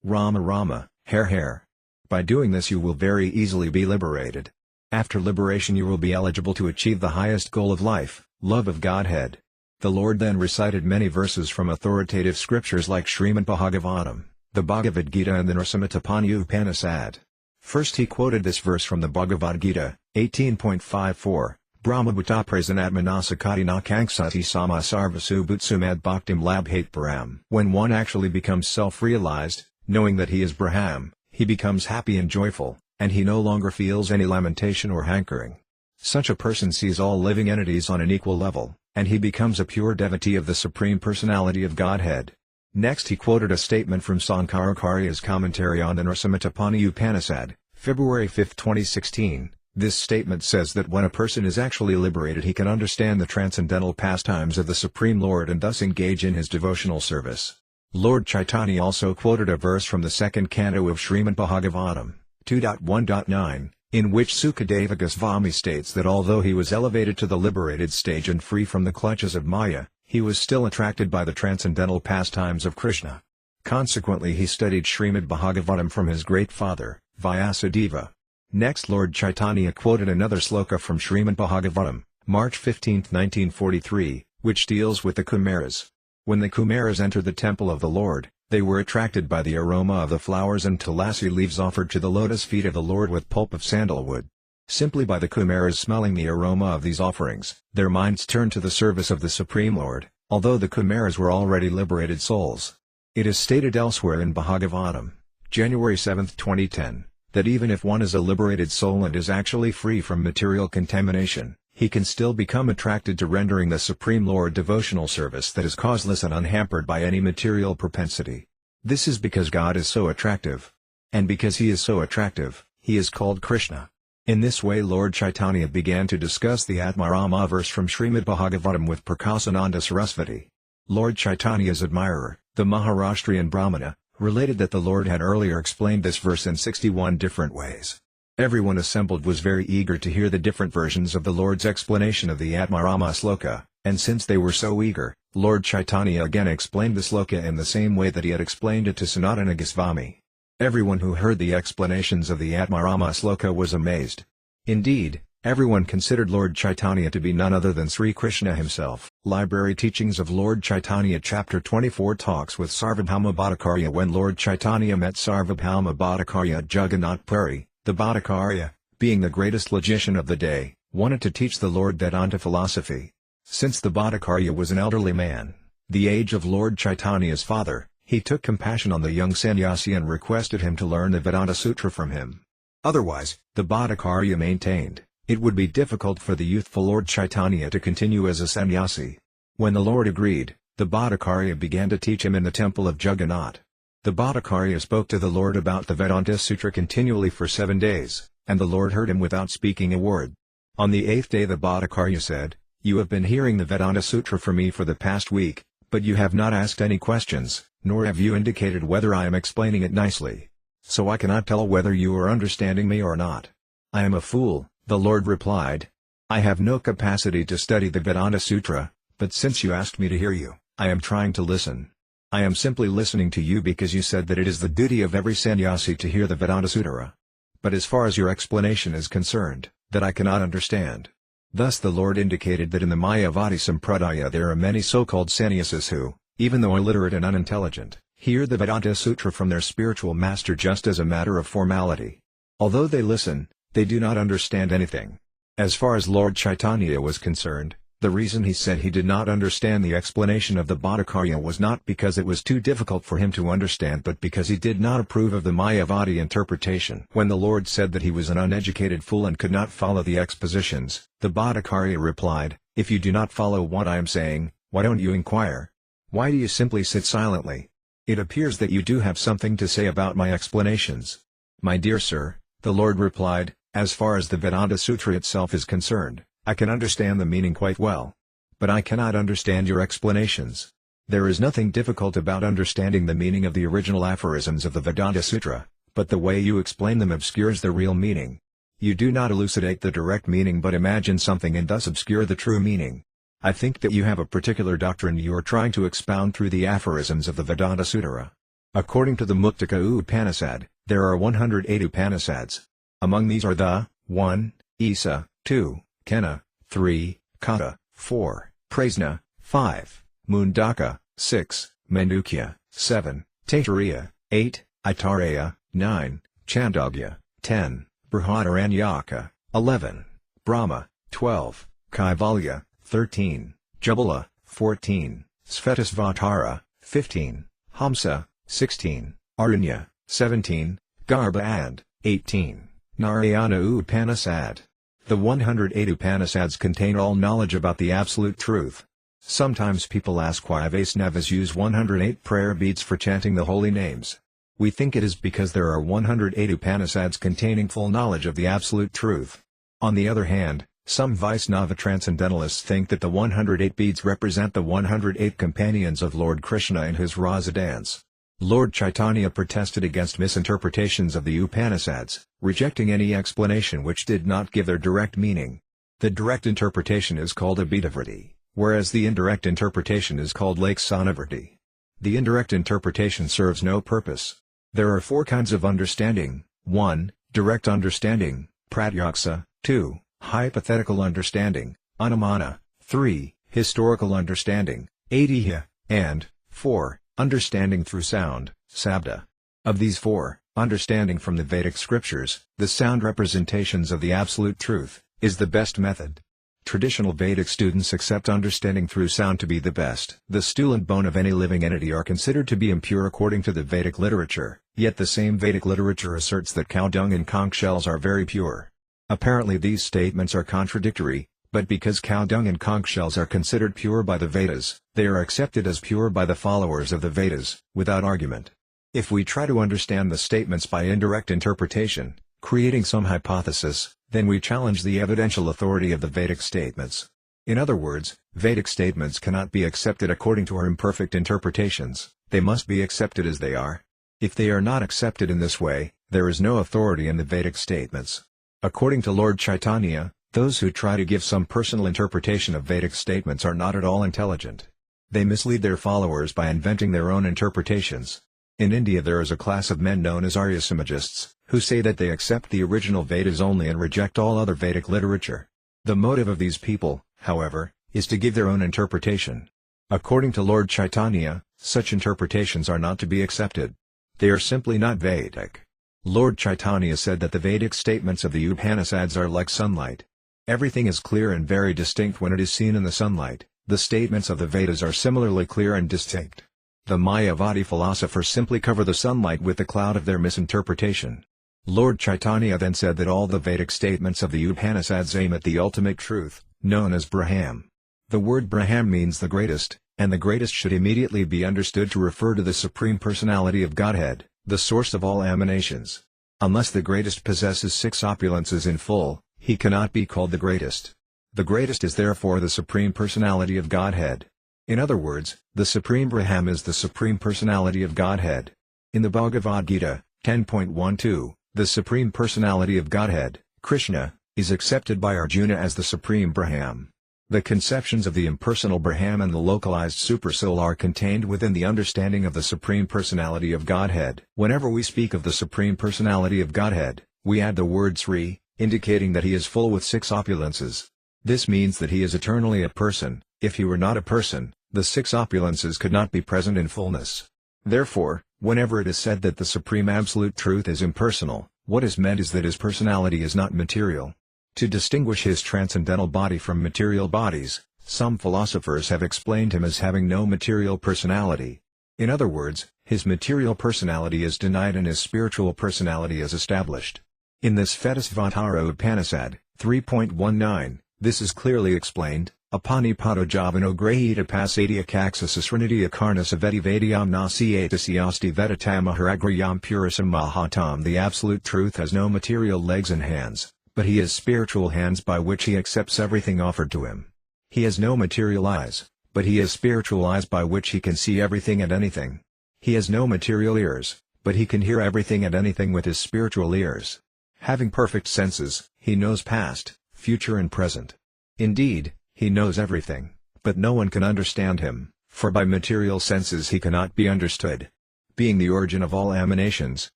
Rama Rama, Hare. By doing this you will very easily be liberated. After liberation you will be eligible to achieve the highest goal of life, love of Godhead. The Lord then recited many verses from authoritative scriptures like Srimad Bhagavatam, the Bhagavad Gita and the Nrsimha Upanishad. First he quoted this verse from the Bhagavad Gita, 18.54, Brahmabhuta prasanatmanasakati nakanksati sama sarvasu bhutsumad bhaktim labhate param. When one actually becomes self-realized, knowing that he is Braham, he becomes happy and joyful, and he no longer feels any lamentation or hankering. Such a person sees all living entities on an equal level, and he becomes a pure devotee of the Supreme Personality of Godhead. Next he quoted a statement from Sankaracharya's commentary on the Nrsimha Upanishad, February 5, 2016. This statement says that when a person is actually liberated he can understand the transcendental pastimes of the Supreme Lord and thus engage in his devotional service. Lord Caitanya also quoted a verse from the second canto of Srimad Bhagavatam, 2.1.9, in which Sukadeva Goswami states that although he was elevated to the liberated stage and free from the clutches of Maya, he was still attracted by the transcendental pastimes of Krishna. Consequently he studied Srimad Bhagavatam from his great father, Vyasadeva. Next Lord Chaitanya quoted another sloka from Srimad Bhagavatam, March 15, 1943, which deals with the Kumaras. When the Kumaras entered the temple of the Lord, they were attracted by the aroma of the flowers and tulasi leaves offered to the lotus feet of the Lord with pulp of sandalwood. Simply by the Kumaras smelling the aroma of these offerings, their minds turned to the service of the Supreme Lord, although the Kumaras were already liberated souls. It is stated elsewhere in Bhagavatam, January 7, 2010, that even if one is a liberated soul and is actually free from material contamination, he can still become attracted to rendering the Supreme Lord devotional service that is causeless and unhampered by any material propensity. This is because God is so attractive. And because he is so attractive, he is called Krishna. In this way Lord Chaitanya began to discuss the Atmarama verse from Srimad Bhagavatam with Prakasananda Sarasvati. Lord Chaitanya's admirer, the Maharashtrian Brahmana, related that the Lord had earlier explained this verse in 61 different ways. Everyone assembled was very eager to hear the different versions of the Lord's explanation of the Atmarama sloka, and since they were so eager, Lord Chaitanya again explained the sloka in the same way that he had explained it to Sanatana Goswami. Everyone who heard the explanations of the Atmarama sloka was amazed. Indeed, everyone considered Lord Chaitanya to be none other than Sri Krishna himself. Library Teachings of Lord Chaitanya Chapter 24 talks with Sarvabhauma Bhattacharya. When Lord Chaitanya met Sarvabhauma Bhattacharya at Jagannath Puri, the Bhattacharya, being the greatest logician of the day, wanted to teach the Lord Vedanta philosophy. Since the Bhattacharya was an elderly man, the age of Lord Chaitanya's father, he took compassion on the young sannyasi and requested him to learn the Vedanta Sutra from him. Otherwise, the Bhattacharya maintained, it would be difficult for the youthful Lord Chaitanya to continue as a sannyasi. When the Lord agreed, the Bhattacharya began to teach him in the temple of Jagannath. The Bhattacharya spoke to the Lord about the Vedanta Sutra continually for 7 days, and the Lord heard him without speaking a word. On the 8th day the Bhattacharya said, "You have been hearing the Vedanta Sutra from me for the past week, but you have not asked any questions, nor have you indicated whether I am explaining it nicely. So I cannot tell whether you are understanding me or not." "I am a fool," the Lord replied. "I have no capacity to study the Vedanta Sutra, but since you asked me to hear you, I am trying to listen. I am simply listening to you because you said that it is the duty of every sannyasi to hear the Vedanta Sutra. But as far as your explanation is concerned, that I cannot understand." Thus the Lord indicated that in the Mayavadi Sampradaya there are many so-called sannyasis who, even though illiterate and unintelligent, hear the Vedanta Sutra from their spiritual master just as a matter of formality. Although they listen, they do not understand anything. As far as Lord Chaitanya was concerned, the reason he said he did not understand the explanation of the Bhattacharya was not because it was too difficult for him to understand but because he did not approve of the Mayavadi interpretation. When the Lord said that he was an uneducated fool and could not follow the expositions, the Bhattacharya replied, "If you do not follow what I am saying, why don't you inquire? Why do you simply sit silently? It appears that you do have something to say about my explanations." "My dear sir," the Lord replied, "as far as the Vedanta Sutra itself is concerned, I can understand the meaning quite well. But I cannot understand your explanations. There is nothing difficult about understanding the meaning of the original aphorisms of the Vedanta Sutra, but the way you explain them obscures the real meaning. You do not elucidate the direct meaning but imagine something and thus obscure the true meaning. I think that you have a particular doctrine you are trying to expound through the aphorisms of the Vedanta Sutra. According to the Muktaka Upanishad, there are 108 Upanishads. Among these are the 1. Isa, 2. Kena, 3, Kata, 4, Prasna, 5, Mundaka, 6, Mandukya, 7, Taittiriya, 8, Aitareya, 9, Chandogya, 10, Brihadaranyaka, 11, Brahma, 12, Kaivalya, 13, Jabala, 14, Svetasvatara, 15, Hamsa, 16, Aranya, 17, Garbha and 18, Narayana Upanishad. The 108 Upanishads contain all knowledge about the absolute truth. Sometimes people ask why Vaisnavas use 108 prayer beads for chanting the holy names. We think it is because there are 108 Upanishads containing full knowledge of the absolute truth. On the other hand, some Vaisnava transcendentalists think that the 108 beads represent the 108 companions of Lord Krishna in his Rasa dance. Lord Chaitanya protested against misinterpretations of the Upanishads, rejecting any explanation which did not give their direct meaning. The direct interpretation is called abhidhavriti, whereas the indirect interpretation is called laksanavriti. The indirect interpretation serves no purpose. There are four kinds of understanding: 1. Direct understanding, pratyaksa; 2. Hypothetical understanding, anumana; 3. Historical understanding, aidihya; and 4. Understanding through sound, sabda. Of these four, understanding from the Vedic scriptures, the sound representations of the absolute truth, is the best method. Traditional Vedic students accept understanding through sound to be the best. The stool and bone of any living entity are considered to be impure according to the Vedic literature, yet the same Vedic literature asserts that cow dung and conch shells are very pure. Apparently these statements are contradictory, but because cow dung and conch shells are considered pure by the Vedas, they are accepted as pure by the followers of the Vedas, without argument. If we try to understand the statements by indirect interpretation, creating some hypothesis, then we challenge the evidential authority of the Vedic statements. In other words, Vedic statements cannot be accepted according to our imperfect interpretations, they must be accepted as they are. If they are not accepted in this way, there is no authority in the Vedic statements. According to Lord Chaitanya, those who try to give some personal interpretation of Vedic statements are not at all intelligent. They mislead their followers by inventing their own interpretations. In India there is a class of men known as Aryasamajists, who say that they accept the original Vedas only and reject all other Vedic literature. The motive of these people, however, is to give their own interpretation. According to Lord Chaitanya, such interpretations are not to be accepted. They are simply not Vedic. Lord Chaitanya said that the Vedic statements of the Upanishads are like sunlight. Everything is clear and very distinct when it is seen in the sunlight. The statements of the Vedas are similarly clear and distinct. The Mayavadi philosophers simply cover the sunlight with the cloud of their misinterpretation. Lord Chaitanya then said that all the Vedic statements of the Upanishads aim at the ultimate truth, known as Brahman. The word Brahman means the greatest, and the greatest should immediately be understood to refer to the Supreme Personality of Godhead, the source of all emanations. Unless the greatest possesses six opulences in full, he cannot be called the greatest. The greatest is therefore the Supreme Personality of Godhead. In other words, the Supreme Brahman is the Supreme Personality of Godhead. In the Bhagavad Gita, 10.12, the Supreme Personality of Godhead, Krishna, is accepted by Arjuna as the Supreme Brahman. The conceptions of the impersonal Brahman and the localized Supersoul are contained within the understanding of the Supreme Personality of Godhead. Whenever we speak of the Supreme Personality of Godhead, we add the word Sri, indicating that he is full with six opulences. This means that he is eternally a person. If he were not a person, the six opulences could not be present in fullness. Therefore, whenever it is said that the Supreme Absolute Truth is impersonal, what is meant is that his personality is not material. To distinguish his transcendental body from material bodies, some philosophers have explained him as having no material personality. In other words, his material personality is denied and his spiritual personality is established. In this Fetasvatara Upanishad, 3.19, this is clearly explained. Apanipato javano grahita pasadya kaksa sasrinidya karna saveti vedyam nasiyatasiyasti vedatamaharagrayam purasam mahatam. The Absolute Truth has no material legs and hands, but he has spiritual hands by which he accepts everything offered to him. He has no material eyes, but he has spiritual eyes by which he can see everything and anything. He has no material ears, but he can hear everything and anything with his spiritual ears. Having perfect senses, he knows past, future and present. Indeed, he knows everything, but no one can understand him, for by material senses he cannot be understood. Being the origin of all emanations,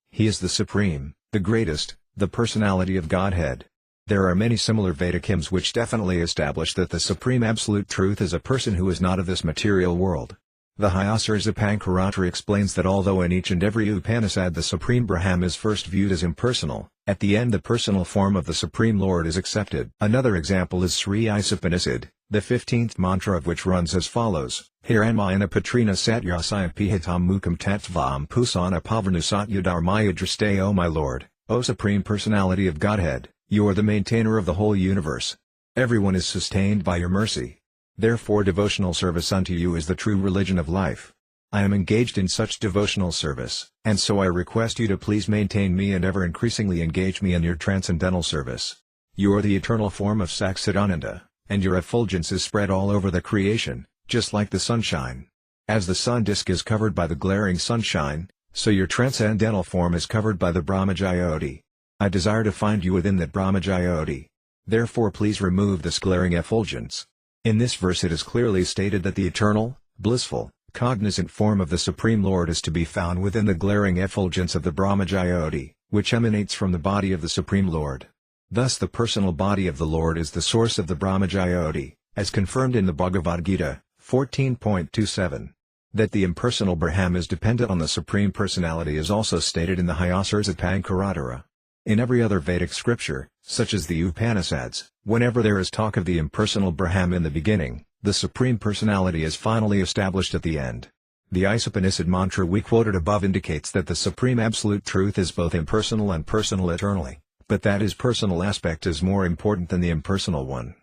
he is the Supreme, the greatest, the Personality of Godhead. There are many similar Vedic hymns which definitely establish that the Supreme Absolute Truth is a person who is not of this material world. The Hyasarsa Pankaratra explains that although in each and every Upanishad the Supreme Brahman is first viewed as impersonal, at the end the personal form of the Supreme Lord is accepted. Another example is Sri Isapanishad, the 15th mantra of which runs as follows: Hiranmayana Patrina Satyasaya Pihitam Mukam Tattvam Pusana Pavanusatya Dharmaya Driste. O my Lord, O Supreme Personality of Godhead, you are the maintainer of the whole universe. Everyone is sustained by your mercy. Therefore devotional service unto you is the true religion of life. I am engaged in such devotional service, and so I request you to please maintain me and ever increasingly engage me in your transcendental service. You are the eternal form of Saksidananda, and your effulgence is spread all over the creation, just like the sunshine. As the sun disk is covered by the glaring sunshine, So your transcendental form is covered by the Brahmajyoti. I desire to find you within that Brahmajyoti. Therefore please remove this glaring effulgence. In this verse it is clearly stated that the eternal, blissful, cognizant form of the Supreme Lord is to be found within the glaring effulgence of the Brahmajyoti, which emanates from the body of the Supreme Lord. Thus the personal body of the Lord is the source of the Brahmajyoti, as confirmed in the Bhagavad Gita, 14.27. That the impersonal Brahman is dependent on the Supreme Personality is also stated in the Hyasars at Pankaratara. In every other Vedic scripture, such as the Upanishads, whenever there is talk of the impersonal Brahman in the beginning, the Supreme Personality is finally established at the end. The Isopanisad mantra we quoted above indicates that the Supreme Absolute Truth is both impersonal and personal eternally, but that his personal aspect is more important than the impersonal one.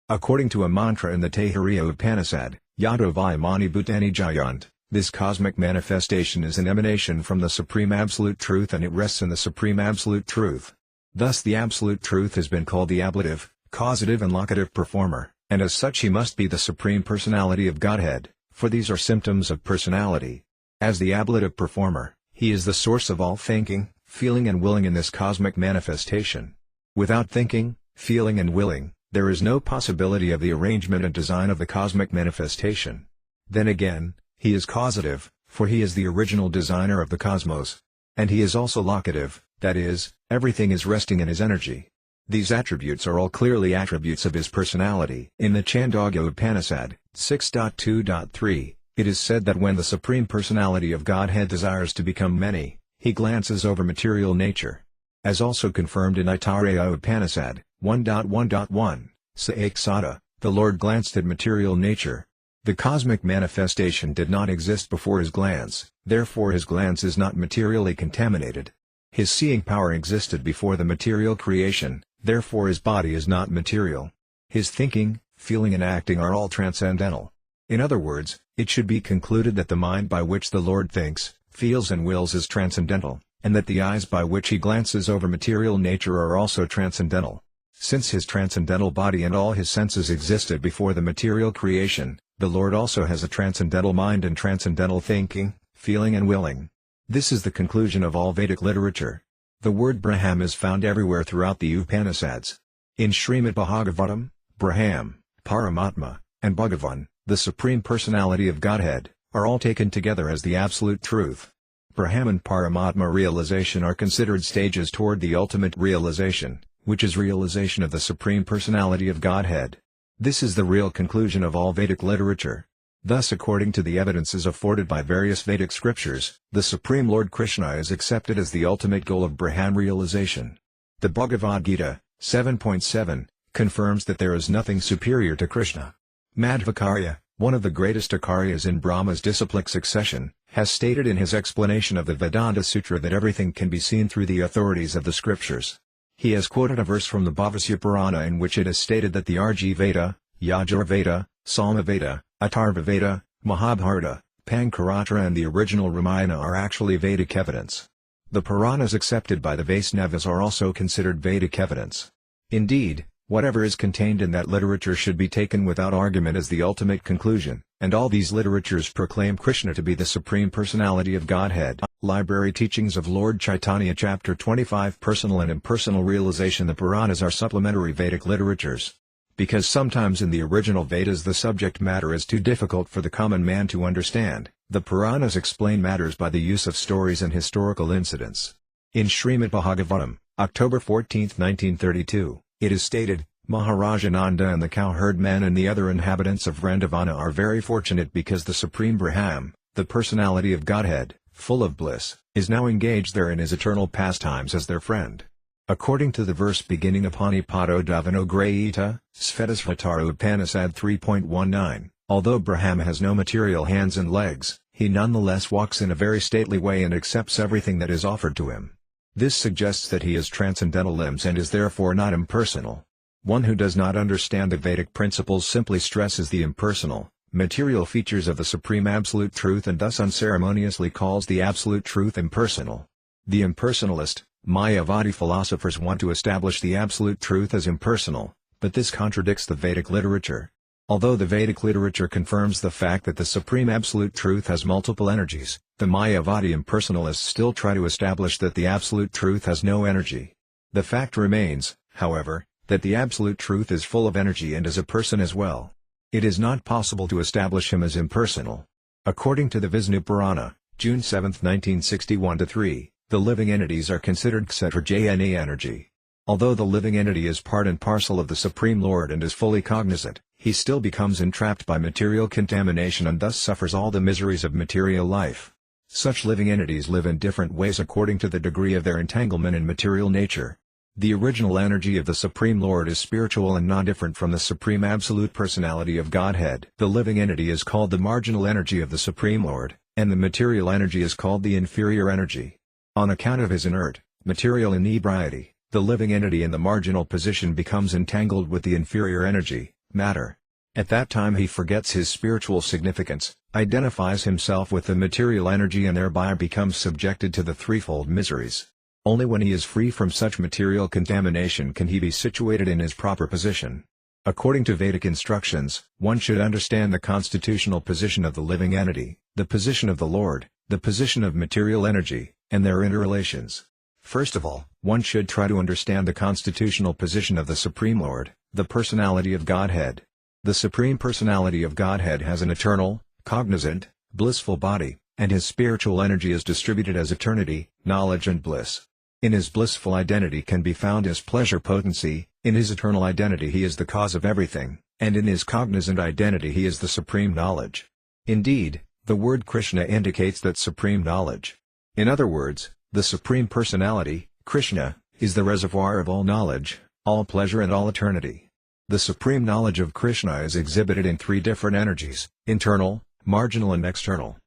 According to a mantra in the Taittiriya Upanishad, Yado Vimani Bhutani Jayant, this cosmic manifestation is an emanation from the Supreme Absolute Truth and it rests in the Supreme Absolute Truth. Thus the Absolute Truth has been called the ablative, causative and locative performer, and as such he must be the Supreme Personality of Godhead, for these are symptoms of personality. As the ablative performer, he is the source of all thinking, feeling and willing in this cosmic manifestation. Without thinking, feeling and willing, there is no possibility of the arrangement and design of the cosmic manifestation. Then again, he is causative, for he is the original designer of the cosmos. And he is also locative, that is, everything is resting in his energy. These attributes are all clearly attributes of his personality. In the Chandogya Upanishad, 6.2.3, it is said that when the Supreme Personality of Godhead desires to become many, he glances over material nature. As also confirmed in Aitareya Upanishad, 1.1.1, Saeksada, the Lord glanced at material nature. The cosmic manifestation did not exist before his glance, therefore his glance is not materially contaminated. His seeing power existed before the material creation, therefore his body is not material. His thinking, feeling and acting are all transcendental. In other words, it should be concluded that the mind by which the Lord thinks, feels and wills is transcendental, and that the eyes by which he glances over material nature are also transcendental. Since his transcendental body and all his senses existed before the material creation, the Lord also has a transcendental mind and transcendental thinking, feeling and willing. This is the conclusion of all Vedic literature. The word Braham is found everywhere throughout the Upanishads. In Srimad Bhagavatam, Braham, Paramatma, and Bhagavan, the Supreme Personality of Godhead, are all taken together as the Absolute Truth. Braham and Paramatma realization are considered stages toward the ultimate realization, which is realization of the Supreme Personality of Godhead. This is the real conclusion of all Vedic literature. Thus according to the evidences afforded by various Vedic scriptures, the Supreme Lord Krishna is accepted as the ultimate goal of Brahman realization. The Bhagavad Gita, 7.7, confirms that there is nothing superior to Krishna. Madhvacarya, one of the greatest acharyas in Brahma's disciplic succession, has stated in his explanation of the Vedanta Sutra that everything can be seen through the authorities of the scriptures. He has quoted a verse from the Bhavasya Purana in which it is stated that the Arjuna Veda, Yajur Veda, Sama Veda, Atharva Veda, Mahabharata, Pankaratra and the original Ramayana are actually Vedic evidence. The Puranas accepted by the Vaisnavas are also considered Vedic evidence. Indeed, whatever is contained in that literature should be taken without argument as the ultimate conclusion, and all these literatures proclaim Krishna to be the Supreme Personality of Godhead. Library Teachings of Lord Caitanya Chapter 25 Personal and Impersonal Realization. The Puranas are supplementary Vedic literatures. Because sometimes in the original Vedas the subject matter is too difficult for the common man to understand, the Puranas explain matters by the use of stories and historical incidents. In Srimad Bhagavatam, October 14, 1932, it is stated, Maharaja Nanda and the cowherd man and the other inhabitants of Vrindavana are very fortunate because the Supreme Brahman, the Personality of Godhead, full of bliss, is now engaged there in his eternal pastimes as their friend. According to the verse beginning Apanipato Davano Grahita, Svetasvatara Upanishad 3.19, although Brahma has no material hands and legs, he nonetheless walks in a very stately way and accepts everything that is offered to him. This suggests that he has transcendental limbs and is therefore not impersonal. One who does not understand the Vedic principles simply stresses the impersonal, material features of the Supreme Absolute Truth and thus unceremoniously calls the Absolute Truth impersonal. The impersonalist, Mayavadi philosophers want to establish the Absolute Truth as impersonal, but this contradicts the Vedic literature. Although the Vedic literature confirms the fact that the Supreme Absolute Truth has multiple energies, The Mayavadi impersonalists still try to establish that the absolute truth has no energy. The fact remains, however, that the absolute truth is full of energy and is a person as well. It is not possible to establish him as impersonal. According to the Vishnu Purana, June 7, 1961-3, the living entities are considered kshetrajayana energy. Although the living entity is part and parcel of the Supreme Lord and is fully cognizant, he still becomes entrapped by material contamination and thus suffers all the miseries of material life. Such living entities live in different ways according to the degree of their entanglement in material nature. The original energy of the Supreme Lord is spiritual and non-different from the Supreme Absolute Personality of Godhead. The living entity is called the marginal energy of the Supreme Lord, and the material energy is called the inferior energy. On account of his inert, material inebriety, the living entity in the marginal position becomes entangled with the inferior energy, matter. At that time he forgets his spiritual significance, identifies himself with the material energy and thereby becomes subjected to the threefold miseries. Only when he is free from such material contamination can he be situated in his proper position. According to Vedic instructions, one should understand the constitutional position of the living entity, the position of the Lord, the position of material energy, and their interrelations. First of all, one should try to understand the constitutional position of the Supreme Lord, the personality of Godhead. The Supreme Personality of Godhead has an eternal, cognizant, blissful body, and his spiritual energy is distributed as eternity, knowledge and bliss. In his blissful identity can be found his pleasure potency, in his eternal identity he is the cause of everything, and in his cognizant identity he is the supreme knowledge. Indeed, the word Krishna indicates that supreme knowledge. In other words, the Supreme Personality, Krishna, is the reservoir of all knowledge, all pleasure and all eternity. The supreme knowledge of Krishna is exhibited in three different energies, internal, marginal and external.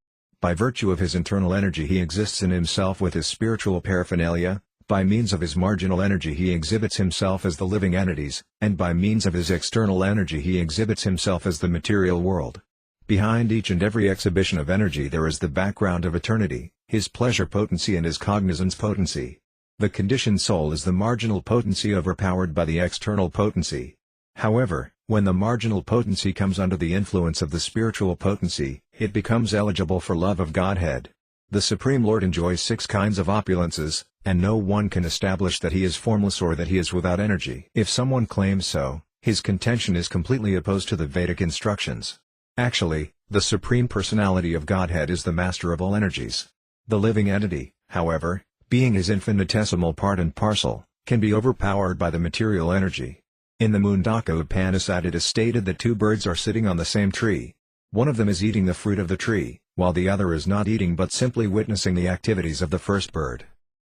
By virtue of his internal energy he exists in himself with his spiritual paraphernalia, by means of his marginal energy he exhibits himself as the living entities, and by means of his external energy he exhibits himself as the material world. Behind each and every exhibition of energy there is the background of eternity, his pleasure potency and his cognizance potency. The conditioned soul is the marginal potency overpowered by the external potency. However, when the marginal potency comes under the influence of the spiritual potency, it becomes eligible for love of Godhead. The Supreme Lord enjoys 6 kinds of opulences, and no one can establish that he is formless or that he is without energy. If someone claims so, his contention is completely opposed to the Vedic instructions. Actually, the Supreme Personality of Godhead is the master of all energies. The living entity, however, being his infinitesimal part and parcel, can be overpowered by the material energy. In the Mundaka Upanishad it is stated that 2 birds are sitting on the same tree. One of them is eating the fruit of the tree, while the other is not eating but simply witnessing the activities of the first bird.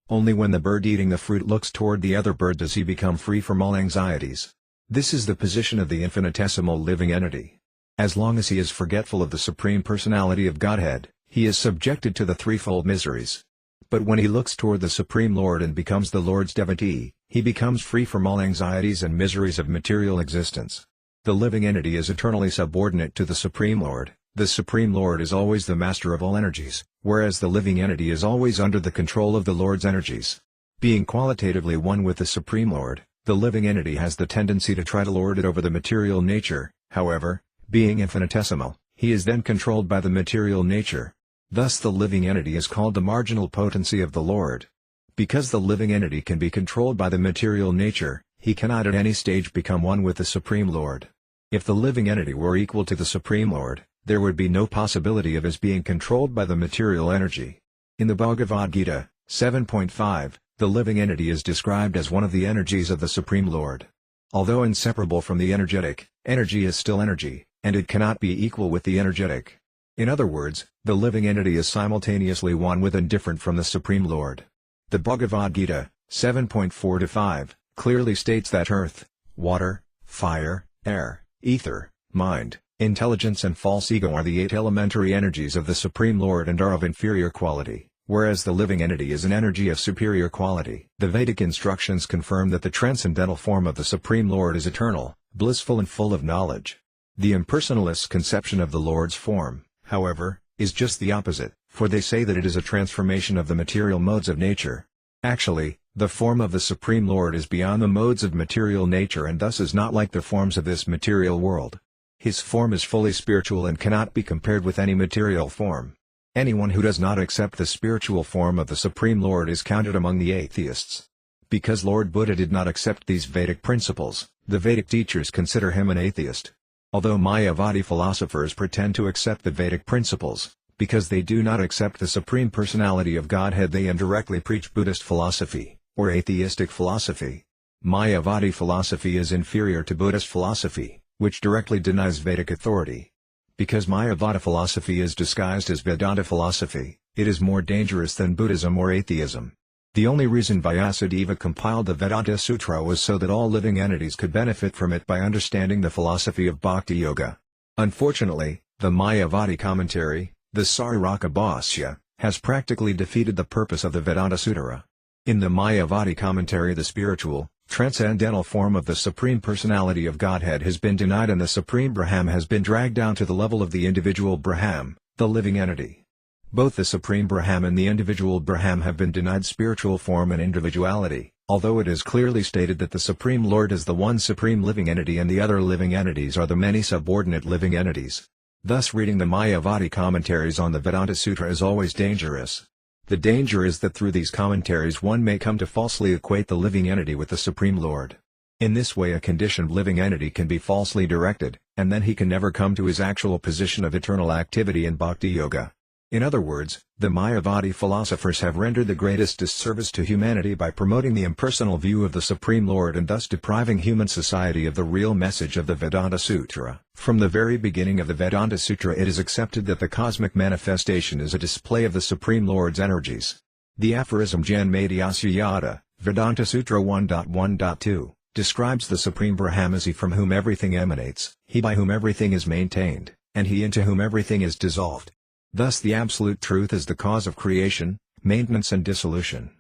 Only when the bird eating the fruit looks toward the other bird does he become free from all anxieties. This is the position of the infinitesimal living entity. As long as he is forgetful of the Supreme Personality of Godhead, he is subjected to the threefold miseries. But when he looks toward the Supreme Lord and becomes the Lord's devotee, he becomes free from all anxieties and miseries of material existence. The living entity is eternally subordinate to the Supreme Lord. The Supreme Lord is always the master of all energies, whereas the living entity is always under the control of the Lord's energies. Being qualitatively one with the Supreme Lord, the living entity has the tendency to try to lord it over the material nature. However, being infinitesimal, he is then controlled by the material nature. Thus the living entity is called the marginal potency of the Lord. Because the living entity can be controlled by the material nature, he cannot at any stage become one with the Supreme Lord. If the living entity were equal to the Supreme Lord, there would be no possibility of his being controlled by the material energy. In the Bhagavad Gita, 7.5, the living entity is described as one of the energies of the Supreme Lord. Although inseparable from the energetic, energy is still energy, and it cannot be equal with the energetic. In other words, the living entity is simultaneously one with and different from the Supreme Lord. The Bhagavad Gita, 7.4-5, clearly states that earth, water, fire, air, ether, mind, intelligence and false ego are the 8 elementary energies of the Supreme Lord and are of inferior quality, whereas the living entity is an energy of superior quality. The Vedic instructions confirm that the transcendental form of the Supreme Lord is eternal, blissful and full of knowledge. The impersonalists' conception of the Lord's form, however, is just the opposite, for they say that it is a transformation of the material modes of nature. Actually, the form of the Supreme Lord is beyond the modes of material nature and thus is not like the forms of this material world. His form is fully spiritual and cannot be compared with any material form. Anyone who does not accept the spiritual form of the Supreme Lord is counted among the atheists. Because Lord Buddha did not accept these Vedic principles, the Vedic teachers consider him an atheist. Although Mayavadi philosophers pretend to accept the Vedic principles, because they do not accept the Supreme Personality of Godhead, they indirectly preach Buddhist philosophy, or atheistic philosophy. Mayavadi philosophy is inferior to Buddhist philosophy, which directly denies Vedic authority. Because Mayavada philosophy is disguised as Vedanta philosophy, it is more dangerous than Buddhism or atheism. The only reason Vyasadeva compiled the Vedanta Sutra was so that all living entities could benefit from it by understanding the philosophy of Bhakti Yoga. Unfortunately, the Mayavadi commentary, the Sariraka Bhashya, has practically defeated the purpose of the Vedanta Sutra. In the Mayavadi commentary, the spiritual, transcendental form of the Supreme Personality of Godhead has been denied, and the Supreme Brahman has been dragged down to the level of the individual Brahman, the living entity. Both the Supreme Brahman and the individual Brahman have been denied spiritual form and individuality, although it is clearly stated that the Supreme Lord is the one supreme living entity and the other living entities are the many subordinate living entities. Thus, reading the Mayavadi commentaries on the Vedanta Sutra is always dangerous. The danger is that through these commentaries one may come to falsely equate the living entity with the Supreme Lord. In this way, a conditioned living entity can be falsely directed, and then he can never come to his actual position of eternal activity in Bhakti Yoga. In other words, the Mayavadi philosophers have rendered the greatest disservice to humanity by promoting the impersonal view of the Supreme Lord and thus depriving human society of the real message of the Vedanta Sutra. From the very beginning of the Vedanta Sutra, it is accepted that the cosmic manifestation is a display of the Supreme Lord's energies. The aphorism Janmadhyasya Yada, Vedanta Sutra 1.1.2, describes the Supreme Brahman as he from whom everything emanates, he by whom everything is maintained, and he into whom everything is dissolved. Thus the absolute truth is the cause of creation, maintenance and dissolution.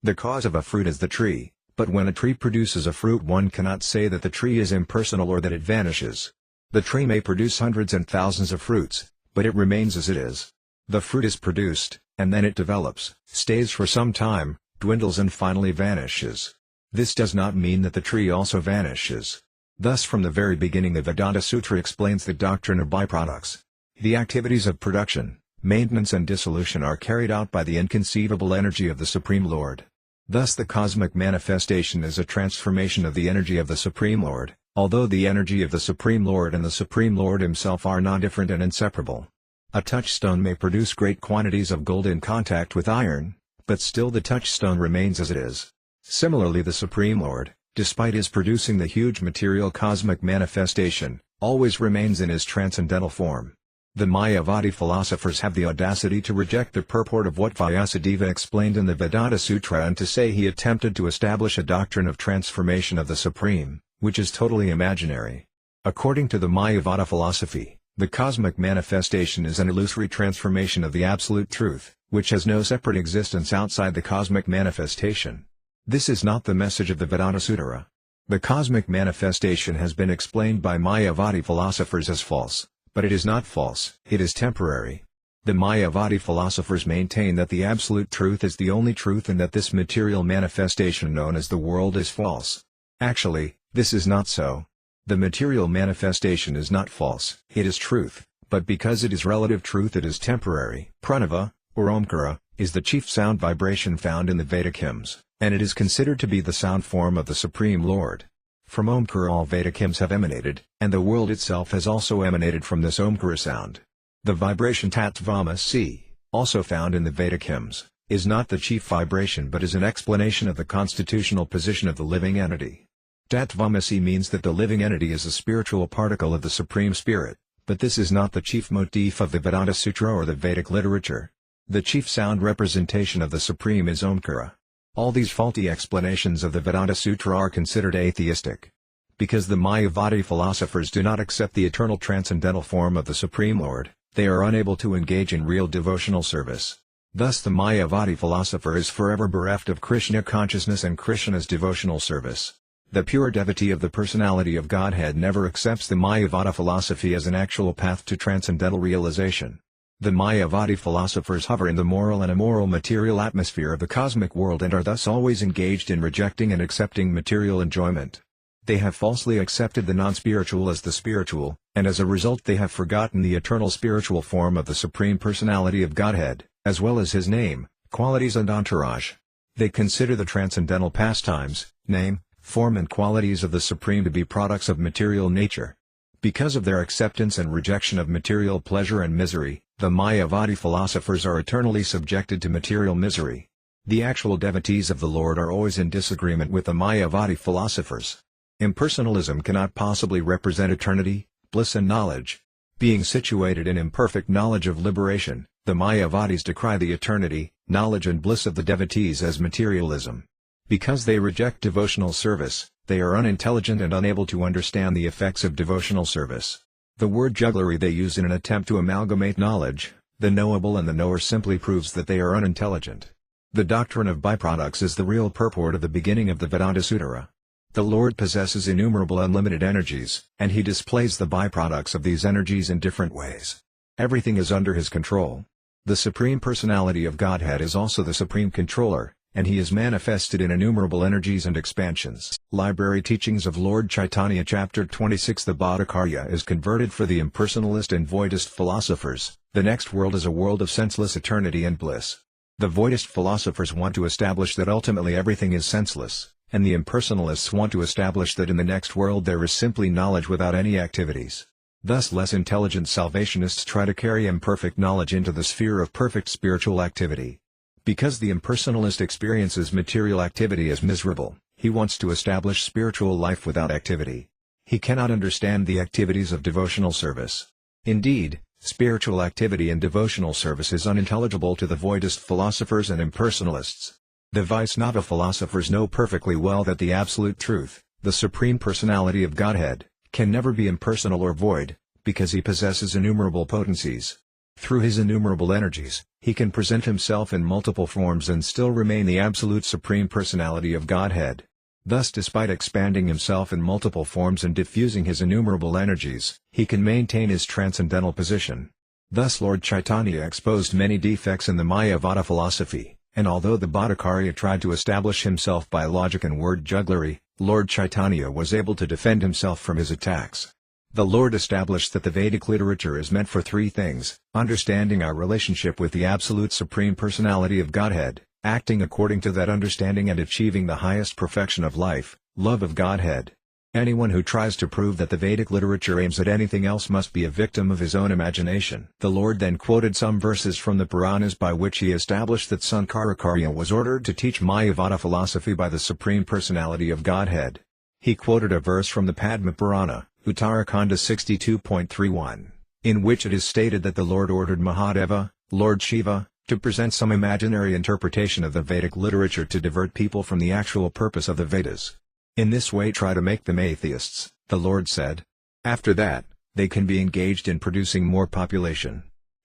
The cause of a fruit is the tree, but when a tree produces a fruit, one cannot say that the tree is impersonal or that it vanishes. The tree may produce hundreds and thousands of fruits, but it remains as it is. The fruit is produced, and then it develops, stays for some time, dwindles and finally vanishes. This does not mean that the tree also vanishes. Thus from the very beginning the Vedanta Sutra explains the doctrine of byproducts. The activities of production, maintenance and dissolution are carried out by the inconceivable energy of the Supreme Lord. Thus the cosmic manifestation is a transformation of the energy of the Supreme Lord, although the energy of the Supreme Lord and the Supreme Lord himself are non-different and inseparable. A touchstone may produce great quantities of gold in contact with iron, but still the touchstone remains as it is. Similarly, the Supreme Lord, despite his producing the huge material cosmic manifestation, always remains in his transcendental form. The Mayavadi philosophers have the audacity to reject the purport of what Vyasadeva explained in the Vedanta Sutra and to say he attempted to establish a doctrine of transformation of the Supreme, which is totally imaginary. According to the Mayavada philosophy, the cosmic manifestation is an illusory transformation of the absolute truth, which has no separate existence outside the cosmic manifestation. This is not the message of the Vedanta Sutra. The cosmic manifestation has been explained by Mayavadi philosophers as false. But it is not false, it is temporary. The Mayavadi philosophers maintain that the absolute truth is the only truth and that this material manifestation known as the world is false. Actually, this is not so. The material manifestation is not false, it is truth, but because it is relative truth it is temporary. Pranava, or Omkara, is the chief sound vibration found in the Vedic hymns, and it is considered to be the sound form of the Supreme Lord. From Omkara all Vedic hymns have emanated, and the world itself has also emanated from this Omkara sound. The vibration Tattvamasi, also found in the Vedic hymns, is not the chief vibration but is an explanation of the constitutional position of the living entity. Tattvamasi means that the living entity is a spiritual particle of the Supreme Spirit, but this is not the chief motif of the Vedanta Sutra or the Vedic literature. The chief sound representation of the Supreme is Omkara. All these faulty explanations of the Vedanta Sutra are considered atheistic. Because the Mayavadi philosophers do not accept the eternal transcendental form of the Supreme Lord, they are unable to engage in real devotional service. Thus the Mayavadi philosopher is forever bereft of Krishna consciousness and Krishna's devotional service. The pure devotee of the personality of Godhead never accepts the Mayavada philosophy as an actual path to transcendental realization. The Mayavadi philosophers hover in the moral and immoral material atmosphere of the cosmic world and are thus always engaged in rejecting and accepting material enjoyment. They have falsely accepted the non-spiritual as the spiritual, and as a result they have forgotten the eternal spiritual form of the Supreme Personality of Godhead, as well as His name, qualities and entourage. They consider the transcendental pastimes, name, form and qualities of the Supreme to be products of material nature. Because of their acceptance and rejection of material pleasure and misery, the Mayavadi philosophers are eternally subjected to material misery. The actual devotees of the Lord are always in disagreement with the Mayavadi philosophers. Impersonalism cannot possibly represent eternity, bliss and knowledge. Being situated in imperfect knowledge of liberation, the Mayavadis decry the eternity, knowledge and bliss of the devotees as materialism. Because they reject devotional service, they are unintelligent and unable to understand the effects of devotional service. The word jugglery they use in an attempt to amalgamate knowledge, the knowable and the knower simply proves that they are unintelligent. The doctrine of byproducts is the real purport of the beginning of the Vedanta Sutara. The Lord possesses innumerable unlimited energies, and He displays the byproducts of these energies in different ways. Everything is under His control. The Supreme Personality of Godhead is also the Supreme Controller, and He is manifested in innumerable energies and expansions. Library Teachings of Lord Caitanya Chapter 26 The Bhattacharya is converted for the impersonalist and voidist philosophers. The next world is a world of senseless eternity and bliss. The voidist philosophers want to establish that ultimately everything is senseless, and the impersonalists want to establish that in the next world there is simply knowledge without any activities. Thus less intelligent salvationists try to carry imperfect knowledge into the sphere of perfect spiritual activity. Because the impersonalist experiences material activity as miserable, he wants to establish spiritual life without activity. He cannot understand the activities of devotional service. Indeed, spiritual activity and devotional service is unintelligible to the voidist philosophers and impersonalists. The Vaisnava philosophers know perfectly well that the Absolute Truth, the Supreme Personality of Godhead, can never be impersonal or void, because He possesses innumerable potencies. Through His innumerable energies, He can present Himself in multiple forms and still remain the Absolute Supreme Personality of Godhead. Thus, despite expanding Himself in multiple forms and diffusing His innumerable energies, He can maintain His transcendental position. Thus Lord Caitanya exposed many defects in the Mayavada philosophy. And although the Bhattacharya tried to establish himself by logic and word jugglery, Lord Caitanya was able to defend himself from his attacks. The Lord established that the Vedic literature is meant for three things: understanding our relationship with the Absolute Supreme Personality of Godhead, acting according to that understanding and achieving the highest perfection of life, love of Godhead. Anyone who tries to prove that the Vedic literature aims at anything else must be a victim of his own imagination. The Lord then quoted some verses from the Puranas by which He established that Sankarakarya was ordered to teach Mayavada philosophy by the Supreme Personality of Godhead. He quoted a verse from the Padma Purana, Uttarakhanda 62.31, in which it is stated that the Lord ordered Mahadeva, Lord Shiva, to present some imaginary interpretation of the Vedic literature to divert people from the actual purpose of the Vedas. In this way try to make them atheists, the Lord said. After that, they can be engaged in producing more population.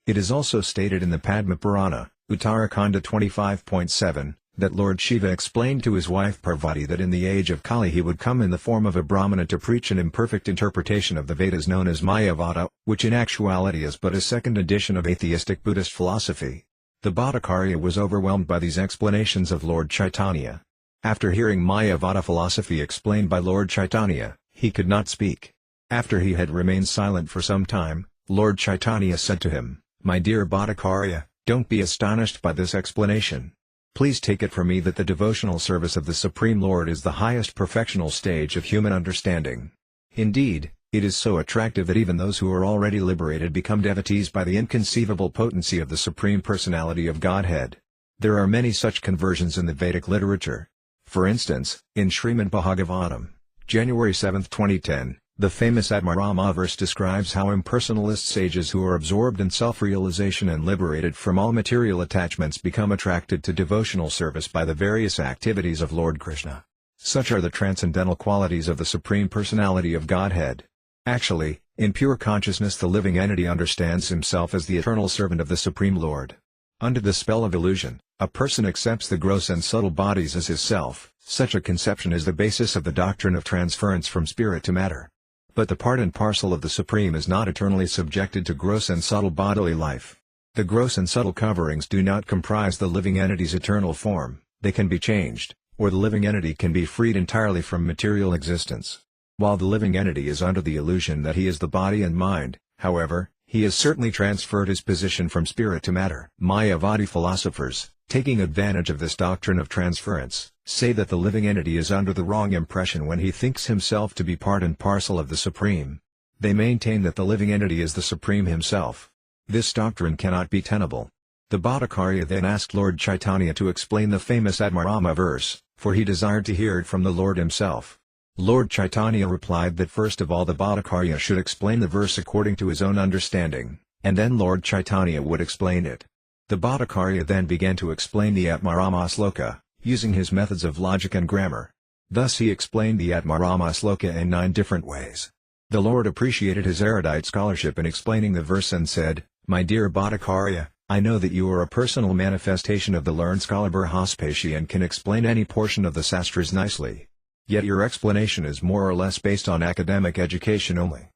It is also stated in the Padma Purana, Uttarakhanda 25.7, that Lord Shiva explained to his wife Parvati that in the age of Kali he would come in the form of a Brahmana to preach an imperfect interpretation of the Vedas known as Mayavada, which in actuality is but a second edition of atheistic Buddhist philosophy. The Bhattacharya was overwhelmed by these explanations of Lord Caitanya. After hearing Mayavada philosophy explained by Lord Caitanya, he could not speak. After he had remained silent for some time, Lord Caitanya said to him, "My dear Bhattacharya, don't be astonished by this explanation. Please take it from me that the devotional service of the Supreme Lord is the highest perfectional stage of human understanding. Indeed, it is so attractive that even those who are already liberated become devotees by the inconceivable potency of the Supreme Personality of Godhead. There are many such conversions in the Vedic literature. For instance, in Srimad Bhagavatam, January 7, 2010, the famous Atmarama verse describes how impersonalist sages who are absorbed in self-realization and liberated from all material attachments become attracted to devotional service by the various activities of Lord Krishna. Such are the transcendental qualities of the Supreme Personality of Godhead. Actually, in pure consciousness the living entity understands himself as the eternal servant of the Supreme Lord. Under the spell of illusion, a person accepts the gross and subtle bodies as his self. Such a conception is the basis of the doctrine of transference from spirit to matter. But the part and parcel of the Supreme is not eternally subjected to gross and subtle bodily life. The gross and subtle coverings do not comprise the living entity's eternal form, they can be changed, or the living entity can be freed entirely from material existence. While the living entity is under the illusion that he is the body and mind, however, he has certainly transferred his position from spirit to matter. Mayavadi philosophers, taking advantage of this doctrine of transference, say that the living entity is under the wrong impression when he thinks himself to be part and parcel of the Supreme. They maintain that the living entity is the Supreme himself. This doctrine cannot be tenable. The Bhattacharya then asked Lord Caitanya to explain the famous Atmarama verse, for he desired to hear it from the Lord himself. Lord Caitanya replied that first of all the Bhattacharya should explain the verse according to his own understanding, and then Lord Caitanya would explain it. The Bhattacharya then began to explain the Atmarama sloka, using his methods of logic and grammar. Thus he explained the Atmarama sloka in 9 different ways. The Lord appreciated his erudite scholarship in explaining the verse and said, "My dear Bhattacharya, I know that you are a personal manifestation of the learned scholar Brihaspati and can explain any portion of the sastras nicely. Yet your explanation is more or less based on academic education only.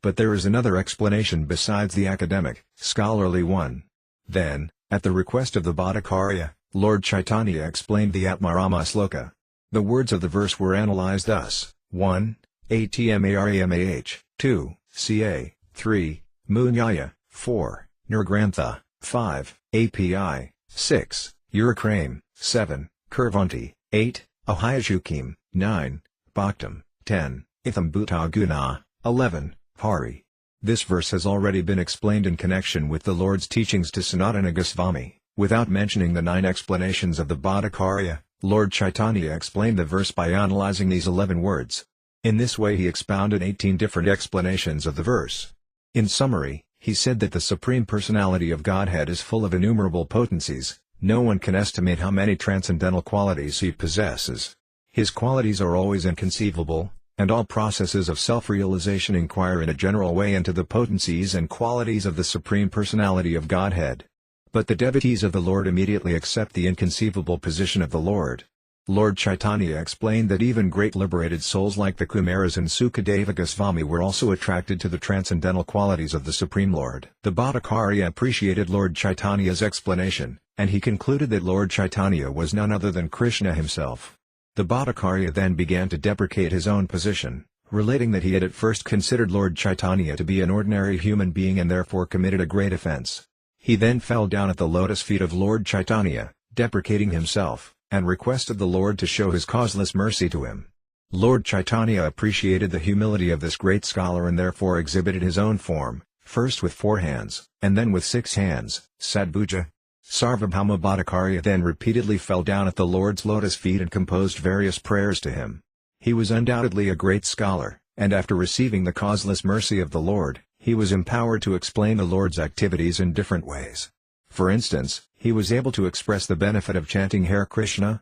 But there is another explanation besides the academic, scholarly one." Then, at the request of the Bhattacharya, Lord Caitanya explained the Atmarama sloka. The words of the verse were analyzed thus: 1. Atmaramah, 2. Ca, 3. Munyaya, 4. Nirgrantha, 5. Api, 6. Urakrame, 7. Kurvanti, 8. Ahayashukim, 9. Bhaktam, 10. Itham Bhutaguna, 11. Hari. This verse has already been explained in connection with the Lord's teachings to Sanatana Goswami. Without mentioning the 9 explanations of the Bhattacharya, Lord Caitanya explained the verse by analyzing these 11 words. In this way he expounded 18 different explanations of the verse. In summary, he said that the Supreme Personality of Godhead is full of innumerable potencies. No one can estimate how many transcendental qualities he possesses. His qualities are always inconceivable, and all processes of self-realization inquire in a general way into the potencies and qualities of the Supreme Personality of Godhead. But the devotees of the Lord immediately accept the inconceivable position of the Lord. Lord Caitanya explained that even great liberated souls like the Kumaras and Sukadeva Goswami were also attracted to the transcendental qualities of the Supreme Lord. The Bhattacharya appreciated Lord Chaitanya's explanation, and he concluded that Lord Caitanya was none other than Krishna himself. The Bhattacharya then began to deprecate his own position, relating that he had at first considered Lord Caitanya to be an ordinary human being and therefore committed a great offense. He then fell down at the lotus feet of Lord Caitanya, deprecating himself, and requested the Lord to show his causeless mercy to him. Lord Caitanya appreciated the humility of this great scholar and therefore exhibited his own form, first with 4 hands, and then with 6 hands, Sadbhuja. Sarvabhauma Bhattacharya then repeatedly fell down at the Lord's lotus feet and composed various prayers to him. He was undoubtedly a great scholar, and after receiving the causeless mercy of the Lord, he was empowered to explain the Lord's activities in different ways. For instance, he was able to express the benefit of chanting Hare Krishna,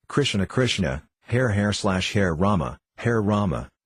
Krishna Krishna, Hare Rama,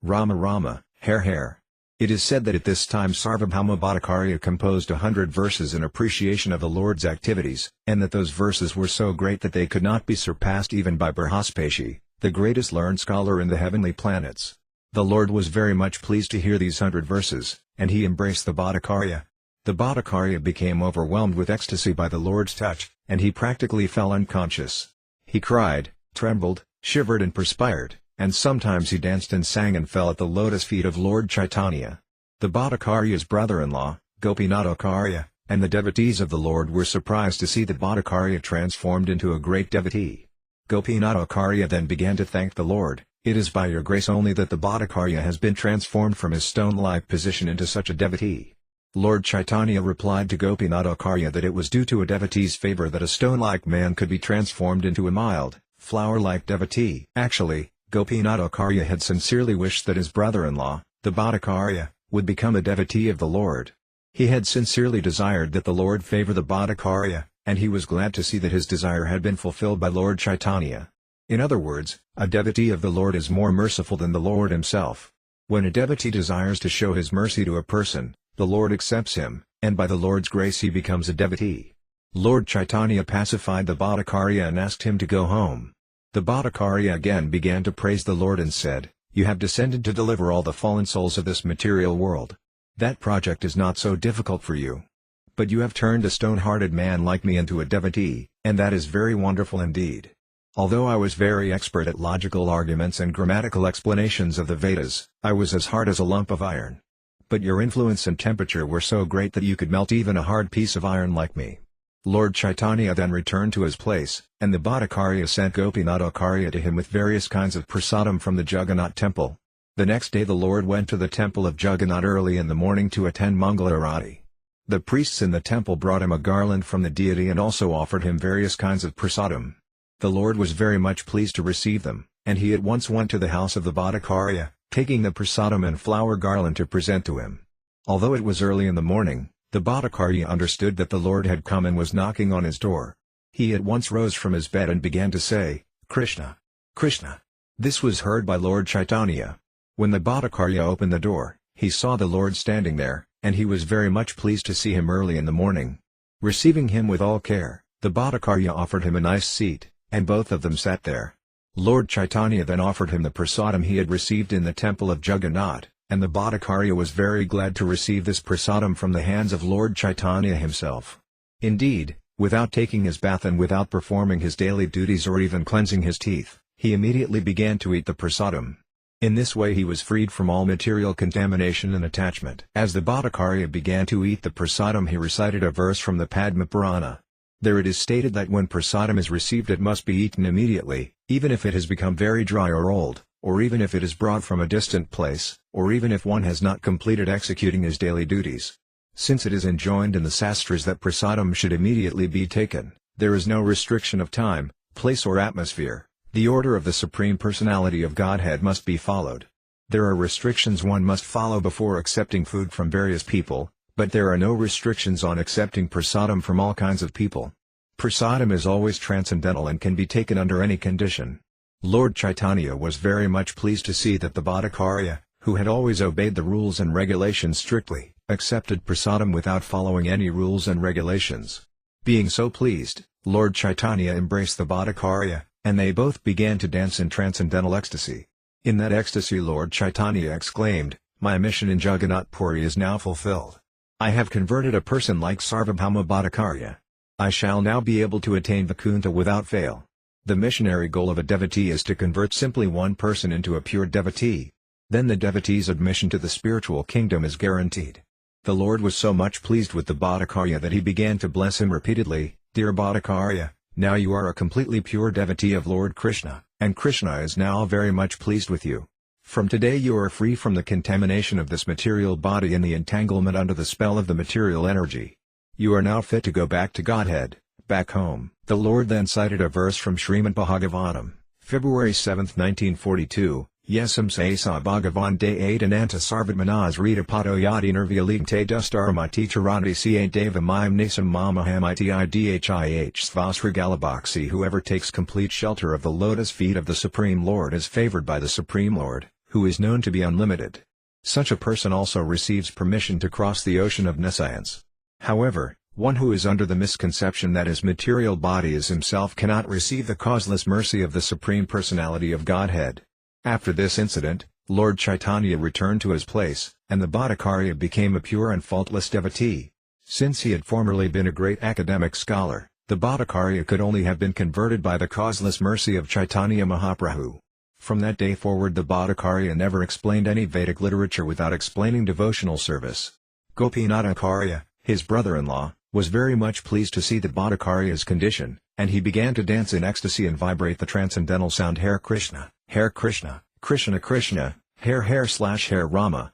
Rama Rama, Hare. It is said that at this time Sarvabhauma Bhattacharya composed 100 verses in appreciation of the Lord's activities, and that those verses were so great that they could not be surpassed even by Brihaspati, the greatest learned scholar in the heavenly planets. The Lord was very much pleased to hear these 100 verses, and he embraced the Bhattacharya. The Bhattacharya became overwhelmed with ecstasy by the Lord's touch, and he practically fell unconscious. He cried, trembled, shivered and perspired, and sometimes he danced and sang and fell at the lotus feet of Lord Caitanya. The Bhattacharya's brother-in-law, Gopinathacharya, and the devotees of the Lord were surprised to see that Bhattacharya transformed into a great devotee. Gopinathacharya then began to thank the Lord. "It is by your grace only that the Bhattacharya has been transformed from his stone-like position into such a devotee." Lord Caitanya replied to Gopinathacharya that it was due to a devotee's favor that a stone-like man could be transformed into a mild, flower-like devotee. Actually, Gopinathacharya had sincerely wished that his brother-in-law, the Bhattacharya, would become a devotee of the Lord. He had sincerely desired that the Lord favor the Bhattacharya, and he was glad to see that his desire had been fulfilled by Lord Caitanya. In other words, a devotee of the Lord is more merciful than the Lord himself. When a devotee desires to show his mercy to a person, the Lord accepts him, and by the Lord's grace he becomes a devotee. Lord Caitanya pacified the Bhattacharya and asked him to go home. The Bhattacharya again began to praise the Lord and said, "You have descended to deliver all the fallen souls of this material world. That project is not so difficult for you. But you have turned a stone-hearted man like me into a devotee, and that is very wonderful indeed. Although I was very expert at logical arguments and grammatical explanations of the Vedas, I was as hard as a lump of iron. But your influence and temperature were so great that you could melt even a hard piece of iron like me." Lord Caitanya then returned to his place, and the Bhattacharya sent Gopinathacharya to him with various kinds of prasadam from the Jagannath temple. The next day the Lord went to the temple of Jagannath early in the morning to attend Mangala Arati. The priests in the temple brought him a garland from the deity and also offered him various kinds of prasadam. The Lord was very much pleased to receive them, and he at once went to the house of the Bhattacharya, taking the prasadam and flower garland to present to him. Although it was early in the morning, the Bhattacharya understood that the Lord had come and was knocking on his door. He at once rose from his bed and began to say, "Krishna! Krishna!" This was heard by Lord Caitanya. When the Bhattacharya opened the door, he saw the Lord standing there, and he was very much pleased to see him early in the morning. Receiving him with all care, the Bhattacharya offered him a nice seat, and both of them sat there. Lord Caitanya then offered him the prasadam he had received in the temple of Jagannath, and the Bhattacharya was very glad to receive this prasadam from the hands of Lord Caitanya himself. Indeed, without taking his bath and without performing his daily duties or even cleansing his teeth, he immediately began to eat the prasadam. In this way he was freed from all material contamination and attachment. As the Bhattacharya began to eat the prasadam, he recited a verse from the Padma Purana. There it is stated that when prasadam is received it must be eaten immediately, even if it has become very dry or old, or even if it is brought from a distant place, or even if one has not completed executing his daily duties. Since it is enjoined in the sastras that prasadam should immediately be taken, there is no restriction of time, place or atmosphere. The order of the Supreme Personality of Godhead must be followed. There are restrictions one must follow before accepting food from various people, but there are no restrictions on accepting prasadam from all kinds of people. Prasadam is always transcendental and can be taken under any condition. Lord Caitanya was very much pleased to see that the Bhattacharya, who had always obeyed the rules and regulations strictly, accepted prasadam without following any rules and regulations. Being so pleased, Lord Caitanya embraced the Bhattacharya, and they both began to dance in transcendental ecstasy. In that ecstasy Lord Caitanya exclaimed, "My mission in Jagannath Puri is now fulfilled. I have converted a person like Sarvabhauma Bhattacharya. I shall now be able to attain Vaikuntha without fail." The missionary goal of a devotee is to convert simply one person into a pure devotee. Then the devotee's admission to the spiritual kingdom is guaranteed. The Lord was so much pleased with the Bhattacharya that he began to bless him repeatedly. "Dear Bhattacharya, now you are a completely pure devotee of Lord Krishna, and Krishna is now very much pleased with you. From today you are free from the contamination of this material body and the entanglement under the spell of the material energy. You are now fit to go back to Godhead, back home." The Lord then cited a verse from Srimad Bhagavatam, February 7, 1942, Yesam Sa Bhagavan De Adananta Sarvatmanas Rita Pato Yadi Nirvyalite Dustaramati Charandi Ca Deva Mime Nasam Mamahamiti Idhih Svasragalabaksi. Whoever takes complete shelter of the lotus feet of the Supreme Lord is favored by the Supreme Lord, who is known to be unlimited. Such a person also receives permission to cross the ocean of nescience. However, one who is under the misconception that his material body is himself cannot receive the causeless mercy of the Supreme Personality of Godhead. After this incident, Lord Caitanya returned to his place, and the Bhattacharya became a pure and faultless devotee. Since he had formerly been a great academic scholar, the Bhattacharya could only have been converted by the causeless mercy of Caitanya Mahaprabhu. From that day forward the Bhattacharya never explained any Vedic literature without explaining devotional service. Gopinathacharya, his brother-in-law, was very much pleased to see the Bhattacharya's condition, and he began to dance in ecstasy and vibrate the transcendental sound Hare Krishna, Krishna, Krishna, Hare Rama,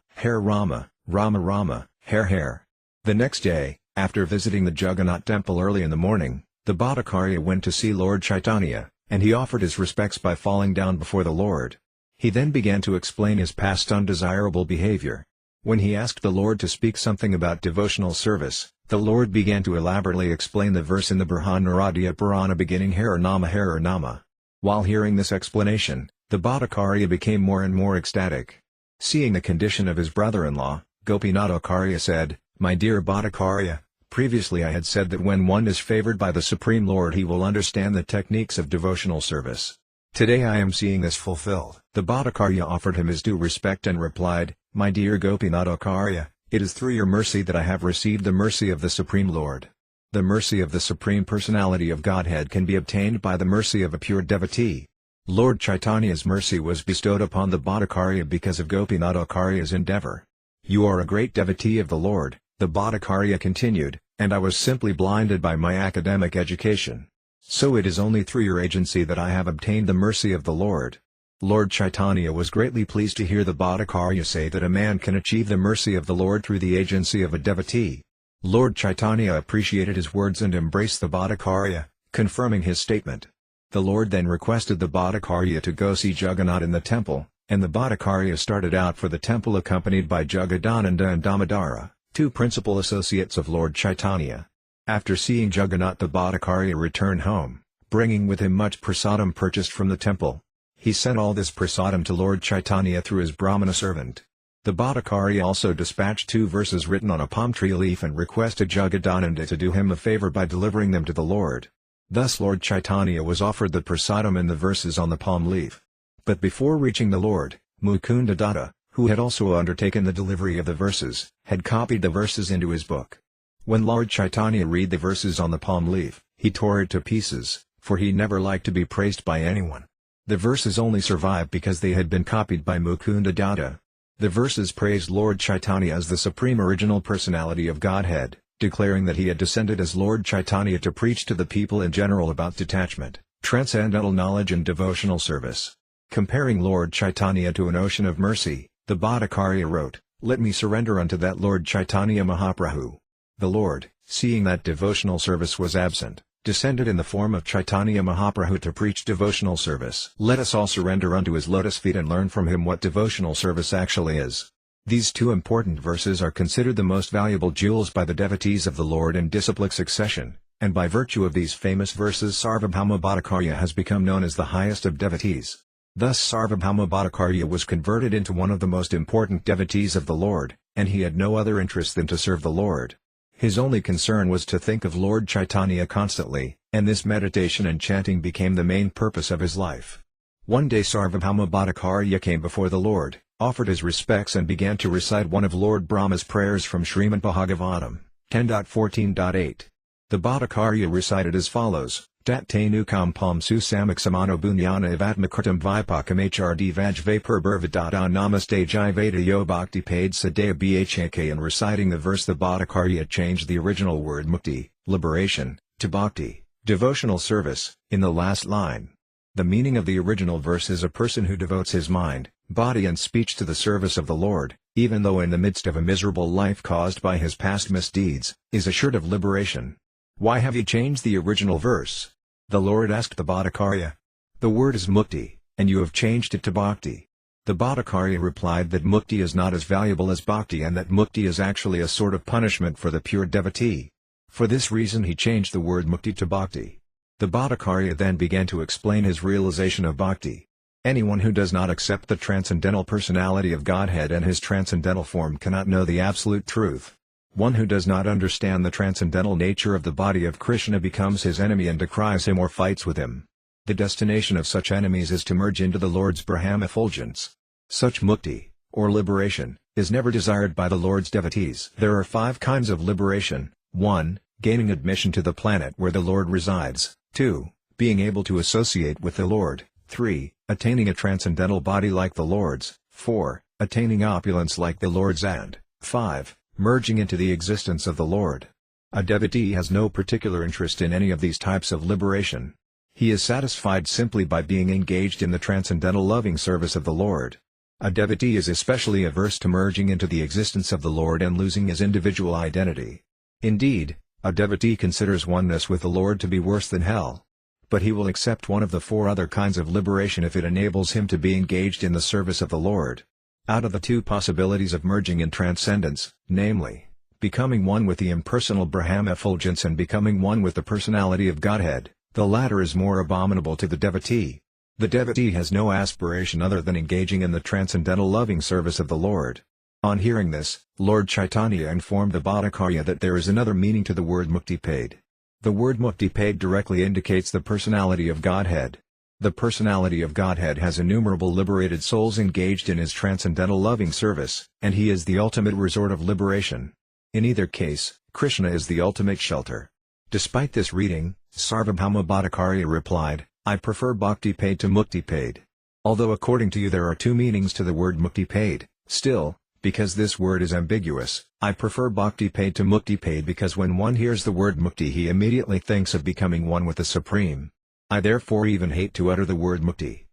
Rama Rama, Hare. The next day, after visiting the Jagannath temple early in the morning, the Bhattacharya went to see Lord Caitanya, and he offered his respects by falling down before the Lord. He then began to explain his past undesirable behavior. When he asked the Lord to speak something about devotional service, the Lord began to elaborately explain the verse in the Brihadaranyaka Purana beginning Hare Nama. While hearing this explanation, the Bhattacharya became more and more ecstatic. Seeing the condition of his brother-in-law, Gopinathacharya said, "My dear Bhattacharya, previously I had said that when one is favored by the Supreme Lord he will understand the techniques of devotional service. Today I am seeing this fulfilled." The Bhattacharya offered him his due respect and replied, "My dear Gopinathacharya, it is through your mercy that I have received the mercy of the Supreme Lord. The mercy of the Supreme Personality of Godhead can be obtained by the mercy of a pure devotee. Lord Chaitanya's mercy was bestowed upon the Bhattacharya because of Gopinath Acharya's endeavor. "You are a great devotee of the Lord," the Bhattacharya continued, "and I was simply blinded by my academic education. So it is only through your agency that I have obtained the mercy of the Lord." Lord Chaitanya was greatly pleased to hear the Bhattacharya say that a man can achieve the mercy of the Lord through the agency of a devotee. Lord Chaitanya appreciated his words and embraced the Bhattacharya, confirming his statement. The Lord then requested the Bhattacharya to go see Jagannath in the temple, and the Bhattacharya started out for the temple accompanied by Jagadananda and Damodara, two principal associates of Lord Chaitanya. After seeing Jagannath, the Bhattacharya returned home, bringing with him much prasadam purchased from the temple. He sent all this prasadam to Lord Chaitanya through his Brahmana servant. The Bhattacharya also dispatched 2 verses written on a palm tree leaf and requested Jagadananda to do him a favor by delivering them to the Lord. Thus Lord Chaitanya was offered the prasadam and the verses on the palm leaf. But before reaching the Lord, Mukunda Datta, who had also undertaken the delivery of the verses, had copied the verses into his book. When Lord Chaitanya read the verses on the palm leaf, he tore it to pieces, for he never liked to be praised by anyone. The verses only survived because they had been copied by Mukunda Datta. The verses praised Lord Chaitanya as the Supreme Original Personality of Godhead, declaring that he had descended as Lord Chaitanya to preach to the people in general about detachment, transcendental knowledge and devotional service. Comparing Lord Chaitanya to an ocean of mercy, the Bhattacharya wrote, "Let me surrender unto that Lord Chaitanya Mahaprabhu." The Lord, seeing that devotional service was absent, descended in the form of Chaitanya Mahaprabhu to preach devotional service. Let us all surrender unto his lotus feet and learn from him what devotional service actually is. These 2 important verses are considered the most valuable jewels by the devotees of the Lord in disciplic succession, and by virtue of these famous verses Sarvabhauma Bhattacharya has become known as the highest of devotees. Thus Sarvabhauma Bhattacharya was converted into one of the most important devotees of the Lord, and he had no other interest than to serve the Lord. His only concern was to think of Lord Chaitanya constantly, and this meditation and chanting became the main purpose of his life. One day Sarvabhauma Bhattacharya came before the Lord, offered his respects and began to recite one of Lord Brahma's prayers from Srimad Bhagavatam, 10.14.8. The Bhattacharya recited as follows, Tattanukam pam susamak samano bunyana evatmakritam vipakam hrd vajve purburvadada namaste jiveda yo bhakti paid sadaya bhak. In reciting the verse the Bhattacharya changed the original word mukti, liberation, to bhakti, devotional service, in the last line. The meaning of the original verse is a person who devotes his mind, body and speech to the service of the Lord, even though in the midst of a miserable life caused by his past misdeeds, is assured of liberation. Why have you changed the original verse? The Lord asked the Bhattacharya. The word is mukti, and you have changed it to bhakti. The Bhattacharya replied that mukti is not as valuable as bhakti and that mukti is actually a sort of punishment for the pure devotee. For this reason he changed the word mukti to bhakti. The Bhattacharya then began to explain his realization of bhakti. Anyone who does not accept the transcendental personality of Godhead and his transcendental form cannot know the absolute truth. One who does not understand the transcendental nature of the body of Krishna becomes his enemy and decries him or fights with him. The destination of such enemies is to merge into the Lord's Brahma effulgence. Such mukti, or liberation, is never desired by the Lord's devotees. There are 5 kinds of liberation: 1. Gaining admission to the planet where the Lord resides; 2. Being able to associate with the Lord; 3. Attaining a transcendental body like the Lord's; 4. Attaining opulence like the Lord's; and 5. Merging into the existence of the Lord. A devotee has no particular interest in any of these types of liberation. He is satisfied simply by being engaged in the transcendental loving service of the Lord. A devotee is especially averse to merging into the existence of the Lord and losing his individual identity. Indeed, a devotee considers oneness with the Lord to be worse than hell. But he will accept one of the 4 other kinds of liberation if it enables him to be engaged in the service of the Lord. Out of the 2 possibilities of merging in transcendence, namely, becoming one with the impersonal Brahma effulgence and becoming one with the personality of Godhead, the latter is more abominable to the devotee. The devotee has no aspiration other than engaging in the transcendental loving service of the Lord. On hearing this, Lord Chaitanya informed the Bhattacharya that there is another meaning to the word mukti paid. The word mukti paid directly indicates the personality of Godhead. The personality of Godhead has innumerable liberated souls engaged in his transcendental loving service, and he is the ultimate resort of liberation. In either case, Krishna is the ultimate shelter. Despite this reading, Sarvabhauma Bhattacharya replied, I prefer bhakti paid to mukti paid. Although according to you there are two meanings to the word mukti paid, still, because this word is ambiguous, I prefer bhakti paid to mukti paid because when one hears the word mukti he immediately thinks of becoming one with the Supreme. I therefore even hate to utter the word mukti.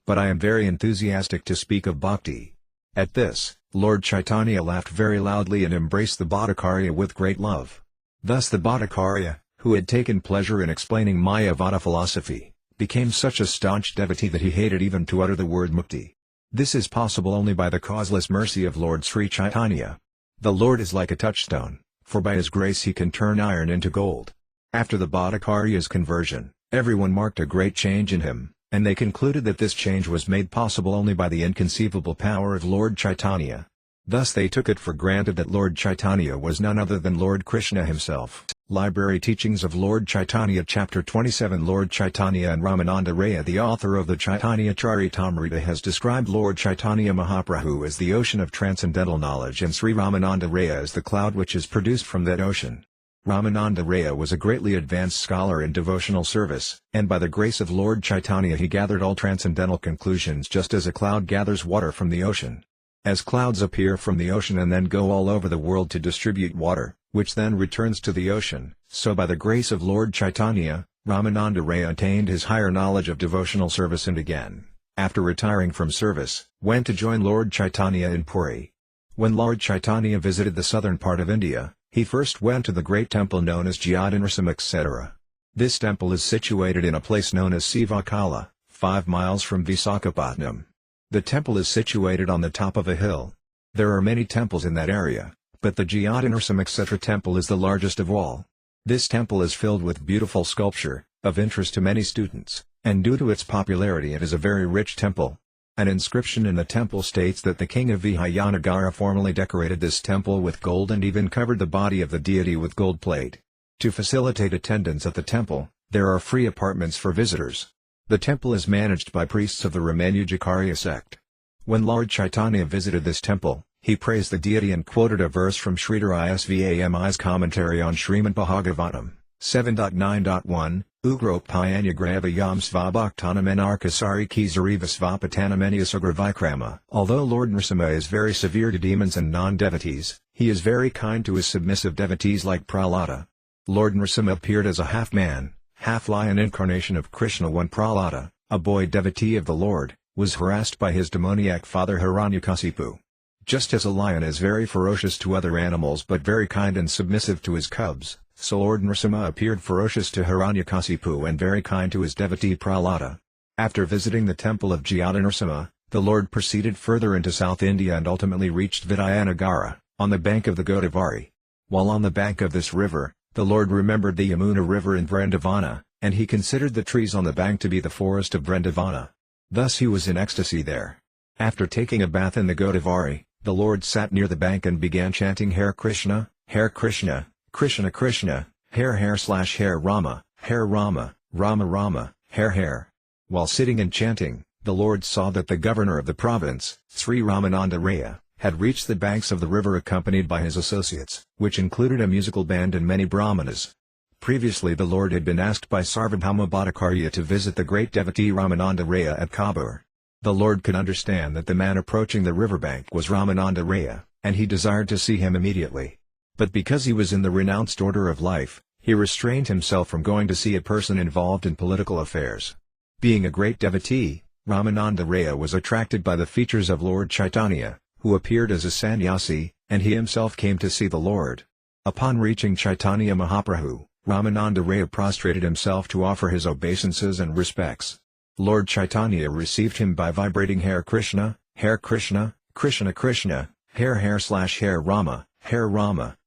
But I am very enthusiastic to speak of bhakti. At this, Lord Chaitanya laughed very loudly and embraced the Bhattacharya with great love. Thus the Bhattacharya, who had taken pleasure in explaining Mayavada philosophy, became such a staunch devotee that he hated even to utter the word mukti. This is possible only by the causeless mercy of Lord Sri Chaitanya. The Lord is like a touchstone, for by his grace he can turn iron into gold. After the Bhattacharya's conversion, everyone marked a great change in him, and they concluded that this change was made possible only by the inconceivable power of Lord Chaitanya. Thus they took it for granted that Lord Chaitanya was none other than Lord Krishna himself. Library Teachings of Lord Chaitanya Chapter 27 Lord Chaitanya and Ramananda Raya. The author of the Caitanya Charitamrita has described Lord Chaitanya Mahaprabhu as the ocean of transcendental knowledge and Sri Ramananda Raya as the cloud which is produced from that ocean. Ramananda Raya was a greatly advanced scholar in devotional service, and by the grace of Lord Chaitanya he gathered all transcendental conclusions just as a cloud gathers water from the ocean. As clouds appear from the ocean and then go all over the world to distribute water, which then returns to the ocean, so by the grace of Lord Chaitanya, Ramananda Raya attained his higher knowledge of devotional service and again, after retiring from service, went to join Lord Chaitanya in Puri. When Lord Chaitanya visited the southern part of India, he first went to the great temple known as Jayadinrasam etc. This temple is situated in a place known as Sivakala, 5 miles from Visakhapatnam. The temple is situated on the top of a hill. There are many temples in that area, but the Jayadinrasam etc. temple is the largest of all. This temple is filled with beautiful sculpture, of interest to many students, and due to its popularity it is a very rich temple. An inscription in the temple states that the king of Vijayanagara formerly decorated this temple with gold and even covered the body of the deity with gold plate. To facilitate attendance at the temple, there are free apartments for visitors. The temple is managed by priests of the Ramanujakarya sect. When Lord Chaitanya visited this temple, he praised the deity and quoted a verse from Sridhar Isvami's commentary on Srimad Bhagavatam, 7.9.1, Ugropayanya Gravayam Svabhaktanam Enarkasari Kizariva Svapatanam Eniasugravikrama. Although Lord Nrsimha is very severe to demons and non-devotees, he is very kind to his submissive devotees like Prahlada. Lord Nrsimha appeared as a half-man, half-lion incarnation of Krishna when Prahlada, a boy devotee of the Lord, was harassed by his demoniac father Hiranyakasipu. Just as a lion is very ferocious to other animals but very kind and submissive to his cubs, so Lord Nrsimha appeared ferocious to Hiranyakasipu and very kind to his devotee Prahlada. After visiting the temple of Jayadinrasama, the Lord proceeded further into South India and ultimately reached Vijayanagara, on the bank of the Godavari. While on the bank of this river, the Lord remembered the Yamuna river in Vrindavana, and he considered the trees on the bank to be the forest of Vrindavana. Thus he was in ecstasy there. After taking a bath in the Godavari, the Lord sat near the bank and began chanting Hare Krishna, Krishna Krishna, Hare Rama, Rama Rama, Hare. While sitting and chanting, the Lord saw that the governor of the province, Sri Ramananda Raya, had reached the banks of the river accompanied by his associates, which included a musical band and many brahmanas. Previously the Lord had been asked by Sarvabhauma Bhattacharya to visit the great devotee Ramananda Raya at Kabur. The Lord could understand that the man approaching the riverbank was Ramananda Raya, and he desired to see him immediately. But because he was in the renounced order of life, he restrained himself from going to see a person involved in political affairs. Being a great devotee, Ramananda Raya was attracted by the features of Lord Chaitanya, who appeared as a sannyasi, and he himself came to see the Lord. Upon reaching Caitanya Mahaprabhu, Ramananda Raya prostrated himself to offer his obeisances and respects. Lord Chaitanya received him by vibrating Hare Krishna, Krishna Krishna, Hare Rama,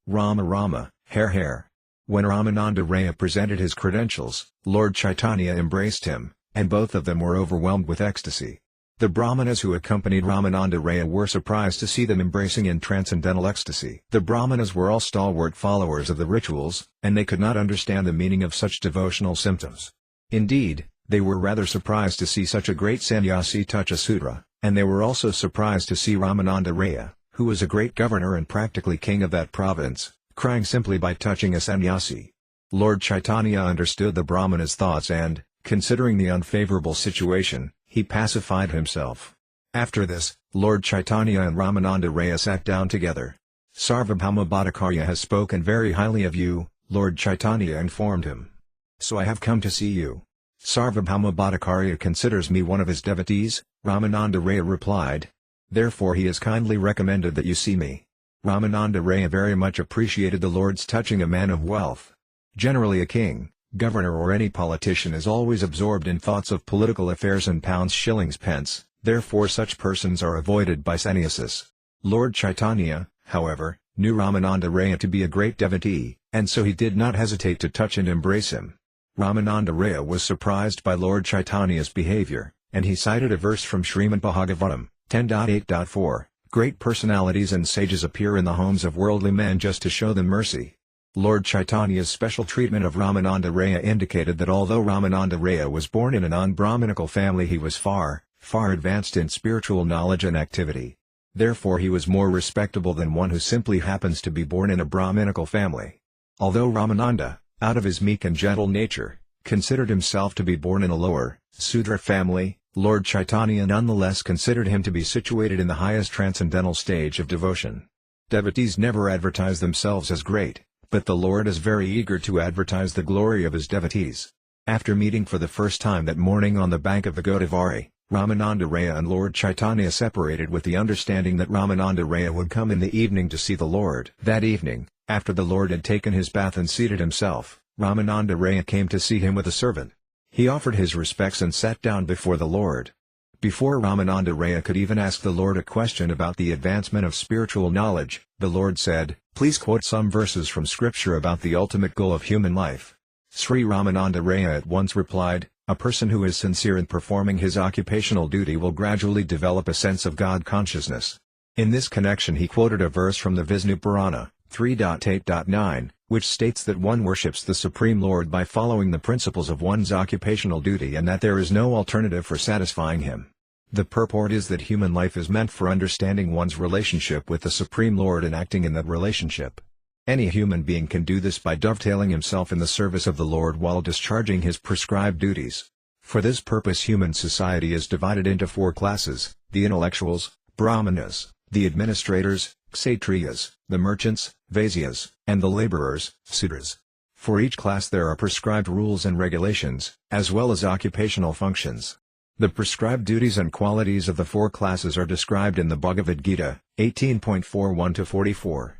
Rama Rama, Hare. When Ramananda Raya presented his credentials, Lord Chaitanya embraced him, and both of them were overwhelmed with ecstasy. The Brahmanas who accompanied Ramananda Raya were surprised to see them embracing in transcendental ecstasy. The Brahmanas were all stalwart followers of the rituals, and they could not understand the meaning of such devotional symptoms. Indeed, they were rather surprised to see such a great sannyasi touch a sutra, and they were also surprised to see Ramananda Raya, who was a great governor and practically king of that province, crying simply by touching a sannyasi. Lord Chaitanya understood the Brahmana's thoughts and, considering the unfavorable situation, he pacified himself. After this, Lord Chaitanya and Ramananda Raya sat down together. Sarvabhauma Bhattacharya has spoken very highly of you, Lord Chaitanya informed him. So I have come to see you. Sarvabhauma Bhattacharya considers me one of his devotees, Ramananda Raya replied. Therefore he has kindly recommended that you see me. Ramananda Raya very much appreciated the Lord's touching a man of wealth. Generally a king, governor or any politician is always absorbed in thoughts of political affairs and pounds shillings pence, therefore such persons are avoided by sannyasis. Lord Chaitanya, however, knew Ramananda Raya to be a great devotee, and so he did not hesitate to touch and embrace him. Ramananda Raya was surprised by Lord Chaitanya's behavior, and he cited a verse from Srimad Bhagavatam, 10.8.4, Great personalities and sages appear in the homes of worldly men just to show them mercy. Lord Chaitanya's special treatment of Ramananda Raya indicated that although Ramananda Raya was born in a non-Brahminical family he was far advanced in spiritual knowledge and activity. Therefore he was more respectable than one who simply happens to be born in a Brahminical family. Although Ramananda, out of his meek and gentle nature, considered himself to be born in a lower, Sudra family, Lord Chaitanya nonetheless considered him to be situated in the highest transcendental stage of devotion. Devotees never advertise themselves as great, but the Lord is very eager to advertise the glory of his devotees. After meeting for the first time that morning on the bank of the Godavari, Ramananda Raya and Lord Chaitanya separated with the understanding that Ramananda Raya would come in the evening to see the Lord. That evening, after the Lord had taken his bath and seated himself, Ramananda Raya came to see him with a servant. He offered his respects and sat down before the Lord. Before Ramananda Raya could even ask the Lord a question about the advancement of spiritual knowledge, the Lord said, "Please quote some verses from scripture about the ultimate goal of human life." Sri Ramananda Raya at once replied, "A person who is sincere in performing his occupational duty will gradually develop a sense of God consciousness." In this connection he quoted a verse from the Vishnu Purana, 3.8.9, which states that one worships the Supreme Lord by following the principles of one's occupational duty and that there is no alternative for satisfying him. The purport is that human life is meant for understanding one's relationship with the Supreme Lord and acting in that relationship. Any human being can do this by dovetailing himself in the service of the Lord while discharging his prescribed duties. For this purpose human society is divided into four classes: the intellectuals, Brahmanas, the administrators, Kshatriyas, the merchants, Vaisyas, and the laborers, Sudras. For each class there are prescribed rules and regulations, as well as occupational functions. The prescribed duties and qualities of the four classes are described in the Bhagavad Gita, 18.41-44.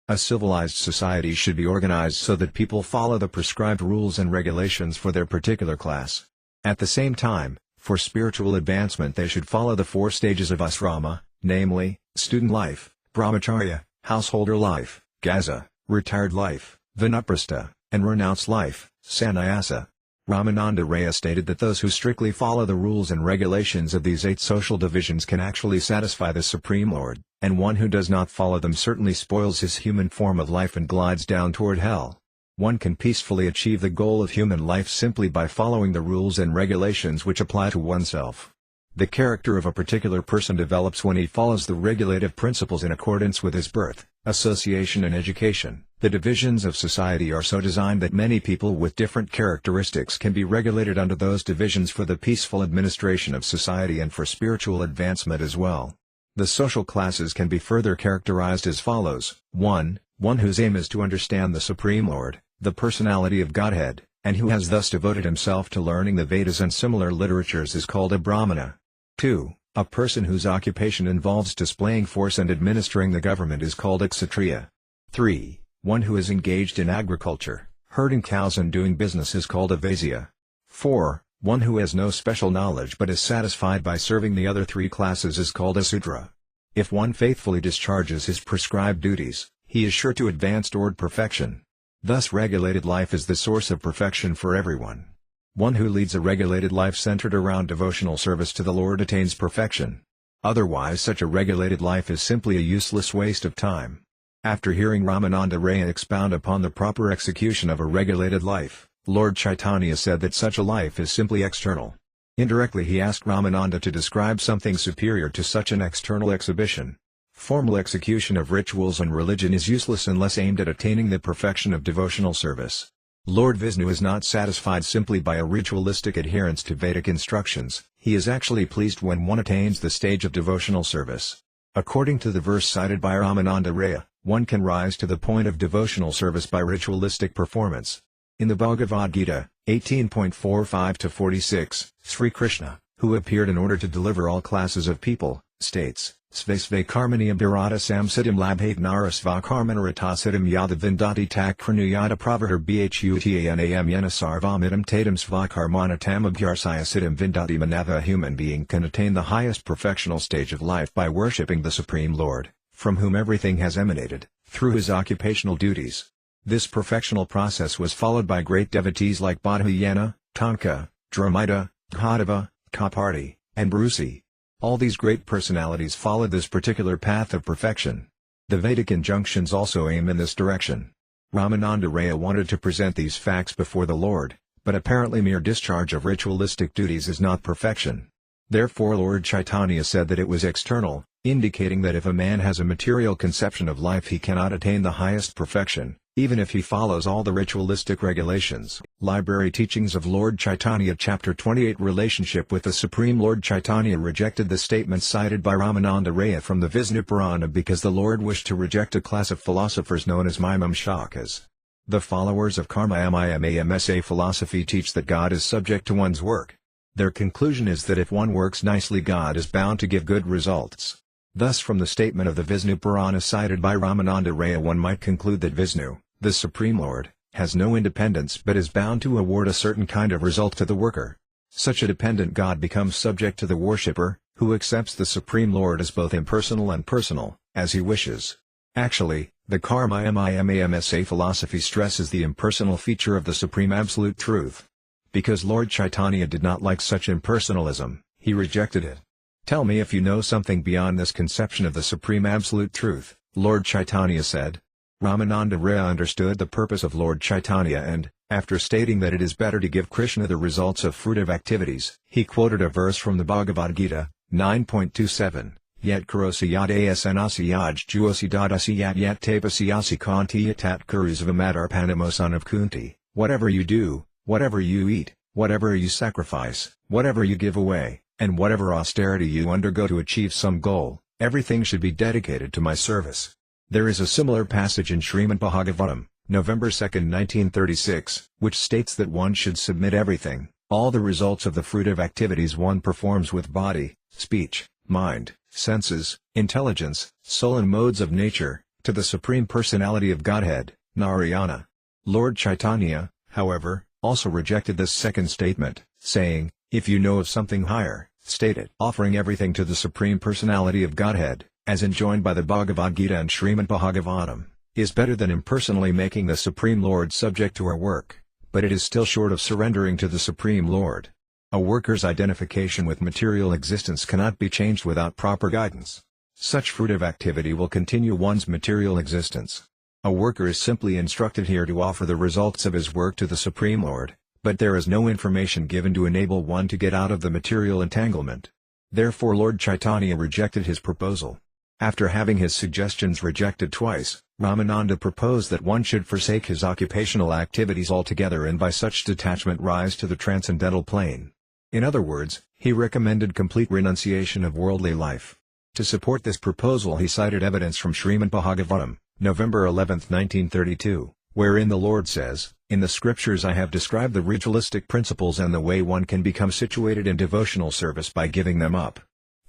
A civilized society should be organized so that people follow the prescribed rules and regulations for their particular class. At the same time, for spiritual advancement they should follow the four stages of asrama, namely, student life, brahmacharya, householder life, gaza, retired life, vanaprastha, and renounced life, sannyasa. Ramananda Raya stated that those who strictly follow the rules and regulations of these 8 social divisions can actually satisfy the Supreme Lord, and one who does not follow them certainly spoils his human form of life and glides down toward hell. One can peacefully achieve the goal of human life simply by following the rules and regulations which apply to oneself. The character of a particular person develops when he follows the regulative principles in accordance with his birth, association and education. The divisions of society are so designed that many people with different characteristics can be regulated under those divisions for the peaceful administration of society and for spiritual advancement as well. The social classes can be further characterized as follows: 1. One whose aim is to understand the Supreme Lord, the personality of Godhead, and who has thus devoted himself to learning the Vedas and similar literatures is called a Brahmana. 2. A person whose occupation involves displaying force and administering the government is called a Kshatriya. 3. One who is engaged in agriculture, herding cows and doing business is called a Vaisya. 4. One who has no special knowledge but is satisfied by serving the other 3 classes is called a Sudra. If one faithfully discharges his prescribed duties, he is sure to advance toward perfection. Thus regulated life is the source of perfection for everyone. One who leads a regulated life centered around devotional service to the Lord attains perfection. Otherwise such a regulated life is simply a useless waste of time. After hearing Ramananda Raya expound upon the proper execution of a regulated life, Lord Chaitanya said that such a life is simply external. Indirectly he asked Ramananda to describe something superior to such an external exhibition. Formal execution of rituals and religion is useless unless aimed at attaining the perfection of devotional service. Lord Vishnu is not satisfied simply by a ritualistic adherence to Vedic instructions, he is actually pleased when one attains the stage of devotional service. According to the verse cited by Ramananda Raya, one can rise to the point of devotional service by ritualistic performance. In the Bhagavad Gita, 18.45-46, Sri Krishna, who appeared in order to deliver all classes of people, states, Svesve karmaniyam dharata samsiddhim labhate narasva karmanarata yada vindati takrunuyada pravahar bhutanam yena sarvamidam tatum svakarmana tamabhyarsaya siddhim vindati manava. A human being can attain the highest perfectional stage of life by worshipping the Supreme Lord, from whom everything has emanated, through his occupational duties. This perfectional process was followed by great devotees like Bodhayana, Tonka, Dramita, Ghadava, Kaparti, and Brusi. All these great personalities followed this particular path of perfection. The Vedic injunctions also aim in this direction. Ramananda Raya wanted to present these facts before the Lord, but apparently mere discharge of ritualistic duties is not perfection. Therefore Lord Chaitanya said that it was external, indicating that if a man has a material conception of life he cannot attain the highest perfection, even if he follows all the ritualistic regulations. Library Teachings of Lord Chaitanya Chapter 28 Relationship with the Supreme Lord Chaitanya rejected the statements cited by Ramananda Raya from the Vishnu Purana because the Lord wished to reject a class of philosophers known as Mimamsakas. The followers of Karma Mimamsa philosophy teach that God is subject to one's work. Their conclusion is that if one works nicely God is bound to give good results. Thus from the statement of the Vishnu Purana cited by Ramananda Raya one might conclude that Vishnu, the Supreme Lord, has no independence but is bound to award a certain kind of result to the worker. Such a dependent God becomes subject to the worshipper, who accepts the Supreme Lord as both impersonal and personal, as he wishes. Actually, the Karma Mimamsa philosophy stresses the impersonal feature of the Supreme Absolute Truth. Because Lord Chaitanya did not like such impersonalism, he rejected it. Tell me if you know something beyond this conception of the Supreme Absolute Truth, Lord Chaitanya said. Ramananda Raya understood the purpose of Lord Chaitanya and, after stating that it is better to give Krishna the results of fruitive activities, he quoted a verse from the Bhagavad Gita, 9.27, Yet karosi yad asanasi yaj juosi dadasi yat tapasi asi kanti yatat kurisva panamo of Kunti, whatever you do, whatever you eat, whatever you sacrifice, whatever you give away, and whatever austerity you undergo to achieve some goal, everything should be dedicated to my service. There is a similar passage in Srimad Bhagavatam, November 2, 1936, which states that one should submit everything, all the results of the fruitive activities one performs with body, speech, mind, senses, intelligence, soul and modes of nature, to the Supreme Personality of Godhead, Narayana. Lord Chaitanya, however, also rejected this second statement, saying, if you know of something higher, state it. Offering everything to the Supreme Personality of Godhead, as enjoined by the Bhagavad Gita and Srimad Bhagavatam, is better than impersonally making the Supreme Lord subject to our work, but it is still short of surrendering to the Supreme Lord. A worker's identification with material existence cannot be changed without proper guidance. Such fruitive activity will continue one's material existence. A worker is simply instructed here to offer the results of his work to the Supreme Lord, but there is no information given to enable one to get out of the material entanglement. Therefore Lord Chaitanya rejected his proposal. After having his suggestions rejected twice, Ramananda proposed that one should forsake his occupational activities altogether and by such detachment rise to the transcendental plane. In other words, he recommended complete renunciation of worldly life. To support this proposal he cited evidence from Srimad Bhagavatam, November 11, 1932, wherein the Lord says, in the scriptures I have described the ritualistic principles and the way one can become situated in devotional service by giving them up.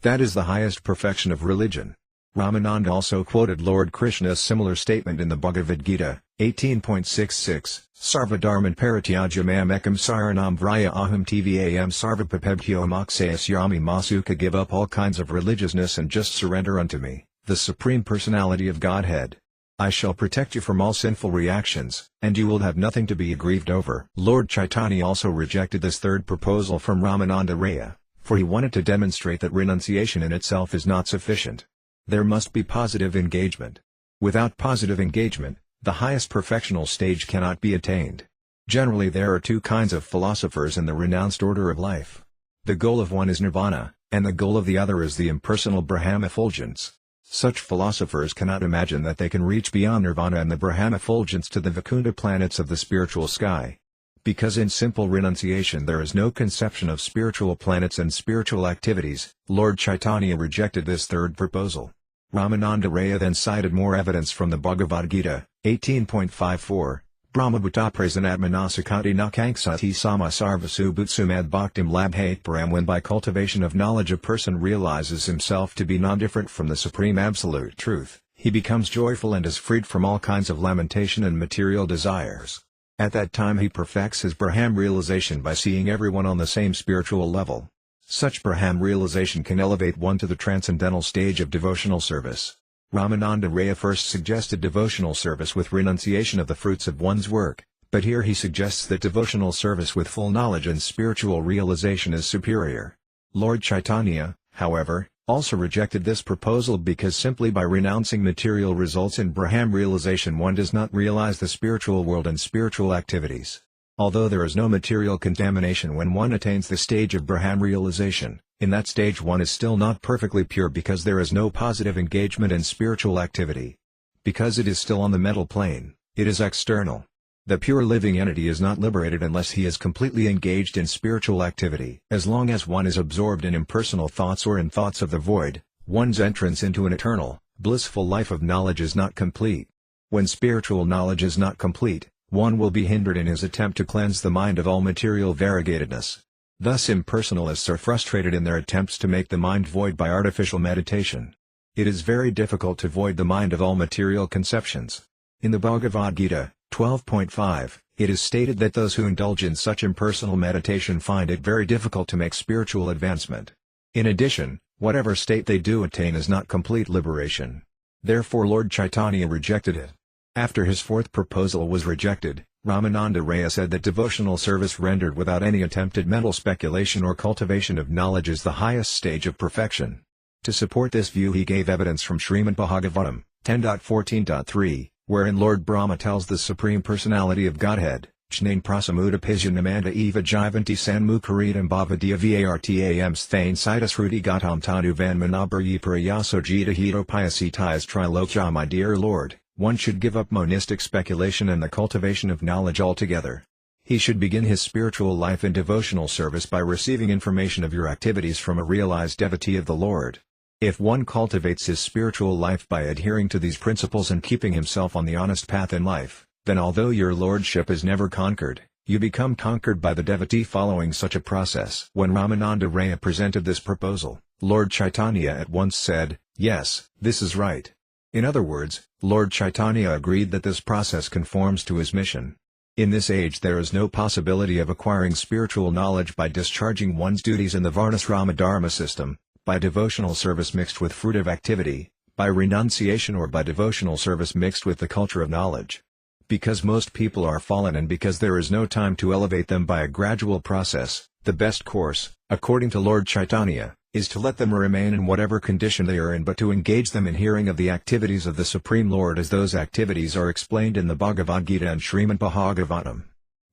That is the highest perfection of religion. Ramananda also quoted Lord Krishna's similar statement in the Bhagavad Gita, 18.66, Sarvadharman Parityajamam ekam saranam vraya aham tvam sarvapapebhyo mokshayasyami masuka. Give up all kinds of religiousness and just surrender unto me, the Supreme Personality of Godhead. I shall protect you from all sinful reactions, and you will have nothing to be aggrieved over. Lord Chaitanya also rejected this third proposal from Ramananda Raya, for he wanted to demonstrate that renunciation in itself is not sufficient. There must be positive engagement. Without positive engagement, the highest perfectional stage cannot be attained. Generally there are two kinds of philosophers in the renounced order of life. The goal of one is nirvana, and the goal of the other is the impersonal Brahma effulgence. Such philosophers cannot imagine that they can reach beyond nirvana and the Brahma effulgence to the Vaikunta planets of the spiritual sky. Because in simple renunciation there is no conception of spiritual planets and spiritual activities, Lord Chaitanya rejected this third proposal. Ramananda Raya then cited more evidence from the Bhagavad Gita, 18.54, Brahmabhuta prasanatmanasakati nakanksati sama sarvasubhutsumad bhaktim labhate param. When by cultivation of knowledge a person realizes himself to be non-different from the Supreme Absolute Truth, he becomes joyful and is freed from all kinds of lamentation and material desires. At that time he perfects his Brahman realization by seeing everyone on the same spiritual level. Such Brahman realization can elevate one to the transcendental stage of devotional service. Ramananda Raya first suggested devotional service with renunciation of the fruits of one's work, but here he suggests that devotional service with full knowledge and spiritual realization is superior. Lord Chaitanya, however, also rejected this proposal because simply by renouncing material results in Brahman realization one does not realize the spiritual world and spiritual activities. Although there is no material contamination when one attains the stage of Brahman realization, in that stage one is still not perfectly pure because there is no positive engagement in spiritual activity. Because it is still on the mental plane, it is external. The pure living entity is not liberated unless he is completely engaged in spiritual activity. As long as one is absorbed in impersonal thoughts or in thoughts of the void, one's entrance into an eternal, blissful life of knowledge is not complete. When spiritual knowledge is not complete, one will be hindered in his attempt to cleanse the mind of all material variegatedness. Thus impersonalists are frustrated in their attempts to make the mind void by artificial meditation. It is very difficult to void the mind of all material conceptions. In the Bhagavad Gita, 12.5, it is stated that those who indulge in such impersonal meditation find it very difficult to make spiritual advancement. In addition, whatever state they do attain is not complete liberation. Therefore Lord Chaitanya rejected it. After his fourth proposal was rejected, Ramananda Raya said that devotional service rendered without any attempt at mental speculation or cultivation of knowledge is the highest stage of perfection. To support this view he gave evidence from Srimad Bhagavatam, 10.14.3, wherein Lord Brahma tells the Supreme Personality of Godhead, Jnane prasamudapizyanamanda eva jivanti sanmukaridam bhavadiya vartam sthane sitasruti gatam tanu vanmanabaryi parayaso jita hito payasitayas trilokya. My dear Lord, one should give up monistic speculation and the cultivation of knowledge altogether. He should begin his spiritual life in devotional service by receiving information of your activities from a realized devotee of the Lord. If one cultivates his spiritual life by adhering to these principles and keeping himself on the honest path in life, then although your lordship is never conquered, you become conquered by the devotee following such a process. When Ramananda Raya presented this proposal, Lord Chaitanya at once said, "Yes, this is right." In other words, Lord Chaitanya agreed that this process conforms to his mission. In this age there is no possibility of acquiring spiritual knowledge by discharging one's duties in the Varnasrama Dharma system, by devotional service mixed with fruitive activity, by renunciation or by devotional service mixed with the culture of knowledge. Because most people are fallen and because there is no time to elevate them by a gradual process, the best course, according to Lord Chaitanya, is to let them remain in whatever condition they are in but to engage them in hearing of the activities of the Supreme Lord as those activities are explained in the Bhagavad Gita and Srimad Bhagavatam.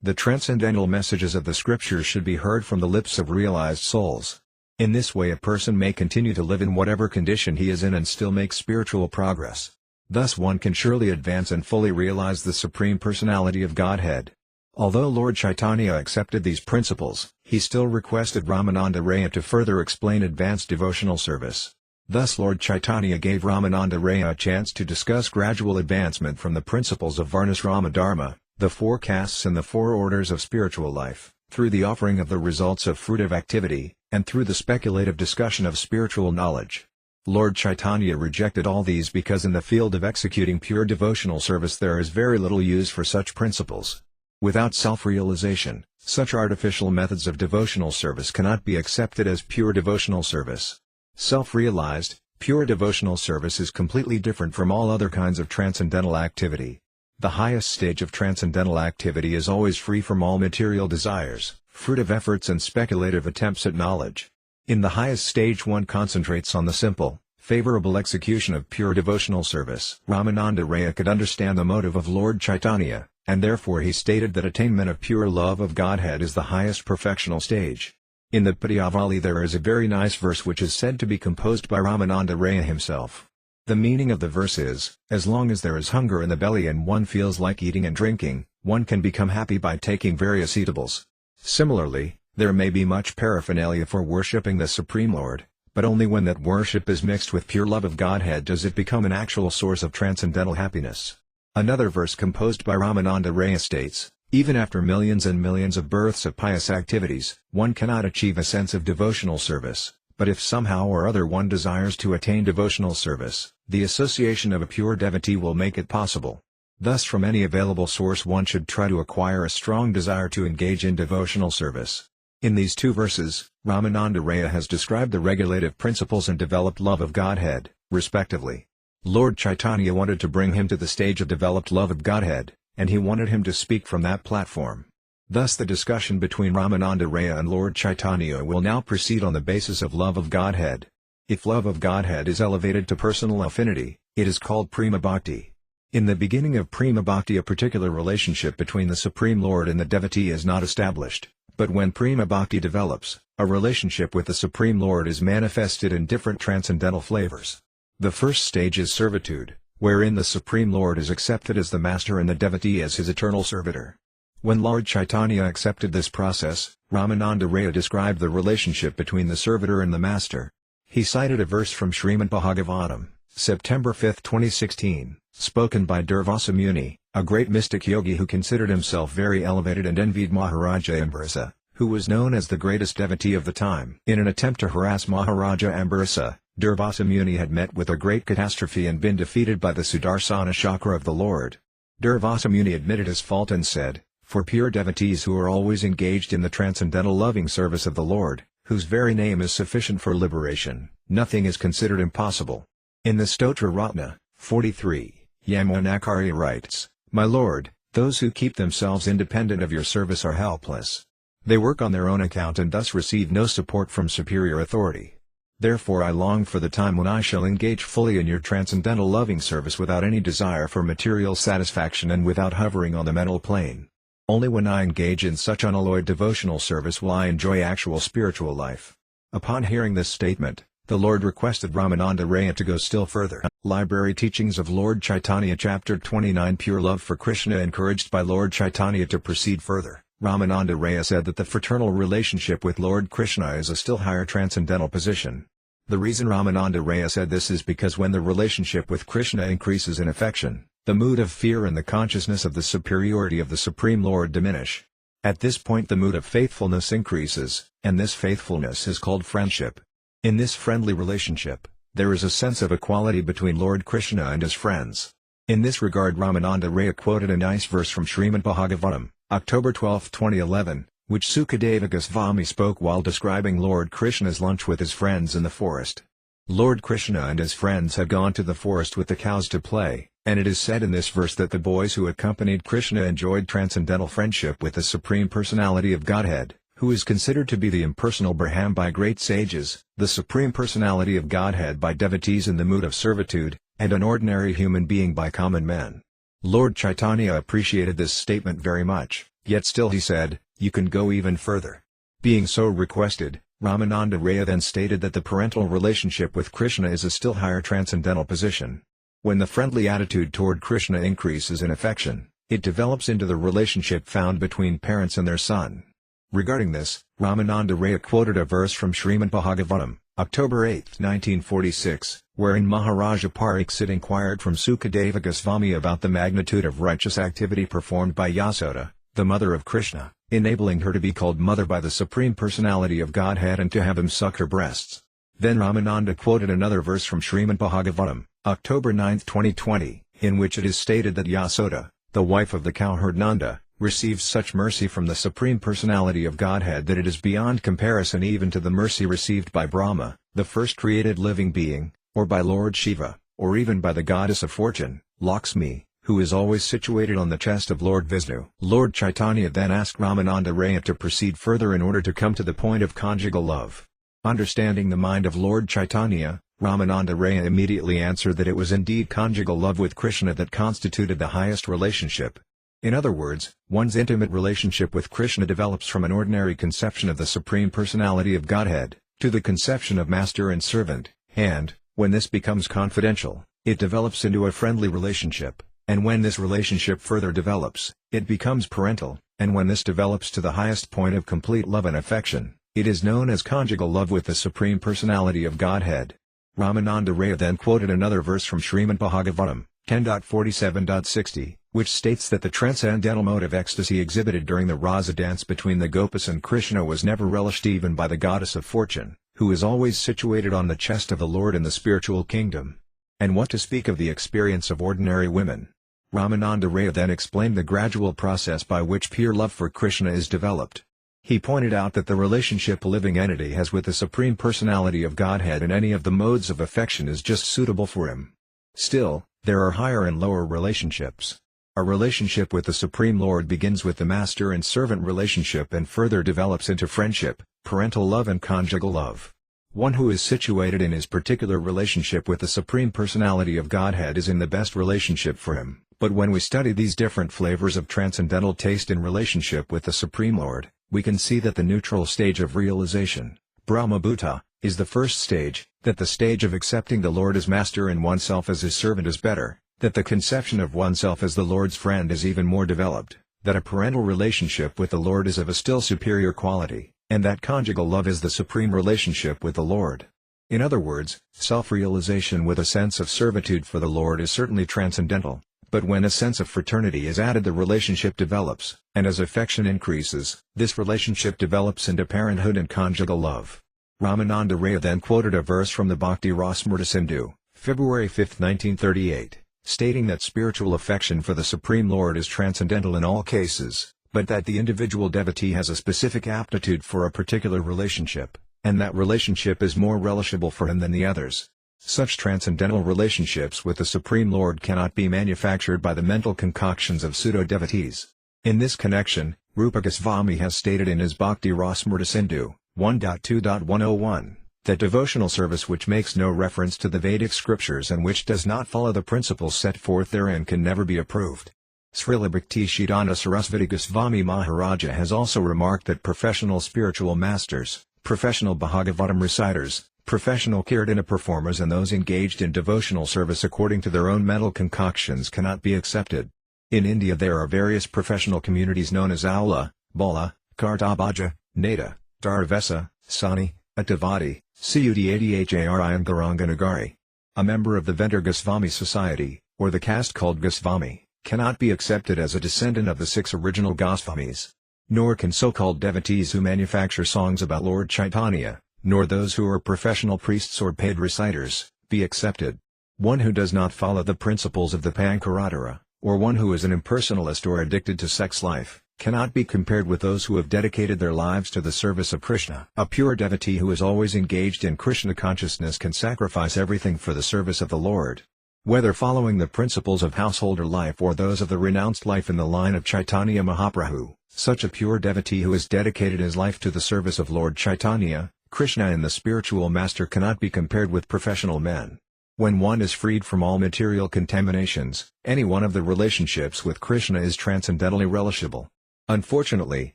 The transcendental messages of the scriptures should be heard from the lips of realized souls. In this way a person may continue to live in whatever condition he is in and still make spiritual progress. Thus one can surely advance and fully realize the Supreme Personality of Godhead. Although Lord Chaitanya accepted these principles, he still requested Ramananda Raya to further explain advanced devotional service. Thus Lord Chaitanya gave Ramananda Raya a chance to discuss gradual advancement from the principles of Varnasrama Dharma, the four castes and the four orders of spiritual life, through the offering of the results of fruitive activity, and through the speculative discussion of spiritual knowledge. Lord Chaitanya rejected all these because in the field of executing pure devotional service there is very little use for such principles. Without self-realization, such artificial methods of devotional service cannot be accepted as pure devotional service. Self-realized, pure devotional service is completely different from all other kinds of transcendental activity. The highest stage of transcendental activity is always free from all material desires, fruitive efforts and speculative attempts at knowledge. In the highest stage one concentrates on the simple, favorable execution of pure devotional service. Ramananda Raya could understand the motive of Lord Chaitanya, and therefore he stated that attainment of pure love of Godhead is the highest perfectional stage. In the Padyavali there is a very nice verse which is said to be composed by Ramananda Raya himself. The meaning of the verse is, as long as there is hunger in the belly and one feels like eating and drinking, one can become happy by taking various eatables. Similarly, there may be much paraphernalia for worshipping the Supreme Lord, but only when that worship is mixed with pure love of Godhead does it become an actual source of transcendental happiness. Another verse composed by Ramananda Raya states, even after millions and millions of births of pious activities, one cannot achieve a sense of devotional service, but if somehow or other one desires to attain devotional service, the association of a pure devotee will make it possible. Thus from any available source one should try to acquire a strong desire to engage in devotional service. In these two verses, Ramananda Raya has described the regulative principles and developed love of Godhead, respectively. Lord Caitanya wanted to bring him to the stage of developed love of Godhead, and he wanted him to speak from that platform. Thus the discussion between Ramananda Raya and Lord Caitanya will now proceed on the basis of love of Godhead. If love of Godhead is elevated to personal affinity, it is called Prema Bhakti. In the beginning of Prema Bhakti a particular relationship between the Supreme Lord and the devotee is not established, but when Prema Bhakti develops, a relationship with the Supreme Lord is manifested in different transcendental flavors. The first stage is servitude, wherein the Supreme Lord is accepted as the master and the devotee as his eternal servitor. When Lord Caitanya accepted this process, Ramananda Raya described the relationship between the servitor and the master. He cited a verse from Srimad Bhagavatam, September 5, 2016, spoken by Durvasa Muni, a great mystic yogi who considered himself very elevated and envied Maharaja Ambarasa, who was known as the greatest devotee of the time. In an attempt to harass Maharaja Ambarasa, Durvasa Muni had met with a great catastrophe and been defeated by the Sudarsana Chakra of the Lord. Durvasa Muni admitted his fault and said, for pure devotees who are always engaged in the transcendental loving service of the Lord, whose very name is sufficient for liberation, nothing is considered impossible. In the Stotra Ratna, 43, Yamunacharya writes, my Lord, those who keep themselves independent of your service are helpless. They work on their own account and thus receive no support from superior authority. Therefore I long for the time when I shall engage fully in your transcendental loving service without any desire for material satisfaction and without hovering on the mental plane. Only when I engage in such unalloyed devotional service will I enjoy actual spiritual life. Upon hearing this statement, the Lord requested Ramananda Raya to go still further. Library Teachings of Lord Caitanya Chapter 29 Pure Love for Krishna. Encouraged by Lord Caitanya to proceed further, Ramananda Raya said that the fraternal relationship with Lord Krishna is a still higher transcendental position. The reason Ramananda Raya said this is because when the relationship with Krishna increases in affection, the mood of fear and the consciousness of the superiority of the Supreme Lord diminish. At this point the mood of faithfulness increases, and this faithfulness is called friendship. In this friendly relationship, there is a sense of equality between Lord Krishna and his friends. In this regard Ramananda Raya quoted a nice verse from Srimad Bhagavatam, October 12, 2011, which Sukadeva Goswami spoke while describing Lord Krishna's lunch with his friends in the forest. Lord Krishna and his friends had gone to the forest with the cows to play, and it is said in this verse that the boys who accompanied Krishna enjoyed transcendental friendship with the Supreme Personality of Godhead, who is considered to be the impersonal Brahman by great sages, the Supreme Personality of Godhead by devotees in the mood of servitude, and an ordinary human being by common men. Lord Caitanya appreciated this statement very much, yet still he said, you can go even further. Being so requested, Ramananda Raya then stated that the parental relationship with Krishna is a still higher transcendental position. When the friendly attitude toward Krishna increases in affection, it develops into the relationship found between parents and their son. Regarding this, Ramananda Raya quoted a verse from Srimad Bhagavatam, October 8, 1946, wherein Maharaja Pariksit inquired from Sukadeva Goswami about the magnitude of righteous activity performed by Yasoda, the mother of Krishna, enabling her to be called mother by the Supreme Personality of Godhead and to have him suck her breasts. Then Ramananda quoted another verse from Srimad Bhagavatam, October 9, 2020, in which it is stated that Yasoda, the wife of the cowherd Nanda, receives such mercy from the Supreme Personality of Godhead that it is beyond comparison even to the mercy received by Brahma, the first created living being, or by Lord Shiva, or even by the goddess of fortune, Lakshmi, who is always situated on the chest of Lord Vishnu. Lord Caitanya then asked Ramananda Raya to proceed further in order to come to the point of conjugal love. Understanding the mind of Lord Caitanya, Ramananda Raya immediately answered that it was indeed conjugal love with Krishna that constituted the highest relationship. In other words, one's intimate relationship with Krishna develops from an ordinary conception of the Supreme Personality of Godhead, to the conception of master and servant, and, when this becomes confidential, It develops into a friendly relationship, and when this relationship further develops, it becomes parental, and when this develops to the highest point of complete love and affection, it is known as conjugal love with the Supreme Personality of Godhead. Ramananda Raya then quoted another verse from Srimad Bhagavatam, 10.47.60, which states that the transcendental mode of ecstasy exhibited during the Rasa dance between the Gopas and Krishna was never relished even by the goddess of fortune, who is always situated on the chest of the Lord in the spiritual kingdom. And what to speak of the experience of ordinary women? Ramananda Raya then explained the gradual process by which pure love for Krishna is developed. He pointed out that the relationship a living entity has with the Supreme Personality of Godhead in any of the modes of affection is just suitable for him. Still, there are higher and lower relationships. A relationship with the Supreme Lord begins with the master and servant relationship and further develops into friendship, parental love and conjugal love. One who is situated in his particular relationship with the Supreme Personality of Godhead is in the best relationship for him. But when we study these different flavors of transcendental taste in relationship with the Supreme Lord, we can see that the neutral stage of realization, Brahmabhuta, is the first stage, that the stage of accepting the Lord as master and oneself as his servant is better, that the conception of oneself as the Lord's friend is even more developed, that a parental relationship with the Lord is of a still superior quality, and that conjugal love is the supreme relationship with the Lord. In other words, self-realization with a sense of servitude for the Lord is certainly transcendental, but when a sense of fraternity is added the relationship develops, and as affection increases, this relationship develops into parenthood and conjugal love. Ramananda Raya then quoted a verse from the Bhakti Rasamrita Sindhu, February 5, 1938, stating that spiritual affection for the Supreme Lord is transcendental in all cases, but that the individual devotee has a specific aptitude for a particular relationship, and that relationship is more relishable for him than the others. Such transcendental relationships with the Supreme Lord cannot be manufactured by the mental concoctions of pseudo-devotees. In this connection, Rupa Goswami has stated in his Bhakti Rasamrita Sindhu, 1.2.101, that devotional service which makes no reference to the Vedic scriptures and which does not follow the principles set forth therein can never be approved. Srila Bhakti Siddhanta Sarasvati Goswami Maharaja has also remarked that professional spiritual masters, professional Bhagavatam reciters, professional Kirtana performers and those engaged in devotional service according to their own mental concoctions cannot be accepted. In India there are various professional communities known as Aula, Bala, Kartabhaja, Nada, Darvesa, Sani, Atavadi, Cudadhari and Garanganagari. A member of the Vendor Goswami Society, or the caste called Goswami, cannot be accepted as a descendant of the 6 original Goswamis. Nor can so-called devotees who manufacture songs about Lord Chaitanya, nor those who are professional priests or paid reciters, be accepted. One who does not follow the principles of the Pancharatara, or one who is an impersonalist or addicted to sex life, cannot be compared with those who have dedicated their lives to the service of Krishna. A pure devotee who is always engaged in Krishna consciousness can sacrifice everything for the service of the Lord. Whether following the principles of householder life or those of the renounced life in the line of Caitanya Mahaprabhu, such a pure devotee who has dedicated his life to the service of Lord Chaitanya, Krishna and the spiritual master cannot be compared with professional men. When one is freed from all material contaminations, any one of the relationships with Krishna is transcendentally relishable. Unfortunately,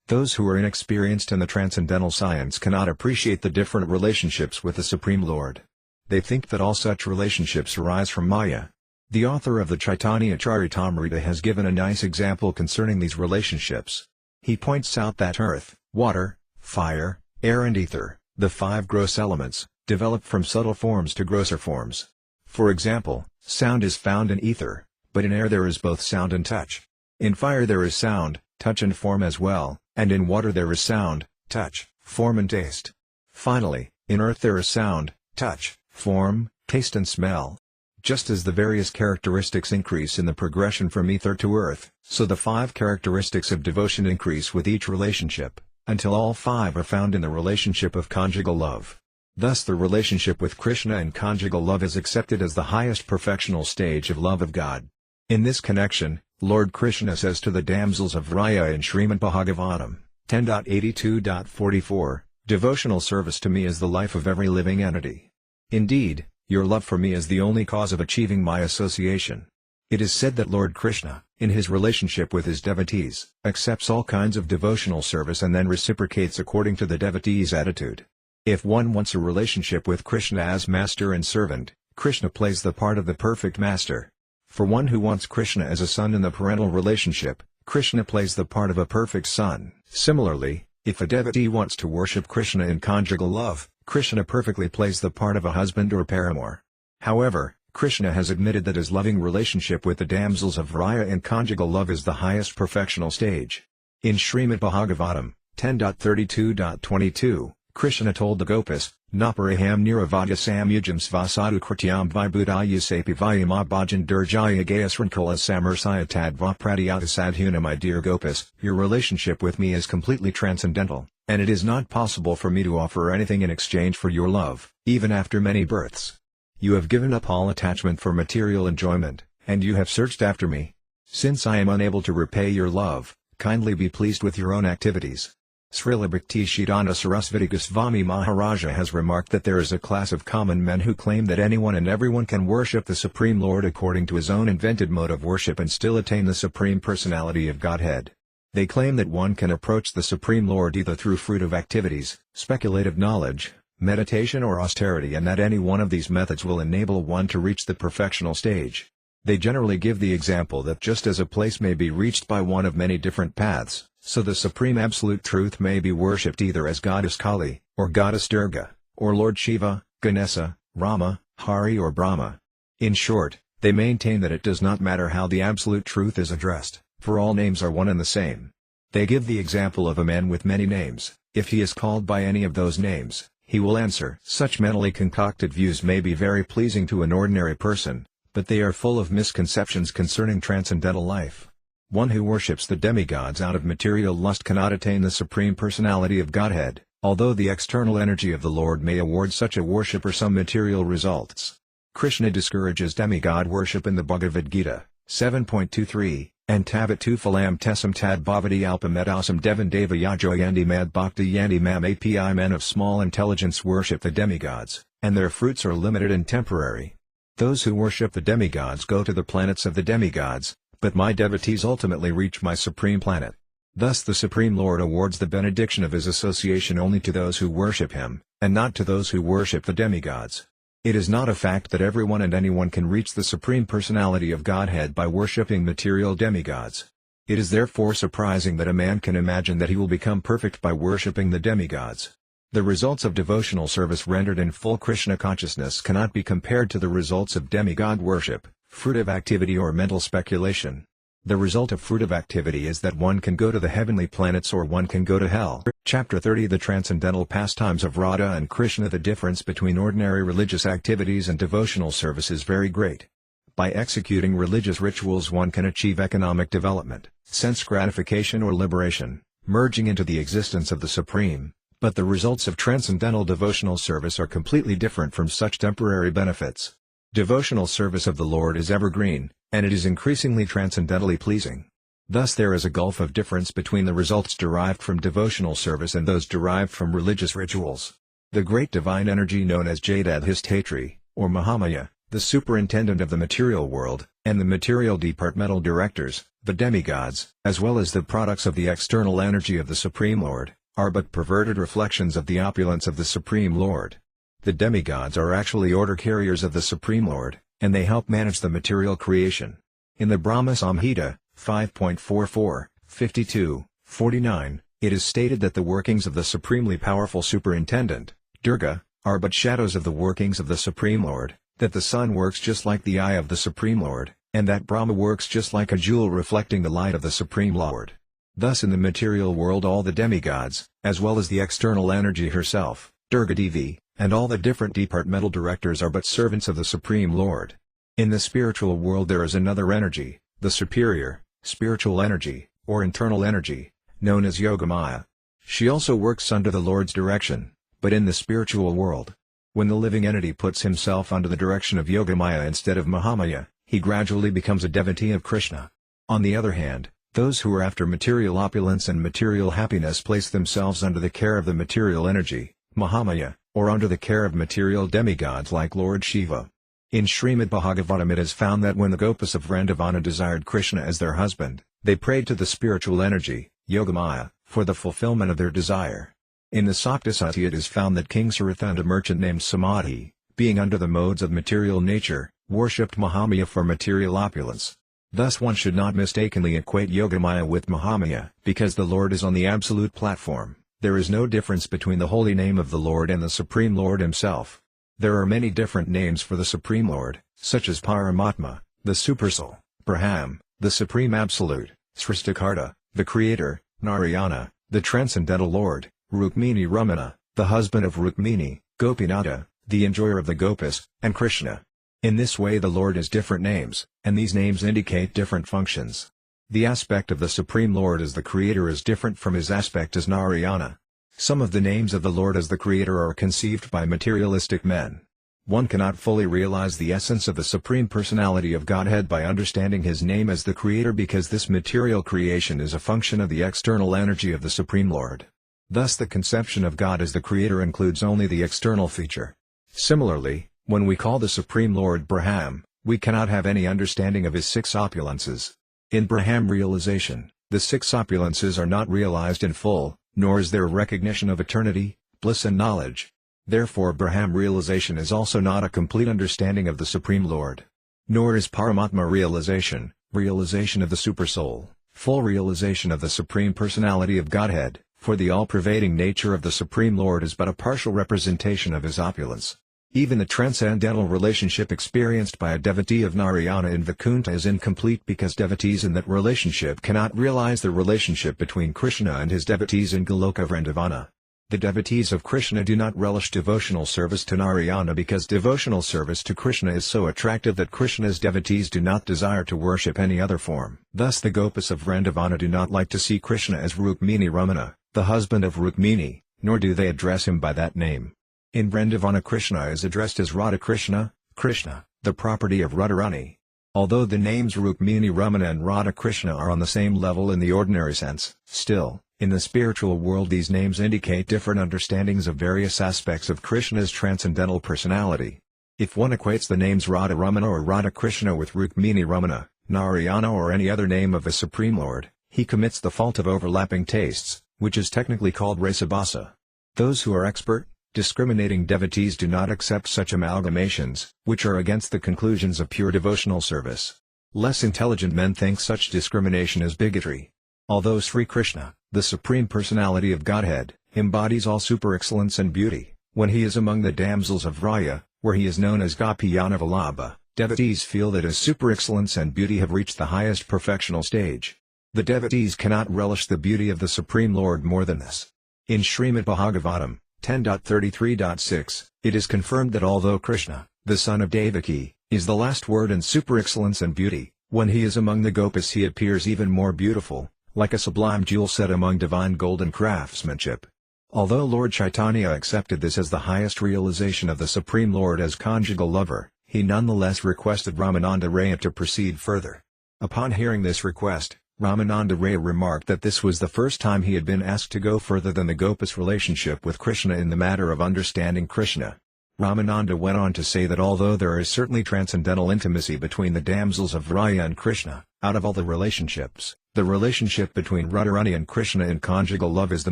those who are inexperienced in the transcendental science cannot appreciate the different relationships with the Supreme Lord. They think that all such relationships arise from Maya. The author of the Caitanya Charitamrita has given a nice example concerning these relationships. He points out that earth, water, fire, air and ether, the 5 gross elements, develop from subtle forms to grosser forms. For example, sound is found in ether, but in air there is both sound and touch. In fire there is sound, touch and form as well, and in water there is sound, touch, form and taste. Finally, in earth there is sound, touch, form, taste and smell. Just as the various characteristics increase in the progression from ether to earth, so the 5 characteristics of devotion increase with each relationship, until all 5 are found in the relationship of conjugal love. Thus the relationship with Krishna and conjugal love is accepted as the highest perfectional stage of love of God. In this connection, Lord Krishna says to the damsels of Raya in Srimad Bhagavatam, 10.82.44, devotional service to me is the life of every living entity. Indeed, your love for me is the only cause of achieving my association. It is said that Lord Krishna, in his relationship with his devotees, accepts all kinds of devotional service and then reciprocates according to the devotee's attitude. If one wants a relationship with Krishna as master and servant, Krishna plays the part of the perfect master. For one who wants Krishna as a son in the parental relationship, Krishna plays the part of a perfect son. Similarly, if a devotee wants to worship Krishna in conjugal love, Krishna perfectly plays the part of a husband or paramour. However, Krishna has admitted that his loving relationship with the damsels of Raya in conjugal love is the highest perfectional stage. In Srimad Bhagavatam 10.32.22, Krishna told the Gopas, Naparaham niravadya samyujam svasadu krityam vibhudaya sapi vyama bhajan durjaya gayasrankola samarsaya tadva pradhyata sadhuna. My dear Gopas, your relationship with me is completely transcendental, and it is not possible for me to offer anything in exchange for your love, even after many births. You have given up all attachment for material enjoyment, and you have searched after me. Since I am unable to repay your love, kindly be pleased with your own activities. Srila Bhakti-Siddhanta Sarasvati Goswami Maharaja has remarked that there is a class of common men who claim that anyone and everyone can worship the Supreme Lord according to his own invented mode of worship and still attain the Supreme Personality of Godhead. They claim that one can approach the Supreme Lord either through fruitive activities, speculative knowledge, meditation or austerity, and that any one of these methods will enable one to reach the perfectional stage. They generally give the example that just as a place may be reached by one of many different paths, so the Supreme Absolute Truth may be worshipped either as Goddess Kali, or Goddess Durga, or Lord Shiva, Ganesha, Rama, Hari or Brahma. In short, they maintain that it does not matter how the Absolute Truth is addressed, for all names are one and the same. They give the example of a man with many names. If he is called by any of those names, he will answer. Such mentally concocted views may be very pleasing to an ordinary person, but they are full of misconceptions concerning transcendental life. One who worships the demigods out of material lust cannot attain the Supreme Personality of Godhead, although the external energy of the Lord may award such a worshipper some material results. Krishna discourages demigod worship in the Bhagavad Gita, 7.23, and Tavatu phalam tesam tad bhavati alpamedasam devan deva yajoyandi mad bhakti yandi mam api. Men of small intelligence worship the demigods, and their fruits are limited and temporary. Those who worship the demigods go to the planets of the demigods, but my devotees ultimately reach my supreme planet. Thus the Supreme Lord awards the benediction of his association only to those who worship him, and not to those who worship the demigods. It is not a fact that everyone and anyone can reach the Supreme Personality of Godhead by worshipping material demigods. It is therefore surprising that a man can imagine that he will become perfect by worshipping the demigods. The results of devotional service rendered in full Krishna consciousness cannot be compared to the results of demigod worship, fruitive activity or mental speculation. The result of fruitive activity is that one can go to the heavenly planets or one can go to hell. Chapter 30 The Transcendental Pastimes of Radha and Krishna. The difference between ordinary religious activities and devotional service is very great. By executing religious rituals one can achieve economic development, sense gratification or liberation, merging into the existence of the Supreme, but the results of transcendental devotional service are completely different from such temporary benefits. Devotional service of the Lord is evergreen, and it is increasingly transcendentally pleasing. Thus there is a gulf of difference between the results derived from devotional service and those derived from religious rituals. The great divine energy known as Jadadhistatri, or Mahamaya, the superintendent of the material world, and the material departmental directors, the demigods, as well as the products of the external energy of the Supreme Lord, are but perverted reflections of the opulence of the Supreme Lord. The demigods are actually order carriers of the Supreme Lord, and they help manage the material creation. In the Brahma Samhita, 5.44, 52, 49, it is stated that the workings of the supremely powerful superintendent, Durga, are but shadows of the workings of the Supreme Lord, that the sun works just like the eye of the Supreme Lord, and that Brahma works just like a jewel reflecting the light of the Supreme Lord. Thus in the material world all the demigods, as well as the external energy herself, Durga Devi, and all the different departmental directors are but servants of the Supreme Lord. In the spiritual world there is another energy, the superior, spiritual energy, or internal energy, known as Yogamaya. She also works under the Lord's direction, but in the spiritual world. When the living entity puts himself under the direction of Yogamaya instead of Mahamaya, he gradually becomes a devotee of Krishna. On the other hand, those who are after material opulence and material happiness place themselves under the care of the material energy, Mahamaya, or under the care of material demigods like Lord Shiva. In Srimad Bhagavatam it is found that when the Gopas of Vrindavana desired Krishna as their husband, they prayed to the spiritual energy, Yogamaya, for the fulfillment of their desire. In the Saptasati it is found that King Sarathanda, a merchant named Samadhi, being under the modes of material nature, worshipped Mahamaya for material opulence. Thus one should not mistakenly equate Yogamaya with Mahamaya. Because the Lord is on the absolute platform, there is no difference between the holy name of the Lord and the Supreme Lord himself. There are many different names for the Supreme Lord, such as Paramatma, the Supersoul, Braham, the Supreme Absolute, Srishtikarta, the Creator, Narayana, the Transcendental Lord, Rukmini Ramana, the husband of Rukmini, Gopinatha, the enjoyer of the Gopas, and Krishna. In this way the Lord is different names, and these names indicate different functions. The aspect of the Supreme Lord as the Creator is different from his aspect as Narayana. Some of the names of the Lord as the Creator are conceived by materialistic men. One cannot fully realize the essence of the Supreme Personality of Godhead by understanding his name as the Creator because this material creation is a function of the external energy of the Supreme Lord. Thus the conception of God as the Creator includes only the external feature. Similarly, when we call the Supreme Lord Braham, we cannot have any understanding of his 6 opulences. In Braham realization, the 6 opulences are not realized in full, nor is there recognition of eternity, bliss and knowledge. Therefore Braham realization is also not a complete understanding of the Supreme Lord. Nor is Paramatma realization of the Supersoul, full realization of the Supreme Personality of Godhead, for the all-pervading nature of the Supreme Lord is but a partial representation of his opulence. Even the transcendental relationship experienced by a devotee of Narayana in Vaikuntha is incomplete because devotees in that relationship cannot realize the relationship between Krishna and his devotees in Goloka Vrindavana. The devotees of Krishna do not relish devotional service to Narayana because devotional service to Krishna is so attractive that Krishna's devotees do not desire to worship any other form. Thus the Gopas of Vrindavana do not like to see Krishna as Rukmini Ramana, the husband of Rukmini, nor do they address him by that name. In Vrindavana Krishna is addressed as Radha Krishna, Krishna, the property of Radharani. Although the names Rukmini Ramana and Radha Krishna are on the same level in the ordinary sense, still, in the spiritual world these names indicate different understandings of various aspects of Krishna's transcendental personality. If one equates the names Radha Ramana or Radha Krishna with Rukmini Ramana, Narayana or any other name of the Supreme Lord, he commits the fault of overlapping tastes, which is technically called rasabhasa. Those who are expert, discriminating devotees do not accept such amalgamations, which are against the conclusions of pure devotional service. Less intelligent men think such discrimination is bigotry. Although Sri Krishna, the Supreme Personality of Godhead, embodies all super-excellence and beauty, when he is among the damsels of Raya, where he is known as Gopiyana Vallabha, devotees feel that his super-excellence and beauty have reached the highest perfectional stage. The devotees cannot relish the beauty of the Supreme Lord more than this. In Srimad Bhagavatam 10.33.6, it is confirmed that although Krishna, the son of Devaki, is the last word in super-excellence and beauty, when he is among the Gopas he appears even more beautiful, like a sublime jewel set among divine golden craftsmanship. Although Lord Caitanya accepted this as the highest realization of the Supreme Lord as conjugal lover, he nonetheless requested Ramananda Raya to proceed further. Upon hearing this request, Ramananda Raya remarked that this was the first time he had been asked to go further than the Gopas' relationship with Krishna in the matter of understanding Krishna. Ramananda went on to say that although there is certainly transcendental intimacy between the damsels of Raya and Krishna, out of all the relationships, the relationship between Radharani and Krishna in conjugal love is the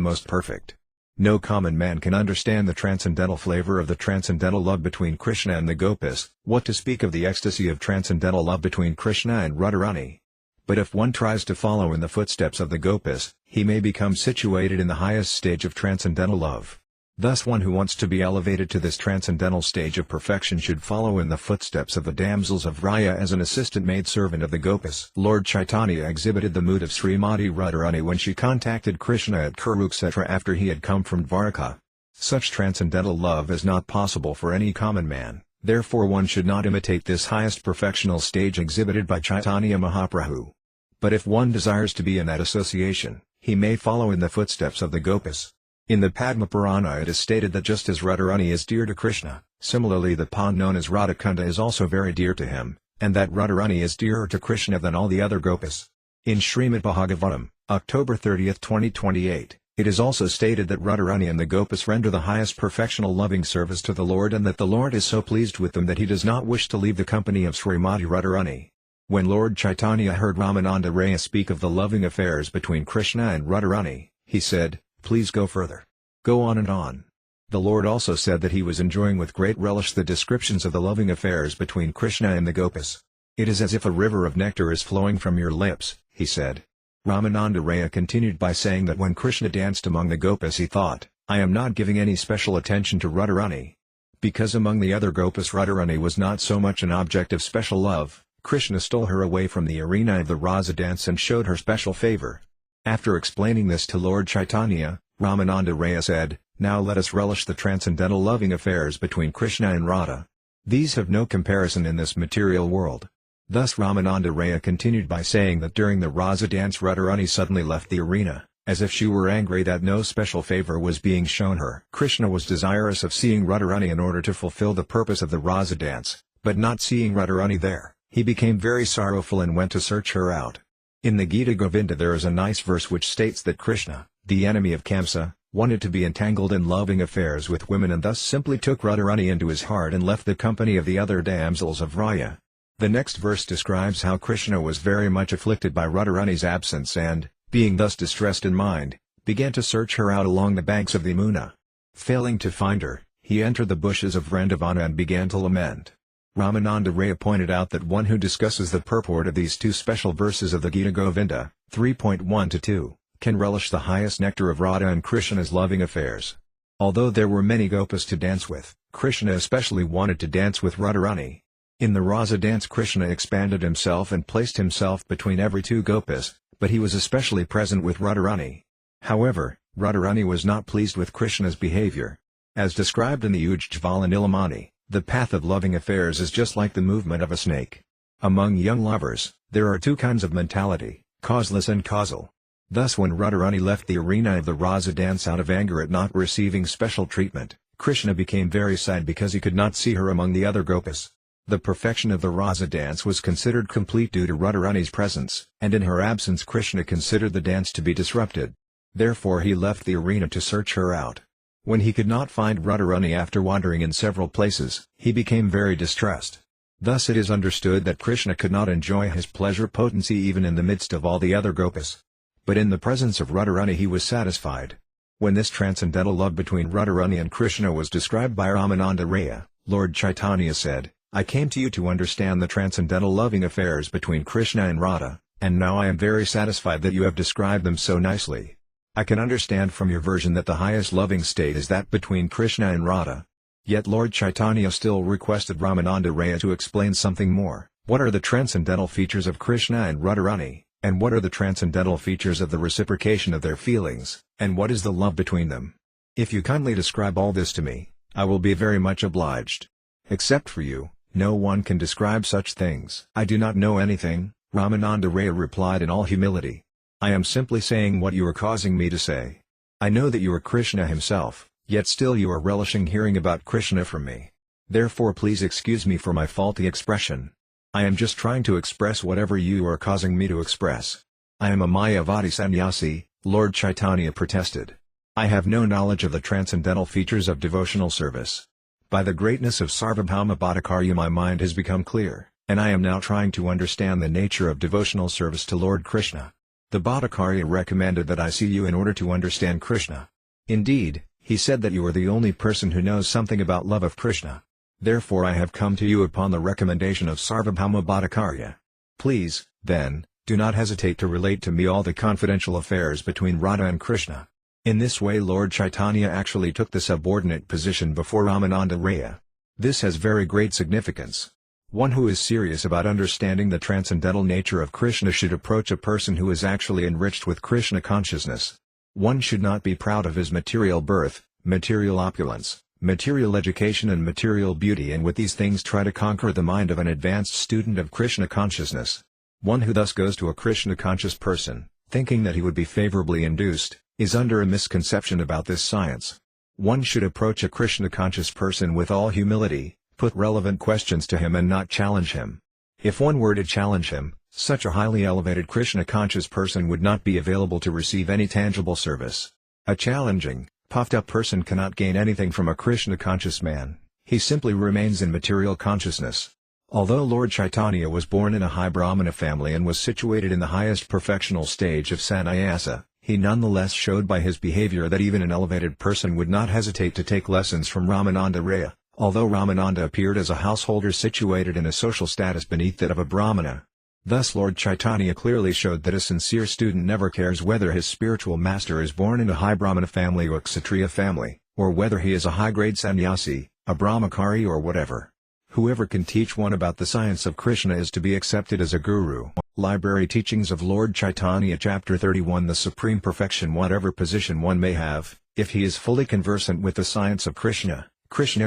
most perfect. No common man can understand the transcendental flavor of the transcendental love between Krishna and the Gopas, what to speak of the ecstasy of transcendental love between Krishna and Radharani. But if one tries to follow in the footsteps of the Gopas, he may become situated in the highest stage of transcendental love. Thus one who wants to be elevated to this transcendental stage of perfection should follow in the footsteps of the damsels of Raya as an assistant maidservant of the Gopas. Lord Caitanya exhibited the mood of Srimati Radharani when she contacted Krishna at Kurukshetra after he had come from Dwarka. Such transcendental love is not possible for any common man, therefore one should not imitate this highest perfectional stage exhibited by Caitanya Mahaprabhu. But if one desires to be in that association, he may follow in the footsteps of the Gopas. In the Padma Purana it is stated that just as Radharani is dear to Krishna, similarly the pond known as Radhakunda is also very dear to him, and that Radharani is dearer to Krishna than all the other Gopas. In Srimad Bhagavatam, October 30, 2028, it is also stated that Radharani and the Gopas render the highest perfectional loving service to the Lord and that the Lord is so pleased with them that he does not wish to leave the company of Srimati Radharani. When Lord Caitanya heard Ramananda Raya speak of the loving affairs between Krishna and Radharani, he said, "Please go further. Go on and on." The Lord also said that he was enjoying with great relish the descriptions of the loving affairs between Krishna and the gopis. "It is as if a river of nectar is flowing from your lips," he said. Ramananda Raya continued by saying that when Krishna danced among the gopis he thought, "I am not giving any special attention to Radharani." Because among the other gopis Radharani was not so much an object of special love, Krishna stole her away from the arena of the Rasa dance and showed her special favor. After explaining this to Lord Chaitanya, Ramananda Raya said, "Now let us relish the transcendental loving affairs between Krishna and Radha. These have no comparison in this material world." Thus Ramananda Raya continued by saying that during the Rasa dance Radharani suddenly left the arena, as if she were angry that no special favor was being shown her. Krishna was desirous of seeing Radharani in order to fulfill the purpose of the Rasa dance, but not seeing Radharani there, he became very sorrowful and went to search her out. In the Gita Govinda there is a nice verse which states that Krishna, the enemy of Kamsa, wanted to be entangled in loving affairs with women and thus simply took Radharani into his heart and left the company of the other damsels of Raya. The next verse describes how Krishna was very much afflicted by Radharani's absence and, being thus distressed in mind, began to search her out along the banks of the Yamuna. Failing to find her, he entered the bushes of Vrindavana and began to lament. Ramananda Raya pointed out that one who discusses the purport of these two special verses of the Gita Govinda, 3.1-2, can relish the highest nectar of Radha and Krishna's loving affairs. Although there were many gopis to dance with, Krishna especially wanted to dance with Radharani. In the Rasa dance Krishna expanded himself and placed himself between every two gopis, but he was especially present with Radharani. However, Radharani was not pleased with Krishna's behavior. As described in the Ujjvala Nilamani, the path of loving affairs is just like the movement of a snake. Among young lovers, there are two kinds of mentality, causeless and causal. Thus when Radharani left the arena of the Rasa dance out of anger at not receiving special treatment, Krishna became very sad because he could not see her among the other gopis. The perfection of the Rasa dance was considered complete due to Radharani's presence, and in her absence Krishna considered the dance to be disrupted. Therefore he left the arena to search her out. When he could not find Radharani after wandering in several places, he became very distressed. Thus it is understood that Krishna could not enjoy his pleasure potency even in the midst of all the other gopis. But in the presence of Radharani he was satisfied. When this transcendental love between Radharani and Krishna was described by Ramananda Raya, Lord Chaitanya said, "I came to you to understand the transcendental loving affairs between Krishna and Radha, and now I am very satisfied that you have described them so nicely. I can understand from your version that the highest loving state is that between Krishna and Radha." Yet Lord Chaitanya still requested Ramananda Raya to explain something more. What are the transcendental features of Krishna and Radharani, and what are the transcendental features of the reciprocation of their feelings, and what is the love between them? If you kindly describe all this to me, I will be very much obliged. Except for you, no one can describe such things. "I do not know anything," Ramananda Raya replied in all humility. "I am simply saying what you are causing me to say. I know that you are Krishna himself, yet still you are relishing hearing about Krishna from me. Therefore please excuse me for my faulty expression. I am just trying to express whatever you are causing me to express." "I am a Mayavadi sannyasi," Lord Chaitanya protested. "I have no knowledge of the transcendental features of devotional service. By the greatness of Sarvabhauma Bhattacharya my mind has become clear, and I am now trying to understand the nature of devotional service to Lord Krishna. The Bhattacharya recommended that I see you in order to understand Krishna. Indeed, he said that you are the only person who knows something about love of Krishna. Therefore I have come to you upon the recommendation of Sarvabhauma Bhattacharya. Please, then, do not hesitate to relate to me all the confidential affairs between Radha and Krishna." In this way Lord Chaitanya actually took the subordinate position before Ramananda Raya. This has very great significance. One who is serious about understanding the transcendental nature of Krishna should approach a person who is actually enriched with Krishna consciousness. One should not be proud of his material birth, material opulence, material education and material beauty, and with these things try to conquer the mind of an advanced student of Krishna consciousness. One who thus goes to a Krishna conscious person, thinking that he would be favorably induced, is under a misconception about this science. One should approach a Krishna-conscious person with all humility, put relevant questions to him and not challenge him. If one were to challenge him, such a highly elevated Krishna-conscious person would not be available to receive any tangible service. A challenging, puffed-up person cannot gain anything from a Krishna-conscious man, he simply remains in material consciousness. Although Lord Chaitanya was born in a high Brahmana family and was situated in the highest perfectional stage of sannyasa, He nonetheless showed by his behavior that even an elevated person would not hesitate to take lessons from Ramananda Raya, although Ramananda appeared as a householder situated in a social status beneath that of a Brahmana. Thus Lord Caitanya clearly showed that a sincere student never cares whether his spiritual master is born in a high Brahmana family or Kshatriya family, or whether he is a high-grade sannyasi, a brahmachari or whatever. Whoever can teach one about the science of Krishna is to be accepted as a guru. Library Teachings of Lord Caitanya Chapter 31 The Supreme Perfection. Whatever position one may have, if he is fully conversant with the science of Krishna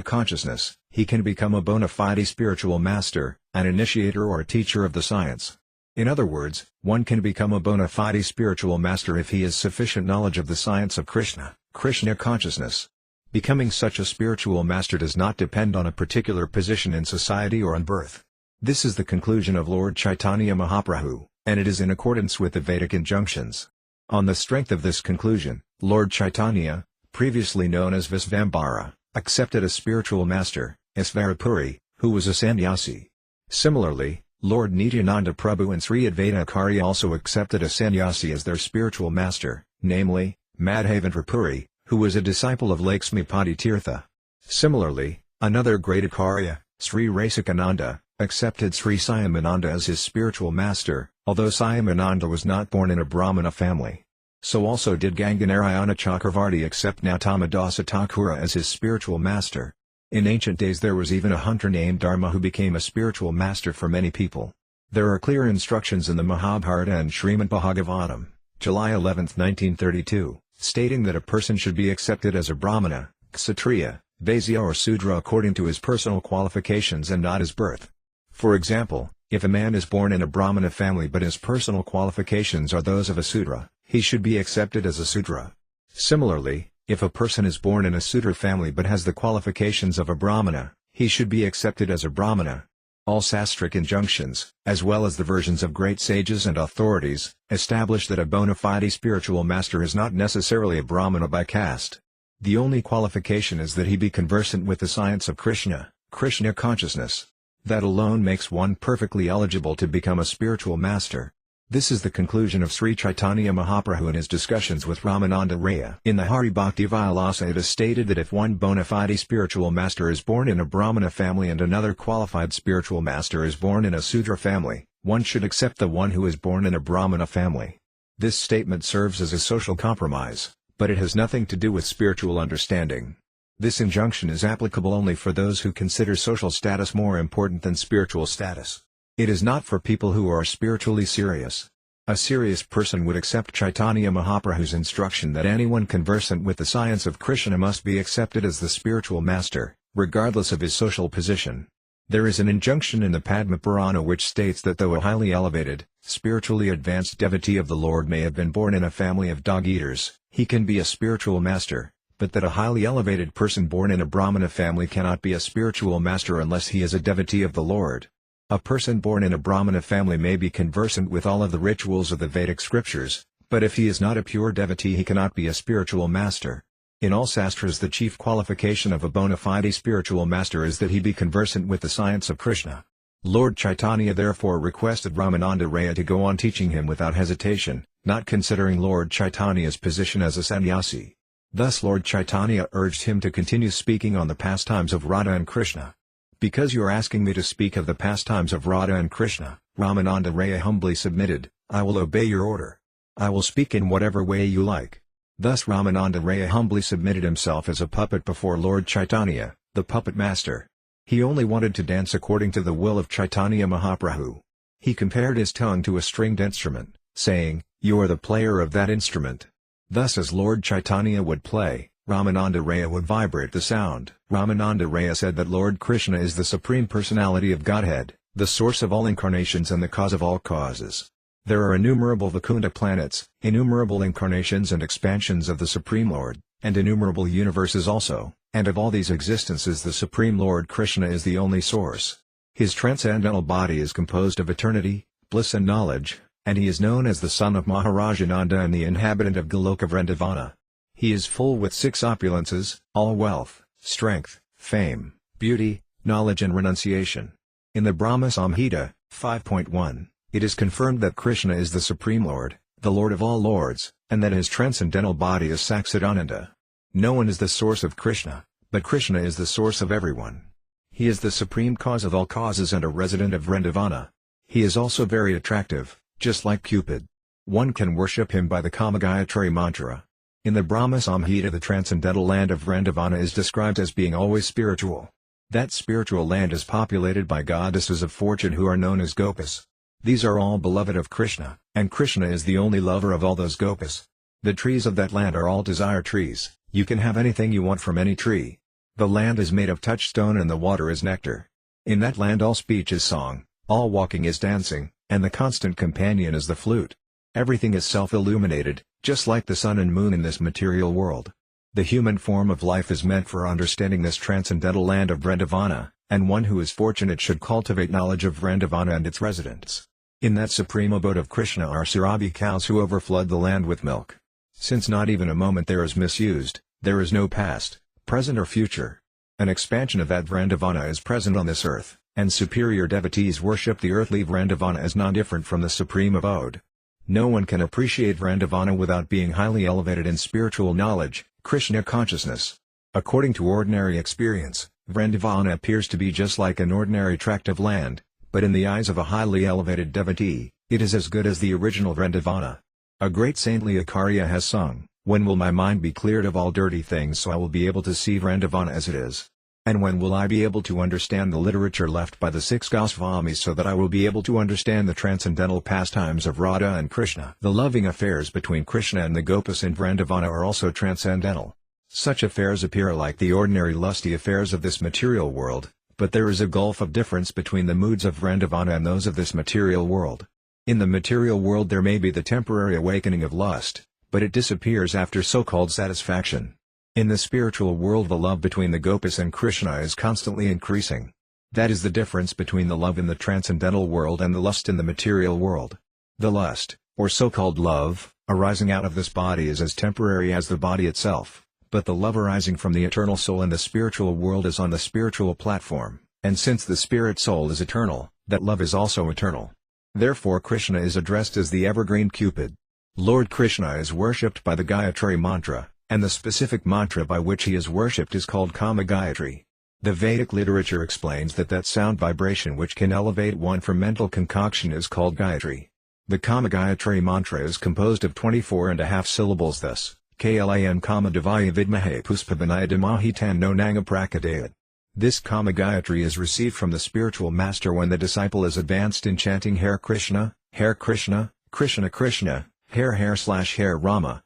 consciousness, he can become a bona fide spiritual master, an initiator or a teacher of the science. In other words, one can become a bona fide spiritual master if he has sufficient knowledge of the science of Krishna consciousness. Becoming such a spiritual master does not depend on a particular position in society or on birth. This is the conclusion of Lord Caitanya Mahaprabhu, and it is in accordance with the Vedic injunctions. On the strength of this conclusion, Lord Caitanya, previously known as Visvambara, accepted a spiritual master, Isvarapuri, who was a sannyasi. Similarly, Lord Nityananda Prabhu and Sri Advaita Acharya also accepted a sannyasi as their spiritual master, namely, Madhavendra Puri, who was a disciple of Lakshmipati Tirtha. Similarly, another great Acharya, Sri Rasikananda, accepted Sri Syamananda as his spiritual master, although Syamananda was not born in a Brahmana family. So also did Ganganarayana Chakravarti accept Nautama Dasa Thakura as his spiritual master. In ancient days there was even a hunter named Dharma who became a spiritual master for many people. There are clear instructions in the Mahabharata and Srimad Bhagavatam, July 11, 1932, stating that a person should be accepted as a Brahmana, Kshatriya, Vaisya or Sudra according to his personal qualifications and not his birth. For example, if a man is born in a Brahmana family but his personal qualifications are those of a Sudra, he should be accepted as a Sudra. Similarly, if a person is born in a Sudra family but has the qualifications of a Brahmana, he should be accepted as a Brahmana. All sastric injunctions, as well as the versions of great sages and authorities, establish that a bona fide spiritual master is not necessarily a Brahmana by caste. The only qualification is that he be conversant with the science of Krishna consciousness. That alone makes one perfectly eligible to become a spiritual master. This is the conclusion of Sri Caitanya Mahaprabhu in his discussions with Ramananda Raya. In the Hari Bhakti Vilasa it is stated that if one bona fide spiritual master is born in a Brahmana family and another qualified spiritual master is born in a Sudra family, one should accept the one who is born in a Brahmana family. This statement serves as a social compromise, but it has nothing to do with spiritual understanding. This injunction is applicable only for those who consider social status more important than spiritual status. It is not for people who are spiritually serious. A serious person would accept Caitanya Mahaprabhu's instruction that anyone conversant with the science of Krishna must be accepted as the spiritual master, regardless of his social position. There is an injunction in the Padma Purana which states that though a highly elevated, spiritually advanced devotee of the Lord may have been born in a family of dog-eaters, he can be a spiritual master, but that a highly elevated person born in a Brahmana family cannot be a spiritual master unless he is a devotee of the Lord. A person born in a Brahmana family may be conversant with all of the rituals of the Vedic scriptures, but if he is not a pure devotee he cannot be a spiritual master. In all sastras the chief qualification of a bona fide spiritual master is that he be conversant with the science of Krishna. Lord Caitanya therefore requested Ramananda Raya to go on teaching him without hesitation, not considering Lord Chaitanya's position as a sannyasi. Thus Lord Caitanya urged him to continue speaking on the pastimes of Radha and Krishna. Because you are asking me to speak of the pastimes of Radha and Krishna, Ramananda Raya humbly submitted, I will obey your order. I will speak in whatever way you like. Thus Ramananda Raya humbly submitted himself as a puppet before Lord Caitanya, the puppet master. He only wanted to dance according to the will of Caitanya Mahaprabhu. He compared his tongue to a stringed instrument, saying, You are the player of that instrument. Thus as Lord Caitanya would play, Ramananda Raya would vibrate the sound. Ramananda Raya said that Lord Krishna is the Supreme Personality of Godhead, the source of all incarnations and the cause of all causes. There are innumerable Vaikunta planets, innumerable incarnations and expansions of the Supreme Lord, and innumerable universes also, and of all these existences the Supreme Lord Krishna is the only source. His transcendental body is composed of eternity, bliss and knowledge, and he is known as the son of Maharajananda and the inhabitant of Goloka Vrindavana. He is full with six opulences, all wealth, strength, fame, beauty, knowledge and renunciation. In the Brahma Samhita, 5.1, it is confirmed that Krishna is the Supreme Lord, the Lord of all lords, and that his transcendental body is Saksidananda. No one is the source of Krishna, but Krishna is the source of everyone. He is the supreme cause of all causes and a resident of Vrindavana. He is also very attractive, just like Cupid. One can worship him by the Kama Gayatri mantra. In the Brahma Samhita, the transcendental land of Vrindavana is described as being always spiritual. That spiritual land is populated by goddesses of fortune who are known as Gopas. These are all beloved of Krishna, and Krishna is the only lover of all those Gopas. The trees of that land are all desire trees. You can have anything you want from any tree. The land is made of touchstone and the water is nectar. In that land all speech is song, all walking is dancing, and the constant companion is the flute. Everything is self-illuminated, just like the sun and moon in this material world. The human form of life is meant for understanding this transcendental land of Vrindavana, and one who is fortunate should cultivate knowledge of Vrindavana and its residents. In that supreme abode of Krishna are Surabhi cows who overflood the land with milk. Since not even a moment there is misused, there is no past, present or future. An expansion of that Vrindavana is present on this earth, and superior devotees worship the earthly Vrindavana as non-different from the supreme abode. No one can appreciate Vrindavana without being highly elevated in spiritual knowledge, Krishna consciousness. According to ordinary experience, Vrindavana appears to be just like an ordinary tract of land, but in the eyes of a highly elevated devotee, it is as good as the original Vrindavana. A great saintly Acharya has sung, "When will my mind be cleared of all dirty things so I will be able to see Vrindavana as it is? And when will I be able to understand the literature left by the 6 Goswamis so that I will be able to understand the transcendental pastimes of Radha and Krishna?" The loving affairs between Krishna and the Gopas in Vrindavana are also transcendental. Such affairs appear like the ordinary lusty affairs of this material world, but there is a gulf of difference between the moods of Vrindavana and those of this material world. In the material world there may be the temporary awakening of lust, but it disappears after so-called satisfaction. In the spiritual world the love between the Gopas and Krishna is constantly increasing. That is the difference between the love in the transcendental world and the lust in the material world. The lust, or so-called love, arising out of this body is as temporary as the body itself, but the love arising from the eternal soul in the spiritual world is on the spiritual platform, and since the spirit soul is eternal, that love is also eternal. Therefore Krishna is addressed as the evergreen Cupid. Lord Krishna is worshipped by the Gayatri mantra, and the specific mantra by which he is worshipped is called Kama Gayatri. The Vedic literature explains that sound vibration which can elevate one from mental concoction is called Gayatri. The Kama Gayatri mantra is composed of 24.5 syllables thus, Klam Kama Devaya Vidmahe Puspabhanaya Dhamahi Tanno Nanga Prakadayat. This Kama Gayatri is received from the spiritual master when the disciple is advanced in chanting Hare Krishna, Krishna Krishna, Hare Rama,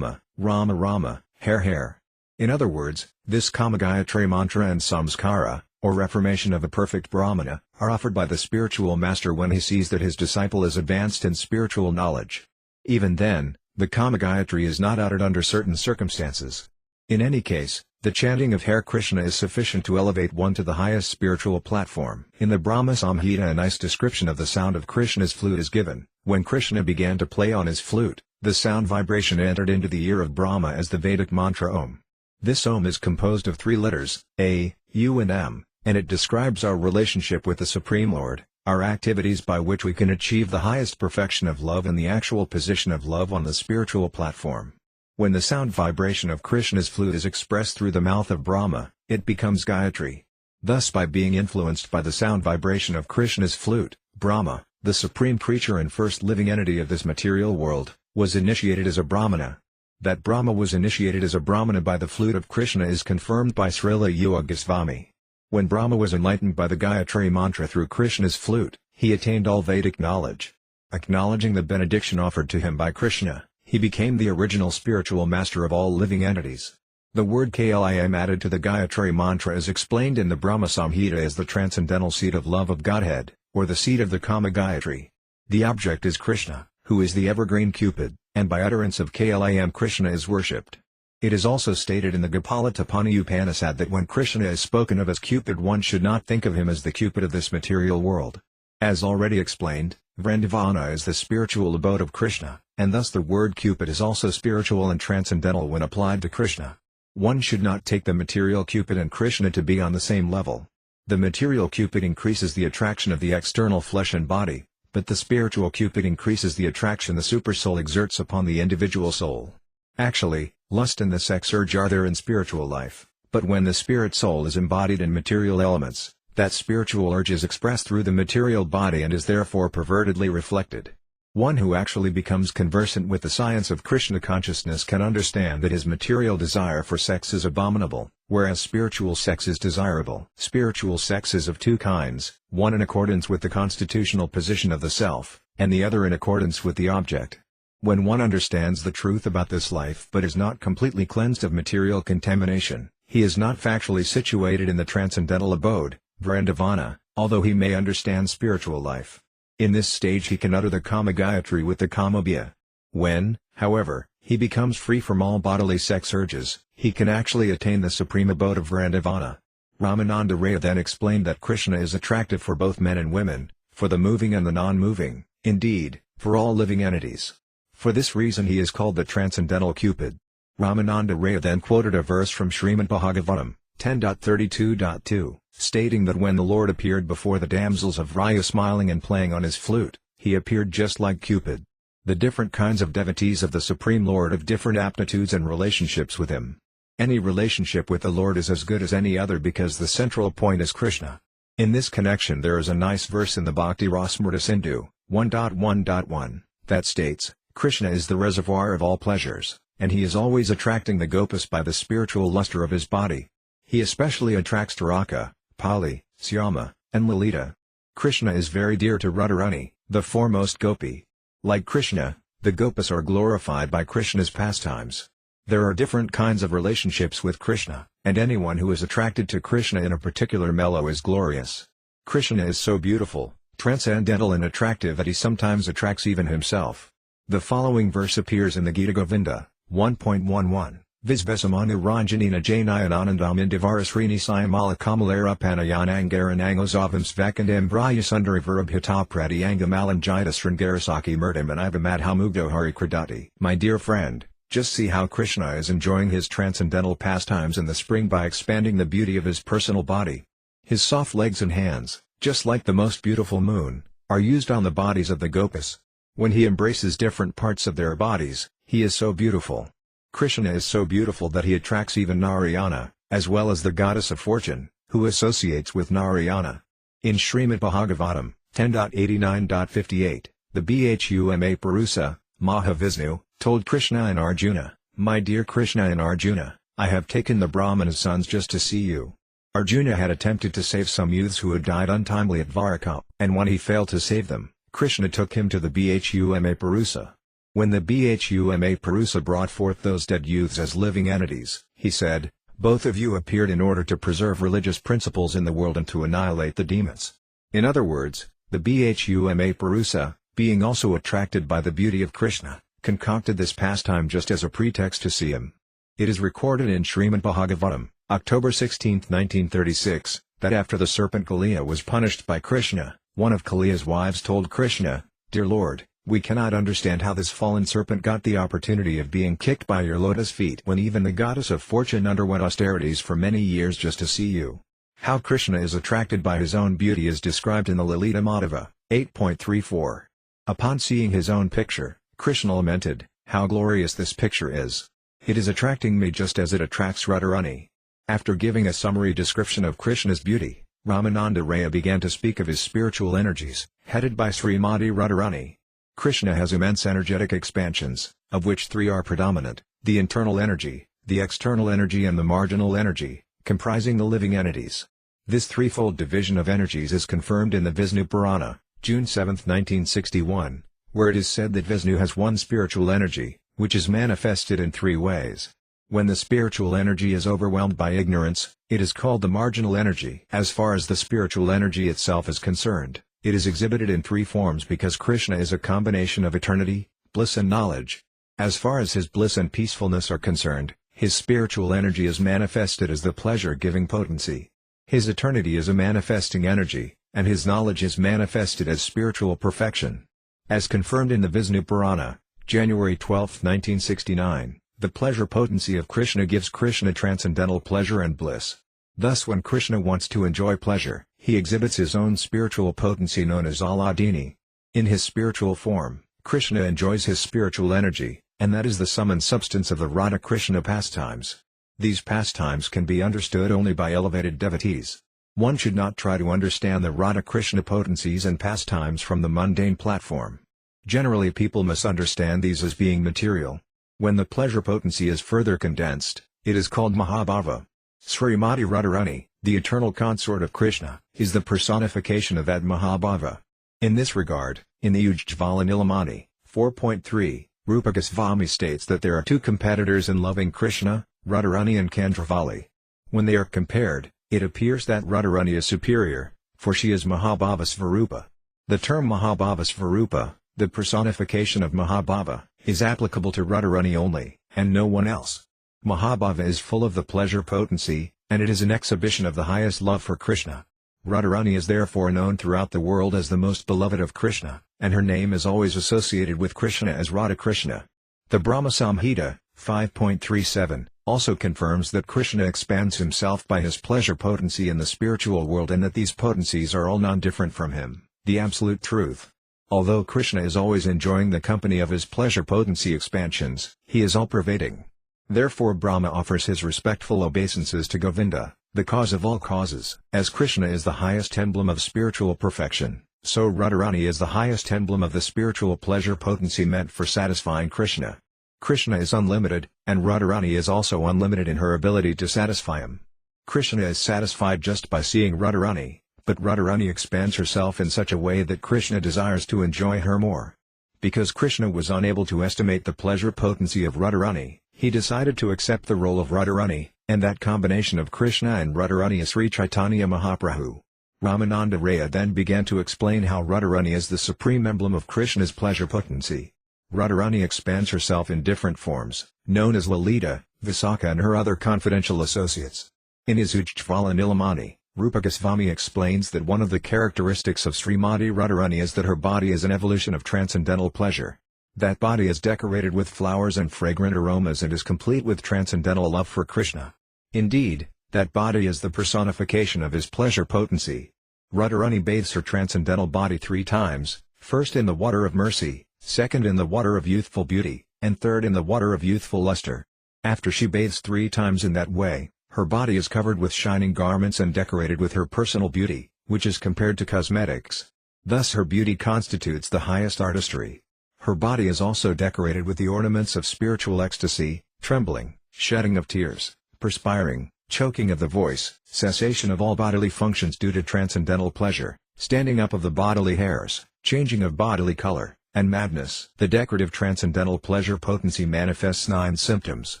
Rama Rama, Hare. In other words, this Kama Gayatri mantra and samskara, or reformation of a perfect Brahmana, are offered by the spiritual master when he sees that his disciple is advanced in spiritual knowledge. Even then, the Kama Gayatri is not uttered under certain circumstances. In any case, the chanting of Hare Krishna is sufficient to elevate one to the highest spiritual platform. In the Brahma Samhita a nice description of the sound of Krishna's flute is given. When Krishna began to play on his flute, the sound vibration entered into the ear of Brahma as the Vedic mantra Om. This Om is composed of 3 letters, A, U and M, and it describes our relationship with the Supreme Lord, our activities by which we can achieve the highest perfection of love and the actual position of love on the spiritual platform. When the sound vibration of Krishna's flute is expressed through the mouth of Brahma, it becomes Gayatri. Thus by being influenced by the sound vibration of Krishna's flute, Brahma, the supreme creature and first living entity of this material world, was initiated as a Brahmana. That Brahma was initiated as a Brahmana by the flute of Krishna is confirmed by Srila Yuga Goswami. When Brahma was enlightened by the Gayatri mantra through Krishna's flute, he attained all Vedic knowledge. Acknowledging the benediction offered to him by Krishna, he became the original spiritual master of all living entities. The word Klam added to the Gayatri mantra is explained in the Brahma Samhita as the transcendental seat of love of Godhead, or the seat of the Kama Gayatri. The object is Krishna, who is the evergreen Cupid, and by utterance of Klam Krishna is worshipped. It is also stated in the Gopalatapanni Upanishad that when Krishna is spoken of as Cupid one should not think of him as the Cupid of this material world. As already explained, Vrindavana is the spiritual abode of Krishna, and thus the word Cupid is also spiritual and transcendental when applied to Krishna. One should not take the material Cupid and Krishna to be on the same level. The material Cupid increases the attraction of the external flesh and body, but the spiritual Cupid increases the attraction the supersoul exerts upon the individual soul. Actually, lust and the sex urge are there in spiritual life, but when the spirit soul is embodied in material elements, that spiritual urge is expressed through the material body and is therefore pervertedly reflected. One who actually becomes conversant with the science of Krishna consciousness can understand that his material desire for sex is abominable, whereas spiritual sex is desirable. Spiritual sex is of two kinds, one in accordance with the constitutional position of the self, and the other in accordance with the object. When one understands the truth about this life but is not completely cleansed of material contamination, he is not factually situated in the transcendental abode, Vrindavana, although he may understand spiritual life. In this stage he can utter the Kama Gayatri with the Kamabhya. When, however, he becomes free from all bodily sex urges, he can actually attain the supreme abode of Vrindavana. Ramananda Raya then explained that Krishna is attractive for both men and women, for the moving and the non-moving, indeed, for all living entities. For this reason he is called the Transcendental Cupid. Ramananda Raya then quoted a verse from Srimad Bhagavatam, 10.32.2, stating that when the Lord appeared before the damsels of Raya smiling and playing on his flute, he appeared just like Cupid. The different kinds of devotees of the Supreme Lord have different aptitudes and relationships with him. Any relationship with the Lord is as good as any other because the central point is Krishna. In this connection there is a nice verse in the Bhakti Rasamrita Sindhu, 1.1.1, that states, Krishna is the reservoir of all pleasures, and he is always attracting the gopas by the spiritual luster of his body. He especially attracts Taraka, Pali, Syama, and Lalita. Krishna is very dear to Radharani, the foremost gopi. Like Krishna, the gopas are glorified by Krishna's pastimes. There are different kinds of relationships with Krishna, and anyone who is attracted to Krishna in a particular mellow is glorious. Krishna is so beautiful, transcendental and attractive that he sometimes attracts even himself. The following verse appears in the Gita Govinda, 1.11. Visvesamanu Ranjanina Jainayananandam Indivarasrini Sayamala Kamalera Panayanangaranangozavam Svakandam Braya Sundarivarabhita Pratiyangamalanjita Sringarasaki Murtam and Ivamadhamugdo Hari Kradati. My dear friend, just see how Krishna is enjoying his transcendental pastimes in the spring by expanding the beauty of his personal body. His soft legs and hands, just like the most beautiful moon, are used on the bodies of the gopas. When he embraces different parts of their bodies, he is so beautiful. Krishna is so beautiful that he attracts even Narayana, as well as the goddess of fortune, who associates with Narayana. In Srimad Bhagavatam, 10.89.58, the Bhuma Purusa, Mahavishnu, told Krishna and Arjuna, My dear Krishna and Arjuna, I have taken the Brahmana's sons just to see you. Arjuna had attempted to save some youths who had died untimely at Dwaraka, and when he failed to save them, Krishna took him to the Bhuma Purusa. When the Bhuma Purusa brought forth those dead youths as living entities, he said, Both of you appeared in order to preserve religious principles in the world and to annihilate the demons. In other words, the Bhuma Purusa, being also attracted by the beauty of Krishna, concocted this pastime just as a pretext to see him. It is recorded in Srimad Bhagavatam, October 16, 1936, that after the serpent Kaliya was punished by Krishna, one of Kaliya's wives told Krishna, Dear Lord, we cannot understand how this fallen serpent got the opportunity of being kicked by your lotus feet when even the goddess of fortune underwent austerities for many years just to see you. How Krishna is attracted by his own beauty is described in the Lalita Madhava, 8.34. Upon seeing his own picture, Krishna lamented, How glorious this picture is! It is attracting me just as it attracts Radharani. After giving a summary description of Krishna's beauty, Ramananda Raya began to speak of his spiritual energies, headed by Srimati Radharani. Krishna has immense energetic expansions, of which three are predominant, the internal energy, the external energy and the marginal energy, comprising the living entities. This threefold division of energies is confirmed in the Vishnu Purana, June 7, 1961, where it is said that Vishnu has one spiritual energy, which is manifested in three ways. When the spiritual energy is overwhelmed by ignorance, it is called the marginal energy. As far as the spiritual energy itself is concerned, it is exhibited in three forms because Krishna is a combination of eternity, bliss and knowledge. As far as his bliss and peacefulness are concerned, his spiritual energy is manifested as the pleasure-giving potency. His eternity is a manifesting energy, and his knowledge is manifested as spiritual perfection. As confirmed in the Vishnu Purana, January 12, 1969, the pleasure potency of Krishna gives Krishna transcendental pleasure and bliss. Thus when Krishna wants to enjoy pleasure, he exhibits his own spiritual potency known as Aladini. In his spiritual form, Krishna enjoys his spiritual energy, and that is the sum and substance of the Radha-Krishna pastimes. These pastimes can be understood only by elevated devotees. One should not try to understand the Radha-Krishna potencies and pastimes from the mundane platform. Generally people misunderstand these as being material. When the pleasure potency is further condensed, it is called Mahabhava. Srimati Radharani, the eternal consort of Krishna, is the personification of that Mahabhava. In this regard, in the Ujjvala Nilamani, 4.3, Rupa Goswami states that there are two competitors in loving Krishna, Radharani and Chandravali. When they are compared, it appears that Radharani is superior, for she is Mahabhava Svarupa. The term Mahabhava Svarupa, the personification of Mahabhava, is applicable to Radharani only, and no one else. Mahabhava is full of the pleasure potency, and it is an exhibition of the highest love for Krishna. Radharani is therefore known throughout the world as the most beloved of Krishna, and her name is always associated with Krishna as Radha Krishna. The Brahma Samhita, 5.37, also confirms that Krishna expands himself by his pleasure potency in the spiritual world and that these potencies are all non-different from him, the absolute truth. Although Krishna is always enjoying the company of his pleasure potency expansions, he is all-pervading. Therefore Brahma offers his respectful obeisances to Govinda, the cause of all causes. As Krishna is the highest emblem of spiritual perfection, so Radharani is the highest emblem of the spiritual pleasure potency meant for satisfying Krishna. Krishna is unlimited, and Radharani is also unlimited in her ability to satisfy him. Krishna is satisfied just by seeing Radharani, but Radharani expands herself in such a way that Krishna desires to enjoy her more. Because Krishna was unable to estimate the pleasure potency of Radharani, he decided to accept the role of Radharani, and that combination of Krishna and Radharani is Sri Caitanya Mahaprabhu. Ramananda Raya then began to explain how Radharani is the supreme emblem of Krishna's pleasure potency. Radharani expands herself in different forms, known as Lalita, Visakha and her other confidential associates. In his Ujjvala Nilamani, Rupa Goswami explains that one of the characteristics of Srimati Radharani is that her body is an evolution of transcendental pleasure. That body is decorated with flowers and fragrant aromas and is complete with transcendental love for Krishna. Indeed, that body is the personification of his pleasure potency. Radharani bathes her transcendental body 3 times, first in the water of mercy, second in the water of youthful beauty, and third in the water of youthful luster. After she bathes 3 times in that way, her body is covered with shining garments and decorated with her personal beauty, which is compared to cosmetics. Thus her beauty constitutes the highest artistry. Her body is also decorated with the ornaments of spiritual ecstasy, trembling, shedding of tears, perspiring, choking of the voice, cessation of all bodily functions due to transcendental pleasure, standing up of the bodily hairs, changing of bodily color, and madness. The decorative transcendental pleasure potency manifests 9 symptoms.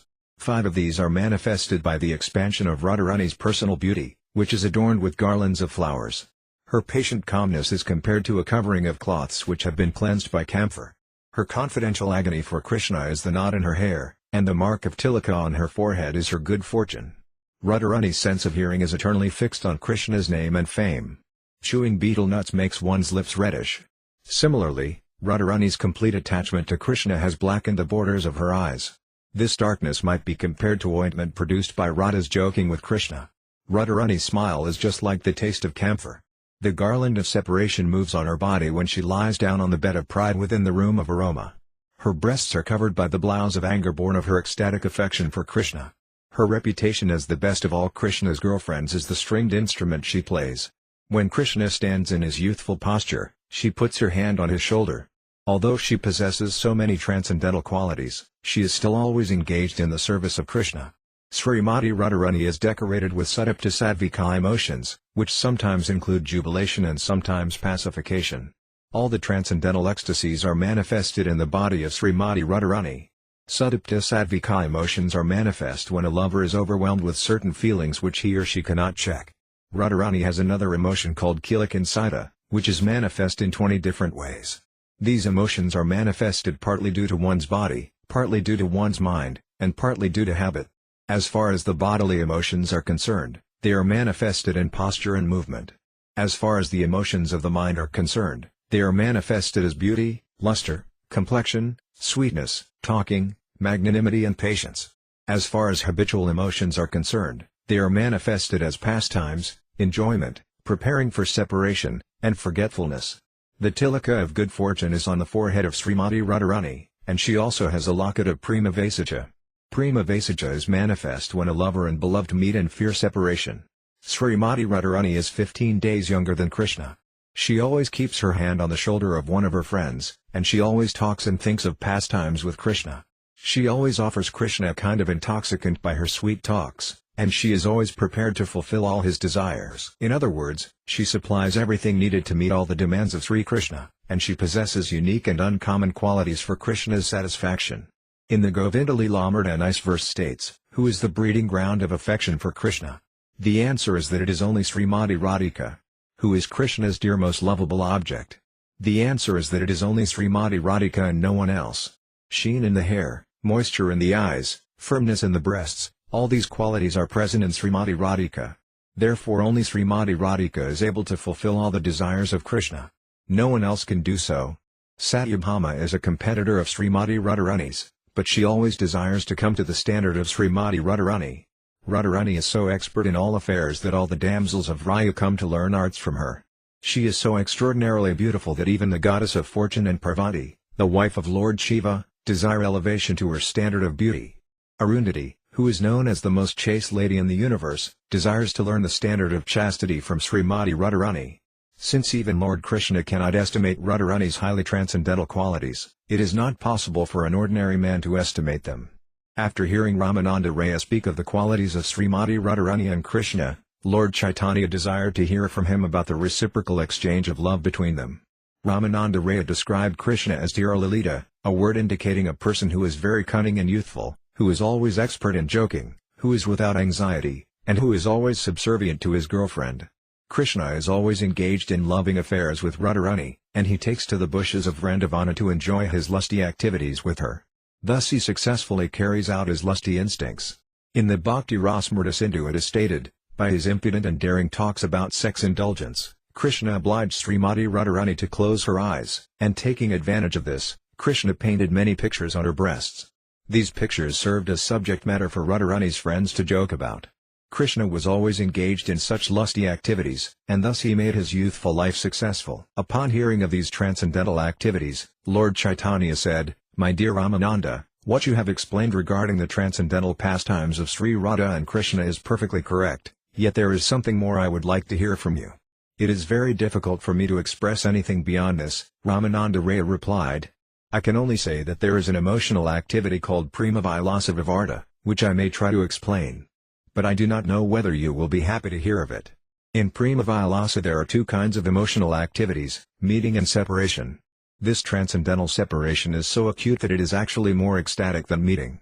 5 of these are manifested by the expansion of Radharani's personal beauty, which is adorned with garlands of flowers. Her patient calmness is compared to a covering of cloths which have been cleansed by camphor. Her confidential agony for Krishna is the knot in her hair, and the mark of tilaka on her forehead is her good fortune. Radharani's sense of hearing is eternally fixed on Krishna's name and fame. Chewing betel nuts makes one's lips reddish. Similarly, Radharani's complete attachment to Krishna has blackened the borders of her eyes. This darkness might be compared to ointment produced by Radha's joking with Krishna. Radharani's smile is just like the taste of camphor. The garland of separation moves on her body when she lies down on the bed of pride within the room of aroma. Her breasts are covered by the blouse of anger born of her ecstatic affection for Krishna. Her reputation as the best of all Krishna's girlfriends is the stringed instrument she plays. When Krishna stands in his youthful posture, she puts her hand on his shoulder. Although she possesses so many transcendental qualities, she is still always engaged in the service of Krishna. Srimati Radharani is decorated with Sudipta Satvika emotions, which sometimes include jubilation and sometimes pacification. All the transcendental ecstasies are manifested in the body of Srimati Radharani. Sudipta Satvika emotions are manifest when a lover is overwhelmed with certain feelings which he or she cannot check. Radharani has another emotion called Kilakansita, which is manifest in 20 different ways. These emotions are manifested partly due to one's body, partly due to one's mind, and partly due to habit. As far as the bodily emotions are concerned, they are manifested in posture and movement. As far as the emotions of the mind are concerned, they are manifested as beauty, luster, complexion, sweetness, talking, magnanimity and patience. As far as habitual emotions are concerned, they are manifested as pastimes, enjoyment, preparing for separation, and forgetfulness. The tilaka of good fortune is on the forehead of Srimati Radharani, and she also has a locket of Prema Vaisakya. Prema Vaisakya is manifest when a lover and beloved meet and fear separation. Srimati Radharani is 15 days younger than Krishna. She always keeps her hand on the shoulder of one of her friends, and she always talks and thinks of pastimes with Krishna. She always offers Krishna a kind of intoxicant by her sweet talks, and she is always prepared to fulfill all his desires. In other words, she supplies everything needed to meet all the demands of Sri Krishna, and she possesses unique and uncommon qualities for Krishna's satisfaction. In the Govinda Leelamrita, a nice verse states, "Who is the breeding ground of affection for Krishna?" The answer is that it is only Srimati Radhika. Who is Krishna's dear most lovable object? The answer is that it is only Srimati Radhika and no one else. Sheen in the hair, moisture in the eyes, firmness in the breasts, all these qualities are present in Srimati Radhika. Therefore only Srimati Radhika is able to fulfill all the desires of Krishna. No one else can do so. Satyabhama is a competitor of Srimati Radharani's, but she always desires to come to the standard of Srimati Radharani. Radharani is so expert in all affairs that all the damsels of Raya come to learn arts from her. She is so extraordinarily beautiful that even the goddess of fortune and Parvati, the wife of Lord Shiva, desire elevation to her standard of beauty. Arundhati, who is known as the most chaste lady in the universe, desires to learn the standard of chastity from Srimati Radharani. Since even Lord Krishna cannot estimate Radharani's highly transcendental qualities, it is not possible for an ordinary man to estimate them. After hearing Ramananda Raya speak of the qualities of Srimati Radharani and Krishna, Lord Chaitanya desired to hear from him about the reciprocal exchange of love between them. Ramananda Raya described Krishna as Dhira Lalita, a word indicating a person who is very cunning and youthful, who is always expert in joking, who is without anxiety, and who is always subservient to his girlfriend. Krishna is always engaged in loving affairs with Radharani, and he takes to the bushes of Vrindavana to enjoy his lusty activities with her. Thus he successfully carries out his lusty instincts. In the Bhakti Rasamrita Sindhu it is stated, by his impudent and daring talks about sex indulgence, Krishna obliged Srimati Radharani to close her eyes, and taking advantage of this, Krishna painted many pictures on her breasts. These pictures served as subject matter for Radharani's friends to joke about. Krishna was always engaged in such lusty activities, and thus he made his youthful life successful. Upon hearing of these transcendental activities, Lord Chaitanya said, "My dear Ramananda, what you have explained regarding the transcendental pastimes of Sri Radha and Krishna is perfectly correct, yet there is something more I would like to hear from you." "It is very difficult for me to express anything beyond this," Ramananda Raya replied. "I can only say that there is an emotional activity called Prema Vilasa Vivarta, which I may try to explain. But I do not know whether you will be happy to hear of it. In Prema Vilasa there are two kinds of emotional activities, meeting and separation. This transcendental separation is so acute that it is actually more ecstatic than meeting."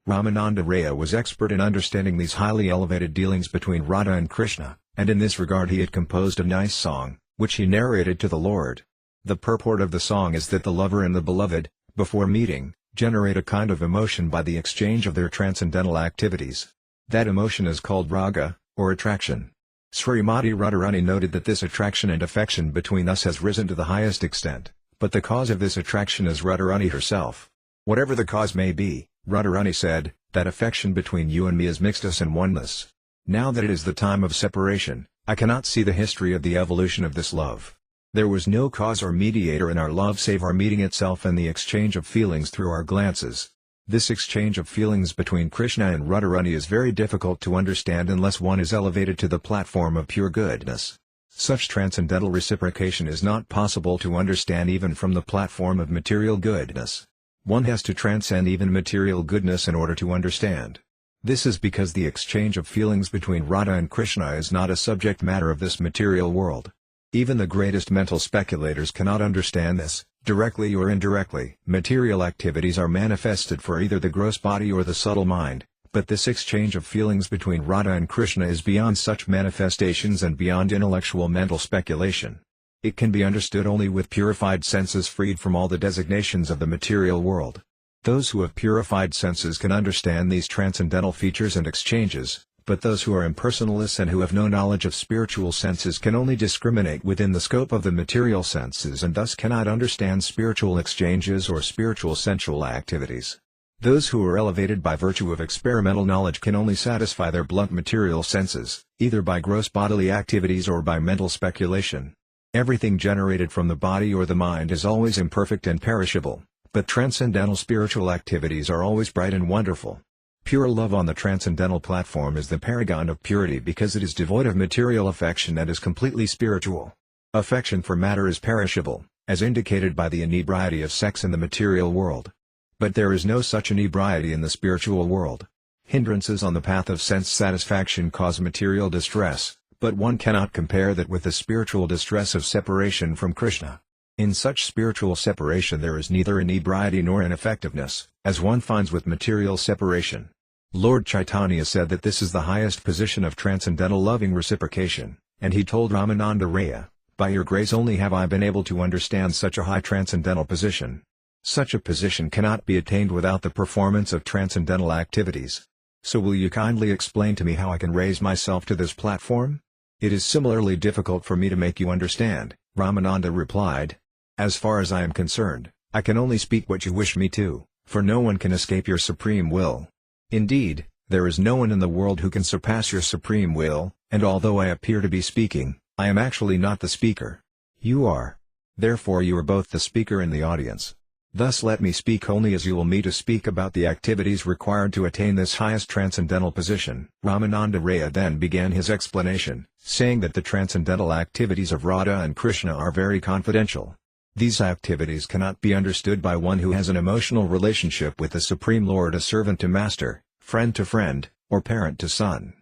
Ramananda Raya was expert in understanding these highly elevated dealings between Radha and Krishna, and in this regard he had composed a nice song, which he narrated to the Lord. The purport of the song is that the lover and the beloved, before meeting, generate a kind of emotion by the exchange of their transcendental activities. That emotion is called raga, or attraction. Srimati Radharani noted that this attraction and affection between us has risen to the highest extent, but the cause of this attraction is Radharani herself. Whatever the cause may be, Radharani said, that affection between you and me is mixedness and oneness. Now that it is the time of separation, I cannot see the history of the evolution of this love. There was no cause or mediator in our love save our meeting itself and the exchange of feelings through our glances. This exchange of feelings between Krishna and Radharani is very difficult to understand unless one is elevated to the platform of pure goodness. Such transcendental reciprocation is not possible to understand even from the platform of material goodness. One has to transcend even material goodness in order to understand. This is because the exchange of feelings between Radha and Krishna is not a subject matter of this material world. Even the greatest mental speculators cannot understand this, directly or indirectly. Material activities are manifested for either the gross body or the subtle mind, but this exchange of feelings between Radha and Krishna is beyond such manifestations and beyond intellectual mental speculation. It can be understood only with purified senses freed from all the designations of the material world. Those who have purified senses can understand these transcendental features and exchanges, but those who are impersonalists and who have no knowledge of spiritual senses can only discriminate within the scope of the material senses and thus cannot understand spiritual exchanges or spiritual sensual activities. Those who are elevated by virtue of experimental knowledge can only satisfy their blunt material senses, either by gross bodily activities or by mental speculation. Everything generated from the body or the mind is always imperfect and perishable, but transcendental spiritual activities are always bright and wonderful. Pure love on the transcendental platform is the paragon of purity because it is devoid of material affection and is completely spiritual. Affection for matter is perishable, as indicated by the inebriety of sex in the material world. But there is no such inebriety in the spiritual world. Hindrances on the path of sense satisfaction cause material distress, but one cannot compare that with the spiritual distress of separation from Krishna. In such spiritual separation there is neither inebriety nor ineffectiveness, as one finds with material separation. Lord Caitanya said that this is the highest position of transcendental loving reciprocation, and he told Ramananda Raya, "By your grace only have I been able to understand such a high transcendental position. Such a position cannot be attained without the performance of transcendental activities. So will you kindly explain to me how I can raise myself to this platform?" "It is similarly difficult for me to make you understand," Ramananda replied. "As far as I am concerned, I can only speak what you wish me to, for no one can escape your supreme will. Indeed, there is no one in the world who can surpass your supreme will, and although I appear to be speaking, I am actually not the speaker. You are. Therefore you are both the speaker and the audience. Thus let me speak only as you will me to speak about the activities required to attain this highest transcendental position." Ramananda Raya then began his explanation, saying that the transcendental activities of Radha and Krishna are very confidential. These activities cannot be understood by one who has an emotional relationship with the Supreme Lord as servant to master, friend to friend, or parent to son.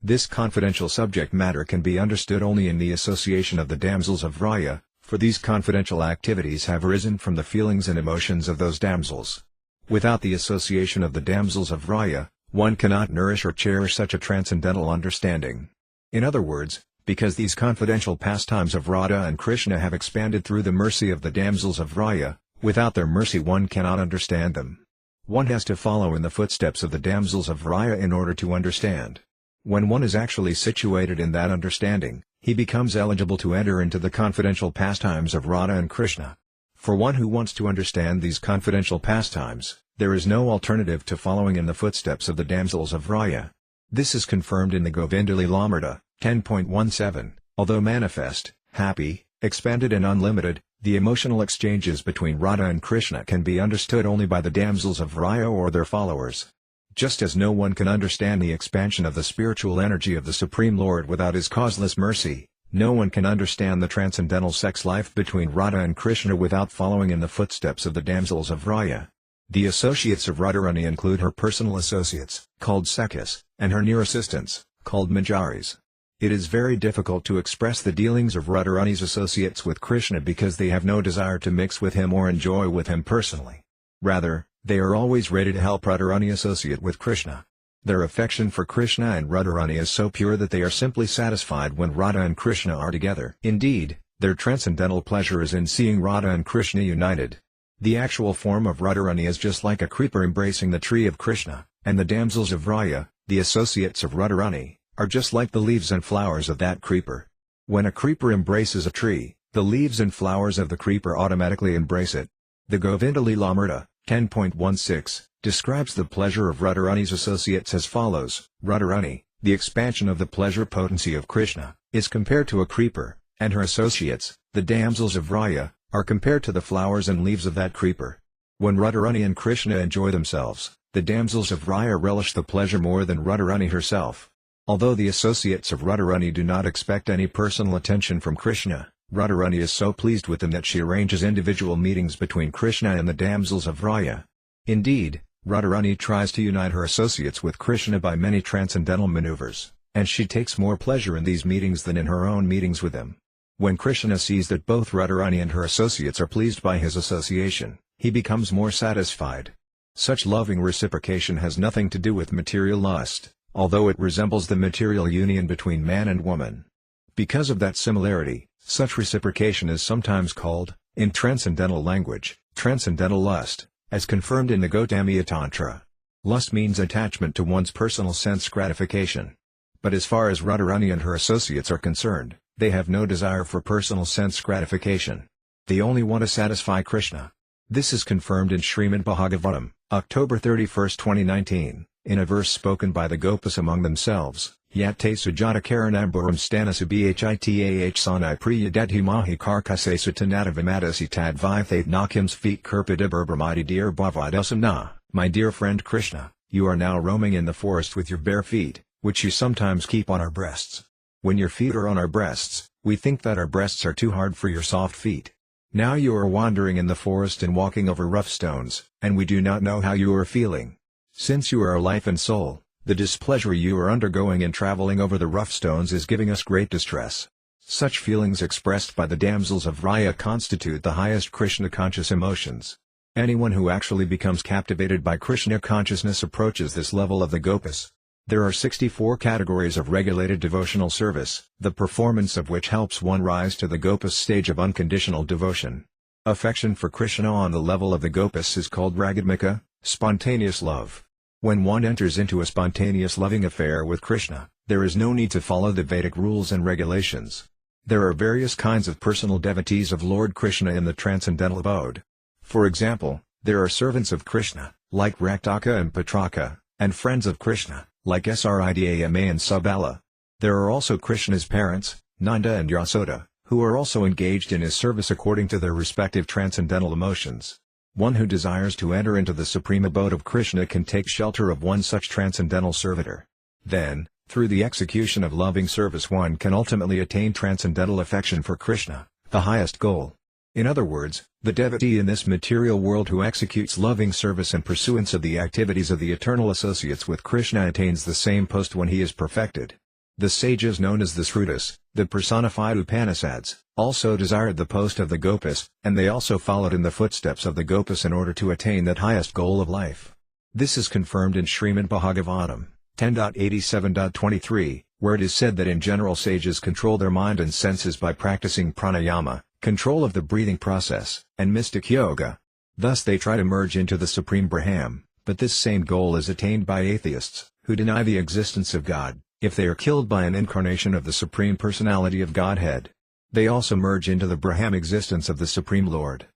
This confidential subject matter can be understood only in the association of the damsels of Raya, for these confidential activities have arisen from the feelings and emotions of those damsels. Without the association of the damsels of Raya, one cannot nourish or cherish such a transcendental understanding. In other words, because these confidential pastimes of Radha and Krishna have expanded through the mercy of the damsels of Raya, without their mercy one cannot understand them. One has to follow in the footsteps of the damsels of Raya in order to understand. When one is actually situated in that understanding, he becomes eligible to enter into the confidential pastimes of Radha and Krishna. For one who wants to understand these confidential pastimes, there is no alternative to following in the footsteps of the damsels of Raya. This is confirmed in the Govinda Lilamrita, 10.17, although manifest, happy, expanded and unlimited, the emotional exchanges between Radha and Krishna can be understood only by the damsels of Raya or their followers. Just as no one can understand the expansion of the spiritual energy of the Supreme Lord without his causeless mercy, no one can understand the transcendental sex life between Radha and Krishna without following in the footsteps of the damsels of Raya. The associates of Radharani include her personal associates, called Sakhis, and her near assistants, called Manjaris. It is very difficult to express the dealings of Radharani's associates with Krishna because they have no desire to mix with him or enjoy with him personally. Rather, they are always ready to help Radharani associate with Krishna. Their affection for Krishna and Radharani is so pure that they are simply satisfied when Radha and Krishna are together. Indeed, their transcendental pleasure is in seeing Radha and Krishna united. The actual form of Radharani is just like a creeper embracing the tree of Krishna, and the damsels of Raya, the associates of Radharani, are just like the leaves and flowers of that creeper. When a creeper embraces a tree, the leaves and flowers of the creeper automatically embrace it. The Govinda Lilamrita, 10.16, describes the pleasure of Radharani's associates as follows: Radharani, the expansion of the pleasure potency of Krishna, is compared to a creeper, and her associates, the damsels of Raya, are compared to the flowers and leaves of that creeper. When Radharani and Krishna enjoy themselves, the damsels of Raya relish the pleasure more than Radharani herself. Although the associates of Radharani do not expect any personal attention from Krishna, Radharani is so pleased with them that she arranges individual meetings between Krishna and the damsels of Raya. Indeed, Radharani tries to unite her associates with Krishna by many transcendental maneuvers, and she takes more pleasure in these meetings than in her own meetings with them. When Krishna sees that both Radharani and her associates are pleased by his association, he becomes more satisfied. Such loving reciprocation has nothing to do with material lust, although it resembles the material union between man and woman. Because of that similarity, such reciprocation is sometimes called, in transcendental language, transcendental lust, as confirmed in the Gautamiya Tantra. Lust means attachment to one's personal sense gratification. But as far as Radharani and her associates are concerned, they have no desire for personal sense gratification. They only want to satisfy Krishna. This is confirmed in Srimad Bhagavatam, October 31, 2019, in a verse spoken by the Gopas among themselves. Yatte sujata karanamburam stanasu bhitah sanai priyadeti mahi karkase sutanata vimadasi tad vithat nakims feet kirpadiburbramadi dear bhavadasana. My dear friend Krishna, you are now roaming in the forest with your bare feet, which you sometimes keep on our breasts. When your feet are on our breasts, we think that our breasts are too hard for your soft feet. Now you are wandering in the forest and walking over rough stones, and we do not know how you are feeling. Since you are our life and soul, the displeasure you are undergoing in traveling over the rough stones is giving us great distress. Such feelings expressed by the damsels of Raya constitute the highest Krishna-conscious emotions. Anyone who actually becomes captivated by Krishna consciousness approaches this level of the gopas. There are 64 categories of regulated devotional service, the performance of which helps one rise to the gopas stage of unconditional devotion. Affection for Krishna on the level of the gopas is called ragadmika, spontaneous love. When one enters into a spontaneous loving affair with Krishna, there is no need to follow the Vedic rules and regulations. There are various kinds of personal devotees of Lord Krishna in the transcendental abode. For example, there are servants of Krishna, like Raktaka and Patraka, and friends of Krishna, like Sridama and Subala. There are also Krishna's parents, Nanda and Yasoda, who are also engaged in his service according to their respective transcendental emotions. One who desires to enter into the supreme abode of Krishna can take shelter of one such transcendental servitor. Then, through the execution of loving service one can ultimately attain transcendental affection for Krishna, the highest goal. In other words, the devotee in this material world who executes loving service in pursuance of the activities of the eternal associates with Krishna attains the same post when he is perfected. The sages known as the Srutas, the personified Upanishads, also desired the post of the Gopas, and they also followed in the footsteps of the Gopas in order to attain that highest goal of life. This is confirmed in Srimad Bhagavatam 10.87.23, where it is said that in general sages control their mind and senses by practicing pranayama, control of the breathing process, and mystic yoga. Thus they try to merge into the Supreme Brahman, but this same goal is attained by atheists, who deny the existence of God, if they are killed by an incarnation of the Supreme Personality of Godhead. They also merge into the Brahman existence of the Supreme Lord.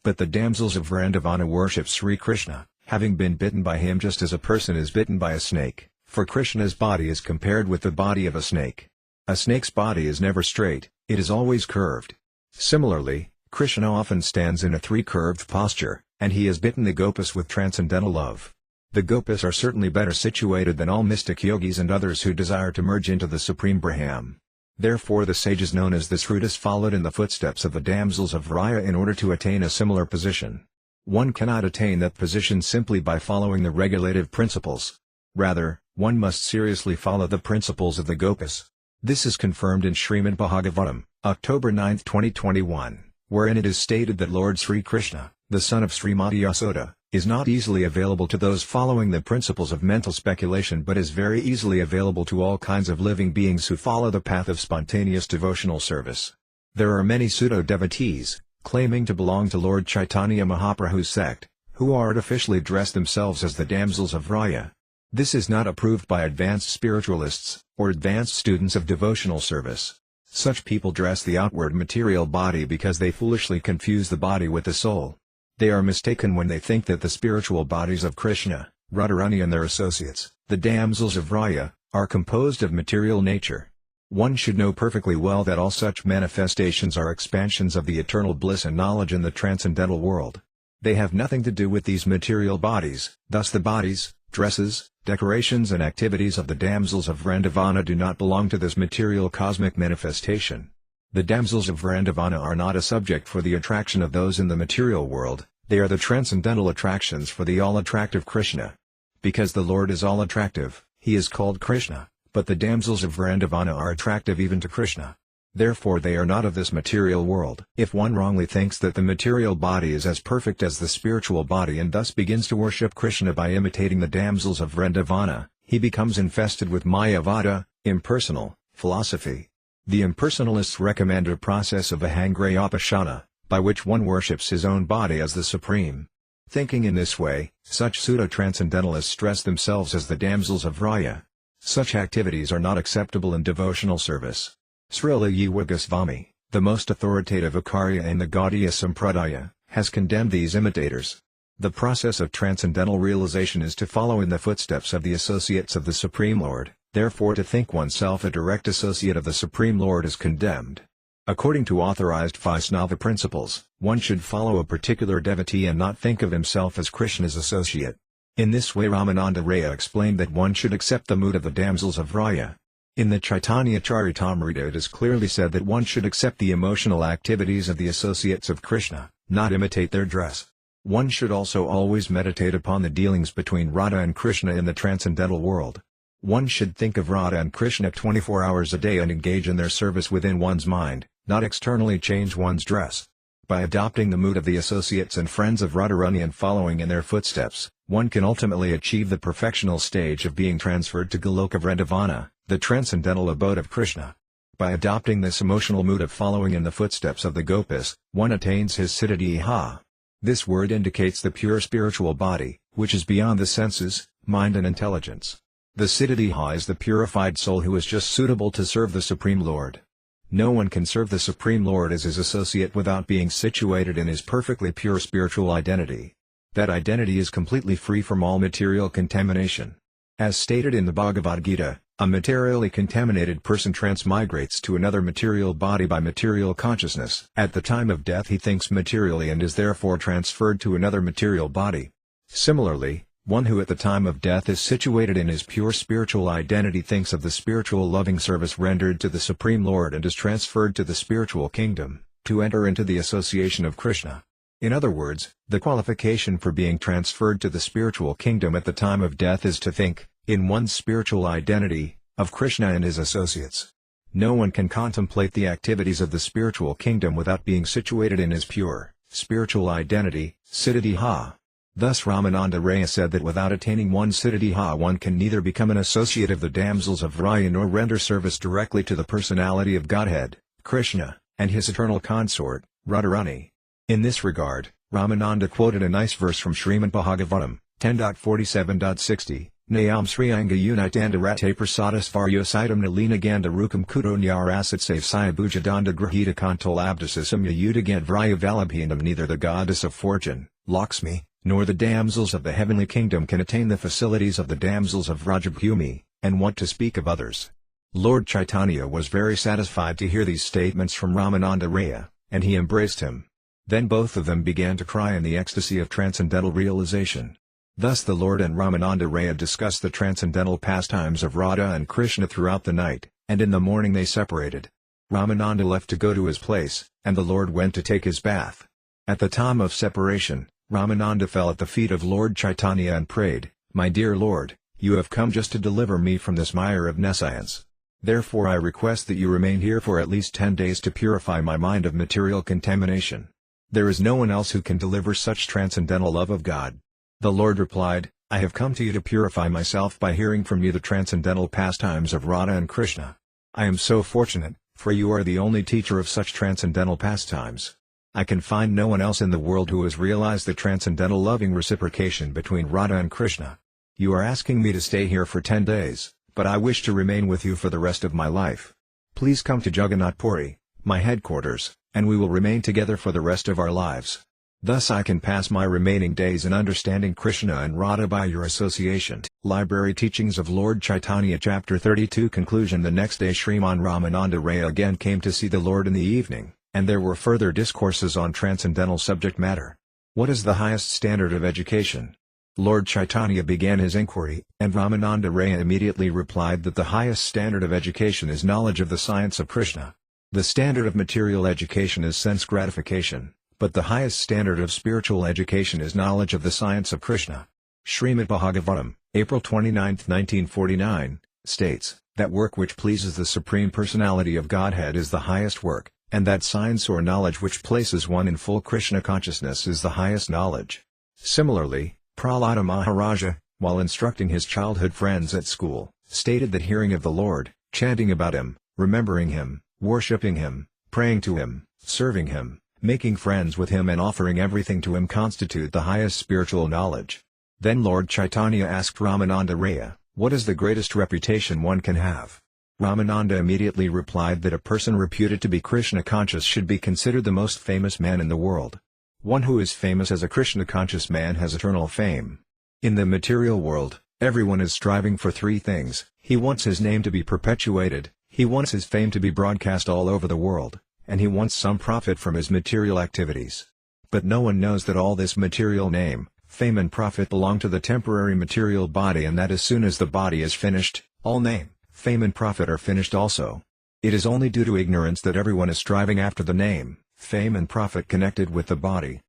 But the damsels of Vrindavana worship Sri Krishna, having been bitten by him just as a person is bitten by a snake, for Krishna's body is compared with the body of a snake. A snake's body is never straight, it is always curved. Similarly, Krishna often stands in a three-curved posture, and he has bitten the Gopas with transcendental love. The Gopas are certainly better situated than all mystic yogis and others who desire to merge into the Supreme Brahman. Therefore the sages known as the Srutas followed in the footsteps of the damsels of Raya in order to attain a similar position. One cannot attain that position simply by following the regulative principles. Rather, one must seriously follow the principles of the Gopas. This is confirmed in Srimad Bhagavatam, October 9, 2021, wherein it is stated that Lord Sri Krishna, the son of Srimati Yasoda, is not easily available to those following the principles of mental speculation but is very easily available to all kinds of living beings who follow the path of spontaneous devotional service. There are many pseudo-devotees, claiming to belong to Lord Caitanya Mahaprabhu's sect, who artificially dress themselves as the damsels of Raya. This is not approved by advanced spiritualists, or advanced students of devotional service. Such people dress the outward material body because they foolishly confuse the body with the soul. They are mistaken when they think that the spiritual bodies of Krishna, Radharani and their associates, the damsels of Raya, are composed of material nature. One should know perfectly well that all such manifestations are expansions of the eternal bliss and knowledge in the transcendental world. They have nothing to do with these material bodies, thus the bodies, dresses, decorations and activities of the damsels of Vrindavana do not belong to this material cosmic manifestation. The damsels of Vrindavana are not a subject for the attraction of those in the material world, they are the transcendental attractions for the all-attractive Krishna. Because the Lord is all-attractive, he is called Krishna, but the damsels of Vrindavana are attractive even to Krishna. Therefore they are not of this material world. If one wrongly thinks that the material body is as perfect as the spiritual body and thus begins to worship Krishna by imitating the damsels of Vrindavana, he becomes infested with Mayavada, impersonal, philosophy. The impersonalists recommend a process of Ahangrayapashana, by which one worships his own body as the supreme. Thinking in this way, such pseudo-transcendentalists dress themselves as the damsels of Raya. Such activities are not acceptable in devotional service. Srila Yuva Goswami, the most authoritative Acharya in the Gaudiya Sampradaya, has condemned these imitators. The process of transcendental realization is to follow in the footsteps of the associates of the Supreme Lord, Therefore to think oneself a direct associate of the Supreme Lord is condemned. According to authorized Vaishnava principles, one should follow a particular devotee and not think of himself as Krishna's associate. In this way Ramananda Raya explained that one should accept the mood of the damsels of Raya. In the Caitanya Charitamrita it is clearly said that one should accept the emotional activities of the associates of Krishna, not imitate their dress. One should also always meditate upon the dealings between Radha and Krishna in the transcendental world. One should think of Radha and Krishna 24 hours a day and engage in their service within one's mind, not externally change one's dress. By adopting the mood of the associates and friends of Radharani and following in their footsteps, one can ultimately achieve the perfectional stage of being transferred to Goloka Vrindavana, the transcendental abode of Krishna. By adopting this emotional mood of following in the footsteps of the gopis, one attains his siddhi. This word indicates the pure spiritual body, which is beyond the senses, mind and intelligence. The siddhi is the purified soul who is just suitable to serve the Supreme Lord. No one can serve the Supreme Lord as his associate without being situated in his perfectly pure spiritual identity. That identity is completely free from all material contamination. As stated in the Bhagavad Gita, a materially contaminated person transmigrates to another material body by material consciousness. At the time of death he thinks materially and is therefore transferred to another material body. Similarly, one who at the time of death is situated in his pure spiritual identity thinks of the spiritual loving service rendered to the Supreme Lord and is transferred to the spiritual kingdom, to enter into the association of Krishna. In other words, the qualification for being transferred to the spiritual kingdom at the time of death is to think, in one's spiritual identity, of Krishna and his associates. No one can contemplate the activities of the spiritual kingdom without being situated in his pure, spiritual identity, siddhi. Thus Ramananda Raya said that without attaining one's siddhi one can neither become an associate of the damsels of Raya nor render service directly to the personality of Godhead, Krishna, and his eternal consort, Radharani. In this regard, Ramananda quoted a nice verse from Srimad Bhagavatam, 10.47.60, Nayam Sriyanga Unitanda Rate Prasadasvaryosaitam Nalina Ganda Rukam Kudo Nyarasat Save Sayabujadanda Grahita Kantol Abdasasam Yudagant Vraya Valabhinam. Neither the goddess of fortune, Lakshmi, nor the damsels of the heavenly kingdom can attain the facilities of the damsels of Rajabhumi, and what to speak of others. Lord Caitanya was very satisfied to hear these statements from Ramananda Raya, and he embraced him. Then both of them began to cry in the ecstasy of transcendental realization. Thus the Lord and Ramananda Raya discussed the transcendental pastimes of Radha and Krishna throughout the night, and in the morning they separated. Ramananda left to go to his place, and the Lord went to take his bath. At the time of separation, Ramananda fell at the feet of Lord Caitanya and prayed, "My dear Lord, you have come just to deliver me from this mire of nescience. Therefore I request that you remain here for at least 10 days to purify my mind of material contamination. There is no one else who can deliver such transcendental love of God." The Lord replied, "I have come to you to purify myself by hearing from you the transcendental pastimes of Radha and Krishna. I am so fortunate, for you are the only teacher of such transcendental pastimes. I can find no one else in the world who has realized the transcendental loving reciprocation between Radha and Krishna. You are asking me to stay here for 10 days, but I wish to remain with you for the rest of my life. Please come to Jagannath Puri, my headquarters, and we will remain together for the rest of our lives. Thus I can pass my remaining days in understanding Krishna and Radha by your association." Library Teachings of Lord Caitanya Chapter 32 Conclusion. The next day Sriman Ramananda Raya again came to see the Lord in the evening, and there were further discourses on transcendental subject matter. What is the highest standard of education? Lord Caitanya began his inquiry, and Ramananda Raya immediately replied that the highest standard of education is knowledge of the science of Krishna. The standard of material education is sense gratification, but the highest standard of spiritual education is knowledge of the science of Krishna. Srimad Bhagavatam, April 29, 1949, states, that work which pleases the Supreme Personality of Godhead is the highest work, and that science or knowledge which places one in full Krishna consciousness is the highest knowledge. Similarly, Prahlada Maharaja, while instructing his childhood friends at school, stated that hearing of the Lord, chanting about him, remembering him, worshipping him, praying to him, serving him, making friends with him and offering everything to him constitute the highest spiritual knowledge. Then Lord Caitanya asked Ramananda Raya, "What is the greatest reputation one can have?" Ramananda immediately replied that a person reputed to be Krishna conscious should be considered the most famous man in the world. One who is famous as a Krishna conscious man has eternal fame. In the material world, Everyone is striving for three things: he wants his name to be perpetuated, he wants his fame to be broadcast all over the world, and he wants some profit from his material activities. But no one knows that all this material name, fame and profit belong to the temporary material body, and that as soon as the body is finished, all name, fame and profit are finished also. It is only due to ignorance that everyone is striving after the name, fame and profit connected with the body.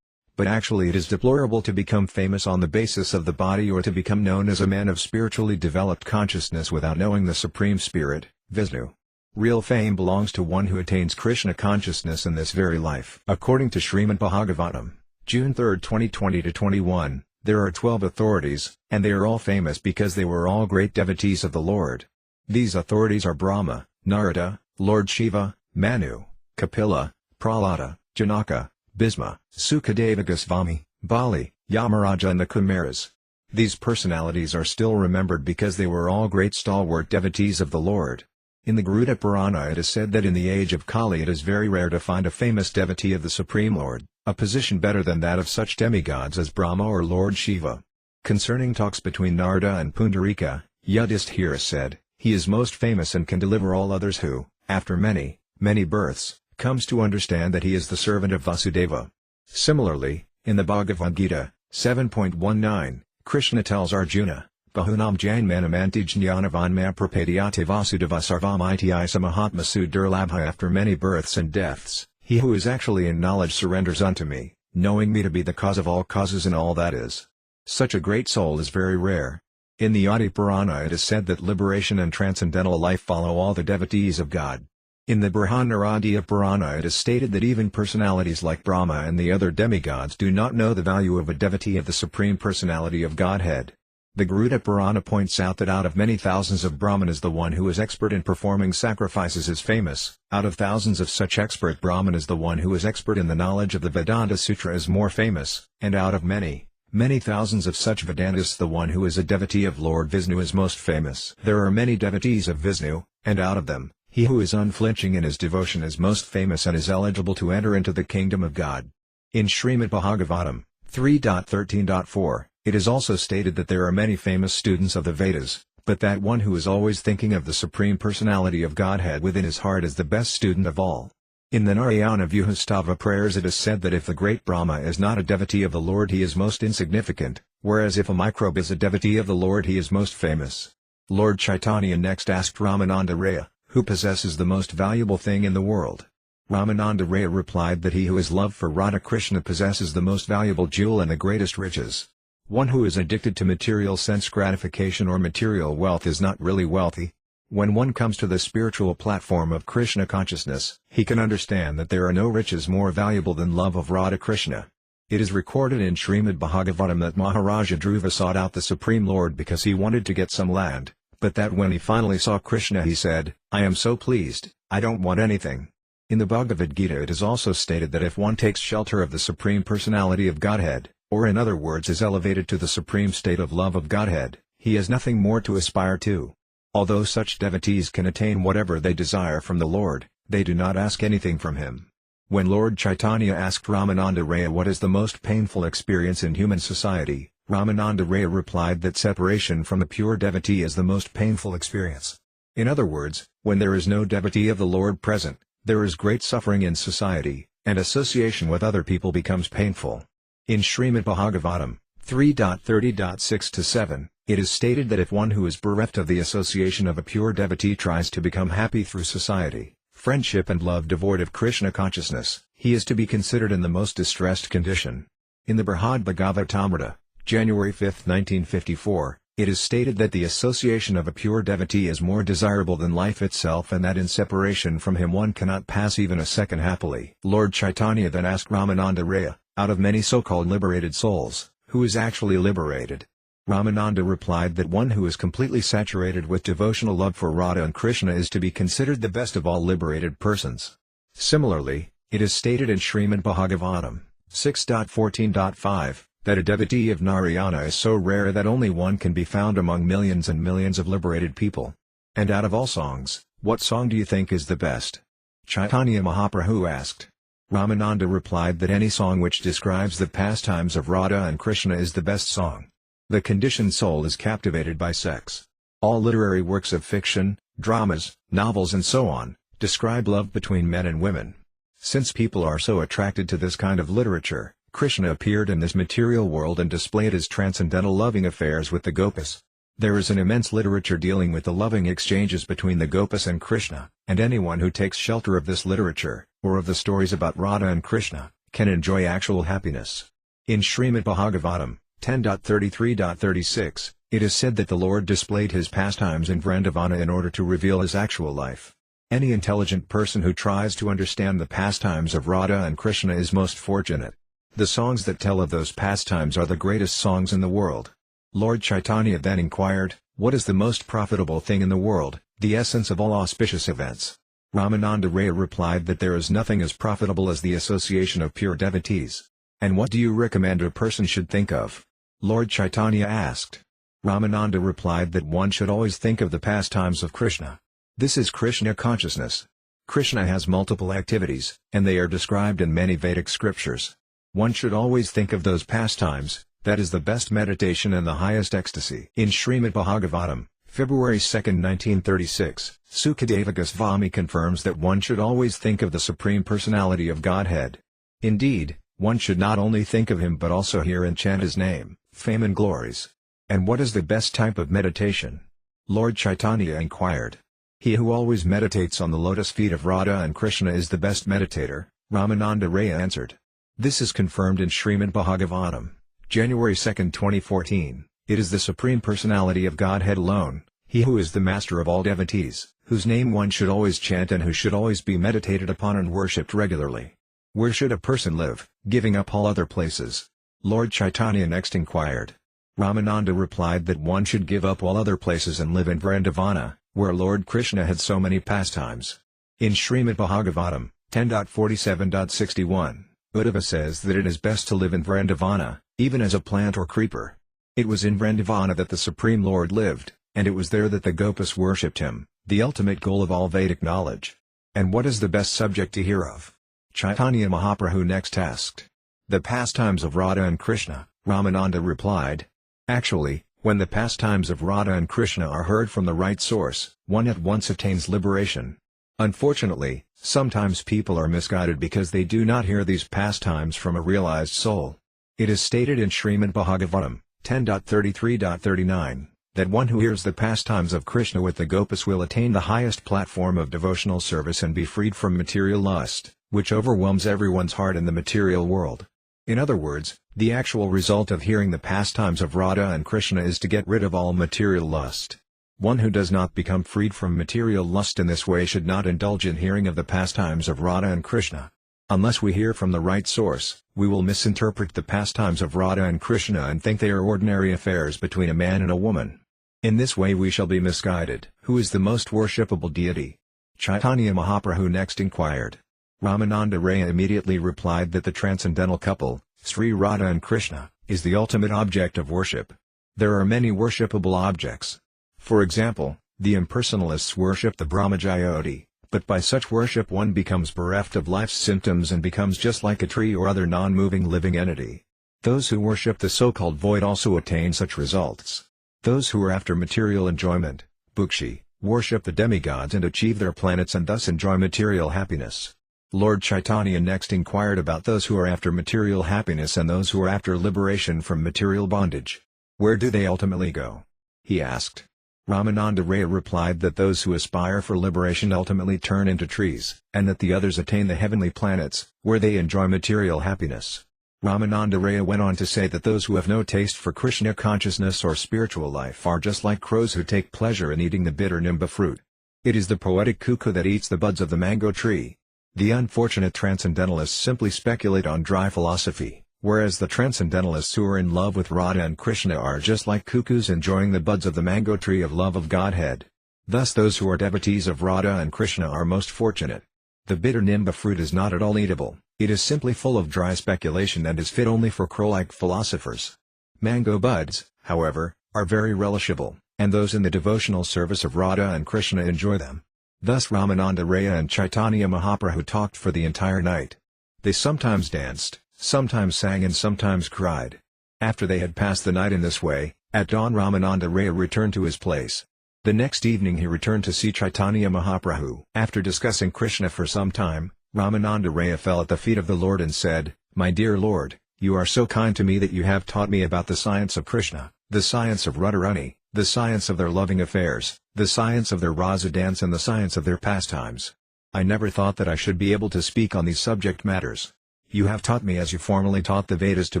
But actually it is deplorable to become famous on the basis of the body, or to become known as a man of spiritually developed consciousness without knowing the Supreme Spirit, Vishnu. Real fame belongs to one who attains Krishna consciousness in this very life. According to Srimad Bhagavatam, June 3, 2020-21, there are 12 authorities, and they are all famous because they were all great devotees of the Lord. These authorities are Brahma, Narada, Lord Shiva, Manu, Kapila, Prahlada, Janaka, Bhisma, Sukadeva Goswami, Bali, Yamaraja and the Kumaras. These personalities are still remembered because they were all great stalwart devotees of the Lord. In the Garuda Purana it is said that in the age of Kali it is very rare to find a famous devotee of the Supreme Lord, a position better than that of such demigods as Brahma or Lord Shiva. Concerning talks between Narada and Pundarika, Yudhishthira said, "He is most famous and can deliver all others who, after many, many births, comes to understand that he is the servant of Vasudeva." Similarly, in the Bhagavad Gita, 7.19, Krishna tells Arjuna, "Bahunam janmanamanti jnanavanmaya prapadyate Vasudeva sarvamiti isa mahatmasu durlabha." After many births and deaths, he who is actually in knowledge surrenders unto me, knowing me to be the cause of all causes and all that is. Such a great soul is very rare. In the Adi Purana it is said that liberation and transcendental life follow all the devotees of God. In the Brihadaradiya Purana it is stated that even personalities like Brahma and the other demigods do not know the value of a devotee of the Supreme Personality of Godhead. The Garuda Purana points out that out of many thousands of Brahmanas the one who is expert in performing sacrifices is famous, out of thousands of such expert Brahmanas the one who is expert in the knowledge of the Vedanta Sutra is more famous, and out of many, many thousands of such Vedantists the one who is a devotee of Lord Vishnu is most famous. There are many devotees of Vishnu, and out of them, he who is unflinching in his devotion is most famous and is eligible to enter into the kingdom of God. In Srimad Bhagavatam, 3.13.4, it is also stated that there are many famous students of the Vedas, but that one who is always thinking of the Supreme Personality of Godhead within his heart is the best student of all. In the Narayana Vyuhastava prayers it is said that if the great Brahma is not a devotee of the Lord he is most insignificant, whereas if a microbe is a devotee of the Lord he is most famous. Lord Caitanya next asked Ramananda Raya, "Who possesses the most valuable thing in the world?" Ramananda Raya replied that he who is love for Radha Krishna possesses the most valuable jewel and the greatest riches. One who is addicted to material sense gratification or material wealth is not really wealthy. When one comes to the spiritual platform of Krishna consciousness, he can understand that there are no riches more valuable than love of Radha Krishna. It is recorded in Srimad Bhagavatam that Maharaja Dhruva sought out the Supreme Lord because he wanted to get some land, but that when he finally saw Krishna he said, "I am so pleased, I don't want anything." In the Bhagavad Gita it is also stated that if one takes shelter of the Supreme Personality of Godhead, or in other words is elevated to the supreme state of love of Godhead, he has nothing more to aspire to. Although such devotees can attain whatever they desire from the Lord, they do not ask anything from him. When Lord Chaitanya asked Ramananda Raya what is the most painful experience in human society, Ramananda Raya replied that separation from the pure devotee is the most painful experience. In other words, when there is no devotee of the Lord present, there is great suffering in society, and association with other people becomes painful. In Srimad Bhagavatam, 3.30.6-7, it is stated that if one who is bereft of the association of a pure devotee tries to become happy through society, friendship and love devoid of Krishna consciousness, he is to be considered in the most distressed condition. In the Brihad Bhagavatamrita, January 5, 1954, it is stated that the association of a pure devotee is more desirable than life itself and that in separation from him one cannot pass even a second happily. Lord Chaitanya then asked Ramananda Raya, out of many so-called liberated souls, who is actually liberated? Ramananda replied that one who is completely saturated with devotional love for Radha and Krishna is to be considered the best of all liberated persons. Similarly, it is stated in Srimad Bhagavatam, 6.14.5, that a devotee of Narayana is so rare that only one can be found among millions and millions of liberated people. And out of all songs, what song do you think is the best? Chaitanya Mahaprabhu asked. Ramananda replied that any song which describes the pastimes of Radha and Krishna is the best song. The conditioned soul is captivated by sex. All literary works of fiction, dramas, novels and so on, describe love between men and women. Since people are so attracted to this kind of literature, Krishna appeared in this material world and displayed his transcendental loving affairs with the gopas. There is an immense literature dealing with the loving exchanges between the gopas and Krishna, and anyone who takes shelter of this literature, or of the stories about Radha and Krishna, can enjoy actual happiness. In Srimad Bhagavatam 10.33.36, it is said that the Lord displayed his pastimes in Vrindavana in order to reveal his actual life. Any intelligent person who tries to understand the pastimes of Radha and Krishna is most fortunate. The songs that tell of those pastimes are the greatest songs in the world. Lord Caitanya then inquired, "What is the most profitable thing in the world, the essence of all auspicious events?" Ramananda Raya replied that there is nothing as profitable as the association of pure devotees. "And what do you recommend a person should think of?" Lord Caitanya asked. Ramananda replied that one should always think of the pastimes of Krishna. This is Krishna consciousness. Krishna has multiple activities, and they are described in many Vedic scriptures. One should always think of those pastimes. That is the best meditation and the highest ecstasy. In Srimad Bhagavatam, February 2, 1936, Sukadeva Goswami confirms that one should always think of the Supreme Personality of Godhead. Indeed, one should not only think of him but also hear and chant his name, fame and glories. And what is the best type of meditation? Lord Caitanya inquired. He who always meditates on the lotus feet of Radha and Krishna is the best meditator, Ramananda Raya answered. This is confirmed in Srimad Bhagavatam, January 2, 2014. It is the Supreme Personality of Godhead alone, he who is the master of all devotees, whose name one should always chant and who should always be meditated upon and worshipped regularly. Where should a person live, giving up all other places? Lord Caitanya next inquired. Ramananda replied that one should give up all other places and live in Vrindavana, where Lord Krishna had so many pastimes. In Srimad Bhagavatam 10.47.61, Uddhava says that it is best to live in Vrindavana, even as a plant or creeper. It was in Vrindavana that the Supreme Lord lived, and it was there that the Gopas worshipped him, the ultimate goal of all Vedic knowledge. And what is the best subject to hear of? Caitanya Mahaprabhu next asked. The pastimes of Radha and Krishna, Ramananda replied. Actually, when the pastimes of Radha and Krishna are heard from the right source, one at once attains liberation. Unfortunately, sometimes people are misguided because they do not hear these pastimes from a realized soul. It is stated in Srimad Bhagavatam 10.33.39, that one who hears the pastimes of Krishna with the Gopas will attain the highest platform of devotional service and be freed from material lust, which overwhelms everyone's heart in the material world. In other words, the actual result of hearing the pastimes of Radha and Krishna is to get rid of all material lust. One who does not become freed from material lust in this way should not indulge in hearing of the pastimes of Radha and Krishna. Unless we hear from the right source, we will misinterpret the pastimes of Radha and Krishna and think they are ordinary affairs between a man and a woman. In this way we shall be misguided. Who is the most worshipable deity? Caitanya Mahaprabhu next inquired. Ramananda Raya immediately replied that the transcendental couple, Sri Radha and Krishna, is the ultimate object of worship. There are many worshipable objects. For example, the impersonalists worship the Brahmajyoti, but by such worship one becomes bereft of life's symptoms and becomes just like a tree or other non-moving living entity. Those who worship the so-called void also attain such results. Those who are after material enjoyment, Bhukshi, worship the demigods and achieve their planets and thus enjoy material happiness. Lord Caitanya next inquired about those who are after material happiness and those who are after liberation from material bondage. Where do they ultimately go? He asked. Ramananda Raya replied that those who aspire for liberation ultimately turn into trees, and that the others attain the heavenly planets, where they enjoy material happiness. Ramananda Raya went on to say that those who have no taste for Krishna consciousness or spiritual life are just like crows who take pleasure in eating the bitter nimba fruit. It is the poetic cuckoo that eats the buds of the mango tree. The unfortunate transcendentalists simply speculate on dry philosophy, whereas the transcendentalists who are in love with Radha and Krishna are just like cuckoos enjoying the buds of the mango tree of love of Godhead. Thus those who are devotees of Radha and Krishna are most fortunate. The bitter nimba fruit is not at all eatable, it is simply full of dry speculation and is fit only for crow-like philosophers. Mango buds, however, are very relishable, and those in the devotional service of Radha and Krishna enjoy them. Thus Ramananda Raya and Caitanya Mahaprabhu talked for the entire night. They sometimes danced, sometimes sang and sometimes cried. After they had passed the night in this way, At dawn Ramananda Raya returned to his place. The next evening he returned to see Caitanya Mahaprabhu. After discussing Krishna for some time, Ramananda Raya fell at the feet of the Lord and said, "My dear Lord, you are so kind to me that you have taught me about the science of Krishna, the science of Radharani, the science of their loving affairs, the science of their rasa dance and the science of their pastimes. I never thought that I should be able to speak on these subject matters. You have taught me as you formerly taught the Vedas to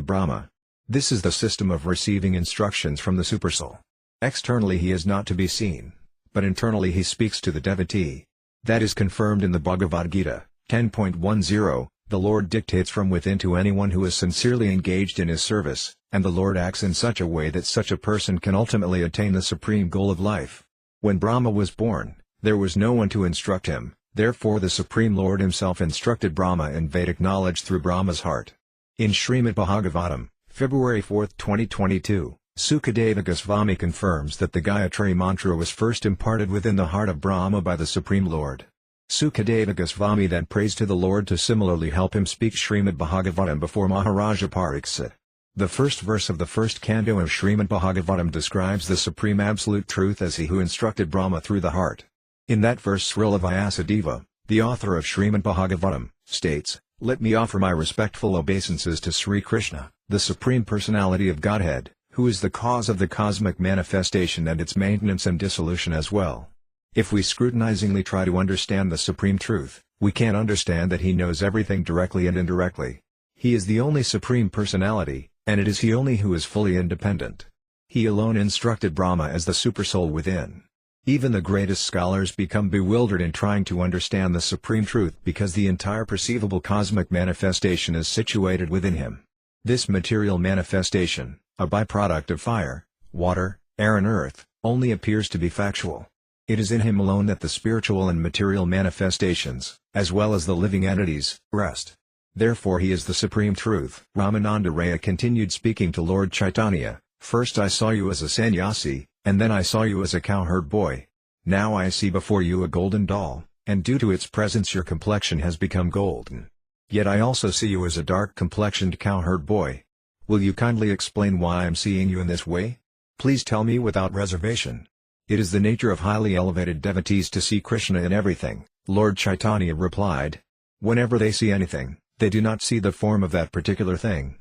Brahma. This is the system of receiving instructions from the Supersoul. Externally he is not to be seen, but internally he speaks to the devotee. That is confirmed in the Bhagavad Gita, 10.10, the Lord dictates from within to anyone who is sincerely engaged in his service, and the Lord acts in such a way that such a person can ultimately attain the supreme goal of life. When Brahma was born, there was no one to instruct him, therefore the Supreme Lord himself instructed Brahma in Vedic knowledge through Brahma's heart. In Srimad Bhagavatam, February 4, 2022, Sukadeva Goswami confirms that the Gayatri mantra was first imparted within the heart of Brahma by the Supreme Lord. Sukadeva Goswami then prays to the Lord to similarly help him speak Srimad Bhagavatam before Maharaja Pariksit. The first verse of the first canto of Srimad Bhagavatam describes the Supreme Absolute Truth as he who instructed Brahma through the heart. In that verse Srila Vyasadeva, the author of Srimad Bhagavatam, states, "Let me offer my respectful obeisances to Sri Krishna, the Supreme Personality of Godhead, who is the cause of the cosmic manifestation and its maintenance and dissolution as well." If we scrutinizingly try to understand the Supreme Truth, we can't understand that He knows everything directly and indirectly. He is the only Supreme Personality, and it is He only who is fully independent. He alone instructed Brahma as the Supersoul within. Even the greatest scholars become bewildered in trying to understand the Supreme Truth because the entire perceivable cosmic manifestation is situated within Him. This material manifestation, a byproduct of fire, water, air and earth, only appears to be factual. It is in Him alone that the spiritual and material manifestations, as well as the living entities, rest. Therefore He is the Supreme Truth. Ramananda Raya continued speaking to Lord Caitanya, "First I saw you as a sannyasi, and then I saw you as a cowherd boy. Now I see before you a golden doll, and due to its presence your complexion has become golden. Yet I also see you as a dark-complexioned cowherd boy. Will you kindly explain why I am seeing you in this way? Please tell me without reservation." It is the nature of highly elevated devotees to see Krishna in everything, Lord Caitanya replied. Whenever they see anything, they do not see the form of that particular thing.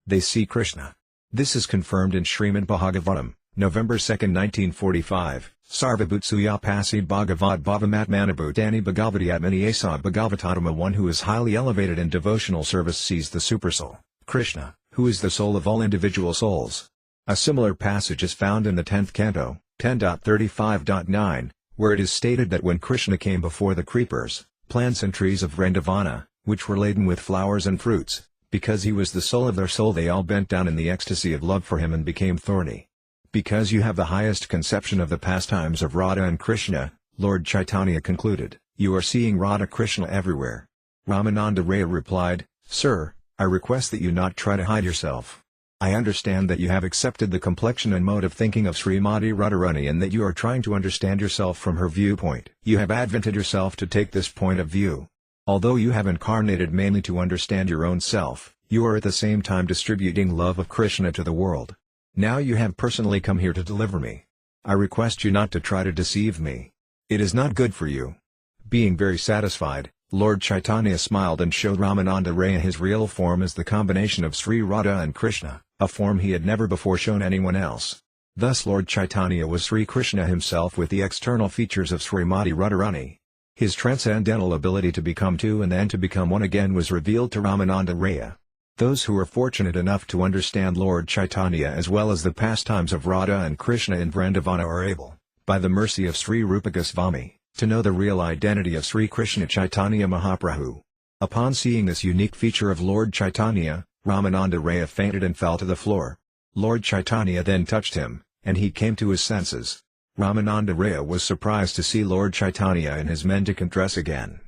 They see Krishna. This is confirmed in Srimad Bhagavatam, November 2, 1945, Sarvabhutsuya Pasid Bhagavad Bhavamatmanabhutani Bhagavati Atmani Asa Bhagavatatama. One who is highly elevated in devotional service sees the Supersoul, Krishna, who is the soul of all individual souls. A similar passage is found in the 10th canto, 10.35.9, where it is stated that when Krishna came before the creepers, plants and trees of Vrindavana, which were laden with flowers and fruits, because he was the soul of their soul, they all bent down in the ecstasy of love for him and became thorny. Because you have the highest conception of the pastimes of Radha and Krishna, Lord Caitanya concluded, you are seeing Radha Krishna everywhere. Ramananda Raya replied, "Sir, I request that you not try to hide yourself. I understand that you have accepted the complexion and mode of thinking of Srimati Radharani and that you are trying to understand yourself from her viewpoint. You have advented yourself to take this point of view. Although you have incarnated mainly to understand your own self, you are at the same time distributing love of Krishna to the world. Now you have personally come here to deliver me. I request you not to try to deceive me. It is not good for you." Being very satisfied, Lord Caitanya smiled and showed Ramananda Raya his real form as the combination of Sri Radha and Krishna, a form he had never before shown anyone else. Thus Lord Caitanya was Sri Krishna himself with the external features of Srimati Radharani. His transcendental ability to become two and then to become one again was revealed to Ramananda Raya. Those who are fortunate enough to understand Lord Caitanya as well as the pastimes of Radha and Krishna in Vrindavana are able, by the mercy of Sri Rupa Goswami, to know the real identity of Sri Krishna Chaitanya Mahaprabhu. Upon seeing this unique feature of Lord Caitanya, Ramananda Raya fainted and fell to the floor. Lord Caitanya then touched him, and he came to his senses. Ramananda Raya was surprised to see Lord Caitanya in his mendicant dress again.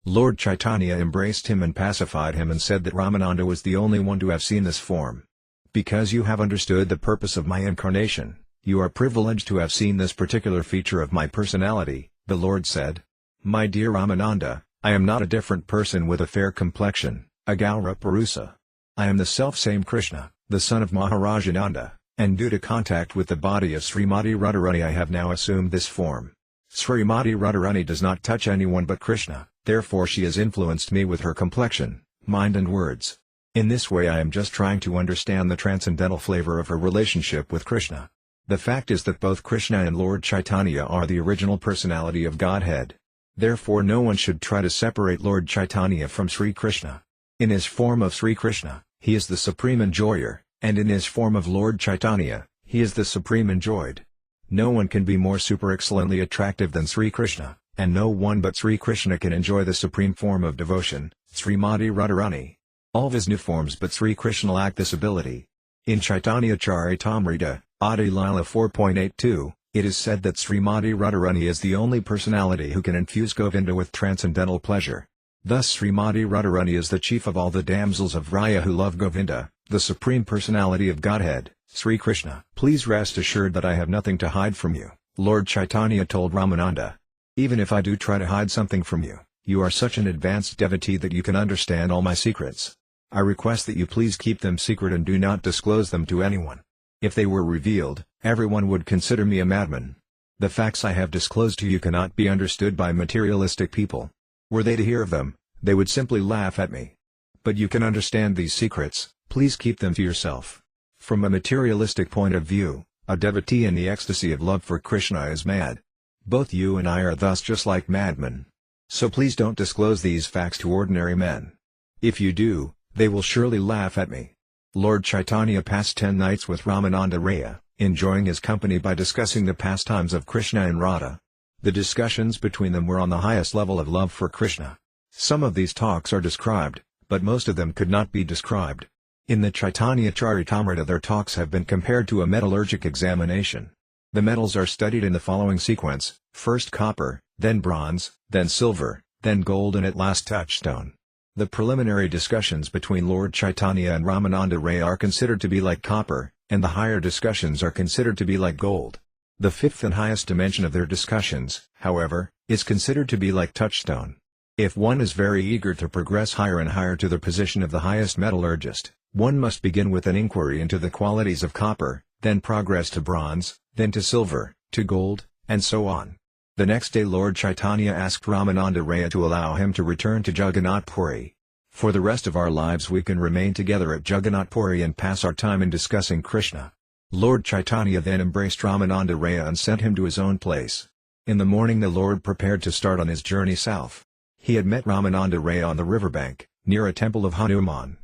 Lord Caitanya embraced him and pacified him and said that Ramananda was the only one to have seen this form. Because you have understood the purpose of my incarnation, you are privileged to have seen this particular feature of my personality, the Lord said. My dear Ramananda, I am not a different person with a fair complexion, a Gaura Purusa. I am the self-same Krishna, the son of Maharaja Nanda, and due to contact with the body of Srimati Radharani I have now assumed this form. Srimati Radharani does not touch anyone but Krishna, therefore she has influenced me with her complexion, mind and words. In this way I am just trying to understand the transcendental flavor of her relationship with Krishna. The fact is that both Krishna and Lord Chaitanya are the original personality of Godhead. Therefore no one should try to separate Lord Chaitanya from Sri Krishna. In his form of Sri Krishna, he is the supreme enjoyer, and in his form of Lord Chaitanya, he is the supreme enjoyed. No one can be more super excellently attractive than Sri Krishna, and no one but Sri Krishna can enjoy the supreme form of devotion, Srimati Radharani. All Vishnu forms but Sri Krishna lack this ability. In Caitanya Charitamrita, Adi Lila 4.82, it is said that Srimati Radharani is the only personality who can infuse Govinda with transcendental pleasure. Thus Srimati Radharani is the chief of all the damsels of Raya who love Govinda, the supreme personality of Godhead, Sri Krishna. Please rest assured that I have nothing to hide from you, Lord Chaitanya told Ramananda. Even if I do try to hide something from you, you are such an advanced devotee that you can understand all my secrets. I request that you please keep them secret and do not disclose them to anyone. If they were revealed, everyone would consider me a madman. The facts I have disclosed to you cannot be understood by materialistic people. Were they to hear of them, they would simply laugh at me. But you can understand these secrets, please keep them to yourself. From a materialistic point of view, a devotee in the ecstasy of love for Krishna is mad. Both you and I are thus just like madmen. So please don't disclose these facts to ordinary men. If you do, they will surely laugh at me. Lord Chaitanya passed 10 nights with Ramananda Raya, enjoying his company by discussing the pastimes of Krishna and Radha. The discussions between them were on the highest level of love for Krishna. Some of these talks are described, but most of them could not be described. In the Caitanya Charitamrita their talks have been compared to a metallurgic examination. The metals are studied in the following sequence: first copper, then bronze, then silver, then gold and at last touchstone. The preliminary discussions between Lord Chaitanya and Ramananda Raya are considered to be like copper, and the higher discussions are considered to be like gold. The fifth and highest dimension of their discussions, however, is considered to be like touchstone. If one is very eager to progress higher and higher to the position of the highest metallurgist, one must begin with an inquiry into the qualities of copper, then progress to bronze, then to silver, to gold, and so on. The next day Lord Chaitanya asked Ramananda Raya to allow him to return to Jagannath Puri. For the rest of our lives we can remain together at Jagannath Puri and pass our time in discussing Krishna. Lord Chaitanya then embraced Ramananda Raya and sent him to his own place. In the morning the Lord prepared to start on his journey south. He had met Ramananda Raya on the riverbank, near a temple of Hanuman.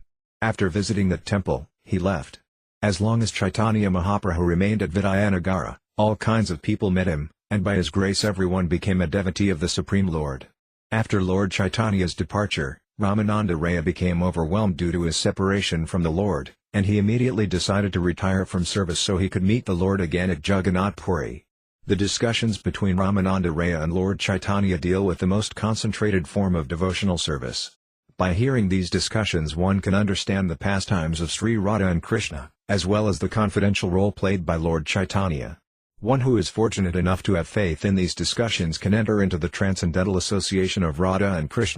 After visiting that temple, he left. As long as Caitanya Mahaprabhu remained at Vidayanagara, all kinds of people met him, and by his grace everyone became a devotee of the Supreme Lord. After Lord Chaitanya's departure, Ramananda Raya became overwhelmed due to his separation from the Lord, and he immediately decided to retire from service so he could meet the Lord again at Jagannath Puri. The discussions between Ramananda Raya and Lord Chaitanya deal with the most concentrated form of devotional service. By hearing these discussions one can understand the pastimes of Sri Radha and Krishna, as well as the confidential role played by Lord Chaitanya. One who is fortunate enough to have faith in these discussions can enter into the transcendental association of Radha and Krishna.